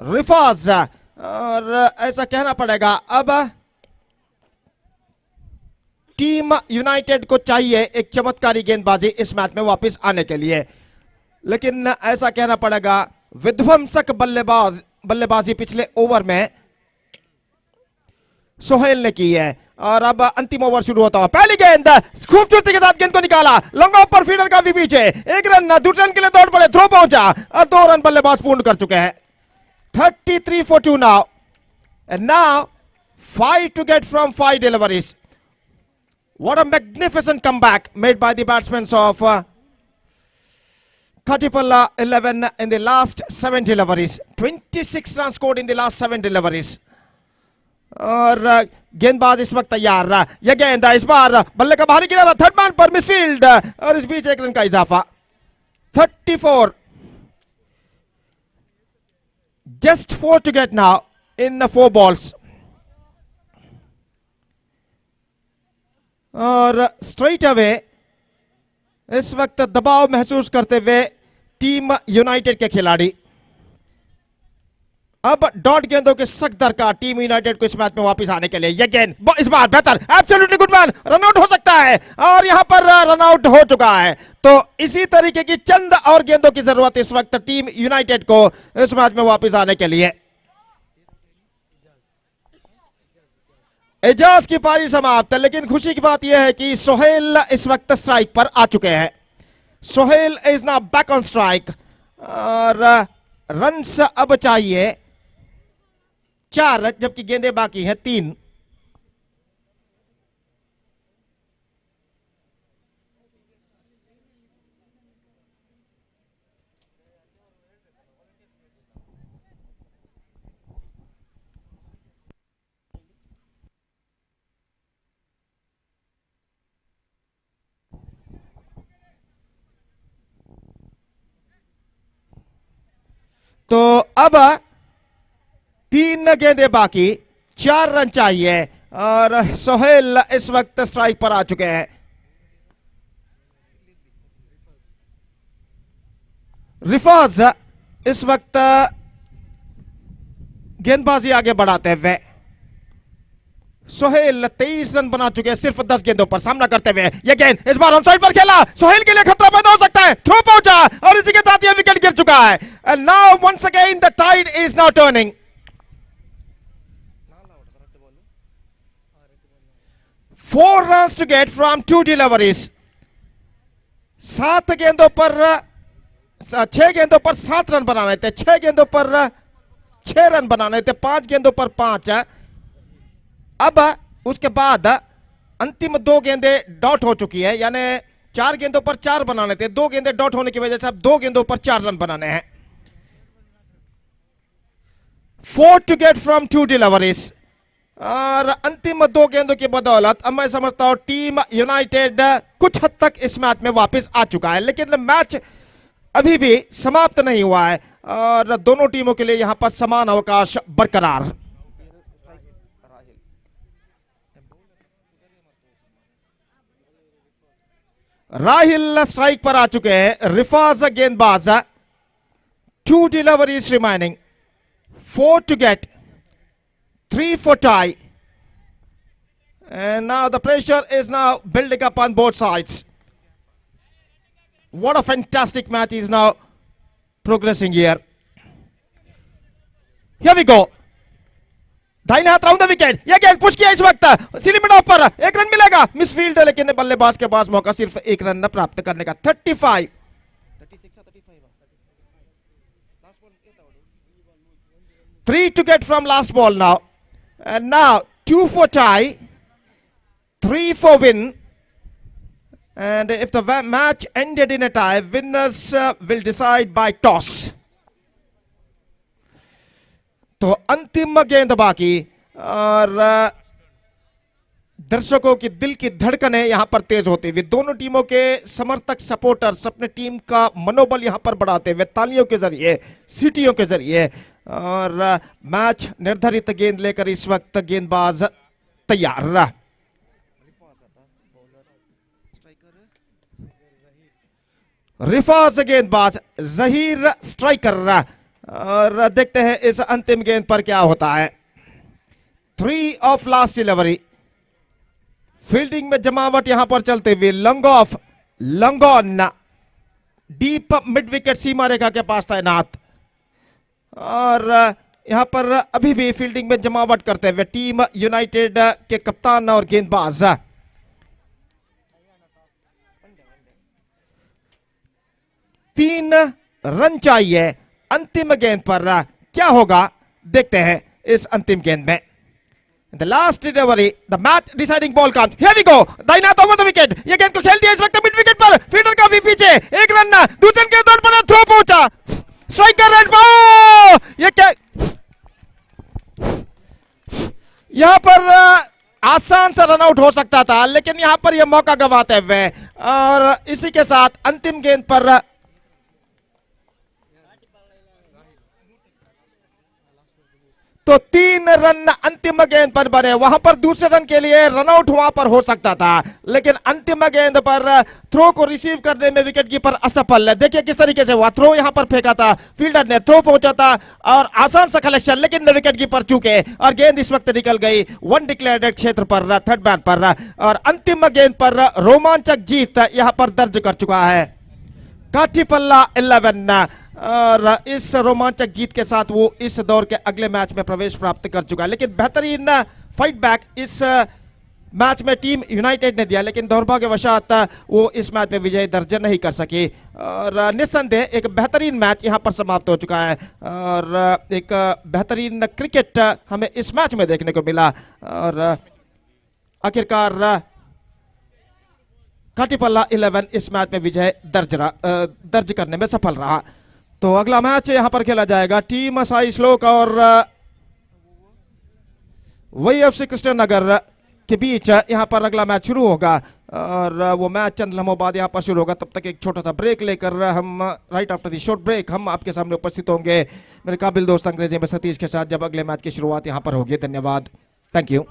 रिफाज, और ऐसा कहना पड़ेगा अब टीम यूनाइटेड को चाहिए एक चमत्कारी गेंदबाजी इस मैच में वापस आने के लिए, लेकिन ऐसा कहना पड़ेगा विध्वंसक बल्लेबाजी पिछले ओवर में सोहेल ने की है। और अब अंतिम ओवर शुरू होता है। पहली गेंद खूबसूरती के साथ गेंद को निकाला, लॉन्ग ऑफ पर फील्डर काफी पीछे, 1 रन, दूसरे रन के लिए दौड़ पड़े, थ्रो पहुंचा और 2 रन बल्लेबाज पूर्ण कर चुके हैं। 33 for 2 now, and now 5 to get from 5 deliveries. What a magnificent comeback made by the batsmen of Kattipalla 11 in the last 7 deliveries. 26 runs scored in the last 7 deliveries. और गेंदबाज इस वक्त तैयार, यह गेंद इस बार बल्ले का बाहरी किनारा, 3rd मैन पर मिसफील्ड, और इस बीच 1 रन का इजाफा। 34, just 4 to get now in 4 balls. और स्ट्रेट अवे इस वक्त दबाव महसूस करते हुए टीम यूनाइटेड के खिलाड़ी। अब डॉट गेंदों के सख्त दरकार टीम यूनाइटेड को इस मैच में वापस आने के लिए। ये गेंद इस बार बेहतर, एब्सोल्युटली गुड मैन, रनआउट हो सकता है और यहां पर रनआउट हो चुका है। तो इसी तरीके की चंद और गेंदों की जरूरत इस वक्त टीम यूनाइटेड को इस मैच में वापस आने के लिए। एजाज की पारी समाप्त, लेकिन खुशी की बात यह है कि सोहेल इस वक्त स्ट्राइक पर आ चुके हैं। Sohail is now back on strike और रन्स अब चाहिए 4, जबकि गेंदें बाकी हैं 3। तो अब 3 गेंदें बाकी, 4 रन चाहिए और सोहेल इस वक्त स्ट्राइक पर आ चुके हैं। रिफाज इस वक्त गेंदबाजी आगे बढ़ाते हुए। सोहेल 23 रन बना चुके हैं सिर्फ 10 गेंदों पर सामना करते हुए। ये गेंद इस बार ऑन साइड पर खेला, सोहेल के लिए खतरा पैदा हो सकता है, थ्रो पहुंचा और इसी के साथ यह विकेट गिर चुका है। And now once again the tide is now turning. 4 runs to get from 2 deliveries। 7 गेंदों पर 6 गेंदों पर 7 रन बनाने थे, 6 गेंदों पर 6 रन बनाने थे, 5 गेंदों पर 5। अब उसके बाद अंतिम 2 गेंदें डॉट हो चुकी है, यानी 4 गेंदों पर 4 बनाने थे, 2 गेंदें डॉट होने की वजह से अब 2 गेंदों पर 4 रन बनाने हैं। 4 to get from 2 deliveries और अंतिम 2 गेंदों की बदौलत अब मैं समझता हूं टीम यूनाइटेड कुछ हद तक इस मैच में वापस आ चुका है, लेकिन मैच अभी भी समाप्त नहीं हुआ है और दोनों टीमों के लिए यहां पर समान अवकाश बरकरार। राहिल स्ट्राइक पर आ चुके हैं। रिफाज गेंदबाज, 2 deliveries remaining, 4 to get, 3 for tie, and now the pressure is now building up on both sides. What a fantastic match is now progressing here. Here we go. दाहिने हाथ राउंड द विकेट, ये गेंद push किया इस वक्त सीलिमिट of पर, 1 run मिलेगा, misfield है लेकिन बल्लेबाज के पास मौका सिर्फ 1 रन प्राप्त करने का। 35 3 to get from last ball now, and now 2 for tie, 3 for win, and if the match ended in a tie, winners will decide by toss. तो अंतिम गेंद बाकी और दर्शकों की दिल की धड़कनें यहां पर तेज होती हुई, दोनों टीमों के समर्थक सपोर्टर्स अपने टीम का मनोबल यहां पर बढ़ाते हुए तालियों के जरिए, सीटियों के जरिए, और मैच निर्धारित गेंद लेकर इस वक्त गेंदबाज तैयार रहा। रिफाज गेंदबाज, जहीर स्ट्राइकर रहा और देखते हैं इस अंतिम गेंद पर क्या होता है। 3 ऑफ लास्ट डिलीवरी, फील्डिंग में जमावट यहां पर चलते हुए, long off, long on, deep mid wicket सीमा रेखा के पास तैनात और यहां पर अभी भी फील्डिंग में जमावट करते हुए टीम यूनाइटेड के कप्तान और गेंदबाज। 3 रन चाहिए अंतिम गेंद पर, क्या होगा देखते हैं इस अंतिम गेंद में। The last delivery, the match deciding ball comes. Here we go. दाहिना हाथ over the wicket. ये गेंद को खेल दिया इस वक्त मिड विकेट पर, फील्डर का भी पीछे, 1 रन, दूसरे के दौर पर थ्रो पहुंचा, स्ट्राइकर रेड बॉल। ये क्या, यहां पर आसान सा रन आउट हो सकता था, लेकिन यहां पर यह मौका गंवाते हुए और इसी के साथ अंतिम गेंद पर तो 3 रन अंतिम गेंद पर बने। वहां पर दूसरे रन के लिए रनआउट वहां पर हो सकता था, लेकिन अंतिम गेंद पर थ्रो को रिसीव करने में विकेटकीपर असफल है। देखिए किस तरीके से हुआ, थ्रो यहां पर फेंका था, फील्डर ने थ्रो पहुंचा था और आसान सा कलेक्शन, लेकिन विकेटकीपर चूके और गेंद इस वक्त निकल गई वन डिक्लेयर्ड क्षेत्र पर, थर्ड मैन पर, और अंतिम गेंद पर रोमांचक जीत यहां पर दर्ज कर चुका है काठीपल्ला 11। और इस रोमांचक जीत के साथ वो इस दौर के अगले मैच में प्रवेश प्राप्त कर चुका है। लेकिन बेहतरीन फाइट बैक इस मैच में टीम यूनाइटेड ने दिया, लेकिन दुर्भाग्यवशात वो इस मैच में विजय दर्ज नहीं कर सकी। और निस्संदेह एक बेहतरीन मैच यहां पर समाप्त हो चुका है और एक बेहतरीन क्रिकेट हमें इस मैच में देखने को मिला। और आखिरकार काठीपल्ला 11 इस मैच में विजय दर्ज करने में सफल रहा। तो अगला मैच यहां पर खेला जाएगा टीम साई श्लोक और YFC कृष्णनगर के बीच। यहां पर अगला मैच शुरू होगा और वो मैच चंद लम्हों बाद यहां पर शुरू होगा। तब तक एक छोटा सा ब्रेक लेकर हम right after the short break हम आपके सामने उपस्थित होंगे मेरे काबिल दोस्त अंग्रेजी में सतीश के साथ, जब अगले मैच की शुरुआत यहां पर होगी। धन्यवाद, thank you.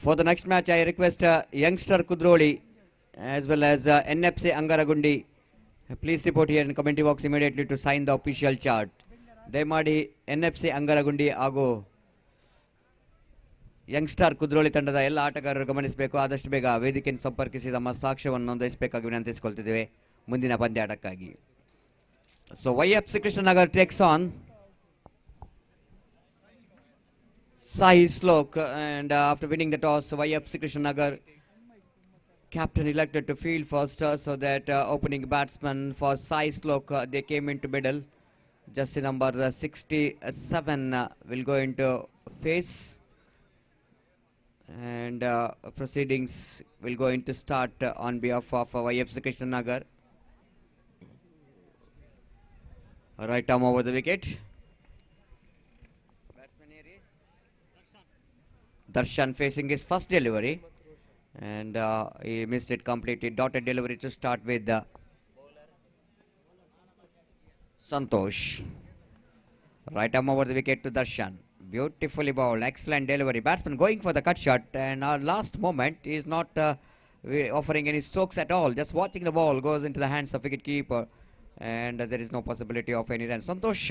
For the next match, I request youngster Kudroli as well as NFC Angaragundi. Please report here in commentary box immediately to sign the official chart. ದಯಮಾಡಿ NFC ಅಂಗರಗುಂಡಿ ಹಾಗೂ ಯಂಗ್ಸ್ಟಾರ್ ಕುದ್ರೋಳಿ ತಂಡದ ಎಲ್ಲ ಆಟಗಾರರು ಗಮನಿಸಬೇಕು. ಆದಷ್ಟು ಬೇಗ ವೇದಿಕೆಯನ್ನು ಸಂಪರ್ಕಿಸಿ ತಮ್ಮ ಸಾಕ್ಷ್ಯವನ್ನು ನೋಂದಾಯಿಸಬೇಕಾಗಿ ವಿನಂತಿಸಿಕೊಳ್ತಿದ್ದೇವೆ ಮುಂದಿನ ಪಂದ್ಯಾಟಕ್ಕಾಗಿ. So YFC Krishnanagar takes on Sai Slok, and after winning the toss, YFC Krishnanagar captain elected to field first, so that opening batsman for Sai Slok, they came into middle. Jersey number 67 will go into face, and proceedings will go into start on behalf of YFC Krishnanagar. Right arm over the wicket. Darshan facing his first delivery, and he missed it completely. Dotted delivery to start with Santosh. Right arm over the wicket to Darshan. Beautifully bowled, excellent delivery. Batsman going for the cut shot, and our last moment is not offering any strokes at all. Just watching the ball goes into the hands of wicket keeper, and there is no possibility of any run. Santosh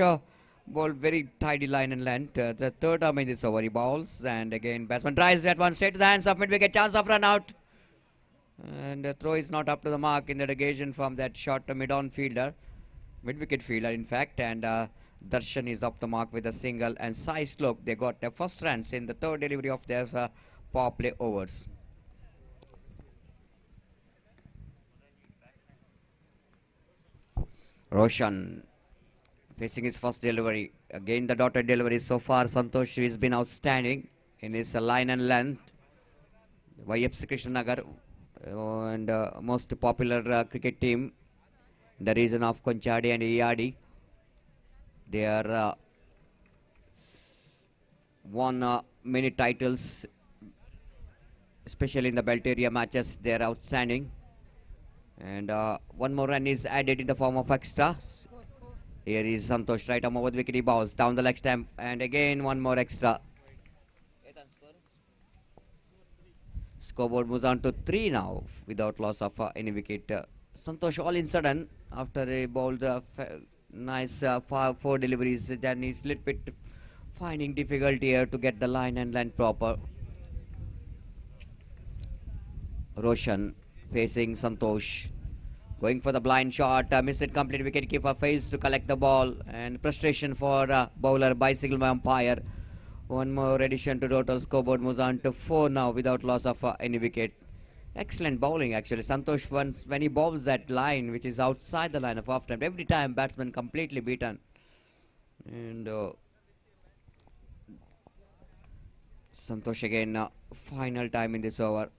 bowled very tidy line and length. The third arm in this over, he bowls, and again batsman drives that one straight to the hands of mid wicket. Chance of run out, and the throw is not up to the mark in the negation from that short mid-on fielder, mid-wicket fielder in fact, and Darshan is up the mark with a single, and Sai Slok, they got their first runs in the third delivery of their power play overs. Roshan facing his first delivery. Again, the dotted delivery. So far, Santosh has been outstanding in his line and length. YFC Krishnanagar and most popular cricket team in the region of Konchadi and Iyadi. They are won many titles, especially in the belt area matches. They are outstanding. And one more run is added in the form of extra. Here is Santosh, right arm over the wicket, he bows down the leg stump, and again one more extra. Scoreboard moves on to 3 now without loss of any wicket. Santosh all in sudden after a bowled nice 4 deliveries, then he's little bit finding difficulty here to get the line and length proper. Roshan facing Santosh, going for the blind shot, missed it complete. Wicketkeeper fails to collect the ball, and frustration for bowler by signal by umpire. One more addition to total. Scoreboard moves on to 4 now without loss of any wicket. Excellent bowling actually. Santosh, once when he bowls that line which is outside the line of off time, every time batsman completely beaten. And Santosh again, final time in this over.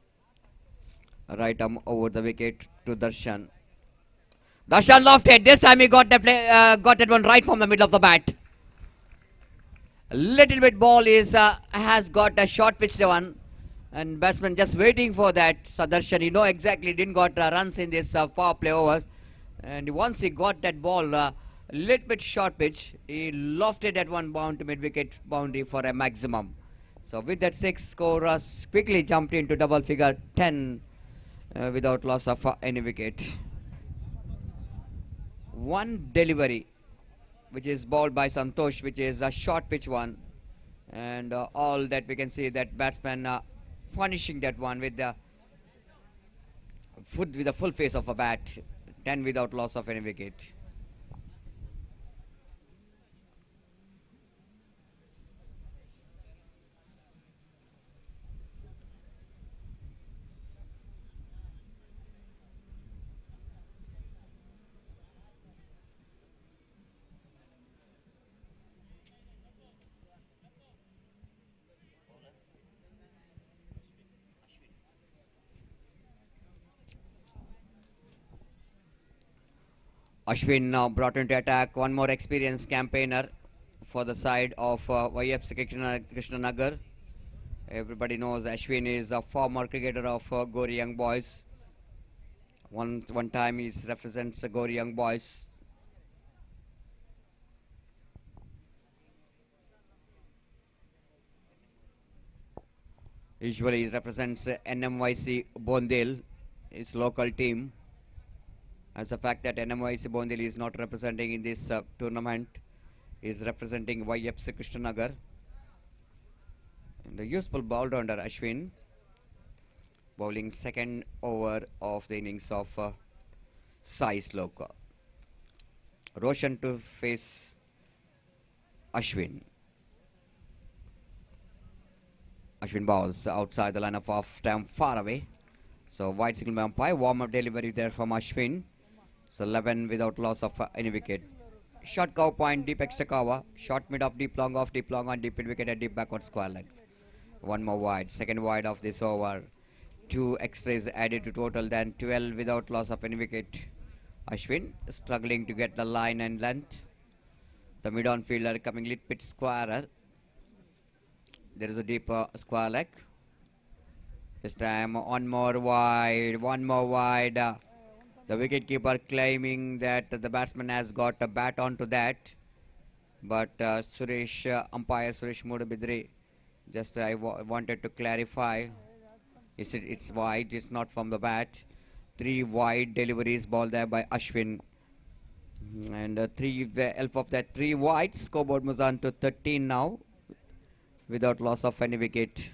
Right arm over the wicket to Darshan. Darshan lofted. This time he got that one right from the middle of the bat. A little bit ball is has got a short pitched one, and batsman just waiting for that. Darshan, you know exactly, didn't got runs in this power play over, and once he got that ball a little bit short pitch, he lofted that one bound to mid wicket boundary for a maximum. So with that 6 score, quickly jumped into double figure 10 without loss of any wicket. One delivery which is bowled by Santosh, which is a short pitch one, and all that we can see that batsman finishing that one with the foot with the full face of a bat. 10 without loss of any wicket. Ashwin now brought into attack. One more experienced campaigner for the side of YFC Krishnanagar. Everybody knows Ashwin is a former cricketer of Gori Young Boys. One time he represents Gori Young Boys. Usually he represents NMYC Bondil, his local team. As the fact that NMYC Bondil is not representing in this tournament, is representing YFC Krishnanagar. And the useful ball-rounder Ashwin, bowling second over of the innings of Sai Sloka. Roshan to face Ashwin. Ashwin bowls outside the line of off time, far away. So wide signal by umpire. Warm-up delivery there from Ashwin. So 11 without loss of any wicket. Short cow point, deep extra cover. Short mid off, deep long on, deep mid wicket and deep backward square leg. One more wide, second wide of this over. 2 extras added to total, then 12 without loss of any wicket. Ashwin struggling to get the line and length. The mid-on fielder coming little bit squarer. There is a deep square leg. This time one more wide. The wicketkeeper claiming that the batsman has got a bat onto that. But umpire Suresh Mudabidri, just I wanted to clarify. It's wide, it's not from the bat. 3 wide deliveries ball there by Ashwin. And the help of that 3 wide, scoreboard moves on to 13 now without loss of any wicket.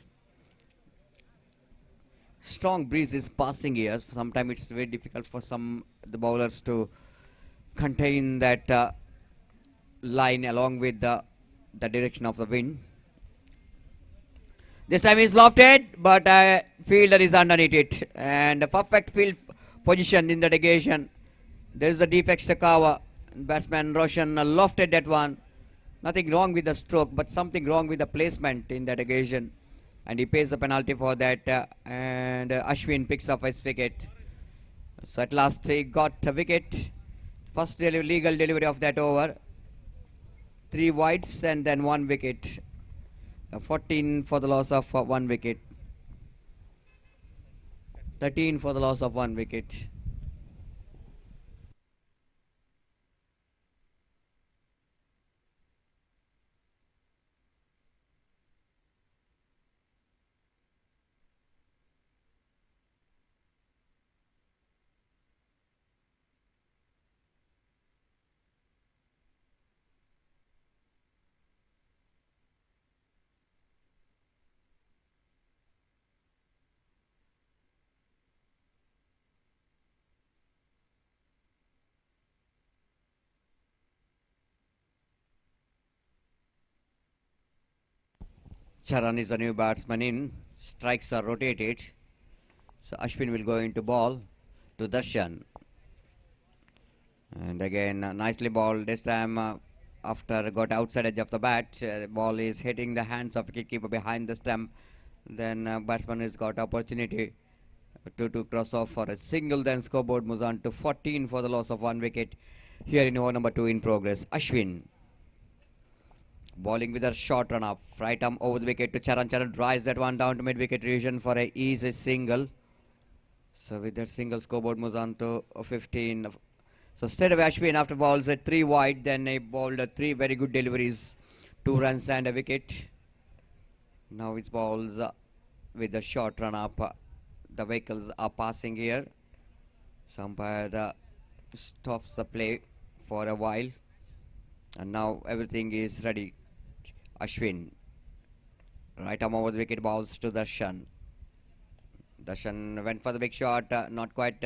Strong breeze is passing here. Sometimes it's very difficult for the bowlers to contain that line along with the direction of the wind. This time he's lofted, but fielder is underneath it, and a perfect field position in the negation. There is a deep extra cover, Batsman Roshan lofted that one. Nothing wrong with the stroke, but something wrong with the placement in that occasion. And he pays the penalty for that. And Ashwin picks up his wicket. So at last he got a wicket. First legal delivery of that over. 3 wides and then 1 wicket. 14 for the loss of 1 wicket. 13 for the loss of 1 wicket. Charan is a new batsman in. Strikes are rotated. So Ashwin will go into ball to Darshan. And again, nicely balled. This time, after got outside edge of the bat, ball is hitting the hands of wicketkeeper behind the stump. Then batsman has got opportunity to cross off for a single. Then scoreboard moves on to 14 for the loss of 1 wicket. Here in over number 2 in progress. Ashwin bowling with a short run up. Right arm over the wicket to Charan. Charan drives that one down to mid wicket region for a easy single. So with that single, scoreboard moves on to 15. So straight away Ashwin after balls at 3 wide. Then he bowled 3 very good deliveries. 2 runs and a wicket. Now it's balls with a short run up. The vehicles are passing here. So umpire stops the play for a while. And now everything is ready. Ashwin. Right arm over the wicket, balls to Darshan. Darshan went for the big shot. Not quite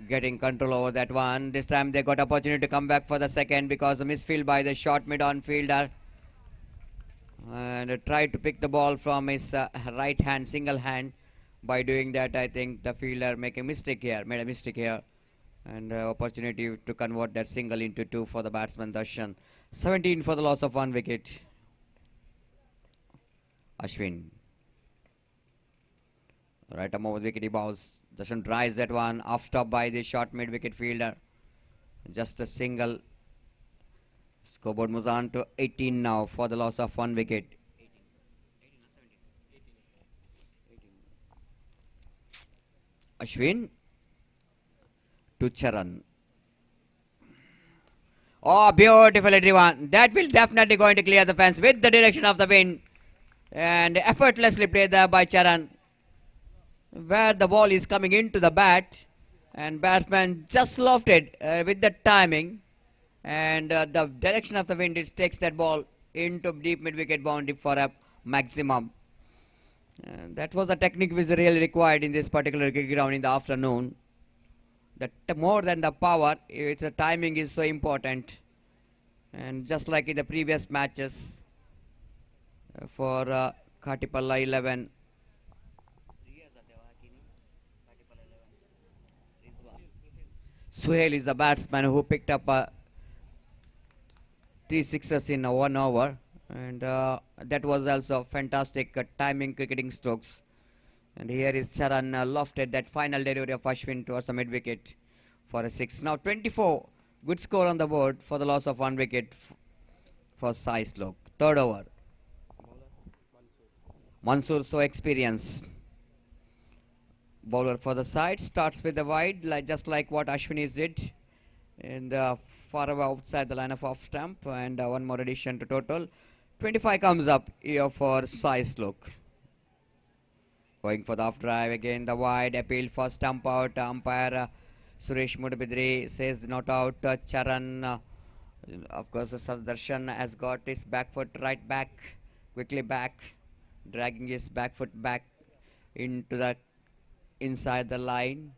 getting control over that one. This time they got opportunity to come back for the second because a misfield by the short mid-on fielder. And tried to pick the ball from his right hand, single hand. By doing that, I think the fielder made a mistake here. And opportunity to convert that single into 2 for the batsman Darshan. 17 for the loss of 1 wicket. Ashwin. Right arm over the wicket, he bowls. Darshan drives that one off top by the short mid wicket fielder. Just a single. Scoreboard moves on to 18 now for the loss of 1 wicket. Ashwin to Charan. Oh, beautiful everyone. That will definitely going to clear the fence with the direction of the wind. And effortlessly played there by Charan. Where the ball is coming into the bat. And batsman just lofted with the timing. And the direction of the wind takes that ball into deep mid-wicket boundary for a maximum. That was a technique which really required in this particular cricket ground in the afternoon. More than the power, its timing is so important. And just like in the previous matches for Khatipalla 11. Suhail is the batsman who picked up 3 sixes in 1 over. And that was also fantastic timing cricketing strokes. And here is Charan lofted that final delivery of Ashwin towards the mid wicket for a 6. Now 24. Good score on the board for the loss of 1 wicket for Sai Slok. 3rd over. Mansoor so experienced. Bowler for the side starts with the wide, just like what Ashwin did. In the far away outside the line of off stump. And one more addition to total. 25 comes up here for Sai Slok. Going for the off drive again, the wide appeal for stump out. Umpire Suresh Mudbidri says not out. Charan, of course, Darshan has got his back foot right back, quickly back, dragging his back foot back into the inside the line.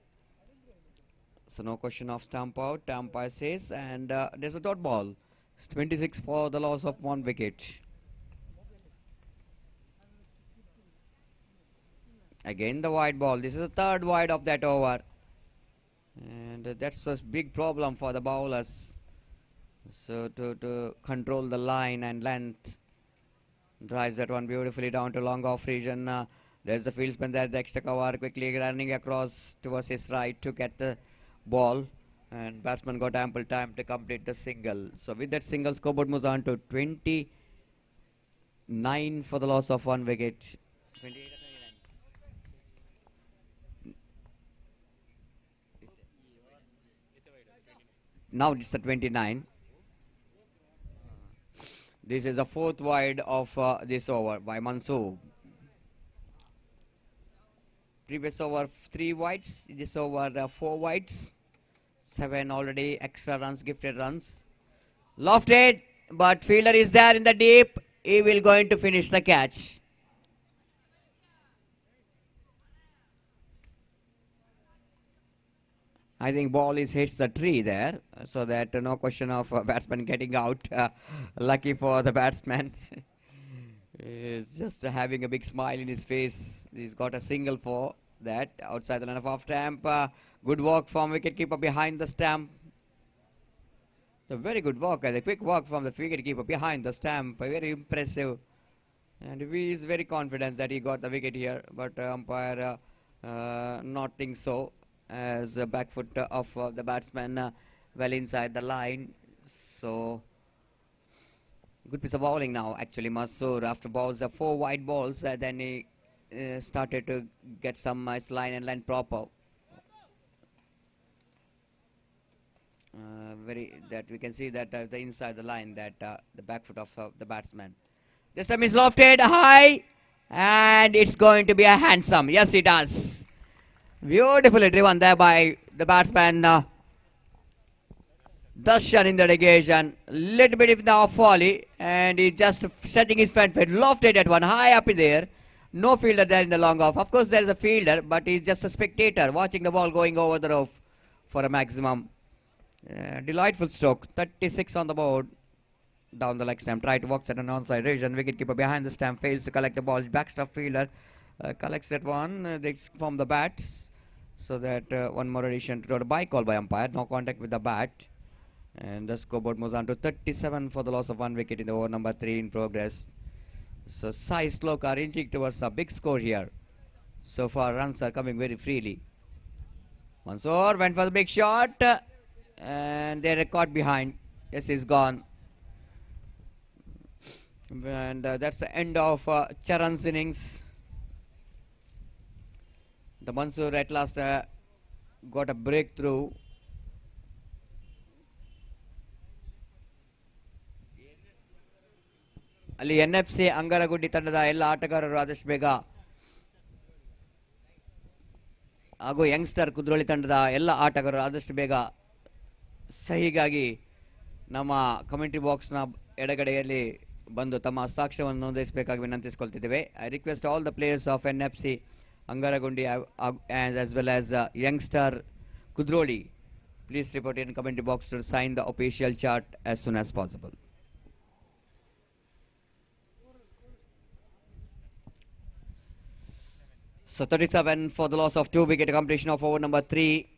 So no question of stump out, umpire says, and there's a dot ball. It's 26 for the loss of 1 wicket. Again the wide ball. This is the 3rd wide of that over. And that's a big problem for the bowlers. So to control the line and length, drives that one beautifully down to long off region. There's the field spin there. The extra cover quickly running across towards his right to get the ball. And batsman got ample time to complete the single. So with that single, scoreboard moves on to 29 for the loss of 1 wicket. 28 or 29? Now it's a 29. This is the fourth wide of this over by Mansoor. Previous over 3 wides. This over 4 wides. 7 already extra runs, gifted runs. Lofted, but fielder is there in the deep. He will going to finish the catch. I think ball is hits the tree there, so that no question of batsman getting out. Lucky for the batsman. He's just having a big smile in his face. He's got a single for that outside the line of off stamp. Good work from wicketkeeper behind the stamp. A very good work, a quick work from the wicketkeeper behind the stamp. Very impressive. And he is very confident that he got the wicket here, but umpire not think so, as the back foot of the batsman well inside the line. So good piece of bowling now actually. Mansoor after balls 4 wide balls, then he started to get some nice line and line proper. That we can see that the inside the line, that the back foot of the batsman. This time is lofted high, and it's going to be a handsome. Yes, it does. Beautifully driven there by the batsman. Darshan in the negation. Little bit of now folly, and he's just setting his front foot. Lofted at one, high up in there. No fielder there in the long off. Of course, there is a fielder, but he's just a spectator watching the ball going over the roof for a maximum. Delightful stroke. 36 on the board. Down the leg stamp. Try to walk at an onside region. Wicketkeeper behind the stamp fails to collect the ball. Backstop fielder collects that one. From the bat. So that one more addition to the bye call by umpire. No contact with the bat. And the scoreboard moves on to 37 for the loss of 1 wicket in the over number 3 in progress. So Sai Slok are inching towards a big score here. So far runs are coming very freely. Mansoor went for the big shot. And they're caught behind. Yes, he's gone. And that's the end of Charan's innings. The Mansoor at last got a breakthrough. ಅಲ್ಲಿ NFC ಅಂಗರಗುಡ್ಡಿ ತಂಡದ ಎಲ್ಲ ಆಟಗಾರರು ಆದಷ್ಟು ಬೇಗ ಹಾಗೂ youngster Kudroli ತಂಡದ ಎಲ್ಲ ಆಟಗಾರರು ಆದಷ್ಟು ಬೇಗ ಸಹಿಗಾಗಿ ನಮ್ಮ ಕಮೆಂಟ್ರಿ ಬಾಕ್ಸ್ನ ಎಡಗಡೆಯಲ್ಲಿ ಬಂದು ತಮ್ಮ ಹಸ್ತಾಕ್ಷರವನ್ನು ನೋಂದಾಯಿಸಬೇಕಾಗಿ ವಿನಂತಿಸಿಕೊಳ್ತಿದ್ದೇವೆ. I request all the players of NFC Angaragundi as well as youngster Kudroli, please report in commentary box to sign the official chart as soon as possible. So 37 for the loss of 2 wicket completion of over number 3.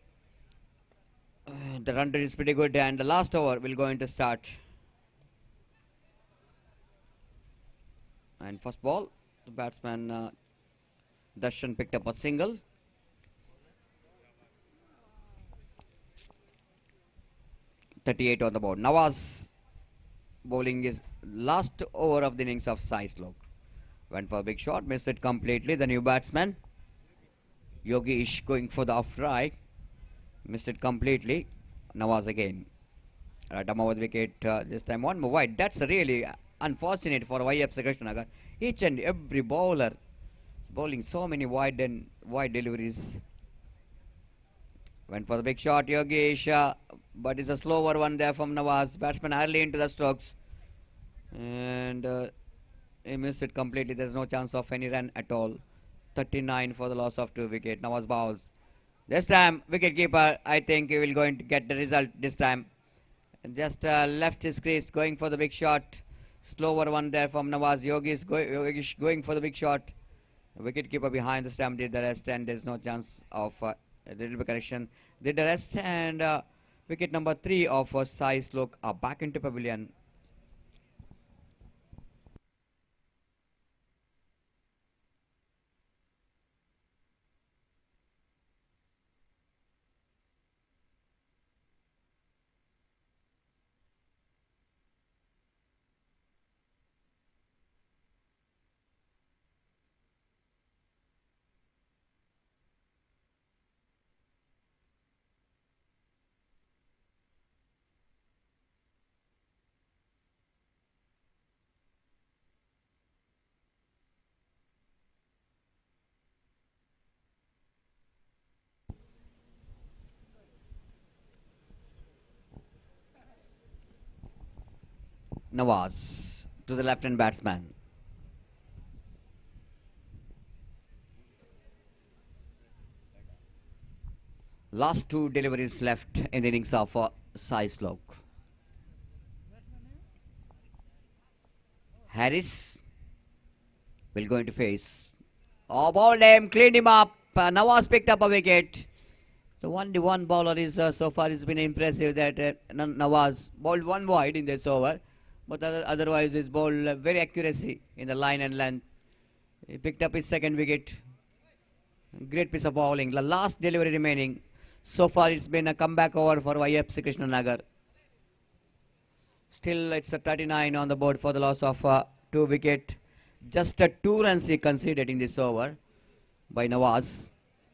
The run rate is pretty good, and the last over will go into start. And first ball, the batsman Darshan picked up a single. .38 on the board. Nawaz bowling his last over of the innings of Sai Slok. Went for a big shot, missed it completely. The new batsman Yogesh going for the off right, missed it completely. Nawaz again. Damawad wicket this time. One more wide. That's really unfortunate for YF Krishnagar. Each and every bowler bowling so many wide deliveries. Went for the big shot, Yogesh, but it's a slower one there from Nawaz. Batsman early into the strokes, and he missed it completely. There's no chance of any run at all. 39 for the loss of 2 wicket. Nawaz bows. This time, wicketkeeper, I think he will going to get the result this time. Just left his crease, going for the big shot. Slower one there from Nawaz. Yogesh going for the big shot. Wicketkeeper behind the stump did the rest, and there's no chance of a little bit correction. Did the rest, and Wicket number 3 of Sai Slok are back into pavilion. Nawaz to the left-hand batsman. Last 2 deliveries left in the innings of Sai Slok. Harris will going to face. Oh, bowled him, cleaned him up. Nawaz picked up a wicket. So only one bowler is so far it's been impressive that Nawaz bowled one wide in this over, but otherwise he's bowled very accuracy in the line and length. He picked up his second wicket. Great piece of bowling. The last delivery remaining. So far it's been a comeback over for YFC Krishnanagar. Still it's a 39 on the board for the loss of 2 wicket. Just a 2 runs he conceded in this over by Nawaz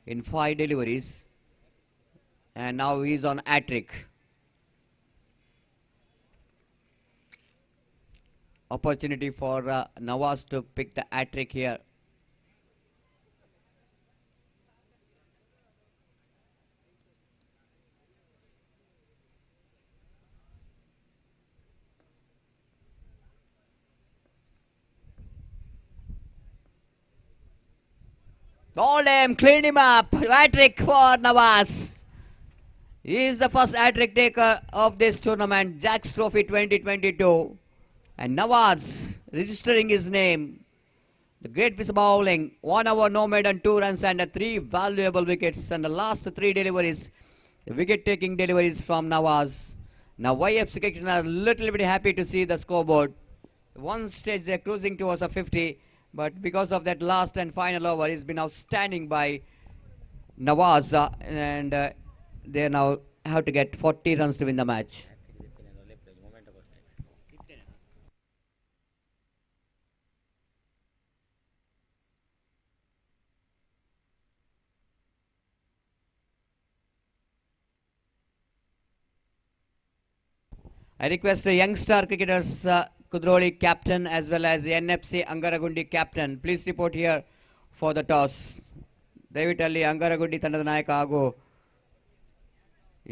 in 5 deliveries. And now he's on hat-trick. Opportunity for Nawaz to pick the hat-trick here. Bowled him, cleaned him up. Hat-trick for Nawaz. He is the first hat-trick taker of this tournament, Jacks Trophy 2022. And Nawaz registering his name. The great piece of bowling. 1 over, no maiden, 2 runs and 3 valuable wickets. And the last 3 deliveries, the wicket-taking deliveries from Nawaz. Now YFC Cricket are a little bit happy to see the scoreboard. One stage they're cruising towards a 50. But because of that last and final over, it's been outstanding by Nawaz. And they now have to get 40 runs to win the match. I request the youngster cricketers, Kudroli captain as well as the NFC Angaragundi captain. Please report here for the toss. ದಯವಿಟ್ಟಲ್ಲಿ ಅಂಗಾರಗುಂಡಿ ತಂಡದ ನಾಯಕ ಹಾಗೂ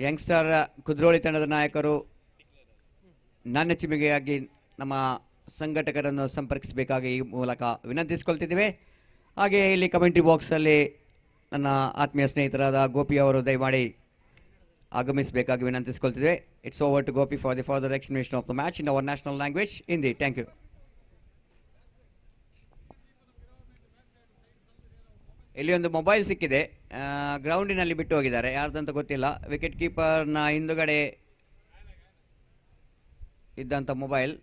youngster Kudroli ತಂಡದ ನಾಯಕರು ನಾಣ್ಯಚಿಮಿಗೆಯಾಗಿ ನಮ್ಮ ಸಂಘಟಕರನ್ನು ಸಂಪರ್ಕಿಸಬೇಕಾಗಿ ಈ ಮೂಲಕ ವಿನಂತಿಸಿಕೊಳ್ತಿದ್ದೇವೆ. ಹಾಗೆ ಇಲ್ಲಿ ಕಮೆಂಟ್ರಿ ಬಾಕ್ಸಲ್ಲಿ ನನ್ನ ಆತ್ಮೀಯ ಸ್ನೇಹಿತರಾದ ಗೋಪಿ ಅವರು ದಯಮಾಡಿ ಆಗಮಿಸಬೇಕಾಗಿ ವಿನಂತಿಸಿಕೊಳ್ತಿದ್ದೇವೆ. It's over to Gopi for the further explanation of the match in our national language Hindi. Thank you. ಇಲ್ಲಿ ಒಂದು ಮೊಬೈಲ್ ಸಿಕ್ಕಿದೆ, ಗ್ರೌಂಡಿನಲ್ಲಿ ಬಿಟ್ಟು ಹೋಗಿದ್ದಾರೆ, ಯಾರ್ದಂತ ಗೊತ್ತಿಲ್ಲ. ವಿಕೆಟ್ ಕೀಪರ್ನ ಹಿಂದುಗಡೆ ಇದ್ದಂಥ ಮೊಬೈಲ್.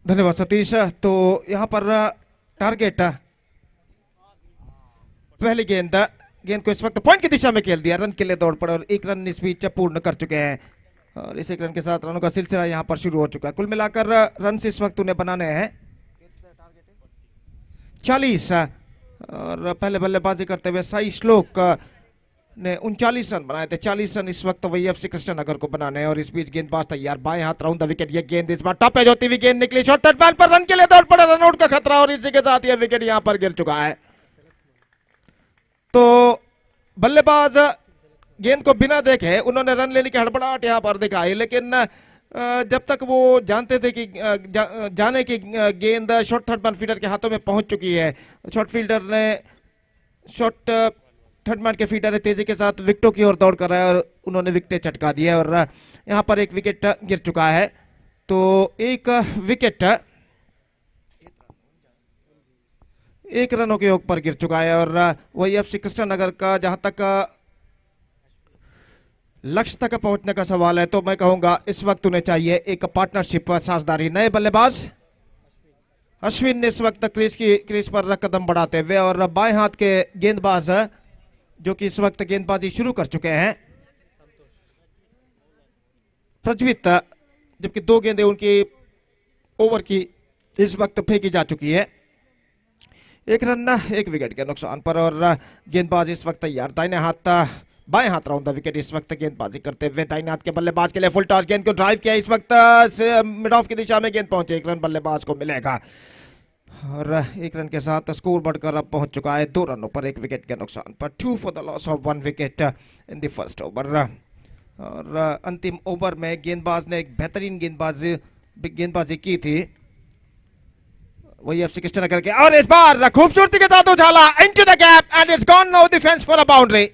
धन्यवाद सतीश। तो यहाँ पर टारगेट पहली गेंद गेंद को इस वक्त पॉइंट की दिशा में खेल दिया, रन के लिए दौड़ पड़े और एक रन इस बीच पूर्ण कर चुके हैं और इस एक रन के साथ रनों का सिलसिला यहाँ पर शुरू हो चुका है। कुल मिलाकर रन इस वक्त उन्हें बनाने हैं 40 और पहले बल्लेबाजी करते हुए साई श्लोक ने 39 रन बनाए थे। 40 रन इस वक्त वही FC कृष्णनगर को बनाने हैं और इस बीच गेंदबाज तैयार, बाएं हाथ राउंड द विकेट। ये गेंद इस बार टॉप एज होती हुई गेंद निकली, शॉर्ट थर्ड मैन पर रन के लिए दौड़ पड़ा, रन आउट का खतरा और इसी के साथ यह विकेट यहां पर गिर चुका है। तो बल्लेबाज गेंद को बिना देखे उन्होंने रन लेने की हड़बड़ाहट यहां पर दिखाई, लेकिन जब तक वो जानते थे कि जाने की गेंद शॉर्ट थर्ड मैन फील्डर के हाथों में पहुंच चुकी है, शॉर्ट थर्ड मैन के फील्डर ने तेजी के साथ विकेटों की ओर दौड़ कर आया और उन्होंने विकेटें चटका दी है और यहां पर एक विकेट गिर चुका है। तो एक विकेट 1 रनों के योग पर गिर चुका है और वही FC कृष्णनगर का जहां तक लक्ष्य तक पहुंचने का सवाल है तो मैं कहूंगा इस वक्त उन्हें चाहिए एक पार्टनरशिप साझेदारी। नए बल्लेबाज अश्विन ने इस वक्त क्रीज पर कदम बढ़ाते हुए और बाएं हाथ के गेंदबाज जो कि इस वक्त गेंदबाजी शुरू कर चुके हैं प्रज्वित, जबकि 2 गेंदें उनकी ओवर की इस वक्त फेंकी जा चुकी है। 1 रन 1 विकेट के नुकसान पर और गेंदबाज इस वक्त तैयार, बाएं हाथ राउंड द विकेट इस वक्त गेंदबाजी करते हुए दाहिने हाथ के बल्लेबाज के लिए फुल टॉस, गेंद को ड्राइव किया, इस वक्त मिड ऑफ की दिशा में गेंद पहुंचे, 1 रन बल्लेबाज को मिलेगा और 1 रन के साथ स्कोर बढ़कर अब पहुंच चुका है 2 रनों पर 1 विकेट के नुकसान पर। 2 for the loss of 1 wicket in the first over. और अंतिम ओवर में गेंदबाज ने एक बेहतरीन गेंदबाजी की थी वही FC कृष्णनगर के और इस बार खूबसूरती के साथ उछाला into the gap and it's gone now the fence for a boundary.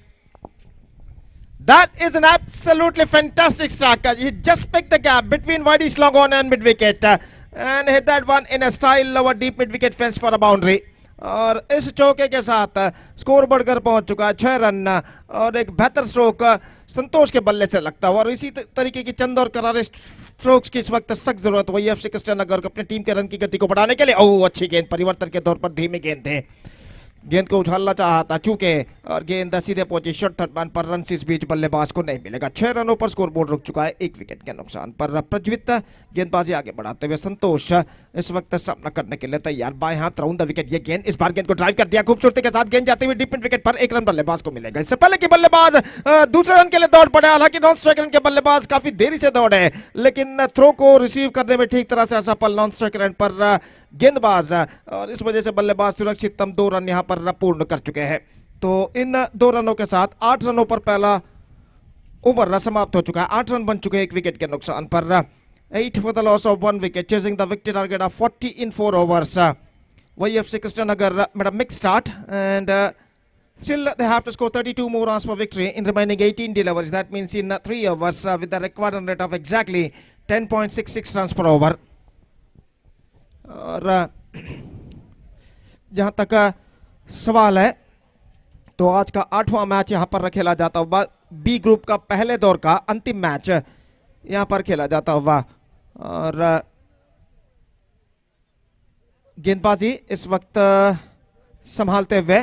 That is an absolutely fantastic strike. He just picked the gap between Whitey's long on and mid wicket and hit that one in a style lower deep mid wicket fence for a boundary. और इस चौके के साथ score बढ़कर पहुंच चुका है 6 run और एक बेहतर स्ट्रोक संतोष के बल्ले से लगता हुआ और इसी तरीके की चंद और करारे स्ट्रोक्स की इस वक्त सख्त जरूरत वही FC कृष्णनगर को अपनी टीम के रन की गति को बढ़ाने के लिए। ओह अच्छी गेंद, परिवर्तन के तौर पर धीमी गेंद थे, गेंद को उछालना चाहा था चूके और गेंद सीधे पहुंची शॉर्ट थर्ड मैन पर, रन इस बीच बल्लेबाज को नहीं मिलेगा। 6 रनों पर स्कोर बोर्ड रुक चुका है 1 विकेट के नुकसान पर। प्रज्वित गेंदबाजी आगे बढ़ाते हुए, संतोष इस वक्त सामना करने के लिए तैयार, बाएं हाथ राउंड द विकेट। ये गेंद इस बार गेंद को ड्राइव कर दिया खूबसूरती के साथ, गेंद जाती हुई डीप मिड विकेट पर, 1 रन बल्लेबाज को मिलेगा। इससे पहले कि बल्लेबाज दूसरे रन के लिए दौड़ पड़े, हालांकि नॉन स्ट्राइक रन के बल्लेबाज काफी देरी से दौड़े लेकिन थ्रो को रिसीव करने में ठीक तरह से असफल नॉन स्ट्राइक रन पर गेंदबाज और इस वजह से बल्लेबाज सुरक्षिततम 2 रन यहां पर पूर्ण कर चुके हैं। तो इन 2 रनों के साथ 8 रनों पर पहला ओवर समाप्त हो चुका है, 8 रन बन चुके हैं 1 विकेट के नुकसान पर। 8 for the loss of 1 wicket, chasing the wicket target of 40 in 4 overs. वही FC Krishnanagar made a mixed start and still they have to score 32 more runs for victory in remaining 18 deliveries. That means in 3 overs with the required run rate of exactly 10.66 runs per over. और जहां तक सवाल है तो आज का 8वां match यहां पर खेला जाता हुआ, बी ग्रुप का पहले दौर का अंतिम मैच यहां पर खेला जाता हुआ और गेंदबाजी इस वक्त संभालते हुए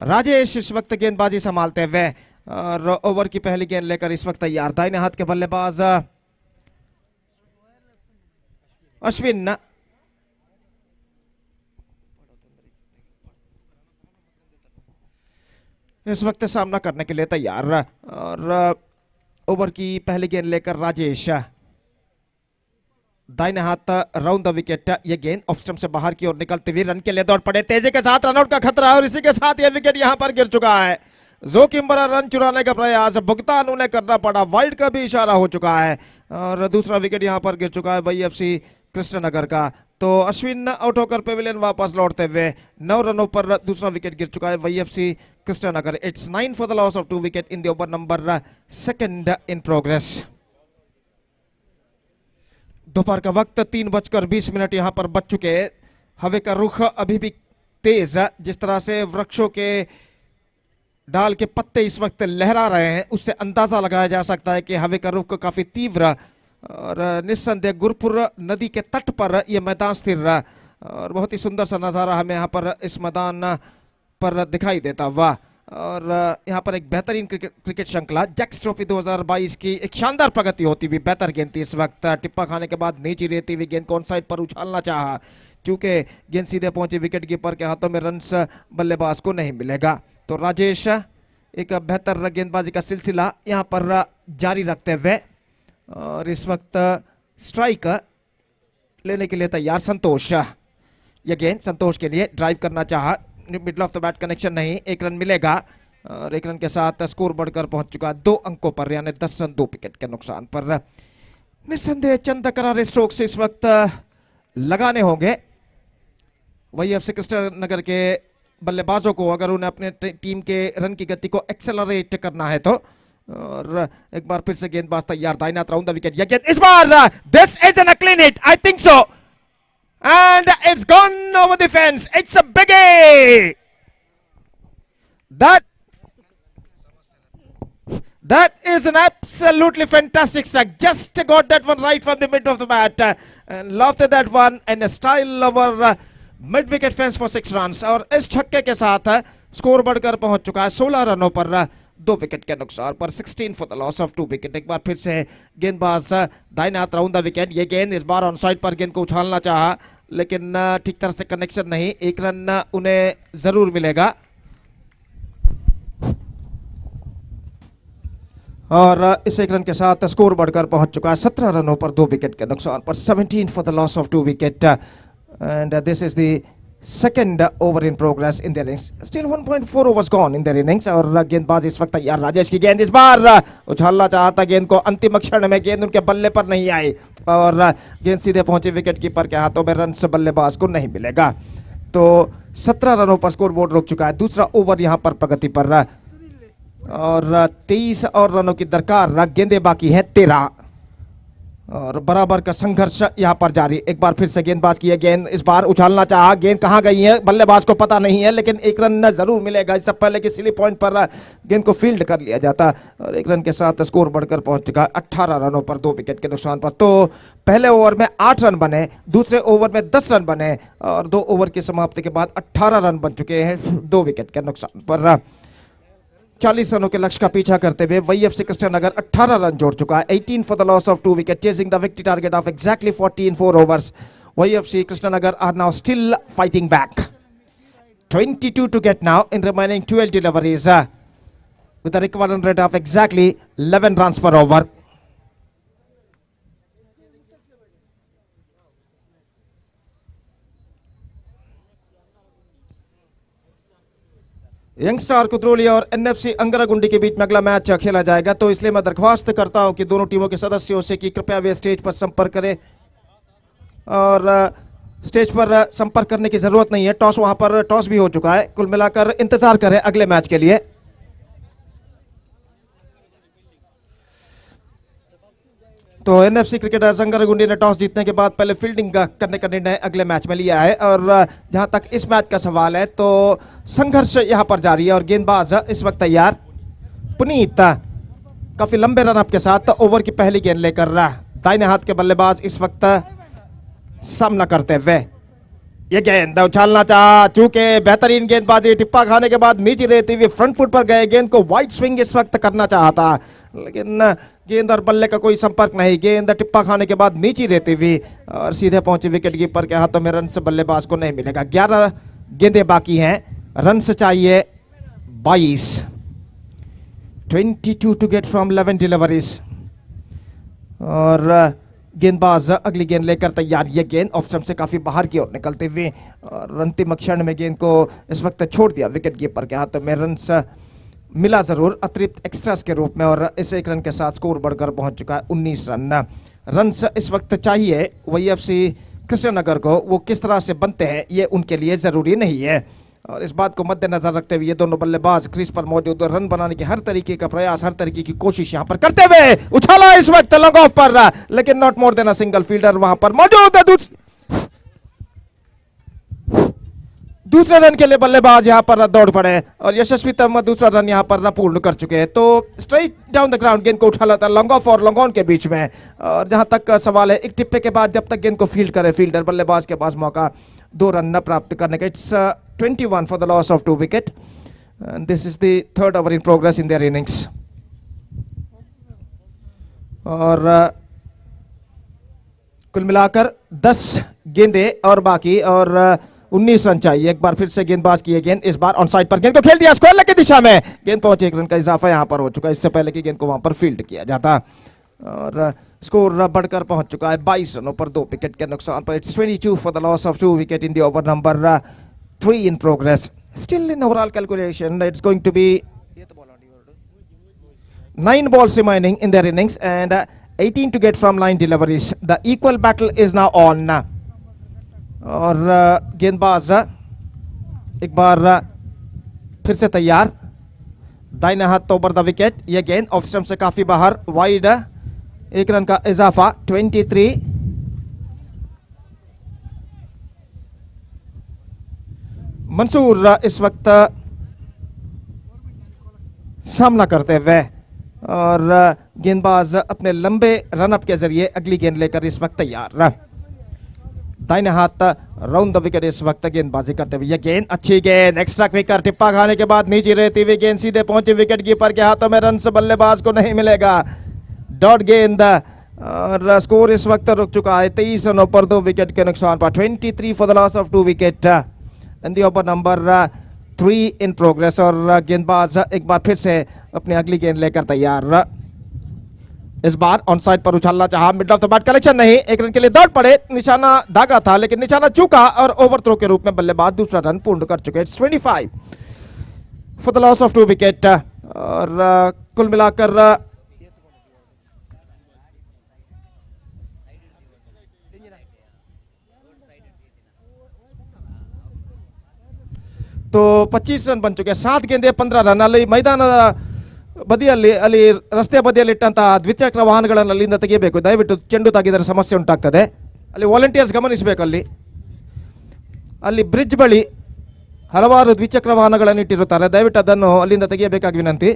राजेश इस वक्त गेंदबाजी संभालते हुए और ओवर की पहली गेंद लेकर इस वक्त तैयार, दाहिने हाथ के बल्लेबाज अश्विन इस वक्त सामना करने के लिए तैयार और ओवर की पहली गेंद लेकर राजेश दाहिने हाथ राउंड द विकेट। ये गेंद ऑफ स्टंप से बाहर की ओर निकलते हुए रन के लिए दौड़ पड़े, तेजी के साथ रनआउट का खतरा है और इसी के साथ यह विकेट यहां पर गिर चुका है। जोखिम भरा रन चुराने का प्रयास, भुगतान उन्हें करना पड़ा, वाइड का भी इशारा हो चुका है और दूसरा विकेट यहां पर गिर चुका है वही FC कृष्णनगर का। तो अश्विन आउट होकर पेविलियन वापस लौटते हुए 9 रनों पर दूसरा विकेट गिर चुका है वही FC Krishnanagar. It's 9 for the loss of 2 wicket in the over number 2 in progress. दोपहर का वक्त 3:20 यहां पर बच चुके हैं। हवा का रुख अभी भी तेज, जिस तरह से वृक्षों के डाल के पत्ते इस वक्त लहरा रहे हैं, उससे अंदाजा लगाया जा सकता है कि हवा का रुख काफी तीव्र और निस्संदेह गुरपुर नदी के तट पर यह मैदान स्थिर रहा और बहुत ही सुंदर सा नज़ारा हमें यहाँ पर इस मैदान पर दिखाई देता हुआ। और यहाँ पर एक बेहतरीन क्रिकेट श्रृंखला जैक्स ट्रॉफी 2022 की एक शानदार प्रगति होती हुई, बेहतर गेंद थी इस वक्त, टिप्पा खाने के बाद नीचे रहती हुई गेंद को ऑन साइड पर उछालना चाहा, चूंकि गेंद सीधे पहुंची विकेट कीपर के हाथों में रन्स बल्लेबाज को नहीं मिलेगा। तो राजेश एक बेहतर गेंदबाजी का सिलसिला यहाँ पर जारी रखते हुए और इस वक्त स्ट्राइक लेने के लिए तैयार संतोष। यह गेंद संतोष के लिए ड्राइव करना चाहा, middle of the bat connection नहीं, 1 रन मिलेगा और 1 रन के साथ स्कोर बढ़कर पहुंच चुका 2 अंकों पर, यानी 10 रन 2 विकेट के नुकसान पर। निस्संदेह चंद करारे स्ट्रोक्स इस वक्त लगाने होंगे YFC कृष्णनगर के बल्लेबाजों को, अगर उन्हें अपने टीम के रन की गति को एक्सेलरेट करना है तो। और एक बार फिर से गेंदबाज तैयार, दाहिने हाथ राउंड द विकेट, यह गेंद इस बार this is an clean hit, I think so, and it's gone over the fence. It's a biggie. That is an absolutely fantastic strike. Just got that one right from the mid of the bat and lofted that one in a style over mid wicket fence for 6 runs. और इस छक्के के साथ score बढ़कर पहुंच चुका है 16 रनों पर 2 विकेट के नुकसान पर, 16 for the loss of 2 wicket. एक बार फिर से गेंदबाज दाहिने हाथ राउंड द विकेट, ये गेंद इस बार ऑन साइड पर गेंद को उछालना चाहा लेकिन ठीक तरह से कनेक्शन नहीं, 1 रन उन्हें जरूर मिलेगा। और इस 1 रन के साथ स्कोर बढ़कर पहुंच चुका है 17 रनों पर 2 विकेट के नुकसान पर, 17 for the loss of 2 wicket and this is the second over in progress in their innings, still 1.4 overs gone in their innings. और गेंदबाज इस वक्त तैयार, राजेश की गेंद इस बार उछालना चाहता गेंद को, अंतिम क्षण में गेंद उनके बल्ले पर नहीं आई और गेंद सीधे पहुंचे विकेट कीपर के हाथों में, रन से बल्लेबाज को नहीं मिलेगा। तो 17 रनों पर स्कोर बोर्ड रुक चुका है, दूसरा ओवर यहां पर प्रगति पर और 23 और रनों की दरकार, गेंदें बाकी है 13 और बराबर का संघर्ष यहां पर जारी। एक बार फिर से गेंदबाज की गेंद इस बार उछालना चाहा, गेंद कहां गई है बल्लेबाज को पता नहीं है लेकिन 1 रन जरूर मिलेगा। इससे पहले कि स्लिप पॉइंट पर गेंद को फील्ड कर लिया जाता और 1 रन के साथ स्कोर बढ़कर पहुंच चुका है 18 रनों पर 2 विकेट के नुकसान पर। तो पहले ओवर में 8 रन बने, दूसरे ओवर में 10 रन बने और 2 ओवर की समाप्ति के बाद 18 रन बन चुके हैं 2 विकेट के नुकसान पर। 40 रनों के लक्ष्य का पीछा करते हुए YFC कृष्णनगर 18 रन जोड़ चुका है, 18 for the loss of 2 wicket, chasing the victory target of exactly 40 in 4 overs. YFC Krishnanagar are now still fighting back. 22 to get now in remaining 12 deliveries with a required run rate of exactly 11 runs per over. Youngster कुतरोली और NFC अंगरागुंडी के बीच में अगला match खेला जाएगा, तो इसलिए मैं दरख्वास्त करता हूं कि दोनों टीमों के सदस्यों से कि कृपया वे स्टेज पर संपर्क करें और स्टेज पर संपर्क करने की जरूरत नहीं है, टॉस वहां पर टॉस भी हो चुका है। कुल मिलाकर इंतजार करें अगले मैच के लिए। तो NFC क्रिकेटर्स अंगरागुंडी ने टॉस जीतने के बाद पहले फील्डिंग करने का निर्णय अगले मैच में लिया है और जहां तक इस मैच का सवाल है तो संघर्ष यहां पर जारी है और गेंदबाज इस वक्त तैयार, पुनीत काफी लंबे रन अप के साथ ओवर की पहली गेंद लेकर दाहिने हाथ के बल्लेबाज इस वक्त सामना करते हुए, ये गेंद उछालना चाहा, चूंकि बेहतरीन गेंदबाजी, टिप्पा खाने के बाद नीचे रहती हुई फ्रंट फुट पर गए, गेंद को वाइड स्विंग इस वक्त करना चाहता लेकिन गेंद और बल्ले का कोई संपर्क नहीं, गेंद टिप्पा खाने के बाद नीचे रहती हुई और सीधे पहुंची विकेट कीपर के हाथों में, रन से बल्लेबाज को नहीं मिलेगा। 11 गेंदें बाकी हैं, रन से चाहिए 22, 22 टू गेट फ्रॉम 11 डिलीवरीज और गेंदबाज अगली गेंद लेकर तैयार, ये गेंद ऑफ स्टंप से काफी बाहर की ओर निकलते हुए और अंतिम क्षण में गेंद को इस वक्त छोड़ दिया विकेट कीपर के हाथों में, रन मिला जरूर अतिरिक्त एक्स्ट्रास के रूप में और इस 1 रन के साथ स्कोर बढ़कर पहुंच चुका है 19 रन। रन इस वक्त चाहिए YFC कृष्णनगर को, वो किस तरह से बनते हैं ये उनके लिए जरूरी नहीं है और इस बात को मद्देनजर रखते हुए ये दोनों बल्लेबाज क्रीज पर मौजूद रन बनाने की हर तरीके का प्रयास, हर तरीके की कोशिश यहां पर करते हुए, उछाला इस वक्त लॉन्ग ऑफ पर लेकिन not more than a single, fielder वहां पर मौजूद है। दूसरे रन के लिए बल्लेबाज यहाँ पर दौड़ पड़े और यशस्वी तम दूसरा रन यहाँ पर पूर्ण कर चुके हैं। तो स्ट्रेट डाउन द ग्राउंड गेंद को उठा लाता लॉन्ग ऑफ और लॉन्ग ऑन के बीच में। और जहां तक सवाल है एक टिप्पे के बाद जब तक गेंद को फील्ड करे फील्डर, बल्लेबाज के पास मौका 2 रन न प्राप्त करने का। It's 21 for the loss of 2 wicket. This is the third over in progress in their innings. और कुल मिलाकर 10 गेंदे और बाकी और 19 रन चाहिए। एक बार फिर से गेंदबाज की गेंद, इस बार ऑन साइड पर गेंद को खेल दिया स्क्वायर लेग की दिशा में। गेंद पहुंचे, 1 रन का इजाफा यहां पर हो चुका है, इससे पहले की गेंद को वहां पर फील्ड किया जाता। और स्कोर बढ़कर पहुंच चुका है 22 रनों पर 2 विकेट के नुकसान पर। It's 22 for the loss of 2 wicket in the over number 3 in progress. Still in overall calculation it's going to be 9 balls remaining in their innings and 18 to get from line deliveries. The equal battle is now on. और गेंदबाज एक बार फिर से तैयार, दाहिने हाथ over the wicket. यह गेंद ऑफ स्टंप से काफी बाहर, वाइड, 1 रन का इजाफा 23। मंसूर इस वक्त सामना करते हुए और गेंदबाज अपने लंबे रनअप के जरिए अगली गेंद लेकर इस वक्त तैयार। दाहिने हाथ राउंड द विकेट इस वक्त गेंदबाजी करते हुए। यह गेंद अच्छी गेंद, एक्स्ट्रा क्विकर, टिप्पा खाने के बाद नीचे रहती हुई गेंद सीधे पहुंची विकेट कीपर के हाथों में। रन से बल्लेबाज को नहीं मिलेगा, डॉट गेंद। और स्कोर इस वक्त रुक चुका है 23 रनों पर 2 विकेट के नुकसान पर। 23 for the loss of 2 wicket in the over number 3 in progress. और गेंदबाज एक बार फिर से अपनी अगली गेंद लेकर तैयार। इस बार ऑन साइड पर उछालना चाहा, mid of the bat collection नहीं, 1 रन के लिए दौड़ पड़े, निशाना दागा था लेकिन निशाना चूका और ओवर थ्रो के रूप में बल्लेबाज दूसरा रन पूर्ण कर चुके। It's 25 for the loss of 2 wicket. और कुल मिलाकर तो 25 ರನ್ ಬನ್ ಚುಕೆ 7 ಗೆಂದೆ 15 ರನ್ ಅಲ್ಲಿ ಮೈದಾನ ಬದಿಯಲ್ಲಿ ಅಲ್ಲಿ ರಸ್ತೆ ಬದಿಯಲ್ಲಿ ಇಟ್ಟಂತ ದ್ವಿಚಕ್ರ ವಾಹನಗಳನ್ನು ಅಲ್ಲಿಂದ ತೆಗೆಯಬೇಕು ದಯವಿಟ್ಟು ಚೆಂಡು ತಾಗಿದರೆ ಸಮಸ್ಯೆ ಉಂಟಾಗ್ತದೆ ಅಲ್ಲಿ ವಾಲಂಟಿಯರ್ಸ್ ಗಮನಿಸಬೇಕು ಅಲ್ಲಿ ಬ್ರಿಡ್ಜ್ ಬಳಿ ಹಲವಾರು ದ್ವಿಚಕ್ರ ವಾಹನಗಳನ್ನು ಇಟ್ಟಿರುತ್ತಾರೆ ದಯವಿಟ್ಟು ಅದನ್ನು ಅಲ್ಲಿಂದ ತೆಗೆಯಬೇಕಾಗಿ ವಿನಂತಿ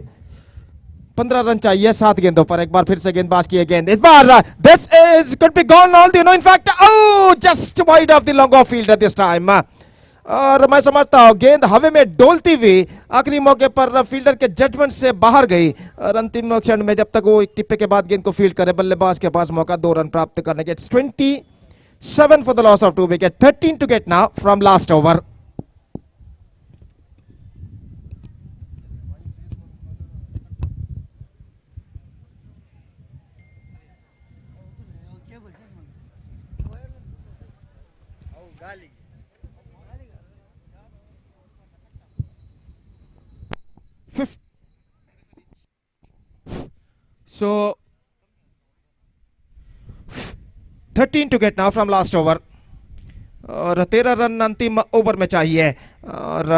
15 रन चाहिए 7 गेंदों पर एक बार फिर से गेंदबाज की गेंद इस बार this is could be gone all the no in fact just wide of the long off field this time और मैं समझता हूं गेंद हवा में डोलती हुई आखिरी मौके पर फील्डर के जजमेंट से बाहर गई और अंतिम क्षण में जब तक वो एक टिप्पे के बाद गेंद को फील्ड करे बल्लेबाज के पास मौका 2 रन प्राप्त करने के 27 for the loss of 2 wicket 13 to get now from last over So 13 to get now from last over और 13 रन अंतिम ओवर में चाहिए और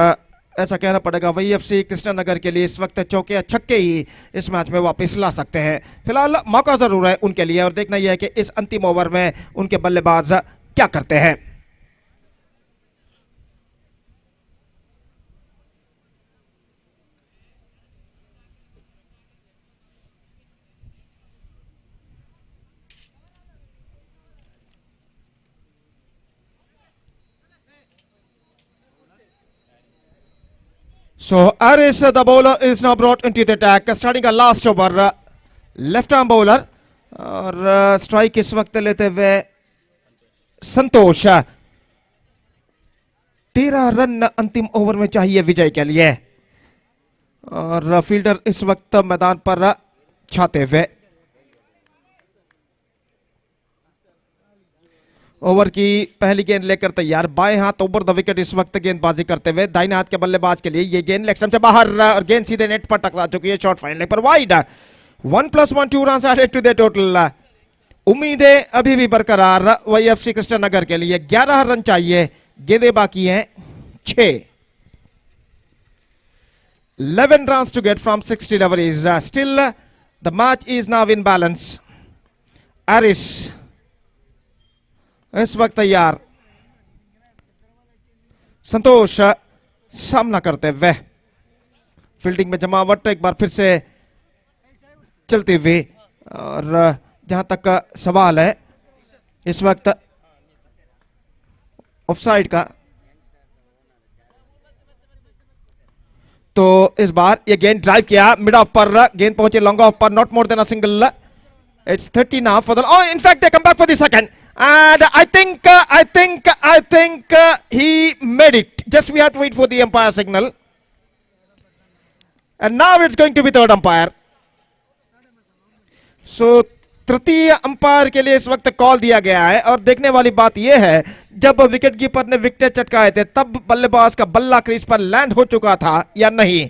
ऐसा कहना पड़ेगा वीएफसी कृष्णनगर के लिए इस वक्त चौके छक्के ही इस मैच में वापस ला सकते हैं फिलहाल मौका जरूर है उनके लिए और देखना यह है कि इस अंतिम ओवर में उनके बल्लेबाज क्या करते हैं So Aris, the bowler, is now brought into the attack, starting a last over. Left arm bowler और स्ट्राइक इस वक्त लेते हुए संतोष 13 रन अंतिम ओवर में चाहिए विजय के लिए और फील्डर इस वक्त मैदान पर छाते हुए ओवर की पहली गेंद लेकर तैयार बाएं हाथ ओवर द विकेट इस वक्त गेंदबाजी करते हुए दाहिने हाथ के बल्लेबाज के लिए ये गेंद लेग स्टंप से बाहर और गेंद सीधे नेट पर टकरा चुकी है शॉर्ट फाइन लेग पर wide 1+1 2 run added to the total उम्मीदें अभी भी बरकरार वीएफसी कृष्णनगर के लिए 11 रन चाहिए गेंदें बाकी हैं 6 11 runs to get from 60 deliveries still the match is now in balance Aris इस वक्त तैयार संतोष सामना करते हुए, फील्डिंग में जमावट एक बार फिर से चलती हुई। और जहां तक सवाल है इस वक्त ऑफसाइड का, तो इस बार ये गेंद ड्राइव किया मिड ऑफ पर, गेंद पहुंचे लॉन्ग ऑफ पर, not more than a single. It's 30 now for the. Oh, in fact, they come back for the second, and I think he made it. Just we have to wait for the umpire signal, and now it's going to be third umpire. So तृतीय umpire के लिए इस वक्त call दिया गया है। और देखने वाली बात यह है, जब विकेट कीपर ने विकेट चटकाए थे तब बल्लेबाज का बल्ला क्रीज पर लैंड हो चुका था या नहीं।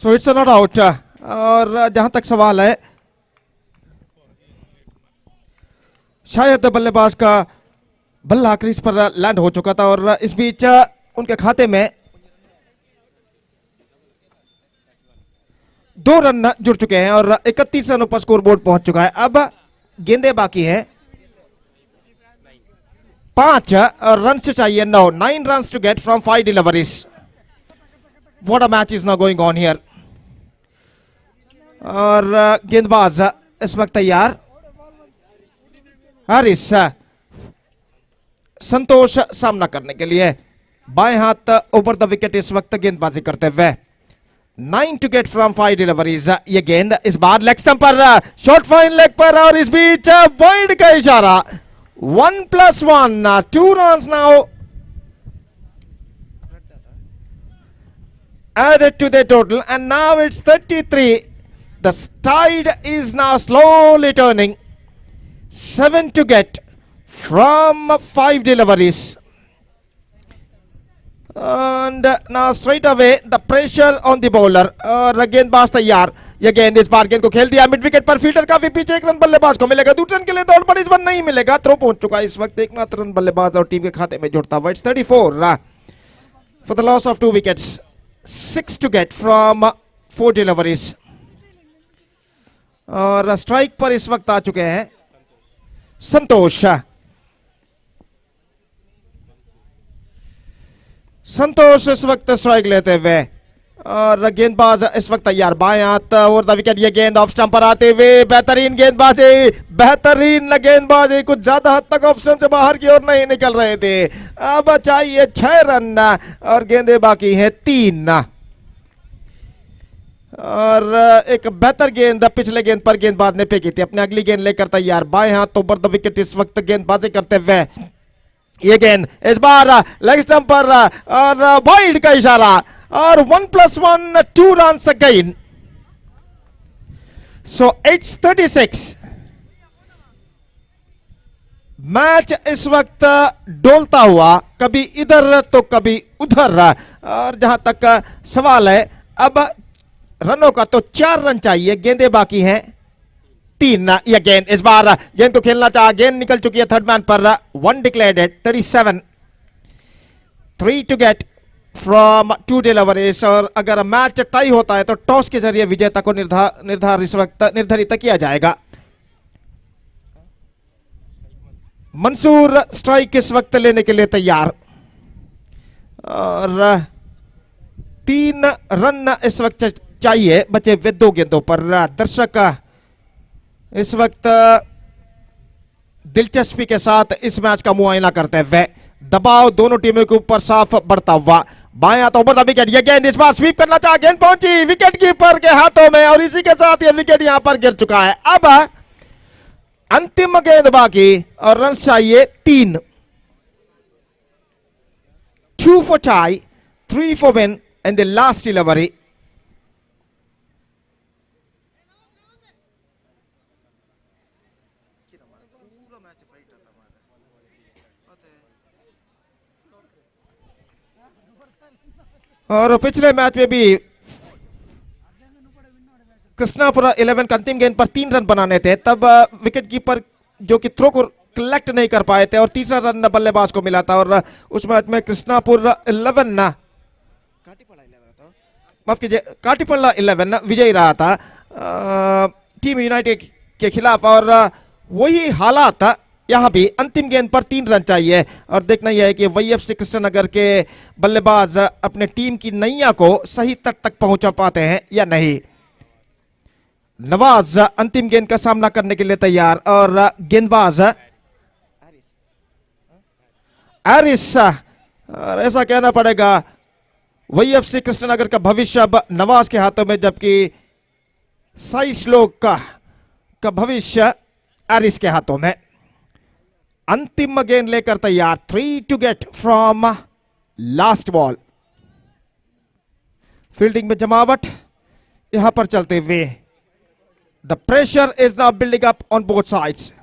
So it's not out. और जहां तक सवाल है, शायद बल्लेबाज का बल्ला क्रीज पर लैंड हो चुका था और इस बीच उनके खाते में 2 रन जुड़ चुके हैं और 31 रनों पर स्कोर बोर्ड पहुंच चुका है। अब गेंदे बाकी है। 5 रन चाहिए, 9 runs to get from 5 deliveries. What a match is now going on here. और गेंदबाज इस वक्त तैयार, हारिस संतोष सामना करने के लिए, बाएं हाथ ओवर द विकेट इस वक्त गेंदबाजी करते हुए। 9 टू गेट फ्रॉम 5 डिलीवरीज। ये गेंद इस बार लेग स्टंप पर, शॉर्ट फाइन लेग पर, और इस बीच वाइड का इशारा। 1+1, 2 runs now added to the total, and now it's 33. The tide is now slowly turning. 7 to get from 5 deliveries. And now straight away the pressure on the bowler. और गेंदबाज तैयार, ये गेंद इस बार गेंद को खेल दिया मिड विकेट पर, फील्डर काफी पीछे, 1 रन बल्लेबाज को मिलेगा, दूसरे रन के लिए दौड़ पर इस बार नहीं मिलेगा, थ्रो पहुंच चुका है इस वक्त, एकमात्र रन बल्लेबाज और टीम के खाते में जुड़ता हुआ। It's 34 for the loss of 2 wickets. 6 to get from 4 deliveries. और स्ट्राइक पर इस वक्त आ चुके हैं संतोष। संतोष इस वक्त स्ट्राइक लेते हुए, और गेंदबाज इस वक्त तैयार, बाएं हाथ ओवर द विकेट। ये गेंद ऑफ स्टंप पर आते हुए, बेहतरीन गेंदबाजी, बेहतरीन गेंदबाजी, कुछ ज्यादा हद तक ऑफ स्टंप से बाहर की ओर नहीं निकल रहे थे। अब चाहिए 6 रन और गेंदे बाकी है 3। और एक बेहतर गेंद पिछले गेंद पर गेंदबाज ने फेंकी थी, अपने अगली गेंद लेकर तैयार, बाएं हाथ ओवर द विकेट इस वक्त गेंदबाजी करते हुए। ये गेंद इस बार लेग स्टंप पर, और वाइड का इशारा, और 1+1, 2 runs again. So it's 36. Match इस वक्त डोलता हुआ, कभी इधर तो कभी उधर, और जहां तक सवाल है अब रनों का, तो 4 रन चाहिए, गेंदे बाकी हैं 3। यह गेंद इस बार गेंद को खेलना चाहा, गेंद निकल चुकी है थर्ड मैन पर, 1 declared है। 37, 3 to get from 2 deliveries। और अगर मैच टाई होता है तो टॉस के जरिए विजेता को निर्धारित किया जाएगा। मंसूर स्ट्राइक इस वक्त लेने के लिए तैयार, और 3 रन इस वक्त चाहिए बचे हुए 2 गेंदों पर। दर्शक इस वक्त दिलचस्पी के साथ इस मैच का मुआयना करते हुए, दबाव दोनों टीमों के ऊपर साफ बढ़ता हुआ। बाएं हाथ ओवर द विकेट, ये गेंद इस बार स्वीप करना चाहा, गेंद पहुंची विकेट कीपर के हाथों में, और इसी के साथ ये विकेट यहां पर गिर चुका है। अब अंतिम गेंद बाकी और रन चाहिए 3। 2 for tie, 3 for win and the last delivery. और पिछले मैच में भी कृष्णापुरा 11 का अंतिम गेंद पर 3 रन बनाने थे, तब विकेट कीपर जो कि थ्रो को कलेक्ट नहीं कर पाए थे, और तीसरा रन बल्लेबाज को मिला था। और उस मैच में कृष्णापुर 11 माफ कीजिए काटीपल्ला 11 विजयी रहा था टीम यूनाइटेड के खिलाफ। और वही हालात यहाँ भी, अंतिम गेंद पर 3 रन चाहिए, और देखना यह है कि वाईएफसी कृष्णनगर के बल्लेबाज अपने टीम की नैया को सही तट तक पहुंचा पाते हैं या नहीं। नवाज अंतिम गेंद का सामना करने के लिए तैयार, और गेंदबाज एरिस, और ऐसा कहना पड़ेगा वाईएफसी कृष्णनगर का भविष्य अब नवाज के हाथों में, जबकि साई श्लोक का भविष्य एरिस के हाथों में। अंतिम गेंद लेकर तैयार, 3 to get from last ball. Fielding में जमावट यहां पर चलते हुए, the pressure is now building up on both sides.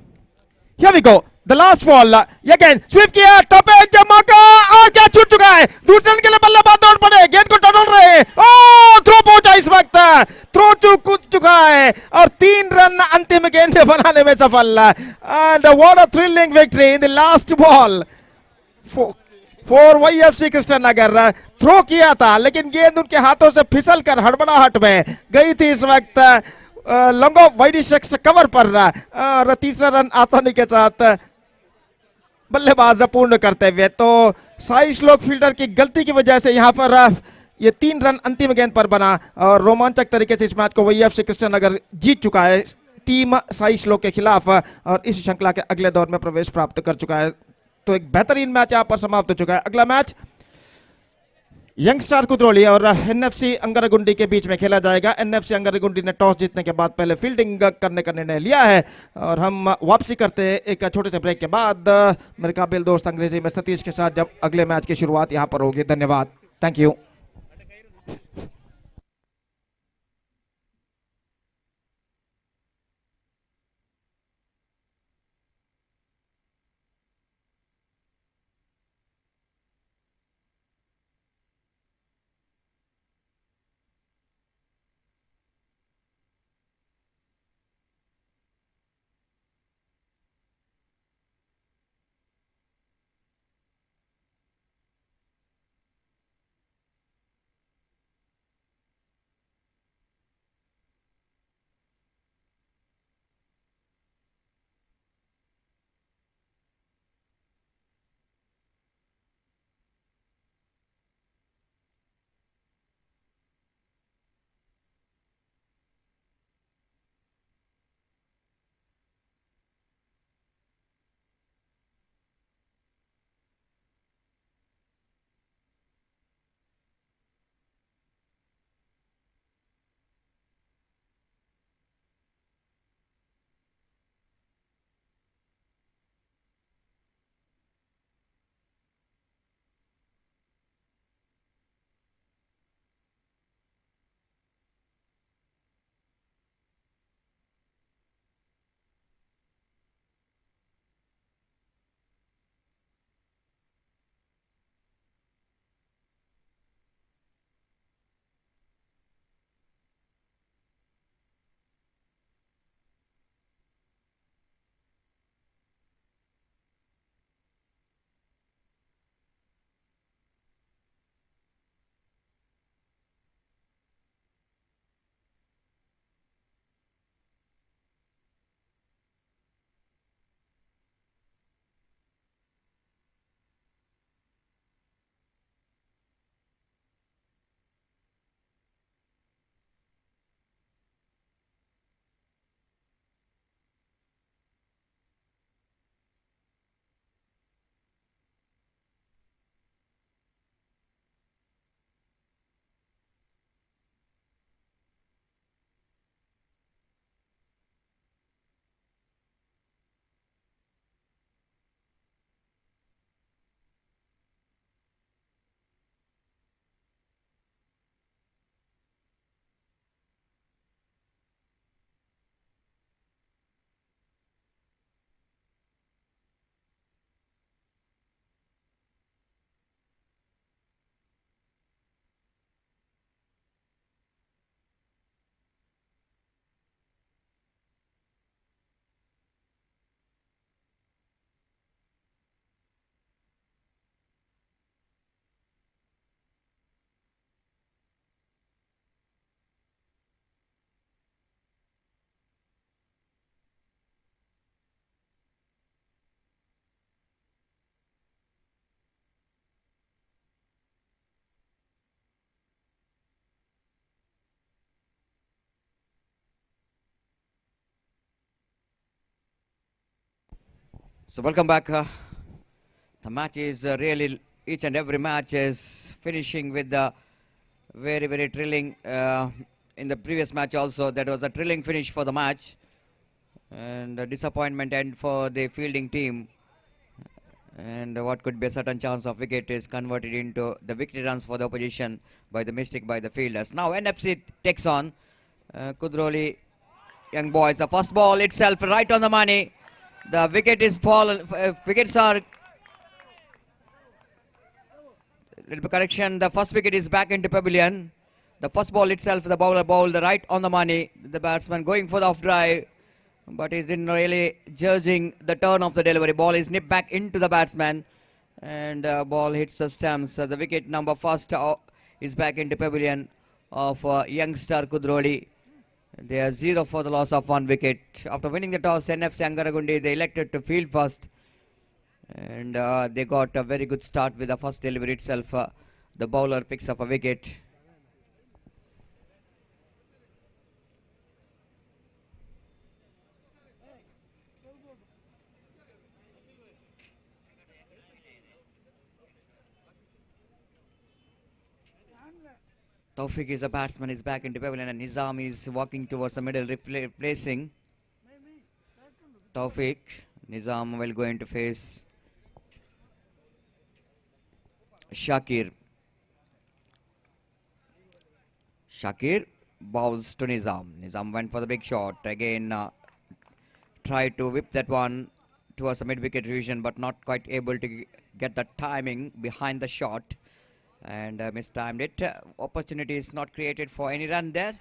Here we go, the last ball, ये गेंद स्वीप किया, टॉपेज मौका, और क्या छूट चुका है, दूसरे रन के लिए बल्लेबाज दौड़ पड़े, गेंद को टटोल रहे, ओ थ्रो पहुंचा इस वक्त, थ्रो कूद चुका है, और 3 रन अंतिम गेंद में बनाने में सफल। And what a thrilling victory in the last ball for YFC Krishnanagar. Throw किया था, लेकिन गेंद उनके हाथों से फिसल कर हड़बड़ाहट में गई थी इस वक्त लॉन्ग ऑफ वाइड कवर पर, और तीसरा रन आसानी के साथ बल्लेबाज पूर्ण करते हुए। तो साई श्लोक फील्डर की गलती की वजह से यहाँ पर ये 3 रन अंतिम गेंद पर बना और रोमांचक तरीके से इस मैच को वही कृष्णनगर जीत चुका है टीम साई श्लोक के खिलाफ और इस श्रृंखला के अगले दौर में प्रवेश प्राप्त कर चुका है। तो एक बेहतरीन मैच यहाँ पर समाप्त हो चुका है। अगला मैच यंगस्टार कुद्रोली और एनएफसी अंगारगुंडी के बीच में खेला जाएगा। एनएफसी अंगारगुंडी ने टॉस जीतने के बाद पहले फील्डिंग करने का निर्णय लिया है और हम वापसी करते हैं एक छोटे से ब्रेक के बाद मेरे काबिल दोस्त अंग्रेजी में सतीश के साथ, जब अगले मैच की शुरुआत यहां पर होगी। धन्यवाद, thank you. So welcome back. The match is really, each and every match is finishing with the very thrilling. In the previous match also, that was a thrilling finish for the match, and a disappointment end for the fielding team. And what could be a certain chance of wicket is converted into the victory runs for the opposition by the mistake by the fielders. Now NFC takes on Kudroli young boys. The first ball itself right on the money. The wicket is wickets are, little bit correction, the first wicket is back into pavilion. The first ball itself, the bowler bowled the right on the money. The batsman going for the off drive, but he's not really judging the turn of the delivery. Ball is nipped back into the batsman, and ball hits the stumps. The wicket number first is back into pavilion of youngster Kudroli. They are 0 for the loss of 1 wicket. After winning the toss, NFC Angaragundi, they elected to field first. And they got a very good start with the first delivery itself. The bowler picks up a wicket. Taufik is a batsman, is back into pavilion, and Nizam is walking towards the middle, replacing Taufik. Nizam will going to face Shakir. Shakir bowls to Nizam. Nizam went for the big shot. Again, tried to whip that one towards the mid-wicket region, but not quite able to get the timing behind the shot. And mistimed it. Opportunity is not created for any run there.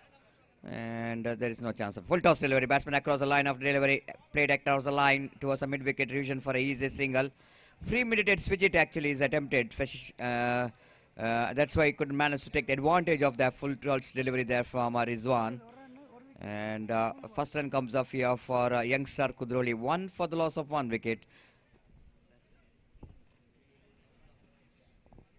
And there is no chance of full toss delivery. Batsman across the line of delivery. Played across the line towards the mid-wicket region for a easy single. Free-mediated switch it actually is attempted. That's why he couldn't manage to take advantage of that full toss delivery there from Rizwan. And first run comes off here for youngster Kudroli. 1 for the loss of 1 wicket.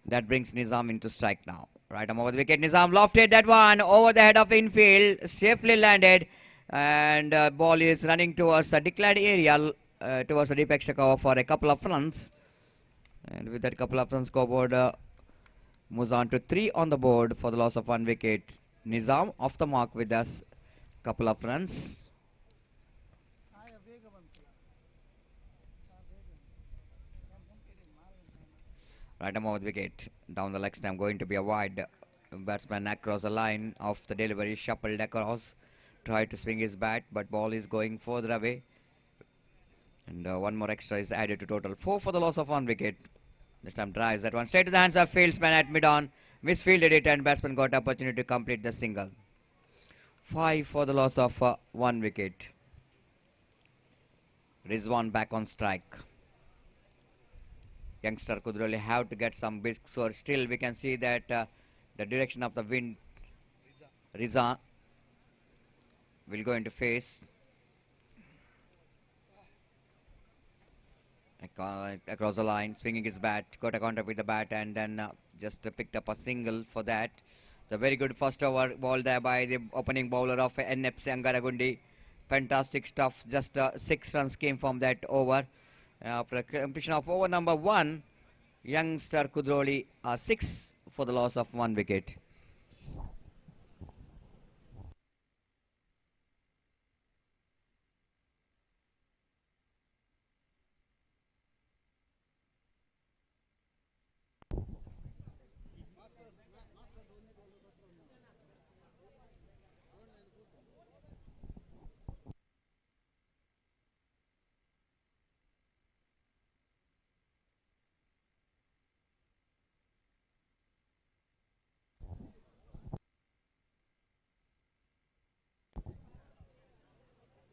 That brings Nizam into strike now. Right arm over the wicket. Nizam lofted that one over the head of infield. Safely landed. And ball is running towards a declared area. Towards the deep extra cover for a couple of runs. And with that couple of runs scoreboard moves on to 3 on the board for the loss of 1 wicket. Nizam off the mark with us. Couple of runs. Right arm over the wicket. Down the leg stump, going to be a wide. Batsman across the line of the delivery, shuffled across. Tried to swing his bat, but ball is going further away. And one more extra is added to total. 4 for the loss of 1 wicket. This time drives that one straight to the hands of fieldsman at mid-on. Misfielded it and batsman got opportunity to complete the single. 5 for the loss of 1 wicket. Rizwan back on strike. Youngster Kudroli have to get some big score. Still we can see that the direction of the wind. Riza will go into face. Across the line, swinging his bat, got a contact with the bat and then just picked up a single for that. The very good first over ball there by the opening bowler of NFC Angaragundi. Fantastic stuff. Just 6 runs came from that over. After a completion of over number 1, youngster Kudroli 6 for the loss of 1 wicket.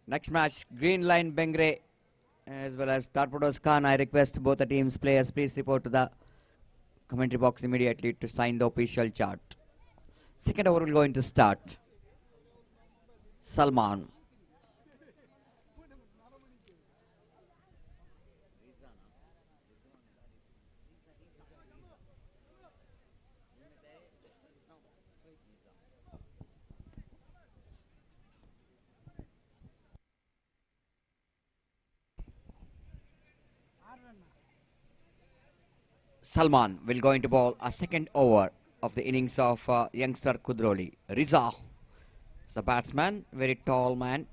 Next match, Green Line Bengre as well as Torpedoes Khan. I request both the teams players please report to the commentary box immediately to sign the official chart. Second over will go into start. Salman. Salman will go into ball a second over of the innings of youngster Kudroli. Riza is a batsman, very tall man.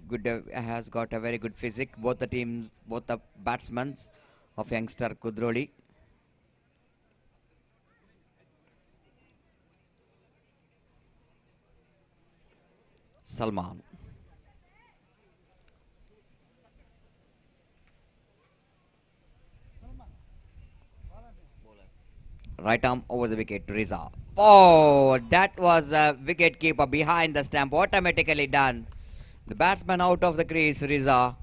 Good, has got a very good physique. Both the teams, both the batsmen of youngster Kudroli. Salman. Right arm over the wicket to Riza. Oh, that was a wicket keeper behind the stump. Automatically done. The batsman out of the crease, Riza.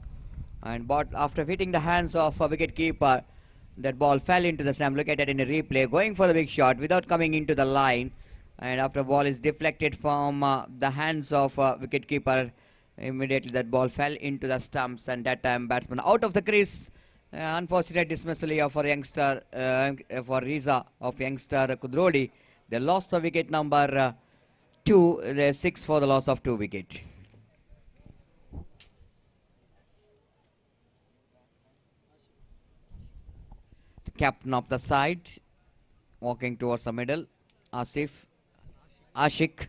And but after hitting the hands of a wicket keeper, that ball fell into the stump. Look at it in a replay. Going for the big shot without coming into the line. And after ball is deflected from the hands of wicket keeper, immediately that ball fell into the stumps. And that time batsman out of the crease. Unfortunate dismissal here for youngster, for Riza of youngster Kudroli. They lost the wicket number 2, 6 for the loss of 2 wicket. The captain of the side walking towards the middle, Ashik,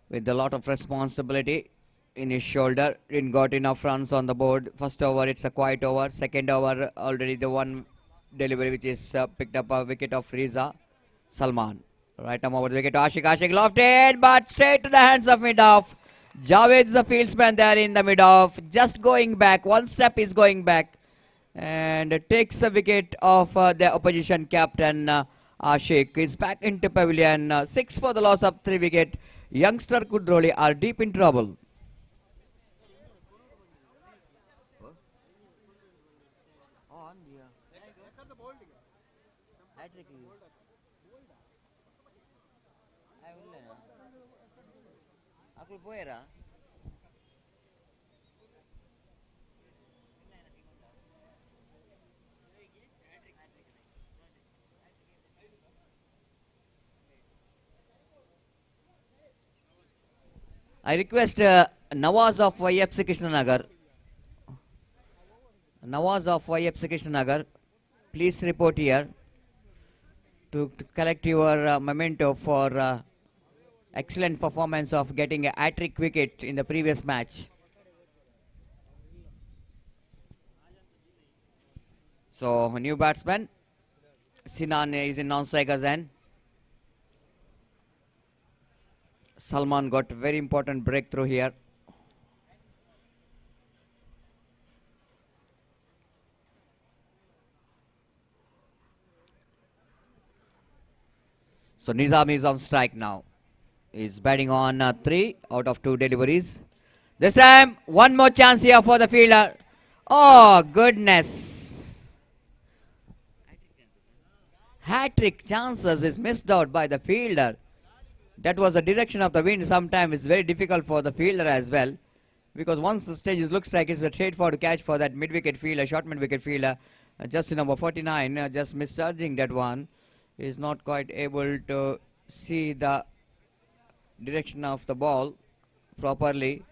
with a lot of responsibility in his shoulder. Didn't got enough runs on the board. First over, it's a quiet over. Second over, already the one delivery which is picked up a wicket of Riza. Salman. Right arm over the wicket to Ashik. Ashik lofted, but straight to the hands of mid-off. Javed, the fieldsman there in the mid-off. Just going back. One step is going back. And takes the wicket of the opposition captain Ashik. Is back into pavilion. 6 for the loss of 3 wicket. Youngster Kudroli are deep in trouble. I request Nawaz of YFC Krishnanagar. Nawaz of YFC Krishnanagar, please report here to collect your memento for excellent performance of getting a hat-trick wicket in the previous match. So, new batsman, Sinan is in non-strikers end. Salman got very important breakthrough here. So Nizam is on strike now. He's batting on 3 out of 2 deliveries. This time, one more chance here for the fielder. Oh, goodness. Hat-trick chances is missed out by the fielder. That was the direction of the wind. Sometimes it's very difficult for the fielder as well. Because once the stage looks like it's a straightforward catch for that mid-wicket fielder, short mid-wicket fielder. Just number 49, just misjudging that one. Is not quite able to see the direction of the ball properly.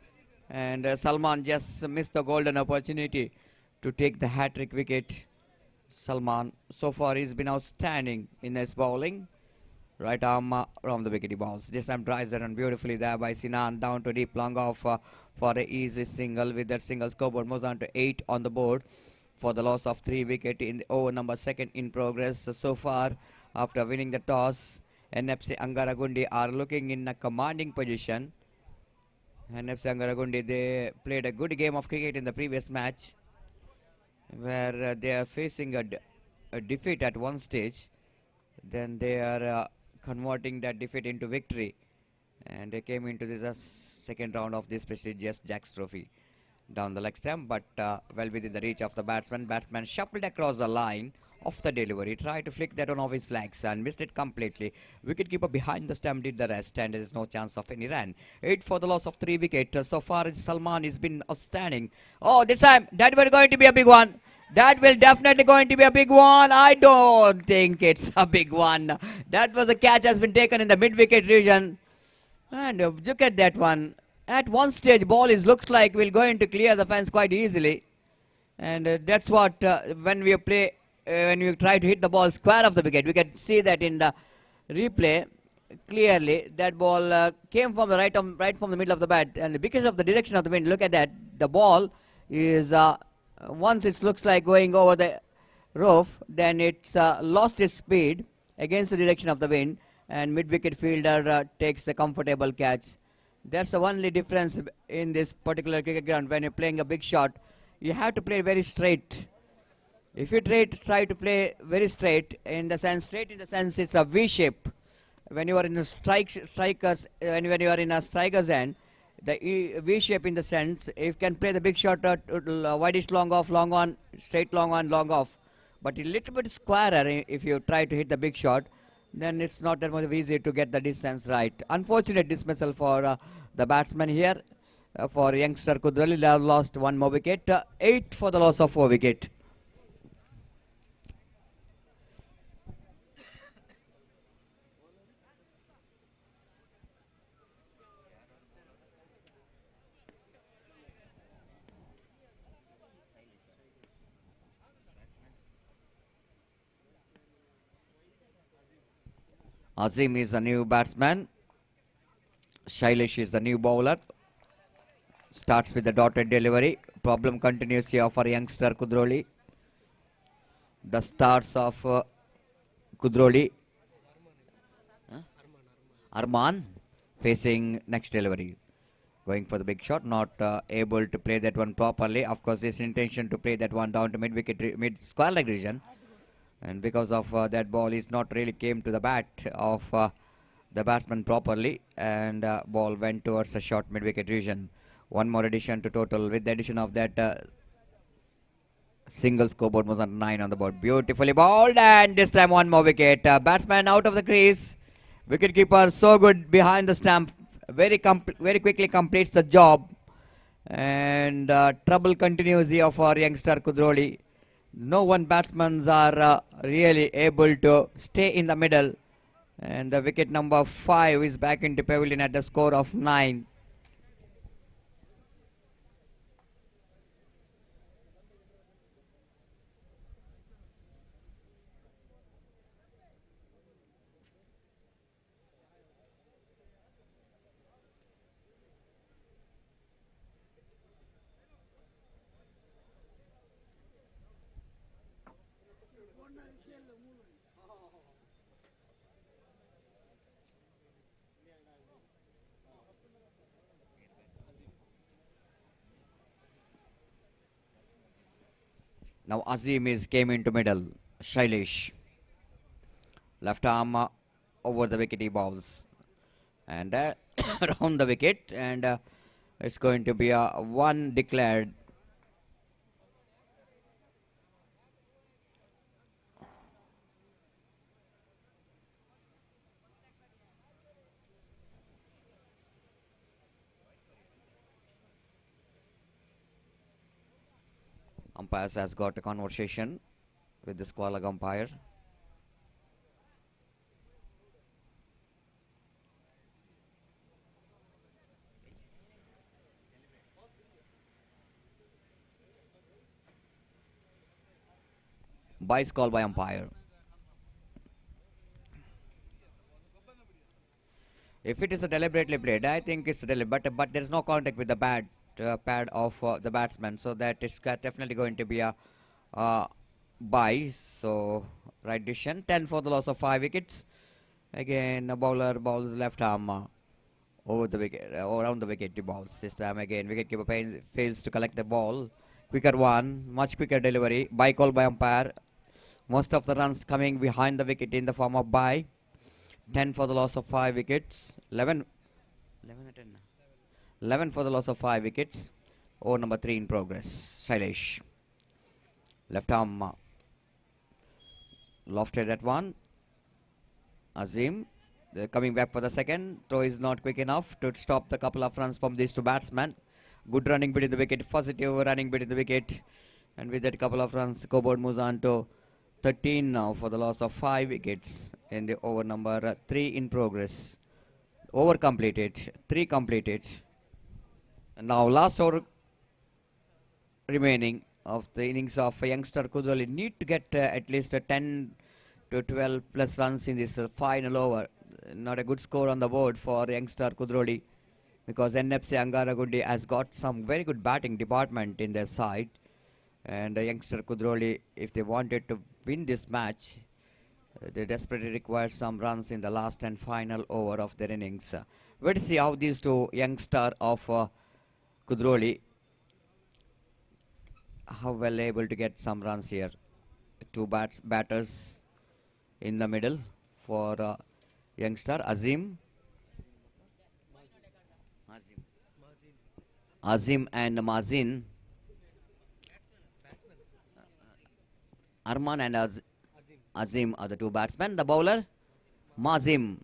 And Salman just missed the golden opportunity to take the hat-trick wicket. Salman, so far he's been outstanding in his bowling. Right arm around the wickety balls. This time tries that run beautifully there by Sinan. Down to deep long off for the easy single. With that single, scoreboard moves on to 8 on the board for the loss of 3 wicket in the over number 2 in progress. So far, after winning the toss, NFC Angaragundi are looking in a commanding position. NFC Angaragundi, they played a good game of cricket in the previous match, where they are facing a defeat at one stage. Then they are converting that defeat into victory, and they came into this second round of this prestigious Jacks Trophy. Down the leg stump, but well within the reach of the batsman. Batsman shuffled across the line of the delivery, tried to flick that one off his legs and missed it completely. Wicketkeeper behind the stump did the rest, and there is no chance of any run. 8 for the loss of 3 wickets. So far, Salman has been outstanding. Oh, this time that was going to be a big one. That will definitely going to be a big one. I don't think it's a big one. That was a catch has been taken in the mid-wicket region. And look at that one. At one stage, ball looks like we're going to clear the fence quite easily. And that's what when we play, when we try to hit the ball square of the wicket, we can see that in the replay clearly. That ball came from the right from the middle of the bat. And because of the direction of the wind, look at that. The ball is... once it looks like going over the roof, then it's lost its speed against the direction of the wind, and mid-wicket fielder takes a comfortable catch. That's the only difference in this particular cricket ground. When you're playing a big shot, you have to play very straight. If you try to play very straight in the sense it's a V shape. When you are in a strikers, when you are in a striker's end, the V shape in the sense, if you can play the big shot, wideish long off, long on, straight long on, long off. But a little bit squarer if you try to hit the big shot, then it's not that much easy to get the distance right. Unfortunate dismissal for the batsman here. for youngster Kudrolli. They have lost one more wicket. 8 for the loss of 4 wicket. Azim is the new batsman. Shailesh is the new bowler. Starts with the dotted delivery. Problem continues here for youngster Kudrolli. The starts of Kudrolli. Arman facing next delivery. Going for the big shot. Not able to play that one properly. Of course, his intention to play that one down to mid square leg region. And because of that ball is not really came to the bat of the batsman properly, and ball went towards a short mid-wicket region. One more addition to total. With the addition of that single, scoreboard was on 9 on the board. Beautifully bowled, and this time one more wicket. Batsman out of the crease. Wicketkeeper so good behind the stump. Very quickly completes the job, and trouble continues here for youngster Kudrolli. No one batsmen are really able to stay in the middle, and the wicket number 5 is back into pavilion at the score of 9. Now Azim came into middle. Shailesh. Left arm over the wicket he bowls. And around the wicket. And it's going to be a 1 declared. Umpires has got a conversation with the square leg umpire. Byes call by umpire. If it is a deliberately played, I think it's deliberate, but there is no contact with the pad of the batsman, so that is definitely going to be a bye. So right decision. 10 for the loss of 5 wickets. Again, a bowler bowls left arm over the wicket, around the wicket he bowls. This time again, wicketkeeper fails to collect the ball. Quicker one, much quicker delivery. Bye call by umpire. Most of the runs coming behind the wicket in the form of bye. 10 for the loss of 5 wickets. 11 for the loss of 5 wickets. Over number 3 in progress. Shailesh. Left arm. Lofted that one. Azim. They're coming back for the second. Throw is not quick enough to stop the couple of runs from these two batsmen. Good running between the wicket. Positive running between the wicket. And with that couple of runs, scoreboard moves on to 13 now for the loss of 5 wickets in the over number 3 in progress. Over completed. 3 completed. And now last over remaining of the innings of youngster Kudrolli. Need to get at least 10 to 12 plus runs in this final over. Not a good score on the board for youngster Kudrolli, because NFC Angaragundi has got some very good batting department in their side. And youngster Kudrolli, if they wanted to win this match, they desperately require some runs in the last and final over of their innings. We'll see how these two youngster of Kudrolli, how well able to get some runs here. Two batters in the middle for youngster Azim. Azim and Mazin. Arman and Azim are the two batsmen. The bowler, Mazim.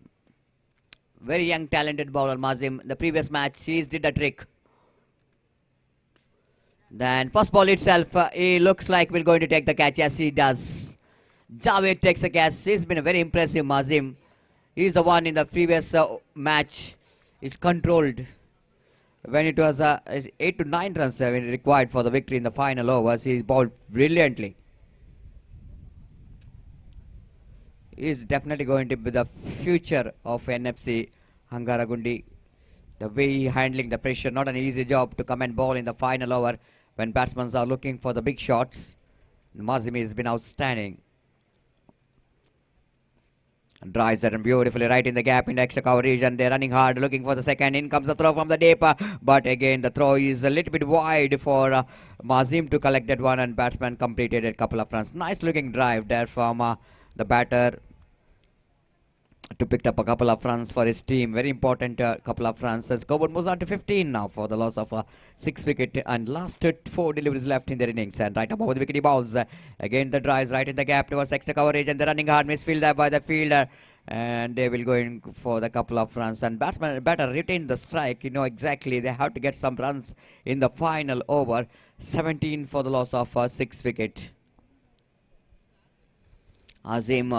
Very young, talented bowler, Mazim. The previous match, he did a trick. Then first ball itself, he looks like we're going to take the catch. Yes, he does. Javed takes a catch. He's been a very impressive Mazim. He's the one in the previous match. He's controlled when it was 8 to 9 runs required for the victory in the final overs. He's bowled brilliantly. He's definitely going to be the future of NFC Hangaragundi. The way he handling the pressure, not an easy job to come and bowl in the final over when batsmen are looking for the big shots. Mazimi has been outstanding. Drives that beautifully right in the gap in the extra coverage, and they're running hard looking for the second. In comes the throw from the deep, but again the throw is a little bit wide for Mazim to collect that one, and batsman completed a couple of runs. Nice looking drive there from the batter to pick up a couple of runs for his team. Very important couple of runs. As Coburn moves on to 15 now for the loss of 6 wicket and last 4 deliveries left in their innings. And right up over the wicket he bowls. Again the drives right in the gap towards extra coverage, and they're running hard. Misfield there by the fielder. And they will go in for the couple of runs. And batsman better retain the strike. You know exactly they have to get some runs in the final over. 17 for the loss of 6 wicket. Azim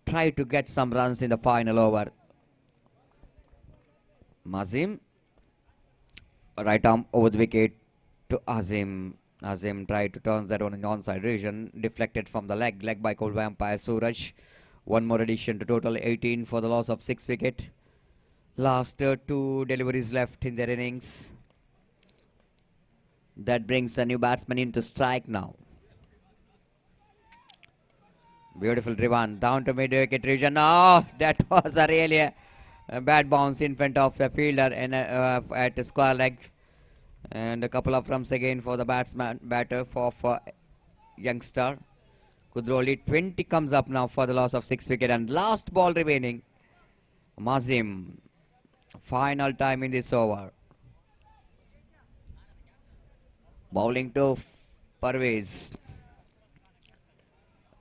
try to get some runs in the final over. Mazim, right arm over the wicket to Azim. Azim tried to turn that one in the onside region, deflected from the leg by called umpire Suraj. One more addition to total 18 for the loss of 6 wicket. Last 2 deliveries left in their innings. That brings a new batsman into strike now. Beautiful driven down to mid-wicket region. Oh, that was a really a bad bounce in front of the fielder and at the square leg. And a couple of runs again for the batter for youngster. Kudroli 20 comes up now for the loss of 6 wicket, and last ball remaining. Mazim, final time in this over. Bowling to Parvez.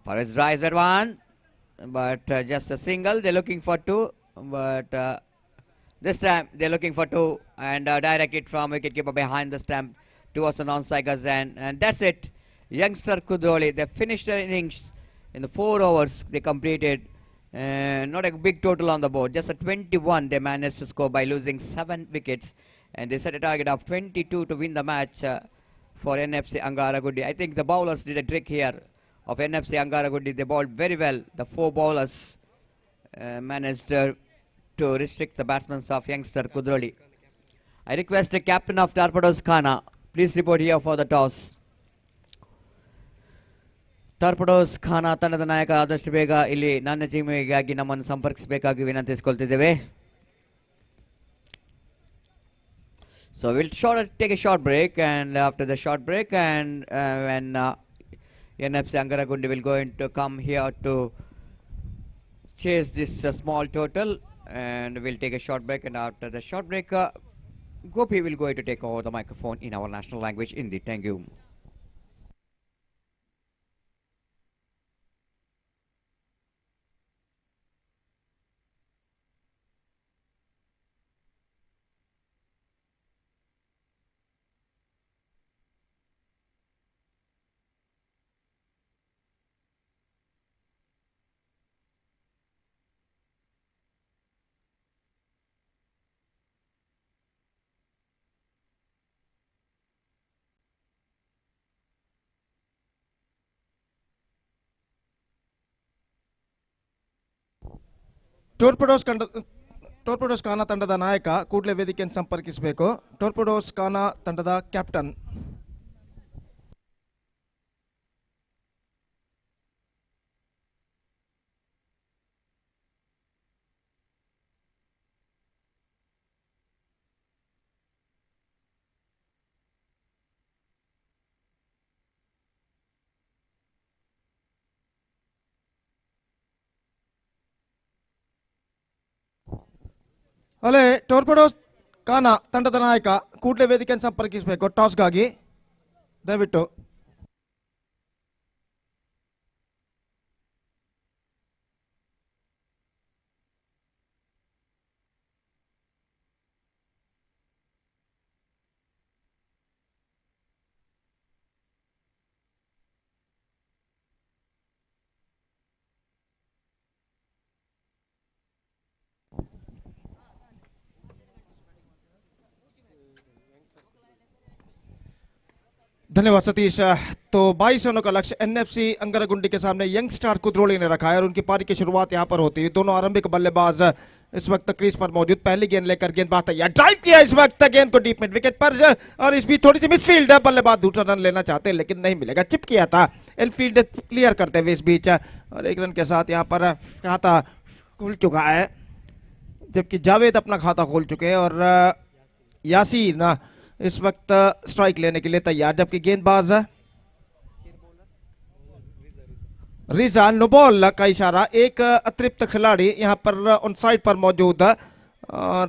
Parvez drives that one, but just a single. They're looking for 2, but this time they're looking for 2 and direct it from wicketkeeper behind the stump towards the non-strikers, and that's it. Youngster Kudroli, they finished their innings in the 4 overs they completed, and not a big total on the board, just a 21 they managed to score by losing 7 wickets, and they set a target of 22 to win the match for NFC Angaragundi. I think the bowlers did a trick here of NFC Angaragundi. They bowled very well. The 4 bowlers managed to restrict the batsmen of youngster Kudroli. I request the captain of Torpedoes Khana, please report here for the toss. Torpedoes Khana ತಂಡದ ನಾಯಕ ಆದಷ್ಟು ಬೇಗ ಇಲ್ಲಿ ನನ್ನ ಟೀಮಿಗಾಗಿ ನಮ್ಮನ್ನು ಸಂಪರ್ಕಿಸಬೇಕಾಗಿ ವಿನಂತಿಸಿಕೊಳ್ಳುತ್ತಿದ್ದೇವೆ. So we'll take a short break, and after the short break, and when NFC Angaragundi will going to come here to chase this small total, and we'll take a short break, and after the short break Gopi will going to take over the microphone in our national language Hindi. Thank you. ಟೋರ್ಪೆಡೋಸ್ ಖಾನಾ ತಂಡದ ನಾಯಕ ಕೂಡಲೇ ವೇದಿಕೆಯನ್ನು ಸಂಪರ್ಕಿಸಬೇಕು. ಟೋರ್ಪೆಡೋಸ್ ಖಾನಾ ತಂಡದ captain. ಅಲ್ಲೇ ಟೋರ್ಪೆಡೋಸ್ ಖಾನಾ ತಂಡದ ನಾಯಕ ಕೂಡಲೇ ವೇದಿಕೆಯನ್ನು ಸಂಪರ್ಕಿಸಬೇಕು ಟಾಸ್ಗಾಗಿ ದಯವಿಟ್ಟು. धन्यवाद सतीश। तो 22 रनों का लक्ष्य एनएफसी अंगरगुंडी के सामने यंग स्टार कुद्रोली ने रखा है और उनकी पारी की शुरुआत यहां पर होती है। दोनों आरंभिक बल्लेबाज इस वक्त क्रीज पर मौजूद। पहली गेंद लेकर गेंदबाज तैयार, ड्राइव किया इस वक्त गेंद को डीप मिड विकेट पर, और इस बीच थोड़ी सी मिसफील्ड है। बल्लेबाज दूसरा रन लेना चाहते हैं लेकिन नहीं मिलेगा, चिप किया था इनफील्ड क्लियर करते हुए इस बीच, और एक रन के साथ यहाँ पर खाता खुल चुका है, जबकि जावेद अपना खाता खोल चुके हैं और यासीन इस वक्त स्ट्राइक लेने के लिए तैयार। जबकि गेंदबाज रिजा नो बॉल का इशारा, एक अतिरिक्त खिलाड़ी यहां पर ऑन साइड पर मौजूद है और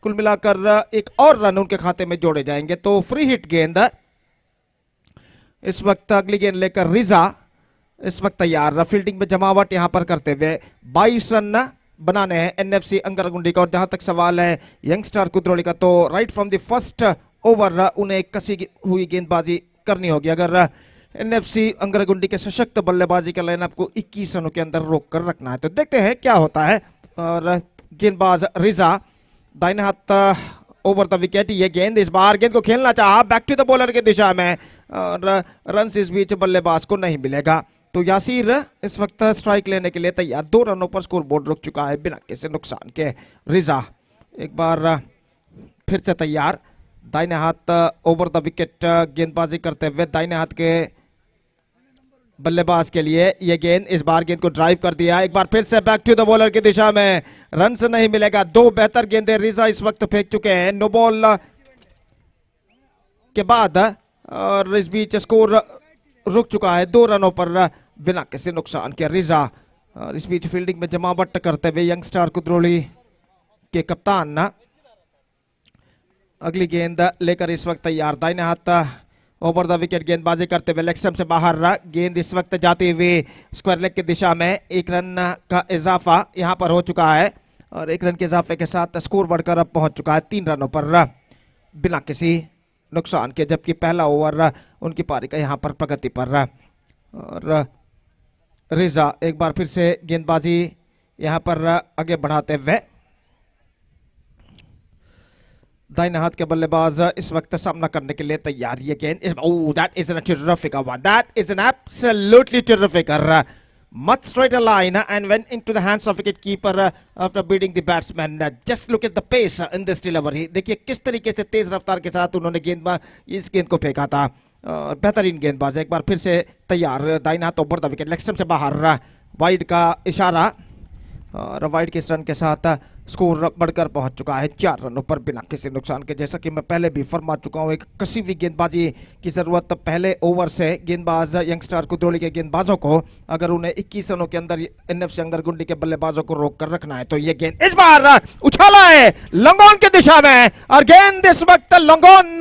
कुल मिलाकर एक और रन उनके खाते में जोड़े जाएंगे। तो फ्री हिट गेंद इस वक्त, अगली गेंद लेकर रिजा इस वक्त तैयार। फील्डिंग में जमावट यहां पर करते हुए 22 रन बनाने हैं एनएफसी अंगरगुंडी का। और जहां तक सवाल है यंगस्टार कुद्रोली का, तो right from the first over उन्हें कसी हुई गेंदबाजी करनी होगी अगर एनएफसी अंगरगुंडी के सशक्त बल्लेबाजी का लाइनअप को 21 रनों के अंदर रोक कर रखना है। तो देखते हैं क्या होता है। और गेंदबाज रिजा दाहिने हाथ ओवर द विकेट, ये गेंद इस बार गेंद को खेलना चाहा बैक टू द बॉलर की दिशा में, और रन इस बीच बल्लेबाज को नहीं मिलेगा। तो यासीर इस वक्त स्ट्राइक लेने के लिए तैयार। 2 रनों पर स्कोर बोर्ड रुक चुका है बिना किसी नुकसान के। रिजा एक बार फिर से तैयार, दाहिने हाथ ओवर द विकेट गेंदबाजी करते हुए दाहिने हाथ के बल्लेबाज के लिए यह गेंद, इस बार गेंद को ड्राइव कर दिया। एक बार फिर से बैक टू द बॉलर की दिशा में, रन से नहीं मिलेगा। 2 बेहतर गेंदें रिजा इस वक्त फेंक चुके हैं नो बॉल के बाद, और इस बीच स्कोर रुक चुका है 2 रनों पर बिना किसी नुकसान के। रिजा और इस बीच फील्डिंग में जमावट करते हुए यंगस्टार कुद्रोली के कप्तान अगली गेंद लेकर इस वक्त तैयार। दाहिने हाथ ओवर द विकेट गेंदबाजी करते हुए लेग स्टंप से बाहर गेंद इस वक्त जाते हुए स्क्वायर लेग की दिशा में। 1 रन का इजाफा यहां पर हो चुका है और 1 रन के इजाफे के साथ स्कोर बढ़कर अब पहुंच चुका है 3 रनों पर बिना किसी नुकसान के। जबकि पहला ओवर उनकी पारी का यहां पर प्रगति पर। और रिजा एक बार फिर से गेंदबाजी यहां पर आगे बढ़ाते हुए, दाहिने हाथ के बल्लेबाज इस वक्त सामना करने के लिए तैयार। ये गेंद, that is N terrific one, that is an absolutely terrific, much straighter line and went into the hands of wicket keeper after beating the batsman. Just look at the pace in this delivery. देखिए किस तरीके से तेज रफ्तार के साथ उन्होंने इस गेंद को फेंका था। बेहतरीन गेंदबाज एक बार फिर से तैयार। दाहिना हाथ over the wicket, leg stump से बाहर, वाइड का इशारा, और वाइड के इस रन के साथ स्कोर बढ़कर पहुंच चुका है 4 रनों पर बिना किसी नुकसान के। जैसा कि मैं पहले भी फरमा चुका हूं, एक कसी हुई गेंदबाजी की जरूरत पहले ओवर से गेंदबाज यंगस्टार कुद्रोली के गेंदबाजों को, अगर उन्हें 21 रनों के अंदर एनएफसी अंगरगुंडी के बल्लेबाजों को रोक कर रखना है। तो ये गेंद इस बार उछाला है लंगोन की दिशा में, और गेंद इस वक्त लंगोन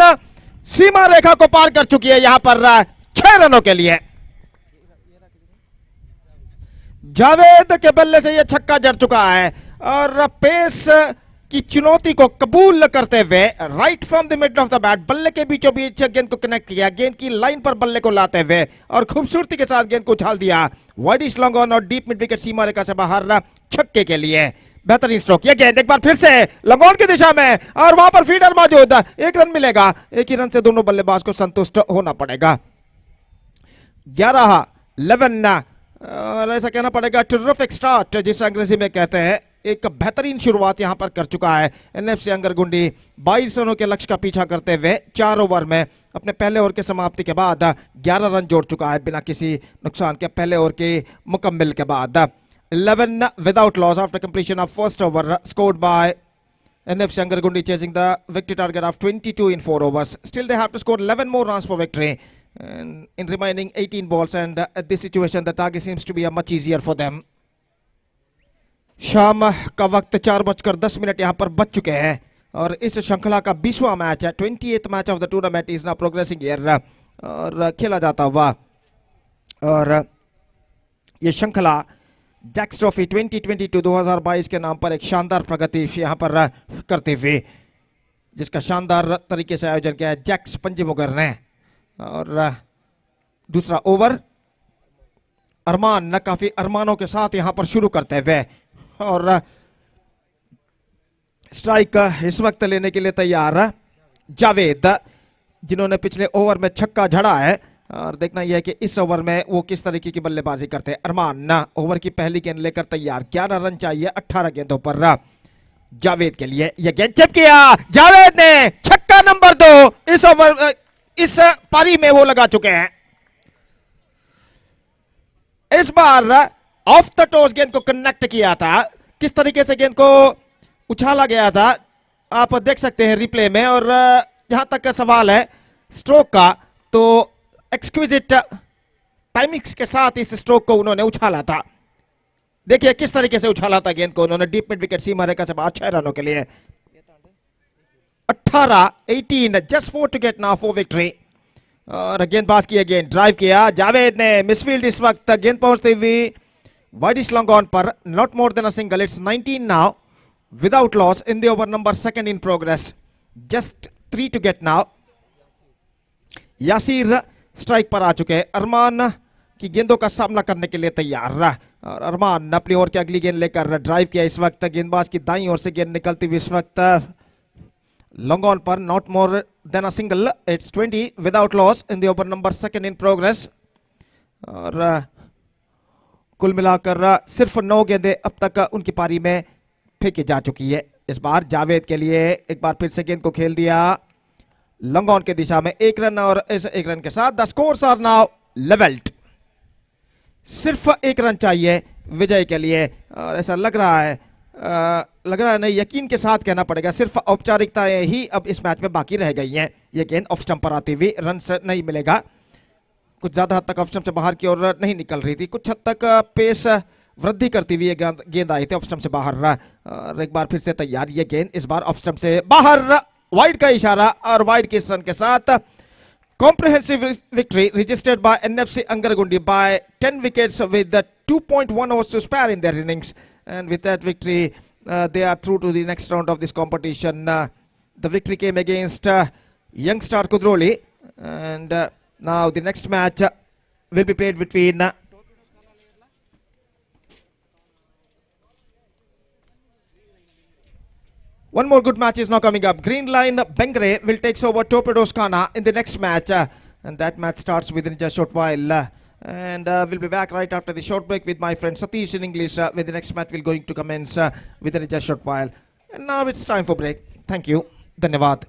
सीमा रेखा को पार कर चुकी है यहां पर 6 रनों के लिए। जावेद के बल्ले से यह छक्का जड़ चुका है और पेस की चुनौती को कबूल करते हुए right from the mid of the bat, बल्ले के बीचों बीच गेंद को कनेक्ट किया, गेंद की लाइन पर बल्ले को लाते हुए और खूबसूरती के साथ गेंद को उछाल दिया वाइडिश लॉन्ग ऑन और डीप मिड विकेट सीमा रेखा से बाहर छक्के के लिए। बेहतरीन स्ट्रोक। यह गेंद एक बार फिर से लंगोन की दिशा में, और वहां पर फील्डर मौजूद, 1 रन मिलेगा। 1 ही रन से दोनों बल्लेबाज को संतुष्ट होना पड़ेगा। 11 और ऐसा कहना पड़ेगा टेरिफिक स्टार्ट जिसे अंग्रेजी में कहते हैं। एक बेहतरीन शुरुआत यहां पर कर चुका है एनएफसी अंगरगुंडी 22 रनों के लक्ष्य का पीछा करते हुए 4 ओवर में अपने पहले ओवर के समाप्ति के बाद 11 रन जोड़ चुका है बिना किसी नुकसान के पहले ओवर के मुकम्मल के बाद। 11 without loss after completion of first over scored by NFC Angaragundi chasing the victory target of 22 in 4 overs. Still they have to score 11 more runs for victory in remaining 18 balls, and at this situation the target seems to be much easier for them. शाम का वक्त 4:10 यहां पर बच चुके हैं और इस श्रृंखला का 20वां मैच है, 28th match of the tournament is now progressing here और खेला जाता हुआ। और ये श्रृंखला जैक्स ट्रॉफी 2022 के नाम पर एक शानदार प्रगति यहां पर करते हुए, जिसका शानदार तरीके से आयोजन किया है जैक्स पंजीमुगर ने। और दूसरा ओवर अरमान काफी अरमानों के साथ यहां पर शुरू करते हुए, और स्ट्राइक इस वक्त लेने के लिए तैयार जावेद। जिन्होंने पिछले ओवर में छक्का जड़ा है, और देखना यह है कि इस ओवर में वो किस तरीके की बल्लेबाजी करते हैं। अरमान ओवर की पहली गेंद लेकर तैयार, 11 रन चाहिए 18 गेंदों पर। जावेद के लिए यह गेंद चिप किया, जावेद ने छक्का नंबर 2 इस ओवर, इस पारी में वो लगा चुके हैं। इस बार ऑफ द टॉस गेंद को कनेक्ट किया था, किस तरीके से गेंद को उछाला गया था आप देख सकते हैं रिप्ले में। और जहां तक का सवाल है स्ट्रोक का, तो एक्सक्विजिट टाइमिंग्स के साथ इस स्ट्रोक को उन्होंने उछाला था। देखिए किस तरीके से उछाला था गेंद को उन्होंने, डीप मिड विकेट सीमा रेखा से बाहर 6 रनों के लिए। 18 just 4 to get now for victory. और गेंदबाज की गेंद ड्राइव किया, जावेद ने मिसफील्ड, इस वक्त गेंद पहुंचती हुई वाइडिश लॉन्ग ऑन पर, not more than a single, it's 19 now without loss in the over number 2 in progress, just 3 to get now. Yasir strike पर आ चुके हैं, अरमान की गेंदों का सामना करने के लिए तैयार रहा। और अरमान अपनी ओर की अगली गेंद लेकर ड्राइव किया, इस वक्त गेंदबाज की दाईं ओर से गेंद निकलती हुई इस वक्त लॉन्ग ऑन पर, not more than a single, it's 20 without loss in the over number 2 in progress. और कुल मिलाकर सिर्फ 9 गेंदें अब तक उनकी पारी में फेंकी जा चुकी है। इस बार जावेद के लिए एक बार फिर से गेंद को खेल दिया लॉन्ग ऑन के दिशा में, 1 रन, और इस 1 रन के साथ the scores are now levelled. सिर्फ 1 रन चाहिए विजय के लिए, और ऐसा लग रहा है नहीं, यकीन के साथ कहना पड़ेगा, सिर्फ औपचारिकताएं ही अब इस मैच में बाकी रह गई हैं। ये गेंद ऑफ स्टंप पर आती हुई रन से नहीं मिलेगा, कुछ ज्यादा हद तक ऑफ स्टंप से बाहर की ओर नहीं निकल रही थी, कुछ हद तक पेस वृद्धि करती हुई ये गेंद आई थी ऑफ स्टंप से बाहर। और एक बार फिर से तैयार, ये गेंद इस बार ऑफ स्टंप से बाहर, वाइड का इशारा, और वाइड के इस रन के साथ comprehensive victory registered by NFC Angargundi by 10 wickets with the 2.1 overs to spare in their innings, and with that victory they are through to the next round of this competition. The victory came against Young Star Kudroli, and now the next match will be played between one more good match is now coming up. Green Line Bengre will take over Torpedoes Kana in the next match, and that match starts within just a short while. And we'll be back right after the short break with my friend Satish in English, when the next match will going to commence within just a short while. And now it's time for break. Thank you. Dhanyavad.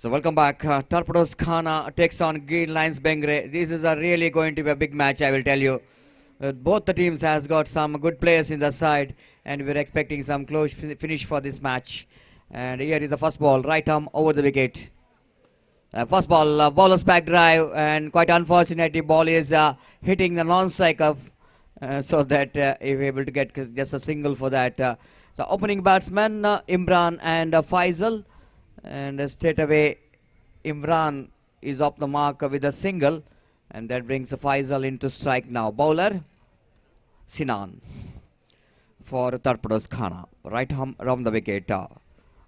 So welcome back. Torpedoes Khana takes on Green Lions Bengre. This is a really going to be a big match, I will tell you. Both the teams has got some good players in the side, and we're expecting some close finish for this match. And here is the first ball, right arm over the wicket. First ball, bowler's back drive, and quite unfortunately, ball is hitting the non-striker, so that if able to get just a single for that. So opening batsman Imran and Faisal, and straight away Imran is off the mark with a single, and that brings Faisal into strike now. Bowler Sinan for Torpedoes Khana, right arm around the wicket.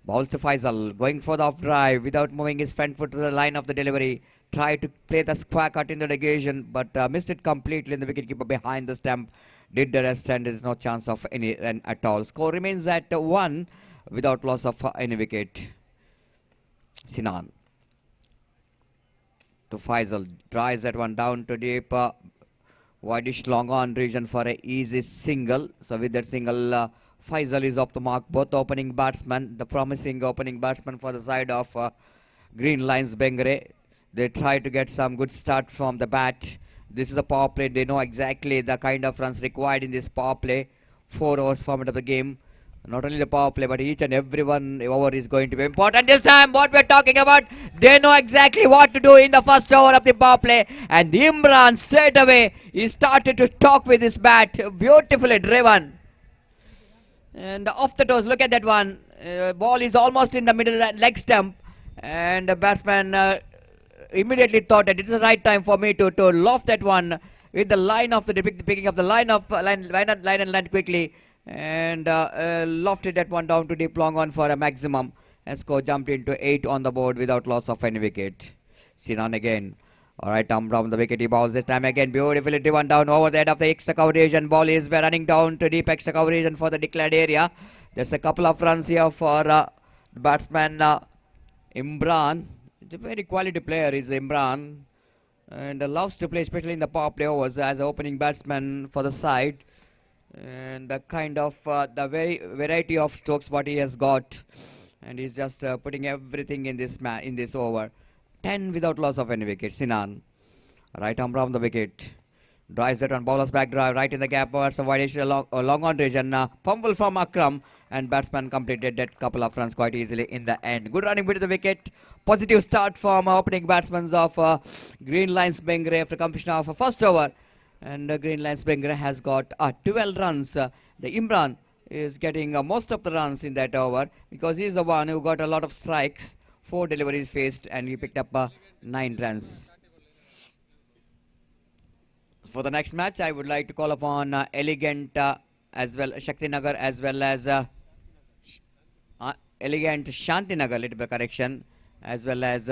Bowls to Faisal, going for the off drive without moving his front foot to the line of the delivery. Tried to play the square cut in the negation, but missed it completely. And the wicketkeeper behind the stump did the rest, and there is no chance of any run at all. Score remains at 1 without loss of any wicket. Sinan to Faisal, drives that one down to deep, wideish long on region for a easy single. So with that single, Faisal is off the mark. Both opening batsmen, the promising opening batsman for the side of Green Lions Bengre. They try to get some good start from the bat. This is a power play. They know exactly the kind of runs required in this power play. 4 overs format of the game. Not only the power play, but each and every one over is going to be important. This time, what we're talking about, they know exactly what to do in the first over of the power play. And Imran straight away, he started to talk with his bat. Beautifully driven. And off the toes, look at that one. Ball is almost in the middle leg stump. And the batsman immediately thought that it is the right time for me to loft that one with the line of the picking up the line and land quickly. And lofted that one down to deep long on for a maximum. And score jumped into 8 on the board without loss of any wicket. Sinan again. Alright, down the wicket, he bowls this time again. Beautifully driven down over the head of the extra coverage, and ball is running down to deep extra coverage and for the declared area. There's a couple of runs here for batsman Imran. It's a very quality player is Imran, and loves to play, especially in the power play overs as an opening batsman for the side. And the kind of the very variety of strokes what he has got, and he's just putting everything in this over. 10 without loss of any wicket. Sinan, right arm round the wicket, drives it on bowler's back drive right in the gap. So wide long on region. Fumble from Akram, and batsman completed that couple of runs quite easily in the end. Good running bit of the wicket. Positive start from opening batsmen of Green Lions Bengre after completion of first over. And Green Lions Bengre has got 12 runs. The Imran is getting most of the runs in that over, because he is the one who got a lot of strikes. 4 deliveries faced, and he picked up 9 runs. For the next match, I would like to call upon Elegant as well, Shaktinagar, as well as Elegant Shantinagar, little bit correction, as well as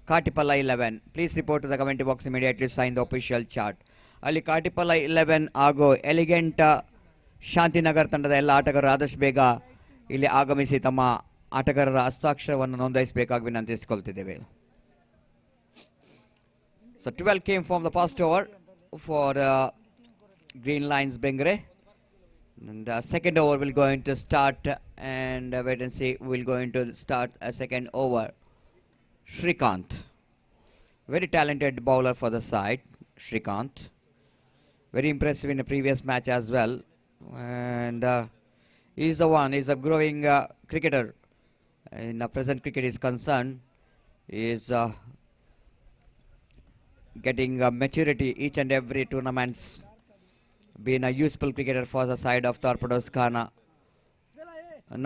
Katipala 11. Please report to the comment box immediately, sign the official chart. Ali Katipala 11 Ago, Elegant Shantinagar ತಂಡದ ಎಲ್ಲ ಆಟಗಾರರು ಆದಷ್ಟು ಬೇಗ ಇಲ್ಲಿ ಆಗಮಿಸಿ ತಮ್ಮ ಆಟಗಾರರ ಹಸ್ತಾಕ್ಷರವನ್ನು ನೋಂದಾಯಿಸಬೇಕಾಗಿ ವಿನಂತಿಸಿಕೊಳ್ಳುತ್ತಿದ್ದೇವೆ. So 12 came from the first over for Green Lions Bengre. And the second over will going to start, and wait and see, we're going to start a second over. Shrikant, very talented bowler for the side. Shrikant, very impressive in the previous match as well. And he's the one, he's a growing cricketer. In the present cricket is concerned, is getting maturity each and every tournaments, being a useful cricketer for the side of Torpedoes Khana.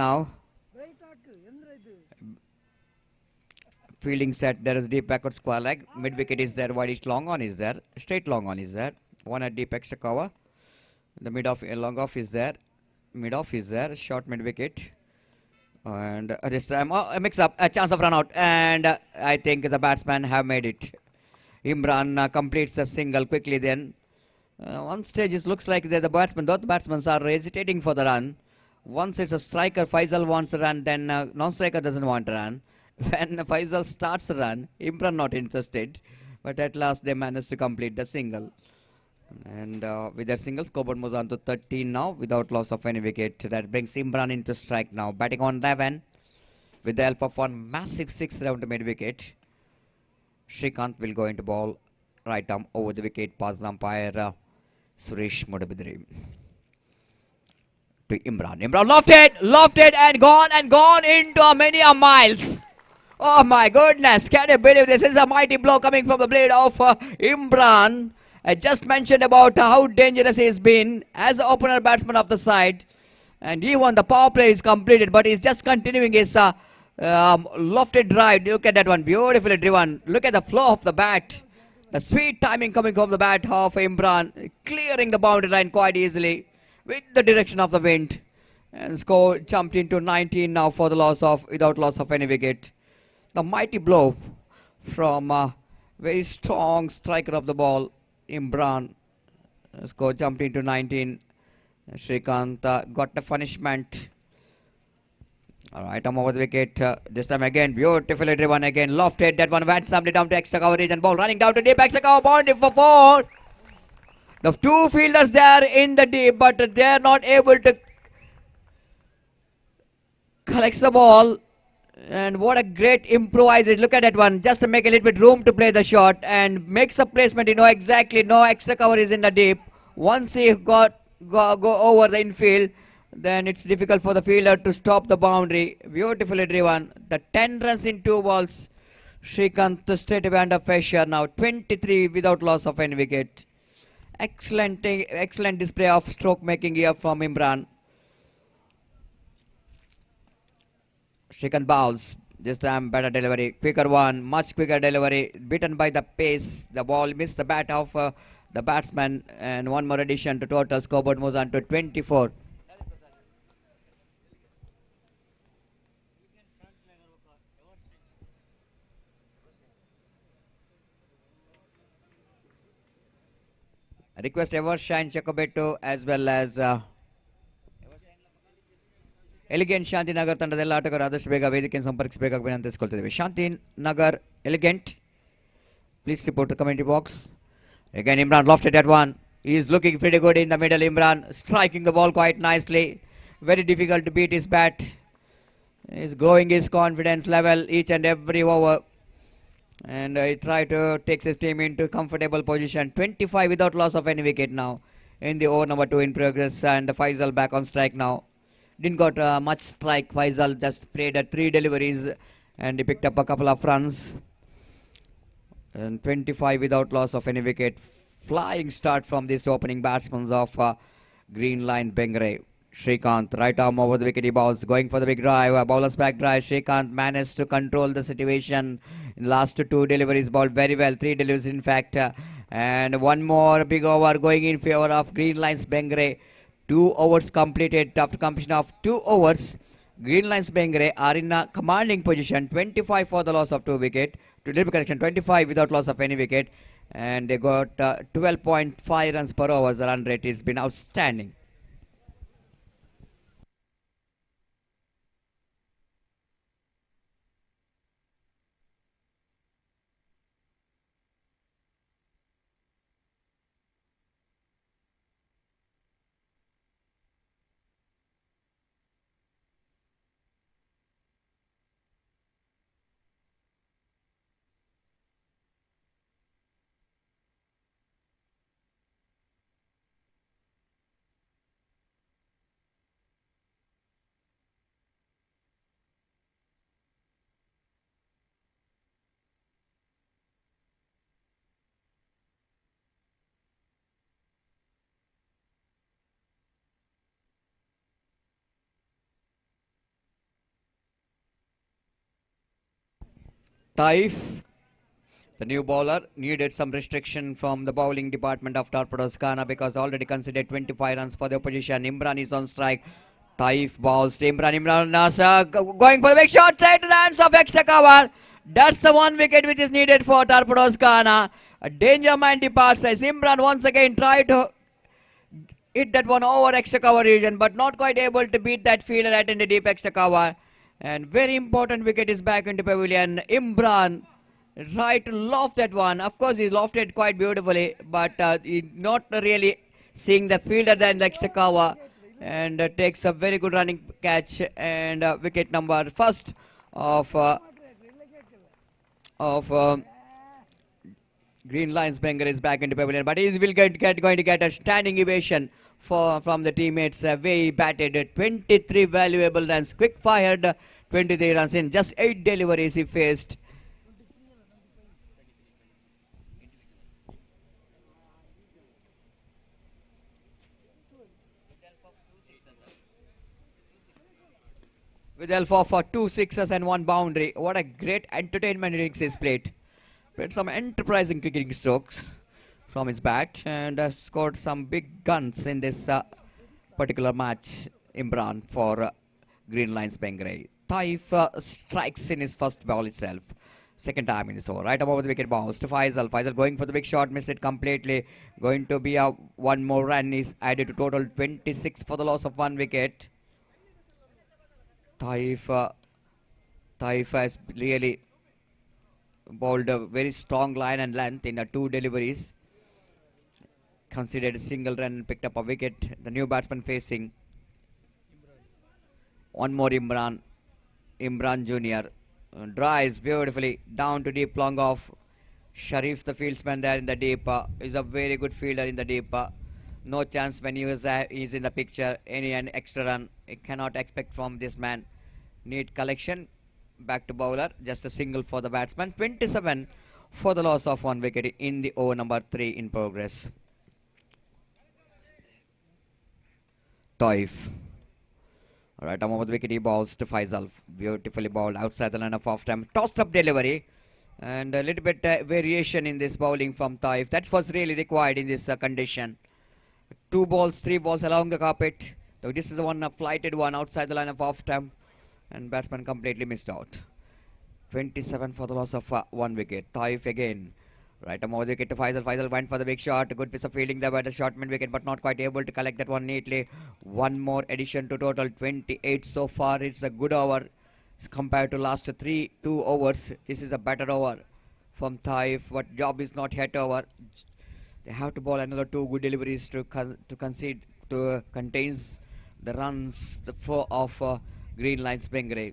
Now fielding set, there is deep backward square leg, mid wicket is there, wideish long on is there, straight long on is there, one at deep extra cover, the mid off long off is there, mid off is there, short mid wicket. And this time a mix up, a chance of run out, and I think the batsman have made it. Imran completes the single quickly. Then one stage it looks like the batsman, both batsmen are hesitating for the run. Once it's a striker, Faisal wants to run, then non-striker doesn't want to run. When Faisal starts the run, Imran not interested, but at last they managed to complete the single. And with that single, scoreboard moves on to 13 now without loss of any wicket. That brings Imran into strike now. Batting on 11. with the help of one massive 6 round mid-wicket. Shrikant will go into ball right arm over the wicket past the umpire Suresh Mudabidri. To Imran. Imran lofted and gone into many a miles. Oh my goodness, can you believe this is a mighty blow coming from the blade of Imran. I just mentioned about how dangerous he has been as the opener batsman of the side. And even the power play is completed, but he's just continuing his lofted drive. Look at that one, beautifully driven. Look at the flow of the bat. The sweet timing coming from the bat of Imran, clearing the boundary line quite easily with the direction of the wind. And score jumped into 19 now for the without loss of any wicket. The mighty blow from a very strong striker of the ball, Imran. Score jumped into 19. Shrikant got the punishment. Alright, I'm over the wicket. This time again, beautifully driven again. Lofted, that one went somebody down to extra coverage and ball running down to deep extra cover. Boundary for 4. The two fielders there in the deep, but they are not able to collect the ball. And what a great improvisation. Look at that one. Just to make a little bit room to play the shot and makes a placement. You know exactly, no extra cover is in the deep. Once he go over the infield, then it's difficult for the fielder to stop the boundary. Beautifully driven. The 10 runs in 2 balls. Shrikant straight away under pressure now. 23 without loss of any wicket. Excellent display of stroke making here from Imran. Shrikant bowls. This time better delivery. Quicker one. Much quicker delivery. Beaten by the pace. The ball missed the bat of the batsman. And one more addition to total scoreboard moves on to 24. I request Evershine Chakobeto as well as Elegant Shantinagar ತಂಡದೆಲ್ಲ ಆಟಗಾರರು ಆದಷ್ಟು ಬೇಗ ವೇದಿಕೆಯನ್ನು ಸಂಪರ್ಕಿಸಬೇಕಾಗಿ ವಿನಂತಿಸಿಕೊಳ್ತಿದ್ದೇವೆ. Shantinagar Elegant, please report to commentary box. Again Imran lofted at one. He is looking pretty good in the middle. Imran striking the ball quite nicely. Very difficult to beat his bat. He is growing his confidence level each and every over. And he tried to take his team into comfortable position. 25 without loss of any wicket now in the over number 2 in progress. And Faisal back on strike now. Didn't got much strike. Faisal just played 3 deliveries and he picked up a couple of runs. And 25 without loss of any wicket. Flying start from this opening batsman of Green Line Bengre. Shrikant, right arm over the wicket, he bowls, going for the big drive, bowler's back drive. Shrikant managed to control the situation. In last 2 deliveries, bowled very well, 3 deliveries in fact. And one more big over going in favor of Green Lines Bengre. 2 overs completed. After completion of 2 overs, Green Lines Bengre are in a commanding position. 25 for the loss of 2 wicket. To little correction, 25 without loss of any wicket. And they got 12.5 runs per over. The run rate has been outstanding. Taif, the new bowler, needed some restriction from the bowling department of Torpedoes Ghana because already considered 25 runs for the opposition. Imran is on strike. Taif bowls to Imran Nasa going for the big shot, straight to the hands of extra cover. That's the 1 wicket which is needed for Torpedoes Ghana. A danger man departs as Imran once again tried to hit that one over extra cover region, but not quite able to beat that fielder at in the deep extra cover. And very important wicket is back into pavilion. Imran right to loft that one. Of course, he lofted quite beautifully, but he not really seeing the fielder there in the extra cover. And takes a very good running catch and wicket number first of of Green Lions Bengal is back into pavilion, but he will going to get a standing ovation from the teammates. Way he batted 23 valuable runs, quick fired 23 runs in just 8 deliveries he faced. With help of 2 sixes and 1 boundary. What a great entertainment innings he's played. Played some enterprising cricketing strokes from his bat and scored some big guns in this particular match, Imran, for Green Lions Bengal. Taif strikes in his first ball itself. Second time in this over. Right above the wicket bounce to Faisal. Faisal going for the big shot, missed it completely. Going to be a one more run is added to total 26 for the loss of 1 wicket. Taif has really bowled a very strong line and length in 2 deliveries. Considered a single run and picked up a wicket. The new batsman facing. One more Imran Jr. Drives beautifully down to deep long off. Sharif, the fieldsman there in the deep, is a very good fielder in the deep. No chance when he is in the picture. Any extra run, you cannot expect from this man. Neat collection. Back to bowler. Just a single for the batsman. 27 for the loss of 1 wicket in the over number 3 in progress. Taif. Alright, over the wicket he bowls to Faisal. Beautifully bowled outside the line of off time. Tossed up delivery. And a little bit variation in this bowling from Taif. That was really required in this condition. 2 balls, 3 balls along the carpet. So this is the one, a flighted one outside the line of off time. And batsman completely missed out. 27 for the loss of 1 wicket. Taif again. Right, over the wicket to Faisal. Faisal went for the big shot. A good piece of fielding there by the short mid wicket, but not quite able to collect that one neatly. One more addition to total 28 so far. It's a good over compared to last 2 overs. This is a better over from Taif, but job is not yet over. They have to bowl another 2 good deliveries to contain the runs of Green Lions Bengal.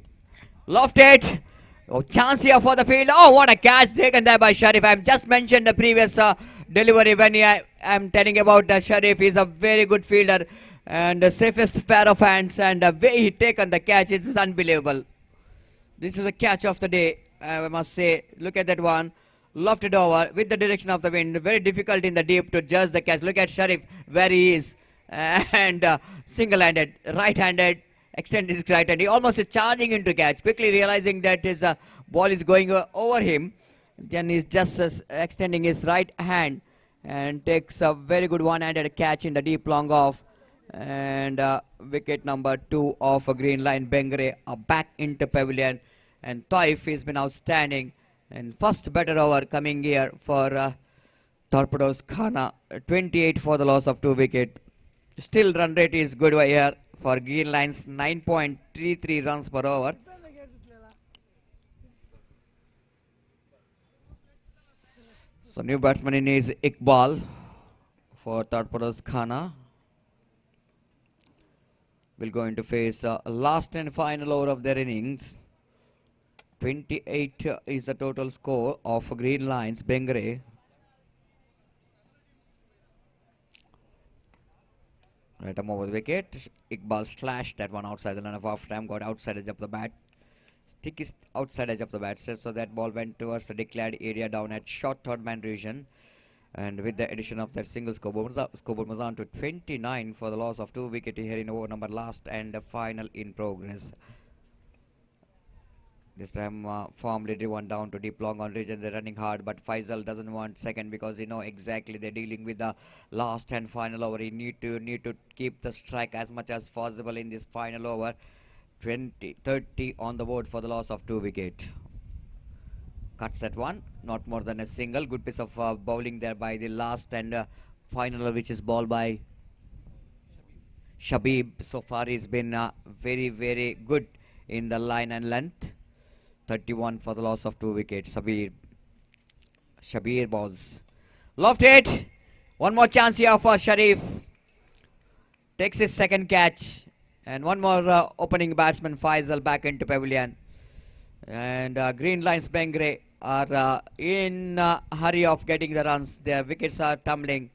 Lofted. Oh, chance here for the field. Oh, what a catch taken there by Sharif. I just mentioned the previous delivery when I am telling about Sharif. He's a very good fielder and the safest pair of hands, and the way he taken the catch is unbelievable. This is a catch of the day, I must say. Look at that one. Lofted over with the direction of the wind. Very difficult in the deep to judge the catch. Look at Sharif where he is. And single-handed, right-handed. Extend his right hand. He almost is charging into catch. Quickly realizing that his ball is going over him. Then he's just extending his right hand and takes a very good one-handed catch in the deep long off. And wicket number 2 of Green Line Bengal back into pavilion. And Taif has been outstanding. And first better over coming here for Torpedoes Khana. 28 for the loss of 2 wicket. Still run rate is good here for Green Lions, 9.33 runs per over. So new batsman in is Iqbal for Torpedoes Khana. Will going to face last and final over of their innings. 28 is the total score of Green Lions Bengal. Right arm over the wicket. Iqbal slashed that one outside the line of off time. Got outside edge of the bat. Stick is outside edge of the bat. So that ball went towards the declared area down at short third man region. And with the addition of that single scoreboard moves on to 29 for the loss of 2 wicket here in over number last and final in progress. This time firmly driven down to deep long on region. They're running hard, but Faisal doesn't want second because he know exactly they're dealing with the last and final over. He need to keep the strike as much as possible in this final over. 30 on the board for the loss of 2 wicket. Cuts at one, not more than a single. Good piece of bowling there by the last and final, which is ball by Shabib. So far he's been very, very good in the line and length. 31 for the loss of 2 wickets. Shabir balls. Lofted. One more chance here for Sharif. Takes his second catch. And one more opening batsman Faisal back into pavilion. And Green Lions Bengre are in hurry of getting the runs. Their wickets are tumbling.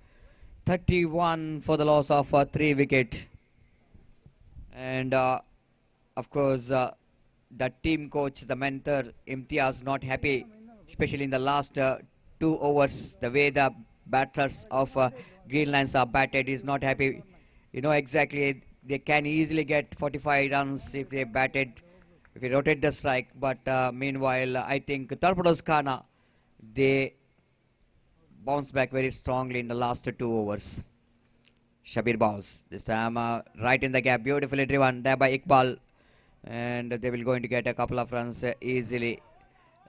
31 for the loss of 3 wicket. And of course, the team coach, the mentor, Imtiaz, not happy, especially in the last 2 overs. The way the batters of Green Lions are batted is not happy. You know exactly they can easily get 45 runs if they batted, if they rotate the strike. But meanwhile, I think Torpedoes Khana, they bounce back very strongly in the last 2 overs. Shabir Baus. This time right in the gap, beautifully driven there by Iqbal. And they will going to get a couple of runs easily.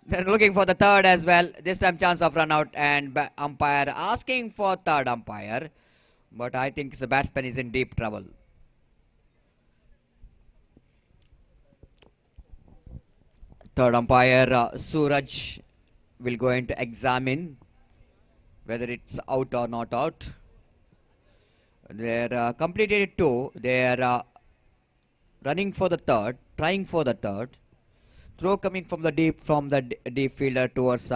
They're looking for the third as well. This time chance of run out and umpire asking for third umpire. But I think the batsman is in deep trouble. Third umpire Suraj will going to examine whether it's out or not out. They're completed 2. They're running for the third, trying for the third. Throw coming from the deep fielder towards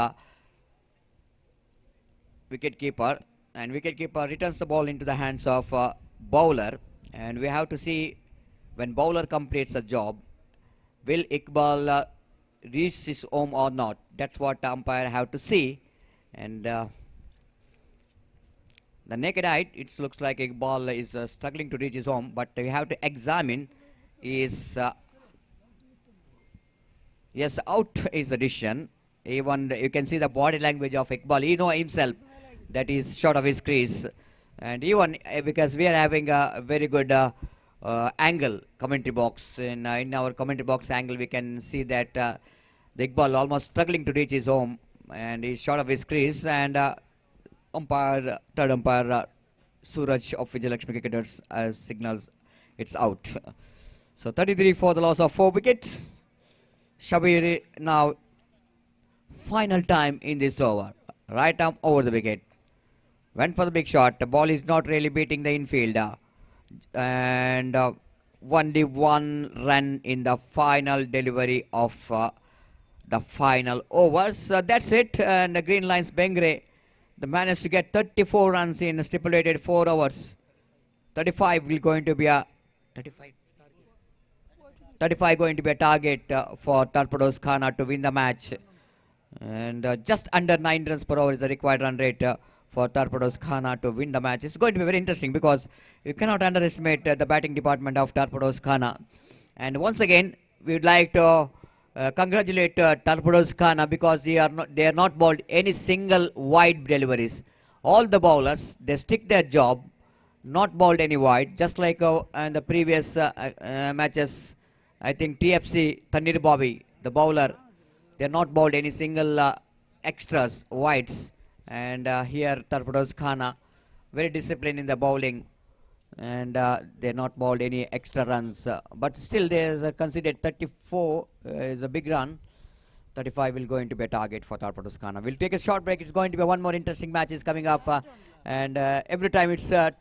wicket keeper, and wicket keeper returns the ball into the hands of bowler. And we have to see when bowler completes a job, will Iqbal reach his home or not? That's what the umpire have to see. And the naked eye, it looks like Iqbal is struggling to reach his home, but we have to examine is yes, out is the decision. Even you can see the body language of Iqbal. He know himself that is short of his crease, and even because we are having a very good angle commentary box in our commentary box angle, we can see that the Iqbal almost struggling to reach his home, and he's short of his crease. And third umpire Suraj of Vijayalakshmi Cricketers signals it's out. So 33 for the loss of 4 wickets. Shabir now final time in this over. Right arm over the wicket. Went for the big shot. The ball is not really beating the infielder. And only one run in the final delivery of the final overs. That's it. And the Green Lions Bengre, they managed to get 34 runs in stipulated 4 overs. 35 will going to be a 35 going to be a target for Torpedoes Khana to win the match. And just under 9 runs per over is the required run rate for Torpedoes Khana to win the match. It's going to be very interesting because you cannot underestimate the batting department of Torpedoes Khana. And once again, we would like to congratulate Torpedoes Khana because they are not bowled any single wide deliveries. All the bowlers, they stick their job, not bowled any wide, just like in the previous matches. I think TFC, Tanir Bobby, the bowler, they are not bowled any single extras, wides. And here Torpedoes Khana, very disciplined in the bowling. And they are not bowled any extra runs. But still there is considered 34 is a big run. 35 will going to be a target for Torpedoes Khana. We'll take a short break. It's going to be one more interesting match is coming up. And every time it's the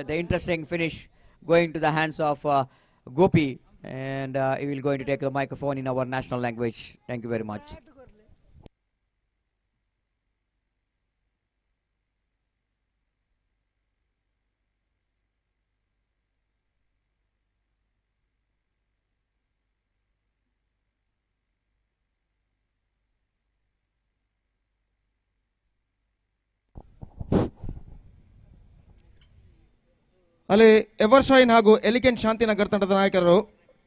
interesting finish going to the hands of Gopi. And he will going to take the microphone in our national language. Thank you very much. ಅಲ್ಲಿ ಎವರ್ಶೈನ್ ಹಾಗೂ elegant Shantinagar ತಂಡದ ನಾಯಕರು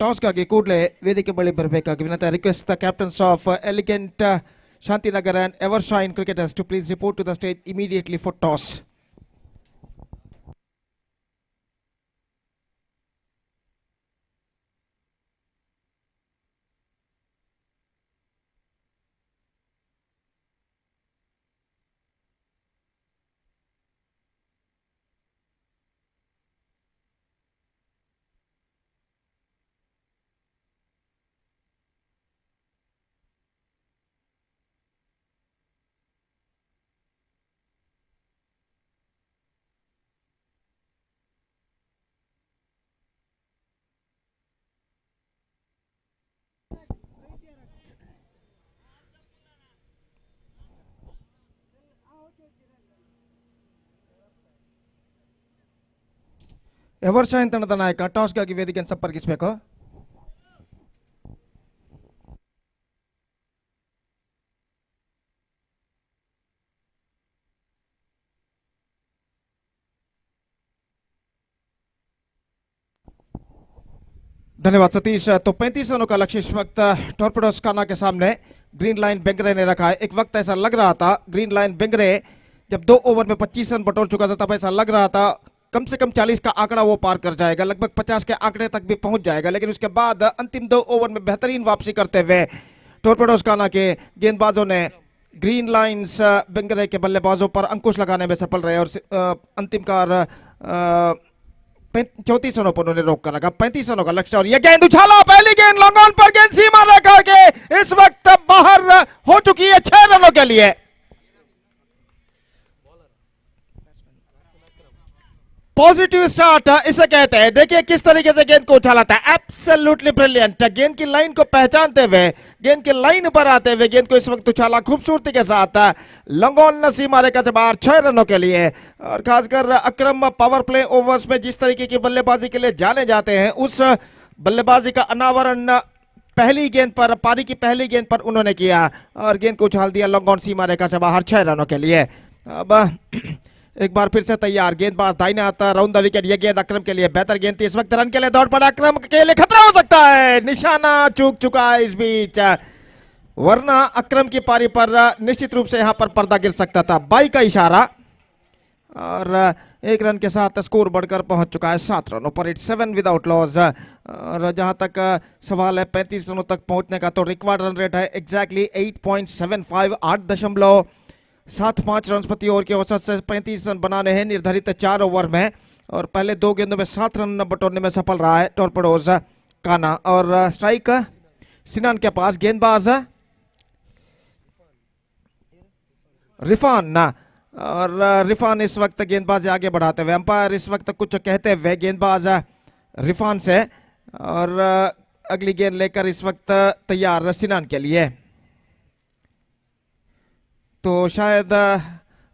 ಟಾಸ್ಗಾಗಿ ಕೂಡಲೇ ವೇದಿಕೆ ಬಳಿ ಬರಬೇಕಾಗಿ ವಿನಂತಿ. Request the captains of Elegant Shantinagar and Evershine Cricketers to please report to the stage immediately for toss. Evershine ತಂಡದ ನಾಯಕ ಟಾಸ್ಗಾಗಿ ವೇದಿಕೆಯನ್ನು ಸಂಪರ್ಕಿಸಬೇಕು. धन्यवाद सतीश. तो 35 रनों का लक्ष्य इस वक्त टॉर्पेडोज कान्हा के सामने ग्रीन लाइन बेंगरे ने रखा है. एक वक्त ऐसा लग रहा था ग्रीन लाइन बेंगरे जब 2 ओवर में 25 रन बटोर चुका था तब ऐसा लग रहा था कम से कम 40 का आंकड़ा वो पार कर जाएगा, लगभग 50 के आंकड़े तक भी पहुंच जाएगा. लेकिन उसके बाद अंतिम 2 ओवर में बेहतरीन वापसी करते हुए टॉर्पेडोज कान्हा के गेंदबाजों ने ग्रीन लाइन्स बेंगरे के बल्लेबाजों पर अंकुश लगाने में सफल रहे और अंतिम कार 34 रनों पर उन्होंने रोक कर रखा. 35 रनों का लक्ष्य और यह गेंद उछाला, पहली गेंद लॉन्ग ऑन पर, गेंद सीमा रेखा के इस वक्त बाहर हो चुकी है 6 रनों के लिए. पॉजिटिव स्टार्ट इसे कहते हैं. देखिए किस तरीके से गेंद को उछाला था, एब्सोल्युटली ब्रिलियंट. गेंद की लाइन को पहचानते हुए, गेंद की लाइन पर आते हुए गेंद को इस वक्त उछाला खूबसूरती के साथ लॉन्ग ऑन सीमा रेखा से बाहर 6 रनों के लिए. और खासकर अक्रम पावर प्ले ओवर्स में जिस तरीके की बल्लेबाजी के लिए जाने जाते हैं उस बल्लेबाजी का अनावरण पहली गेंद पर, पारी की पहली गेंद पर उन्होंने किया और गेंद को उछाल दिया लॉन्ग ऑन सीमा रेखा से बाहर 6 रनों के लिए. अब एक बार फिर से तैयार, गेंदबाज दाहिने हाथ राउंड द विकेट. यह गेंद अक्रम के लिए बेहतर गेंद थी, इस वक्त रन के लिए दौड़ पड़ा, अक्रम के लिए खतरा हो सकता है. निशाना चूक चुका है इस बीच, वरना अक्रम की पारी पर निश्चित रूप से यहां पर पर्दा गिर सकता था. 22 का इशारा और 1 रन के साथ स्कोर बढ़कर पहुंच चुका है 7 रनों पर. It's 7 without loss. और जहां तक सवाल है 35 रनों तक पहुंचने का, तो रिक्वायर्ड रन रेट है एग्जैक्टली 8.75, 8.75 रन प्रति ओवर के औसत से 35 रन बनाने हैं निर्धारित 4 ओवर में. और पहले 2 गेंदों में 7 रन बटोरने में सफल रहा है टॉर्पेडोज कान्हा. और स्ट्राइक सिनान के पास, गेंदबाज रिफान. और रिफान इस वक्त गेंदबाज आगे बढ़ाते हुए, अंपायर इस वक्त कुछ कहते हुए गेंदबाज रिफान से, और अगली गेंद लेकर इस वक्त तैयार सिनान के लिए. तो शायद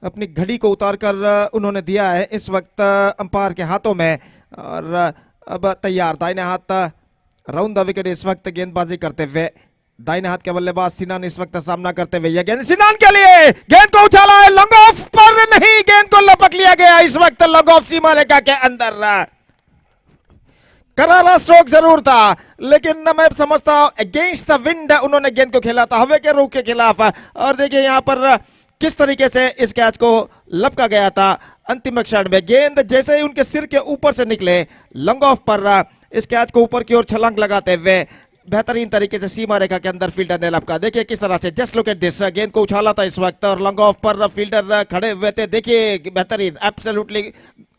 अपनी घड़ी को उतार कर उन्होंने दिया है इस वक्त अंपायर के हाथों में. और अब तैयार दाहिने हाथ राउंड द विकेट इस वक्त गेंदबाजी करते हुए, दाहिने हाथ के बल्लेबाज सिनान इस वक्त सामना करते हुए. यह गेंद सिनान के लिए, गेंद को उछाला है, लॉन्ग ऑफ पर नहीं, गेंद को लपक लिया गया इस वक्त लॉन्ग ऑफ सीमा रेखा के अंदर. करारा स्ट्रोक जरूर था लेकिन मैं समझता हूं अगेंस्ट द विंड उन्होंने गेंद को खेला था, हवा के रुख के खिलाफ. और देखिए यहां पर किस तरीके से इस कैच को लपका गया था अंतिम क्षण में. गेंद जैसे ही उनके सिर के ऊपर से निकले लॉन्ग ऑफ पर, इस कैच को ऊपर की ओर छलांग लगाते हुए बेहतरीन तरीके से सीमा रेखा के अंदर फील्डर ने लपका. देखिए किस तरह से, जस्ट लुक एट दिस, गेंद को उछाला था इस वक्त और लॉन्ग ऑफ पर फील्डर खड़े हुए थे. देखिए बेहतरीन, एब्सोल्युटली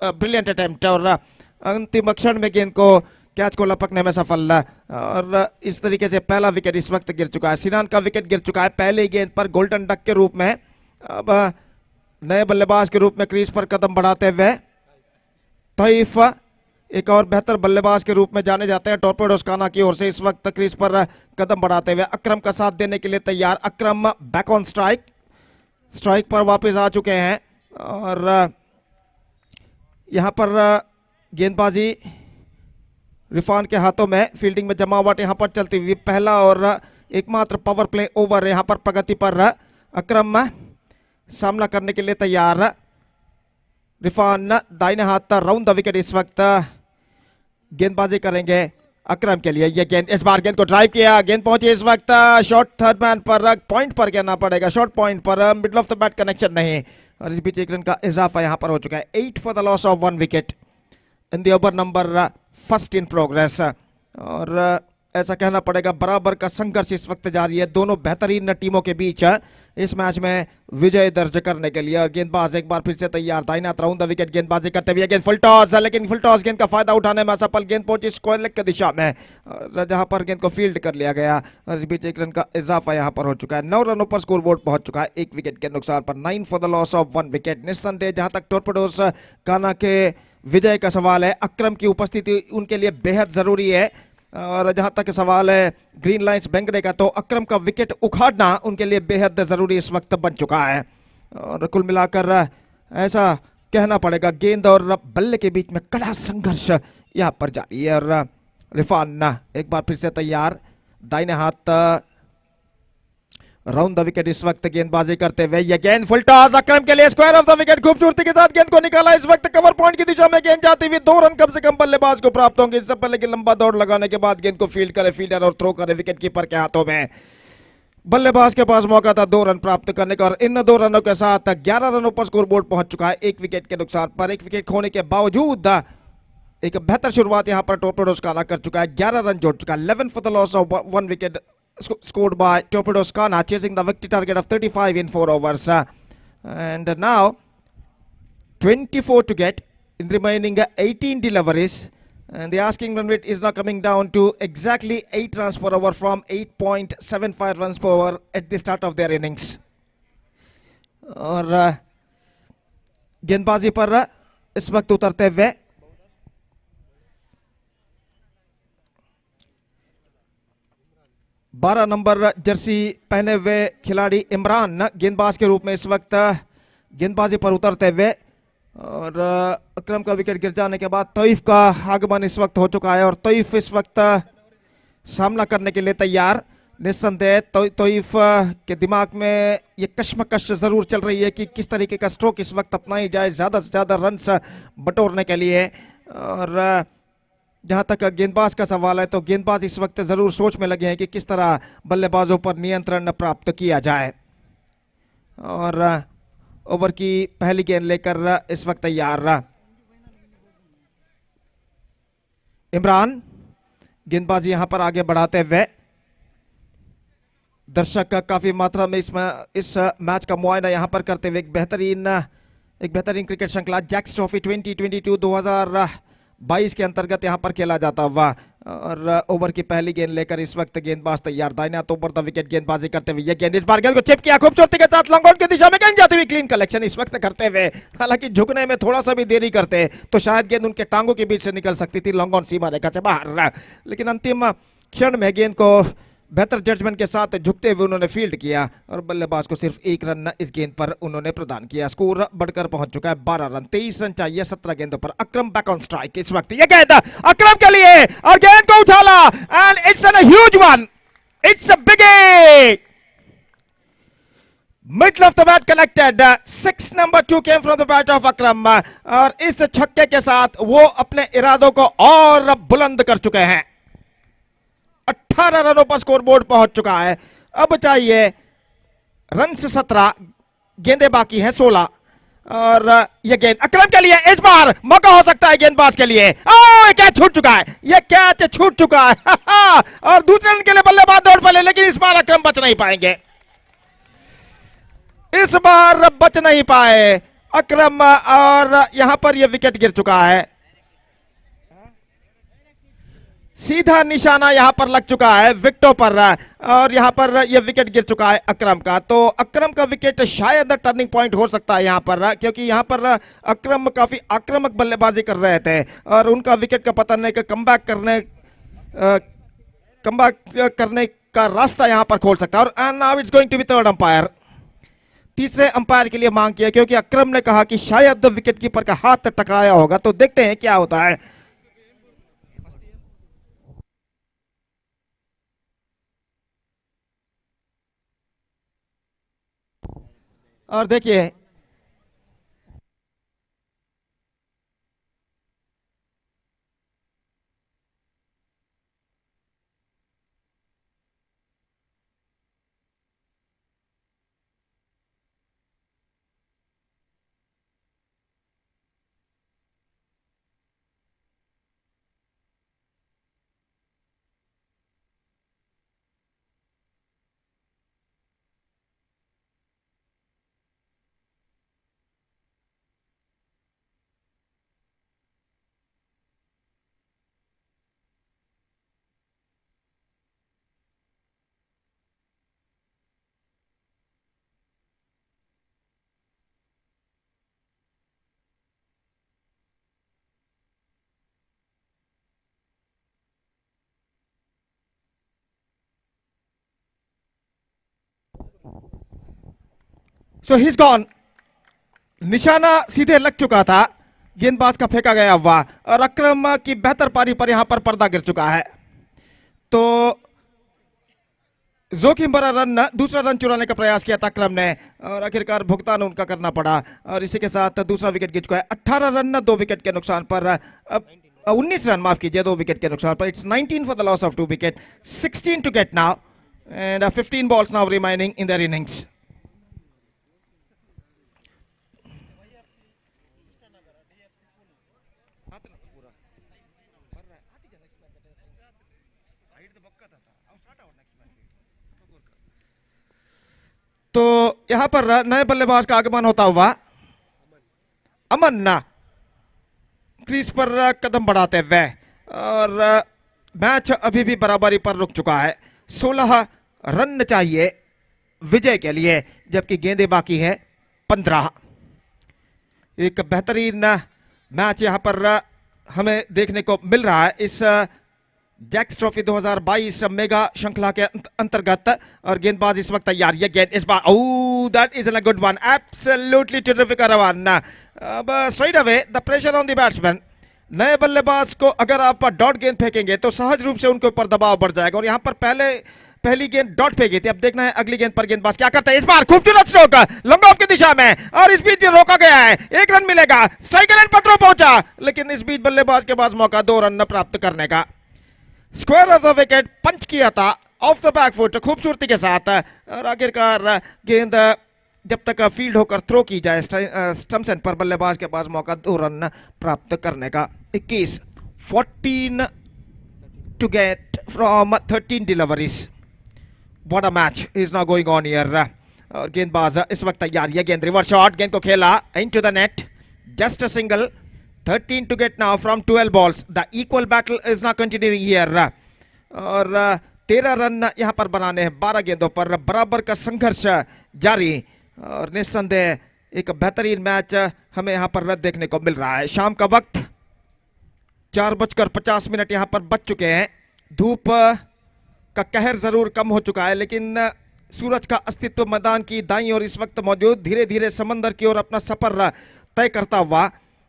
ब्रिलियंट अटेम्प्ट. और अंतिम क्षण में गेंद को, कैच को लपकने में सफल. और इस तरीके से पहला विकेट इस वक्त गिर चुका है. सिनान का विकेट गिर चुका है पहली गेंद पर गोल्डन डक के रूप में. अब नए बल्लेबाज के रूप में क्रीज पर कदम बढ़ाते हुए तैफ एक और बेहतर बल्लेबाज के रूप में जाने जाते हैं टॉर्पेडोज कान्हा की ओर से. इस वक्त क्रीज पर कदम बढ़ाते हुए अक्रम का साथ देने के लिए तैयार. अक्रम बैक ऑन स्ट्राइक, स्ट्राइक पर वापस आ चुके हैं. और यहां पर गेंदबाजी रिफान के हाथों में, फील्डिंग में जमावट यहां पर चलती हुई. पहला और एकमात्र पावर प्ले ओवर यहां पर प्रगति पर. अक्रम सामना करने के लिए तैयार. रिफान दाहिने हाथ राउंड द विकेट इस वक्त गेंदबाजी करेंगे अक्रम के लिए. यह गेंद, इस बार गेंद को ड्राइव किया, गेंद पहुंची इस वक्त शॉर्ट थर्ड मैन पर, पॉइंट पर कहना पड़ेगा, शॉर्ट पॉइंट पर, middle of the bat connection नहीं. और इस बीच 1 रन का इजाफा यहां पर हो चुका है. 8 for the loss of 1 wicket in the over number first in progress. और ऐसा कहना पड़ेगा बराबर का संघर्ष इस वक्त जारी है दोनों बेहतरीन टीमों के बीच इस मैच में विजय दर्ज करने के लिए. और गेंदबाज एक बार फिर से तैयार, दाहिना राउंड द विकेट गेंदबाजी करते हुए. गेंद फुल टॉस, लेकिन फुल टॉस गेंद का फायदा उठाने में असफल. गेंद पहुंची स्क्वायर लेग की दिशा में जहां पर गेंद को फील्ड कर लिया गया. और इस बीच 1 रन का इजाफा यहां पर हो चुका है. 9 रनों पर स्कोर बोर्ड पहुंच चुका है 1 विकेट के नुकसान पर. 9 for the loss of 1 wicket. निस्संदेह जहां तक टॉर्पेडोज कान्हा के विजय का सवाल है, अक्रम की उपस्थिति उनके लिए बेहद जरूरी है. और जहां तक सवाल है ग्रीन लाइन्स बेंगरे का, तो अक्रम का विकेट उखाड़ना उनके लिए बेहद जरूरी इस वक्त बन चुका है. और कुल मिलाकर ऐसा कहना पड़ेगा। गेंद और बल्ले के बीच में कड़ा संघर्ष यहाँ पर जारी है और रिफान एक बार फिर से तैयार, दाहिने हाथ राउंड द विकेट इस वक्त गेंदबाजी करते हुए। ये गेंद फुल टॉस अक्रम के लिए, स्क्वायर ऑफ द विकेट खूबसूरती के साथ गेंद को निकाला। इस वक्त कवर पॉइंट की दिशा में गेंद जाती हुई 2 रन कम से कम बल्लेबाज को प्राप्त होंगे। इससे पहले कि लंबा दौड़ लगाने के बाद गेंद को फील्ड करे फील्डर और थ्रो करे विकेट कीपर के हाथों में। बल्लेबाज के पास मौका था 2 रन प्राप्त करने का और इन 2 रनों के साथ 11 रनों पर स्कोरबोर्ड पहुंच चुका है। 1 विकेट के नुकसान पर, 1 विकेट खोने के बावजूद एक बेहतर शुरुआत यहां पर टॉर्पेडोस खाना कर चुका है। 11 रन जोड़ चुका है। 11 for the loss of 1 wicket scored by Torpedoes Kana, chasing the victory target of 35 in 4 overs. And now 24 to get in remaining 18 deliveries. And the asking run rate is now coming down to exactly 8 runs per over from 8.75 runs per over at the start of their innings. और गेंदबाजी पर इस वक्त उतरते हुए बारह number Jersey पहने हुए खिलाड़ी इमरान गेंदबाज के रूप में इस वक्त गेंदबाजी पर उतरते हुए। और अकरम का विकेट गिर जाने के बाद तोइफ का आगमन इस वक्त हो चुका है और तोइफ इस वक्त सामना करने के लिए तैयार। निस्संदेह तोइफ के दिमाग में ये कश्मकश जरूर चल रही है कि किस तरीके का स्ट्रोक इस वक्त अपनाई जाए ज्यादा से ज्यादा रन बटोरने के लिए। और जहां तक गेंदबाज का सवाल है तो गेंदबाज इस वक्त जरूर सोच में लगे हैं कि किस तरह बल्लेबाजों पर नियंत्रण प्राप्त किया जाए। और ओवर की पहली गेंद लेकर इस वक्त तैयार इमरान, गेंदबाजी यहां पर आगे बढ़ाते हुए। दर्शक काफी मात्रा में इस मैच का मुआयना यहां पर करते हुए एक बेहतरीन क्रिकेट श्रृंखला जैक्स ट्रॉफी 2022 2022 के अंतर्गत यहां पर खेला जाता हुआ। और ओवर की पहली गेंद लेकर इस वक्त गेंदबाज तैयार, दाहिने हाथ ऊपर द विकेट गेंदबाजी करते हुए। ये गेंद इस बार गेंद को चिप किया खूबसूरती के साथ लॉन्ग ऑन की दिशा में गेंद जाती हुई, क्लीन कलेक्शन इस वक्त करते हुए। हालांकि झुकने में थोड़ा सा भी देरी करते तो शायद गेंद उनके टांगों के बीच से निकल सकती थी लॉन्ग ऑन सीमा रेखा से बाहर, लेकिन अंतिम क्षण में गेंद को बेहतर जजमेंट के साथ झुकते हुए उन्होंने फील्ड किया और बल्लेबाज को सिर्फ 1 रन इस गेंद पर उन्होंने प्रदान किया। स्कोर बढ़कर पहुंच चुका है 12 रन। 23 रन चाहिए 17 गेंदों पर। अकरम बैक ऑन स्ट्राइक इस वक्त। ये गेंद अकरम के लिए और गेंद को उछाला and it's a huge one, it's a big hit. Middle of the bat collected, 6 number 2 came from the bat of Akram और इस छक्के के साथ वो अपने इरादों को और बुलंद कर चुके हैं। 18 रनों पर स्कोरबोर्ड पहुंच चुका है। अब चाहिए रन से 17, गेंदें बाकी हैं 16 और यह गेंद अकरम के लिए इस बार मौका हो सकता है गेंदबाज के लिए। कैच छूट चुका है, यह कैच छूट चुका है और दूसरे रन के लिए बल्लेबाज दौड़ पड़े, लेकिन इस बार अकरम बच नहीं पाएंगे। इस बार बच नहीं पाए अकरम और यहां पर यह विकेट गिर चुका है। सीधा निशाना यहां पर लग चुका है विकेटों पर और यहां पर यह विकेट गिर चुका है अकरम का। तो अकरम का विकेट शायद टर्निंग पॉइंट हो सकता है यहां पर, क्योंकि यहां पर अकरम काफी आक्रामक बल्लेबाजी कर रहे थे और उनका विकेट का पतन है कि कमबैक करने का रास्ता यहां पर खोल सकता है। और now it's going to be third umpire, तीसरे अंपायर के लिए मांग किया क्योंकि अकरम ने कहा कि शायद विकेट कीपर का हाथ टकराया होगा। तो देखते हैं क्या होता है। और देखिए so he's gone, निशाना सीधे लग चुका था, गेंदबाज का फेंका गया हुआ और अक्रम की बेहतर पारी पर यहां पर पर्दा गिर चुका है। तो जोखिम भरा रन, दूसरा रन चुराने का प्रयास किया था अक्रम ने और आखिरकार भुगतान उनका करना पड़ा और इसी के साथ दूसरा विकेट गिर चुका है। 18 रन 2 विकेट के नुकसान पर, 19 रन माफ कीजिए 2 विकेट के नुकसान पर। It's 19 for the loss of 2 wicket, 16 to get now and 15 balls now remaining in their innings. तो यहां पर नए बल्लेबाज का आगमन होता हुआ अमन क्रीज पर कदम बढ़ाते हुए और मैच अभी भी बराबरी पर रुक चुका है। 16 रन चाहिए विजय के लिए, जबकि गेंदें बाकी है 15। एक बेहतरीन मैच यहां पर हमें देखने को मिल रहा है इस जैक्स ट्रॉफी 2022 मेगा श्रृंखला के अंतर्गत और गेंदबाज इस वक्त तैयार। ये गेंद इस बार, oh that is a good one, absolutely terrific run. अब straight away the pressure on the batsman. नए बल्लेबाज को अगर आप डॉट गेंद फेंकेंगे तो सहज रूप से उनके ऊपर दबाव बढ़ जाएगा और यहां पर पहली गेंद डॉट फेंकी थी। अब देखना है अगली गेंद पर गेंदबाज क्या करता है। इस बार खूबसूरत स्ट्रोक लंबा ऑफ की दिशा में और इस बीच रोका गया है, 1 रन मिलेगा। स्ट्राइकर एंड पत्रों पहुंचा लेकिन इस बीच बल्लेबाज के पास मौका 2 रन प्राप्त करने का। स्क्वायर ऑफ द विकेट पंच किया था ऑफ द बैक फुट खूबसूरती के साथ और आखिरकार गेंद जब तक फील्ड होकर थ्रो की जाए स्टंप्स एंड पर बल्लेबाज के पास मौका 2 रन प्राप्त करने का। 21 14 to get from 13 deliveries. What a match is now going on here. और गेंदबाज इस वक्त तैयार। यह गेंद रिवर्स शॉट, गेंद को खेला into the net, just a single. 13 to get now from 12 balls. The equal battle is now continuing here. और 13 रन यहां पर बनाने हैं 12 गेंदों पर, बराबर का संघर्ष जारी और निस्संदेह एक बेहतरीन मैच हमें यहां पर देखने को मिल रहा है। शाम का वक्त 4:50 यहां पर बच चुके हैं। धूप का कहर जरूर कम हो चुका है लेकिन सूरज का अस्तित्व मैदान की दाईं ओर इस वक्त मौजूद, धीरे धीरे समंदर की ओर अपना सफर तय करता हुआ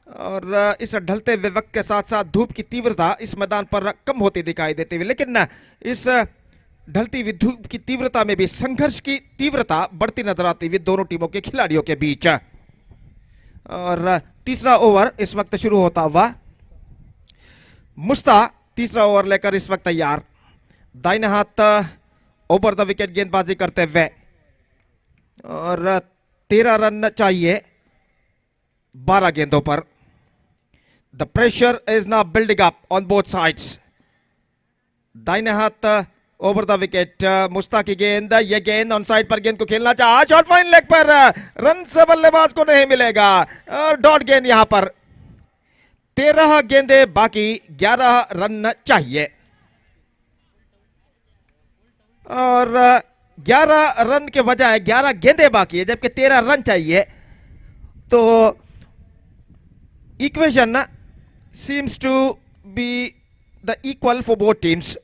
और इस ढलते हुए वक्त के साथ साथ धूप की तीव्रता इस मैदान पर कम होती दिखाई देती हुई, लेकिन इस ढलती हुई धूप की तीव्रता में भी संघर्ष की तीव्रता बढ़ती नजर आती हुई दोनों टीमों के खिलाड़ियों के बीच। और तीसरा ओवर इस वक्त शुरू होता हुआ। मुस्ता तीसरा ओवर लेकर इस वक्त तैयार। दाहिने हाथ ओवर द विकेट गेंदबाजी करते हुए और 13 रन चाहिए 12 गेंदों पर। The pressure is now building up on both sides. दाहिने हाथ ओवर द विकेट मुस्ता की गेंद, ये गेंद ऑन साइड पर गेंद को खेलना चाहा, शॉर्ट फाइन लेग पर रन से बल्लेबाज को नहीं मिलेगा और डॉट गेंद यहां पर। 13 गेंदें बाकी, 11 रन चाहिए और 11 रन के बजाय 11 गेंदें बाकी है जबकि 13 रन चाहिए। तो equation seems to be the equal for both teams.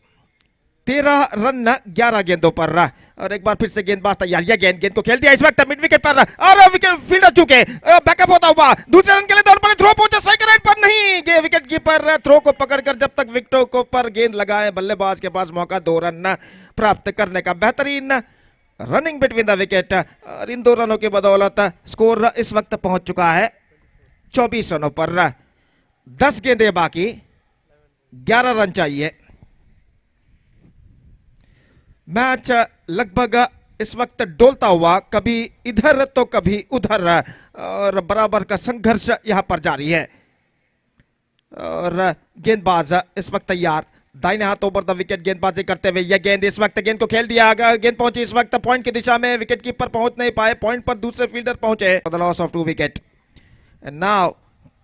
13 run 11 गेंदों पर और एक बार फिर से गेंदबाज तैयार। यह गेंद को खेल दिया इस वक्त मिड विकेट पर और विकेट फील्डर चुके, बैकअप होता हुआ दूसरे रन के लिए दौड़ पर थ्रो पहुंचा, स्ट्राइकर राइट पर नहीं, विकेट कीपर थ्रो को पकड़कर जब तक विकेटों को पर गेंद लगाए बल्लेबाज के पास मौका 2 रन प्राप्त करने का। बेहतरीन रनिंग बिटवीन द विकेट और इन 2 रनों की बदौलत स्कोर इस वक्त पहुंच चुका है 24 रनों पर। 10 गेंदें बाकी, 11 रन चाहिए। मैच लगभग इस वक्त डोलता हुआ कभी इधर तो कभी उधर और बराबर का संघर्ष यहां पर जारी है। और गेंदबाज इस वक्त तैयार। दाहिने हाथ ओवर द विकेट गेंदबाजी करते हुए यह गेंद इस वक्त गेंद को खेल दिया, गेंद पहुंची इस वक्त पॉइंट की दिशा में, विकेट कीपर पहुंच नहीं पाए, पॉइंट पर दूसरे फील्डर पहुंचे। The loss of 2 wicket and now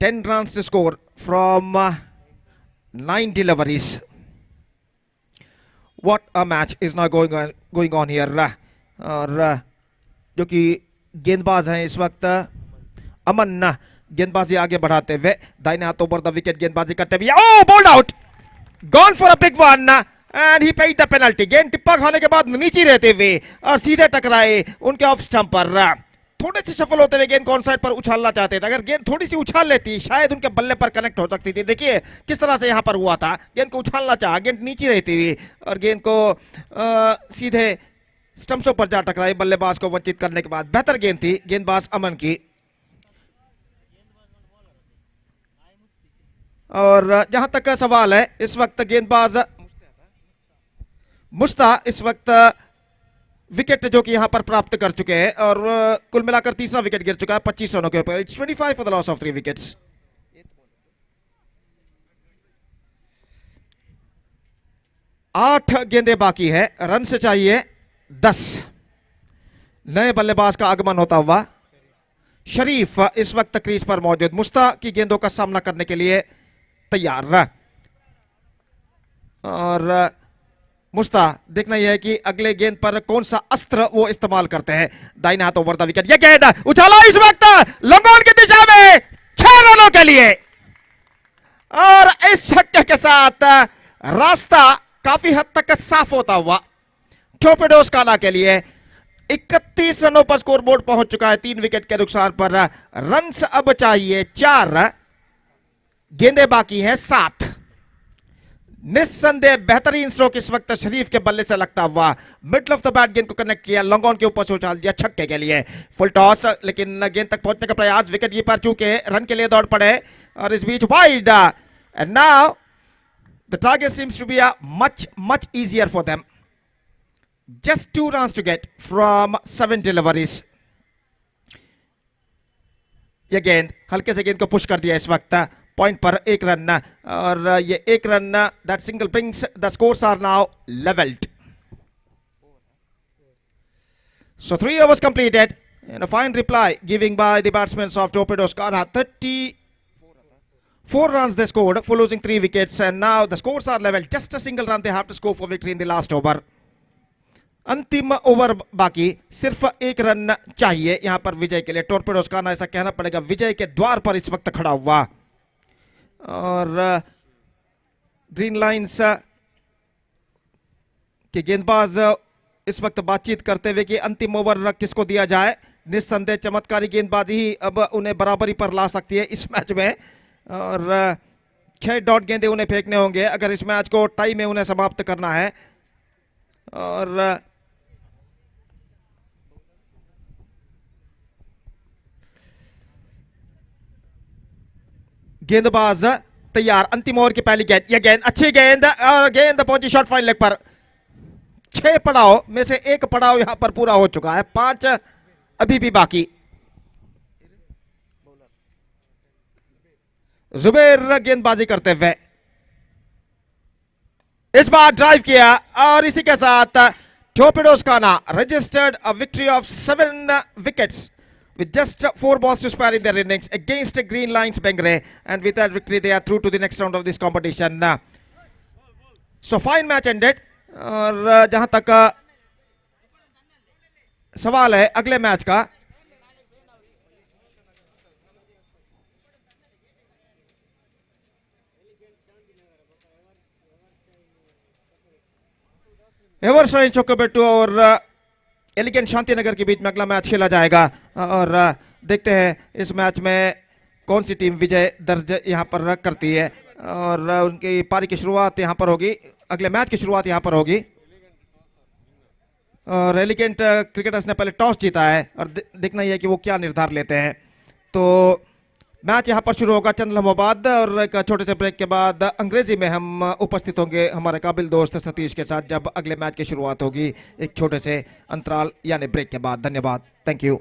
10 runs to score from 9 deliveries. What a match is now going on here. और जो कि गेंदबाज हैं इस वक्त अमन गेंदबाजी आगे बढ़ाते हुए दाहिने हाथ ओवर द विकेट गेंदबाजी करते हुए, oh bowled out, gone for a big one and he paid the penalty. गेंद टिप्पा खाने के बाद नीचे रहते हुए और सीधे टकराए उनके ऑफ स्टंप पर। थोड़े से सफल होते हुए गेंद को ऑन साइड पर उछालना चाहते थे। अगर गेंद थोड़ी सी उछाल लेती शायद उनके बल्ले पर कनेक्ट हो सकती थी। देखिए किस तरह से यहाँ पर हुआ था, गेंद को उछालना चाहा, गेंद नीचे रहती हुई और गेंद को सीधे स्टंप्सों पर जा टकराई। बल्लेबाज को वंचित करने के बाद बेहतर गेंद थी गेंदबाज अमन की। और जहां तक का सवाल है, इस वक्त गेंदबाज मुस्ता इस वक्त विकेट जो कि यहां पर प्राप्त कर चुके हैं और कुल मिलाकर तीसरा विकेट गिर चुका है 25 रनों के ऊपर। It's 25 for the loss of 3 wickets. आठ गेंदें बाकी है, रन से चाहिए 10। नए बल्लेबाज का आगमन होता हुआ शरीफ इस वक्त क्रीज पर मौजूद, मुस्ता की गेंदों का सामना करने के लिए तैयार। और मुस्ता देखना यह है कि अगले गेंद पर कौन सा अस्त्र वो इस्तेमाल करते हैं। दाहिने हाथ ओवर द विकेट, यह गेंद उछाला इस वक्त लंबोन की दिशा में 6 रनों के लिए और इस छक्के के साथ रास्ता काफी हद तक साफ होता हुआ टोर्पेडोज काना के लिए। 31 रनों पर स्कोरबोर्ड पहुंच चुका है 3 विकेट के नुकसान पर। रन्स अब चाहिए 4, गेंदें बाकी हैं 7। निस्संदेह बेहतरीन स्ट्रोक इस वक्त शरीफ के बल्ले से लगता हुआ मिडल ऑफ द बैट गेंद को कनेक्ट किया, लॉन्ग ऑन के ऊपर से उछाल दिया छक्के के लिए। फुल टॉस लेकिन गेंद तक पहुंचने का प्रयास, विकेट कीपर चूके रन के लिए दौड़ पड़े और इस बीच wide. And now the target seems to be a much easier for them. Just 2 runs to get from 7 deliveries. ये गेंद हल्के से गेंद को पुश कर दिया इस वक्त पॉइंट पर 1 रन और ये 1 run that single brings the scores are now levelled. So 3 overs completed and a fine reply giving by the batsmen of Torpedoes Kana. 34 runs they scored for losing 3 wickets and now the scores are level. Just a single run they have to score for victory in the last over. अंतिम over बाकी, सिर्फ 1 run चाहिए यहां पर विजय के लिए। टॉर्पेडोज काना ऐसा कहना पड़ेगा विजय के द्वार पर इस वक्त खड़ा हुआ और ग्रीन लाइंस के गेंदबाज इस वक्त बातचीत करते हुए कि अंतिम ओवर किसको दिया जाए। निस्संदेह चमत्कारी गेंदबाजी ही अब उन्हें बराबरी पर ला सकती है इस मैच में और 6 डॉट गेंदे उन्हें फेंकने होंगे अगर इस मैच को टाई में उन्हें समाप्त करना है। और गेंदबाज तैयार, अंतिम ओवर की पहली गेंद, यह गेंद अच्छी गेंद और गेंद पहुंची शॉर्ट फाइन लेग पर। 6 पड़ाव में से 1 पड़ाव यहां पर पूरा हो चुका है, 5 अभी भी बाकी। जुबैर गेंदबाजी करते हुए इस बार ड्राइव किया और इसी के साथ टॉर्पेडोज काना registered a victory of 7 wickets with just 4 balls to spare in their innings against Green Lions Bengre, and with that victory they are through to the next round of this competition. So fine match ended और जहां तक सवाल है अगले match का, Evershine चोकोबेटू और elegant Shantinagar के बीच में अगला मैच खेला जाएगा और देखते हैं इस मैच में कौन सी टीम विजय दर्ज यहां पर करती है और उनकी पारी की शुरुआत यहां पर होगी, अगले मैच की शुरुआत यहां पर होगी। और एलिगेंट क्रिकेटर्स ने पहले टॉस जीता है और देखना यह है कि वो क्या निर्धार लेते हैं। तो मैच यहां पर शुरू होगा चंद लम्हों बाद और एक छोटे से ब्रेक के बाद अंग्रेजी में हम उपस्थित होंगे हमारे काबिल दोस्त सतीश के साथ जब अगले मैच की शुरुआत होगी एक छोटे से अंतराल यानी ब्रेक के बाद। धन्यवाद, थैंक यू।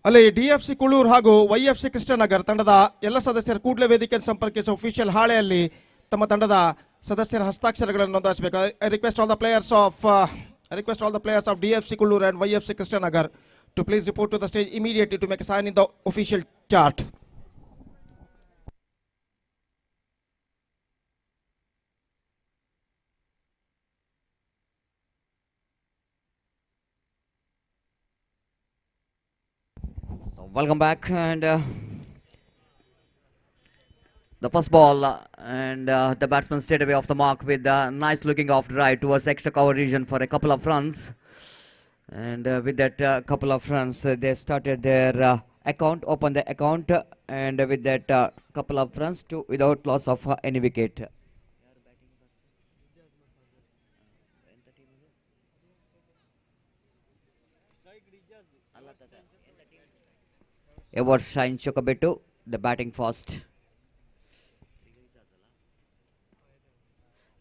ಅಲ್ಲಿ DFC ಕುಳೂರ್ ಹಾಗೂ YFC ಕೃಷ್ಣನಗರ್ ತಂಡದ ಎಲ್ಲ ಸದಸ್ಯರು ಕೂಡಲೇ ವೇದಿಕೆಯನ್ನು ಸಂಪರ್ಕಿಸಿ ಅಫಿಷಿಯಲ್ ಹಾಳೆಯಲ್ಲಿ ತಮ್ಮ ತಂಡದ ಸದಸ್ಯರ ಹಸ್ತಾಕ್ಷರಗಳನ್ನು ನೋಂದಾಯಿಸಬೇಕು. I request all the players of DFC Kulur and YFC ಕೃಷ್ಣನಗರ್ to please report to the stage immediately to make a sign in the official chart. So welcome back, and the first ball, and the batsman stayed away off the mark with a nice looking off drive towards extra cover region for a couple of runs. And with that couple of runs, they started their opened the account, and with that couple of runs without loss of any wicket. Ever Shine Chokabetu, the batting first.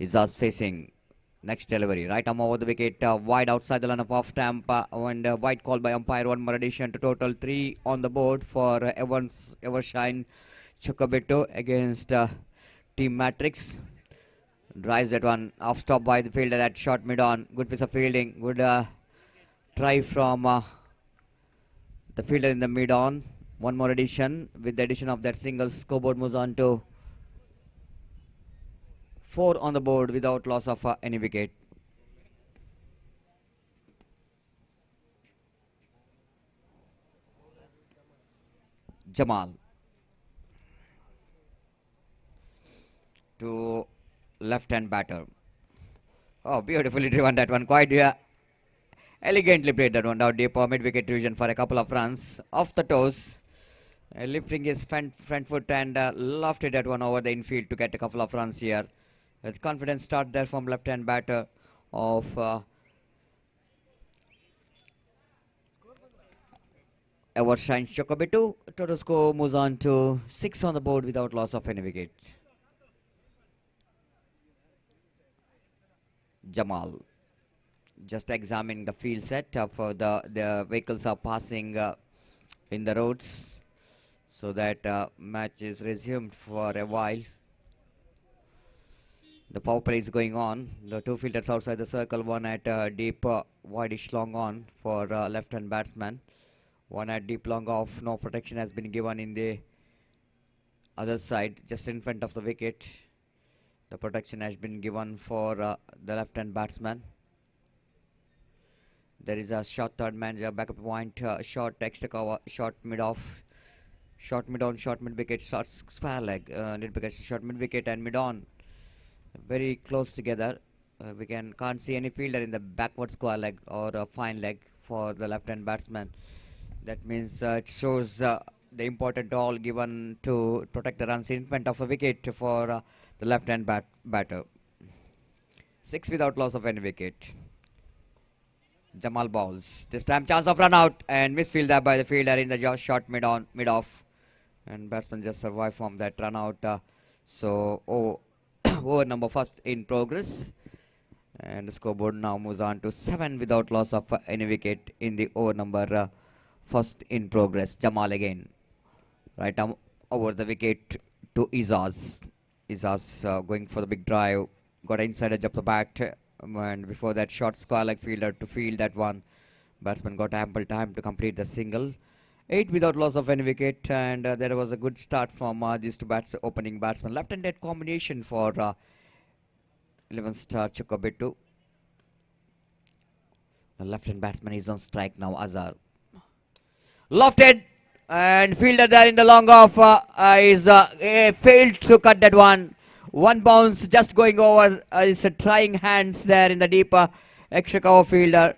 Izaz facing. Next delivery, right arm over the wicket, wide outside the line of off stamp, and wide call by umpire. One more addition to total 3 on the board for Evershine Chokabetu against Team Matrix. Drives that one off stop by the fielder at short mid on. Good piece of fielding. Good try from the fielder in the mid on. One more addition. With the addition of that single, scoreboard moves on to 4 on the board without loss of any wicket. Jamal to left-hand batter. Oh, beautifully driven that one. Quite elegantly played that one down deep mid-wicket region for a couple of runs. Off the toes. Lifting his front foot and lofted that one over the infield to get a couple of runs here. With confident start there from left-hand batter of Evershine Chokabetu. Total score moves on to 6 on the board without loss of any wicket. Jamal just examining the field set for the vehicles are passing in the roads, so that match is resumed for a while. The power play is going on. The two fielders outside the circle, one at deep wideish long on for left-hand batsman, one at deep long off. No protection has been given in the other side, just in front of the wicket. The protection has been given for the left-hand batsman. There is a short third man, backup point, short extra cover, short mid off, short mid on, short mid wicket, short square leg, short mid wicket and mid on. Very close together. We can't see any fielder in the backward square leg or fine leg for the left-hand batsman. That means it shows the important all given to protect the runs in front of a wicket for the left-hand batter. 6 without loss of any wicket. Jamal bowls. This time chance of run out and misfield there by the fielder in the short mid on, mid off, and batsman just survived from that run out. Over number first in progress, and the scoreboard now moves on to 7 without loss of any wicket in the over number first in progress. Jamal again, right arm over the wicket to Izaz. Izaz going for the big drive, got inside edge of the bat, and before that short square leg fielder to field that one. Batsman got ample time to complete the single. 8 without loss of any wicket, and there was a good start from these two opening batsmen. Left-handed combination for 11-star Chokabetu. The left-hand batsman is on strike now. Azhar lofted and fielder there in the long off is failed to cut that one. One bounce just going over is trying hands there in the deep extra cover fielder,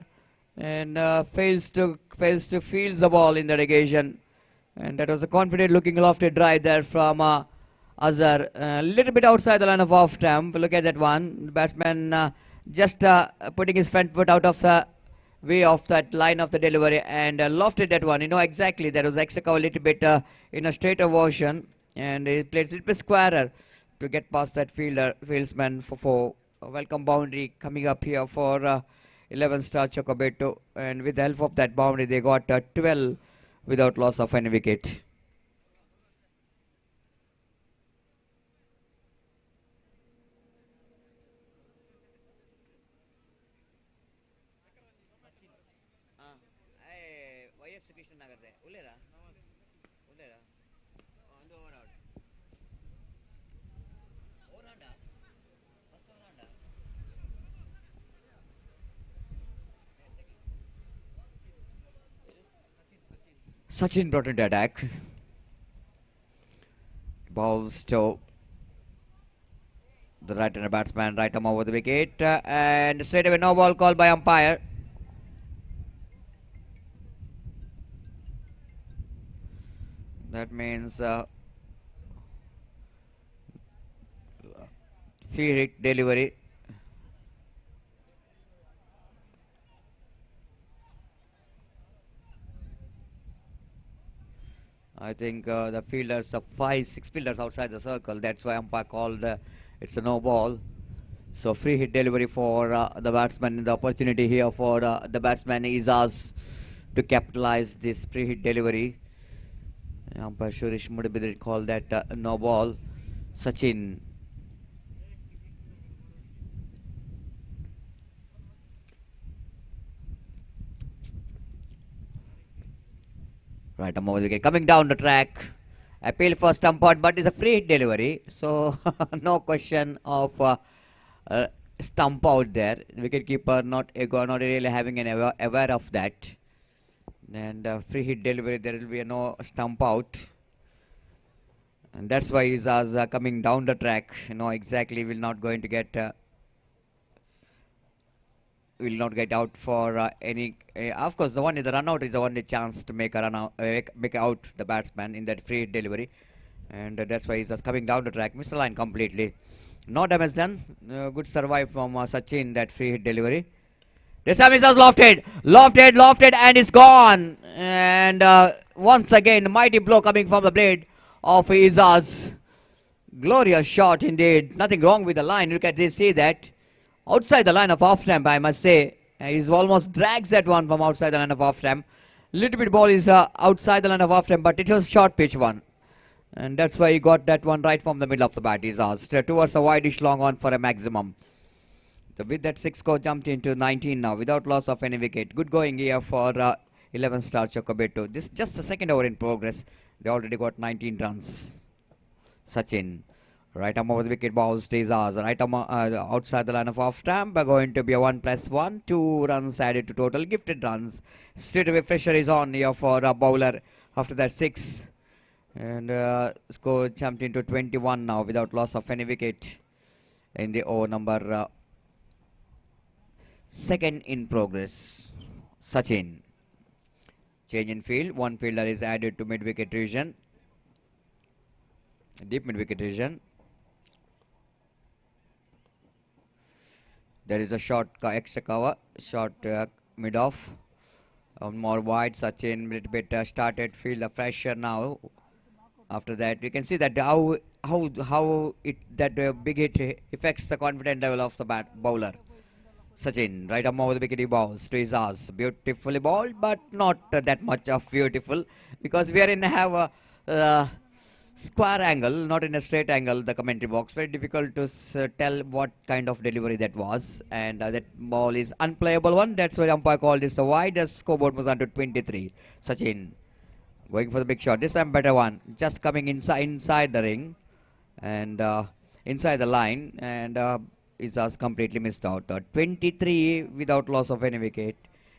and fails to field the ball in the negation. And that was a confident looking lofted drive there from Azhar. A little bit outside the line of off stump. Look at that one. The batsman just putting his front foot out of the way of that line of the delivery and lofted that one. You know exactly there was extra cover a little bit in a straighter version, and he played a little bit squarer to get past that fieldsman for a welcome boundary coming up here for 11-star Chokabetu. And with the help of that boundary, they got 12 without loss of any wicket. Sachin brought into attack. Balls to the right-hander batsman, right arm over the wicket, and straight away no ball called by umpire. That means free hit delivery. I think the fielders are 5-6 fielders outside the circle. That's why umpire called it's a no ball. So free hit delivery for the batsman. The opportunity here for the batsman is ours to capitalize this free hit delivery. Umpire Shurish Mudabidri called that no ball. Sachin. Right, I'm over the wicket. Coming down the track. Appeal for stump out, but it's a free hit delivery. So no question of stump out there. Wicketkeeper not really having an aware of that. And free hit delivery, there will be no stump out. And that's why he's coming down the track. Exactly will not going to get will not get out for any. Of course, the run out is the only chance to make a run out, make out the batsman in that free hit delivery, and that's why he's just coming down the track. Missed the line completely. No damage done. Good survive from Sachin, that free hit delivery. This time he's just lofted, and it's gone. And once again, mighty blow coming from the blade of Izaz. Glorious shot indeed. Nothing wrong with the line. You can see that. Outside the line of off stamp, I must say. He's almost drags that one from outside the line of off stamp. Little bit ball is outside the line of off stamp, but it was short pitch one. And that's why he got that one right from the middle of the bat. He's asked towards a wideish long on for a maximum. So with that 6 score jumped into 19 now without loss of any wicket. Good going here for 11 star Chocobeto. This just the second over in progress. They already got 19 runs. Sachin. Right arm over the wicket, ball stays ours. Right arm outside the line of off stamp. Going to be a 1+1. 2 runs added to total. Gifted runs. Straight away pressure is on here for a bowler after that 6. And score jumped into 21 now without loss of any wicket in the over number second in progress. Sachin. Change in field. One fielder is added to mid-wicket region. Deep mid-wicket region. There is a short extra cover, short mid-off. More wide, Sachin little bit started feel the pressure now. After that, we can see that how that big hit affects the confidence level of the bowler. Sachin, right arm over the wicket, he balls to his ass. Beautifully balled, but not that much of beautiful, because we are in have a square angle, not in a straight angle, the commentary box. Very difficult to tell what kind of delivery that was. And that ball is unplayable one. That's why umpire called this a wide. The scoreboard was under 23. Sachin going for the big shot. This time better one. Just coming inside the ring. And inside the line. And is just completely missed out. 23 without loss of any wicket.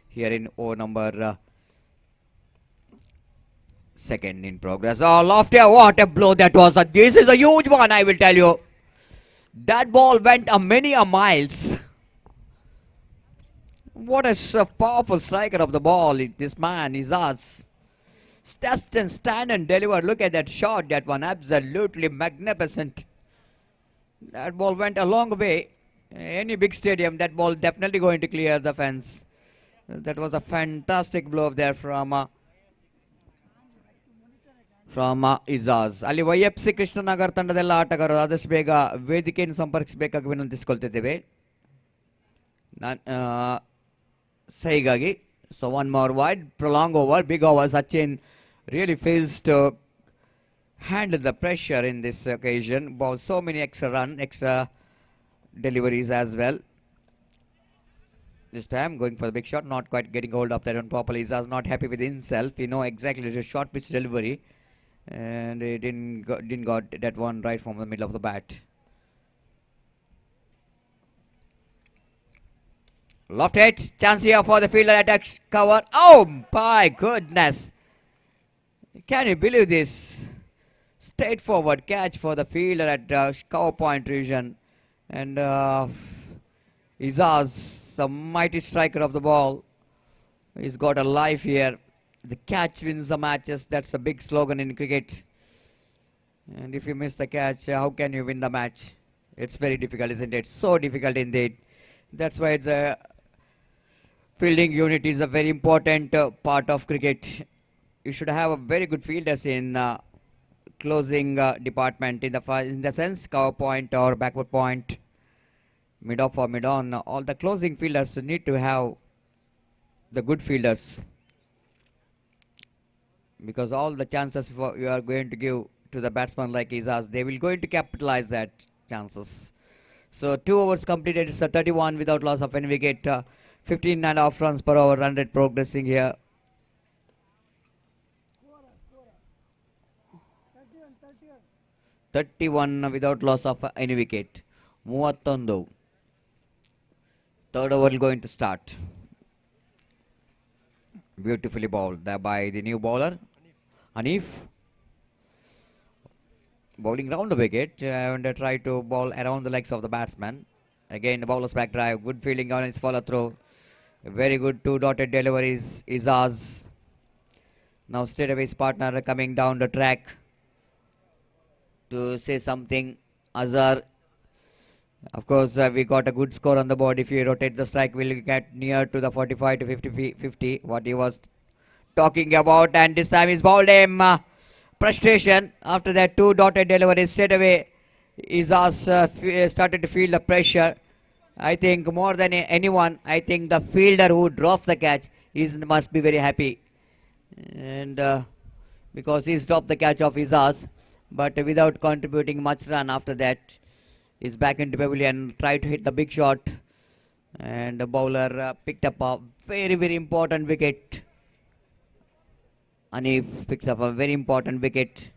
Here in over number second in progress. Oh, Lofty, what a blow that was. This is a huge one, I will tell you. That ball went many miles. What a powerful striker of the ball. This man is us. Stand and deliver. Look at that shot. That one absolutely magnificent. That ball went a long way. Any big stadium, that ball definitely going to clear the fence. That was a fantastic blow there from Izaz. ಅಲ್ಲಿ YFC ಕೃಷ್ಣನಗರ್ ತಂಡದೆಲ್ಲ ಆಟಗಾರರು ಆದಷ್ಟು ಬೇಗ ವೇದಿಕೆಯನ್ನು ಸಂಪರ್ಕಿಸಬೇಕಾಗಿ ವಿನಂತಿಸಿಕೊಳ್ತಿದ್ದೇವೆ ಸಹಿಗಾಗಿ. So one more wide, prolong over, big over. Sachin really fails to handle the pressure in this occasion. Ball so many extra deliveries as well. This time going for the big shot, not quite getting hold of that one properly. He's not happy with himself. He know exactly the short pitch delivery, and he didn't got that one right from the middle of the bat. Loft hit, chance here for the fielder attack cover. Oh my goodness! Can you believe this? Straightforward catch for the fielder at cover point region, and Izaz, the mighty striker of the ball, he's got a life here. The catch wins the matches. That's a big slogan in cricket. And if you miss the catch, how can you win the match? It's very difficult, isn't it? So difficult indeed. That's why the fielding unit is a very important part of cricket. You should have a very good fielders in closing department, in the sense cover point or backward point, mid off or mid on. All the closing fielders need to have the good fielders, because all the chances you are going to give to the batsman like Izaz, they will going to capitalize that chances. So 2 overs completed. It's a 31 without loss of any wicket. 15.5 runs per over, run rate progressing here. 31 without loss of any wicket. 31. Third over going to start. Beautifully bowled there by the new bowler, Hanif. Bowling round the wicket and try to bowl around the legs of the batsman. Again, the bowler's back drive. Good fielding on his follow through. Very good 2 dotted deliveries. Izaz. Now straight away his partner coming down the track to say something. Azhar. Of course, we got a good score on the board. If you rotate the strike, we'll get near to the 45 to 50, what he was talking about. And this time he's bowled him. Frustration. After that 2 dotted deliveries straight away, Izaz started to feel the pressure. I think more than anyone, I think the fielder who drops the catch must be very happy. And because he's dropped the catch of Izaz, but without contributing much run after that. He's back into pavilion, tried to hit the big shot, and the bowler picked up a very, very important wicket. Hanif picked up a very important wicket.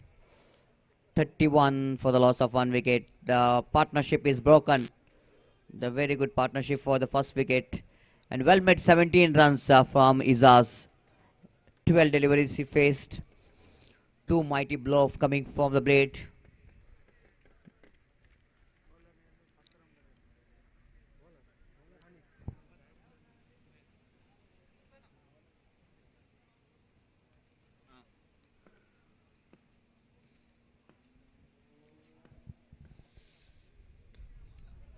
31 for the loss of 1 wicket. The partnership is broken. The very good partnership for the first wicket. And well made 17 runs from Izaz. 12 deliveries he faced. 2 mighty blows coming from the blade.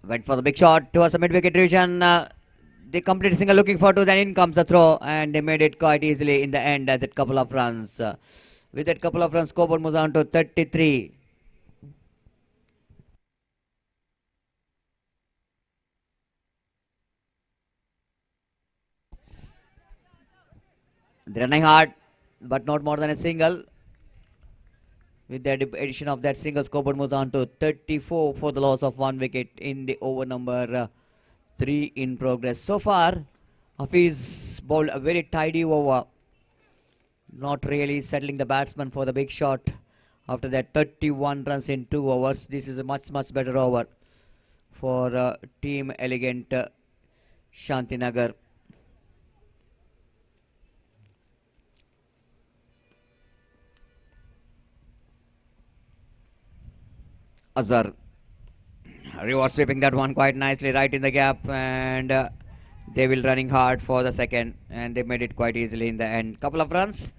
Went for the big shot towards the mid-wicket region. They complete a single looking for 2, then in comes the throw, and they made it quite easily in the end at that couple of runs. With that couple of runs, scoreboard moves on to 33. They're running hard, but not more than a single. With the addition of that single, scoreboard moves on to 34 for the loss of 1 wicket in the over number 3 in progress. So far, Hafiz bowled a very tidy over, not really settling the batsman for the big shot. After that 31 runs in 2 overs, this is a much better over for Team Elegant Shantinagar. Azhar reverse sweeping that one quite nicely right in the gap, and they will running hard for the second, and they made it quite easily in the end. Couple of runs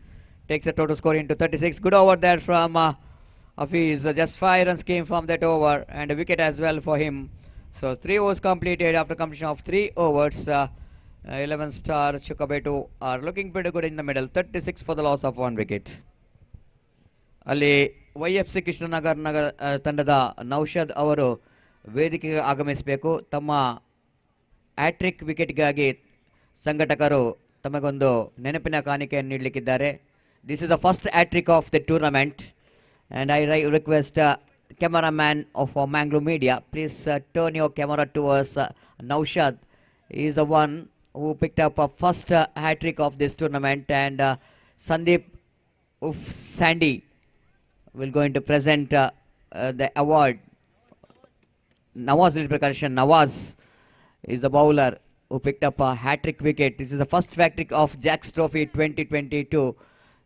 takes the total score into 36. Good over there from Hafiz. Just 5 runs came from that over, and a wicket as well for him. So 3 overs completed. After completion of 3 overs, 11 star Chukabetu are looking pretty good in the middle. 36 for the loss of 1 wicket. Ali YFC ಕೃಷ್ಣನಗರ್ ತಂಡದ ನೌಷದ್ ಅವರು ವೇದಿಕೆಗೆ ಆಗಮಿಸಬೇಕು. ತಮ್ಮ hat trick ವಿಕೆಟ್ಗಾಗಿ ಸಂಘಟಕರು ತಮಗೊಂದು ನೆನಪಿನ ಕಾಣಿಕೆಯನ್ನು ನೀಡಲಿಕ್ಕಿದ್ದಾರೆ. This is the first hat-trick of the tournament, and I request cameraman of Mangalore Media, please turn your camera towards Naushad. He is the one who picked up a first hat-trick of this tournament, and Sandeep Uff Sandy will going to present the award. Nawaz little percussion. Nawaz is the bowler who picked up a hat-trick wicket. This is the first hat-trick of Jack's Trophy 2022.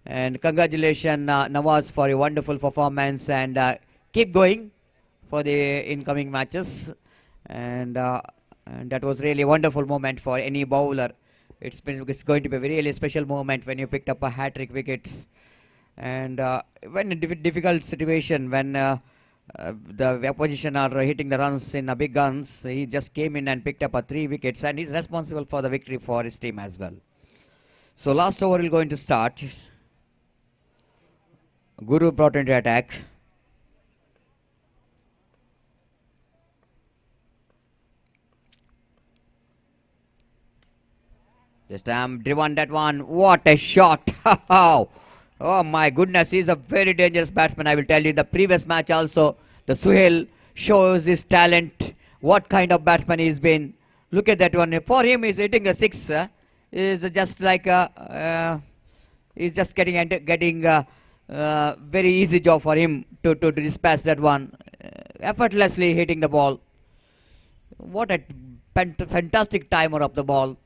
And congratulations, Nawaz, for your wonderful performance, and keep going for the incoming matches. And that was really a wonderful moment for any bowler. It's going to be a really special moment when you picked up a hat-trick wickets. And when in difficult situation, when the opposition are hitting the runs in big guns, he just came in and picked up 3 wickets, and he's responsible for the victory for his team as well. So last over is going to start. Guru brought into attack. This time driven that one. What a shot! Oh my goodness, he's a very dangerous batsman. I will tell you, in the previous match also, the Suhail shows his talent. What kind of batsman he's been. Look at that one. For him, he's hitting a 6. Is just like he's just getting very easy job for him to dispatch that one. Effortlessly hitting the ball. What a fantastic timer of the ball.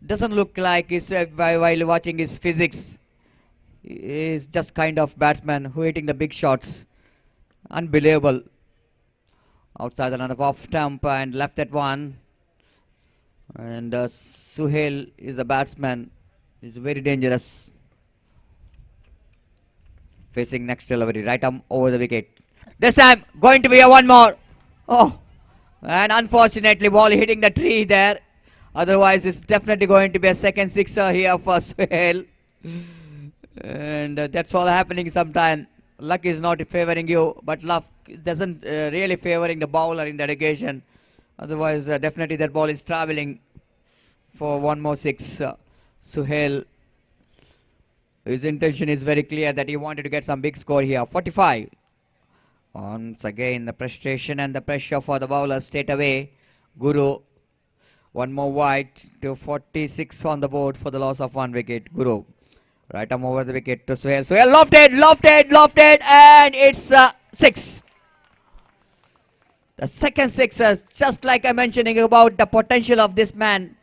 Doesn't look like he's while watching his physics. He's just kind of batsman who hitting the big shots. Unbelievable. Outside the line of off stump and left that one. And Suhail is a batsman. He's very dangerous. Facing next delivery, right arm over the wicket. This time going to be a one more. Oh, and unfortunately ball hitting the tree there. Otherwise it's definitely going to be a second sixer here for Suhail. And that's all happening sometime. Luck is not favoring you, but luck doesn't really favoring the bowler in that occasion. Otherwise definitely that ball is traveling for one more 6. Suhail, his intention is very clear that he wanted to get some big score here. 45. Once again the frustration and the pressure for the bowler straight away. Guru, one more wide to 46 on the board for the loss of 1 wicket. Guru, right arm over the wicket to Suhail. Suhail lofted, and it's 6. The second 6, just like I'm mentioning about the potential of this man.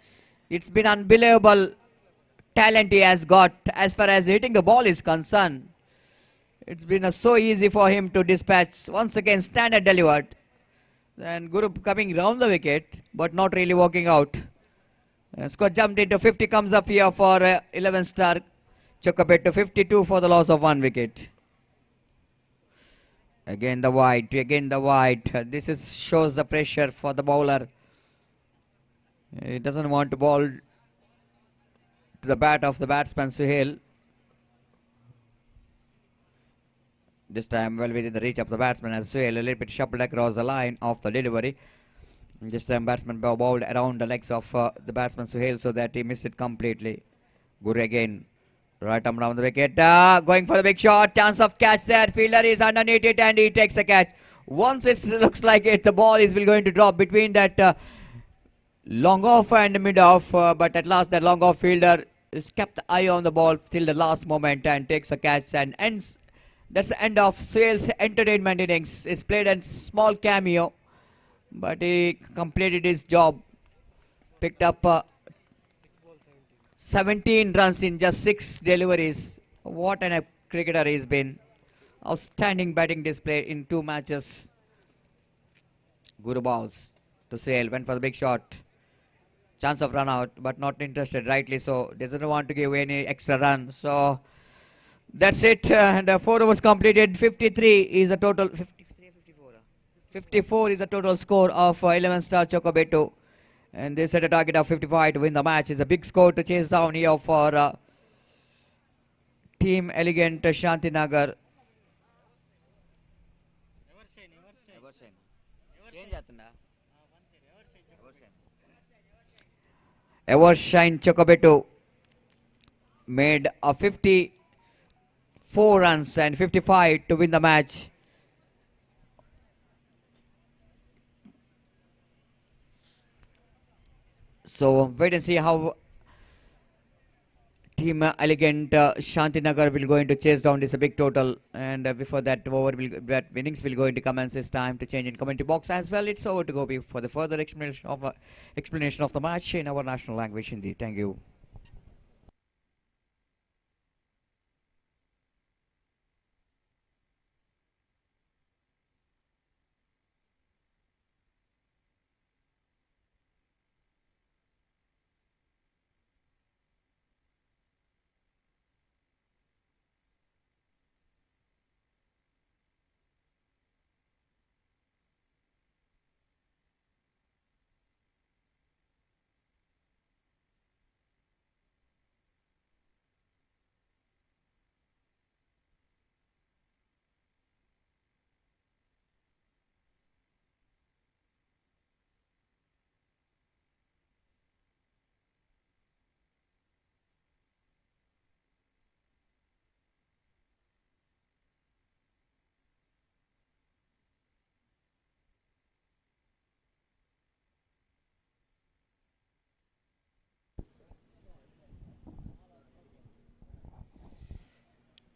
It's been unbelievable talent he has got as far as hitting the ball is concerned. It's been so easy for him to dispatch. Once again, standard delivered. And Guru coming round the wicket, but not really working out. Score jumped into 50, comes up here for 11 star. Chokabet to 52 for the loss of 1 wicket. Again the wide. This shows the pressure for the bowler. He doesn't want to bowl to the bat of the batsman Suhail. This time well within the reach of the batsman as Suhail a little bit shuffled across the line of the delivery. This time batsman bowled around the legs of the batsman Suhail so that he missed it completely. Guru again. Right arm around the wicket. Going for the big shot. Chance of catch there. Fielder is underneath it and he takes the catch. Once it looks like it, the ball is going to drop between that long off and mid off. But at last that long off fielder is kept the eye on the ball till the last moment and takes the catch and ends. That's the end of Suhail's entertainment innings. It's played a small cameo, but he completed his job. Picked up 17 runs in just 6 deliveries. What a cricketer he's been. Outstanding batting display in 2 matches. Guru balls to Suhail. Went for the big shot. Chance of run out, but not interested. Rightly so. Doesn't want to give any extra run. So that's it. And 4 overs completed. 53 is the total. 54 is the total score of 11 star Chocobeto. And they set a target of 55 to win the match. It's a big score to chase down here for Team Elegant Shantinagar. Evershine Chocobeto made a 54 runs and 55 to win the match. So wait and see how Team Elegant Shantinagar will going to chase down this a big total, and before that that innings will going to commence. It's time to change in commentary box as well. It's over to Gopi for the further explanation of the match in our national language Hindi. Thank you.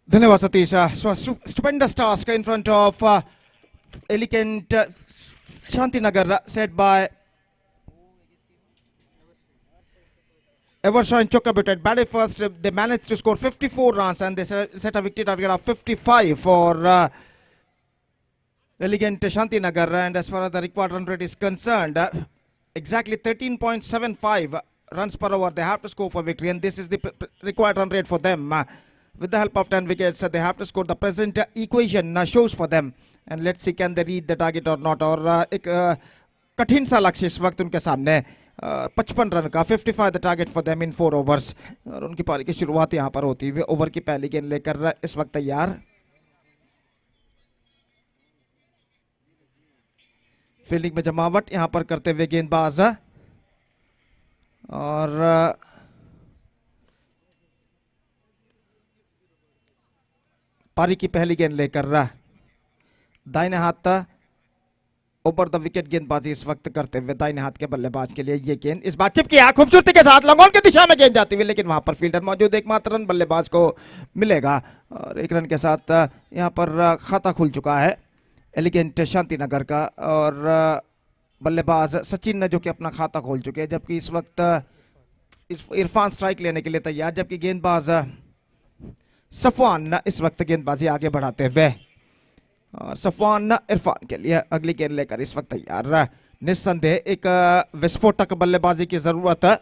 धन्यवाद Satish. So stupendous task in front of elegant Shantinagar set by Evershine Chokabutet. Batted first, they managed to score 54 runs and they set a victory target of 55 for elegant Shantinagar. And as far as the required run rate is concerned, exactly 13.75 runs per over they have to score for victory, and this is the required run rate for them. With the help of 10 wickets, they have to score. The present equation shows for them, and let's see can they reach the target or not. और एक कठिन सा लक्ष्य इस वक्त उनके सामने 55 run का 55 the target for them in 4 overs. और उनकी पारी की शुरुआत यहाँ पर होती हुई ओवर की पहली गेंद लेकर इस वक्त तैयार. फील्डिंग में जमावट यहाँ पर करते हुए गेंदबाज, और पारी की पहली गेंद लेकर दाहिने हाथ ओवर द विकेट गेंदबाजी इस वक्त करते हुए दाहिने हाथ के बल्लेबाज के लिए ये गेंद इस बार चिपकी है खूबसूरती के साथ लॉन्ग ऑन की दिशा में गेंद जाती हुई, लेकिन वहां पर फील्डर मौजूद, एकमात्र रन बल्लेबाज को मिलेगा और 1 रन के साथ यहां पर खाता खुल चुका है एलिगेंट शांतिनगर का. और बल्लेबाज सचिन ने जो कि अपना खाता खोल चुके हैं, जबकि इस वक्त इरफान स्ट्राइक लेने के लिए तैयार, जबकि गेंदबाज सफवान इस वक्त गेंदबाजी आगे बढ़ाते हुए, और सफवान इरफान के लिए अगली गेंद लेकर इस वक्त तैयार. निस्संदेह एक विस्फोटक बल्लेबाजी की जरूरत है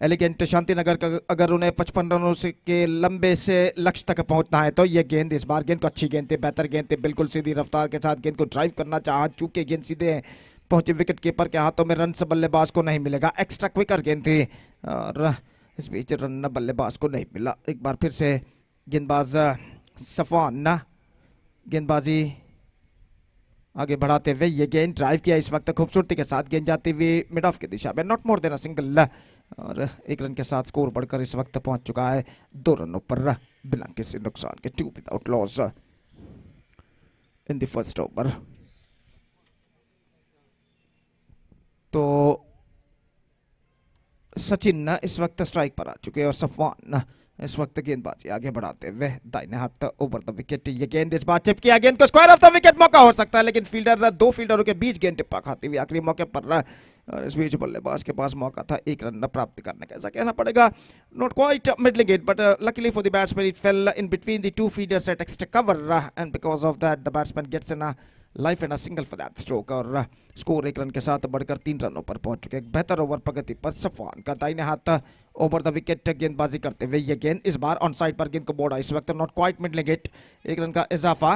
एलिगेंट शांतिनगर का. अगर उन्हें 55 रनों से के लंबे से लक्ष्य तक पहुंचना है तो ये गेंद इस बार गेंद को अच्छी गेंद थी, बेहतर गेंद थी, बिल्कुल सीधी रफ्तार के साथ गेंद को ड्राइव करना चाहा, चूंकि गेंद सीधे पहुंची विकेट कीपर के हाथों में, रन से बल्लेबाज को नहीं मिलेगा. एक्स्ट्रा क्विकर गेंद थी और इस बीच रन बल्लेबाज को नहीं मिला. एक बार फिर से गेंदबाज सफवान गेंदबाजी आगे बढ़ाते हुए ये गेंद ड्राइव किया इस वक्त खूबसूरती के साथ, गेंद जाती हुई मिड ऑफ की दिशा में, not more than a single. और 1 रन के साथ स्कोर बढ़कर इस वक्त पहुंच चुका है 2 रनों पर बिना किसी नुकसान के, 2 without loss in the first over. तो सचिन इस वक्त स्ट्राइक पर आ चुके हैं और सफवान इस वक्त गेंदबाजी आगे बढ़ाते हुए दाहिने हाथ ओवर द विकेट. ये गेंद इस बार चिप किया, गेंद को स्क्वायर ऑफ द विकेट मौका हो सकता है, लेकिन फील्डर 2 फील्डरों के बीच गेंद टिप्पा खाती हुई आखिरी मौके पर. और इस बीच बल्लेबाज के पास मौका था 1 रन प्राप्त करने का, ऐसा कहना पड़ेगा. Not quite middling it, but luckily for the batsman it fell in between the 2 fielders at extra cover, and because of that the batsman gets in life and a single for that stroke. और score 1 run के साथ बढ़कर 3 रनों पर पहुंच चुके. एक बेहतर ओवर प्रगति पर सफवान का दाहिने हाथ ओवर द विकेट गेंदबाजी करते हुए ये गेंद इस बार ऑन साइड पर गेंद को बोर्ड इस वक्त not quite middling it. 1 run का इजाफा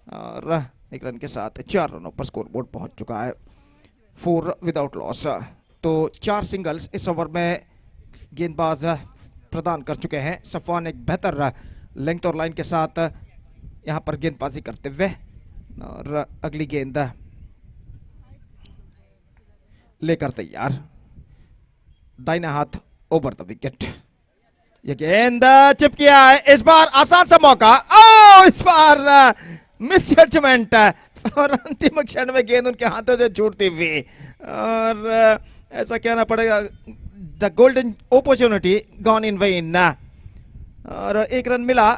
और 1 रन के साथ 4 रनों पर स्कोर बोर्ड पहुंच चुका है, 4 विदाउट लॉस. तो 4 सिंगल्स इस ओवर में गेंदबाज प्रदान कर चुके हैं. सफवान एक बेहतर लेंथ और लाइन के साथ यहां पर गेंदबाजी करते हुए, और अगली गेंद लेकर तैयार दाहिना हाथ ओवर द विकेट. ये गेंद चिप किया है, इस बार आसान सा मौका, ओ इस बार मिस जजमेंट और अंतिम क्षण में गेंद उनके हाथों से छूटती हुई, और ऐसा कहना पड़ेगा the golden opportunity gone in when. और एक रन मिला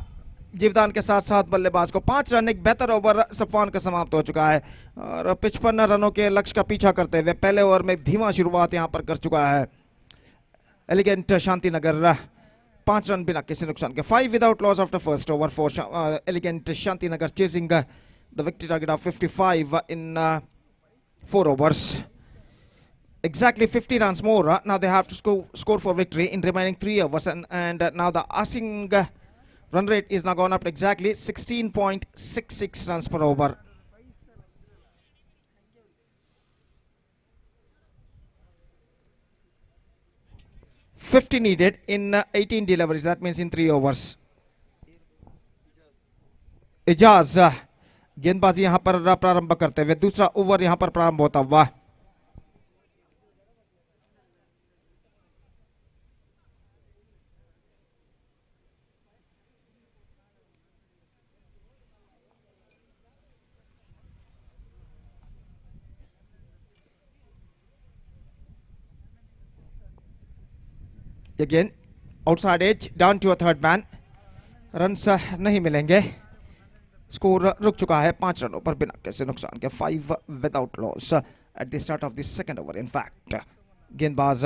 जीवदान के साथ साथ बल्लेबाज को। 5 रन, एक बेहतर ओवर सफवान का समाप्त हो चुका है और 55 रनों के लक्ष्य का पीछा करते हुए पहले ओवर में धीमा शुरुआत यहां पर कर चुका है एलिगेंट शांतिनगर। 5 रन बिना किसी नुकसान के, 5 without loss after first over for elegant Shantinagar chasing the victory target of 55 in 4 overs. Exactly 50 runs more. Now they have to score for victory in remaining 3 overs, and now the asking run rate is now gone up to exactly 16.66 runs per over. $50 needed in 18 deliveries. That means in 3 overs. Ijaz गेंदबाजी यहां पर प्रारंभ करते हुए दूसरा over यहां पर प्रारंभ होता हुआ। Again, outside edge, down to a third man. Runs नहीं मिलेंगे, स्कोर रुक चुका है 5 रनों पर बिना किसी नुकसान के, 5 without loss eight the start of the second over. In fact गेंदबाज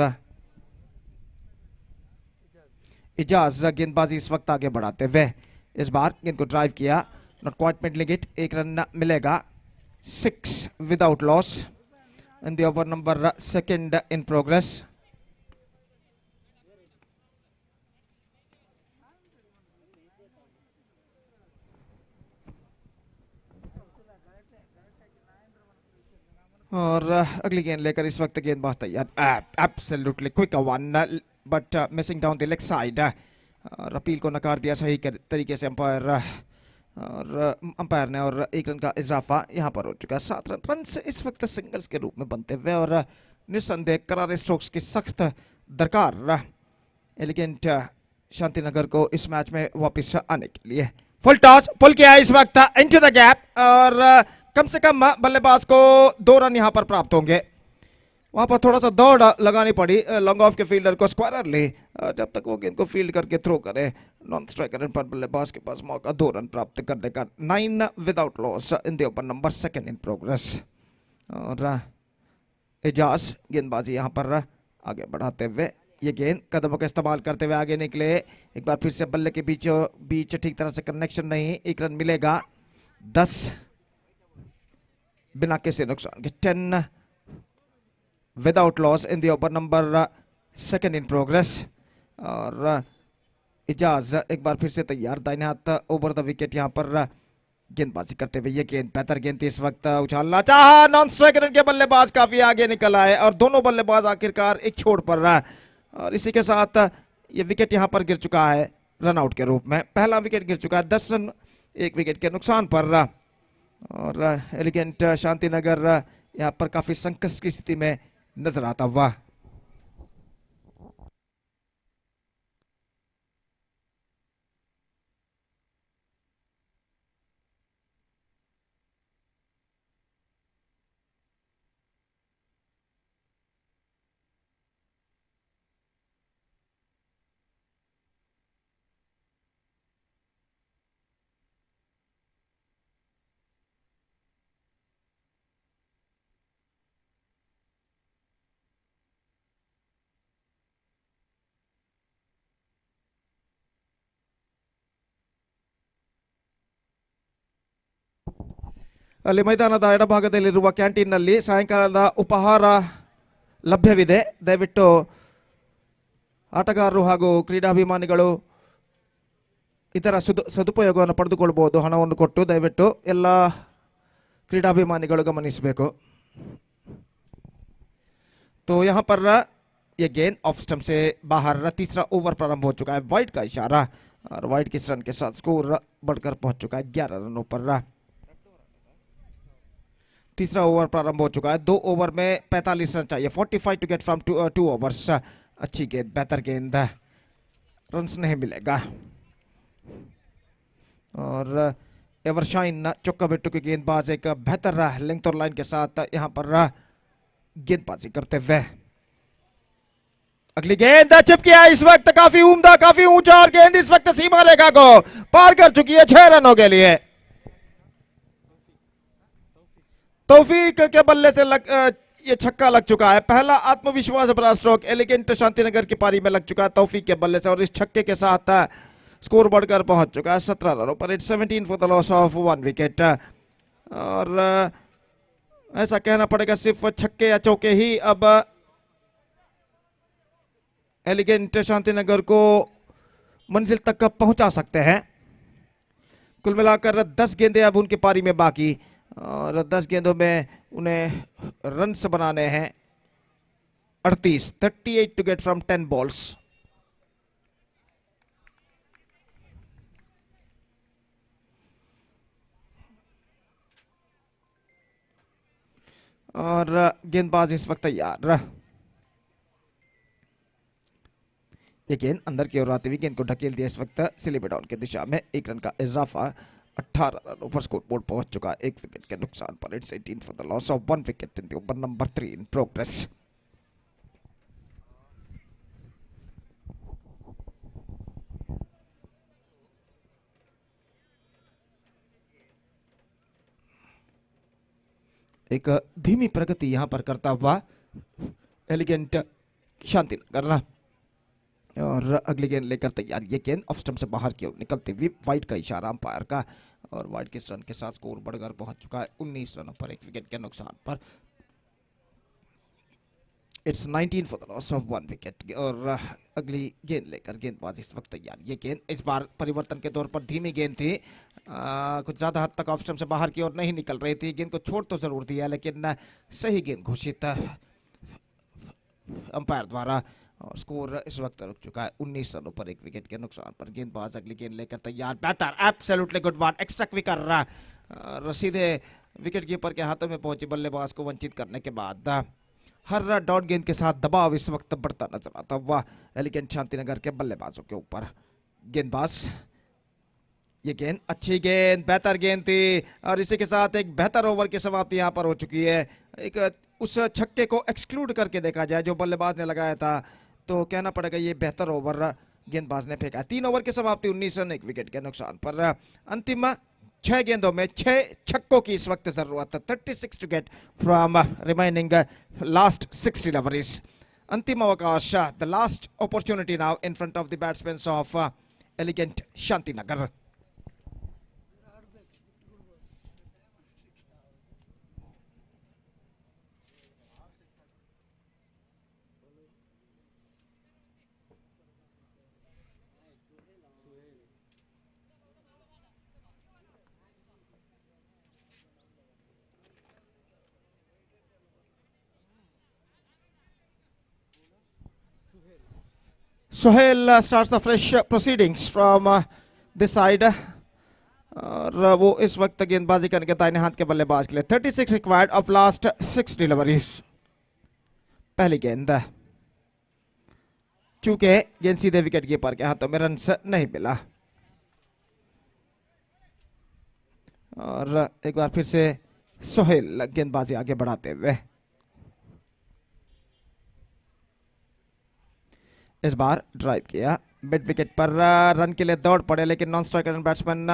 इजाज गेंदबाजी इस वक्त आगे बढ़ाते हुए इस बार गेंद को ड्राइव किया, not quite middling it, 1 run मिलेगा, 6 without loss in the over number second in progress. और अगली गेंद लेकर इस वक्त गेंदबाज तैयार, absolutely quick one but missing down the leg side, और अपील को नकार दिया सही तरीके से अंपायर ने, और 1 रन का इजाफा यहां पर हो चुका है। 7 रन से इस वक्त सिंगल्स के रूप में बनते हुए और निस्संदेह करारे स्ट्रोक्स की सख्त दरकार एलिगेंट शांतिनगर को इस मैच में वापस आने के लिए। फुल टॉस, पुल किया इस वक्त इनटू द गैप, और कम से कम बल्लेबाज को 2 रन यहां पर प्राप्त होंगे। वहां पर थोड़ा सा दौड़ लगानी पड़ी लॉन्ग ऑफ के फील्डर को, स्क्वायर ले जब तक वो गेंद को फील्ड करके थ्रो करे, नॉन स्ट्राइकर पर बल्लेबाज के पास मौका 2 रन प्राप्त करने का। 9 without loss in the over number second in progress. और एजाज गेंदबाजी यहां पर आगे बढ़ाते हुए ये गेंद कदमों का इस्तेमाल करते हुए आगे निकले, एक बार फिर से बल्ले के बीच ठीक तरह से कनेक्शन नहीं, 1 रन मिलेगा, 10 बिना किसी नुकसान के, 10 without loss in the over number second in progress. और इजाज एक बार फिर से तैयार, दाहिने हाथ ओवर द विकेट यहां पर गेंदबाजी करते हुए ये गेंद बेहतर गेंद थी, इस वक्त उछालना चाहा, नॉन स्ट्राइकर के बल्लेबाज काफी आगे निकल आए और दोनों बल्लेबाज आखिरकार एक छोड़ पर रहा, और इसी के साथ ये विकेट यहां पर गिर चुका है रन आउट के रूप में। पहला विकेट गिर चुका है 10 रन 1 विकेट के नुकसान पर, और एलिगेंट शांतिनगर यहां पर काफी संकट की स्थिति में नजर आता हुआ। ಅಲ್ಲಿ ಮೈದಾನದ ಎಡಭಾಗದಲ್ಲಿರುವ ಕ್ಯಾಂಟೀನ್ನಲ್ಲಿ ಸಾಯಂಕಾಲದ ಉಪಹಾರ ಲಭ್ಯವಿದೆ. ದಯವಿಟ್ಟು ಆಟಗಾರರು ಹಾಗೂ ಕ್ರೀಡಾಭಿಮಾನಿಗಳು ಇದರ ಸದುಪಯೋಗವನ್ನು ಪಡೆದುಕೊಳ್ಳಬಹುದು ಹಣವನ್ನು ಕೊಟ್ಟು. ದಯವಿಟ್ಟು ಎಲ್ಲ ಕ್ರೀಡಾಭಿಮಾನಿಗಳು ಗಮನಿಸಬೇಕು. तो यहाँ पर ये गेंद ऑफ स्टंप से बाहर, तीसरा ओवर प्रारंभ हो चुका है, वाइड का इशारा, और वाइड के रन के साथ स्कोर बढ़कर पहुंच चुका है 11 रनों पर। तीसरा ओवर प्रारंभ हो चुका है, 2 ओवर में 45 रन चाहिए, 45 टू गेट फ्रॉम 2 ओवर्स। अच्छी गेंद, बेहतर गेंद, रन्स नहीं मिलेगा। और एवरशाइन चौका बिट्टू की गेंदबाज एक बेहतर लेंथ और लाइन के साथ यहाँ पर गेंदबाजी करते हुए। अगली गेंद चिपकी है इस वक्त, काफी उम्दा, काफी ऊंचा, और गेंद इस वक्त सीमा रेखा को पार कर चुकी है 6 रनों के लिए। तौफीक के बल्ले से ये छक्का लग चुका है। पहला आत्मविश्वास भरा स्ट्रोक एलिगेंट शांतिनगर की पारी में लग चुका है तौफीक के बल्ले से, और इस छक्के के साथ स्कोर बढ़कर पहुंच चुका है 17 रनों पर। It's 17 for the loss of 1 wicket. और ऐसा कहना पड़ेगा सिर्फ छक्के या चौके ही अब एलिगेंट शांतिनगर को मंजिल तक पहुंचा सकते हैं। कुल मिलाकर 10 गेंदें अब उनकी पारी में बाकी, और 10 गेंदों में उन्हें रन्स बनाने हैं 38 टू गेट फ्रॉम 10 बॉल्स। और गेंदबाज इस वक्त तैयार। ये गेंद अंदर की ओर आते हुए गेंद को ढकेल दिया इस वक्त स्लिप डाउन की दिशा में। 1 रन का इजाफा, 18 रनों पर स्कोर बोर्ड पहुंच चुका है 1 विकेट के नुकसान पर। It's 18 for the loss of 1 wicket in the over number 3 in progress. एक धीमी प्रगति यहां पर करता हुआ एलिगेंट शांतिनगर, और अगली गेंद लेकर तैयार। ये गेंद ऑफ स्टंप से बाहर की ओर निकलती हुई वाइड का इशारा अंपायर का, और वाइड के रन के साथ स्कोर बढ़कर पहुंच चुका है 19 रनों पर 1 विकेट के नुकसान पर। It's 19 for the loss of 1 wicket. और अगली गेंद लेकर गेंदबाज इस वक्त तैयार। ये गेंद इस बार परिवर्तन के तौर पर धीमी गेंद थी, कुछ ज्यादा हद तक ऑफ स्टंप से बाहर की ओर नहीं निकल रही थी। गेंद को छोड़ तो जरूर दिया, लेकिन सही गेंद घोषित अंपायर द्वारा, और स्कोर इस वक्त रुक चुका है 19 रनों पर 1 विकेट के नुकसान पर। गेंदबाज अगली गेंद लेकर तैयार। बेहतर, absolutely good one, extra quicker सीधे विकेट कीपर के हाथों में पहुंची बल्लेबाज को वंचित करने के बाद। हर डॉट गेंद के साथ दबाव इस वक्त बढ़ता नजर आता हुआ एलिगेंट शांतिनगर के बल्लेबाजों के ऊपर। गेंदबाज, ये गेंद अच्छी गेंद, बेहतर गेंद थी, और इसी के साथ एक बेहतर ओवर की समाप्ति यहां पर हो चुकी है। एक उस छक्के को एक्सक्लूड करके देखा जाए जो बल्लेबाज ने लगाया था, तो कहना पड़ेगा ये बेहतर ओवर गेंदबाज ने फेंका। 3 ओवर की समाप्ति 19 रन 1 विकेट के नुकसान पर। अंतिम 6 गेंदों में 6 छक्कों की इस वक्त जरूरत है। 36 to get from remaining last 6 deliveries. अंतिम अवकाश, the last opportunity now in front of the batsman of elegant Shantinagar. Sohail starts the fresh proceedings from this side, और वो इस वक्त गेंदबाजी करने के दाहिने हाथ के बल्लेबाज के लिए। 36 रिक्वायर्ड ऑफ लास्ट 6 डिलीवरीज। पहली गेंद, चूंकि गेंद सीधे विकेट कीपर के हाथों में रन नहीं मिला, और एक बार फिर से सोहेल गेंदबाजी आगे बढ़ाते हुए। इस बार ड्राइव किया मिड विकेट पर, रन के लिए दौड़ पड़े, लेकिन नॉन स्ट्राइकर बैट्समैन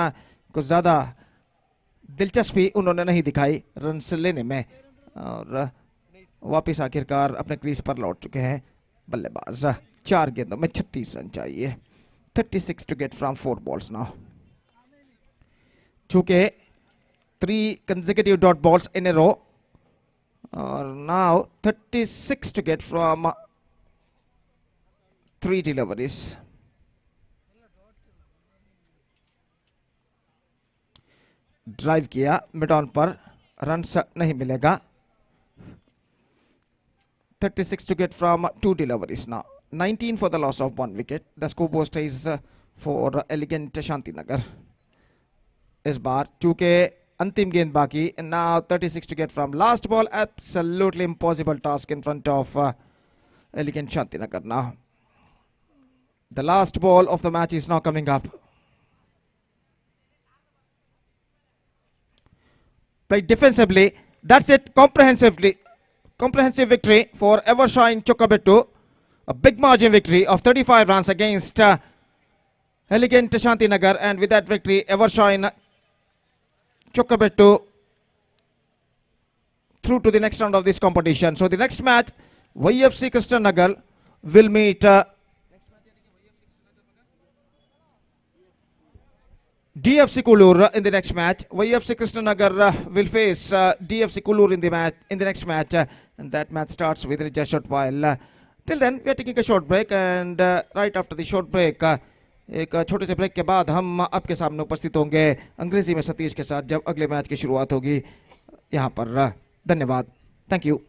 कुछ ज्यादा दिलचस्पी उन्होंने नहीं दिखाई रन लेने में, और वापिस आखिरकार अपने क्रीज पर लौट चुके हैं बल्लेबाज। 4 गेंदों में 36 रन चाहिए। 36 to get from 4 balls now. चूंकि 3 consecutive dot balls in a row, और now 36 to get from 3 deliveries. Drive किया मिड ऑन पर, रन नहीं मिलेगा। 36 to get from 2 deliveries now. 19 for the loss of 1 wicket. The scoreboard stays for elegant Shantinagar. इस बार चूंकि अंतिम गेंद बाकी, now 36 to get from last ball. Absolutely impossible task in front of elegant Shantinagar now. The last ball of the match is now coming up. Played defensively. That's it. Comprehensive victory for Evershine Chokabetu. A big margin victory of 35 runs against Elegant Shantinagar, and with that victory, Evershine Chokabetu through to the next round of this competition. So the next match, YFC Krishnanagar will meet DFC Kulur in the next match. YFC Krishnanagar will face DFC Kulur in the next match, and that match starts within just a short while. Till then, we are taking a short break, and right after the short break, एक छोटे से break के बाद हम आपके सामने उपस्थित होंगे अंग्रेजी में सतीश के साथ जब अगले मैच की शुरुआत होगी यहाँ पर। धन्यवाद, थैंक यू।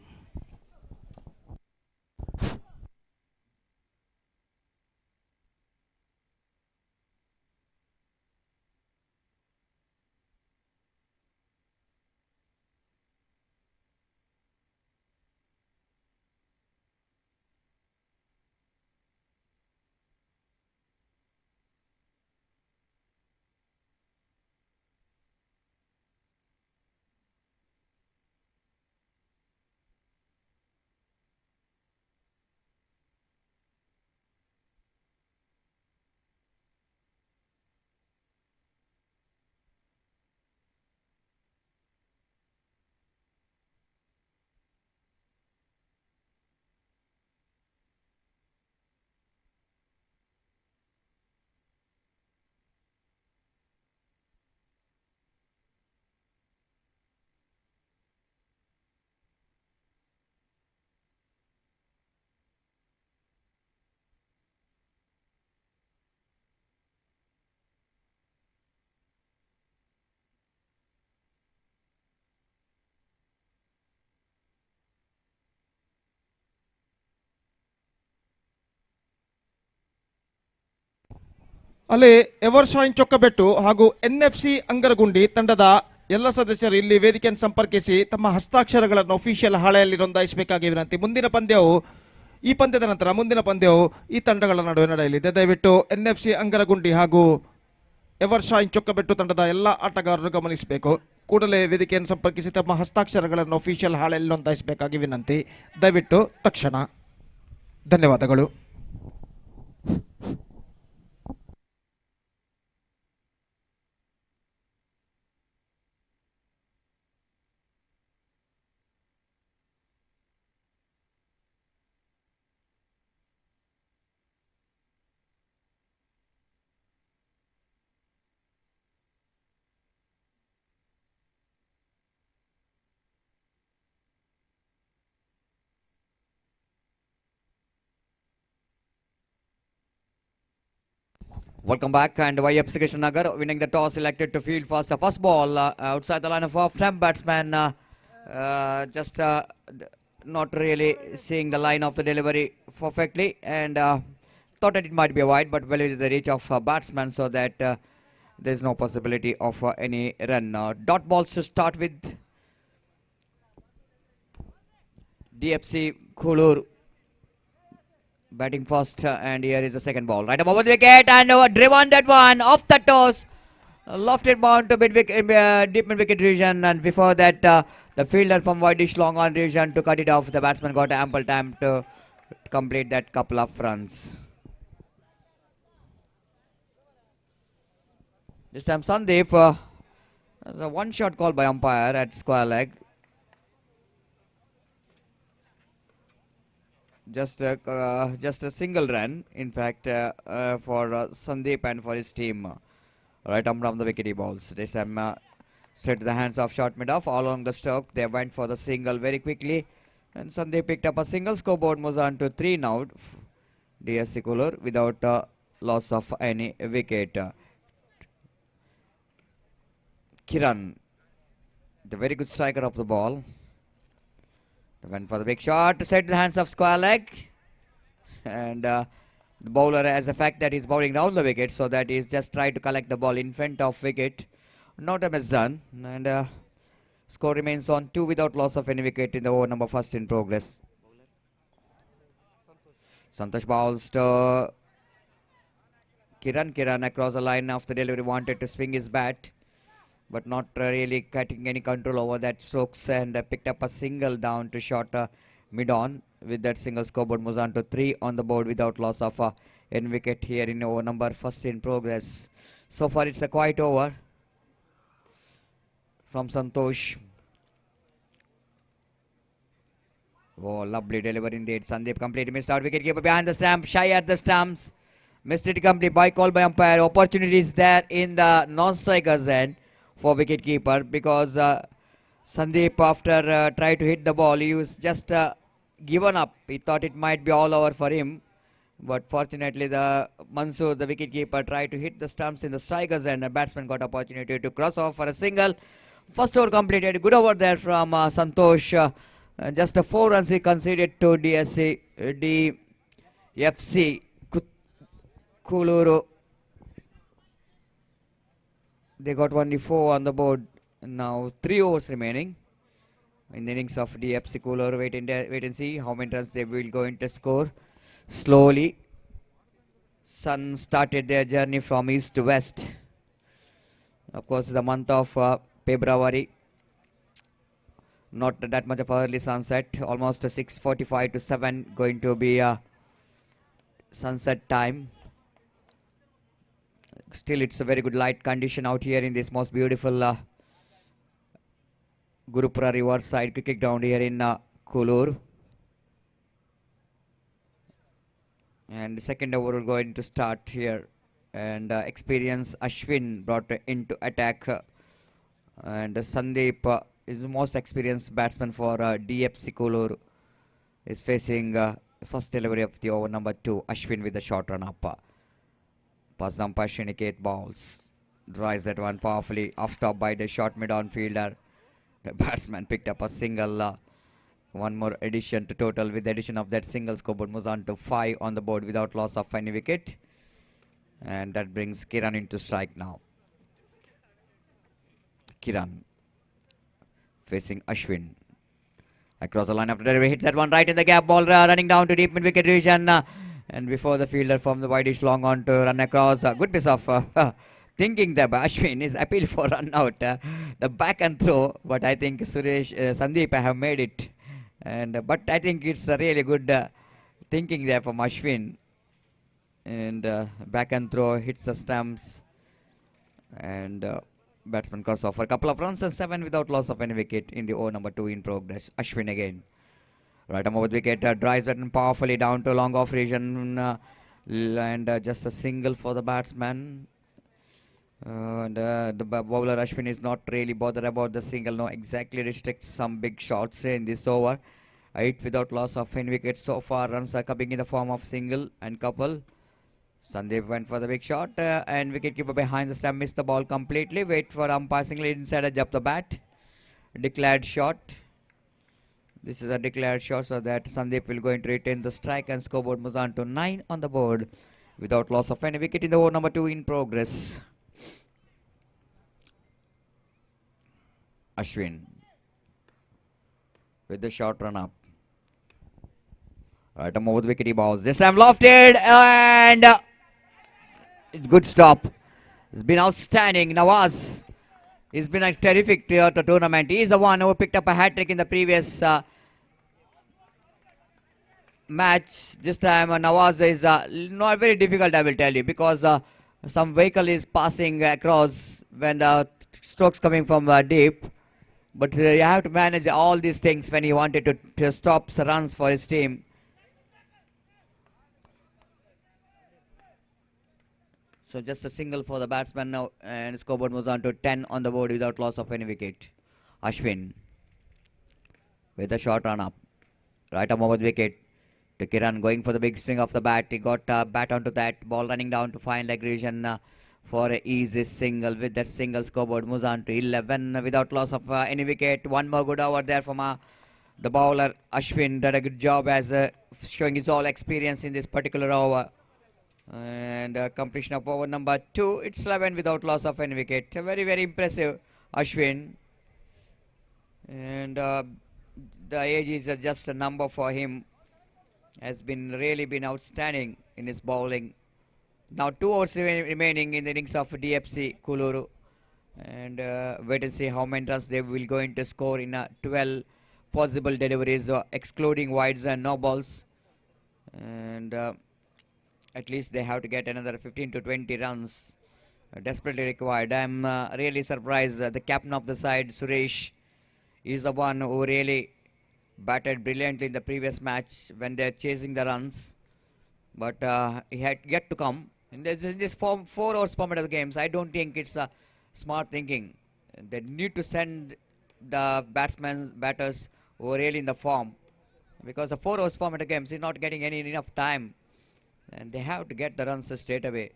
ಅಲ್ಲಿ ಎವರ್ಶೈನ್ ಚೊಕ್ಕಬೆಟ್ಟು ಹಾಗೂ ಎನ್ಎಫ್ಸಿ ಅಂಗರಗುಂಡಿ ತಂಡದ ಎಲ್ಲ ಸದಸ್ಯರು ಇಲ್ಲಿ ವೇದಿಕೆಯನ್ನು ಸಂಪರ್ಕಿಸಿ ತಮ್ಮ ಹಸ್ತಾಕ್ಷರಗಳನ್ನು ಅಫಿಷಿಯಲ್ ಹಾಳೆಯಲ್ಲಿ ನೋಂದಾಯಿಸಬೇಕಾಗಿ ವಿನಂತಿ. ಮುಂದಿನ ಪಂದ್ಯವು ಈ ಪಂದ್ಯದ ನಂತರ ಮುಂದಿನ ಪಂದ್ಯವು ಈ ತಂಡಗಳ ನಡುವೆ ನಡೆಯಲಿದೆ. ದಯವಿಟ್ಟು ಎನ್ಎಫ್ಸಿ ಅಂಗರಗುಂಡಿ ಹಾಗೂ ಎವರ್ಶೈನ್ ಚೊಕ್ಕಬೆಟ್ಟು ತಂಡದ ಎಲ್ಲ ಆಟಗಾರರು ಗಮನಿಸಬೇಕು. ಕೂಡಲೇ ವೇದಿಕೆಯನ್ನು ಸಂಪರ್ಕಿಸಿ ತಮ್ಮ ಹಸ್ತಾಕ್ಷರಗಳನ್ನು ಅಫಿಷಿಯಲ್ ಹಾಳೆಯಲ್ಲಿ ನೋಂದಾಯಿಸಬೇಕಾಗಿ ವಿನಂತಿ. ದಯವಿಟ್ಟು ತಕ್ಷಣ. ಧನ್ಯವಾದಗಳು. Welcome back, and YFC Krishnanagar winning the toss, elected to field first. The first ball outside the line of off-stump batsman, just not really seeing the line of the delivery perfectly, and thought that it might be a wide, but well within the reach of batsman, so that there is no possibility of any run. Dot balls to start with. DFC Kulur batting first, and here is the second ball. Right above the wicket, and driven that one off the toes. Lofted bound to deep mid wicket region, and before that, the fielder from wideish long on region to cut it off. The batsman got ample time to complete that couple of runs. This time, Sandeep, there's a one shot call by umpire at square leg. Just a single run, in fact, for Sandeep and for his team. Right arm from the wickety balls. This time straight to the hands of short mid-off all along the stroke. They went for the single very quickly, and Sandeep picked up a single. Scoreboard moves on to 3 now. DSC Kulur without loss of any wicket. Kiran, the very good striker of the ball. Went for the big shot, set in the hands of square leg, and the bowler has the fact that he's bowling down the wicket, so that he's just tried to collect the ball in front of wicket. No time is done, and score remains on 2 without loss of any wicket in the over number first in progress. Santosh bowls to Kiran across the line after delivery wanted to swing his bat, but not really getting any control over that strokes, and picked up a single down to short mid-on. With that single, scoreboard moves on to 3 on the board without loss of an wicket here in over number first in progress. So far it's a quiet over from Santosh. Oh, lovely delivery indeed. Sandeep completely missed out. Wicket keeper behind the stump, shy at the stumps. Missed it complete by call by umpire. Opportunities there in the non-striker's end for wicket keeper, because Sandeep, after tried to hit the ball, he was just given up. He thought it might be all over for him, but fortunately the Mansoor, the wicket keeper, tried to hit the stumps in the striker's end. The batsman got opportunity to cross off for a single. First over completed. Good over there from Santosh. Just 4 runs he conceded to DFC Kuluru. They got only 4 on the board. Now 3 overs remaining in the innings of DFC Kuluru. Wait and see how many runs they will going to score. Slowly, sun started their journey from east to west. Of course, the month of February. Not that much of early sunset. Almost 6:45 to 7 going to be sunset time. Still, it's a very good light condition out here in this most beautiful Gurupura Riverside cricket ground here in Kulur. And the second over will going to start here. And experienced Ashwin brought into attack. And Sandeep is the most experienced batsman for DFC Kulur. Is facing first delivery of the over number 2. Ashwin with the short run up. Pass umpire Shriniket balls. Drives that one powerfully off top by the short mid-on fielder. The batsman picked up a single. One more addition to total. With the addition of that single, scoreboard moves on to 5 on the board without loss of any wicket. And that brings Kiran into strike now. Kiran facing Ashwin. Across the line after delivery, hits that one right in the gap. Ball running down to deep mid wicket region. And before the fielder from the wideish long on to run across. Good piece of thinking there by Ashwin. Is appeal for run out. The back and throw. But I think Sandeep have made it. And but I think it's a really good thinking there from Ashwin. And back and throw hits the stumps. And batsman cross off for a couple of runs and 7 without loss of any wicket in the over number 2 in progress. Ashwin again. Right arm over the wicket, drives that powerfully down to long off region. And just a single for the batsman. And the bowler Ashwin is not really bothered about the single. No, exactly restricts some big shots in this over. 8 without loss of any wicket so far. Runs are coming in the form of single and couple. Sandeep went for the big shot, and wicketkeeper behind the stump missed the ball completely. Wait for umpire single inside, edge up the bat. Declared shot. This is a declared shot, so that Sandeep will going to retain the strike, and scoreboard moves on to 9 on the board without loss of any wicket in the over number 2 in progress. Ashwin with the short run up. Right, over the wicket he bows. This time lofted, and good stop. It's been outstanding. Nawaz has been a terrific throughout the tournament. He is the one who picked up a hat-trick in the previous match. This time Nawaz is not very difficult, I will tell you, because some vehicle is passing across when the strokes coming from deep. But you have to manage all these things when he wanted to stop runs for his team. So just a single for the batsman now, and scoreboard moves on to 10 on the board without loss of any wicket. Ashwin with a short run up. Right arm over the wicket to Kiran, going for the big swing of the bat. He got bat onto that ball, running down to fine leg region for an easy single. With that single, scoreboard moves on to 11 without loss of any wicket. One more good over there from the bowler Ashwin. Did a good job as showing his all experience in this particular over. And completion of over number 2. It's 11 without loss of any wicket. Very, very impressive, Ashwin. And the age is just a number for him. Has been really been outstanding in his bowling. Now 2 hours remaining in the innings of DFC Kuluru. And wait and see how many runs they will going to score in 12 possible deliveries, excluding wides and no balls. And at least they have to get another 15 to 20 runs desperately required. I'm really surprised. The captain of the side, Suresh, is the one who really batted brilliantly in the previous match when they're chasing the runs. But he had yet to come. In this 4 hours format of the games, I don't think it's smart thinking. They need to send the batters who are really in the form, because the 4 hours format of games is not getting enough time, and they have to get the runs straight away.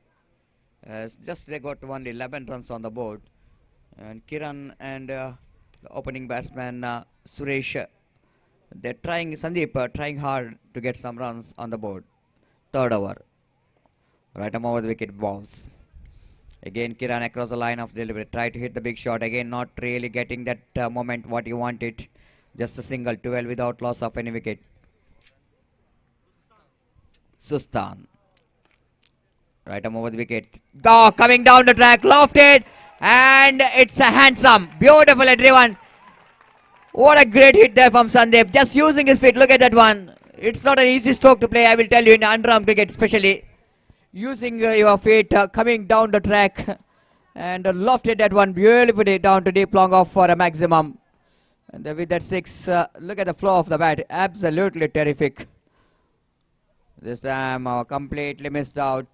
Just they got only 11 runs on the board, and Kiran and the opening batsman Suresh, they're trying. Sandeep trying hard to get some runs on the board. Third over, right arm over the wicket, balls. Again Kiran across the line of delivery, try to hit the big shot. Again not really getting that moment what you wanted. Just a single, 12 without loss of any wicket. Sustan, right arm over the wicket. Go coming down the track, lofted, and it's a handsome, beautifully driven. What a great hit there from Sandeep. Just using his feet. Look at that one. It's not an easy stroke to play, I will tell you, in underarm cricket especially. Using your feet, coming down the track, and lofted that one beautifully down to deep long off for a maximum. And with that 6, look at the flow of the bat. Absolutely terrific. This time completely missed out.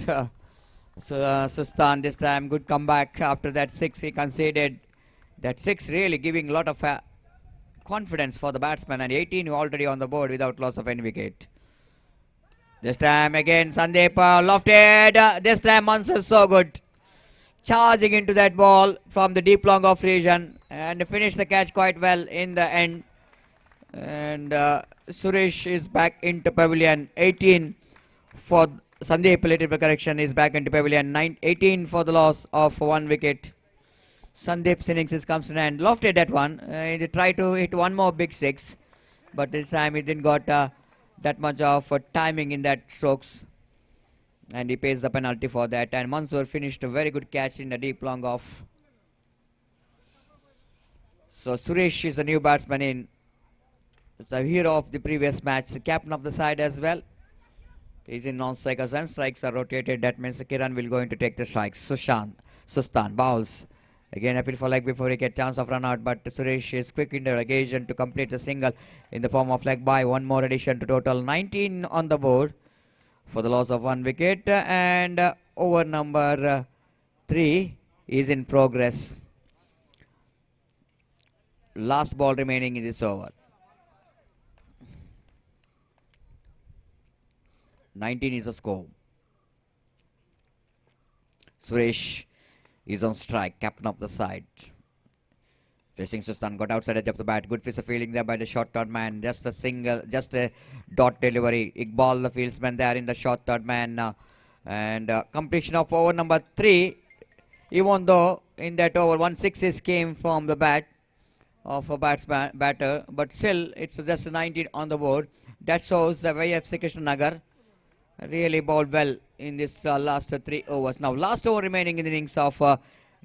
Sustan this time good comeback after that 6 he conceded. That 6 really giving a lot of confidence for the batsman, and 18 already on the board without loss of any wicket. This time again Sandeep lofted. This time Mansur so good, charging into that ball from the deep long off region and finished the catch quite well in the end. And Suresh is back into pavilion. 18 for Sandeep, little bit correction, is back into pavilion. 18 for the loss of 1 wicket. Sandeep's innings comes to an end. Lofted that one. He tried to hit one more big 6, but this time he didn't got that much of timing in that strokes, and he pays the penalty for that. And Mansoor finished a very good catch in the deep long off. So Suresh is the new batsman in. It's the hero of the previous match, the captain of the side as well. He's in non-strikers and strikes are rotated. That means Kiran will going to take the strikes. Sustan bowls. Again appeal for leg before he get chance of run out, but Suresh is quick in the occasion to complete the single in the form of leg by. One more addition to total 19 on the board for the loss of 1 wicket, and over number 3 is in progress. Last ball remaining in this over. 19 is the score. Suresh is on strike, captain of the side. Facing Sustan, got outside edge of the bat. Good piece of fielding there by the short third man. Just a single, just a dot delivery. Iqbal, the fieldsman, there in the short third man. And completion of over number 3. Even though in that over 1 6 came from the bat of a batter, but still it's just a 19 on the board. That shows the way FC Krishnanagar really bowled well in this last 3 overs. Now last over remaining in the innings of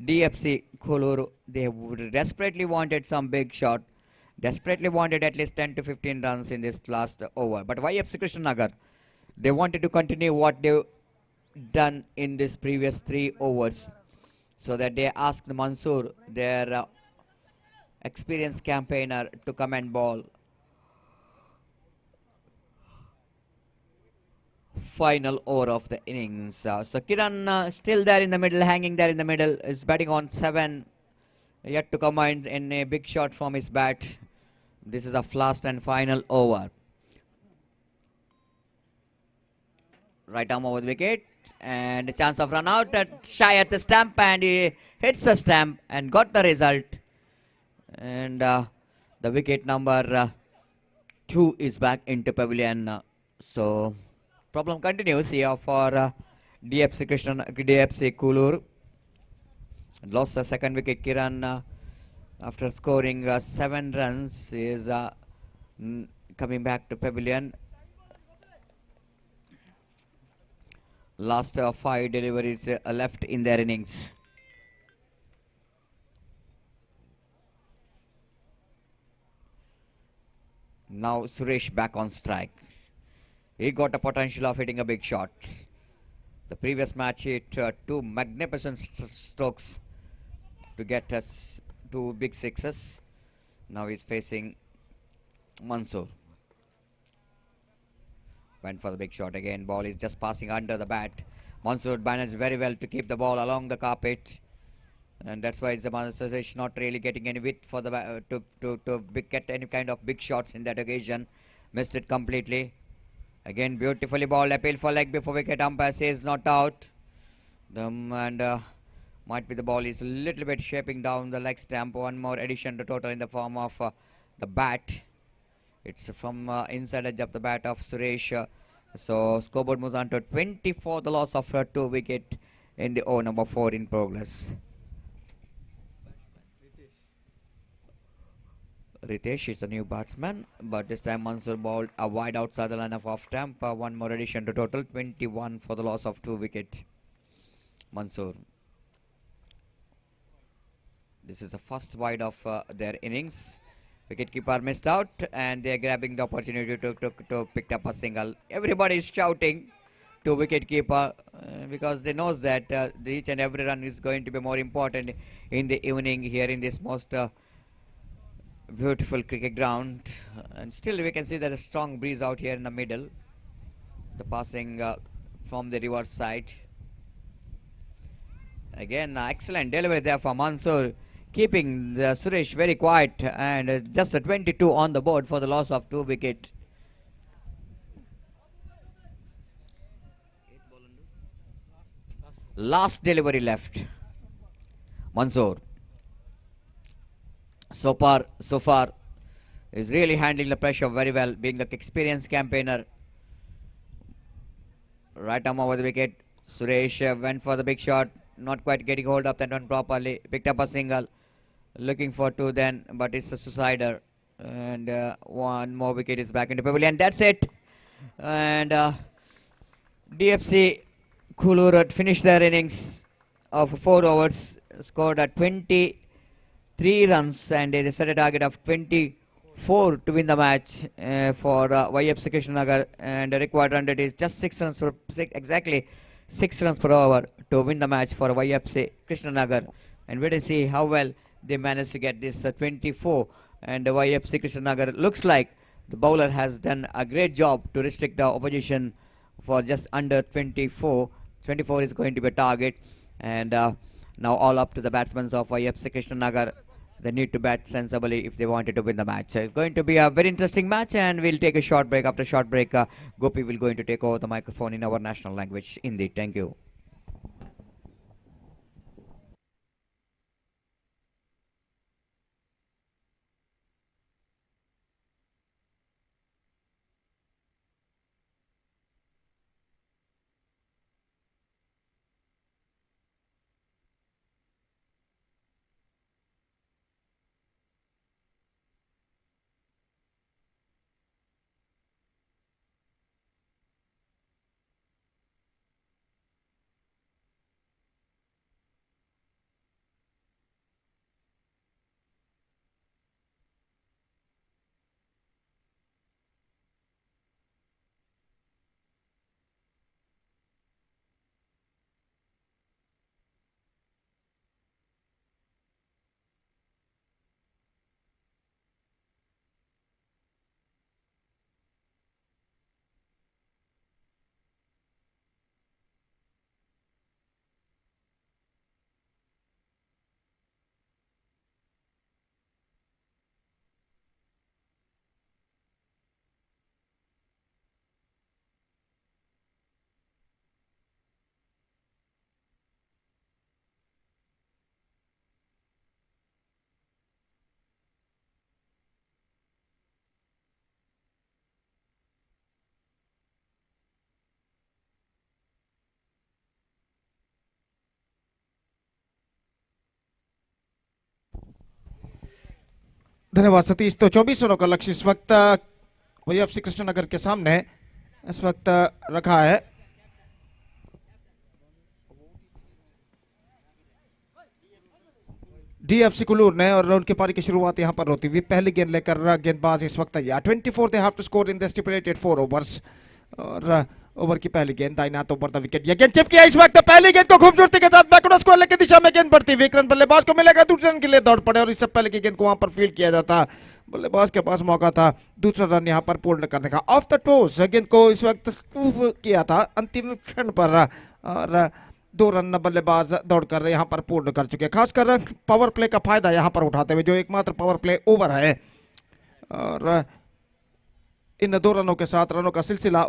DFC Kuluru. They would desperately wanted some big shot, desperately wanted at least 10 to 15 runs in this last over. But YFC Krishnanagar, they wanted to continue what they've done in this previous 3 overs, so that they asked Mansoor, their experienced campaigner, to come and bowl final over of the innings. So Kiran still there in the middle, hanging there in the middle, is batting on 7, yet to come in a big shot from his bat. This is a last and final over. Right arm over the wicket, and a chance of run out, shy at the stump, and he hits the stump and got the result. And the wicket number 2 is back into pavilion. So problem continues here for DFC Kulur. Lost the second wicket. Kiran, after scoring 7 runs, is coming back to pavilion. Last 5 deliveries left in their innings. Now Suresh back on strike. He got a potential of hitting a big shot. The previous match hit 2 magnificent strokes to get us 2 big sixes. Now he's facing Mansoor. Went for the big shot again. Ball is just passing under the bat. Mansoor managed very well to keep the ball along the carpet, and that's why Zaman Suresh not really getting any width for the get any kind of big shots in that occasion. Missed it completely. Again, beautifully ball. Appeal for leg before wicket. Umpire says not out. Might be the ball is a little bit shaping down the leg stump. One more addition to total in the form of the bat. It's from inside edge of the bat of Suresh. So scoreboard moves on to 24. The loss of 2 wicket in the over number 4 in progress. Ritesh is the new batsman, but this time Mansoor bowled a wide outside the line of off stump. One more addition to total, 21 for the loss of 2 wickets. Mansoor. This is the first wide of their innings. Wicketkeeper missed out, and they are grabbing the opportunity to pick up a single. Everybody is shouting to wicketkeeper because they knows that each and every run is going to be more important in the evening here in this most beautiful cricket ground. And still we can see that a strong breeze out here in the middle. The passing from the reverse side. Again, excellent delivery there for Mansoor, keeping the Suresh very quiet, and just a 22 on the board for the loss of 2 wickets. Last delivery left. Mansoor so far is really handling the pressure very well, being the experienced campaigner. Right arm over the wicket. Suresh went for the big shot, not quite getting hold of that one properly. Picked up a single, looking for 2 then, but it's a suicider. And one more wicket is back into pavilion. That's it. And DFC Kulur finished their innings of 4 overs, scored at 23 runs, and they set a target of 24 to win the match for YFC Krishnanagar, and the required run rate is just 6 runs per exactly 6 runs per over to win the match for YFC Krishnanagar. And we will see how well they managed to get this 24. And the YFC Krishnanagar looks like the bowler has done a great job to restrict the opposition for just under 24. 24 is going to be a target, and now all up to the batsmen of YFC Krishnanagar. They need to bat sensibly if they wanted to win the match. So it's going to be a very interesting match, and we'll take a short break. After short break, Gopi will going to take over the microphone in our national language. Hindi. Thank you. धन्यवाद सतीश। तो 24 रनों का लक्ष्य इस वक्त YFC Krishnanagar के सामने इस वक्त रखा है। डीएफसी कुल्लूर ने, और उनकी पारी की शुरुआत यहां पर होती हुई पहली गेंद लेकर गेंदबाज इस वक्त तैयार। 24 they have to score in the stipulated 4 overs. और ओवर की पहली गेंद दाईं हाथ ऊपर द विकेट, ये गेंद चिप किया इस वक्त। पहली गेंद को खूबसूरती के साथ बैकवर्ड स्क्वायर की दिशा में गेंद बढ़ती हुई एक रन बल्लेबाज को मिलेगा, दूसरे रन के लिए दौड़ पड़े और इससे पहले की गेंद को वहां पर फील्ड किया जाता। बल्लेबाज के पास मौका था दूसरा रन यहां पर पूर्ण करने का। ऑफ द टोस गेंद को इस वक्त किया था अंतिम क्षण पर, और 2 रन बल्लेबाज दौड़कर यहां पर पूर्ण कर चुके हैं। खासकर पावर प्ले का फायदा यहां पर उठाते हुए, जो एकमात्र पावर प्ले ओवर है, और इन 2 रनों के साथ रनों का सिलसिला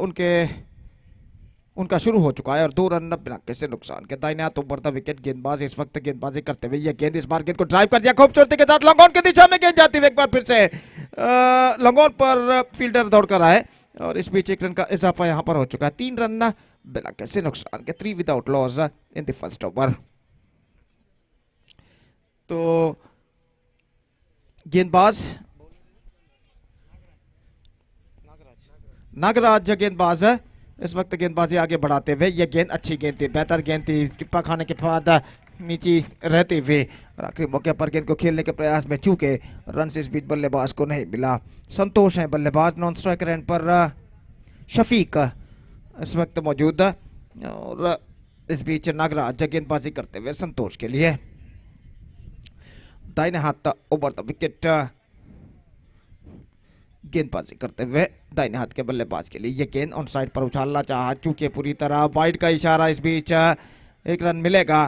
उनका शुरू हो चुका है और 2 रन बिना किसी नुकसान के। दाहिने हाथ ऊपर द विकेट, गेंदबाज इस वक्त गेंदबाजी करते हुए, यह गेंद इस बार गेंद को ड्राइव कर दिया खूबसूरती के साथ, लॉन्ग ऑन की दिशा में गेंद जाती हुई एक बार फिर से लॉन्ग ऑन पर फील्डर दौड़कर आए और इस बीच 1 रन का इजाफा यहां पर हो चुका है। 3 रन बिना किसी नुकसान के, 3 without loss in the first over. तो गेंदबाज नागराज गेंदबाज इस वक्त गेंदबाजी आगे बढ़ाते हुए, यह गेंद अच्छी गेंद थी, बेहतर गेंद थी, टिप्पा खाने के बाद नीचे रहते हुए और आखिरी मौके पर गेंद को खेलने के प्रयास में चूके रन से इस बीच बल्लेबाज को नहीं मिला। संतोष है बल्लेबाज, नॉन स्ट्राइकर एंड पर शफीक इस वक्त मौजूद, और इस बीच नागराज गेंदबाजी करते हुए संतोष के लिए। दाहिने हाथ ओवर द विकेट गेंदबाजी करते हुए दाहिने हाथ के बल्लेबाज के लिए, ये गेंद ऑन साइड पर उछालना चाहा, चूके पूरी तरह वाइड का इशारा, इस बीच 1 रन मिलेगा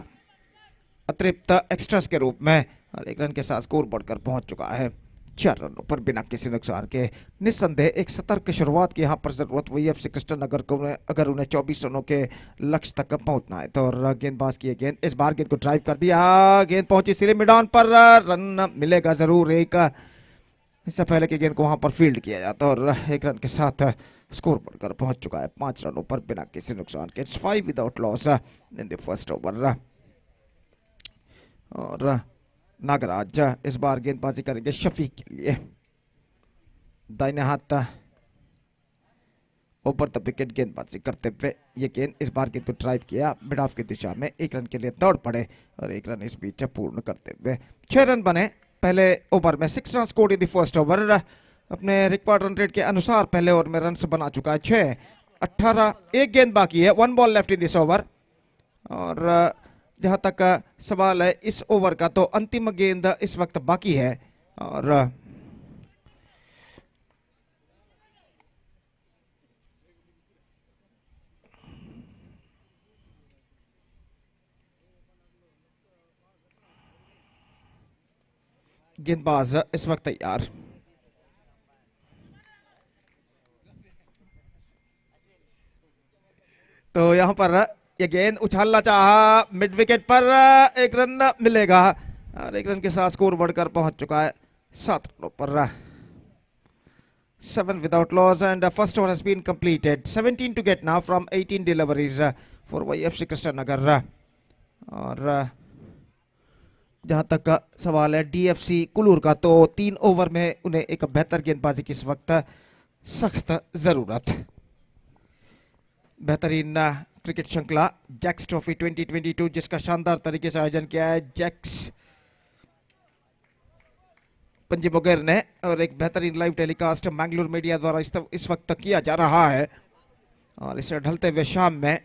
अतिरिक्त एक्स्ट्रास के रूप में और 1 रन के साथ स्कोर बढ़कर पहुंच चुका है 4 रनों पर बिना किसी नुकसान के। निस्संदेह एक सतर्क शुरुआत की यहाँ पर जरूरत हुई एफसी कृष्णनगर को, अगर उन्हें 24 रनों के लक्ष्य तक पहुंचना है तो। और गेंदबाज की गेंद इस बार गेंद को ड्राइव कर दिया, गेंद पहुंची सीधे मिड ऑन पर, रन मिलेगा जरूर एक, इससे पहले की गेंद को वहां पर फील्ड किया जाता और 1 रन के साथ स्कोर बढ़कर पहुंच चुका है 5 रनों पर बिना किसी नुकसान के। 5 without loss in the first over. और नागराज इस बार गेंदबाजी करेंगे शफीक के लिए। दाहिने हाथ ऊपर द विकेट गेंदबाजी करते हुए, ये गेंद इस बार गेंद को ड्राइव किया मिड ऑफ की दिशा में, 1 रन के लिए दौड़ पड़े और 1 रन इस बीच पूर्ण करते हुए 6 रन बने पहले ओवर में। 6 run scored in the first over. अपने रिक्वायर्ड रन रेट के अनुसार पहले ओवर में रन बना चुका है 6, 18, 1 गेंद बाकी है, 1 ball left in this over. और जहां तक सवाल है इस ओवर का, तो अंतिम गेंद इस वक्त बाकी है और गेंदबाज इस वक्त तैयार। तो यहां पर ये गेंद उछालना चाहा मिड विकेट पर, 1 रन मिलेगा और 1 रन के साथ स्कोर बढ़कर पहुंच चुका है 7 रनों पर। 7 without loss and first over has been completed. 17 to get now from 18 deliveries for YFC Krishnanagar. और जहां तक सवाल है डीएफसी कुल्लूर का, तो 3 ओवर में उन्हें एक बेहतर गेंदबाजी की इस वक्त सख्त जरूरत। बेहतरीन क्रिकेट श्रृंखला जैक्स ट्रॉफी 2022 जिसका शानदार तरीके से आयोजन किया है जैक्स पंजीमुगेर ने, और एक बेहतरीन लाइव टेलीकास्ट मैंगलोर मीडिया द्वारा इस वक्त किया जा रहा है। और इसे ढलते हुए शाम में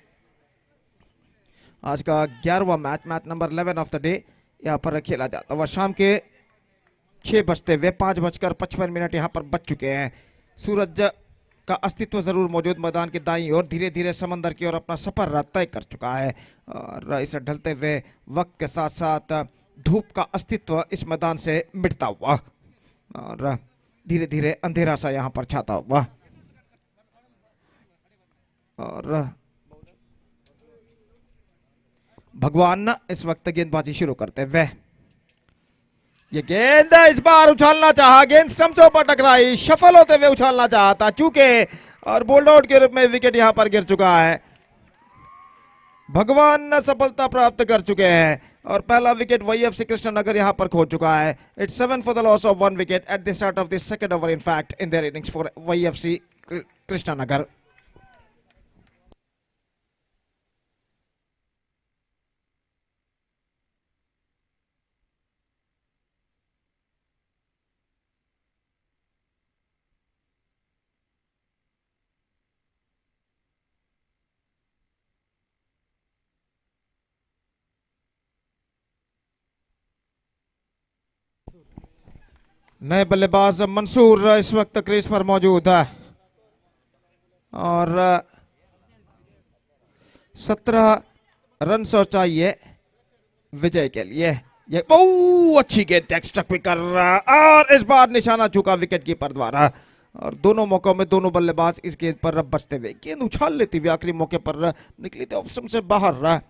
आज का 11वां match number 11 of the day यहाँ पर खेला जाता हुआ शाम के 6 बजते हुए 5:55 यहाँ पर बच चुके हैं। सूरज का अस्तित्व जरूर मौजूद मैदान के दाईं ओर धीरे धीरे समंदर की ओर अपना सफर तय कर चुका है और इसे ढलते हुए वक्त के साथ साथ धूप का अस्तित्व इस मैदान से मिटता हुआ और धीरे धीरे अंधेरा सा यहाँ पर छाता हुआ। और भगवान इस वक्त गेंदबाजी शुरू करते हुए, ये गेंद इस बार उछालना चाहा, गेंद स्टंप्स पर टकराई, शफल होते हुए उछालना चाहता, चूके और बोल्ड आउट के रूप में विकेट यहां पर गिर चुका है। भगवान सफलता प्राप्त कर चुके हैं और पहला विकेट वाईएफसी कृष्णनगर यहां पर खो चुका है। It's 7 for the loss of 1 wicket at the start of the second over in fact in their innings for YFC Krishnanagar. नए बल्लेबाज मंसूर इस वक्त क्रीज पर मौजूद है और 17 रन चाहिए विजय के लिए। ये बहुत अच्छी गेंद टेक्स्ट कर रहा और इस बार निशाना चूका विकेट कीपर द्वारा और दोनों मौकों में दोनों बल्लेबाज इस गेंद पर बचते हुए गेंद उछाल लेती हुई आखिरी मौके पर निकली थी ऑप्शन से बाहर रहा।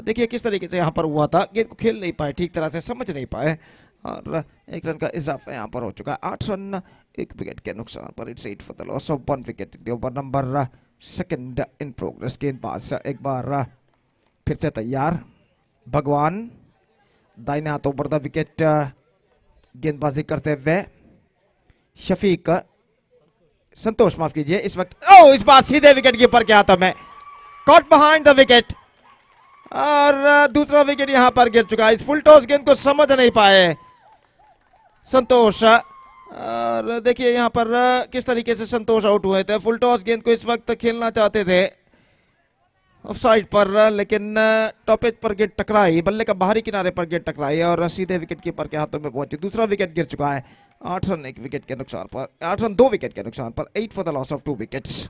देखिए किस तरीके से यहाँ पर हुआ था, गेंद को खेल नहीं पाए, ठीक तरह से समझ नहीं पाए और 1 रन का इजाफा यहाँ पर हो चुका है। 8 रन 1 विकेट के नुकसान पर। It's 8 for the loss of 1 wicket. Over number 2 in progress. गेंदबाज एक बार फिर से तैयार। भगवान दाहिने हाथों पर द विकेट गेंदबाजी करते हुए शफीक संतोष माफ कीजिए इस वक्त इस बार सीधे विकेट कीपर के हाथों में, कॉट बिहाइंड द विकेट और दूसरा विकेट यहां पर गिर चुका है। इस फुल टॉस गेंद को समझ नहीं पाए संतोष और देखिए यहां पर किस तरीके से संतोष आउट हुए थे। फुल टॉस गेंद को इस वक्त खेलना चाहते थे ऑफसाइड पर, लेकिन टॉप एज पर गेंद टकराई, बल्ले का बाहरी किनारे पर गेंद टकराई और सीधे विकेट कीपर के हाथों में पहुंची। दूसरा विकेट गिर चुका है। 8 रन 1 विकेट के नुकसान पर, 8 रन 2 विकेट के नुकसान पर। 8 for the loss of 2 wickets.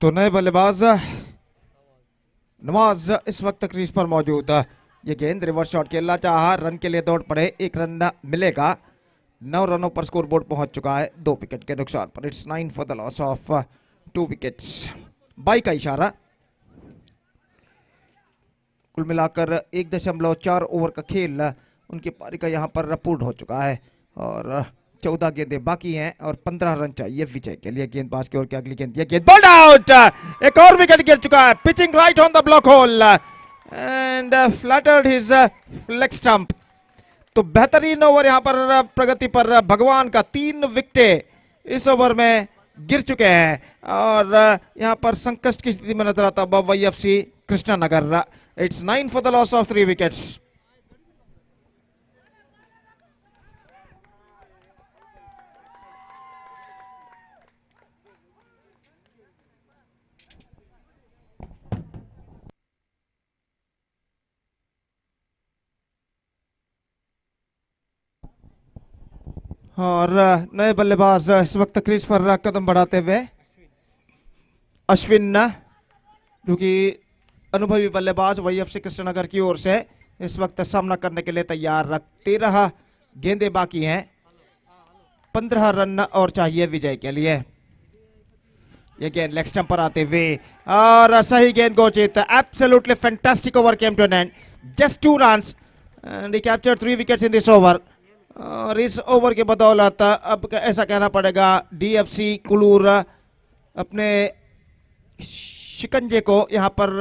तो नए बल्लेबाज नवाज इस वक्त क्रीज पर मौजूद। ये गेंद रिवर्स शॉट खेलना चाहा, रन के लिए दौड़ पड़े, 1 रन मिलेगा। 9 रनों पर स्कोर बोर्ड पहुंच चुका है 2 विकेट के नुकसान पर। It's 9 for the loss of 2 wickets. By का इशारा। कुल मिलाकर 1.4 ओवर का खेल उनकी पारी का यहां पर पूर्ण हो चुका है और 14 गेंदें बाकी हैं और 15 रन चाहिए विजय के लिए। गेंदबाज की ओर की अगली गेंद, ये गेंद बॉल्ड आउट। एक और विकेट गिर चुका है। Pitching right on the block whole and flattered his leg stump. तो बेहतरीन ओवर यहां पर प्रगति पर भगवान का 3 विकेटें इस ओवर में गिर चुके हैं और यहां पर संकट की स्थिति में नजर आता YFC Krishnanagar. It's 9 for the loss of 3 wickets. और नए बल्लेबाज इस वक्त क्रीज पर कदम बढ़ाते हुए अश्विन, जो कि अनुभवी बल्लेबाज YFC कृष्णनगर की ओर से इस वक्त सामना करने के लिए तैयार। 13 गेंदें बाकी हैं, 15 रन और चाहिए विजय के लिए। ये गेंद लेग स्टंप पर आते हुए और सही गेंद गोचित। Absolutely fantastic over came to an end. Just 2 runs and he captured 3 wickets in this over. और इस ओवर के बदौलत अब ऐसा कहना पड़ेगा DFC कुलूर अपने शिकंजे को यहां पर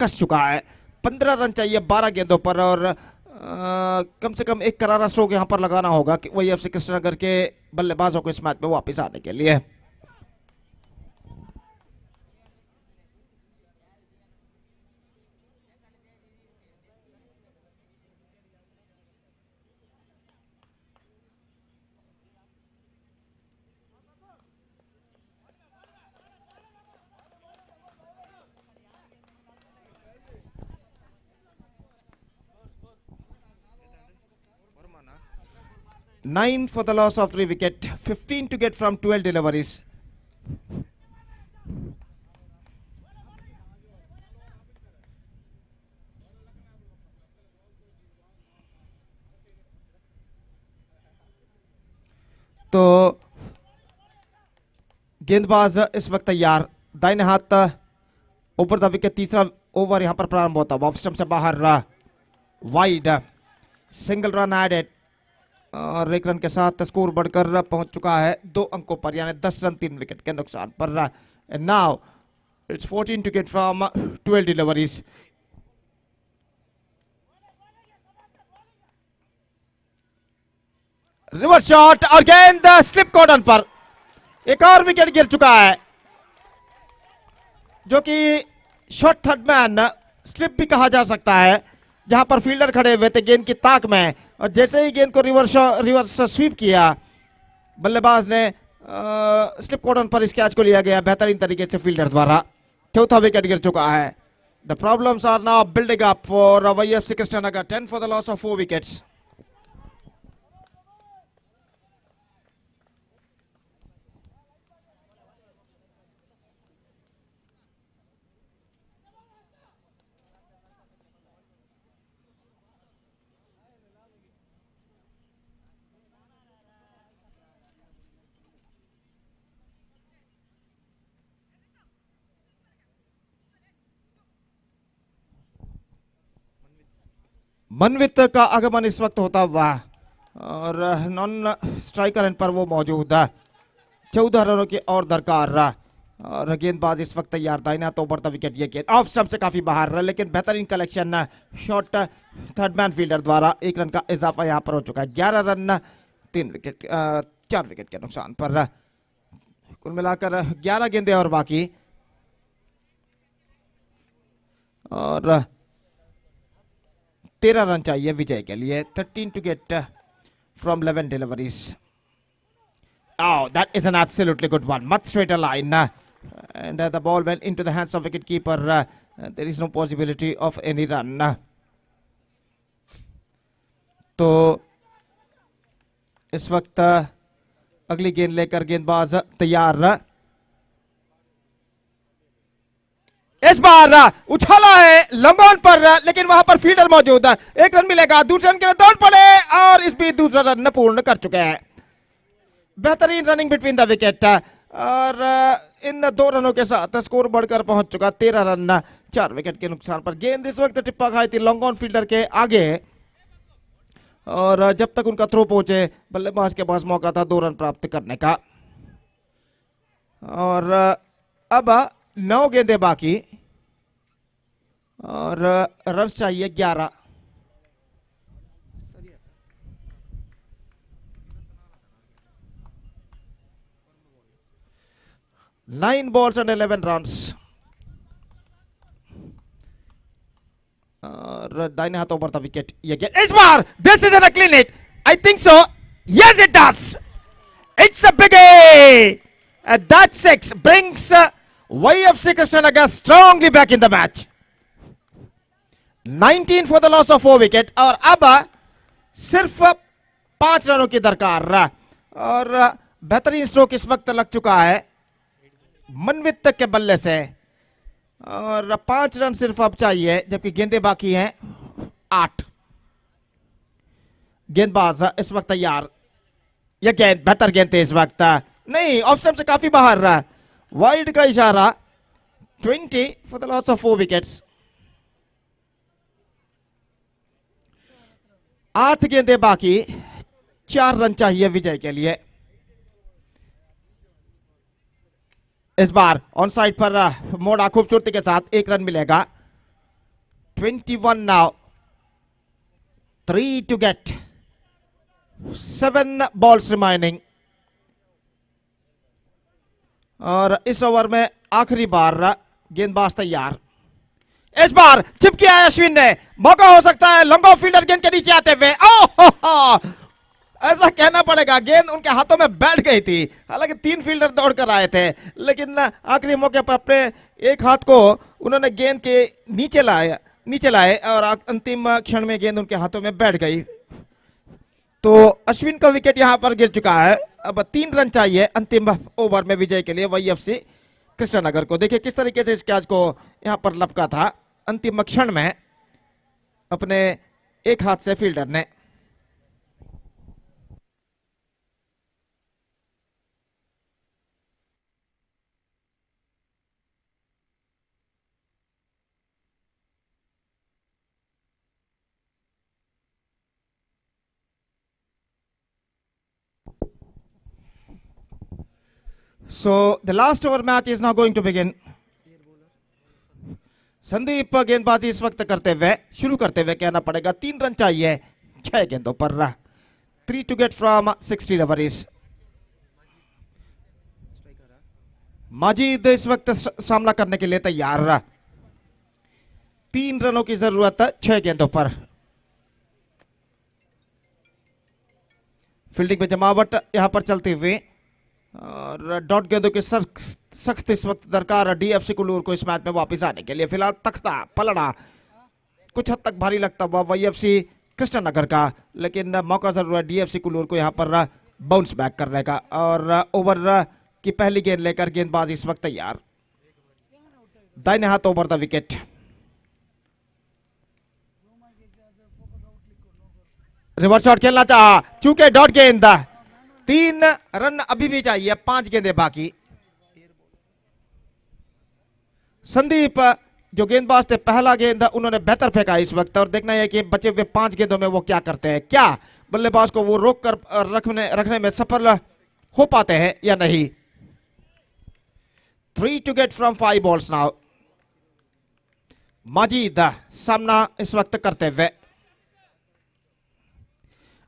कस चुका है। 15 रन चाहिए 12 गेंदों पर और कम से कम एक करारा स्ट्रोक यहां पर लगाना होगा कि YFC कृष्णनगर के बल्लेबाजों को इस मैच में वापस आने के लिए। Nine for the loss of 3 wicket, 15 to get from 12 deliveries. तो गेंदबाज इस वक्त तैयार। दाहिने हाथ ऊपर द विकेट। तीसरा ओवर यहां पर प्रारंभ होता है। ऑफ स्टंप से बाहर वाइड, सिंगल रन एडेड और 1 रन के साथ स्कोर बढ़कर पहुंच चुका है 2 अंकों पर, यानी 10 रन 3 विकेट के नुकसान पर। And now it's 14 to get from 12 deliveries. Reverse shot और गेंद स्लिप कॉर्डर पर। एक और विकेट गिर चुका है। जो कि शॉर्ट थर्ड मैन स्लिप भी कहा जा सकता है, जहां पर फील्डर खड़े हुए थे गेंद की ताक में, और जैसे ही गेंद को रिवर्स स्वीप किया बल्लेबाज ने स्लिप कॉर्नर पर इस कैच को लिया गया बेहतरीन तरीके से फील्डर द्वारा। चौथा विकेट गिर चुका है। The problems are now building up for YFC Krishnanagar, 10 for the loss of 4 wickets. Manvit का आगमन इस वक्त होता हुआ और नॉन स्ट्राइकर एंड पर वो मौजूद है। 14 रनों की और दरकार और गेंदबाज इस वक्त तैयार था। इन्हें तो बढ़ता विकेट, ये गेंद ऑफ स्टंप से काफी बाहर, लेकिन बेहतरीन collection shot third man fielder द्वारा। 1 रन का इजाफा यहां पर हो चुका है। 11 रन 4 विकेट के नुकसान पर। कुल मिलाकर 11 गेंदें और बाकी, और 13 रन चाहिए विजय के लिए। 13 to get from 11 deliveries. Oh, that is an absolutely good one. Much straighter line. And the ball went into the hands of wicket keeper. There is no possibility of any run. तो इस वक्त अगली गेंद लेकर गेंदबाज तैयार। इस बार उछाला है लंबॉन पर, लेकिन वहां पर फील्डर मौजूद है। 1 रन मिलेगा। दूसरे रन के लिए दौड़ पड़े और इस बीच दूसरा रन पूर्ण कर चुके हैं। बेहतरीन रनिंग बिटवीन द विकेट, और इन 2 रनों के साथ स्कोर बढ़कर पहुंच चुका 13 रन 4 विकेट के नुकसान पर। गेंद इस वक्त टिप्पा खाई थी लॉन्ग ऑन फील्डर के आगे, और जब तक उनका थ्रो पहुंचे बल्लेबाज के पास मौका था 2 रन प्राप्त करने का। और अब 9 गेंदें बाकी और रन चाहिए 11। Nine balls and 11 runs. और दाहिने हाथों पर था विकेट, ये गेंद इस बार this is an clean hit, I think so, yes it does, it's a big and that 6 brings YFC Krishnanagar strongly back in the match. 19 for the loss of 4 wicket, और अब सिर्फ 5 रनों की दरकार, और बेहतरीन स्ट्रोक इस वक्त लग चुका है मनवित के बल्ले से, और 5 रन सिर्फ अब चाहिए, जबकि गेंदें बाकी हैं 8। गेंदबाज इस वक्त तैयार। यह गेंद बेहतर गेंद थे इस वक्त, नहीं ऑफ स्टंप से काफी बाहर, वाइड का इशारा। 20 for the loss of 4 wickets. 8 गेंदें बाकी, 4 रन चाहिए विजय के लिए। इस बार ऑन साइड पर मोड़ा खूबसूरती के साथ 1 रन मिलेगा। 21 now, 3 to get, 7 balls remaining, और इस ओवर में आखिरी बार गेंदबाज तैयार। इस बार चिपकी आया अश्विन ने, मौका हो सकता है लॉन्ग ऑफ फील्डर गेंद के नीचे आते हुए। ऐसा कहना पड़ेगा, गेंद उनके हाथों में बैठ गई थी। हालांकि 3 फील्डर दौड़कर आए थे, लेकिन आखिरी मौके पर अपने एक हाथ को उन्होंने गेंद के नीचे लाए और अंतिम क्षण में गेंद उनके हाथों में बैठ गई। तो अश्विन का विकेट यहां पर गिर चुका है। अब 3 रन चाहिए अंतिम ओवर में विजय के लिए YFC कृष्णनगर को। देखिए किस तरीके से इस कैच को यहां पर लपका था अंतिम क्षण में अपने एक हाथ से फील्डर ने। So the last over match is now going to begin. Sandeep गेंदबाजी इस वक्त शुरू करते हुए कहना पड़ेगा 3 रन चाहिए 6 गेंदों पर। 3 to get from 60 deliveries. Majid इस वक्त सामना करने के लिए तैयार। 3 रनों की जरूरत 6 गेंदों पर। फील्डिंग में जमावट यहां पर चलते हुए और डॉट गेंदों की सख्त इस वक्त दरकार डीएफसी कुल्लूर को इस मैच में वापस आने के लिए। फिलहाल तख्ता पलड़ा कुछ हद तक भारी लगता हुआ वाईएफसी कृष्णनगर का, लेकिन मौका जरूर है डीएफसी कुल्लूर को यहां पर बाउंस बैक करने का। और ओवर की पहली गेंद लेकर गेंदबाज इस वक्त तैयार। दाहिने हाथ over the wicket. Reverse shot खेलना चाहा, चूंकि डॉट गेंद। 3 रन अभी भी चाहिए, 5 गेंदें बाकी। संदीप जो गेंदबाज थे, पहला गेंद उन्होंने बेहतर फेंका इस वक्त, और देखना है कि बचे हुए 5 गेंदों में वो क्या करते हैं, क्या बल्लेबाज को वो रोक कर रखने में सफल हो पाते हैं या नहीं। 3 to get from 5 balls now। Majid सामना इस वक्त करते हुए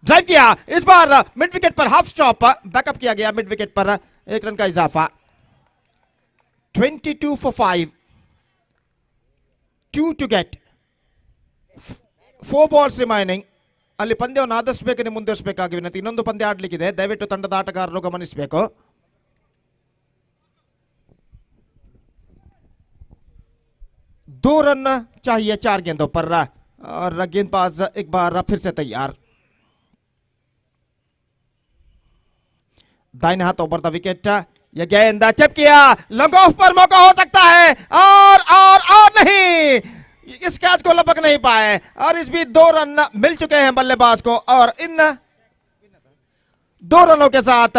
ड्राइव किया, इस बार मिड विकेट पर हाफ स्टॉप, बैकअप किया गया मिड विकेट पर, 1 रन का इजाफा। 22 for 5, 2 to get, 4 balls remaining। ಅಲ್ಲಿ ಪಂದ್ಯವನ್ನು ಆದಷ್ಟು ಮುಂದುವರಿಸಬೇಕಾಗಿ ವಿನಂತಿ, ಇನ್ನೊಂದು ಪಂದ್ಯ ಆಡಲಿಕ್ಕಿದೆ, ದಯವಿಟ್ಟು ತಂಡದ ಆಟಗಾರರು ಗಮನಿಸಬೇಕು। दो रन चाहिए 4 गेंदों पर, और गेंदबाज एक बार फिर से तैयार। दाहिने हाथ ओवर द विकेट, यह गेंद चप किया, लॉन्ग ऑफ पर मौका हो सकता है, और नहीं, इस कैच को लपक नहीं पाए, और इस बीच 2 रन मिल चुके हैं बल्लेबाज को। और इन 2 रनों के साथ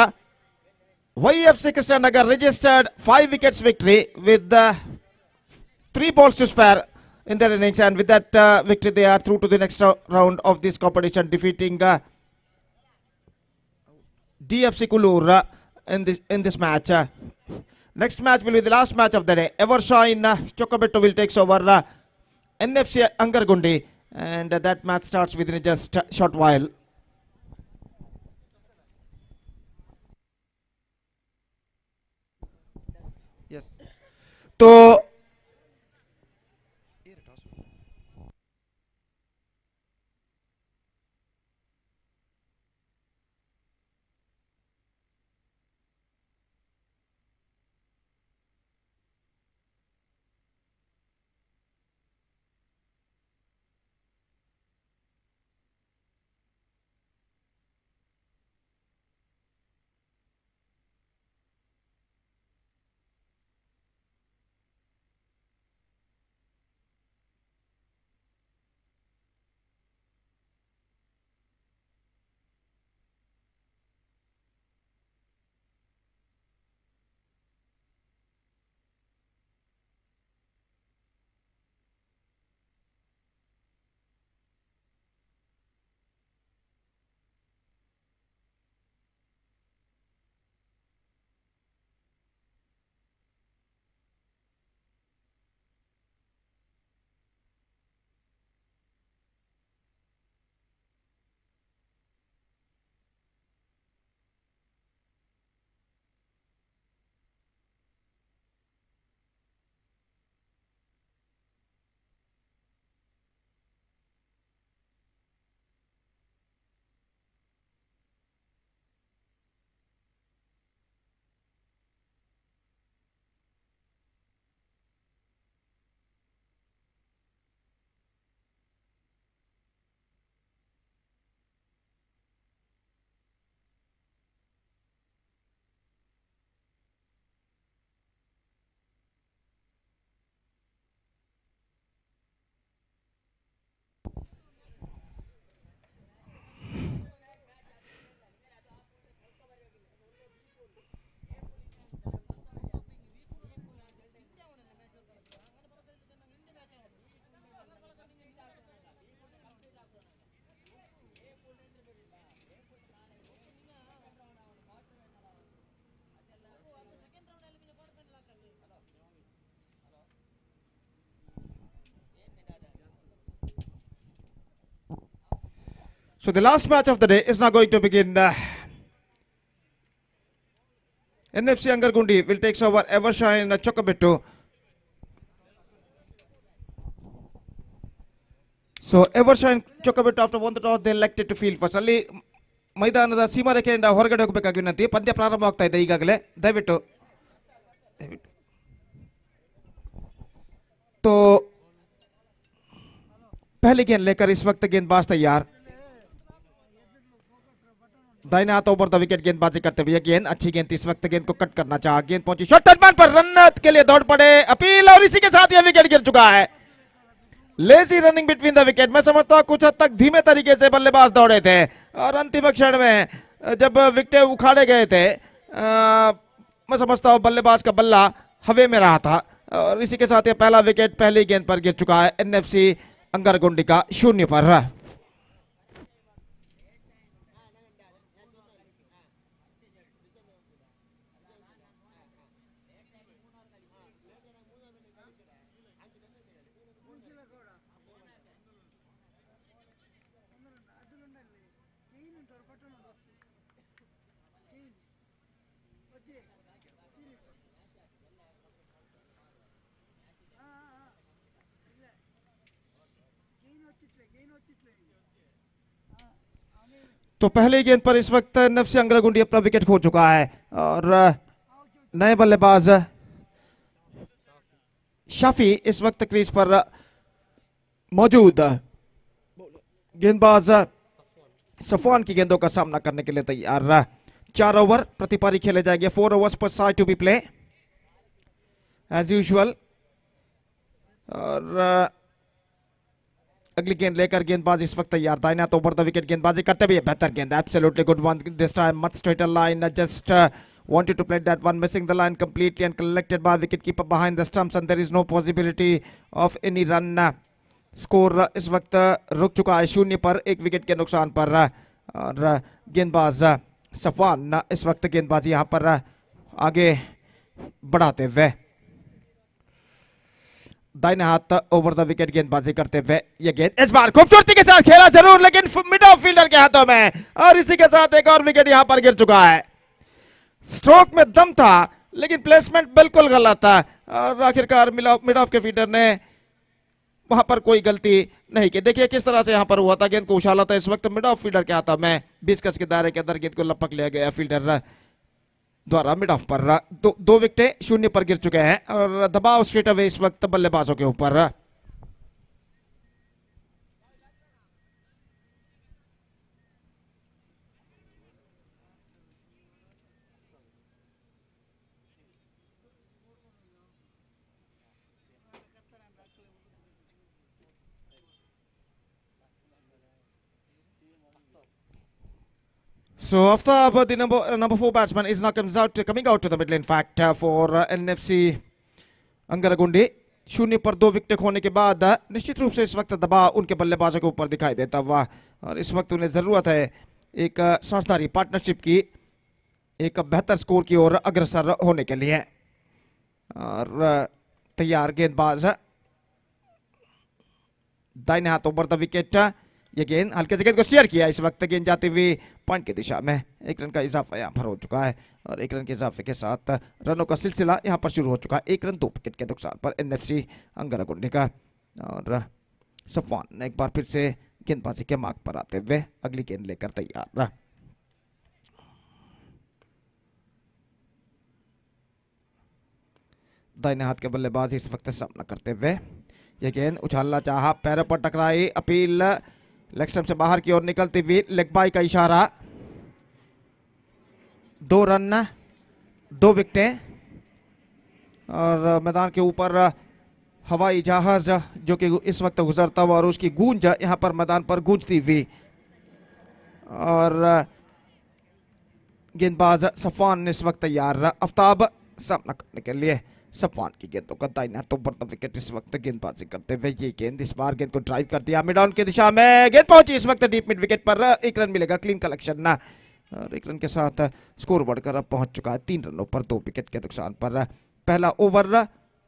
YFC Krishnanagar registered 5 wickets victory with 3 balls to spare in their innings, and with that victory they are through to the next round of this competition, defeating DFC Kulur in this match. Next match will be the last match of the day. Evershine Chokabetto will take over NFC Angargundi, and that match starts within just a short while. Yes. तो the last match of the day is now going to begin NFC Angargundi will takes over Evershine Chocobetu. So Evershine Chocobetu after won the toss they elected to field first. ಅಲ್ಲಿ ಮೈದಾನದ ಸೀಮಾರೇಖೆಯಿಂದ ಹೊರಗಡೆ ಹೋಗಬೇಕಾಗಿ ವಿನಂತಿ. ಪಂದ್ಯ ಪ್ರಾರಂಭವಾಗ್ತಾ ಇದೆ ಈಗಾಗಲೇ. ದಯವಿಟ್ಟು तो पहली गेंद लेकर इस वक्त गेंदबाज तैयार. दाहिने हाथ ओवर द विकेट गेंदबाजी करते हुए गेंद अच्छी गेंद इस वक्त गेंद को कट करना चाहा. गेंद पहुंची शॉट टर्न पर रन के लिए दौड़ पड़े अपील और इसी के साथ यह विकेट गिर चुका है. Lazy running between the wicket. मैं समझता हूं कुछ हद तक धीमे तरीके से बल्लेबाज दौड़े थे और अंतिम क्षण में जब विकेट उखाड़े गए थे मैं समझता हूं बल्लेबाज का बल्ला हवा में रहा था और इसी के साथ ये पहला विकेट पहली गेंद पर गिर चुका है. एनएफसी अंगारगुंडी का 0 पर. तो पहली गेंद पर इस वक्त एनएफसी अंगारगुंडी अपना विकेट खो चुका है और नए बल्लेबाज शाफी इस वक्त क्रीज पर मौजूद. गेंदबाज सफवान की गेंदों का सामना करने के लिए तैयार. 4 ओवर प्रति पारी खेले जाएंगे. 4 ओवर्स पर side to be play as usual. और अगली गेंद लेकर गेंदबाज इस वक्त तैयार. दाहिने हाथ ओवर द विकेट गेंदबाजी करते हुए बेहतर गेंद. Absolutely good one this time. Much straighter line. Just wanted to play that one, missing the line completely and collected by wicket keeper behind the stumps and there is no possibility of any run. Score इस वक्त रुक चुका है 0 पर 1 wicket के नुकसान पर. और गेंदबाज सफवान इस वक्त गेंदबाजी यहां पर आगे बढ़ाते हुए दाहिने हाथ ओवर द विकेट गेंदबाजी करते हुए ये गेंद इस बार खूबसूरती के साथ खेला जरूर लेकिन मिड ऑफ फील्डर के हाथों में और इसी के साथ एक और विकेट यहां पर गिर चुका है. स्ट्रोक में दम था लेकिन प्लेसमेंट बिल्कुल गलत था और आखिरकार मिड ऑफ के फील्डर ने वहां पर कोई गलती नहीं की. देखिए किस तरह से यहां पर हुआ था. गेंद को उछाला था इस वक्त मिड ऑफ फील्डर के हाथों में. 20 गज के दायरे के अंदर गेंद को लपक लिया गया फील्डर द्वारा मिड ऑफ पर. दो विकेटें 0 पर गिर चुके हैं और दबाव स्ट्रेट अवे इस वक्त बल्लेबाजों के ऊपर. So Aftab, the number 4 batsman, is now coming out to the middle. In fact, for NFC अंगारगुंडी 0 पर 2 विकेट खोने के बाद निश्चित रूप से इस वक्त दबाव उनके बल्लेबाजों के ऊपर दिखाई देता हुआ और इस वक्त उन्हें जरूरत है एक साझेदारी पार्टनरशिप की, एक बेहतर स्कोर की ओर अग्रसर होने के लिए. और तैयार गेंदबाज दाहिने हाथ ओवर द विकेट. ये गेंद हल्के से गेंद को स्टीयर किया. इस वक्त गेंद जाती हुई पॉइंट की दिशा में. 1 रन का इजाफा यहाँ पर हो चुका है और 1 रन के इजाफे के साथ रनों का सिलसिला यहाँ पर शुरू हो चुका है. 1 रन 2 विकेट के नुकसान पर एनएफसी अंगारगुंडी का. और सफवान एक बार फिर से गेंदबाजी के मार्ग पर आते हुए अगली गेंद लेकर तैयार. दाहिने हाथ के बल्लेबाज इस वक्त सामना करते हुए ये गेंद उछालना चाहा, पैरों पर टकराई. अपील लेग स्टंप से बाहर की ओर निकलती हुई लेग बाई का इशारा. 2 रन 2 विकेटें और मैदान के ऊपर हवाई जहाज जो कि इस वक्त गुजरता हुआ और उसकी गूंज यहां पर मैदान पर गूंजती हुई. और गेंदबाज सफवान इस वक्त तैयार. आफ्ताब सामना करने के लिए. सफवान की गेंदों का दाहिना तो ऊपर विकेट इस वक्त गेंदबाजी करते हुए ये गेंद इस बार गेंद को ड्राइव कर दिया मिड ऑन की दिशा में. गेंद पहुंची इस वक्त डीप मिड विकेट पर. 1 रन मिलेगा. क्लीन कलेक्शन ना और 1 रन के साथ स्कोर बढ़कर अब पहुंच चुका है 3 रनों पर 2 विकेट के नुकसान पर. पहला ओवर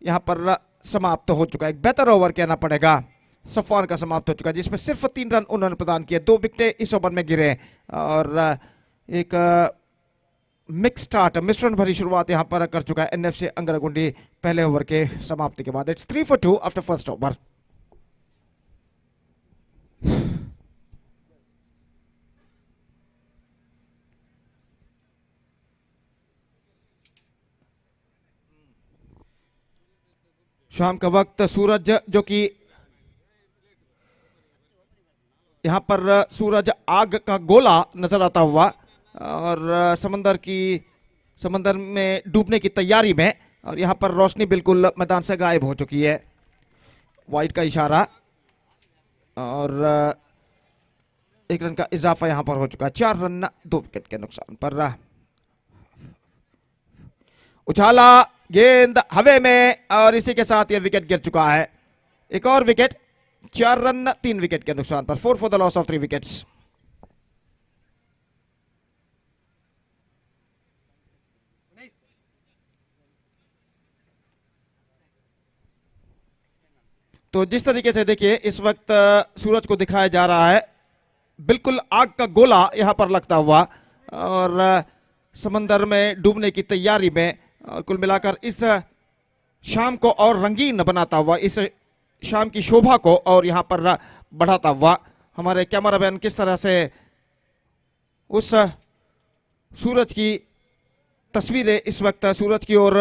यहां पर समाप्त हो चुका है. एक बेहतर ओवर कहना पड़ेगा सफवान का समाप्त हो चुका है जिसमें सिर्फ 3 रन उन्होंने प्रदान किए. 2 विकेटें इस ओवर में गिरे और एक मिक्स स्टार्ट, मिश्रण भरी शुरुआत यहां पर कर चुका है एनएफसी अंगरगुंडी पहले ओवर के समाप्ति के बाद। It's 3 for 2 after first over. शाम का वक्त, सूरज जो कि यहां पर सूरज आग का गोला नजर आता हुआ और समंदर में डूबने की तैयारी में, और यहां पर रोशनी बिल्कुल मैदान से गायब हो चुकी है। वाइड का इशारा और 1 रन का इजाफा यहां पर हो चुका है। 4 रन 2 विकेट के नुकसान पर। उछाला गेंद हवे में और इसी के साथ यह विकेट गिर चुका है। एक और विकेट, 4 रन 3 विकेट के नुकसान पर। 4 for the loss of 3 wickets. तो जिस तरीके से देखिए इस वक्त सूरज को दिखाया जा रहा है, बिल्कुल आग का गोला यहां पर लगता हुआ और समंदर में डूबने की तैयारी में, और कुल मिलाकर इस शाम को और रंगीन बनाता हुआ, इस शाम की शोभा को और यहां पर बढ़ाता हुआ हमारे कैमरामैन किस तरह से उस सूरज की तस्वीरें इस वक्त सूरज की ओर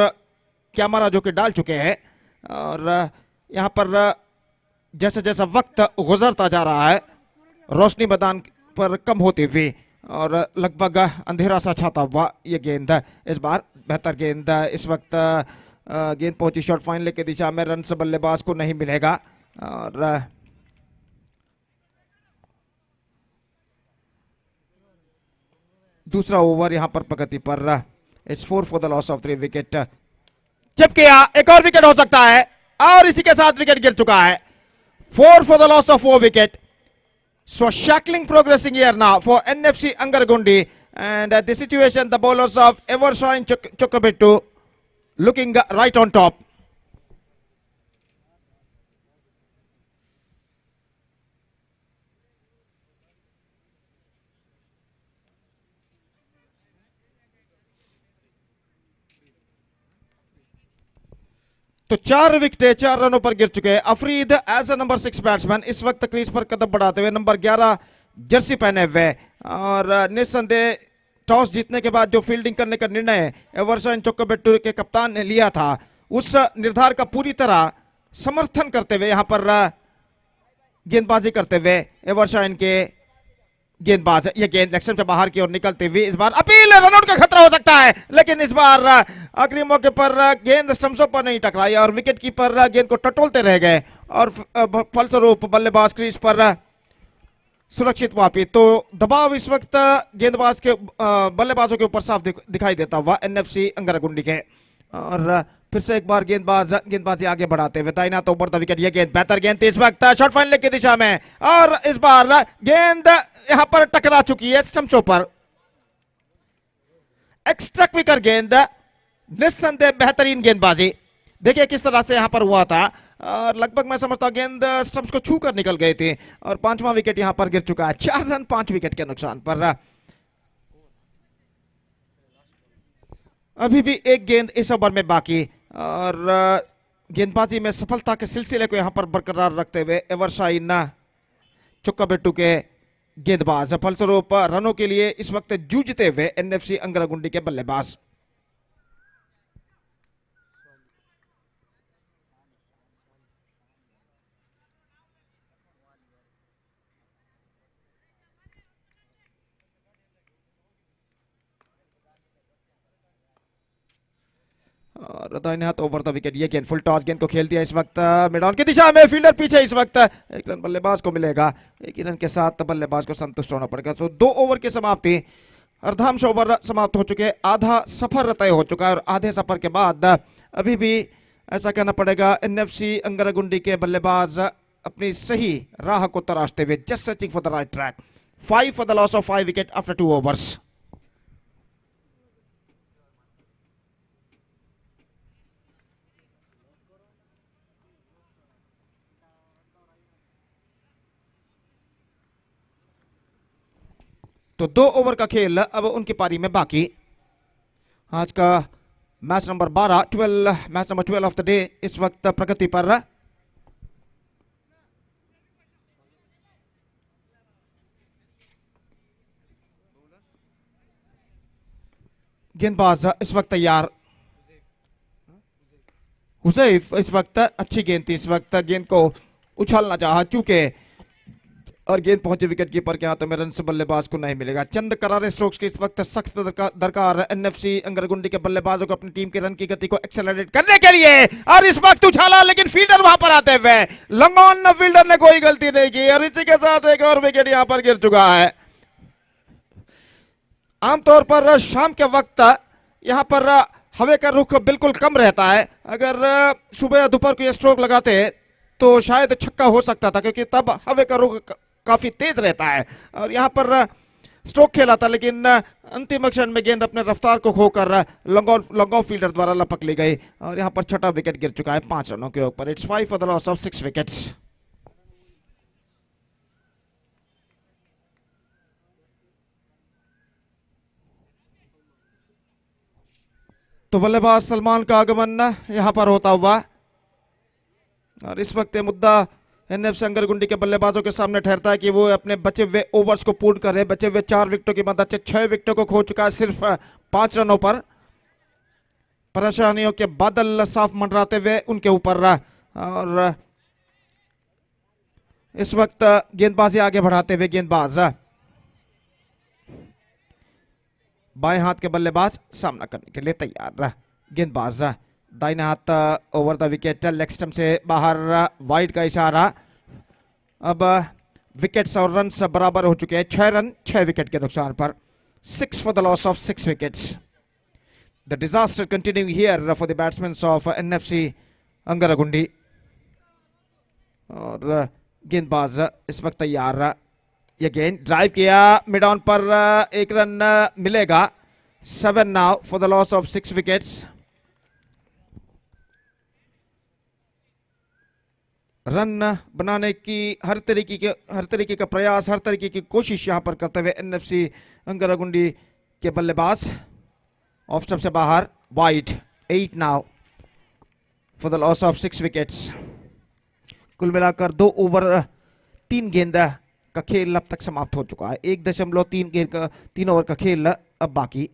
कैमरा जो कि डाल चुके हैं, और यहां पर जैसे जैसा वक्त गुजरता जा रहा है रोशनी मैदान पर कम होती हुई और लगभग अंधेरा सा छाता हुआ ये गेंद इस बार बेहतर गेंद इस वक्त गेंद पहुंची शॉर्ट फाइनल की दिशा में। रन से बल्लेबाज को नहीं मिलेगा और दूसरा ओवर यहां पर प्रगति पर। It's 4 for the loss of 3 wicket. जब किया एक और विकेट हो सकता है और इसी के साथ विकेट गिर चुका है। 4 for the loss of 4 wicket. So shackling progressing here now for NFC Angargundi, and the situation the bowlers of Evershine Chokabetu looking right on top. तो 4 विकेटें 4 रनों पर गिर चुके हैं। Afrid as a number 6 batsman इस वक्त क्रीज पर कदम बढ़ाते हुए, नंबर 11 जर्सी पहने हुए, और निस्संदेह टॉस जीतने के बाद जो फील्डिंग करने का निर्णय एवरशाइन चोक्काबेट्टू के कप्तान ने लिया था, उस निर्धार का पूरी तरह समर्थन करते हुए यहां पर गेंदबाजी करते हुए एवरशाइन के गेंदबाज, ये गेंद लेग स्टंप से बाहर की ओर निकलती हुई इस बार अपील, रनआउट का खतरा हो सकता है, लेकिन इस बार आखिरी मौके पर गेंद स्टंप्सों पर नहीं टकराई और विकेट कीपर गेंद को टटोलते रह गए और फलस्वरूप बल्लेबाज क्रीज पर सुरक्षित वापस। तो दबाव इस वक्त गेंदबाज के बल्लेबाजों के ऊपर साफ दिखाई देता हुआ एनएफसी अंगरगुंडी के, और फिर से एक बार गेंदबाजी आगे बढ़ाते हुए दाहिना तो ऊपर द विकेट। ये गेंद बेहतर गेंद थी इस वक्त शॉर्ट फाइनल की दिशा में, और इस बार गेंद यहां पर टकरा चुकी है स्टंप्सों पर। एक्स्ट्रा क्विकर गेंद, निस्संदेह बेहतरीन गेंदबाजी। देखिए किस तरह से यहां पर हुआ था, और लगभग मैं समझता हूं गेंद स्टंप्स को छू कर निकल गई थी, और 5वां विकेट यहां पर गिर चुका है। 4 रन 5 विकेट के नुकसान पर। अभी भी एक गेंद इस ओवर में बाकी, और गेंदबाजी में सफलता के सिलसिले को यहां पर बरकरार रखते हुए एवरशाइन चोक्काबेट्टू के गेंदबाज, फलस्वरूप रनों के लिए इस वक्त जूझते हुए एनएफसी अंगरगुंडी के बल्लेबाज। और दाहिने हाथ ओवर द विकेट। ये गेंद फुल टॉस गेंद को खेल दिया इस वक्त मिड ऑन की दिशा में, फील्डर पीछे इस वक्त 1 रन बल्लेबाज को मिलेगा। 1 रन के साथ बल्लेबाज को संतुष्ट होना पड़ेगा। तो 2 ओवर की समाप्ति, अर्धांश ओवर समाप्त हो चुके, आधा सफर तय हो चुका है, और आधे सफर के बाद अभी भी ऐसा कहना पड़ेगा एनएफसी अंगरगुंडी के बल्लेबाज अपनी सही राह को तराशते हुए just searching for the right track. 5 for the loss of 5 wicket after 2 overs. तो 2 ओवर का खेल अब उनकी पारी में बाकी। आज का match number 12 of the day इस वक्त प्रगति पर। गेंदबाज इस वक्त तैयार। हुसैफ इस वक्त अच्छी गेंद थी, इस वक्त गेंद को उछालना चाहा चूके और गेंद पहुंचे विकेट कीपर के हाथों में, रन से बल्लेबाज को नहीं मिलेगा। चंद करारे स्ट्रोक्स की इस वक्त सख्त दरकार एनएफसी अंगरगुंडी के बल्लेबाजों को अपनी टीम की रन की गति को एक्सेलरेट करने के लिए। और इस वक्त उछाला लेकिन फील्डर वहां पर आते हुए, लंगॉन फील्डर ने कोई गलती नहीं की और इसी के साथ एक और विकेट यहां पर गिर चुका है। आमतौर पर शाम के वक्त यहां पर हवा का रुख बिल्कुल कम रहता है। अगर सुबह या दोपहर को ये स्ट्रोक लगाते तो शायद छक्का हो सकता था, क्योंकि तब हवा का रुख काफी तेज रहता है। और यहाँ पर स्ट्रोक खेला था लेकिन अंतिम क्षण में गेंद अपने रफ्तार को खोकर लॉन्ग फील्डर द्वारा लपक ली गई और यहाँ पर छठा विकेट गिर चुका है 5 रनों के ऊपर। It's 5 for the loss of 6 wickets. तो बल्लेबाज सलमान का आगमन यहां पर होता हुआ और इस वक्त ये मुद्दा एनएफसी अंगरगुंडी के बल्लेबाजों के सामने ठहरता है कि वो अपने बचे हुए ओवर्स को पूर्ण कर रहे। बचे हुए 4 विकेटों की मदद से 6 विकेटों को खो चुका है सिर्फ 5 रनों पर। परेशानियों के बादल साफ मंडराते हुए उनके ऊपर और इस वक्त गेंदबाजी आगे बढ़ाते हुए गेंदबाज बाएं हाथ के बल्लेबाज सामना करने के लिए तैयार। गेंदबाज दाहिने हाथ over the wicket, leg stump से बाहर, वाइड का इशारा। अब विकेट्स और रन्स बराबर हो चुके हैं, 6 रन 6 विकेट के नुकसान पर। 6 for the loss of 6 wickets. The disaster continuing here for the batsman of NFC Angargundi. और गेंदबाज इस वक्त तैयार। ये गेंद ड्राइव किया, मिड ऑन पर 1 रन मिलेगा। 7 now for the loss of 6 wickets. Run बनाने की हर तरीके का प्रयास, हर तरीके की कोशिश यहां पर करते हुए एनएफसी अंगरगुंडी के बल्लेबाज। ऑफ स्टंप से बाहर, wide. 8 now for the loss of 6 wickets. कुल मिलाकर 2 ओवर 3 गेंद का खेल अब तक समाप्त हो चुका है। 1.3 ओवर का खेल अब बाकी।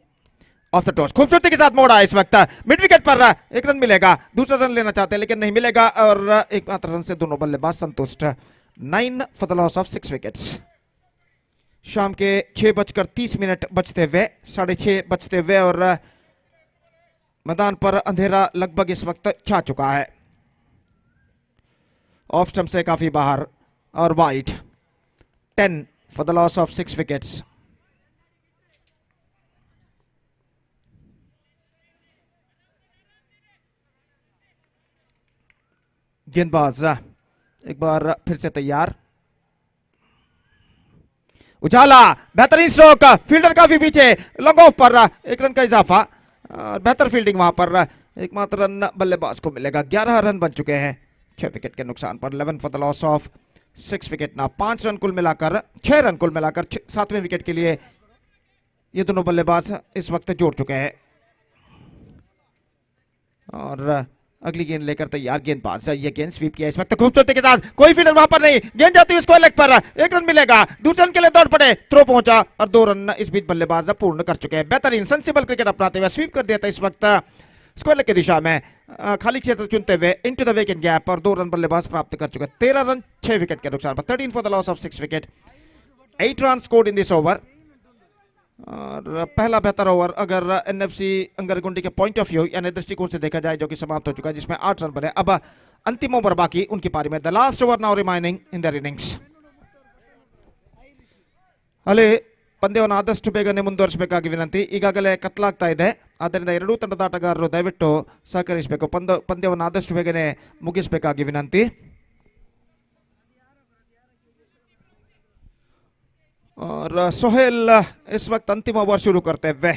ऑफ द टॉस खूबसूरती के साथ मोड़ा इस वक्त मिड विकेट पर 1 रन मिलेगा। दूसरा रन लेना चाहते हैं लेकिन नहीं मिलेगा और एकमात्र रन से दोनों बल्लेबाज संतुष्ट। 9 for the loss of 6 wickets. शाम के 6:30 बचते हुए, 6:30 बचते हुए और मैदान पर अंधेरा लगभग इस वक्त छा चुका है। ऑफ स्टंप से काफी बाहर और wide. 10 for the loss of 6 wickets. गेंदबाज एक बार फिर से तैयार। उछाला, बेहतरीन स्ट्रोक, फील्डर काफी पीछे, लॉन्ग ऑफ पर 1 रन का इजाफा। बेहतर फील्डिंग वहां पर, एकमात्र रन बल्लेबाज को मिलेगा। 11 रन बन चुके हैं 6 विकेट के नुकसान पर। 11 for the loss of 6 wicket ना। 5 रन कुल मिलाकर, 6 रन कुल मिलाकर 7वें विकेट के लिए ये दोनों बल्लेबाज इस वक्त जोड़ चुके हैं। और अगली गेंद लेकर तैयार गेंदबाज। ये गेंद स्वीप किया इस वक्त खूबसूरती के साथ, कोई फील्डर वहां पर नहीं, गेंद जाती हुई स्क्वायर लेग पर 1 रन मिलेगा। दूसरे रन के लिए दौड़ पड़े, थ्रो पहुंचा और 2 रन इस बीच बल्लेबाज पूर्ण कर चुके हैं। बेहतरीन सेंसिबल क्रिकेट अपनाते हुए स्वीप कर दिया था इस वक्त स्क्वायर लेग की दिशा में, खाली क्षेत्र चुनते हुए इनटू द विकेट गैप और 2 रन बल्लेबाज प्राप्त कर चुके हैं। 13 रन 6 विकेट के नुकसान पर। 13 for the loss of 6 wicket. 8 run scored in this over. और पहला बेहतर ओवर अगर एनएफसी अंगरगुंडी के पॉइंट ऑफ व्यू यानी दृष्टिकोण से देखा जाए, जो कि समाप्त हो चुका है, जिसमें 8 रन बने। अब अंतिम ओवर बाकी उनकी पारी में। The last over now remaining in the innings. ಅಲ್ಲಿ ಪಂದ್ಯವನ್ನು ಆದಷ್ಟು ಬೇಗನೆ ಮುಂದುವರಿಸಬೇಕಾಗಿ ವಿನಂತಿ. ಈಗಾಗಲೇ ಕತ್ತಲಾಗ್ತಾ ಇದೆ, ಆದ್ದರಿಂದ ಎರಡೂ ತಂಡದ ಆಟಗಾರರು ದಯವಿಟ್ಟು ಸಹಕರಿಸಬೇಕು. ಪಂದ್ಯವನ್ನು ಆದಷ್ಟು ಬೇಗನೆ ಮುಗಿಸಬೇಕಾಗಿ ವಿನಂತಿ. और सोहेल इस वक्त अंतिम ओवर शुरू करते हुए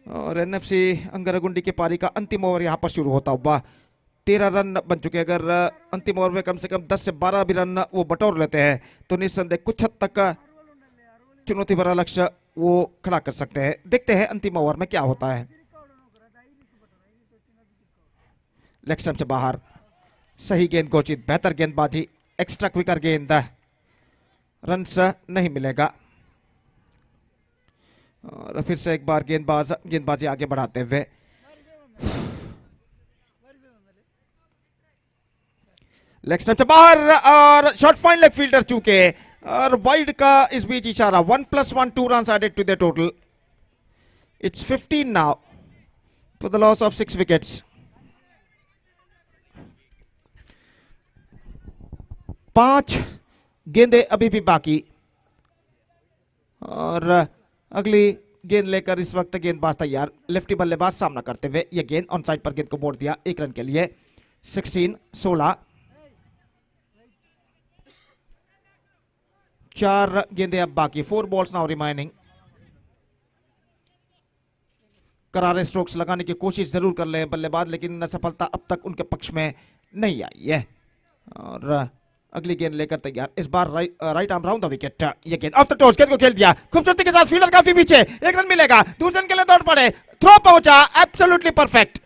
और एनएफसी अंगरगुंडी की पारी का अंतिम ओवर यहां पर शुरू होता हुआ। 13 रन बन चुके हैं। अगर अंतिम ओवर में कम से कम 10 से 12 भी रन वो बटोर लेते हैं तो निस्संदेह कुछ हद तक चुनौती भरा लक्ष्य वो खड़ा कर सकते हैं। देखते हैं अंतिम ओवर में क्या होता है। लेग स्टंप से बाहर, सही गेंद गोचित, बेहतर गेंदबाजी, एक्स्ट्रा क्विकर गेंद, रन्स नहीं मिलेगा। और फिर से एक बार गेंदबाजी आगे बढ़ाते हुए लेग स्टंप से बाहर और शॉट फाइन लेग फील्डर चूके और वाइड का इस बीच इशारा। 1+1 2 runs added to the total. It's 15 now for the loss of 6 wickets. पांच गेंदें अभी भी बाकी और अगली गेंद लेकर इस वक्त गेंदबाज तैयार। लेफ्टी बल्लेबाज सामना करते हुए यह गेंद ऑन साइड पर गेंद को मोड़ दिया 1 रन के लिए। 16 4 गेंदें अब बाकी। 4 balls नाउ रिमाइनिंग। करारे स्ट्रोक्स लगाने की कोशिश जरूर कर ले बल्लेबाज, लेकिन सफलता अब तक उनके पक्ष में नहीं आई है। और अगली गेंद लेकर तैयार, इस बार right arm round the wicket. ये गेंद ऑफ द टॉस, गेंद को खेल दिया खूबसूरती के साथ, फील्डर काफी पीछे, 1 रन मिलेगा। दूसरे रन के लिए दौड़ पड़े, थ्रो पहुंचा, absolutely perfect,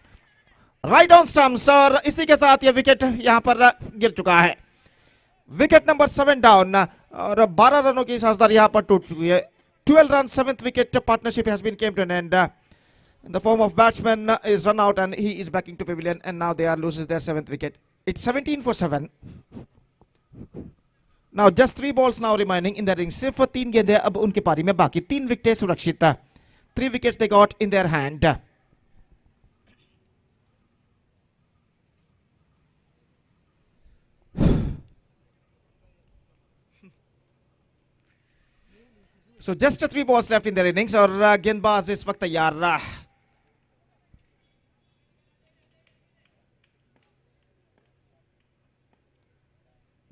right on stumps और इसी के साथ ये विकेट यहां पर गिर चुका है। विकेट नंबर 7 डाउन और 12 रनों की साझेदारी यहां पर टूट चुकी है। 12 run 7th wicket partnership has been came to an end in the form of batsman is run out and he is backing to pavilion and now they are loses their 7th wicket. It's 17 for 7. Now just 3 balls now remaining in the ring. सिर्फ 3 गेंदें अब उनकी पारी में बाकी। 3 विकेटें सुरक्षित। 3 wickets they got in their hand. So just 3 balls left in their innings और गेंदबाज इस वक्त तैयार।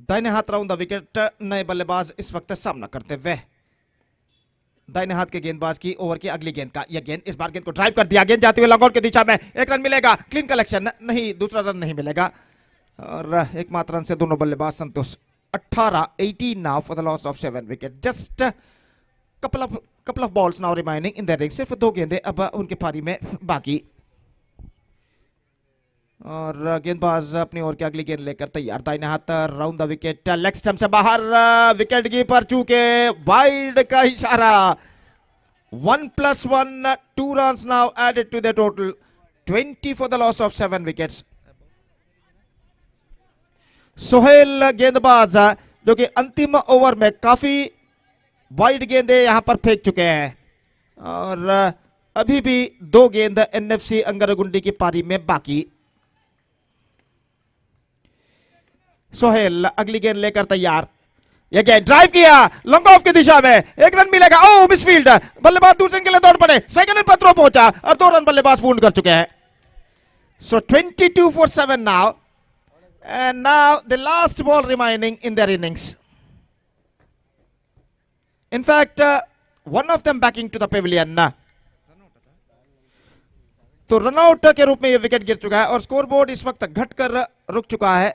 दाहिने हाथ राउंड द विकेट नए बल्लेबाज इस वक्त सामना करते हुए। दाहिने हाथ के गेंदबाज की ओवर की अगली गेंद का यह गेंद, इस बार गेंद को ड्राइव कर दिया, गेंद जाते हुए लॉन्ग ऑन की दिशा में, 1 रन मिलेगा, क्लीन कलेक्शन नहीं, दूसरा रन नहीं मिलेगा और एकमात्र रन से दोनों बल्लेबाज संतुष्ट। 18 now for the loss of 7 wicket. Just couple of balls now remaining in the ring. सिर्फ 2 गेंदें अब उनके पारी में बाकी और गेंदबाज अपनी ओर की अगली गेंद लेकर तैयार। दाहिने हाथ round the wicket, leg stump से बाहर, विकेट कीपर चूके, वाइड का इशारा। 1+1 2 runs now added to the total. 20 for the loss of 7 wickets. Sohail गेंदबाज जो कि अंतिम ओवर में काफी वाइड गेंदें यहां पर फेंक चुके हैं और अभी भी 2 गेंद एनएफसी अंगरगुंडी की पारी में बाकी। सोहेल अगली गेंद लेकर तैयार, यह गेंद ड्राइव किया लॉन्ग ऑफ की दिशा में, 1 रन मिलेगा। ओ मिसफील्ड, बल्लेबाज दूसरे के लिए दौड़ पड़े, सेकंड रन पर थ्रो पहुंचा और 2 रन बल्लेबाज पूर्ण कर चुके हैं। सो 22 for 7 now and now the last ball remaining in their innings. In fact, one of them backing to the pavilion. तो रनआउट के रूप में यह विकेट गिर चुका है और स्कोरबोर्ड इस वक्त घटकर रुक चुका है।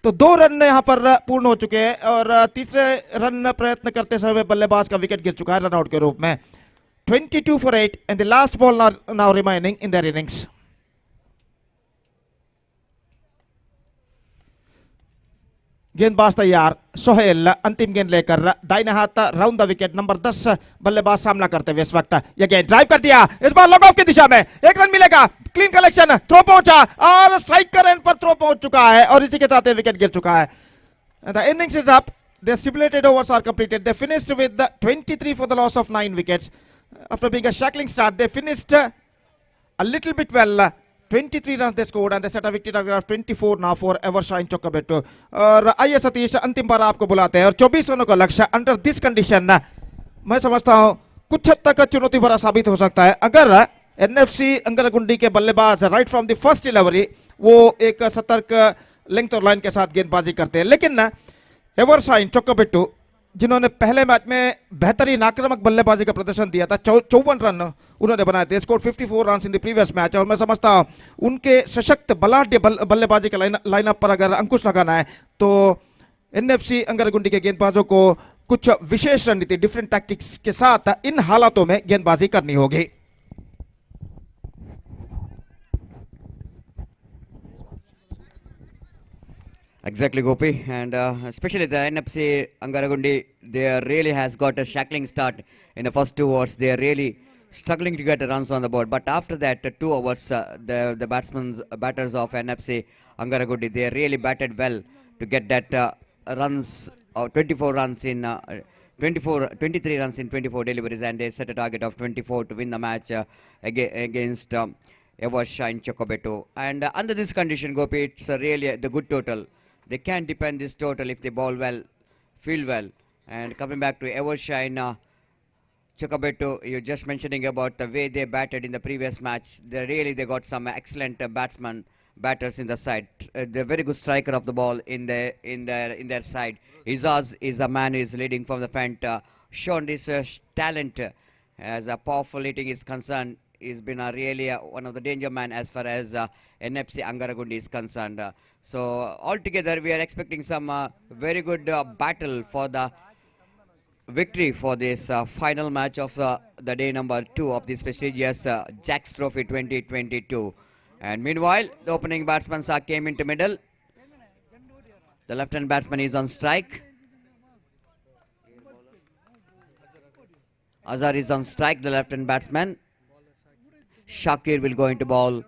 तो 2 रन यहां पर पूर्ण हो चुके हैं और तीसरे रन प्रयत्न करते समय बल्लेबाज का विकेट गिर चुका है रनआउट के रूप में। 22 for 8 and the last ball now remaining in their innings. गेंदबाज तैयार, सोहेल अंतिम गेंद लेकर दाहिने हाथ राउंड द विकेट, नंबर 10 बल्लेबाज सामना करते हुए इस वक्त यह गेंद ड्राइव कर दिया, इस बार लॉन्ग ऑफ की दिशा में, 1 रन मिलेगा, क्लीन कलेक्शन, थ्रो पहुंचा और स्ट्राइक का एंड पर थ्रो पहुंच चुका है और इसी के साथ ये विकेट गिर चुका है। The innings is up, the stipulated overs are completed, they finished with 23 for the loss of 9 wickets after being a shackling start. They finished a little bit well. 23 runs they scored and they set a victory target of 24 now for Evershine Chocobeto. और आइए सतीश अंतिम बार आपको बुलाते हैं और 24 रनों का लक्ष्य अंडर दिस कंडीशन मैं समझता हूं कुछ हद तक चुनौती भरा साबित हो सकता है अगर एनएफसी अंगरगुंडी के बल्लेबाज right from the first delivery वो एक सतर्क लेंथ और लाइन के साथ गेंदबाजी करते हैं। लेकिन एवरशाइन चोकोबेटो जिन्होंने पहले मैच में बेहतरीन आक्रामक बल्लेबाजी का प्रदर्शन दिया था, 54 रन उन्होंने बनाए थे, score 54 run in the previous match और मैं समझता हूं उनके सशक्त बलाढ्य बल्लेबाजी के लाइनअप पर अगर अंकुश लगाना है तो एनएफसी अंगरगुंडी के गेंदबाजों को कुछ विशेष रणनीति डिफरेंट टैक्टिक्स के साथ इन हालातों में गेंदबाजी करनी होगी। Exactly, Gopi, and especially the NFC Angaragundi, they really has got a shackling start in the first 2 overs. They are really struggling to get runs on the board. But after that, 2 overs, the batters of NFC Angaragundi, they really batted well to get that runs, 24 runs in 23 runs in 24 deliveries, and they set a target of 24 to win the match against Evershine Chocobeto. And under this condition, Gopi, it's really the good total. They can depend this total if they bowl well, field well. And coming back to Evershine Chocobeto, you're just mentioning about the way they batted in the previous match. They got some excellent batters in the side. They're very good striker of the ball in their side. Izaz is a man who is leading from the front, shown this talent as a powerful hitting is concerned. He's been really one of the danger man as far as NFC Angaragundi is concerned. So altogether, we are expecting some very good battle for the victory for this final match of the day number 2 of this prestigious Jacks Trophy 2022. And meanwhile, the opening batsman came into middle. The left-hand batsman is on strike. Azhar is on strike, the left-hand batsman. Shakir will go into ball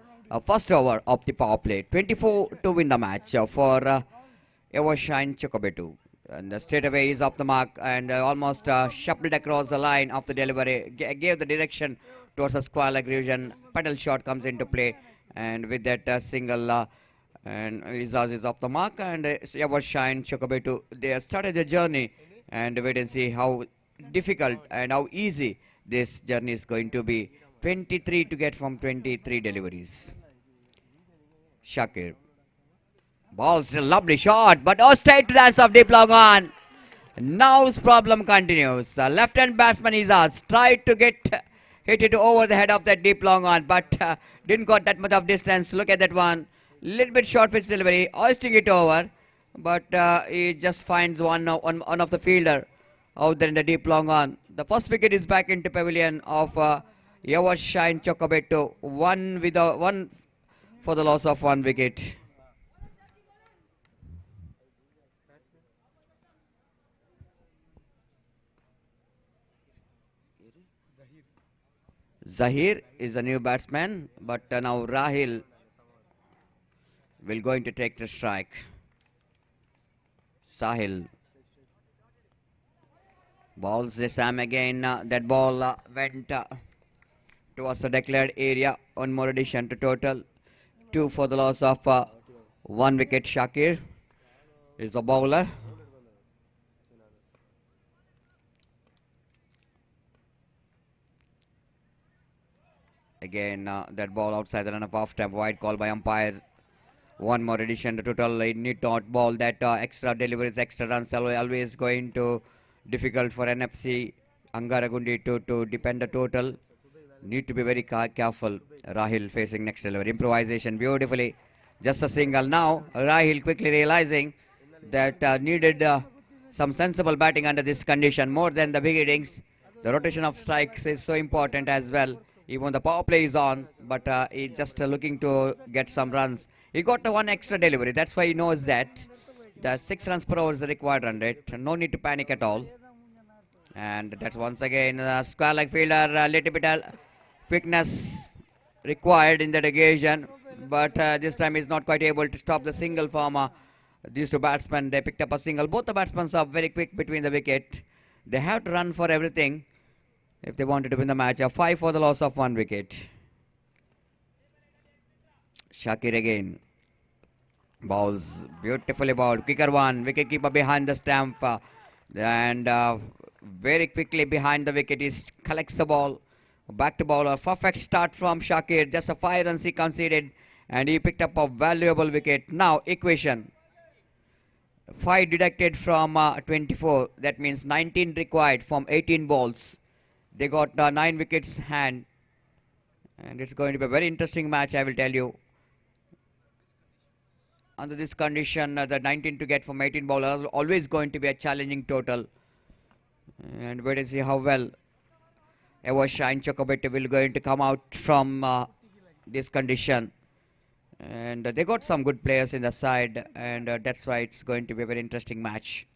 first over of the power play. 24 to win the match for Evershine Chocobetu. And straight away is off the mark and almost shuffled across the line of the delivery. Gave the direction towards a square leg region. Pedal shot comes into play, and with that single and Izaz is off the mark, and Evershine Chocobetu, they started the journey, and wait and see how difficult and how easy this journey is going to be. 23 to get from 23 deliveries. Shakir. Ball's a lovely shot, but straight to the hands of deep long on. Now's problem continues. Left-hand batsman Izaz tried to hit it over the head of that deep long on, but didn't got that much of distance. Look at that one. Little bit short pitch delivery, hoisting it over, but he just finds one of the fielder out there in the deep long on. The first wicket is back into pavilion of Evershine Chocobetu. One for the loss of 1 wicket. Zahir is a new batsman, but now Rahil will going to take the strike. Sahil. Balls this time again. That ball went towards the declared area. One more addition to total. 2 for the loss of 1 wicket. Shakir is the bowler. Again, that ball outside the run of off time. Wide call by umpires. 1 more addition to total. He need not ball that extra deliveries, extra runs. Always going to difficult for NFC Angaragundi to depend the total. Need to be very careful. Rahil facing next delivery. Improvisation beautifully. Just a single now. Rahil quickly realizing that needed some sensible batting under this condition more than the big innings. The rotation of strikes is so important as well. Even the power play is on, but he's just looking to get some runs. He got 1 extra delivery. That's why he knows that the 6 runs per over is the required run rate. No need to panic at all. And that's once again square leg fielder. Little bit quickness required in that occasion, but this time he's not quite able to stop the single from these 2 batsmen. They picked up a single. Both the batsmen are very quick between the wicket. They have to run for everything if they wanted to win the match. 5 for the loss of 1 wicket. Shakir again. Balls beautifully bowled. Quicker one. Wicket keeper behind the stump. And very quickly behind the wicket he collects the ball. Back to bowler. Perfect start from Shakir. Just a 5 runs he conceded. And he picked up a valuable wicket. Now equation. 5 deducted from 24. That means 19 required from 18 balls. They got 9 wickets hand. And it's going to be a very interesting match, I will tell you. Under this condition, the 19 to get from 18 bowlers always going to be a challenging total. And wait and see how well Evershine Chocobetto will going to come out from this condition. And they got some good players in the side, and that's why it's going to be a very interesting match.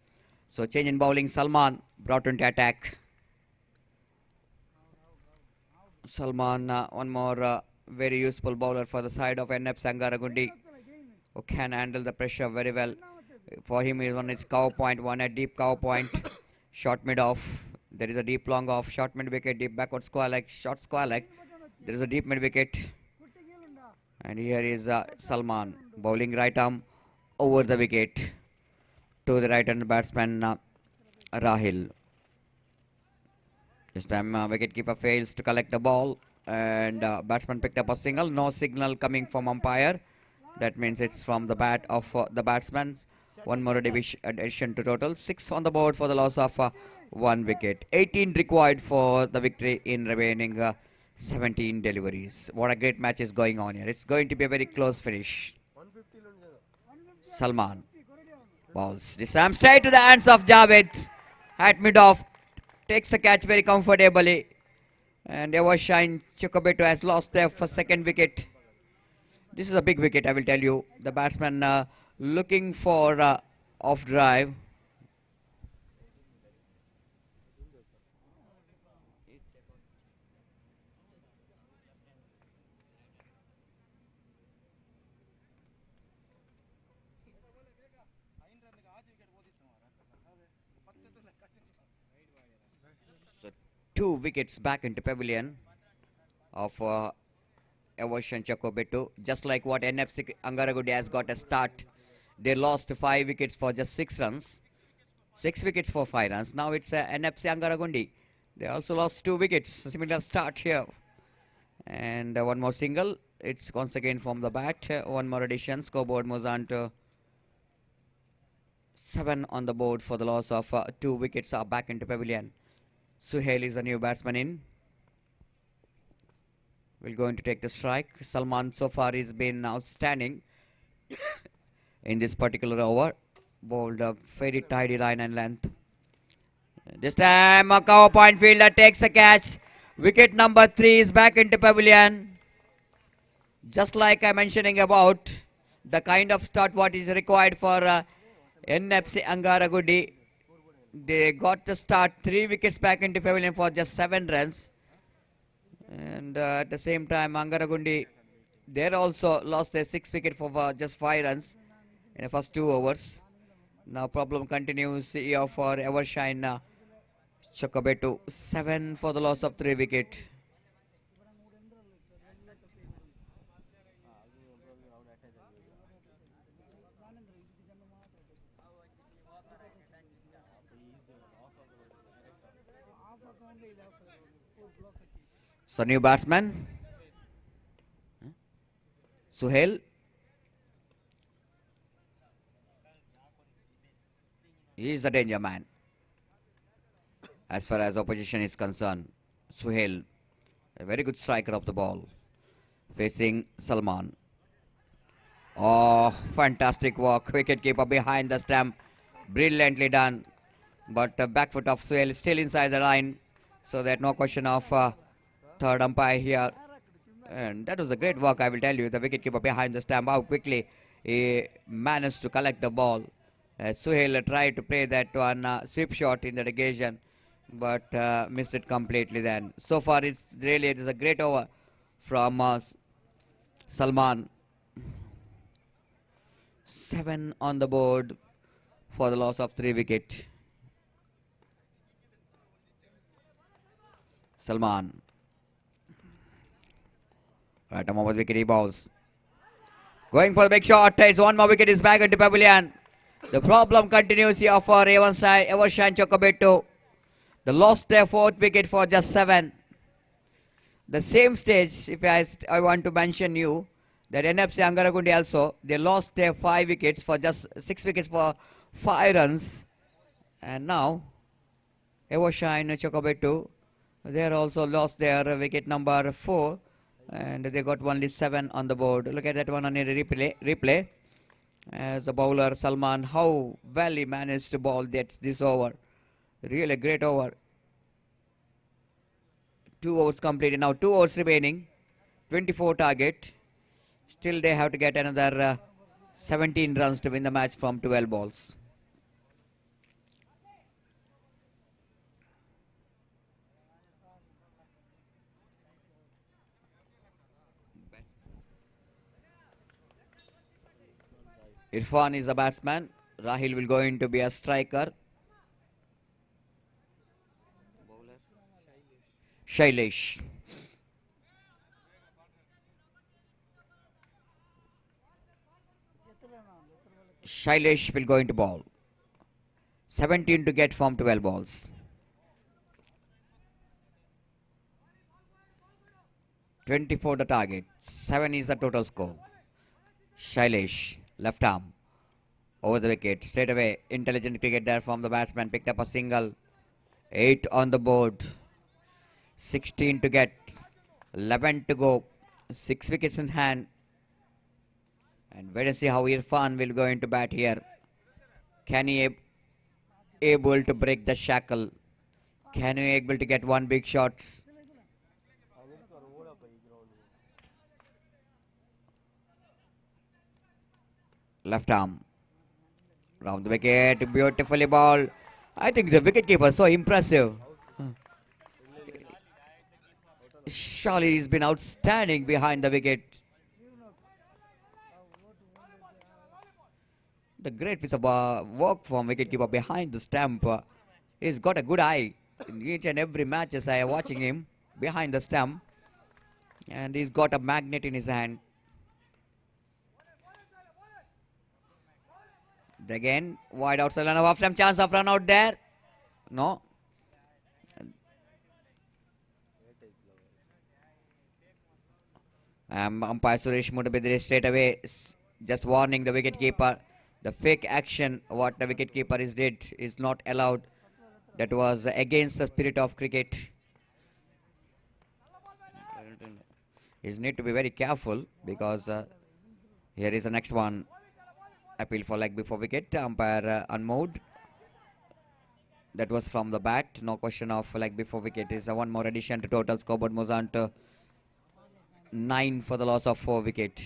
So change in bowling, Salman brought into attack. Salman, one more very useful bowler for the side of NF Sangaragundi, who can handle the pressure very well. For him, one is cow point, one a deep cow point, short mid off. There is a deep long off, short mid wicket, deep backward square leg, short square leg. There is a deep mid wicket. And here is Salman bowling right arm over the wicket to the right hand batsman Rahil. This time wicketkeeper fails to collect the ball, and batsman picked up a single. No signal coming from umpire. That means it's from the bat of the batsman. One more addition to total. 6 on the board for the loss of 1 wicket. 18 required for the victory in remaining 17 deliveries. What a great match is going on here. It's going to be a very close finish. Salman balls. This time straight to the hands of Javed. At mid-off. Takes the catch very comfortably. And Evershine Chocobetto has lost their second wicket. This is a big wicket, I will tell you. The batsman looking for off drive. So 2 wickets back into pavilion of Evershine Chocobetto. Just like what NFC Angaragundi has got a start. They lost 5 wickets for just 6 runs. 6 wickets for 5 runs. Now it's NFC Angaragundi. They also lost 2 wickets. A similar start here. And one more single. It's once again from the bat. One more addition. Scoreboard moves on to 7 on the board for the loss of 2 wickets are back into pavilion. Suhail is the new batsman in. Will going to take the strike. Salman so far has been outstanding in this particular over. Bowled a very tidy line and length. This time a cover point fielder takes a catch. Wicket number 3 is back into pavilion. Just like I'm mentioning about the kind of start what is required for NFC Angaragundi. They got the start, 3 wickets back into pavilion for just 7 runs. And at the same time, Angaragundi, they also lost their 6th wicket for just 5 runs in the first 2 overs. Now problem continues here for Evershine Chocobetto. 7 for the loss of 3 wicket. So new batsman Suhail. He is a danger man as far as opposition is concerned. Suhail, a very good striker of the ball, facing Salman. Oh, fantastic work. Wicketkeeper behind the stump. Brilliantly done. But the back foot of Suhail is still inside the line. So there's no question of third umpire here. And that was a great work, I will tell you. The wicketkeeper behind the stump. How quickly he managed to collect the ball. Suhail tried to play that one sweep shot in the negation, but missed it completely then. So far, it is a great over from Salman. 7 on the board for the loss of 3 wickets. Salman. Right, Mohammad wicket he balls. Going for the big shot. Is one more wicket is back into pavilion. The problem continues here for Evershine Chocobetto. They lost their 4th wicket for just 7. The same stage, if I want to mention you, that NFC Angaragundi also, they lost their 5 wickets for just 6 wickets for 5 runs. And now, Evershine Chocobetto, they also lost their wicket number 4. And they got only 7 on the board. Look at that one on a replay. As a bowler, Salman, how well he managed to bowl this over. Really great over. 2 overs completed. Now 2 overs remaining. 24 target. Still they have to get another 17 runs to win the match from 12 balls. Irfan is the batsman. Rahil will going to be a striker. Shailesh. Shailesh will go into ball. 17 to get from 12 balls. 24 the target. 7 is the total score. Shailesh, left arm. Over the wicket. Straight away. Intelligent cricket there from the batsman. Picked up a single. 8 on the board. 16 to get. 11 to go. 6 wickets in hand. And wait and see how Irfan will go into bat here. Can he able to break the shackle? Can he able to get one big shot? Left arm. Round the wicket. Beautifully ball. I think the wicket keeper so impressive. Surely he's been outstanding behind the wicket. The great piece of work from wicketkeeper behind the stump. He's got a good eye in each and every matches I am watching him behind the stump, and he's got a magnet in his hand. Again, wide outside run off stump, chance of run out there. No. Umpire Suresh Mudabidri straight away just warning the wicketkeeper. The fake action what the wicketkeeper is did is not allowed. That was against the spirit of cricket. He need to be very careful because here is the next one. Appeal for leg before wicket. Umpire unmoved. That was from the bat. No question of leg before wicket. Is one more addition to total scoreboard. Moves on to 9 for the loss of 4 wicket.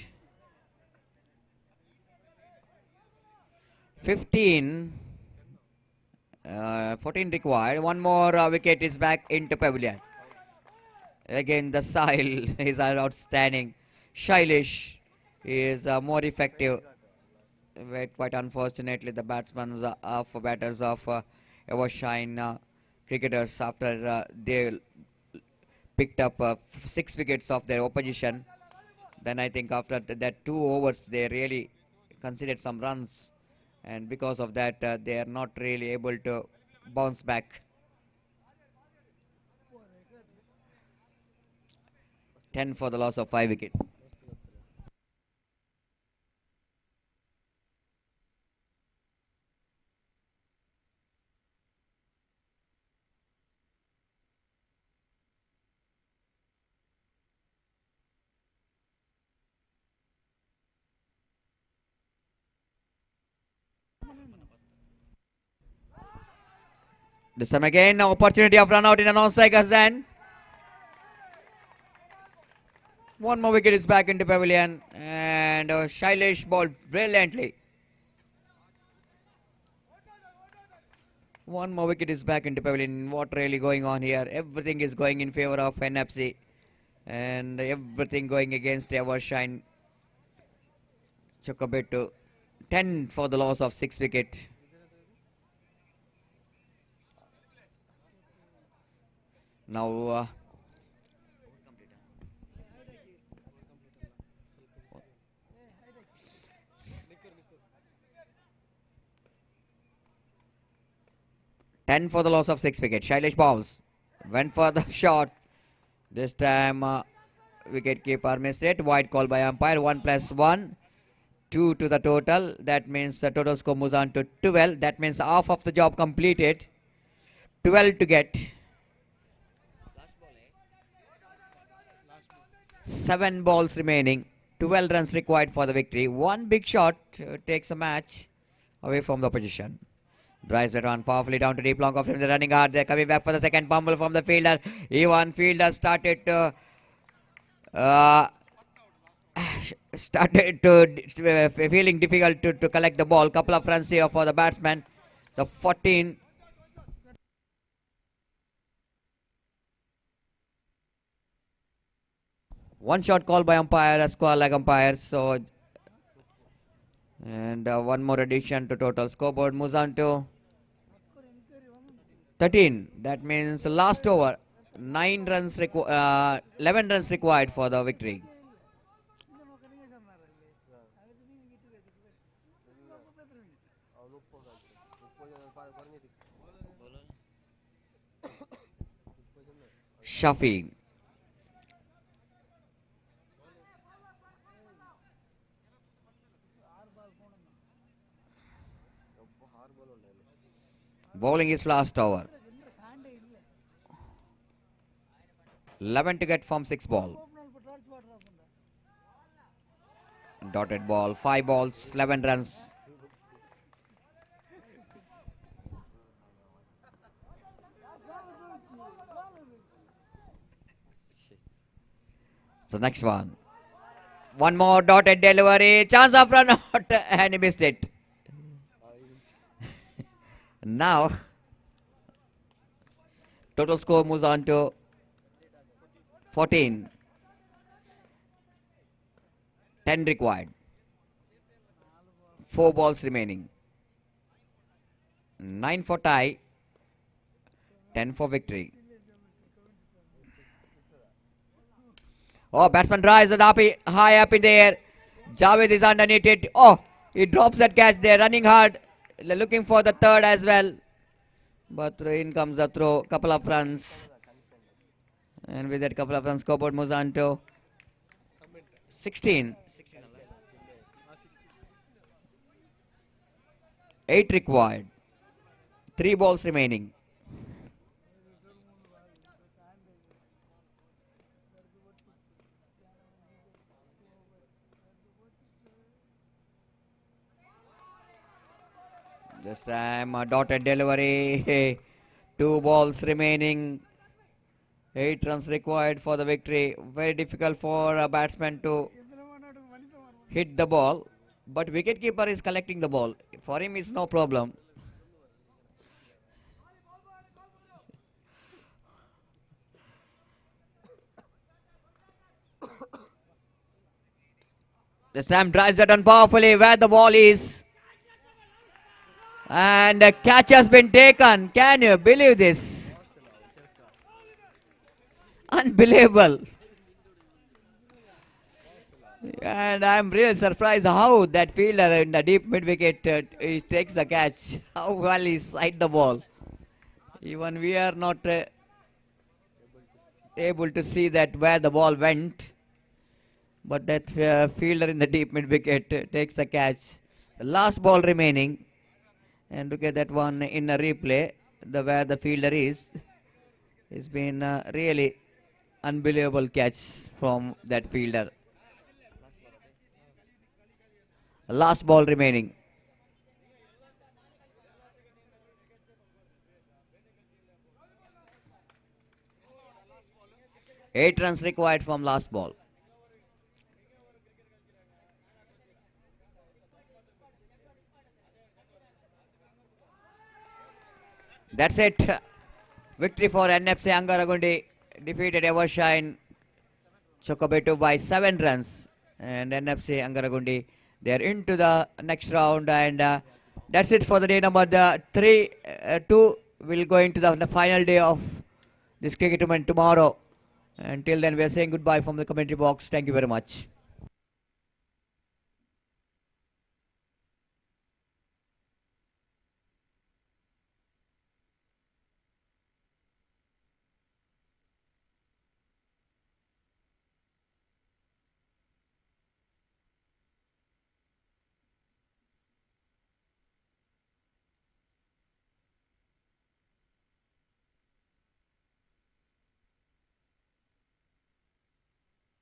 15. 14 required. One more wicket is back into pavilion. Again the Sahil is outstanding. Shailesh is more effective. But quite unfortunately the batsmen of batters of Evershine cricketers after they picked up 6 wickets of their opposition. Then I think after that 2 overs they really conceded some runs, and because of that they are not really able to bounce back. 10 for the loss of 5 wickets. This time again, opportunity of run out in a non-striker's end. One more wicket is back into pavilion, and Shailesh bowled brilliantly. One more wicket is back into pavilion. What really going on here? Everything is going in favor of NFC, and everything going against Evershine. Took a bit to 10 for the loss of 6 wicket. Now 10 for the loss of 6 wickets. Shailesh bowls. Went for the shot. This time wicket keeper missed it. Wide call by umpire. 1+1. 2 to the total. That means the total score moves on to 12. That means half of the job completed. 12 to get. 7 balls remaining. 12 runs required for the victory. One big shot takes a match away from the opposition. Drives that one powerfully down to deep long off him. The running hard. They're coming back for the second pumble from the fielder. Even fielder started to feeling difficult to collect the ball. Couple of runs here for the batsman. So 14. One shot call by umpire, a square leg umpire. So, and one more addition to total scoreboard moves on to 13. That means last over. 11 runs required for the victory. Shafi. Bowling is last over. 11 to get from 6 ball. Dotted ball, 5 balls, 11 runs. So next one. One more dotted delivery. Chance of run out and he missed it. Now, total score moves on to 14. 10 required. 4 balls remaining. 9 for tie. 10 for victory. Oh, batsman drives it up high up in the air. Javed is underneath it. Oh, he drops that catch there, running hard, looking for the third as well. But in comes the throw, couple of runs. And with that couple of runs, scoreboard moves on to 16. 8 required. 3 balls remaining. This time a dotted delivery. 2 balls remaining. 8 runs required for the victory. Very difficult for a batsman to hit the ball. But wicketkeeper is collecting the ball. For him it's no problem. This time drives that one powerfully where the ball is. And a catch has been taken. Can you believe this? Unbelievable. And I'm really surprised how that fielder in the deep mid wicket he takes the catch. How well he sighted the ball. Even we are not able to see that where the ball went. But that fielder in the deep mid wicket takes a catch. The last ball remaining. And look at that one in a replay, where the fielder is. It's been a really unbelievable catch from that fielder. Last ball remaining. Eight runs required from last ball. That's it. Victory for NFC Angaragundi. Defeated Evershine Chocobetu by 7 runs. And NFC Angaragundi, they are into the next round. And that's it for the day number 2. We'll go into the final day of this cricket tournament tomorrow. Until then, we are saying goodbye from the commentary box. Thank you very much.